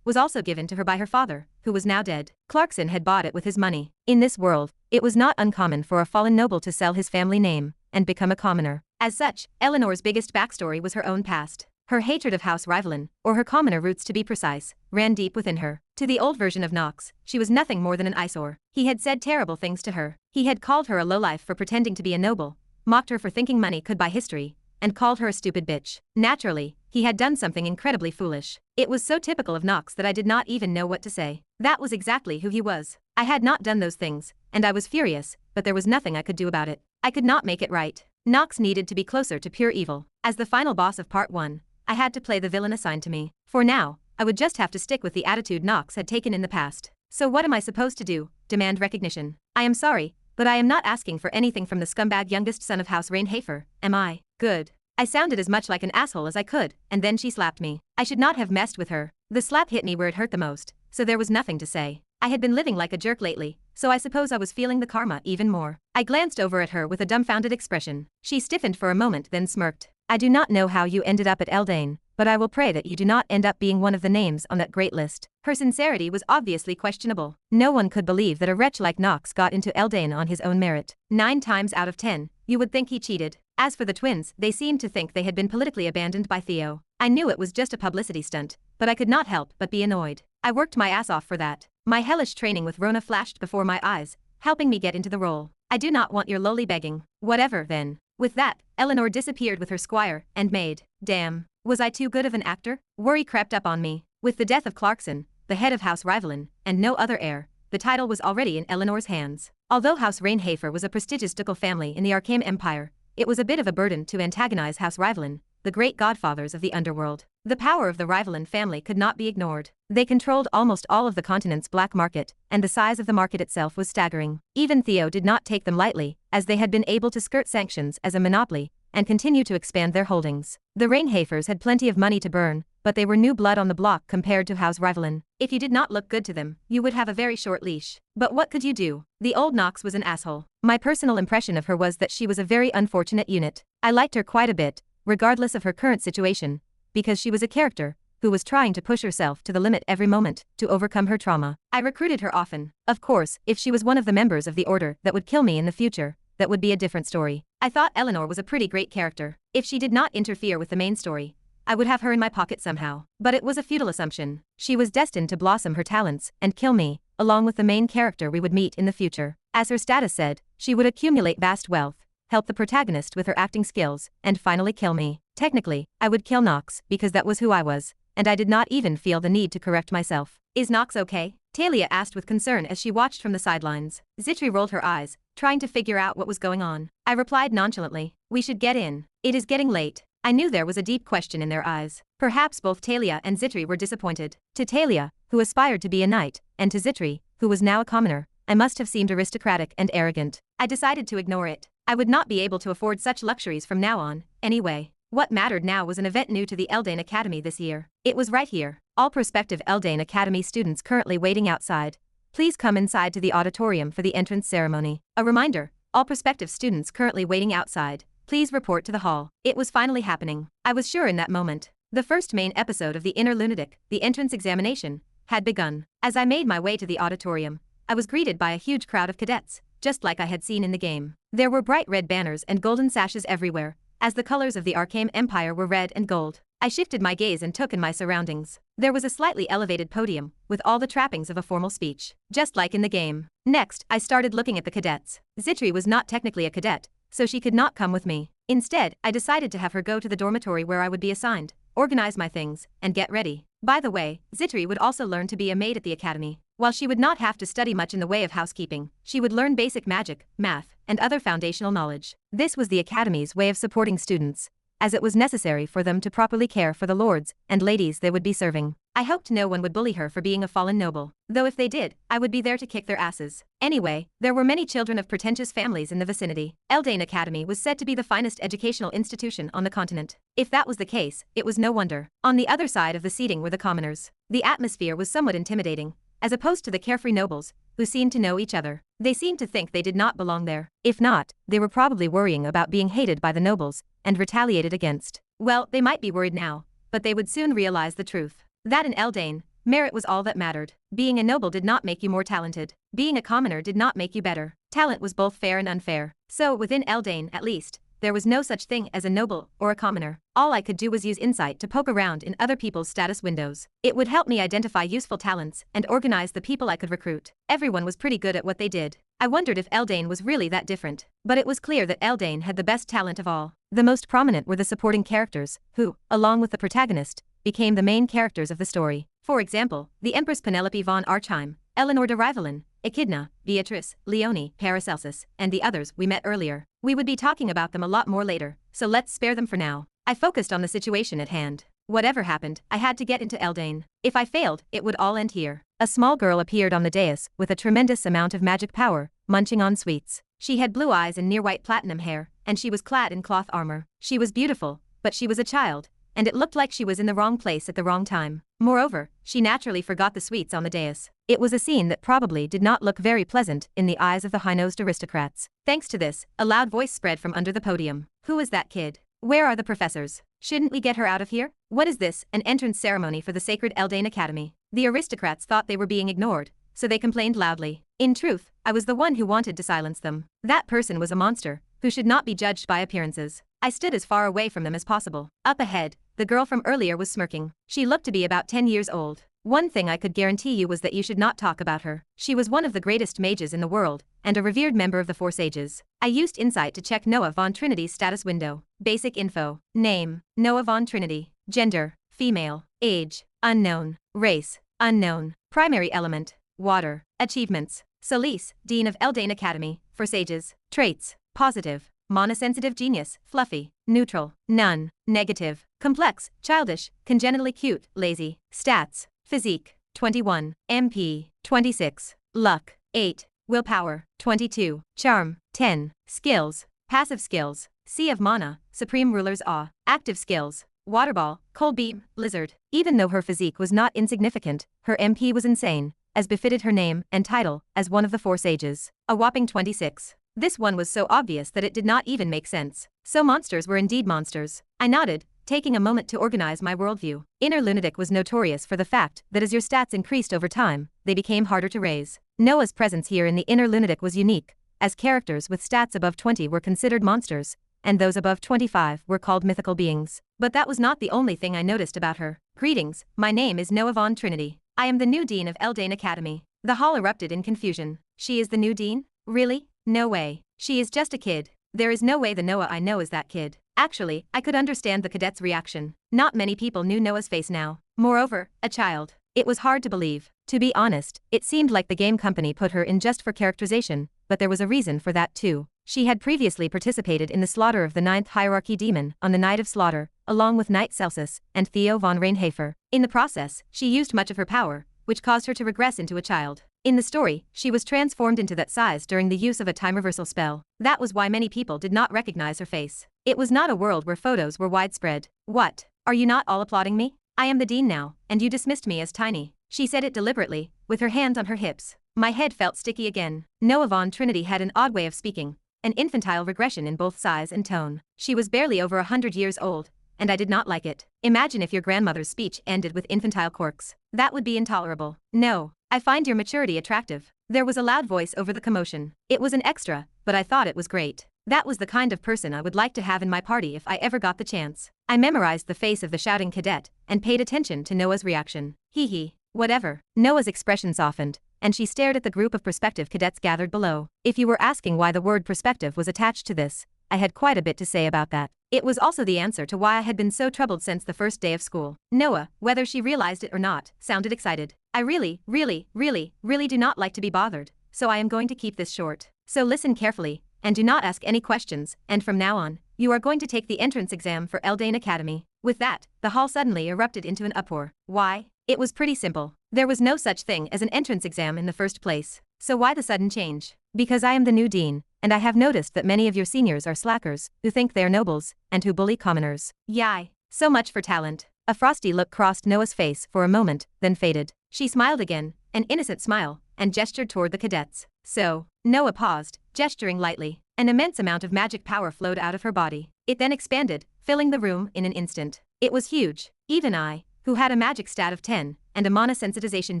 was also given to her by her father, who was now dead. Clarkson had bought it with his money. In this world, it was not uncommon for a fallen noble to sell his family name and become a commoner. As such, Eleanor's biggest backstory was her own past. Her hatred of House Rivalin, or her commoner roots to be precise, ran deep within her. To the old version of Knox, she was nothing more than an eyesore. He had said terrible things to her. He had called her a lowlife for pretending to be a noble, mocked her for thinking money could buy history, and called her a stupid bitch. Naturally, he had done something incredibly foolish. It was so typical of Knox that I did not even know what to say. That was exactly who he was. I had not done those things, and I was furious, but there was nothing I could do about it. I could not make it right. Knox needed to be closer to pure evil. As the final boss of Part 1, I had to play the villain assigned to me. For now, I would just have to stick with the attitude Knox had taken in the past. So what am I supposed to do? Demand recognition. I am sorry, but I am not asking for anything from the scumbag youngest son of House Reinhafer, am I? Good. I sounded as much like an asshole as I could, and then she slapped me. I should not have messed with her. The slap hit me where it hurt the most, so there was nothing to say. I had been living like a jerk lately, so I suppose I was feeling the karma even more. I glanced over at her with a dumbfounded expression. She stiffened for a moment then smirked. I do not know how you ended up at Eldane, but I will pray that you do not end up being one of the names on that great list. Her sincerity was obviously questionable. No one could believe that a wretch like Knox got into Eldane on his own merit. 9 times out of 10, you would think he cheated. As for the twins, they seemed to think they had been politically abandoned by Theo. I knew it was just a publicity stunt, but I could not help but be annoyed. I worked my ass off for that. My hellish training with Rona flashed before my eyes, helping me get into the role. I do not want your lowly begging. Whatever, then. With that, Eleanor disappeared with her squire and maid. Damn. Was I too good of an actor? Worry crept up on me. With the death of Clarkson, the head of House Rivalin, and no other heir, the title was already in Eleanor's hands. Although House Reinhafer was a prestigious ducal family in the Arkham Empire, it was a bit of a burden to antagonize House Rivalin, the great godfathers of the underworld. The power of the Rivalin family could not be ignored. They controlled almost all of the continent's black market, and the size of the market itself was staggering. Even Theo did not take them lightly, as they had been able to skirt sanctions as a monopoly, and continue to expand their holdings. The Reinhafers had plenty of money to burn, but they were new blood on the block compared to House Rivalin. If you did not look good to them, you would have a very short leash. But what could you do? The old Knox was an asshole. My personal impression of her was that she was a very unfortunate unit. I liked her quite a bit, regardless of her current situation, because she was a character who was trying to push herself to the limit every moment to overcome her trauma. I recruited her often. Of course, if she was one of the members of the Order that would kill me in the future, that would be a different story. I thought Eleanor was a pretty great character. If she did not interfere with the main story, I would have her in my pocket somehow. But it was a futile assumption. She was destined to blossom her talents and kill me, along with the main character we would meet in the future. As her status said, she would accumulate vast wealth, help the protagonist with her acting skills, and finally kill me. Technically, I would kill Knox because that was who I was, and I did not even feel the need to correct myself. Is Knox okay? Talia asked with concern as she watched from the sidelines. Zitri rolled her eyes, trying to figure out what was going on. I replied nonchalantly, we should get in. It is getting late. I knew there was a deep question in their eyes. Perhaps both Talia and Zitri were disappointed. To Talia, who aspired to be a knight, and to Zitri, who was now a commoner, I must have seemed aristocratic and arrogant. I decided to ignore it. I would not be able to afford such luxuries from now on, anyway. What mattered now was an event new to the Eldane Academy this year. It was right here. All prospective Eldane Academy students currently waiting outside, please come inside to the auditorium for the entrance ceremony. A reminder, all prospective students currently waiting outside, please report to the hall. It was finally happening. I was sure in that moment. The first main episode of the Inner Lunatic, the entrance examination, had begun. As I made my way to the auditorium, I was greeted by a huge crowd of cadets, just like I had seen in the game. There were bright red banners and golden sashes everywhere, as the colors of the Arkham Empire were red and gold. I shifted my gaze and took in my surroundings. There was a slightly elevated podium, with all the trappings of a formal speech, just like in the game. Next, I started looking at the cadets. Zitri was not technically a cadet, so she could not come with me. Instead, I decided to have her go to the dormitory where I would be assigned, organize my things, and get ready. By the way, Zitri would also learn to be a maid at the academy. While she would not have to study much in the way of housekeeping, she would learn basic magic, math, and other foundational knowledge. This was the academy's way of supporting students, as it was necessary for them to properly care for the lords and ladies they would be serving. I hoped no one would bully her for being a fallen noble, though if they did, I would be there to kick their asses. Anyway, there were many children of pretentious families in the vicinity. Eldane Academy was said to be the finest educational institution on the continent. If that was the case, it was no wonder. On the other side of the seating were the commoners. The atmosphere was somewhat intimidating, as opposed to the carefree nobles, who seemed to know each other. They seemed to think they did not belong there. If not, they were probably worrying about being hated by the nobles and retaliated against. Well, they might be worried now, but they would soon realize the truth. That in Eldane, merit was all that mattered. Being a noble did not make you more talented. Being a commoner did not make you better. Talent was both fair and unfair. So, within Eldane, at least, there was no such thing as a noble or a commoner. All I could do was use insight to poke around in other people's status windows. It would help me identify useful talents and organize the people I could recruit. Everyone was pretty good at what they did. I wondered if Eldane was really that different. But it was clear that Eldane had the best talent of all. The most prominent were the supporting characters, who, along with the protagonist, became the main characters of the story. For example, the Empress Penelope von Archheim, Eleanor de Rivalin, Echidna, Beatrice, Leonie, Paracelsus, and the others we met earlier. We would be talking about them a lot more later, so let's spare them for now. I focused on the situation at hand. Whatever happened, I had to get into Eldane. If I failed, it would all end here. A small girl appeared on the dais with a tremendous amount of magic power, munching on sweets. She had blue eyes and near-white platinum hair, and she was clad in cloth armor. She was beautiful, but she was a child, and it looked like she was in the wrong place at the wrong time. Moreover, she naturally forgot the sweets on the dais. It was a scene that probably did not look very pleasant in the eyes of the high-nosed aristocrats. Thanks to this, a loud voice spread from under the podium. Who is that kid? Where are the professors? Shouldn't we get her out of here? What is this, an entrance ceremony for the sacred Eldane Academy? The aristocrats thought they were being ignored, so they complained loudly. In truth, I was the one who wanted to silence them. That person was a monster, who should not be judged by appearances. I stood as far away from them as possible. Up ahead, the girl from earlier was smirking. She looked to be about 10 years old. One thing I could guarantee you was that you should not talk about her. She was one of the greatest mages in the world, and a revered member of the Four Sages. I used insight to check Noah von Trinity's status window. Basic info. Name, Noah von Trinity. Gender, female. Age, unknown. Race, unknown. Primary element, water. Achievements, Solis, Dean of Eldane Academy, Four Sages. Traits, positive. Monosensitive genius, fluffy. Neutral, none. Negative, complex, childish, congenitally cute, lazy. Stats, physique, 21. MP, 26. Luck, 8. Willpower, 22. Charm, 10. Skills, passive skills. Sea of Mana, Supreme Ruler's Awe. Active skills, Waterball, Cold Beam, Blizzard. Even though her physique was not insignificant, her MP was insane, as befitted her name and title as one of the Four Sages. A whopping 26. This one was so obvious that it did not even make sense. So monsters were indeed monsters. I nodded, taking a moment to organize my worldview. Inner Lunatic was notorious for the fact that as your stats increased over time, they became harder to raise. Noah's presence here in the Inner Lunatic was unique, as characters with stats above 20 were considered monsters, and those above 25 were called mythical beings. But that was not the only thing I noticed about her. Greetings, my name is Noah von Trinity. I am the new dean of Eldane Academy. The hall erupted in confusion. She is the new dean? Really? No way. She is just a kid. There is no way the Noah I know is that kid. Actually, I could understand the cadet's reaction. Not many people knew Noah's face now. Moreover, a child. It was hard to believe. To be honest, it seemed like the game company put her in just for characterization, but there was a reason for that too. She had previously participated in the slaughter of the 9th Hierarchy Demon on the Night of Slaughter, along with Knight Celsus and Theo von Reinhafer. In the process, she used much of her power, which caused her to regress into a child. In the story, she was transformed into that size during the use of a time reversal spell. That was why many people did not recognize her face. It was not a world where photos were widespread. What? Are you not all applauding me? I am the dean now, and you dismissed me as tiny. She said it deliberately, with her hands on her hips. My head felt sticky again. Noah von Trinity had an odd way of speaking, an infantile regression in both size and tone. She was barely over 100 years old, and I did not like it. Imagine if your grandmother's speech ended with infantile quirks. That would be intolerable. No. I find your maturity attractive. There was a loud voice over the commotion. It was an extra, but I thought it was great. That was the kind of person I would like to have in my party if I ever got the chance. I memorized the face of the shouting cadet and paid attention to Noah's reaction. Hee hee. Whatever. Noah's expression softened, and she stared at the group of prospective cadets gathered below. If you were asking why the word perspective was attached to this, I had quite a bit to say about that. It was also the answer to why I had been so troubled since the first day of school. Noah, whether she realized it or not, sounded excited. I really do not like to be bothered, so I am going to keep this short. So listen carefully, and do not ask any questions, and from now on, you are going to take the entrance exam for Eldane Academy. With that, the hall suddenly erupted into an uproar. Why? It was pretty simple. There was no such thing as an entrance exam in the first place. So why the sudden change? Because I am the new dean, and I have noticed that many of your seniors are slackers, who think they're nobles, and who bully commoners. Yai. So much for talent. A frosty look crossed Noah's face for a moment, then faded. She smiled again, an innocent smile, and gestured toward the cadets. So, Noah paused, gesturing lightly. An immense amount of magic power flowed out of her body. It then expanded, filling the room in an instant. It was huge. Even I, who had a magic stat of 10, and a monosensitization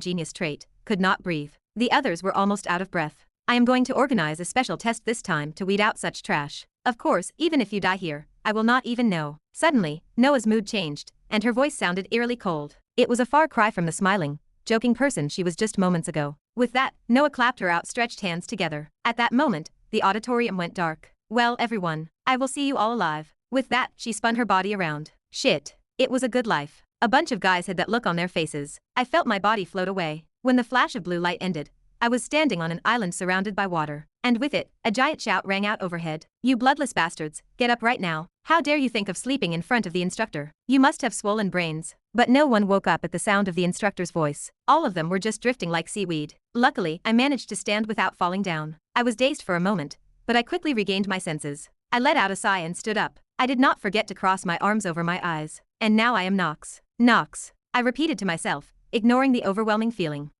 genius trait, could not breathe. The others were almost out of breath. I am going to organize a special test this time to weed out such trash. Of course, even if you die here, I will not even know. Suddenly, Noah's mood changed, and her voice sounded eerily cold. It was a far cry from the smiling, joking person she was just moments ago. With that, Noah clapped her outstretched hands together. At that moment, the auditorium went dark. Well, everyone, I will see you all alive. With that, she spun her body around. Shit. It was a good life. A bunch of guys had that look on their faces. I felt my body float away. When the flash of blue light ended, I was standing on an island surrounded by water. And with it, a giant shout rang out overhead. You bloodless bastards, get up right now. How dare you think of sleeping in front of the instructor? You must have swollen brains. But no one woke up at the sound of the instructor's voice. All of them were just drifting like seaweed. Luckily, I managed to stand without falling down. I was dazed for a moment, but I quickly regained my senses. I let out a sigh and stood up. I did not forget to cross my arms over my eyes. And now I am Knox. Knox. I repeated to myself, ignoring the overwhelming feeling.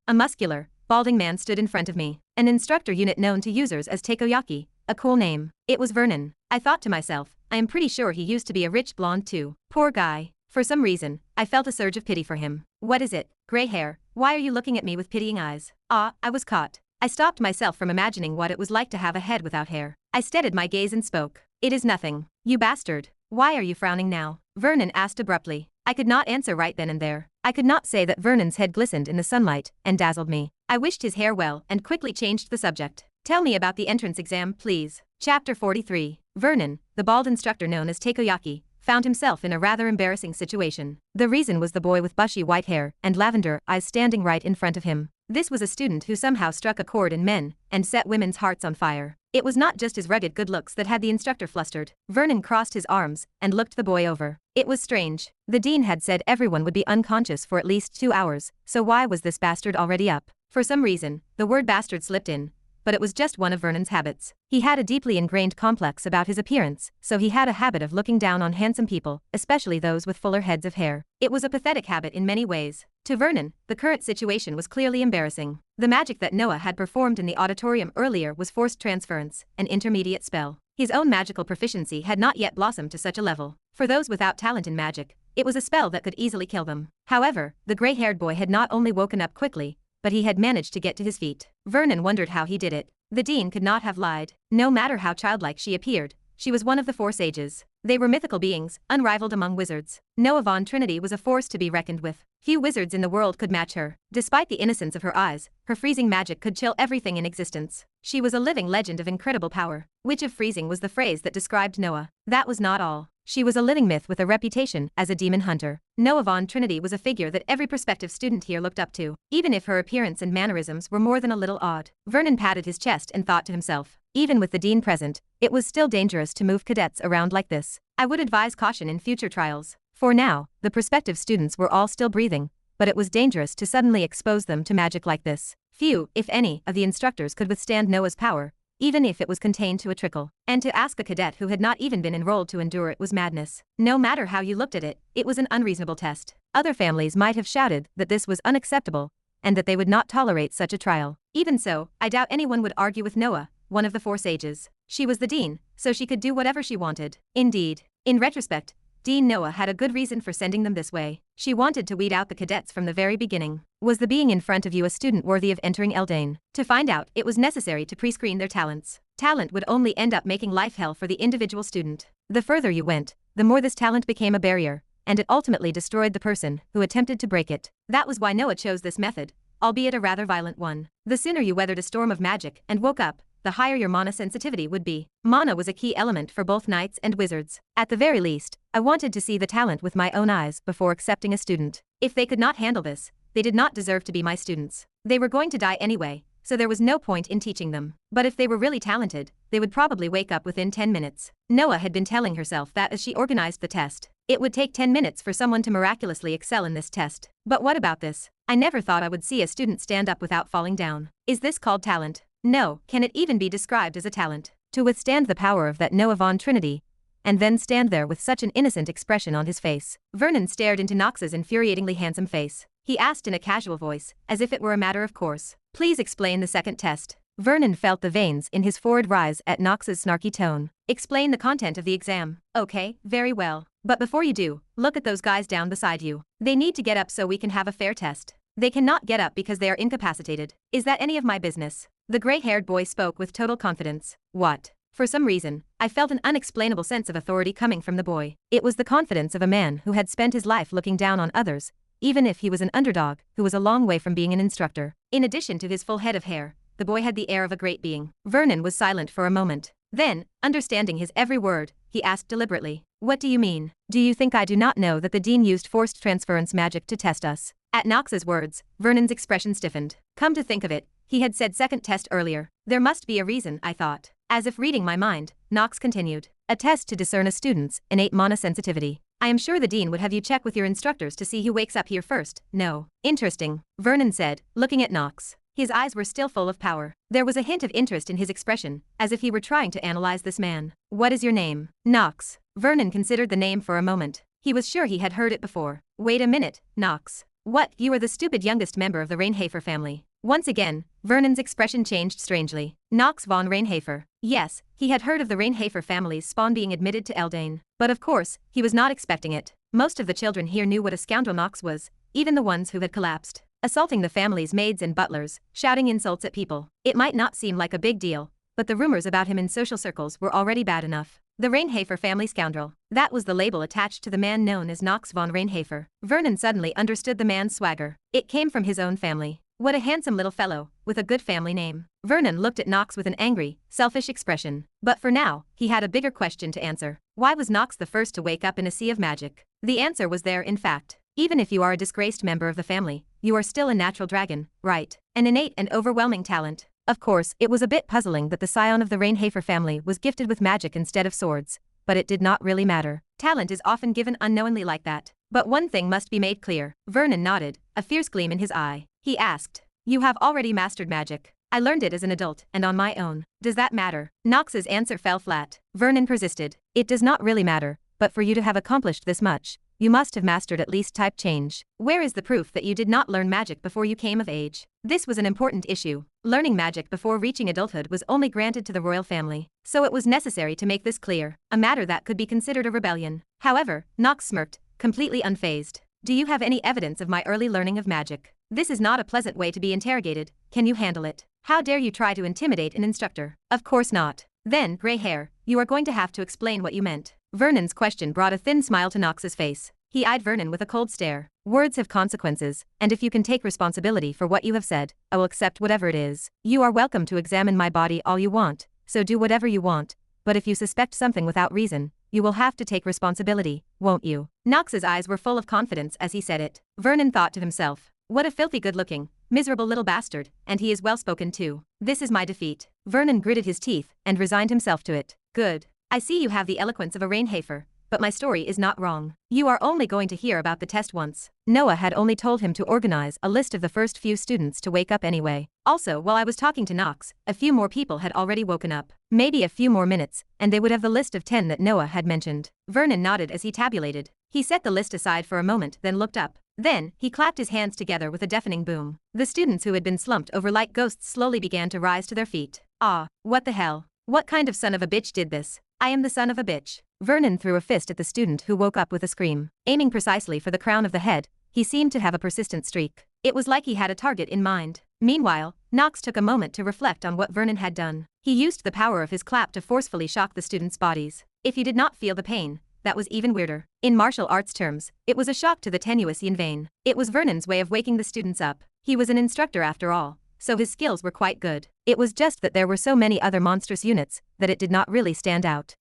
A muscular, balding man stood in front of me. An instructor unit known to users as Takoyaki, a cool name. It was Vernon. I thought to myself, I am pretty sure he used to be a rich blonde too. Poor guy. For some reason, I felt a surge of pity for him. What is it? Gray hair, why are you looking at me with pitying eyes? Ah, I was caught. I stopped myself from imagining what it was like to have a head without hair. I steadied my gaze and spoke. It is nothing. You bastard. Why are you frowning now? Vernon asked abruptly. I could not answer right then and there. I could not say that Vernon's head glistened in the sunlight and dazzled me. I wished his hair well and quickly changed the subject. Tell me about the entrance exam, please. Chapter 43. Vernon, the bald instructor known as Takoyaki, found himself in a rather embarrassing situation. The reason was the boy with bushy white hair and lavender eyes standing right in front of him. This was a student who somehow struck a chord in men and set women's hearts on fire. It was not just his rugged good looks that had the instructor flustered. Vernon crossed his arms and looked the boy over. It was strange. The dean had said everyone would be unconscious for at least 2 hours, so why was this bastard already up? For some reason, the word bastard slipped in, but it was just one of Vernon's habits. He had a deeply ingrained complex about his appearance, so he had a habit of looking down on handsome people, especially those with fuller heads of hair. It was a pathetic habit in many ways. To Vernon, the current situation was clearly embarrassing. The magic that Noah had performed in the auditorium earlier was forced transference, an intermediate spell. His own magical proficiency had not yet blossomed to such a level. For those without talent in magic, it was a spell that could easily kill them. However, the gray-haired boy had not only woken up quickly, but he had managed to get to his feet. Vernon wondered how he did it. The dean could not have lied. No matter how childlike she appeared, she was one of the 4 sages. They were mythical beings, unrivaled among wizards. Noah Von Trinity was a force to be reckoned with. Few wizards in the world could match her. Despite the innocence of her eyes, her freezing magic could chill everything in existence. She was a living legend of incredible power. Witch of Freezing was the phrase that described Noah. That was not all. She was a living myth with a reputation as a demon hunter. Noah Von Trinity was a figure that every prospective student here looked up to, even if her appearance and mannerisms were more than a little odd. Vernon patted his chest and thought to himself, even with the dean present, it was still dangerous to move cadets around like this. I would advise caution in future trials. For now, the prospective students were all still breathing, but it was dangerous to suddenly expose them to magic like this. Few, if any, of the instructors could withstand Noah's power, even if it was contained to a trickle. And to ask a cadet who had not even been enrolled to endure it was madness. No matter how you looked at it, it was an unreasonable test. Other families might have shouted that this was unacceptable, and that they would not tolerate such a trial. Even so, I doubt anyone would argue with Noah, one of the 4 sages. She was the dean, so she could do whatever she wanted. Indeed, in retrospect, Dean Noah had a good reason for sending them this way. She wanted to weed out the cadets from the very beginning. Was the being in front of you a student worthy of entering Eldane? To find out, it was necessary to pre-screen their talents. Talent would only end up making life hell for the individual student. The further you went, the more this talent became a barrier, and it ultimately destroyed the person who attempted to break it. That was why Noah chose this method, albeit a rather violent one. The sooner you weathered a storm of magic and woke up, the higher your mana sensitivity would be. Mana was a key element for both knights and wizards. At the very least, I wanted to see the talent with my own eyes before accepting a student. If they could not handle this, they did not deserve to be my students. They were going to die anyway, so there was no point in teaching them. But if they were really talented, they would probably wake up within 10 minutes. Noah had been telling herself that as she organized the test. It would take 10 minutes for someone to miraculously excel in this test. But what about this? I never thought I would see a student stand up without falling down. Is this called talent? No, can it even be described as a talent? To withstand the power of that Noah Von Trinity, and then stand there with such an innocent expression on his face. Vernon stared into Knox's infuriatingly handsome face. He asked in a casual voice, as if it were a matter of course. Please explain the second test. Vernon felt the veins in his forehead rise at Knox's snarky tone. Explain the content of the exam. Okay, very well. But before you do, look at those guys down beside you. They need to get up so we can have a fair test. They cannot get up because they are incapacitated. Is that any of my business? The gray-haired boy spoke with total confidence. What? For some reason, I felt an unexplainable sense of authority coming from the boy. It was the confidence of a man who had spent his life looking down on others, even if he was an underdog who was a long way from being an instructor. In addition to his full head of hair, the boy had the air of a great being. Vernon was silent for a moment. Then, understanding his every word, he asked deliberately, "What do you mean? Do you think I do not know that the dean used forced transference magic to test us?" At Knox's words, Vernon's expression stiffened. Come to think of it, he had said second test earlier. There must be a reason, I thought. As if reading my mind, Knox continued. A test to discern a student's innate mana sensitivity. I am sure the dean would have you check with your instructors to see who wakes up here first. No. Interesting, Vernon said, looking at Knox. His eyes were still full of power. There was a hint of interest in his expression, as if he were trying to analyze this man. What is your name? Knox. Vernon considered the name for a moment. He was sure he had heard it before. Wait a minute, Knox. What, you are the stupid youngest member of the Reinhafer family. Once again, Vernon's expression changed strangely. Knox Von Reinhafer. Yes, he had heard of the Reinhafer family's spawn being admitted to Eldain. But of course, he was not expecting it. Most of the children here knew what a scoundrel Knox was, even the ones who had collapsed. Assaulting the family's maids and butlers, shouting insults at people. It might not seem like a big deal, but the rumors about him in social circles were already bad enough. The Reinhafer family scoundrel. That was the label attached to the man known as Knox Von Reinhafer. Vernon suddenly understood the man's swagger. It came from his own family. What a handsome little fellow, with a good family name. Vernon looked at Knox with an angry, selfish expression. But for now, he had a bigger question to answer. Why was Knox the first to wake up in a sea of magic? The answer was there in fact. Even if you are a disgraced member of the family, you are still a natural dragon, right? An innate and overwhelming talent. Of course, it was a bit puzzling that the scion of the Reinhafer family was gifted with magic instead of swords, but it did not really matter. Talent is often given unknowingly like that. But one thing must be made clear. Vernon nodded, a fierce gleam in his eye. He asked, "You have already mastered magic. I learned it as an adult and on my own. Does that matter?" Knox's answer fell flat. Vernon persisted. "It does not really matter, but for you to have accomplished this much, you must have mastered at least type change. Where is the proof that you did not learn magic before you came of age?" This was an important issue. Learning magic before reaching adulthood was only granted to the royal family, so it was necessary to make this clear, a matter that could be considered a rebellion. However, Knox smirked, completely unfazed. "Do you have any evidence of my early learning of magic? This is not a pleasant way to be interrogated. Can you handle it? How dare you try to intimidate an instructor?" "Of course not." "Then, gray hair, you are going to have to explain what you meant." Vernon's question brought a thin smile to Knox's face. He eyed Vernon with a cold stare. "Words have consequences, and if you can take responsibility for what you have said, I will accept whatever it is. You are welcome to examine my body all you want, so do whatever you want, but if you suspect something without reason, you will have to take responsibility, won't you?" Knox's eyes were full of confidence as he said it. Vernon thought to himself, "What a filthy good-looking, miserable little bastard, and he is well-spoken too. This is my defeat." Vernon gritted his teeth and resigned himself to it. "Good. I see you have the eloquence of a Reinhafer, but my story is not wrong. You are only going to hear about the test once." Noah had only told him to organize a list of the first few students to wake up anyway. Also, while I was talking to Knox, a few more people had already woken up. Maybe a few more minutes, and they would have the list of 10 that Noah had mentioned. Vernon nodded as he tabulated. He set the list aside for a moment, then looked up. Then, he clapped his hands together with a deafening boom. The students who had been slumped over like ghosts slowly began to rise to their feet. "Ah, what the hell? What kind of son of a bitch did this? I am the son of a bitch." Vernon threw a fist at the student who woke up with a scream. Aiming precisely for the crown of the head, he seemed to have a persistent streak. It was like he had a target in mind. Meanwhile, Knox took a moment to reflect on what Vernon had done. He used the power of his clap to forcefully shock the students' bodies. If you did not feel the pain, that was even weirder. In martial arts terms, it was a shock to the tenuous yin vein. It was Vernon's way of waking the students up. He was an instructor after all, so his skills were quite good. It was just that there were so many other monstrous units that it did not really stand out.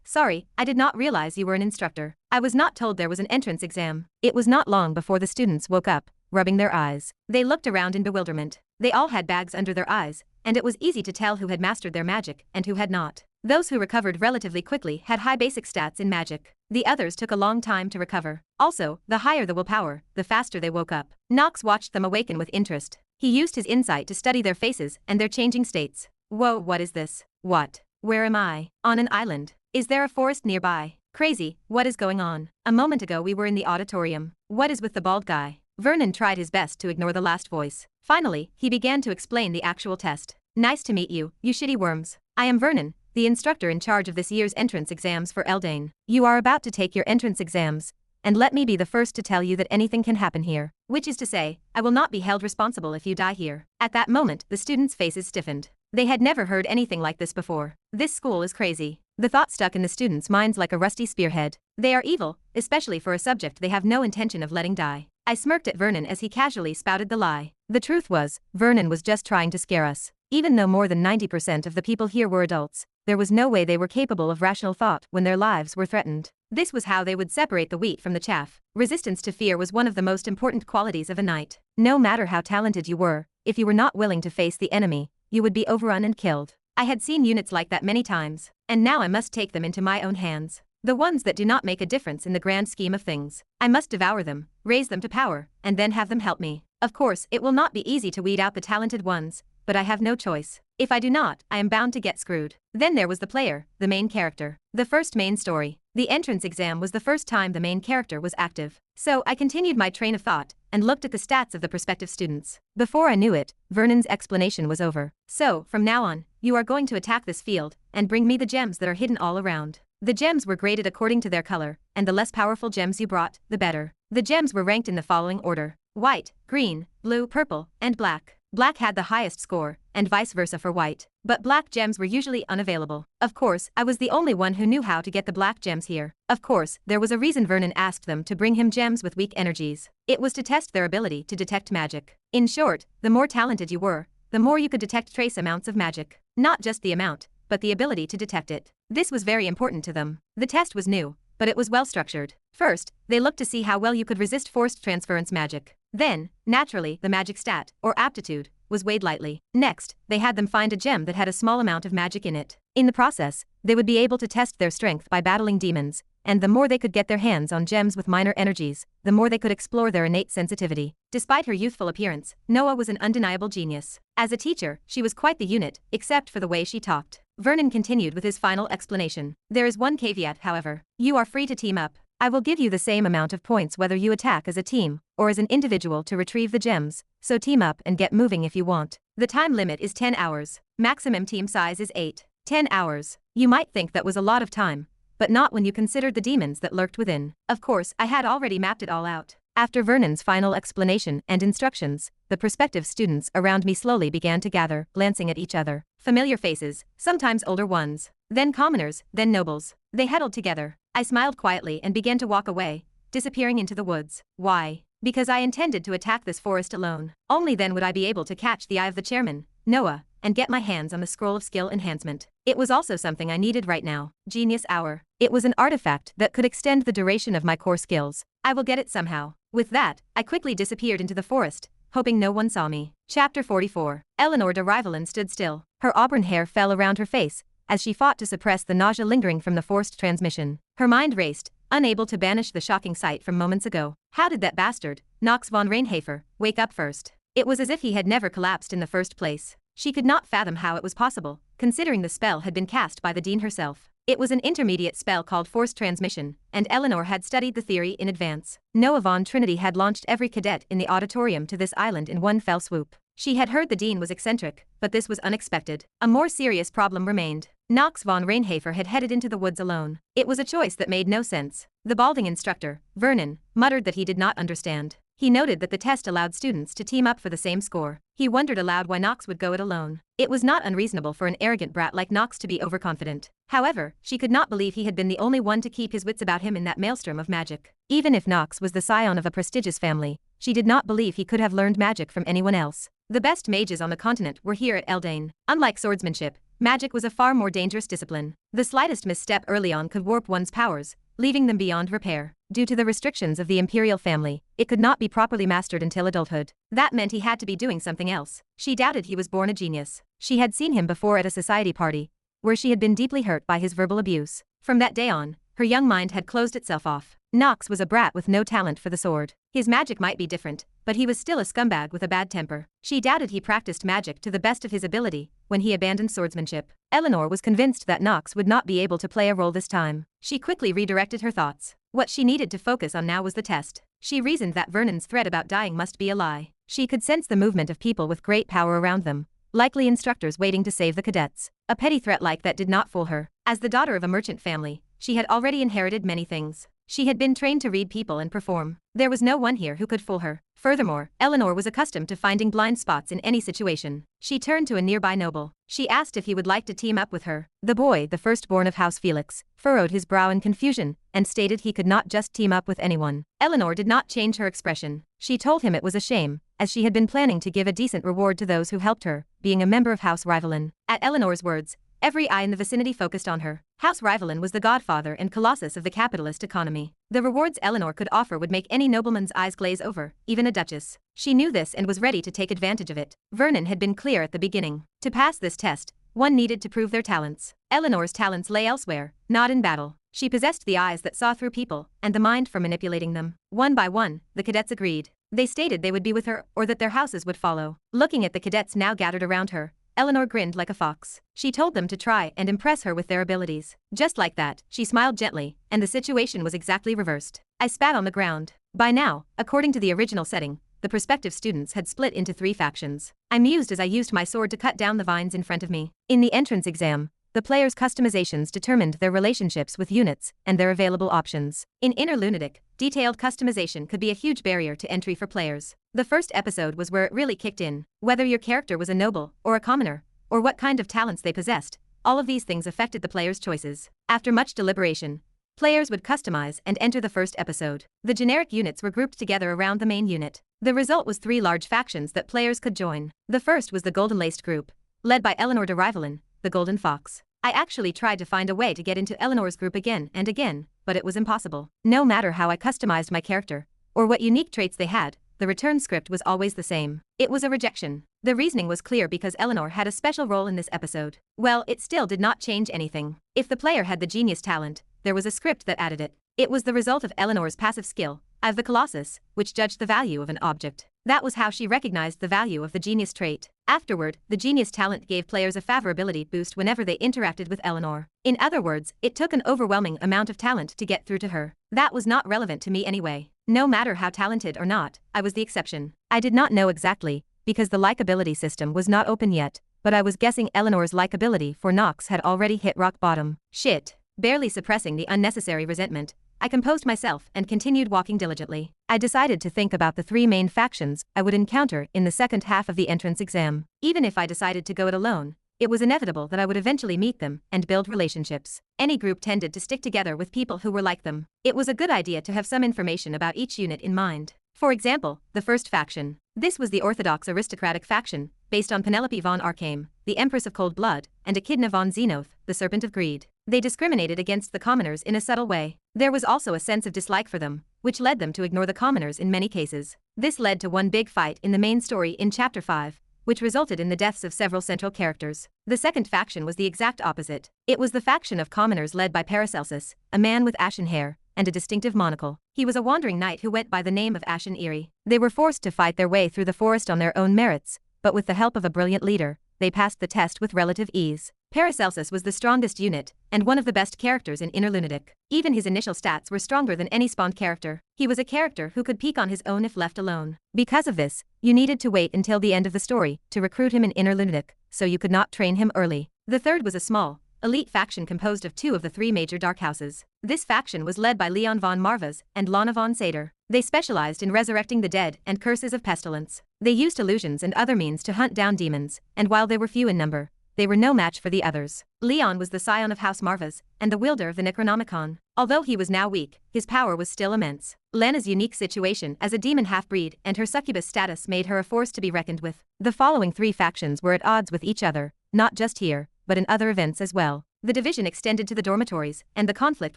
Sorry, I did not realize you were an instructor. I was not told there was an entrance exam. It was not long before the students woke up, rubbing their eyes. They looked around in bewilderment. They all had bags under their eyes, and it was easy to tell who had mastered their magic and who had not. Those who recovered relatively quickly had high basic stats in magic. The others took a long time to recover. Also, the higher the willpower, the faster they woke up. Knox watched them awaken with interest. He used his insight to study their faces and their changing states. Whoa, what is this? What? Where am I? On an island? Is there a forest nearby? Crazy, what is going on? A moment ago we were in the auditorium. What is with the bald guy? Vernon tried his best to ignore the last voice. Finally, he began to explain the actual test. Nice to meet you, you shitty worms. I am Vernon, the instructor in charge of this year's entrance exams for Eldane. You are about to take your entrance exams, and let me be the first to tell you that anything can happen here. Which is to say, I will not be held responsible if you die here. At that moment, the students' faces stiffened. They had never heard anything like this before. This school is crazy. The thought stuck in the students' minds like a rusty spearhead. They are evil, especially for a subject they have no intention of letting die. I smirked at Vernon as he casually spouted the lie. The truth was, Vernon was just trying to scare us. Even though more than 90% of the people here were adults, there was no way they were capable of rational thought when their lives were threatened. This was how they would separate the wheat from the chaff. Resistance to fear was one of the most important qualities of a knight. No matter how talented you were, if you were not willing to face the enemy, you would be overrun and killed. I had seen units like that many times, and now I must take them into my own hands. The ones that do not make a difference in the grand scheme of things. I must devour them, raise them to power, and then have them help me. Of course, it will not be easy to weed out the talented ones, but I have no choice. If I do not, I am bound to get screwed. Then there was the player, the main character. The first main story. The entrance exam was the first time the main character was active. So I continued my train of thought, and looked at the stats of the prospective students. Before I knew it, Vernon's explanation was over. So, from now on, you are going to attack this field, and bring me the gems that are hidden all around. The gems were graded according to their color, and the less powerful gems you brought, the better. The gems were ranked in the following order: white, green, blue, purple, and black. Black had the highest score, and vice versa for white, but black gems were usually unavailable. Of course, I was the only one who knew how to get the black gems here. Of course, there was a reason Vernon asked them to bring him gems with weak energies. It was to test their ability to detect magic. In short, the more talented you were, the more you could detect trace amounts of magic. Not just the amount, but the ability to detect it. This was very important to them. The test was new, but it was well structured. First, they looked to see how well you could resist forced transference magic. Then, naturally, the magic stat, or aptitude, was weighed lightly. Next, they had them find a gem that had a small amount of magic in it. In the process, they would be able to test their strength by battling demons, and the more they could get their hands on gems with minor energies, the more they could explore their innate sensitivity. Despite her youthful appearance, Noah was an undeniable genius. As a teacher, she was quite the unit, except for the way she talked. Vernon continued with his final explanation. There is one caveat, however. You are free to team up. I will give you the same amount of points whether you attack as a team or as an individual to retrieve the gems, so team up and get moving if you want. The time limit is 10 hours. Maximum team size is 8. 10 hours. You might think that was a lot of time, but not when you considered the demons that lurked within. Of course, I had already mapped it all out. After Vernon's final explanation and instructions, the prospective students around me slowly began to gather, glancing at each other. Familiar faces, sometimes older ones, then commoners, then nobles. They huddled together. I smiled quietly and began to walk away, disappearing into the woods. Why? Because I intended to attack this forest alone. Only then would I be able to catch the eye of the chairman, Noah, and get my hands on the scroll of skill enhancement. It was also something I needed right now. Genius Hour. It was an artifact that could extend the duration of my core skills. I will get it somehow. With that, I quickly disappeared into the forest, hoping no one saw me. Chapter 44. Eleanor de Rivalin stood still. Her auburn hair fell around her face, as she fought to suppress the nausea lingering from the forced transmission. Her mind raced, unable to banish the shocking sight from moments ago. How did that bastard, Knox Von Reinhafer, wake up first? It was as if he had never collapsed in the first place. She could not fathom how it was possible, considering the spell had been cast by the dean herself. It was an intermediate spell called forced transmission, and Eleanor had studied the theory in advance. Noah Von Trinity had launched every cadet in the auditorium to this island in one fell swoop. She had heard the dean was eccentric, but this was unexpected. A more serious problem remained. Knox Von Reinhafer had headed into the woods alone. It was a choice that made no sense. The balding instructor, Vernon, muttered that he did not understand. He noted that the test allowed students to team up for the same score. He wondered aloud why Knox would go it alone. It was not unreasonable for an arrogant brat like Knox to be overconfident. However, she could not believe he had been the only one to keep his wits about him in that maelstrom of magic. Even if Knox was the scion of a prestigious family, she did not believe he could have learned magic from anyone else. The best mages on the continent were here at Eldane. Unlike swordsmanship, magic was a far more dangerous discipline. The slightest misstep early on could warp one's powers, leaving them beyond repair. Due to the restrictions of the imperial family, it could not be properly mastered until adulthood. That meant he had to be doing something else. She doubted he was born a genius. She had seen him before at a society party, where she had been deeply hurt by his verbal abuse. From that day on, her young mind had closed itself off. Knox was a brat with no talent for the sword. His magic might be different, but he was still a scumbag with a bad temper. She doubted he practiced magic to the best of his ability when he abandoned swordsmanship. Eleanor was convinced that Knox would not be able to play a role this time. She quickly redirected her thoughts. What she needed to focus on now was the test. She reasoned that Vernon's threat about dying must be a lie. She could sense the movement of people with great power around them, likely instructors waiting to save the cadets. A petty threat like that did not fool her. As the daughter of a merchant family, she had already inherited many things. She had been trained to read people and perform. There was no one here who could fool her. Furthermore, Eleanor was accustomed to finding blind spots in any situation. She turned to a nearby noble. She asked if he would like to team up with her. The boy, the firstborn of House Felix, furrowed his brow in confusion and stated he could not just team up with anyone. Eleanor did not change her expression. She told him it was a shame, as she had been planning to give a decent reward to those who helped her, being a member of House Rivalin. At Eleanor's words, every eye in the vicinity focused on her. House Rivalin was the godfather and colossus of the capitalist economy. The rewards Eleanor could offer would make any nobleman's eyes glaze over, even a duchess. She knew this and was ready to take advantage of it. Vernon had been clear at the beginning. To pass this test, one needed to prove their talents. Eleanor's talents lay elsewhere, not in battle. She possessed the eyes that saw through people, and the mind for manipulating them. One by one, the cadets agreed. They stated they would be with her, or that their houses would follow. Looking at the cadets now gathered around her, Eleanor grinned like a fox. She told them to try and impress her with their abilities. Just like that, she smiled gently, and the situation was exactly reversed. I spat on the ground. By now, according to the original setting, the prospective students had split into 3 factions. I mused as I used my sword to cut down the vines in front of me. In the entrance exam, the players' customizations determined their relationships with units and their available options. In Inner Lunatic, detailed customization could be a huge barrier to entry for players. The first episode was where it really kicked in. Whether your character was a noble or a commoner, or what kind of talents they possessed, all of these things affected the players' choices. After much deliberation, players would customize and enter the first episode. The generic units were grouped together around the main unit. The result was 3 large factions that players could join. The first was the Golden Laced group, led by Eleanor de Rivalin, the Golden Fox. I actually tried to find a way to get into Eleanor's group again and again, but it was impossible. No matter how I customized my character, or what unique traits they had, the return script was always the same. It was a rejection. The reasoning was clear because Eleanor had a special role in this episode. Well, it still did not change anything. If the player had the genius talent, there was a script that added it. It was the result of Eleanor's passive skill, of the Colossus, which judged the value of an object. That was how she recognized the value of the genius trait. Afterward, the genius talent gave players a favorability boost whenever they interacted with Eleanor. In other words, it took an overwhelming amount of talent to get through to her. That was not relevant to me anyway. No matter how talented or not, I was the exception. I did not know exactly, because the likability system was not open yet, but I was guessing Eleanor's likability for Knox had already hit rock bottom. Shit. Barely suppressing the unnecessary resentment, I composed myself and continued walking diligently. I decided to think about the 3 main factions I would encounter in the second half of the entrance exam. Even if I decided to go it alone, it was inevitable that I would eventually meet them and build relationships. Any group tended to stick together with people who were like them. It was a good idea to have some information about each unit in mind. For example, the first faction. This was the orthodox aristocratic faction, based on Penelope von Arkham, the Empress of Cold Blood, and Echidna von Xenoth, the Serpent of Greed. They discriminated against the commoners in a subtle way. There was also a sense of dislike for them, which led them to ignore the commoners in many cases. This led to one big fight in the main story in Chapter 5, which resulted in the deaths of several central characters. The second faction was the exact opposite. It was the faction of commoners led by Paracelsus, a man with ashen hair and a distinctive monocle. He was a wandering knight who went by the name of Ashen Eerie. They were forced to fight their way through the forest on their own merits, but with the help of a brilliant leader, they passed the test with relative ease. Paracelsus was the strongest unit, and one of the best characters in Inner Lunatic. Even his initial stats were stronger than any spawned character. He was a character who could peak on his own if left alone. Because of this, you needed to wait until the end of the story to recruit him in Inner Lunatic, so you could not train him early. The third was a small, elite faction composed of 2 of the 3 major dark houses. This faction was led by Leon von Marvas and Lana von Sader. They specialized in resurrecting the dead and curses of pestilence. They used illusions and other means to hunt down demons, and while they were few in number, they were no match for the others. Leon was the scion of House Marvas, and the wielder of the Necronomicon. Although he was now weak, his power was still immense. Lena's unique situation as a demon half-breed and her succubus status made her a force to be reckoned with. The following 3 factions were at odds with each other, not just here, but in other events as well. The division extended to the dormitories, and the conflict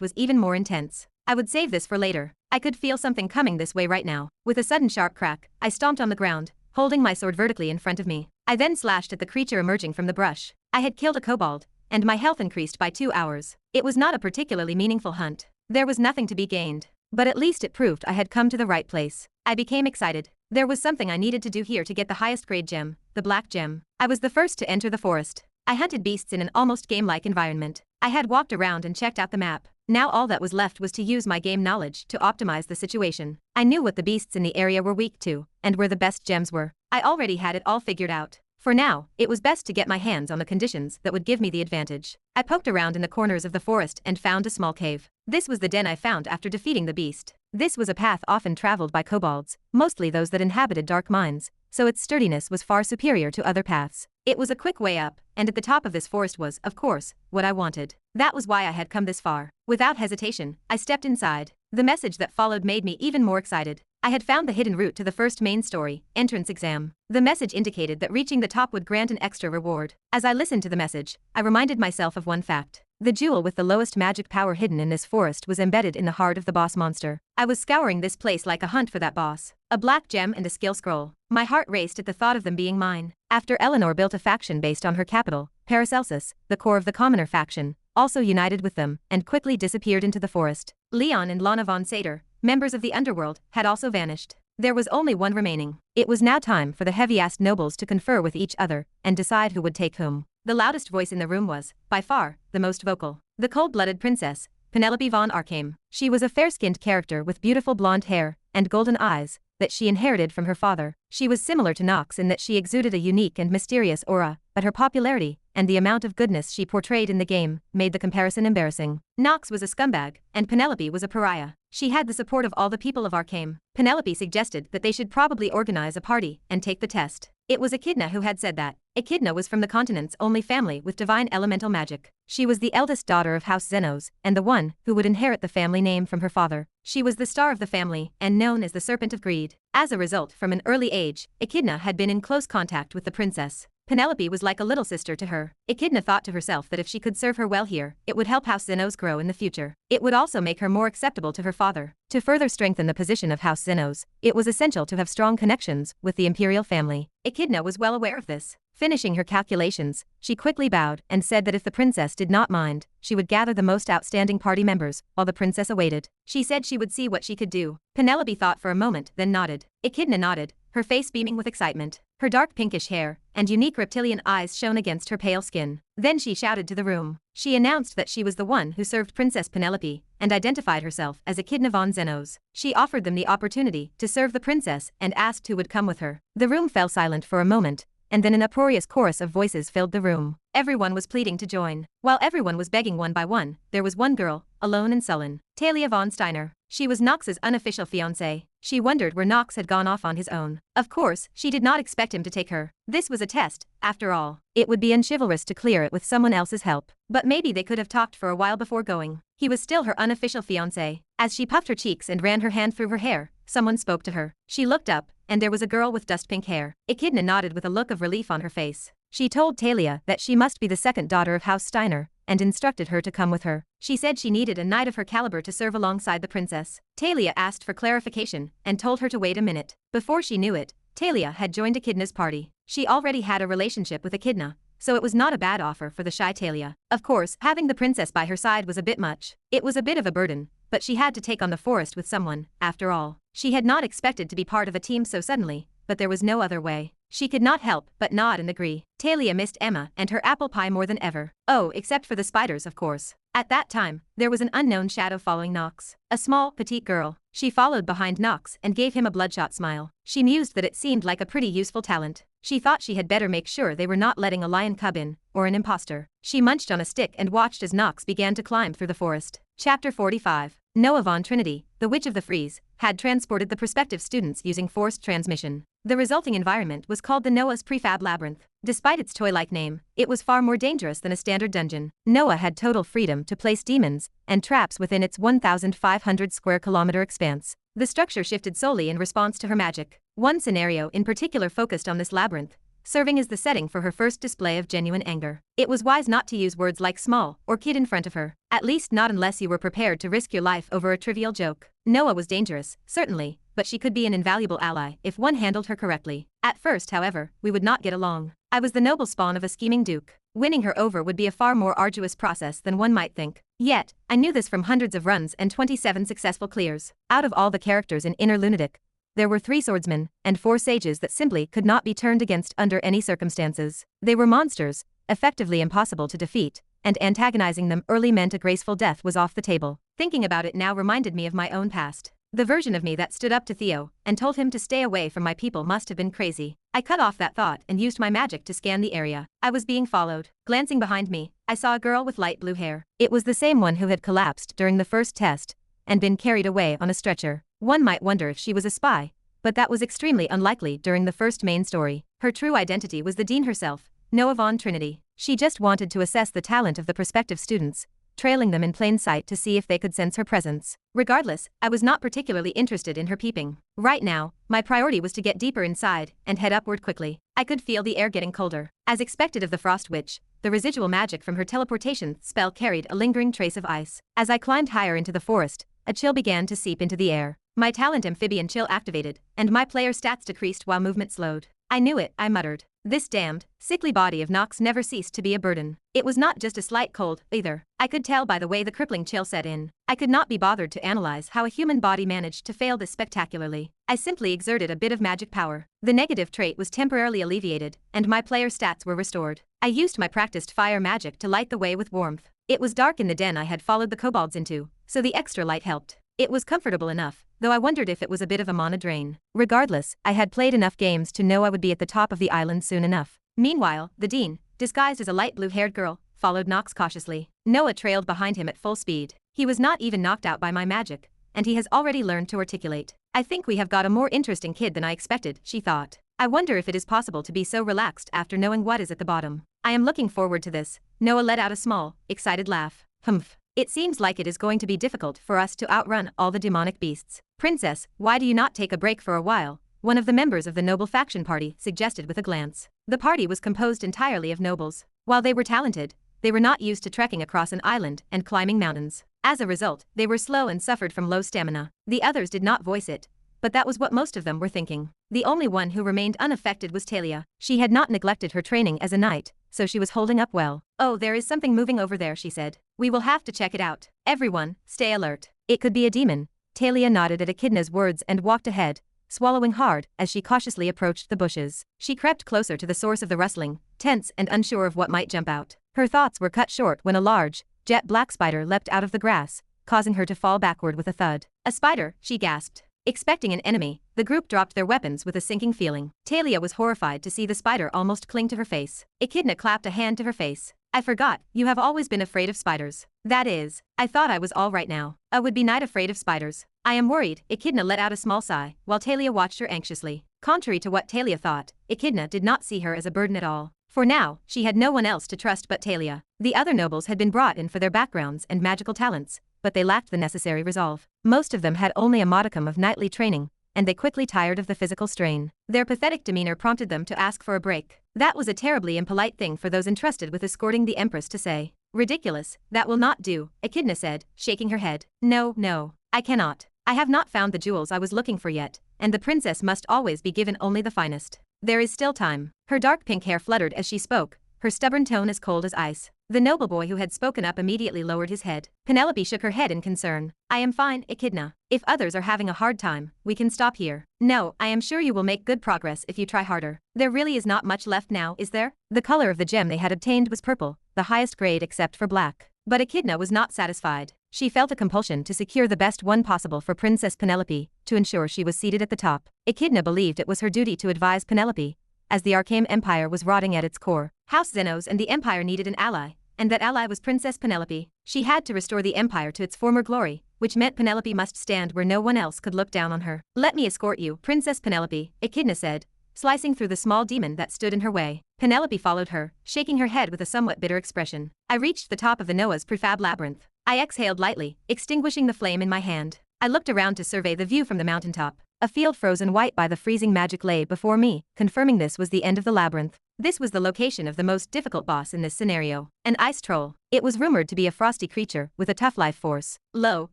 was even more intense. I would save this for later. I could feel something coming this way right now. With a sudden sharp crack, I stomped on the ground, holding my sword vertically in front of me. I then slashed at the creature emerging from the brush. I had killed a kobold, and my health increased by 2 hours. It was not a particularly meaningful hunt. There was nothing to be gained. But at least it proved I had come to the right place. I became excited. There was something I needed to do here to get the highest grade gem, the black gem. I was the first to enter the forest. I hunted beasts in an almost game-like environment. I had walked around and checked out the map. Now all that was left was to use my game knowledge to optimize the situation. I knew what the beasts in the area were weak to, and where the best gems were. I already had it all figured out. For now, it was best to get my hands on the conditions that would give me the advantage. I poked around in the corners of the forest and found a small cave. This was the den I found after defeating the beast. This was a path often traveled by kobolds, mostly those that inhabited dark mines, so its sturdiness was far superior to other paths. It was a quick way up, and at the top of this forest was, of course, what I wanted. That was why I had come this far. Without hesitation, I stepped inside. The message that followed made me even more excited. I had found the hidden route to the first main story, entrance exam. The message indicated that reaching the top would grant an extra reward. As I listened to the message, I reminded myself of one fact. The jewel with the lowest magic power hidden in this forest was embedded in the heart of the boss monster. I was scouring this place like a hunt for that boss. A black gem and a skill scroll. My heart raced at the thought of them being mine. After Eleanor built a faction based on her capital, Paracelsus, the core of the commoner faction, also united with them and quickly disappeared into the forest. Leon and Lana von Sater, members of the underworld, had also vanished. There was only one remaining. It was now time for the heavy-assed nobles to confer with each other and decide who would take whom. The loudest voice in the room was, by far, the most vocal. The cold-blooded princess, Penelope von Arkham. She was a fair-skinned character with beautiful blonde hair and golden eyes that she inherited from her father. She was similar to Knox in that she exuded a unique and mysterious aura, but her popularity and the amount of goodness she portrayed in the game made the comparison embarrassing. Knox was a scumbag, and Penelope was a pariah. She had the support of all the people of Arkham. Penelope suggested that they should probably organize a party and take the test. It was Echidna who had said that. Echidna was from the continent's only family with divine elemental magic. She was the eldest daughter of House Xenos, and the one who would inherit the family name from her father. She was the star of the family, and known as the Serpent of Greed. As a result, from an early age, Echidna had been in close contact with the princess. Penelope was like a little sister to her. Echidna thought to herself that if she could serve her well here, it would help House Xenos grow in the future. It would also make her more acceptable to her father. To further strengthen the position of House Xenos, it was essential to have strong connections with the imperial family. Echidna was well aware of this. Finishing her calculations, she quickly bowed and said that if the princess did not mind, she would gather the most outstanding party members while the princess awaited. She said she would see what she could do. Penelope thought for a moment, then nodded. Echidna nodded, her face beaming with excitement. Her dark pinkish hair and unique reptilian eyes shone against her pale skin. Then she shouted to the room. She announced that she was the one who served Princess Penelope and identified herself as Echidna von Xenos. She offered them the opportunity to serve the princess and asked who would come with her. The room fell silent for a moment, and then an uproarious chorus of voices filled the room. Everyone was pleading to join. While everyone was begging one by one, there was one girl, alone and sullen. Talia von Steiner. She was Knox's unofficial fiancée. She wondered where Knox had gone off on his own. Of course, she did not expect him to take her. This was a test, after all. It would be unchivalrous to clear it with someone else's help. But maybe they could have talked for a while before going. He was still her unofficial fiancé. As she puffed her cheeks and ran her hand through her hair, someone spoke to her. She looked up, and there was a girl with dust-pink hair. Echidna nodded with a look of relief on her face. She told Talia that she must be the second daughter of House Steiner, and instructed her to come with her. She said she needed a knight of her caliber to serve alongside the princess. Talia asked for clarification, and told her to wait a minute. Before she knew it, Talia had joined Echidna's party. She already had a relationship with Echidna, so it was not a bad offer for the shy Talia. Of course, having the princess by her side was a bit much. It was a bit of a burden, but she had to take on the forest with someone, after all. She had not expected to be part of a team so suddenly, but there was no other way. She could not help but nod and agree. Talia missed Emma and her apple pie more than ever. Oh, except for the spiders, of course. At that time, there was an unknown shadow following Knox. A small, petite girl. She followed behind Knox and gave him a bloodshot smile. She mused that it seemed like a pretty useful talent. She thought she had better make sure they were not letting a lion cub in, or an imposter. She munched on a stick and watched as Knox began to climb through the forest. Chapter 45. Noah von Trinity, the Witch of the Freeze, had transported the prospective students using forced transmission. The resulting environment was called the Noah's Prefab Labyrinth. Despite its toy-like name, it was far more dangerous than a standard dungeon. Noah had total freedom to place demons and traps within its 1,500 square kilometer expanse. The structure shifted solely in response to her magic. One scenario in particular focused on this labyrinth, serving as the setting for her first display of genuine anger. It was wise not to use words like small or kid in front of her, at least not unless you were prepared to risk your life over a trivial joke. Noah was dangerous, certainly, but she could be an invaluable ally if one handled her correctly. At first, however, we would not get along. I was the noble spawn of a scheming duke. Winning her over would be a far more arduous process than one might think. Yet, I knew this from hundreds of runs and 27 successful clears. Out of all the characters in Inner Lunatic, there were 3 swordsmen and 4 sages that simply could not be turned against under any circumstances. They were monsters, effectively impossible to defeat, and antagonizing them early meant a graceful death was off the table. Thinking about it now reminded me of my own past. The version of me that stood up to Theo and told him to stay away from my people must have been crazy. I cut off that thought and used my magic to scan the area. I was being followed. Glancing behind me, I saw a girl with light blue hair. It was the same one who had collapsed during the first test and been carried away on a stretcher. One might wonder if she was a spy, but that was extremely unlikely during the first main story. Her true identity was the dean herself, Noah von Trinity. She just wanted to assess the talent of the prospective students, trailing them in plain sight to see if they could sense her presence. Regardless, I was not particularly interested in her peeping. Right now, my priority was to get deeper inside and head upward quickly. I could feel the air getting colder. As expected of the Frost Witch, the residual magic from her teleportation spell carried a lingering trace of ice. As I climbed higher into the forest, a chill began to seep into the air. My talent Amphibian Chill activated, and my player stats decreased while movement slowed. I knew it, I muttered. This damned, sickly body of Knox never ceased to be a burden. It was not just a slight cold, either. I could tell by the way the crippling chill set in. I could not be bothered to analyze how a human body managed to fail this spectacularly. I simply exerted a bit of magic power. The negative trait was temporarily alleviated, and my player stats were restored. I used my practiced fire magic to light the way with warmth. It was dark in the den I had followed the kobolds into, so the extra light helped. It was comfortable enough, though I wondered if it was a bit of a mana drain. Regardless, I had played enough games to know I would be at the top of the island soon enough. Meanwhile, the dean, disguised as a light blue-haired girl, followed Knox cautiously. Noah trailed behind him at full speed. He was not even knocked out by my magic, and he has already learned to articulate. I think we have got a more interesting kid than I expected, she thought. I wonder if it is possible to be so relaxed after knowing what is at the bottom. I am looking forward to this. Noah let out a small, excited laugh. Humph. It seems like it is going to be difficult for us to outrun all the demonic beasts. Princess, why do you not take a break for a while? One of the members of the noble faction party suggested with a glance. The party was composed entirely of nobles. While they were talented, they were not used to trekking across an island and climbing mountains. As a result, they were slow and suffered from low stamina. The others did not voice it, but that was what most of them were thinking. The only one who remained unaffected was Talia. She had not neglected her training as a knight, so she was holding up well. Oh, there is something moving over there, she said. We will have to check it out. Everyone, stay alert. It could be a demon. Talia nodded at Echidna's words and walked ahead, swallowing hard as she cautiously approached the bushes. She crept closer to the source of the rustling, tense and unsure of what might jump out. Her thoughts were cut short when a large, jet black spider leapt out of the grass, causing her to fall backward with a thud. A spider, she gasped. Expecting an enemy, the group dropped their weapons with a sinking feeling. Talia was horrified to see the spider almost cling to her face. Echidna clapped a hand to her face. I forgot, you have always been afraid of spiders. That is, I thought I was all right now. I would be not afraid of spiders. I am worried. Echidna let out a small sigh, while Talia watched her anxiously. Contrary to what Talia thought, Echidna did not see her as a burden at all. For now, she had no one else to trust but Talia. The other nobles had been brought in for their backgrounds and magical talents, but they lacked the necessary resolve. Most of them had only a modicum of knightly training, and they quickly tired of the physical strain. Their pathetic demeanor prompted them to ask for a break. That was a terribly impolite thing for those entrusted with escorting the Empress to say. Ridiculous, that will not do, Echidna said, shaking her head. No, I cannot. I have not found the jewels I was looking for yet, and the princess must always be given only the finest. There is still time. Her dark pink hair fluttered as she spoke, her stubborn tone as cold as ice. The noble boy who had spoken up immediately lowered his head. Penelope shook her head in concern. I am fine, Echidna. If others are having a hard time, we can stop here. No, I am sure you will make good progress if you try harder. There really is not much left now, is there? The color of the gem they had obtained was purple, the highest grade except for black. But Echidna was not satisfied. She felt a compulsion to secure the best one possible for Princess Penelope, to ensure she was seated at the top. Echidna believed it was her duty to advise Penelope, as the Arcane Empire was rotting at its core. House Xenos and the Empire needed an ally, and that ally was Princess Penelope. She had to restore the empire to its former glory, which meant Penelope must stand where no one else could look down on her. "Let me escort you, Princess Penelope," Echidna said, slicing through the small demon that stood in her way. Penelope followed her, shaking her head with a somewhat bitter expression. I reached the top of the Noah's prefab labyrinth. I exhaled lightly, extinguishing the flame in my hand. I looked around to survey the view from the mountaintop. A field frozen white by the freezing magic lay before me, confirming this was the end of the labyrinth. This was the location of the most difficult boss in this scenario. An ice troll. It was rumored to be a frosty creature with a tough life force. Low,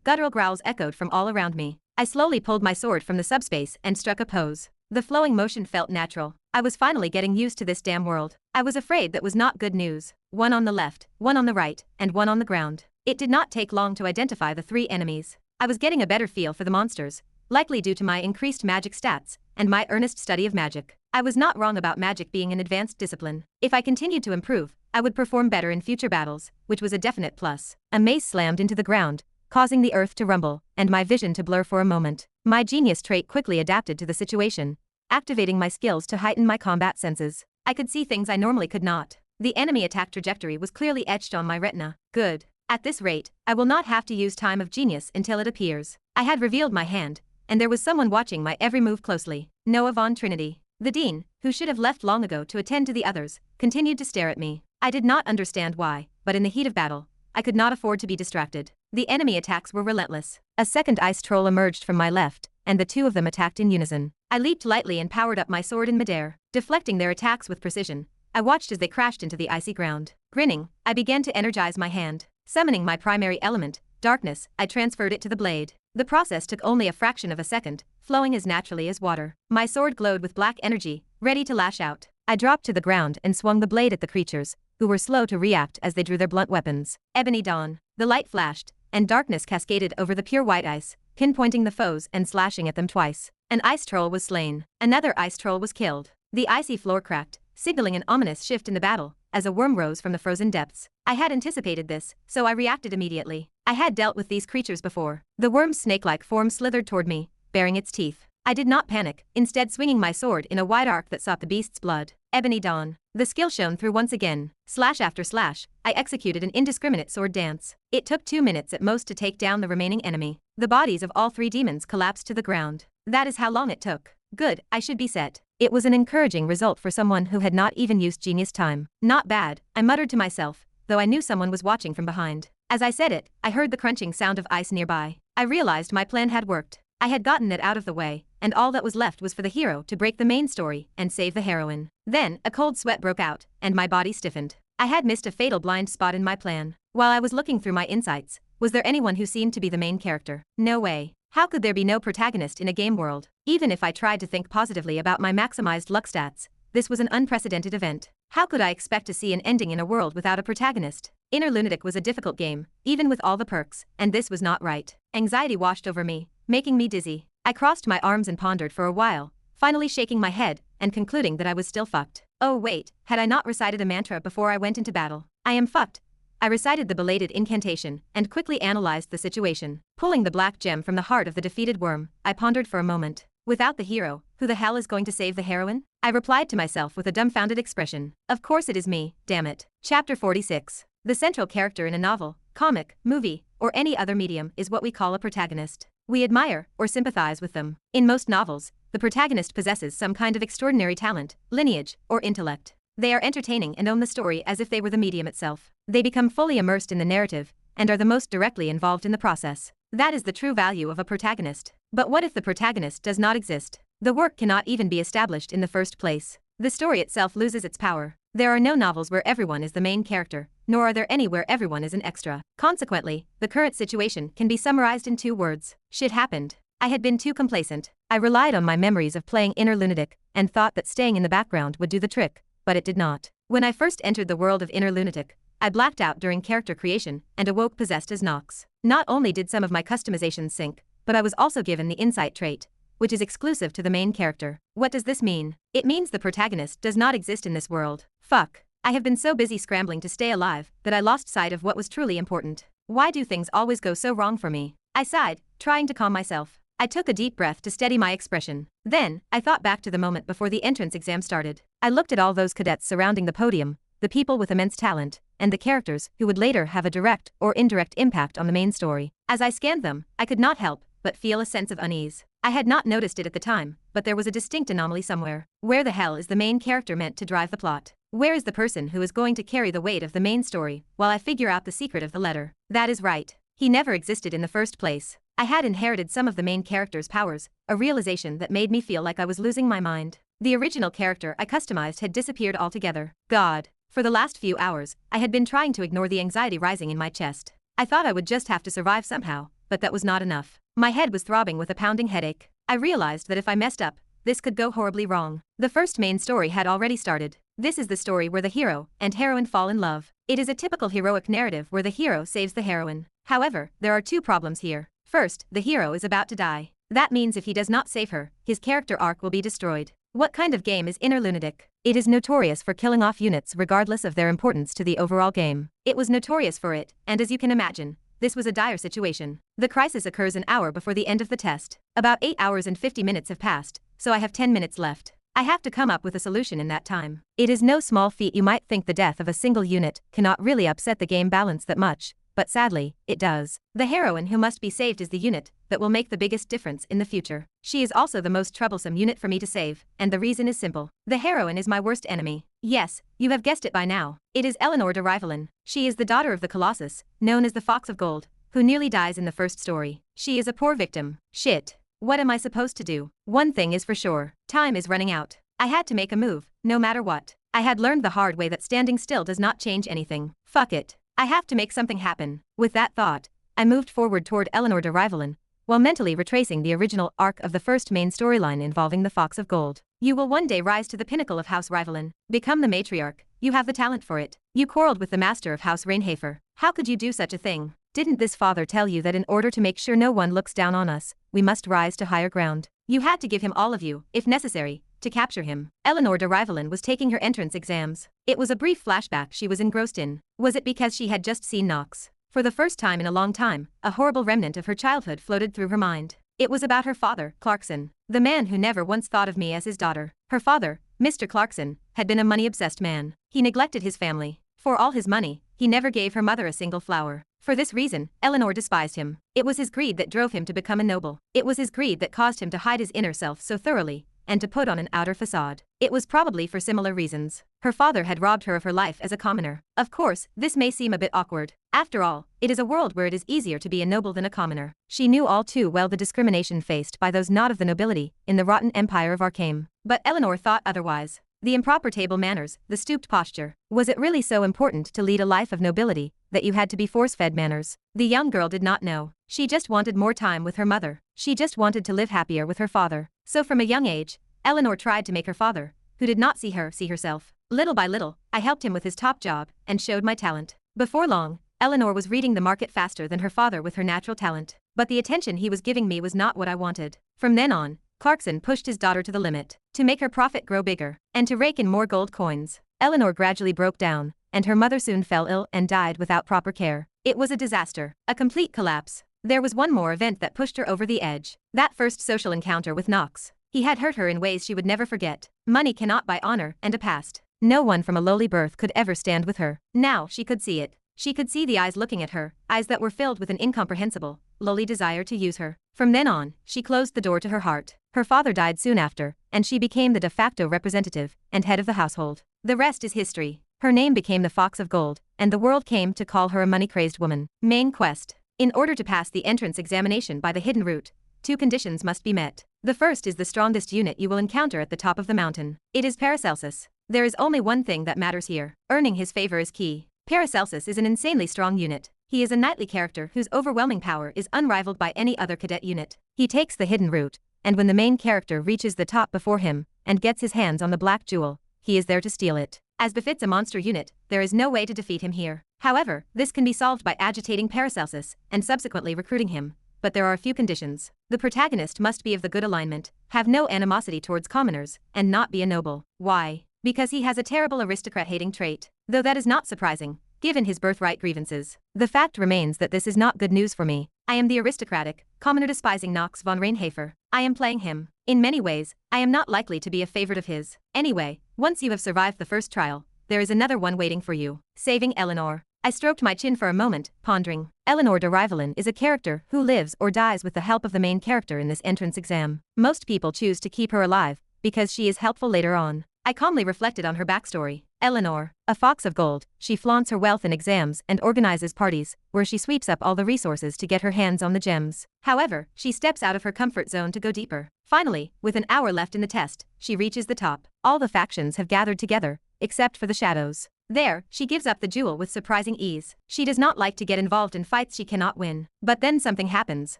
guttural growls echoed from all around me. I slowly pulled my sword from the subspace and struck a pose. The flowing motion felt natural. I was finally getting used to this damn world. I was afraid that was not good news. One on the left, one on the right, and one on the ground. It did not take long to identify the 3 enemies. I was getting a better feel for the monsters, likely due to my increased magic stats and my earnest study of magic. I was not wrong about magic being an advanced discipline. If I continued to improve, I would perform better in future battles, which was a definite plus. A mace slammed into the ground, causing the earth to rumble, and my vision to blur for a moment. My genius trait quickly adapted to the situation, activating my skills to heighten my combat senses. I could see things I normally could not. The enemy attack trajectory was clearly etched on my retina. Good. At this rate, I will not have to use time of genius until it appears. I had revealed my hand, and there was someone watching my every move closely. Noah Von Trinity. The dean, who should have left long ago to attend to the others, continued to stare at me. I did not understand why, but in the heat of battle, I could not afford to be distracted. The enemy attacks were relentless. A second ice troll emerged from my left, and the 2 of them attacked in unison. I leaped lightly and powered up my sword in midair, deflecting their attacks with precision. I watched as they crashed into the icy ground. Grinning, I began to energize my hand. Summoning my primary element, darkness, I transferred it to the blade. The process took only a fraction of a second, flowing as naturally as water. My sword glowed with black energy, ready to lash out. I dropped to the ground and swung the blade at the creatures, who were slow to react as they drew their blunt weapons. Ebony dawn. The light flashed, and darkness cascaded over the pure white ice, pinpointing the foes and slashing at them twice. An ice troll was slain. Another ice troll was killed. The icy floor cracked, signaling an ominous shift in the battle, as a worm rose from the frozen depths. I had anticipated this, so I reacted immediately. I had dealt with these creatures before. The worm's snake-like form slithered toward me, baring its teeth. I did not panic, instead swinging my sword in a wide arc that sought the beast's blood. Ebony dawn. The skill shone through once again. Slash after slash, I executed an indiscriminate sword dance. It took 2 minutes at most to take down the remaining enemy. The bodies of all 3 demons collapsed to the ground. That is how long it took. Good, I should be set. It was an encouraging result for someone who had not even used genius time. Not bad, I muttered to myself, though I knew someone was watching from behind. As I said it, I heard the crunching sound of ice nearby. I realized my plan had worked. I had gotten it out of the way, and all that was left was for the hero to break the main story and save the heroine. Then, a cold sweat broke out, and my body stiffened. I had missed a fatal blind spot in my plan. While I was looking through my insights, was there anyone who seemed to be the main character? No way. How could there be no protagonist in a game world? Even if I tried to think positively about my maximized luck stats, this was an unprecedented event. How could I expect to see an ending in a world without a protagonist? Inner Lunatic was a difficult game, even with all the perks, and this was not right. Anxiety washed over me, making me dizzy. I crossed my arms and pondered for a while, finally shaking my head and concluding that I was still fucked. Oh wait, had I not recited a mantra before I went into battle? I am fucked. I recited the belated incantation and quickly analyzed the situation. Pulling the black gem from the heart of the defeated worm, I pondered for a moment. Without the hero, who the hell is going to save the heroine? I replied to myself with a dumbfounded expression. Of course it is me, damn it. Chapter 46. The central character in a novel, comic, movie, or any other medium is what we call a protagonist. We admire or sympathize with them. In most novels, the protagonist possesses some kind of extraordinary talent, lineage, or intellect. They are entertaining and own the story as if they were the medium itself. They become fully immersed in the narrative and are the most directly involved in the process. That is the true value of a protagonist. But what if the protagonist does not exist? The work cannot even be established in the first place. The story itself loses its power. There are no novels where everyone is the main character, nor are there any where everyone is an extra. Consequently, the current situation can be summarized in 2 words. Shit happened. I had been too complacent. I relied on my memories of playing Inner Lunatic and thought that staying in the background would do the trick, but it did not. When I first entered the world of Inner Lunatic, I blacked out during character creation and awoke possessed as Knox. Not only did some of my customizations sync, but I was also given the insight trait, which is exclusive to the main character. What does this mean? It means the protagonist does not exist in this world. Fuck. I have been so busy scrambling to stay alive that I lost sight of what was truly important. Why do things always go so wrong for me? I sighed, trying to calm myself. I took a deep breath to steady my expression. Then, I thought back to the moment before the entrance exam started. I looked at all those cadets surrounding the podium, the people with immense talent, and the characters who would later have a direct or indirect impact on the main story. As I scanned them, I could not help but feel a sense of unease. I had not noticed it at the time, but there was a distinct anomaly somewhere. Where the hell is the main character meant to drive the plot? Where is the person who is going to carry the weight of the main story while I figure out the secret of the letter? That is right. He never existed in the first place. I had inherited some of the main character's powers, a realization that made me feel like I was losing my mind. The original character I customized had disappeared altogether. God. For the last few hours, I had been trying to ignore the anxiety rising in my chest. I thought I would just have to survive somehow, but that was not enough. My head was throbbing with a pounding headache. I realized that if I messed up, this could go horribly wrong. The first main story had already started. This is the story where the hero and heroine fall in love. It is a typical heroic narrative where the hero saves the heroine. However, there are two problems here. First, the hero is about to die. That means if he does not save her, his character arc will be destroyed. What kind of game is Inner Lunatic? It is notorious for killing off units regardless of their importance to the overall game. It was notorious for it, and as you can imagine, this was a dire situation. The crisis occurs an hour before the end of the test. About 8 hours and 50 minutes have passed, so I have 10 minutes left. I have to come up with a solution in that time. It is no small feat. You might think the death of a single unit cannot really upset the game balance that much, but sadly, it does. The heroine who must be saved is the unit that will make the biggest difference in the future. She is also the most troublesome unit for me to save, and the reason is simple. The heroine is my worst enemy. Yes, you have guessed it by now. It is Eleanor de Rivalin. She is the daughter of the Colossus, known as the Fox of Gold, who nearly dies in the first story. She is a poor victim. Shit. What am I supposed to do? One thing is for sure. Time is running out. I had to make a move, no matter what. I had learned the hard way that standing still does not change anything. Fuck it. I have to make something happen. With that thought, I moved forward toward Eleanor de Rivalin, while mentally retracing the original arc of the first main storyline involving the Fox of Gold. You will one day rise to the pinnacle of House Rivalin, become the matriarch. You have the talent for it. You quarreled with the master of House Reinhafer. How could you do such a thing? Didn't this father tell you that in order to make sure no one looks down on us, we must rise to higher ground? You had to give him all of you, if necessary, to capture him. Eleanor de Rivalin was taking her entrance exams. It was a brief flashback she was engrossed in. Was it because she had just seen Knox? For the first time in a long time, a horrible remnant of her childhood floated through her mind. It was about her father, Clarkson, the man who never once thought of me as his daughter. Her father, Mr. Clarkson, had been a money-obsessed man. He neglected his family. For all his money, he never gave her mother a single flower. For this reason, Eleanor despised him. It was his greed that drove him to become a noble. It was his greed that caused him to hide his inner self so thoroughly, and to put on an outer facade. It was probably for similar reasons. Her father had robbed her of her life as a commoner. Of course, this may seem a bit awkward. After all, it is a world where it is easier to be a noble than a commoner. She knew all too well the discrimination faced by those not of the nobility in the rotten empire of Arkham. But Eleanor thought otherwise. The improper table manners, the stooped posture. Was it really so important to lead a life of nobility that you had to be force-fed manners? The young girl did not know. She just wanted more time with her mother. She just wanted to live happier with her father. So from a young age, Eleanor tried to make her father, who did not see her, see herself. Little by little, I helped him with his top job and showed my talent. Before long, Eleanor was reading the market faster than her father with her natural talent. But the attention he was giving me was not what I wanted. From then on, Clarkson pushed his daughter to the limit, to make her profit grow bigger, and to rake in more gold coins. Eleanor gradually broke down, and her mother soon fell ill and died without proper care. It was a disaster, a complete collapse. There was one more event that pushed her over the edge. That first social encounter with Knox. He had hurt her in ways she would never forget. Money cannot buy honor and a past. No one from a lowly birth could ever stand with her. Now she could see it. She could see the eyes looking at her, eyes that were filled with an incomprehensible, lowly desire to use her. From then on, she closed the door to her heart. Her father died soon after, and she became the de facto representative and head of the household. The rest is history. Her name became the Fox of Gold, and the world came to call her a money-crazed woman. Main quest. In order to pass the entrance examination by the hidden route, 2 conditions must be met. The first is the strongest unit you will encounter at the top of the mountain. It is Paracelsus. There is only one thing that matters here. Earning his favor is key. Paracelsus is an insanely strong unit. He is a knightly character whose overwhelming power is unrivaled by any other cadet unit. He takes the hidden route, and when the main character reaches the top before him and gets his hands on the black jewel, he is there to steal it. As befits a monster unit, there is no way to defeat him here. However, this can be solved by agitating Paracelsus and subsequently recruiting him. But there are a few conditions. The protagonist must be of the good alignment, have no animosity towards commoners, and not be a noble. Why? Because he has a terrible aristocrat-hating trait. Though that is not surprising, given his birthright grievances. The fact remains that this is not good news for me. I am the aristocratic, commoner-despising Knox Von Reinhafer. I am playing him. In many ways, I am not likely to be a favorite of his. Anyway, once you have survived the first trial, there is another one waiting for you. Saving Eleanor. I stroked my chin for a moment, pondering. Eleanor de Rivalin is a character who lives or dies with the help of the main character in this entrance exam. Most people choose to keep her alive, because she is helpful later on. I calmly reflected on her backstory. Eleanor, a fox of gold, she flaunts her wealth in exams and organizes parties, where she sweeps up all the resources to get her hands on the gems. However, she steps out of her comfort zone to go deeper. Finally, with an hour left in the test, she reaches the top. All the factions have gathered together, except for the shadows. There, she gives up the jewel with surprising ease. She does not like to get involved in fights she cannot win. But then something happens.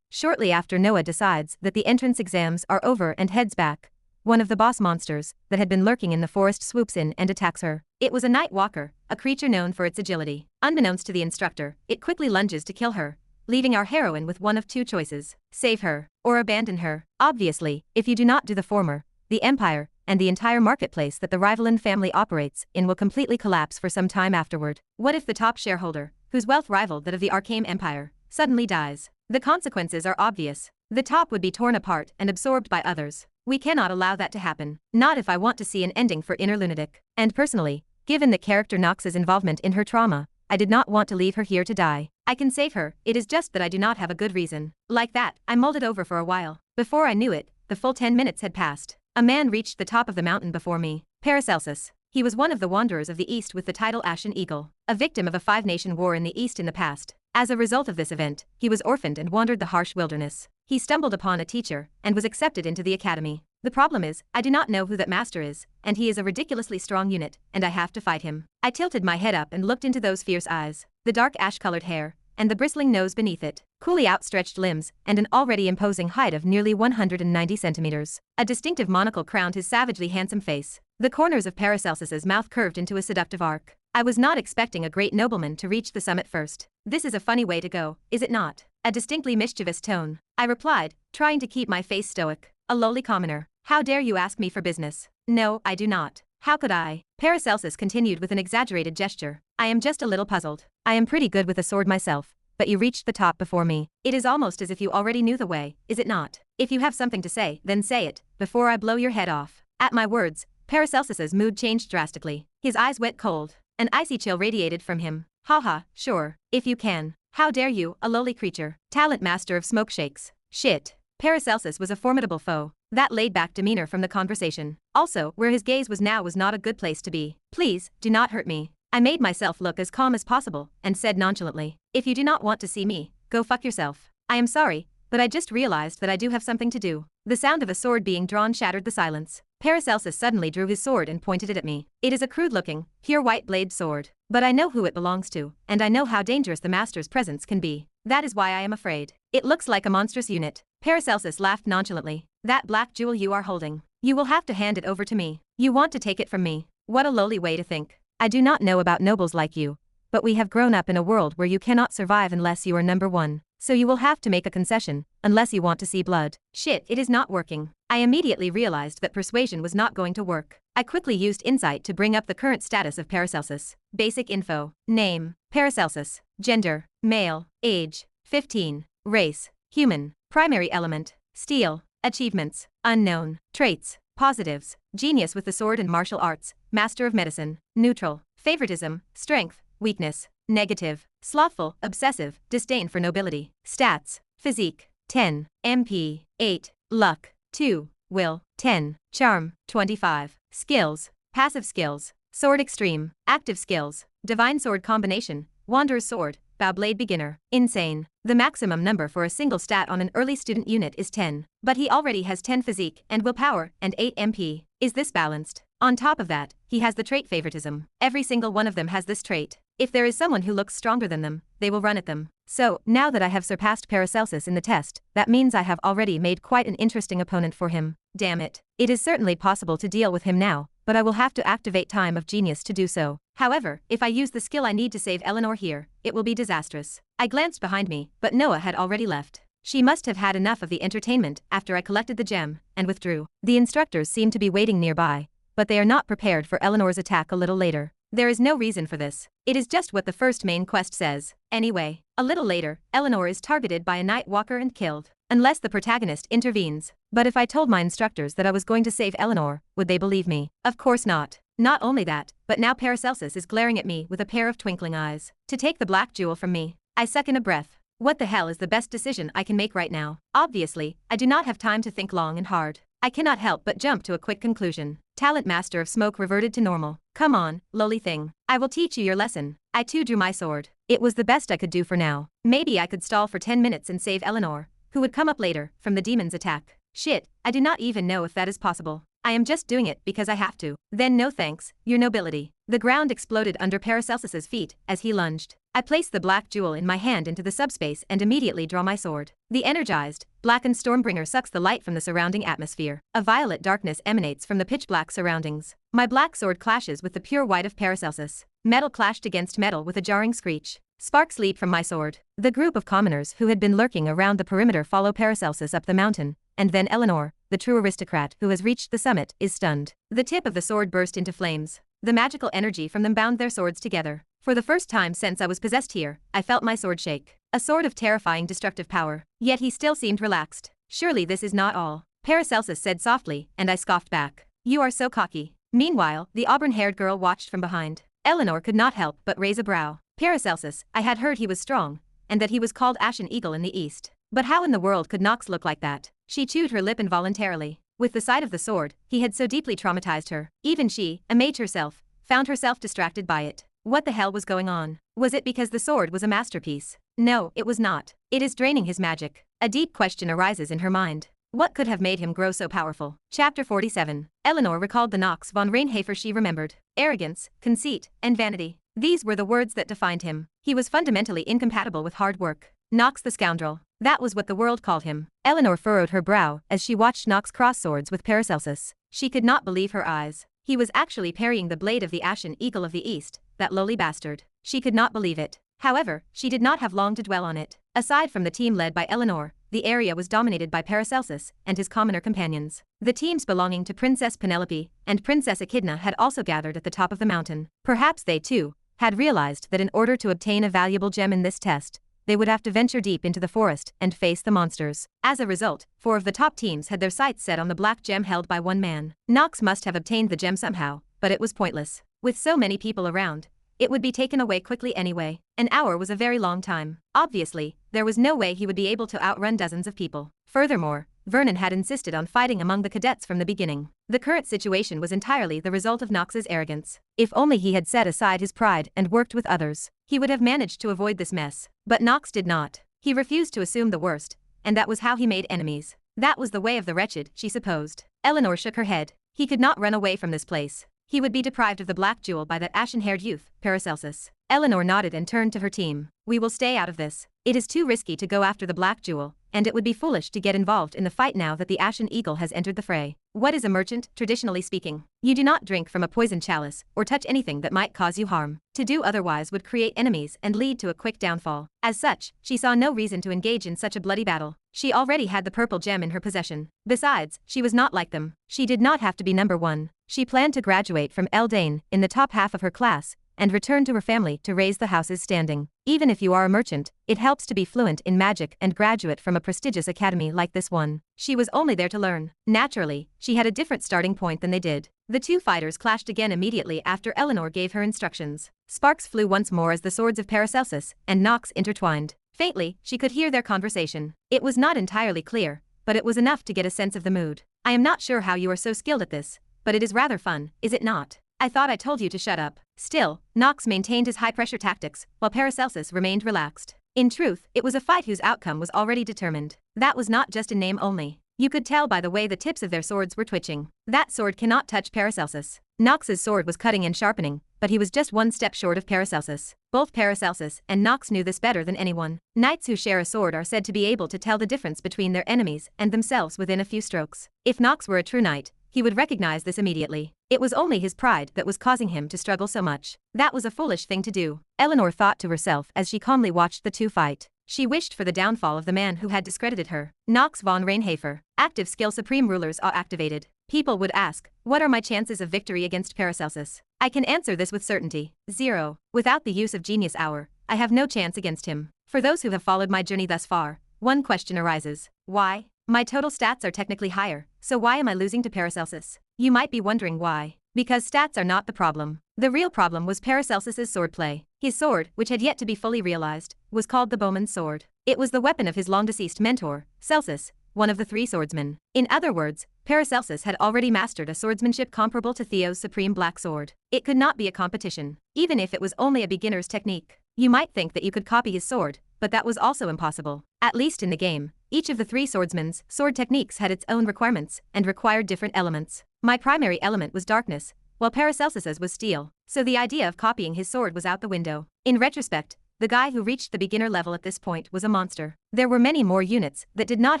Shortly after Noah decides that the entrance exams are over and heads back, one of the boss monsters that had been lurking in the forest swoops in and attacks her. It was a night walker, a creature known for its agility. Unbeknownst to the instructor, it quickly lunges to kill her, leaving our heroine with one of two choices: save her, or abandon her. Obviously, if you do not do the former, the Empire, and the entire marketplace that the Rivalin family operates in will completely collapse for some time afterward. What if the top shareholder, whose wealth rivaled that of the Arcane Empire, suddenly dies? The consequences are obvious. The top would be torn apart and absorbed by others. We cannot allow that to happen. Not if I want to see an ending for Inner Lunatic. And personally, given the character Knox's involvement in her trauma, I did not want to leave her here to die. I can save her, it is just that I do not have a good reason. Like that, I mulled it over for a while. Before I knew it, the full 10 minutes had passed. A man reached the top of the mountain before me. Paracelsus. He was one of the wanderers of the East with the title Ashen Eagle, a victim of a 5-nation war in the East in the past. As a result of this event, he was orphaned and wandered the harsh wilderness. He stumbled upon a teacher, and was accepted into the academy. The problem is, I do not know who that master is, and he is a ridiculously strong unit, and I have to fight him. I tilted my head up and looked into those fierce eyes, the dark ash-colored hair, and the bristling nose beneath it, coolly outstretched limbs, and an already imposing height of nearly 190 centimeters. A distinctive monocle crowned his savagely handsome face. The corners of Paracelsus's mouth curved into a seductive arc. I was not expecting a great nobleman to reach the summit first. This is a funny way to go, is it not? A distinctly mischievous tone. I replied, trying to keep my face stoic. A lowly commoner. How dare you ask me for business? No, I do not. How could I? Paracelsus continued with an exaggerated gesture. I am just a little puzzled. I am pretty good with a sword myself, but you reached the top before me. It is almost as if you already knew the way, is it not? If you have something to say, then say it, before I blow your head off. At my words, Paracelsus's mood changed drastically. His eyes went cold. An icy chill radiated from him. Haha, sure, if you can. How dare you, a lowly creature. Talent master of smoke shakes. Shit. Paracelsus was a formidable foe. That laid-back demeanor from the conversation. Also, where his gaze was now was not a good place to be. Please, do not hurt me. I made myself look as calm as possible, and said nonchalantly, if you do not want to see me, go fuck yourself. I am sorry, but I just realized that I do have something to do. The sound of a sword being drawn shattered the silence. Paracelsus suddenly drew his sword and pointed it at me. It is a crude-looking, pure white blade sword. But I know who it belongs to, and I know how dangerous the master's presence can be. That is why I am afraid. It looks like a monstrous unit. Paracelsus laughed nonchalantly. That black jewel you are holding. You will have to hand it over to me. You want to take it from me. What a lowly way to think. I do not know about nobles like you, but we have grown up in a world where you cannot survive unless you are number one. So you will have to make a concession, unless you want to see blood. Shit, it is not working. I immediately realized that persuasion was not going to work. I quickly used insight to bring up the current status of Paracelsus. Basic info. Name, Paracelsus. Gender, male. Age, 15. Race, human. Primary element, steel. Achievements, unknown. Traits, positives. Genius with the sword and martial arts. Master of medicine. Neutral. Favoritism, strength, weakness. Negative, slothful, obsessive, disdain for nobility. Stats, physique, 10, MP, 8, luck, 2, will, 10, charm, 25. Skills, passive skills, sword extreme, active skills, divine sword combination, wanderer's sword, bow blade beginner. Insane. The maximum number for a single stat on an early student unit is 10. But he already has 10 physique and willpower and 8 MP. Is this balanced? On top of that, he has the trait favoritism. Every single one of them has this trait. If there is someone who looks stronger than them, they will run at them. So, now that I have surpassed Paracelsus in the test, that means I have already made quite an interesting opponent for him. Damn it. It is certainly possible to deal with him now, but I will have to activate Time of Genius to do so. However, if I use the skill I need to save Eleanor here, it will be disastrous. I glanced behind me, but Noah had already left. She must have had enough of the entertainment after I collected the gem, and withdrew. The instructors seem to be waiting nearby, but they are not prepared for Eleanor's attack a little later. There is no reason for this. It is just what the first main quest says. Anyway, a little later, Eleanor is targeted by a night walker and killed. Unless the protagonist intervenes. But if I told my instructors that I was going to save Eleanor, would they believe me? Of course not. Not only that, but now Paracelsus is glaring at me with a pair of twinkling eyes. To take the black jewel from me. I suck in a breath. What the hell is the best decision I can make right now? Obviously, I do not have time to think long and hard. I cannot help but jump to a quick conclusion. Talent master of smoke reverted to normal. Come on, lowly thing. I will teach you your lesson. I too drew my sword. It was the best I could do for now. Maybe I could stall for 10 minutes and save Eleanor, who would come up later, from the demon's attack. Shit, I do not even know if that is possible. I am just doing it because I have to. Then no thanks, your nobility. The ground exploded under Paracelsus's feet as he lunged. I place the black jewel in my hand into the subspace and immediately draw my sword. The energized, blackened Stormbringer sucks the light from the surrounding atmosphere. A violet darkness emanates from the pitch-black surroundings. My black sword clashes with the pure white of Paracelsus. Metal clashed against metal with a jarring screech. Sparks leap from my sword. The group of commoners who had been lurking around the perimeter follow Paracelsus up the mountain, and then Eleanor, the true aristocrat who has reached the summit, is stunned. The tip of the sword burst into flames. The magical energy from them bound their swords together. For the first time since I was possessed here, I felt my sword shake. A sword of terrifying destructive power. Yet he still seemed relaxed. Surely this is not all. Paracelsus said softly, and I scoffed back. You are so cocky. Meanwhile, the auburn-haired girl watched from behind. Eleanor could not help but raise a brow. Paracelsus, I had heard he was strong, and that he was called Ashen Eagle in the East. But how in the world could Knox look like that? She chewed her lip involuntarily. With the sight of the sword, he had so deeply traumatized her. Even she, a mage herself, found herself distracted by it. What the hell was going on? Was it because the sword was a masterpiece? No, it was not. It is draining his magic. A deep question arises in her mind. What could have made him grow so powerful? Chapter 47. Eleanor recalled the Knox Von Reinhafer she remembered. Arrogance, conceit, and vanity. These were the words that defined him. He was fundamentally incompatible with hard work. Knox the scoundrel. That was what the world called him. Eleanor furrowed her brow as she watched Knox cross swords with Paracelsus. She could not believe her eyes. He was actually parrying the blade of the Ashen Eagle of the East, that lowly bastard. She could not believe it. However, she did not have long to dwell on it. Aside from the team led by Eleanor, the area was dominated by Paracelsus and his commoner companions. The teams belonging to Princess Penelope and Princess Echidna had also gathered at the top of the mountain. Perhaps they, too, had realized that in order to obtain a valuable gem in this test, they would have to venture deep into the forest and face the monsters. As a result, 4 of the top teams had their sights set on the black gem held by one man. Knox must have obtained the gem somehow, but it was pointless. With so many people around, it would be taken away quickly anyway. An hour was a very long time. Obviously, there was no way he would be able to outrun dozens of people. Furthermore, Vernon had insisted on fighting among the cadets from the beginning. The current situation was entirely the result of Knox's arrogance. If only he had set aside his pride and worked with others, he would have managed to avoid this mess. But Knox did not. He refused to assume the worst, and that was how he made enemies. That was the way of the wretched, she supposed. Eleanor shook her head. He could not run away from this place. He would be deprived of the black jewel by that ashen-haired youth, Paracelsus. Eleanor nodded and turned to her team. We will stay out of this. It is too risky to go after the black jewel, and it would be foolish to get involved in the fight now that the Ashen Eagle has entered the fray. What is a merchant, traditionally speaking? You do not drink from a poisoned chalice, or touch anything that might cause you harm. To do otherwise would create enemies and lead to a quick downfall. As such, she saw no reason to engage in such a bloody battle. She already had the purple gem in her possession. Besides, she was not like them. She did not have to be number 1. She planned to graduate from Eldane in the top half of her class, and return to her family to raise the house's standing. Even if you are a merchant, it helps to be fluent in magic and graduate from a prestigious academy like this one. She was only there to learn. Naturally, she had a different starting point than they did. The 2 fighters clashed again immediately after Eleanor gave her instructions. Sparks flew once more as the swords of Paracelsus and Knox intertwined. Faintly, she could hear their conversation. It was not entirely clear, but it was enough to get a sense of the mood. I am not sure how you are so skilled at this, but it is rather fun, is it not? I thought I told you to shut up. Still, Knox maintained his high-pressure tactics, while Paracelsus remained relaxed. In truth, it was a fight whose outcome was already determined. That was not just in name only. You could tell by the way the tips of their swords were twitching. That sword cannot touch Paracelsus. Knox's sword was cutting and sharpening, but he was just 1 step short of Paracelsus. Both Paracelsus and Knox knew this better than anyone. Knights who share a sword are said to be able to tell the difference between their enemies and themselves within a few strokes. If Knox were a true knight, he would recognize this immediately. It was only his pride that was causing him to struggle so much. That was a foolish thing to do, Eleanor thought to herself as she calmly watched the 2 fight. She wished for the downfall of the man who had discredited her. Knox Von Reinhafer. Active skill supreme rulers are activated. People would ask, what are my chances of victory against Paracelsus? I can answer this with certainty. 0. Without the use of Genius Hour, I have no chance against him. For those who have followed my journey thus far, one question arises. Why? My total stats are technically higher, so why am I losing to Paracelsus? You might be wondering why. Because stats are not the problem. The real problem was Paracelsus's swordplay. His sword, which had yet to be fully realized, was called the bowman's sword. It was the weapon of his long-deceased mentor, Celsus, one of the three swordsmen. In other words, Paracelsus had already mastered a swordsmanship comparable to Theo's supreme black sword. It could not be a competition, even if it was only a beginner's technique. You might think that you could copy his sword, but that was also impossible. At least in the game, each of the three swordsmen's sword techniques had its own requirements and required different elements. My primary element was darkness, while Paracelsus's was steel, so the idea of copying his sword was out the window. In retrospect, the guy who reached the beginner level at this point was a monster. There were many more units that did not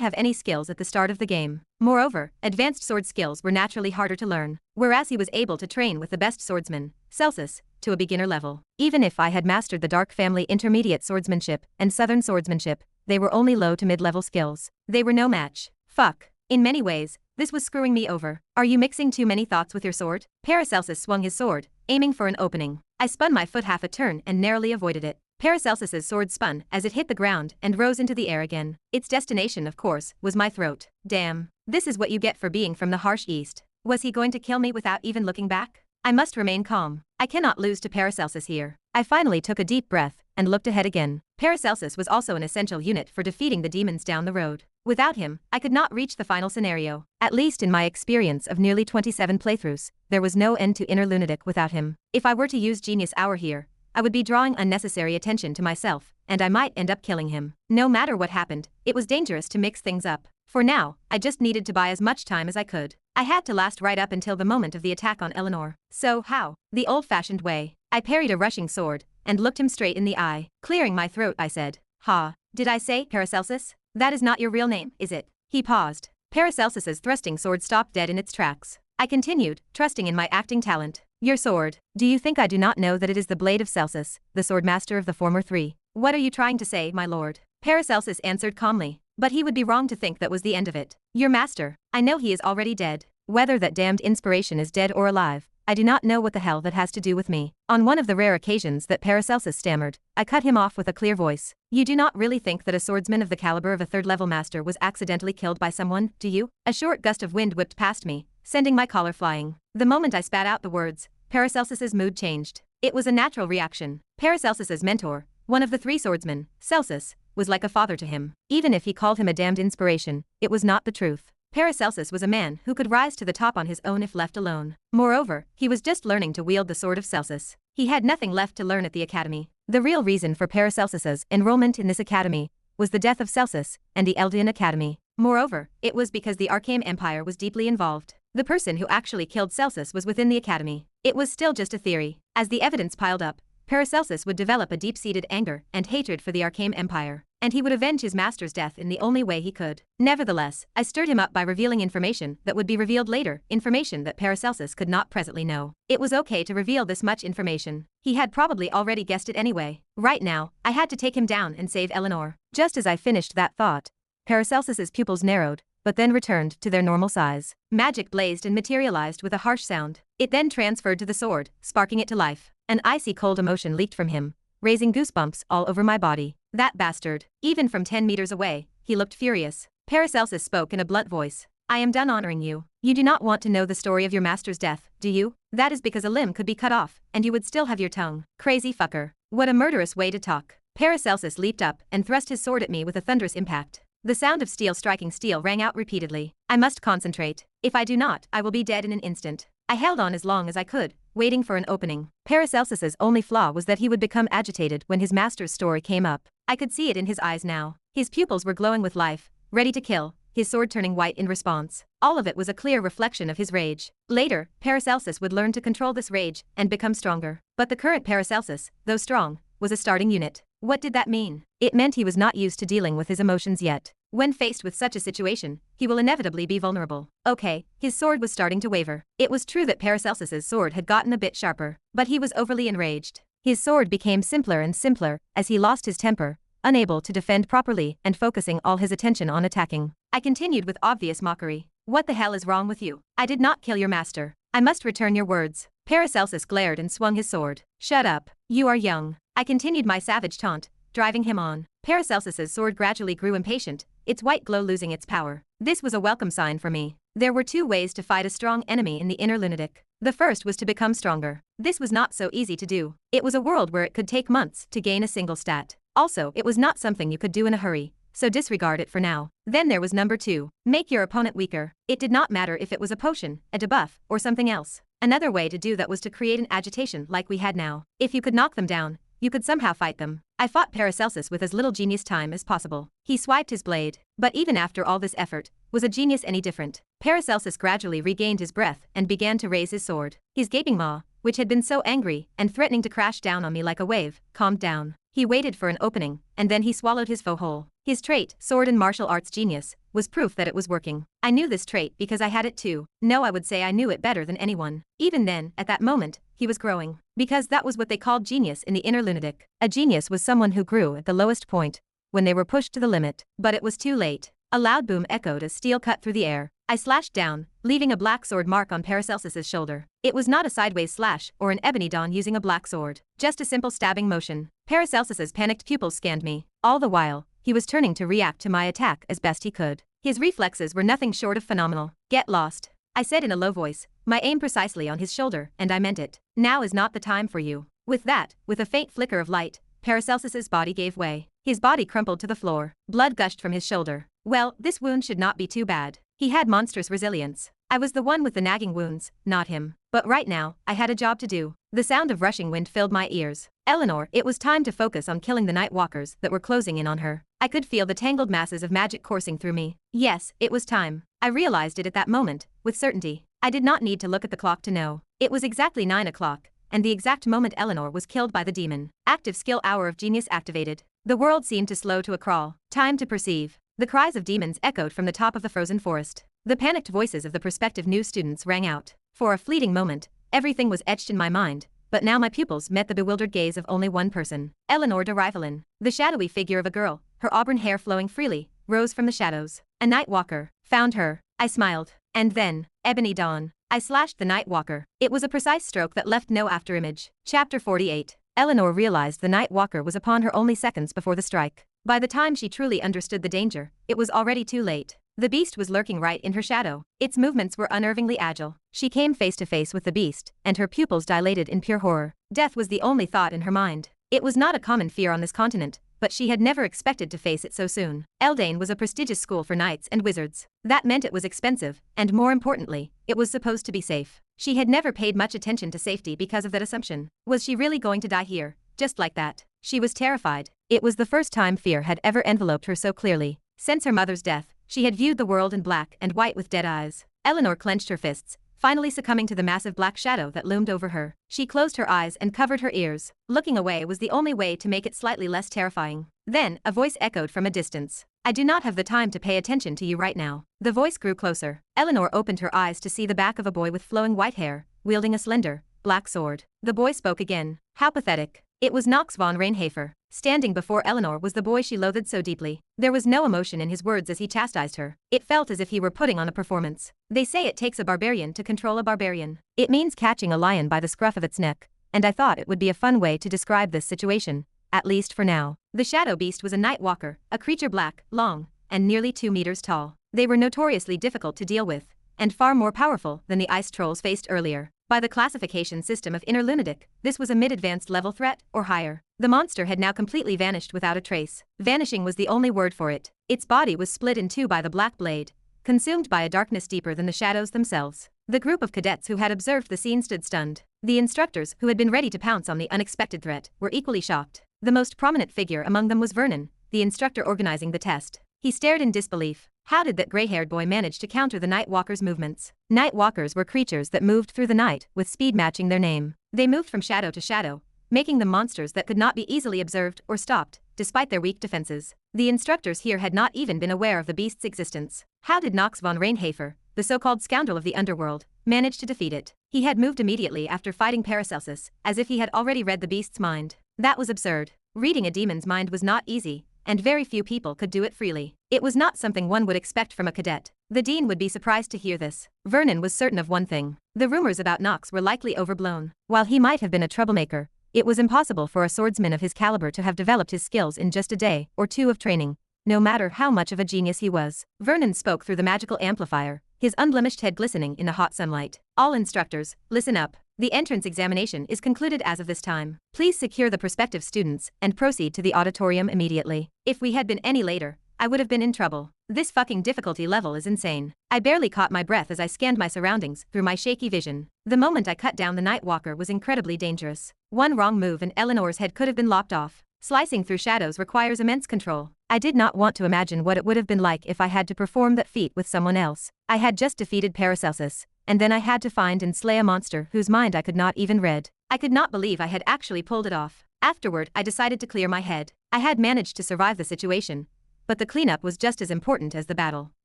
have any skills at the start of the game. Moreover, advanced sword skills were naturally harder to learn, whereas he was able to train with the best swordsman, Celsus, to a beginner level. Even if I had mastered the Dark Family intermediate swordsmanship and Southern swordsmanship, they were only low to mid-level skills. They were no match. Fuck. In many ways, this was screwing me over. Are you mixing too many thoughts with your sword? Paracelsus swung his sword, aiming for an opening. I spun my foot half a turn and narrowly avoided it. Paracelsus's sword spun as it hit the ground and rose into the air again. Its destination, of course, was my throat. Damn. This is what you get for being from the harsh east. Was he going to kill me without even looking back? I must remain calm. I cannot lose to Paracelsus here. I finally took a deep breath and looked ahead again. Paracelsus was also an essential unit for defeating the demons down the road. Without him, I could not reach the final scenario. At least in my experience of nearly 27 playthroughs, there was no end to Inner Lunatic without him. If I were to use Genius Hour here, I would be drawing unnecessary attention to myself, and I might end up killing him. No matter what happened, it was dangerous to mix things up. For now, I just needed to buy as much time as I could. I had to last right up until the moment of the attack on Eleanor. So how? The old-fashioned way. I parried a rushing sword, and looked him straight in the eye. Clearing my throat, I said, "Ha. Did I say Paracelsus? That is not your real name, is it?" He paused. Paracelsus's thrusting sword stopped dead in its tracks. I continued, trusting in my acting talent. "Your sword. Do you think I do not know that it is the blade of Celsus, the swordmaster of the former three? What are you trying to say, my lord?" Paracelsus answered calmly, but he would be wrong to think that was the end of it. "Your master. I know he is already dead. Whether that damned inspiration is dead or alive, I do not know what the hell that has to do with me." On one of the rare occasions that Paracelsus stammered, I cut him off with a clear voice. "You do not really think that a swordsman of the caliber of a third-level master was accidentally killed by someone, do you?" A short gust of wind whipped past me, sending my collar flying. The moment I spat out the words, Paracelsus's mood changed. It was a natural reaction. Paracelsus's mentor, one of the three swordsmen, Celsus, was like a father to him. Even if he called him a damned inspiration, it was not the truth. Paracelsus was a man who could rise to the top on his own if left alone. Moreover, he was just learning to wield the sword of Celsus. He had nothing left to learn at the academy. The real reason for Paracelsus's enrollment in this academy was the death of Celsus and the Eldian Academy. Moreover, it was because the Arcane Empire was deeply involved. The person who actually killed Celsus was within the academy. It was still just a theory. As the evidence piled up, Paracelsus would develop a deep-seated anger and hatred for the Arcane Empire, and he would avenge his master's death in the only way he could. Nevertheless, I stirred him up by revealing information that would be revealed later, information that Paracelsus could not presently know. It was okay to reveal this much information. He had probably already guessed it anyway. Right now, I had to take him down and save Eleanor. Just as I finished that thought, Paracelsus's pupils narrowed, but then returned to their normal size. Magic blazed and materialized with a harsh sound. It then transferred to the sword, sparking it to life. An icy cold emotion leaked from him, raising goosebumps all over my body. That bastard. Even from 10 meters away, he looked furious. Paracelsus spoke in a blunt voice. "I am done honoring you. You do not want to know the story of your master's death, do you? That is because a limb could be cut off, and you would still have your tongue. Crazy fucker. What a murderous way to talk." Paracelsus leaped up and thrust his sword at me with a thunderous impact. The sound of steel striking steel rang out repeatedly. I must concentrate. If I do not, I will be dead in an instant. I held on as long as I could, waiting for an opening. Paracelsus's only flaw was that he would become agitated when his master's story came up. I could see it in his eyes now. His pupils were glowing with life, ready to kill, his sword turning white in response. All of it was a clear reflection of his rage. Later, Paracelsus would learn to control this rage and become stronger. But the current Paracelsus, though strong, was a starting unit. What did that mean? It meant he was not used to dealing with his emotions yet. When faced with such a situation, he will inevitably be vulnerable. Okay, his sword was starting to waver. It was true that Paracelsus's sword had gotten a bit sharper, but he was overly enraged. His sword became simpler and simpler as he lost his temper, unable to defend properly and focusing all his attention on attacking. I continued with obvious mockery. "What the hell is wrong with you? I did not kill your master. I must return your words." Paracelsus glared and swung his sword. "Shut up. You are young." I continued my savage taunt, driving him on. Paracelsus's sword gradually grew impatient, its white glow losing its power. This was a welcome sign for me. There were two ways to fight a strong enemy in the inner lunatic. The first was to become stronger. This was not so easy to do. It was a world where it could take months to gain a single stat. Also, it was not something you could do in a hurry, so disregard it for now. Then there was number 2. Make your opponent weaker. It did not matter if it was a potion, a debuff, or something else. Another way to do that was to create an agitation like we had now. If you could knock them down, you could somehow fight them. I fought Paracelsus with as little genius time as possible. He swiped his blade. But even after all this effort, was a genius any different? Paracelsus gradually regained his breath and began to raise his sword. His gaping maw, which had been so angry and threatening to crash down on me like a wave, calmed down. He waited for an opening, and then he swallowed his foe whole. His trait, sword and martial arts genius, was proof that it was working. I knew this trait because I had it too. No, I would say I knew it better than anyone. Even then, at that moment, he was growing. Because that was what they called genius in the inner lunatic. A genius was someone who grew at the lowest point, when they were pushed to the limit. But it was too late. A loud boom echoed as steel cut through the air. I slashed down, leaving a black sword mark on Paracelsus's shoulder. It was not a sideways slash or an ebony dawn using a black sword. Just a simple stabbing motion. Paracelsus's panicked pupils scanned me. All the while, he was turning to react to my attack as best he could. His reflexes were nothing short of phenomenal. Get lost, I said in a low voice, my aim precisely on his shoulder, and I meant it. Now is not the time for you. With that, with a faint flicker of light, Paracelsus's body gave way. His body crumpled to the floor. Blood gushed from his shoulder. Well, this wound should not be too bad. He had monstrous resilience. I was the one with the nagging wounds, not him. But right now, I had a job to do. The sound of rushing wind filled my ears. Eleanor, it was time to focus on killing the night walkers that were closing in on her. I could feel the tangled masses of magic coursing through me. Yes, it was time. I realized it at that moment, with certainty. I did not need to look at the clock to know. It was exactly 9 o'clock, and the exact moment Eleanor was killed by the demon. Active skill hour of genius activated. The world seemed to slow to a crawl. Time to perceive. The cries of demons echoed from the top of the frozen forest. The panicked voices of the prospective new students rang out. For a fleeting moment, everything was etched in my mind, but now my pupils met the bewildered gaze of only one person. Eleanor de Rivalin. The shadowy figure of a girl, her auburn hair flowing freely, rose from the shadows. A night walker. Found her. I smiled. And then, Ebony Dawn. I slashed the night walker. It was a precise stroke that left no afterimage. Chapter 48. Eleanor realized the night walker was upon her only seconds before the strike. By the time she truly understood the danger, it was already too late. The beast was lurking right in her shadow. Its movements were unnervingly agile. She came face to face with the beast, and her pupils dilated in pure horror. Death was the only thought in her mind. It was not a common fear on this continent, but she had never expected to face it so soon. Eldane was a prestigious school for knights and wizards. That meant it was expensive, and more importantly, it was supposed to be safe. She had never paid much attention to safety because of that assumption. Was she really going to die here, just like that? She was terrified. It was the first time fear had ever enveloped her so clearly. Since her mother's death, she had viewed the world in black and white with dead eyes. Eleanor clenched her fists, finally succumbing to the massive black shadow that loomed over her. She closed her eyes and covered her ears. Looking away was the only way to make it slightly less terrifying. Then, a voice echoed from a distance. I do not have the time to pay attention to you right now. The voice grew closer. Eleanor opened her eyes to see the back of a boy with flowing white hair, wielding a slender, black sword. The boy spoke again. How pathetic. It was Knox Von Reinhafer. Standing before Eleanor was the boy she loathed so deeply. There was no emotion in his words as he chastised her. It felt as if he were putting on a performance. They say it takes a barbarian to control a barbarian. It means catching a lion by the scruff of its neck, and I thought it would be a fun way to describe this situation, at least for now. The shadow beast was a night walker, a creature black, long, and nearly 2 meters tall. They were notoriously difficult to deal with, and far more powerful than the ice trolls faced earlier. By the classification system of inner lunatic, this was a mid-advanced level threat, or higher. The monster had now completely vanished without a trace. Vanishing was the only word for it. Its body was split in two by the black blade, consumed by a darkness deeper than the shadows themselves. The group of cadets who had observed the scene stood stunned. The instructors, who had been ready to pounce on the unexpected threat, were equally shocked. The most prominent figure among them was Vernon, the instructor organizing the test. He stared in disbelief. How did that gray-haired boy manage to counter the night walkers' movements? Night walkers were creatures that moved through the night, with speed matching their name. They moved from shadow to shadow, making them monsters that could not be easily observed or stopped, despite their weak defenses. The instructors here had not even been aware of the beast's existence. How did Knox Von Reinhafer, the so-called scoundrel of the underworld, manage to defeat it? He had moved immediately after fighting Paracelsus, as if he had already read the beast's mind. That was absurd. Reading a demon's mind was not easy, and very few people could do it freely. It was not something one would expect from a cadet. The dean would be surprised to hear this. Vernon was certain of one thing. The rumors about Knox were likely overblown. While he might have been a troublemaker, it was impossible for a swordsman of his caliber to have developed his skills in just a day or two of training, no matter how much of a genius he was. Vernon spoke through the magical amplifier, his unblemished head glistening in the hot sunlight. All instructors, listen up. The entrance examination is concluded as of this time. Please secure the prospective students and proceed to the auditorium immediately. If we had been any later, I would have been in trouble. This fucking difficulty level is insane. I barely caught my breath as I scanned my surroundings through my shaky vision. The moment I cut down the Night Walker was incredibly dangerous. One wrong move and Eleanor's head could have been lopped off. Slicing through shadows requires immense control. I did not want to imagine what it would have been like if I had to perform that feat with someone else. I had just defeated Paracelsus, and then I had to find and slay a monster whose mind I could not even read. I could not believe I had actually pulled it off. Afterward, I decided to clear my head. I had managed to survive the situation, but the cleanup was just as important as the battle.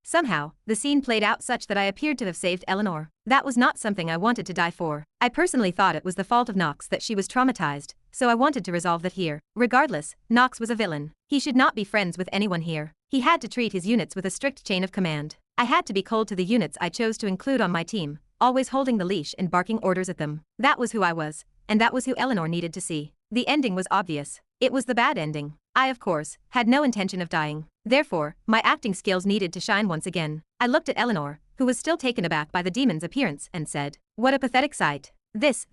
Somehow, the scene played out such that I appeared to have saved Eleanor. That was not something I wanted to die for. I personally thought it was the fault of Knox that she was traumatized, so I wanted to resolve that here. Regardless, Knox was a villain. He should not be friends with anyone here. He had to treat his units with a strict chain of command. I had to be cold to the units I chose to include on my team, always holding the leash and barking orders at them. That was who I was, and that was who Eleanor needed to see. The ending was obvious. It was the bad ending. I, of course, had no intention of dying. Therefore, my acting skills needed to shine once again. I looked at Eleanor, who was still taken aback by the demon's appearance, and said, "What a pathetic sight." This.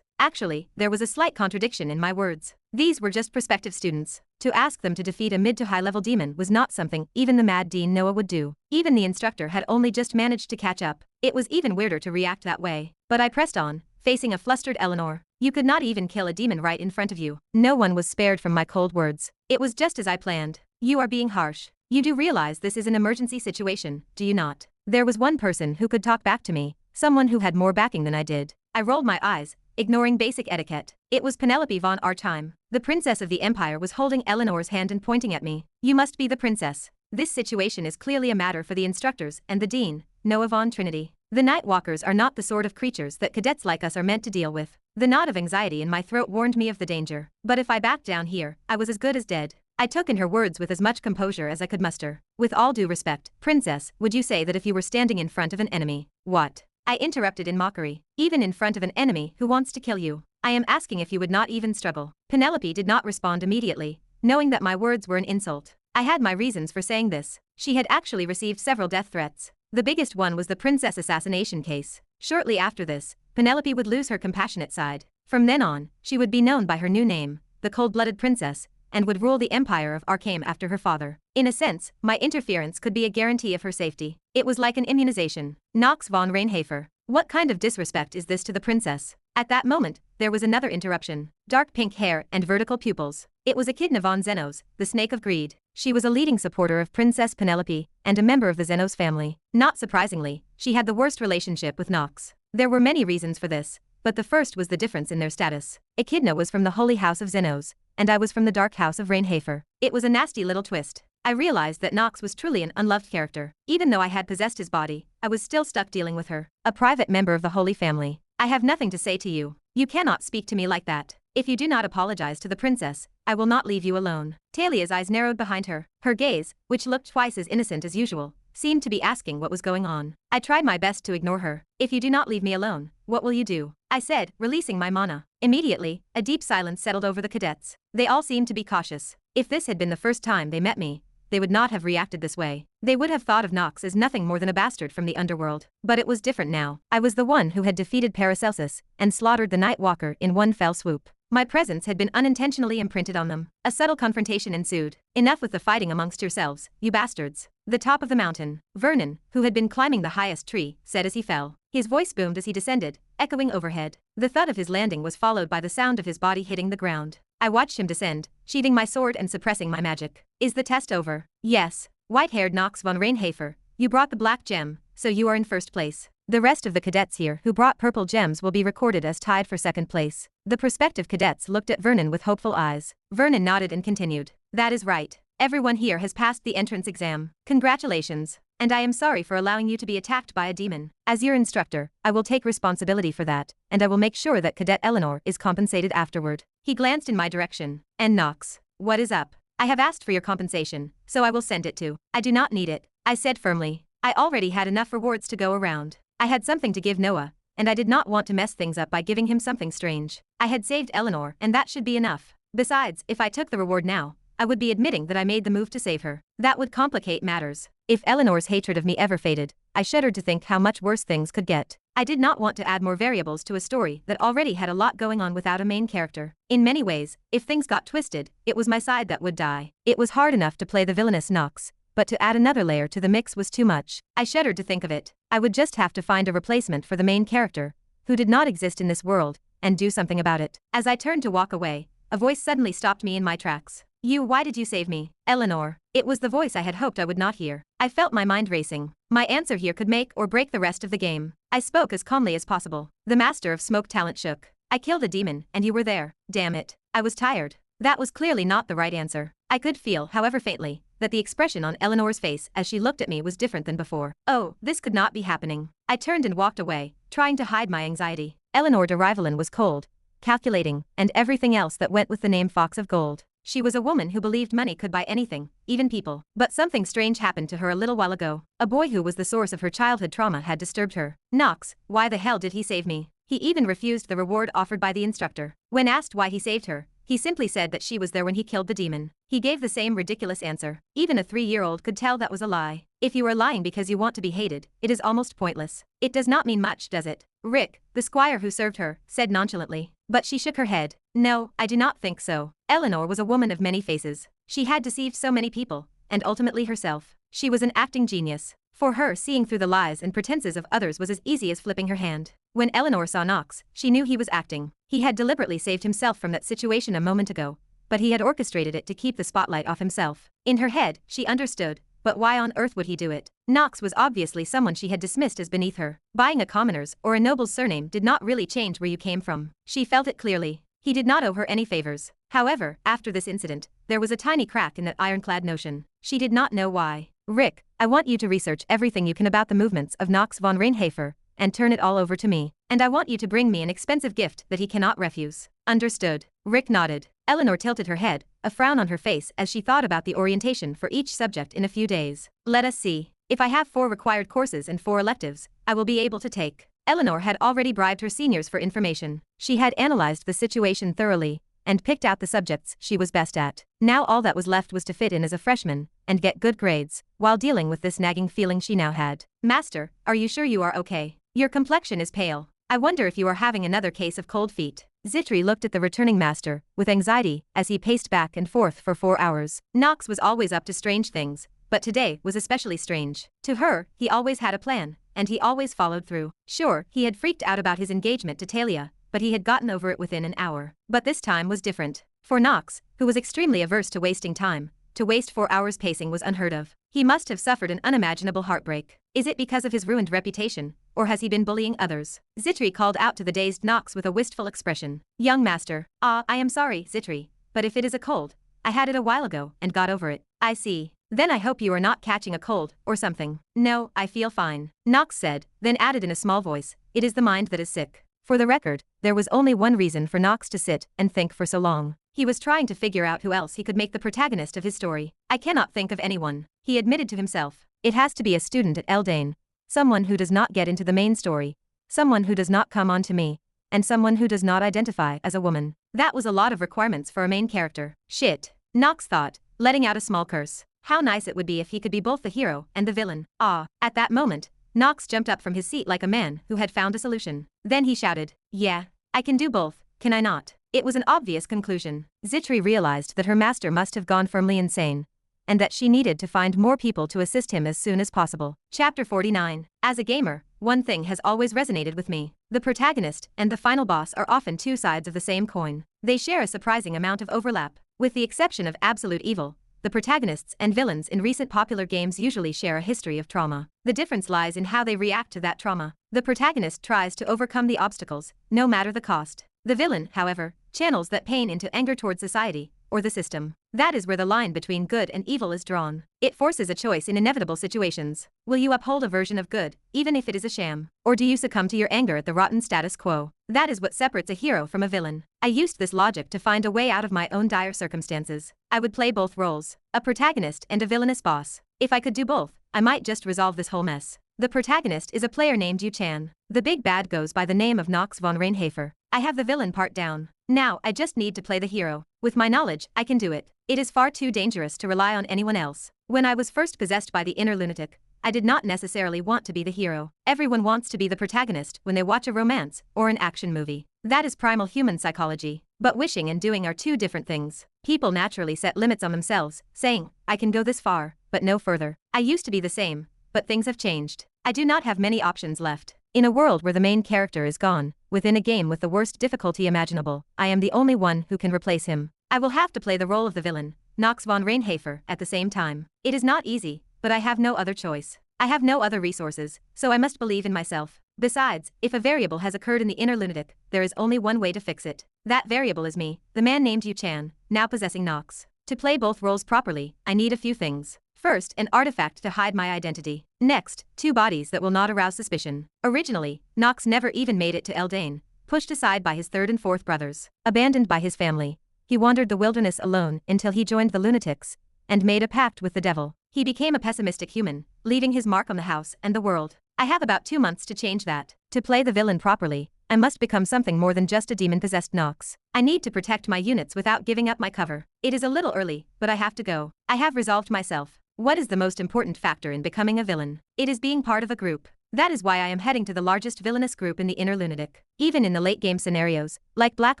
Actually, there was a slight contradiction in my words. These were just prospective students. To ask them to defeat a mid to high level demon was not something even the mad Dean Noah would do. Even the instructor had only just managed to catch up. It was even weirder to react that way. But I pressed on, facing a flustered Eleanor. You could not even kill a demon right in front of you. No one was spared from my cold words. It was just as I planned. You are being harsh. You do realize this is an emergency situation, do you not? There was one person who could talk back to me, someone who had more backing than I did. I rolled my eyes, ignoring basic etiquette. It was Penelope von Artheim. The princess of the Empire was holding Eleanor's hand and pointing at me. You must be the princess. This situation is clearly a matter for the instructors and the dean, Noah von Trinity. The Night Walkers are not the sort of creatures that cadets like us are meant to deal with. The knot of anxiety in my throat warned me of the danger. But if I backed down here, I was as good as dead. I took in her words with as much composure as I could muster. With all due respect, princess, would you say that if you were standing in front of an enemy? What? I interrupted in mockery. Even in front of an enemy who wants to kill you. I am asking if you would not even struggle. Penelope did not respond immediately, knowing that my words were an insult. I had my reasons for saying this. She had actually received several death threats. The biggest one was the princess assassination case. Shortly after this, Penelope would lose her compassionate side. From then on, she would be known by her new name, the cold-blooded princess, and would rule the empire of Arkham after her father. In a sense, my interference could be a guarantee of her safety. It was like an immunization. Knox Von Reinhafer. What kind of disrespect is this to the princess? At that moment, there was another interruption. Dark pink hair and vertical pupils. It was Echidna von Zenos, the snake of greed. She was a leading supporter of Princess Penelope, and a member of the Zenos family. Not surprisingly, she had the worst relationship with Knox. There were many reasons for this, but the first was the difference in their status. Echidna was from the Holy House of Zenos, and I was from the Dark House of Reinhafer. It was a nasty little twist. I realized that Knox was truly an unloved character. Even though I had possessed his body, I was still stuck dealing with her. A private member of the Holy Family. I have nothing to say to you. You cannot speak to me like that. If you do not apologize to the princess, I will not leave you alone. Talia's eyes narrowed behind her. Her gaze, which looked twice as innocent as usual, seemed to be asking what was going on. I tried my best to ignore her. If you do not leave me alone, what will you do? I said, releasing my mana. Immediately, a deep silence settled over the cadets. They all seemed to be cautious. If this had been the first time they met me, they would not have reacted this way. They would have thought of Knox as nothing more than a bastard from the underworld. But it was different now. I was the one who had defeated Paracelsus and slaughtered the Night Walker in one fell swoop. My presence had been unintentionally imprinted on them. A subtle confrontation ensued. Enough with the fighting amongst yourselves, you bastards. The top of the mountain. Vernon, who had been climbing the highest tree, said as he fell. His voice boomed as he descended, echoing overhead. The thud of his landing was followed by the sound of his body hitting the ground. I watched him descend, sheathing my sword and suppressing my magic. Is the test over? Yes. White-haired Knox von Reinhafer, you brought the black gem, so you are in first place. The rest of the cadets here who brought purple gems will be recorded as tied for second place. The prospective cadets looked at Vernon with hopeful eyes. Vernon nodded and continued. That is right. Everyone here has passed the entrance exam. Congratulations. And I am sorry for allowing you to be attacked by a demon. As your instructor, I will take responsibility for that, and I will make sure that Cadet Eleanor is compensated afterward. He glanced in my direction. And Knox, what is up? I have asked for your compensation, so I will send it to. I do not need it, I said firmly. I already had enough rewards to go around. I had something to give Noah, and I did not want to mess things up by giving him something strange. I had saved Eleanor, and that should be enough. Besides, if I took the reward now, I would be admitting that I made the move to save her. That would complicate matters. If Eleanor's hatred of me ever faded, I shuddered to think how much worse things could get. I did not want to add more variables to a story that already had a lot going on without a main character. In many ways, if things got twisted, it was my side that would die. It was hard enough to play the villainous Knox, but to add another layer to the mix was too much. I shuddered to think of it. I would just have to find a replacement for the main character, who did not exist in this world, and do something about it. As I turned to walk away, a voice suddenly stopped me in my tracks. Why did you save me? Eleanor. It was the voice I had hoped I would not hear. I felt my mind racing. My answer here could make or break the rest of the game. I spoke as calmly as possible. The master of smoke talent shook. I killed a demon, and you were there. Damn it. I was tired. That was clearly not the right answer. I could feel, however faintly, that the expression on Eleanor's face as she looked at me was different than before. Oh, this could not be happening. I turned and walked away, trying to hide my anxiety. Eleanor de Rivalin was cold, calculating, and everything else that went with the name Fox of Gold. She was a woman who believed money could buy anything, even people. But something strange happened to her a little while ago. A boy who was the source of her childhood trauma had disturbed her. Knox, why the hell did he save me? He even refused the reward offered by the instructor. When asked why he saved her, he simply said that she was there when he killed the demon. He gave the same ridiculous answer. Even a 3-year-old could tell that was a lie. If you are lying because you want to be hated, it is almost pointless. It does not mean much, does it? Rick, the squire who served her, said nonchalantly. But she shook her head. No, I do not think so. Eleanor was a woman of many faces. She had deceived so many people, and ultimately herself. She was an acting genius. For her, seeing through the lies and pretenses of others was as easy as flipping her hand. When Eleanor saw Knox, she knew he was acting. He had deliberately saved himself from that situation a moment ago, but he had orchestrated it to keep the spotlight off himself. In her head, she understood, but why on earth would he do it? Knox was obviously someone she had dismissed as beneath her. Buying a commoner's or a noble's surname did not really change where you came from. She felt it clearly. He did not owe her any favors. However, after this incident, there was a tiny crack in that ironclad notion. She did not know why. Rick, I want you to research everything you can about the movements of Knox Von Reinhafer, and turn it all over to me. And I want you to bring me an expensive gift that he cannot refuse. Understood. Rick nodded. Eleanor tilted her head, a frown on her face as she thought about the orientation for each subject in a few days. Let us see. If I have 4 required courses and 4 electives, I will be able to take. Eleanor had already bribed her seniors for information. She had analyzed the situation thoroughly, and picked out the subjects she was best at. Now all that was left was to fit in as a freshman, and get good grades, while dealing with this nagging feeling she now had. Master, are you sure you are okay? Your complexion is pale. I wonder if you are having another case of cold feet. Zitri looked at the returning master, with anxiety, as he paced back and forth for 4 hours. Knox was always up to strange things, but today was especially strange. To her, he always had a plan, and he always followed through. Sure, he had freaked out about his engagement to Talia, but he had gotten over it within an hour. But this time was different. For Knox, who was extremely averse to wasting time, to waste 4 hours pacing was unheard of. He must have suffered an unimaginable heartbreak. Is it because of his ruined reputation, or has he been bullying others? Zitri called out to the dazed Knox with a wistful expression. Young master, I am sorry, Zitri, but if it is a cold, I had it a while ago and got over it. I see. Then I hope you are not catching a cold, or something. No, I feel fine. Knox said, then added in a small voice, it is the mind that is sick. For the record, there was only one reason for Knox to sit and think for so long. He was trying to figure out who else he could make the protagonist of his story. I cannot think of anyone, he admitted to himself. It has to be a student at Eldane, someone who does not get into the main story, someone who does not come on to me, and someone who does not identify as a woman. That was a lot of requirements for a main character. Shit, Knox thought, letting out a small curse. How nice it would be if he could be both the hero and the villain. At that moment, Knox jumped up from his seat like a man who had found a solution. Then he shouted, yeah, I can do both, can I not? It was an obvious conclusion. Zitri realized that her master must have gone firmly insane, and that she needed to find more people to assist him as soon as possible. Chapter 49. As a gamer, one thing has always resonated with me. The protagonist and the final boss are often 2 sides of the same coin. They share a surprising amount of overlap. With the exception of absolute evil, the protagonists and villains in recent popular games usually share a history of trauma. The difference lies in how they react to that trauma. The protagonist tries to overcome the obstacles, no matter the cost. The villain, however, channels that pain into anger toward society, or the system. That is where the line between good and evil is drawn. It forces a choice in inevitable situations. Will you uphold a version of good, even if it is a sham? Or do you succumb to your anger at the rotten status quo? That is what separates a hero from a villain. I used this logic to find a way out of my own dire circumstances. I would play both roles, a protagonist and a villainous boss. If I could do both, I might just resolve this whole mess. The protagonist is a player named Yu Chan. The big bad goes by the name of Knox Von Reinhafer. I have the villain part down. Now I just need to play the hero. With my knowledge, I can do it. It is far too dangerous to rely on anyone else. When I was first possessed by the inner lunatic, I did not necessarily want to be the hero. Everyone wants to be the protagonist when they watch a romance or an action movie. That is primal human psychology. But wishing and doing are two different things. People naturally set limits on themselves, saying, I can go this far, but no further. I used to be the same, but things have changed. I do not have many options left. In a world where the main character is gone, within a game with the worst difficulty imaginable, I am the only one who can replace him. I will have to play the role of the villain, Knox Von Reinhafer, at the same time. It is not easy, but I have no other choice. I have no other resources, so I must believe in myself. Besides, if a variable has occurred in the inner lunatic, there is only one way to fix it. That variable is me, the man named Yu Chan, now possessing Knox. To play both roles properly, I need a few things. First, an artifact to hide my identity. Next, 2 bodies that will not arouse suspicion. Originally, Knox never even made it to Eldain, pushed aside by his 3rd and 4th brothers, abandoned by his family. He wandered the wilderness alone until he joined the lunatics and made a pact with the devil. He became a pessimistic human, leaving his mark on the house and the world. I have about 2 months to change that. To play the villain properly, I must become something more than just a demon-possessed Knox. I need to protect my units without giving up my cover. It is a little early, but I have to go. I have resolved myself. What is the most important factor in becoming a villain? It is being part of a group. That is why I am heading to the largest villainous group in the inner lunatic. Even in the late-game scenarios, like black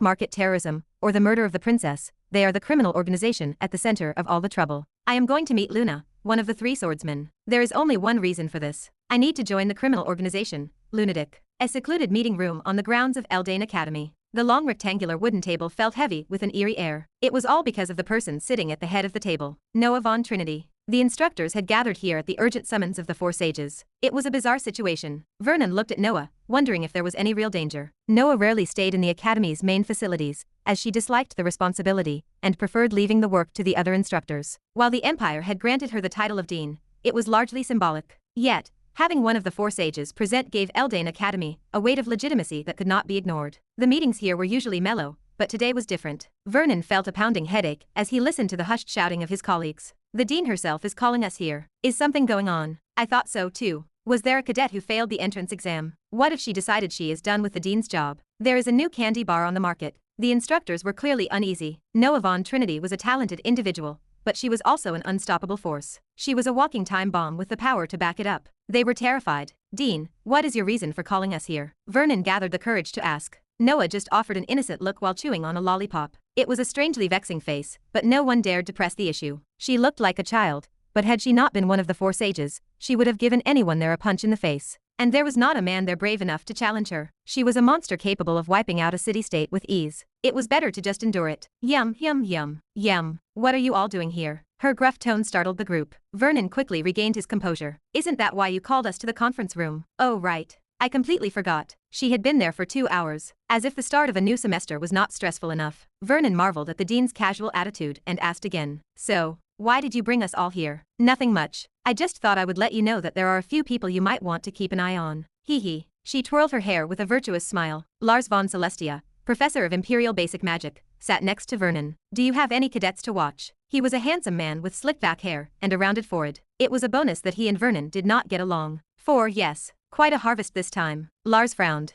market terrorism or the murder of the princess, they are the criminal organization at the center of all the trouble. I am going to meet Luna, one of the 3 swordsmen. There is only one reason for this. I need to join the criminal organization, Lunatic. A secluded meeting room on the grounds of Eldain Academy. The long rectangular wooden table felt heavy with an eerie air. It was all because of the person sitting at the head of the table, Noah Von Trinity. The instructors had gathered here at the urgent summons of the 4 sages. It was a bizarre situation. Vernon looked at Noah, wondering if there was any real danger. Noah rarely stayed in the academy's main facilities, as she disliked the responsibility and preferred leaving the work to the other instructors. While the Empire had granted her the title of dean, it was largely symbolic. Yet, having one of the 4 sages present gave Eldain Academy a weight of legitimacy that could not be ignored. The meetings here were usually mellow, but today was different. Vernon felt a pounding headache as he listened to the hushed shouting of his colleagues. The dean herself is calling us here. Is something going on? I thought so too. Was there a cadet who failed the entrance exam? What if she decided she is done with the dean's job? There is a new candy bar on the market. The instructors were clearly uneasy. Noah Von Trinity was a talented individual, but she was also an unstoppable force. She was a walking time bomb with the power to back it up. They were terrified. Dean, what is your reason for calling us here? Vernon gathered the courage to ask. Noah just offered an innocent look while chewing on a lollipop. It was a strangely vexing face, but no one dared to press the issue. She looked like a child, but had she not been one of the 4 sages, she would have given anyone there a punch in the face. And there was not a man there brave enough to challenge her. She was a monster capable of wiping out a city-state with ease. It was better to just endure it. Yum, yum, yum, yum. What are you all doing here? Her gruff tone startled the group. Vernon quickly regained his composure. Isn't that why you called us to the conference room? Oh right. I completely forgot. She had been there for 2 hours. As if the start of a new semester was not stressful enough. Vernon marveled at the dean's casual attitude and asked again. So, why did you bring us all here? Nothing much. I just thought I would let you know that there are a few people you might want to keep an eye on. Hee hee. She twirled her hair with a virtuous smile. Lars von Celestia, professor of Imperial Basic Magic, sat next to Vernon. Do you have any cadets to watch? He was a handsome man with slick back hair and a rounded forehead. It was a bonus that he and Vernon did not get along. 4 yes. Quite a harvest this time. Lars frowned.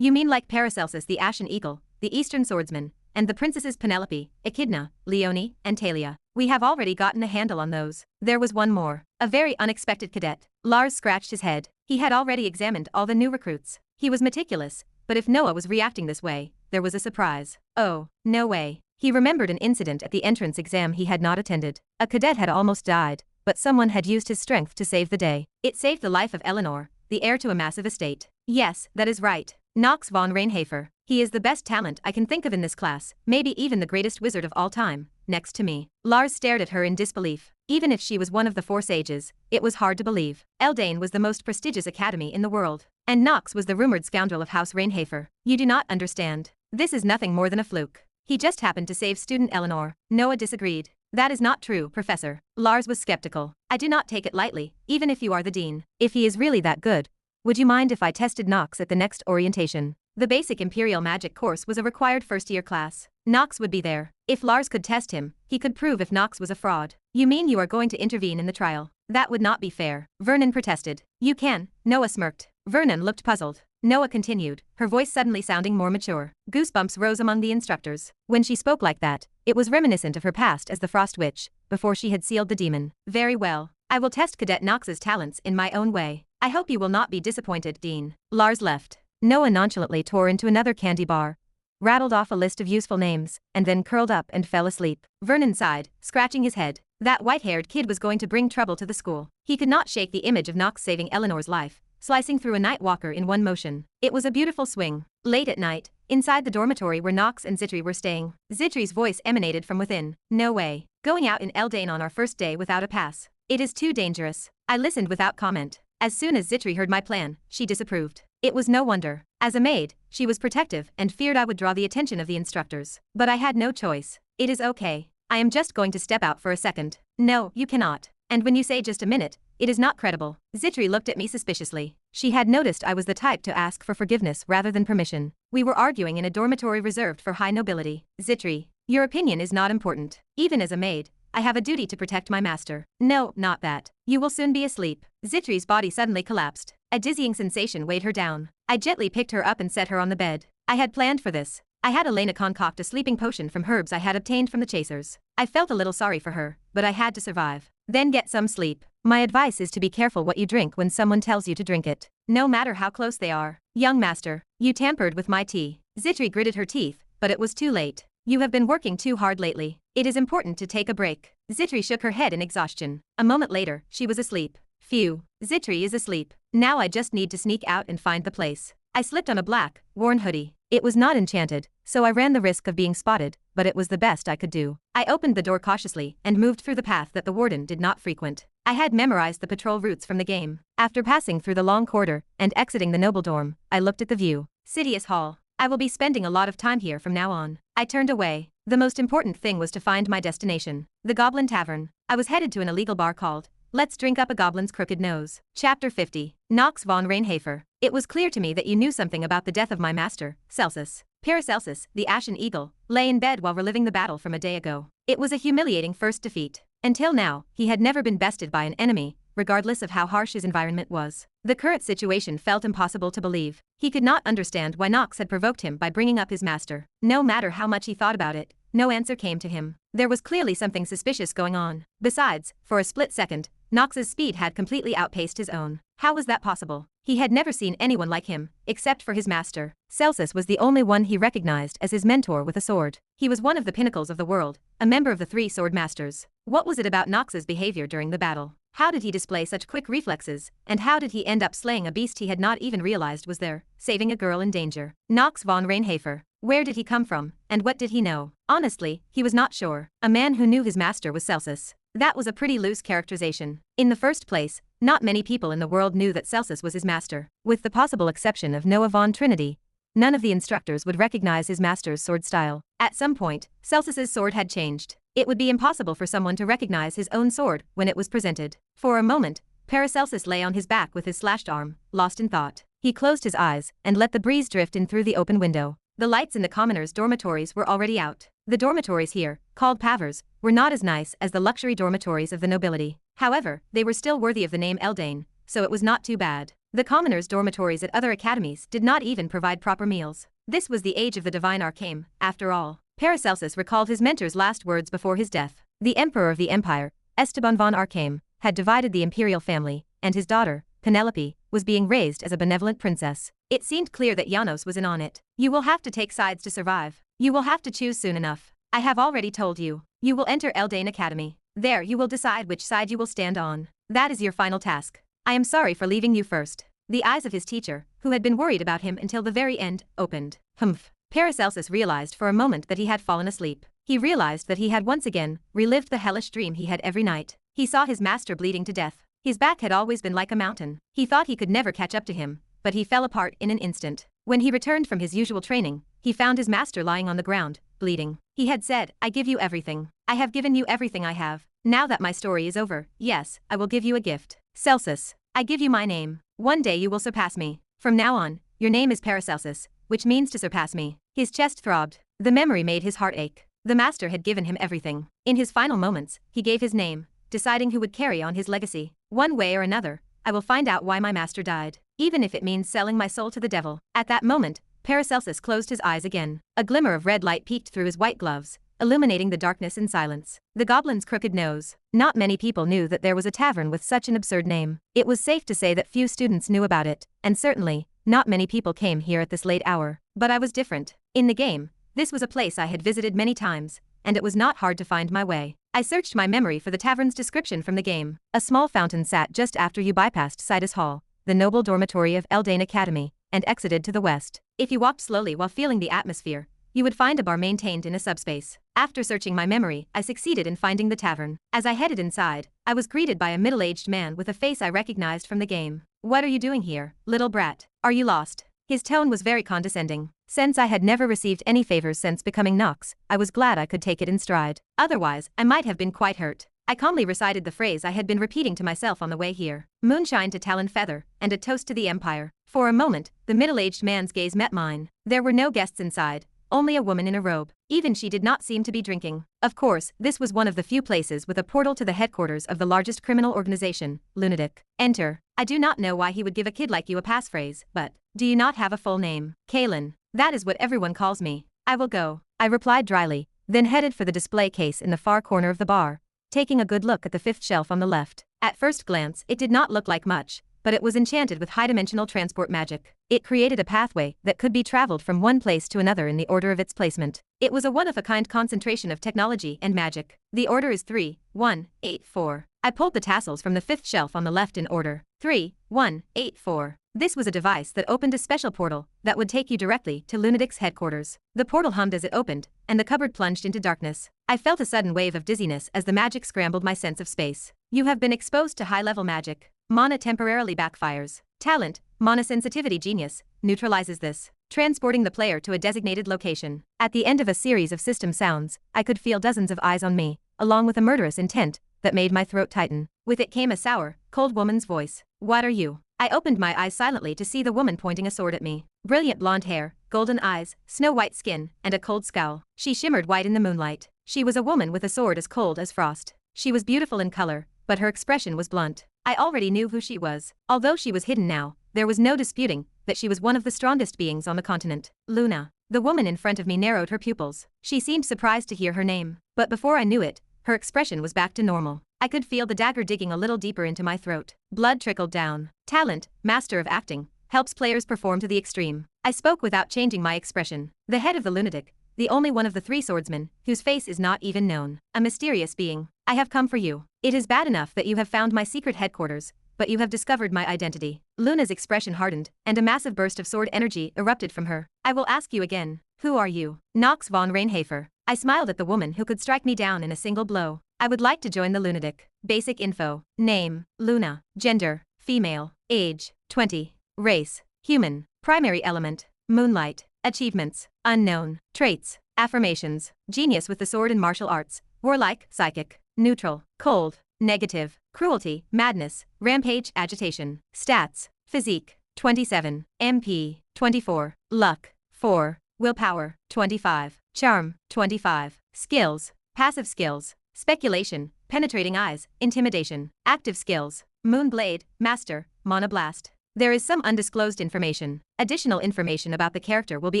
You mean like Paracelsus the Ashen Eagle, the Eastern Swordsman, and the princesses Penelope, Echidna, Leone, and Talia. We have already gotten a handle on those. There was one more. A very unexpected cadet. Lars scratched his head. He had already examined all the new recruits. He was meticulous, but if Noah was reacting this way, there was a surprise. Oh, no way. He remembered an incident at the entrance exam he had not attended. A cadet had almost died, but someone had used his strength to save the day. It saved the life of Eleanor, the heir to a massive estate. Yes, that is right. Knox Von Reinhafer. He is the best talent I can think of in this class, maybe even the greatest wizard of all time, next to me. Lars stared at her in disbelief. Even if she was one of the 4 sages, it was hard to believe. Eldain was the most prestigious academy in the world, and Knox was the rumored scoundrel of House Reinhafer. You do not understand. This is nothing more than a fluke. He just happened to save student Eleanor. Noah disagreed. That is not true, Professor. Lars was skeptical. I do not take it lightly, even if you are the dean. If he is really that good, would you mind if I tested Knox at the next orientation? The basic Imperial Magic course was a required first-year class. Knox would be there. If Lars could test him, he could prove if Knox was a fraud. You mean you are going to intervene in the trial? That would not be fair. Vernon protested. You can. Noah smirked. Vernon looked puzzled. Noah continued, her voice suddenly sounding more mature. Goosebumps rose among the instructors. When she spoke like that, it was reminiscent of her past as the Frost Witch, before she had sealed the demon. Very well. I will test Cadet Knox's talents in my own way. I hope you will not be disappointed, Dean. Lars left. Noah nonchalantly tore into another candy bar, rattled off a list of useful names, and then curled up and fell asleep. Vernon sighed, scratching his head. That white-haired kid was going to bring trouble to the school. He could not shake the image of Knox saving Eleanor's life, slicing through a night walker in one motion. It was a beautiful swing. Late at night, inside the dormitory where Knox and Zitri were staying, Zitri's voice emanated from within. No way. Going out in Eldane on our first day without a pass. It is too dangerous. I listened without comment. As soon as Zitri heard my plan, she disapproved. It was no wonder. As a maid, she was protective and feared I would draw the attention of the instructors. But I had no choice. It is okay. I am just going to step out for a second. No, you cannot. And when you say just a minute, it is not credible. Zitri looked at me suspiciously. She had noticed I was the type to ask for forgiveness rather than permission. We were arguing in a dormitory reserved for high nobility. Zitri, your opinion is not important. Even as a maid, I have a duty to protect my master. No, not that. You will soon be asleep. Zitri's body suddenly collapsed. A dizzying sensation weighed her down. I gently picked her up and set her on the bed. I had planned for this. I had Elena concoct a sleeping potion from herbs I had obtained from the chasers. I felt a little sorry for her, but I had to survive. Then get some sleep. My advice is to be careful what you drink when someone tells you to drink it, no matter how close they are. Young master, you tampered with my tea. Zitri gritted her teeth, but it was too late. You have been working too hard lately. It is important to take a break. Zitri shook her head in exhaustion. A moment later, she was asleep. Phew. Zitri is asleep. Now I just need to sneak out and find the place. I slipped on a black, worn hoodie. It was not enchanted, so I ran the risk of being spotted, but it was the best I could do. I opened the door cautiously and moved through the path that the warden did not frequent. I had memorized the patrol routes from the game. After passing through the long corridor and exiting the noble dorm, I looked at the view. Sidious Hall. I will be spending a lot of time here from now on. I turned away. The most important thing was to find my destination, the Goblin Tavern. I was headed to an illegal bar called Let's Drink Up a Goblin's Crooked Nose. Chapter 50. Knox Von Reinhafer. It was clear to me that you knew something about the death of my master, Celsus. Paracelsus, the Ashen Eagle, lay in bed while reliving the battle from a day ago. It was a humiliating first defeat. Until now, he had never been bested by an enemy, regardless of how harsh his environment was. The current situation felt impossible to believe. He could not understand why Knox had provoked him by bringing up his master. No matter how much he thought about it, no answer came to him. There was clearly something suspicious going on. Besides, for a split second, Knox's speed had completely outpaced his own. How was that possible? He had never seen anyone like him, except for his master. Celsus was the only one he recognized as his mentor with a sword. He was one of the pinnacles of the world, a member of the 3 sword masters. What was it about Knox's behavior during the battle? How did he display such quick reflexes, and how did he end up slaying a beast he had not even realized was there, saving a girl in danger? Knox Von Reinhafer. Where did he come from, and what did he know? Honestly, he was not sure. A man who knew his master was Celsus. That was a pretty loose characterization. In the first place, not many people in the world knew that Celsus was his master. With the possible exception of Noah Von Trinity, none of the instructors would recognize his master's sword style. At some point, Celsus's sword had changed. It would be impossible for someone to recognize his own sword when it was presented. For a moment, Paracelsus lay on his back with his slashed arm, lost in thought. He closed his eyes and let the breeze drift in through the open window. The lights in the commoners' dormitories were already out. The dormitories here, called pavers, were not as nice as the luxury dormitories of the nobility. However, they were still worthy of the name Eldane, so it was not too bad. The commoners' dormitories at other academies did not even provide proper meals. This was the age of the divine arcane, after all. Paracelsus recalled his mentor's last words before his death. The emperor of the empire, Esteban von Arcane, had divided the imperial family, and his daughter, Penelope, was being raised as a benevolent princess. It seemed clear that Janos was in on it. You will have to take sides to survive. You will have to choose soon enough. I have already told you. You will enter Eldane Academy. There you will decide which side you will stand on. That is your final task. I am sorry for leaving you first. The eyes of his teacher, who had been worried about him until the very end, opened. Humph. Paracelsus realized for a moment that he had fallen asleep. He realized that he had once again relived the hellish dream he had every night. He saw his master bleeding to death. His back had always been like a mountain. He thought he could never catch up to him, but he fell apart in an instant. When he returned from his usual training, he found his master lying on the ground, bleeding. He had said, "I give you everything. I have given you everything I have. Now that my story is over, yes, I will give you a gift. Celsus, I give you my name. One day you will surpass me. From now on, your name is Paracelsus, which means to surpass me." His chest throbbed. The memory made his heart ache. The master had given him everything. In his final moments, he gave his name, deciding who would carry on his legacy. One way or another, I will find out why my master died, even if it means selling my soul to the devil. At that moment, Paracelsus closed his eyes again. A glimmer of red light peeked through his white gloves, illuminating the darkness and silence. The goblin's crooked nose. Not many people knew that there was a tavern with such an absurd name. It was safe to say that few students knew about it, and certainly, not many people came here at this late hour. But I was different. In the game, this was a place I had visited many times, and it was not hard to find my way. I searched my memory for the tavern's description from the game. A small fountain sat just after you bypassed Sidus Hall, the noble dormitory of Eldane Academy, and exited to the west. If you walked slowly while feeling the atmosphere, you would find a bar maintained in a subspace. After searching my memory, I succeeded in finding the tavern. As I headed inside, I was greeted by a middle-aged man with a face I recognized from the game. "What are you doing here, little brat? Are you lost?" His tone was very condescending. Since I had never received any favors since becoming Knox, I was glad I could take it in stride. Otherwise, I might have been quite hurt. I calmly recited the phrase I had been repeating to myself on the way here. "Moonshine to Talon Feather, and a toast to the Empire." For a moment, the middle-aged man's gaze met mine. There were no guests inside, only a woman in a robe. Even she did not seem to be drinking. Of course, this was one of the few places with a portal to the headquarters of the largest criminal organization, Lunatic. Enter. I do not know why he would give a kid like you a passphrase, but, do you not have a full name? Kaelin. That is what everyone calls me. I will go, I replied dryly, then headed for the display case in the far corner of the bar, taking a good look at the fifth shelf on the left. At first glance, it did not look like much, but it was enchanted with high-dimensional transport magic. It created a pathway that could be traveled from one place to another in the order of its placement. It was a one-of-a-kind concentration of technology and magic. The order is 3, 1, 8, 4. I pulled the tassels from the fifth shelf on the left in order. 3, 1, 8, 4. This was a device that opened a special portal that would take you directly to Lunatic's headquarters. The portal hummed as it opened, and the cupboard plunged into darkness. I felt a sudden wave of dizziness as the magic scrambled my sense of space. You have been exposed to high-level magic. Mana temporarily backfires. Talent, Mana Sensitivity Genius, neutralizes this, transporting the player to a designated location. At the end of a series of system sounds, I could feel dozens of eyes on me, along with a murderous intent that made my throat tighten. With it came a sour, cold woman's voice. "What are you?" I opened my eyes silently to see the woman pointing a sword at me. Brilliant blonde hair, golden eyes, snow-white skin, and a cold scowl. She shimmered white in the moonlight. She was a woman with a sword as cold as frost. She was beautiful in color, but her expression was blunt. I already knew who she was. Although she was hidden now, there was no disputing that she was one of the strongest beings on the continent. Luna. The woman in front of me narrowed her pupils. She seemed surprised to hear her name, but before I knew it, her expression was back to normal. I could feel the dagger digging a little deeper into my throat. Blood trickled down. Talent, Master of Acting, helps players perform to the extreme. I spoke without changing my expression. The head of the lunatic, the only one of the three swordsmen, whose face is not even known. A mysterious being. I have come for you. It is bad enough that you have found my secret headquarters, but you have discovered my identity. Luna's expression hardened, and a massive burst of sword energy erupted from her. I will ask you again. Who are you? Knox Von Reinhafer. I smiled at the woman who could strike me down in a single blow. I would like to join the lunatic. Basic info. Name, Luna. Gender, female. Age, 20. Race, human. Primary element, moonlight. Achievements, unknown. Traits, affirmations. Genius with the sword and martial arts. Warlike, psychic. Neutral, cold. Negative, cruelty, madness, rampage, agitation. Stats, physique, 27. MP, 24. Luck, 4. Willpower, 25. Charm, 25. Skills, passive skills. Speculation, penetrating eyes, intimidation. Active skills, Moonblade, Master, Mana Blast. There is some undisclosed information. Additional information about the character will be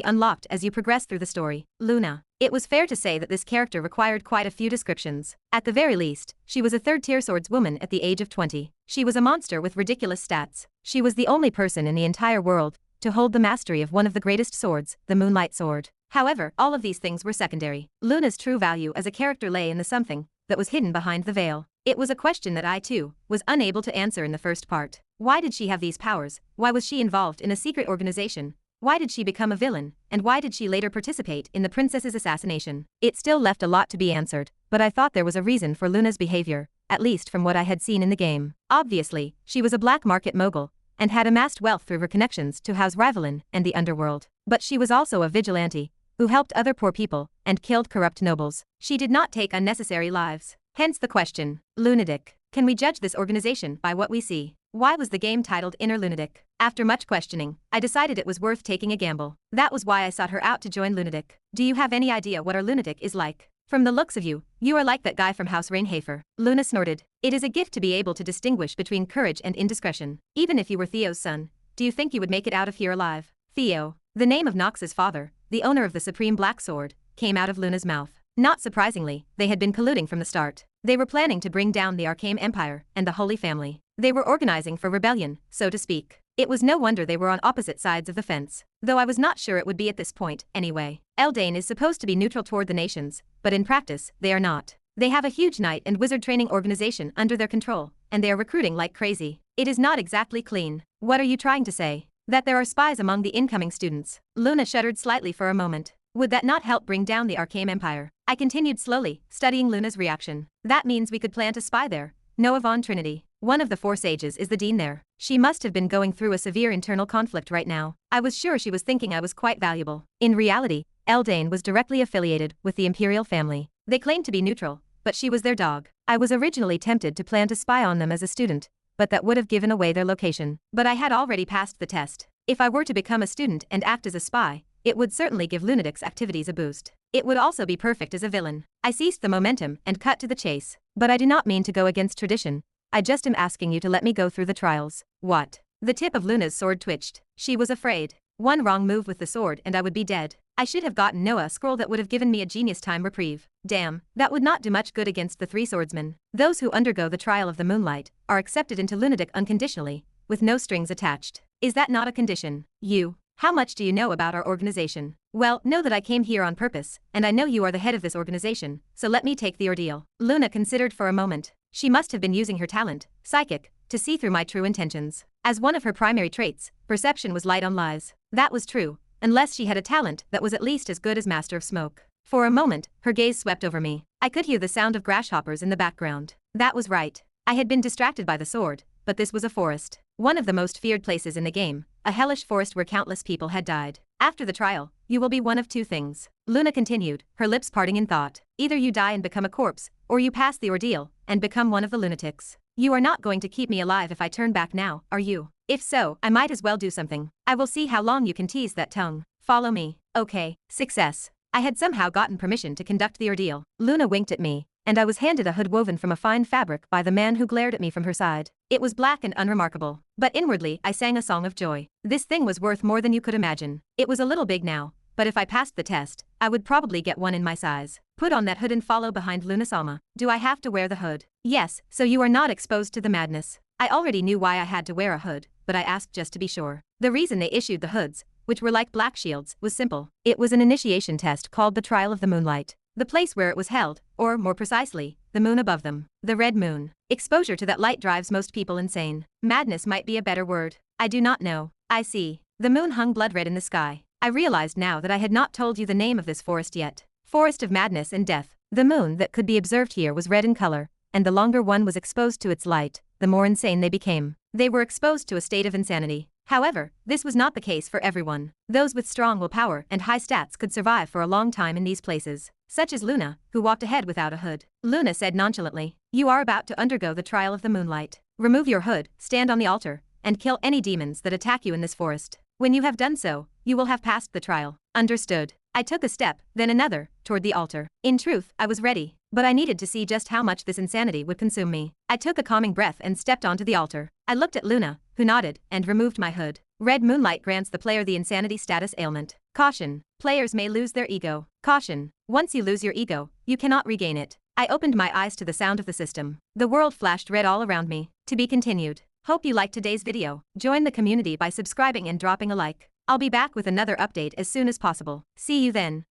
unlocked as you progress through the story. Luna. It was fair to say that this character required quite a few descriptions. At the very least, she was a third-tier swordswoman at the age of 20. She was a monster with ridiculous stats. She was the only person in the entire world to hold the mastery of one of the greatest swords, the Moonlight Sword. However, all of these things were secondary. Luna's true value as a character lay in the something that was hidden behind the veil. It was a question that I, too, was unable to answer in the first part. Why did she have these powers? Why was she involved in a secret organization? Why did she become a villain? And why did she later participate in the princess's assassination? It still left a lot to be answered, but I thought there was a reason for Luna's behavior, at least from what I had seen in the game. Obviously, she was a black market mogul, and had amassed wealth through her connections to House Rivalin and the underworld. But she was also a vigilante, who helped other poor people, and killed corrupt nobles. She did not take unnecessary lives. Hence the question, Lunatic. Can we judge this organization by what we see? Why was the game titled Inner Lunatic? After much questioning, I decided it was worth taking a gamble. That was why I sought her out to join Lunatic. Do you have any idea what our lunatic is like? From the looks of you, you are like that guy from House Reinhafer. Luna snorted. It is a gift to be able to distinguish between courage and indiscretion. Even if you were Theo's son, do you think you would make it out of here alive? Theo, the name of Knox's father, the owner of the Supreme Black Sword, came out of Luna's mouth. Not surprisingly, they had been colluding from the start. They were planning to bring down the Arcane Empire and the Holy Family. They were organizing for rebellion, so to speak. It was no wonder they were on opposite sides of the fence, though I was not sure it would be at this point, anyway. Eldain is supposed to be neutral toward the nations, but in practice, they are not. They have a huge knight and wizard training organization under their control, and they are recruiting like crazy. It is not exactly clean. What are you trying to say? That there are spies among the incoming students? Luna shuddered slightly for a moment. Would that not help bring down the Arcane Empire? I continued slowly, studying Luna's reaction. That means we could plant a spy there. Noah Von Trinity, one of the 4 sages, is the dean there. She must have been going through a severe internal conflict right now. I was sure she was thinking I was quite valuable. In reality, Eldain was directly affiliated with the Imperial family. They claimed to be neutral, but she was their dog. I was originally tempted to plant a spy on them as a student, but that would have given away their location. But I had already passed the test. If I were to become a student and act as a spy, it would certainly give Lunatic's activities a boost. It would also be perfect as a villain. I seized the momentum and cut to the chase. But I do not mean to go against tradition. I just am asking you to let me go through the trials. What? The tip of Luna's sword twitched. She was afraid. One wrong move with the sword and I would be dead. I should have gotten Noah a scroll that would have given me a genius time reprieve. Damn, that would not do much good against the 3 swordsmen. Those who undergo the trial of the moonlight are accepted into Lunatic unconditionally, with no strings attached. Is that not a condition? You. How much do you know about our organization? Well, know that I came here on purpose, and I know you are the head of this organization, so let me take the ordeal. Luna considered for a moment. She must have been using her talent, psychic, to see through my true intentions. As one of her primary traits, perception was light on lies. That was true, unless she had a talent that was at least as good as Master of Smoke. For a moment, her gaze swept over me. I could hear the sound of grasshoppers in the background. That was right. I had been distracted by the sword, but this was a forest. One of the most feared places in the game, a hellish forest where countless people had died. After the trial, you will be one of 2 things. Luna continued, her lips parting in thought. Either you die and become a corpse, or you pass the ordeal and become one of the lunatics. You are not going to keep me alive if I turn back now, are you? If so, I might as well do something. I will see how long you can tease that tongue. Follow me. Okay. Success. I had somehow gotten permission to conduct the ordeal. Luna winked at me, and I was handed a hood woven from a fine fabric by the man who glared at me from her side. It was black and unremarkable, but inwardly I sang a song of joy. This thing was worth more than you could imagine. It was a little big now, but if I passed the test, I would probably get one in my size. Put on that hood and follow behind Luna Salma. Do I have to wear the hood? Yes, so you are not exposed to the madness. I already knew why I had to wear a hood, but I asked just to be sure. The reason they issued the hoods, which were like black shields, was simple. It was an initiation test called the Trial of the Moonlight. The place where it was held, or more precisely, the moon above them. The red moon. Exposure to that light drives most people insane. Madness might be a better word. I do not know. I see. The moon hung blood red in the sky. I realized now that I had not told you the name of this forest yet. Forest of Madness and Death. The moon that could be observed here was red in color, and the longer one was exposed to its light, the more insane they became. They were exposed to a state of insanity. However, this was not the case for everyone. Those with strong willpower and high stats could survive for a long time in these places, such as Luna, who walked ahead without a hood. Luna said nonchalantly, "You are about to undergo the trial of the moonlight. Remove your hood, stand on the altar, and kill any demons that attack you in this forest. When you have done so, you will have passed the trial." Understood. I took a step, then another, toward the altar. In truth, I was ready, but I needed to see just how much this insanity would consume me. I took a calming breath and stepped onto the altar. I looked at Luna, who nodded, and removed my hood. Red moonlight grants the player the insanity status ailment. Caution. Players may lose their ego. Caution. Once you lose your ego, you cannot regain it. I opened my eyes to the sound of the system. The world flashed red all around me. To be continued. Hope you liked today's video. Join the community by subscribing and dropping a like. I'll be back with another update as soon as possible. See you then.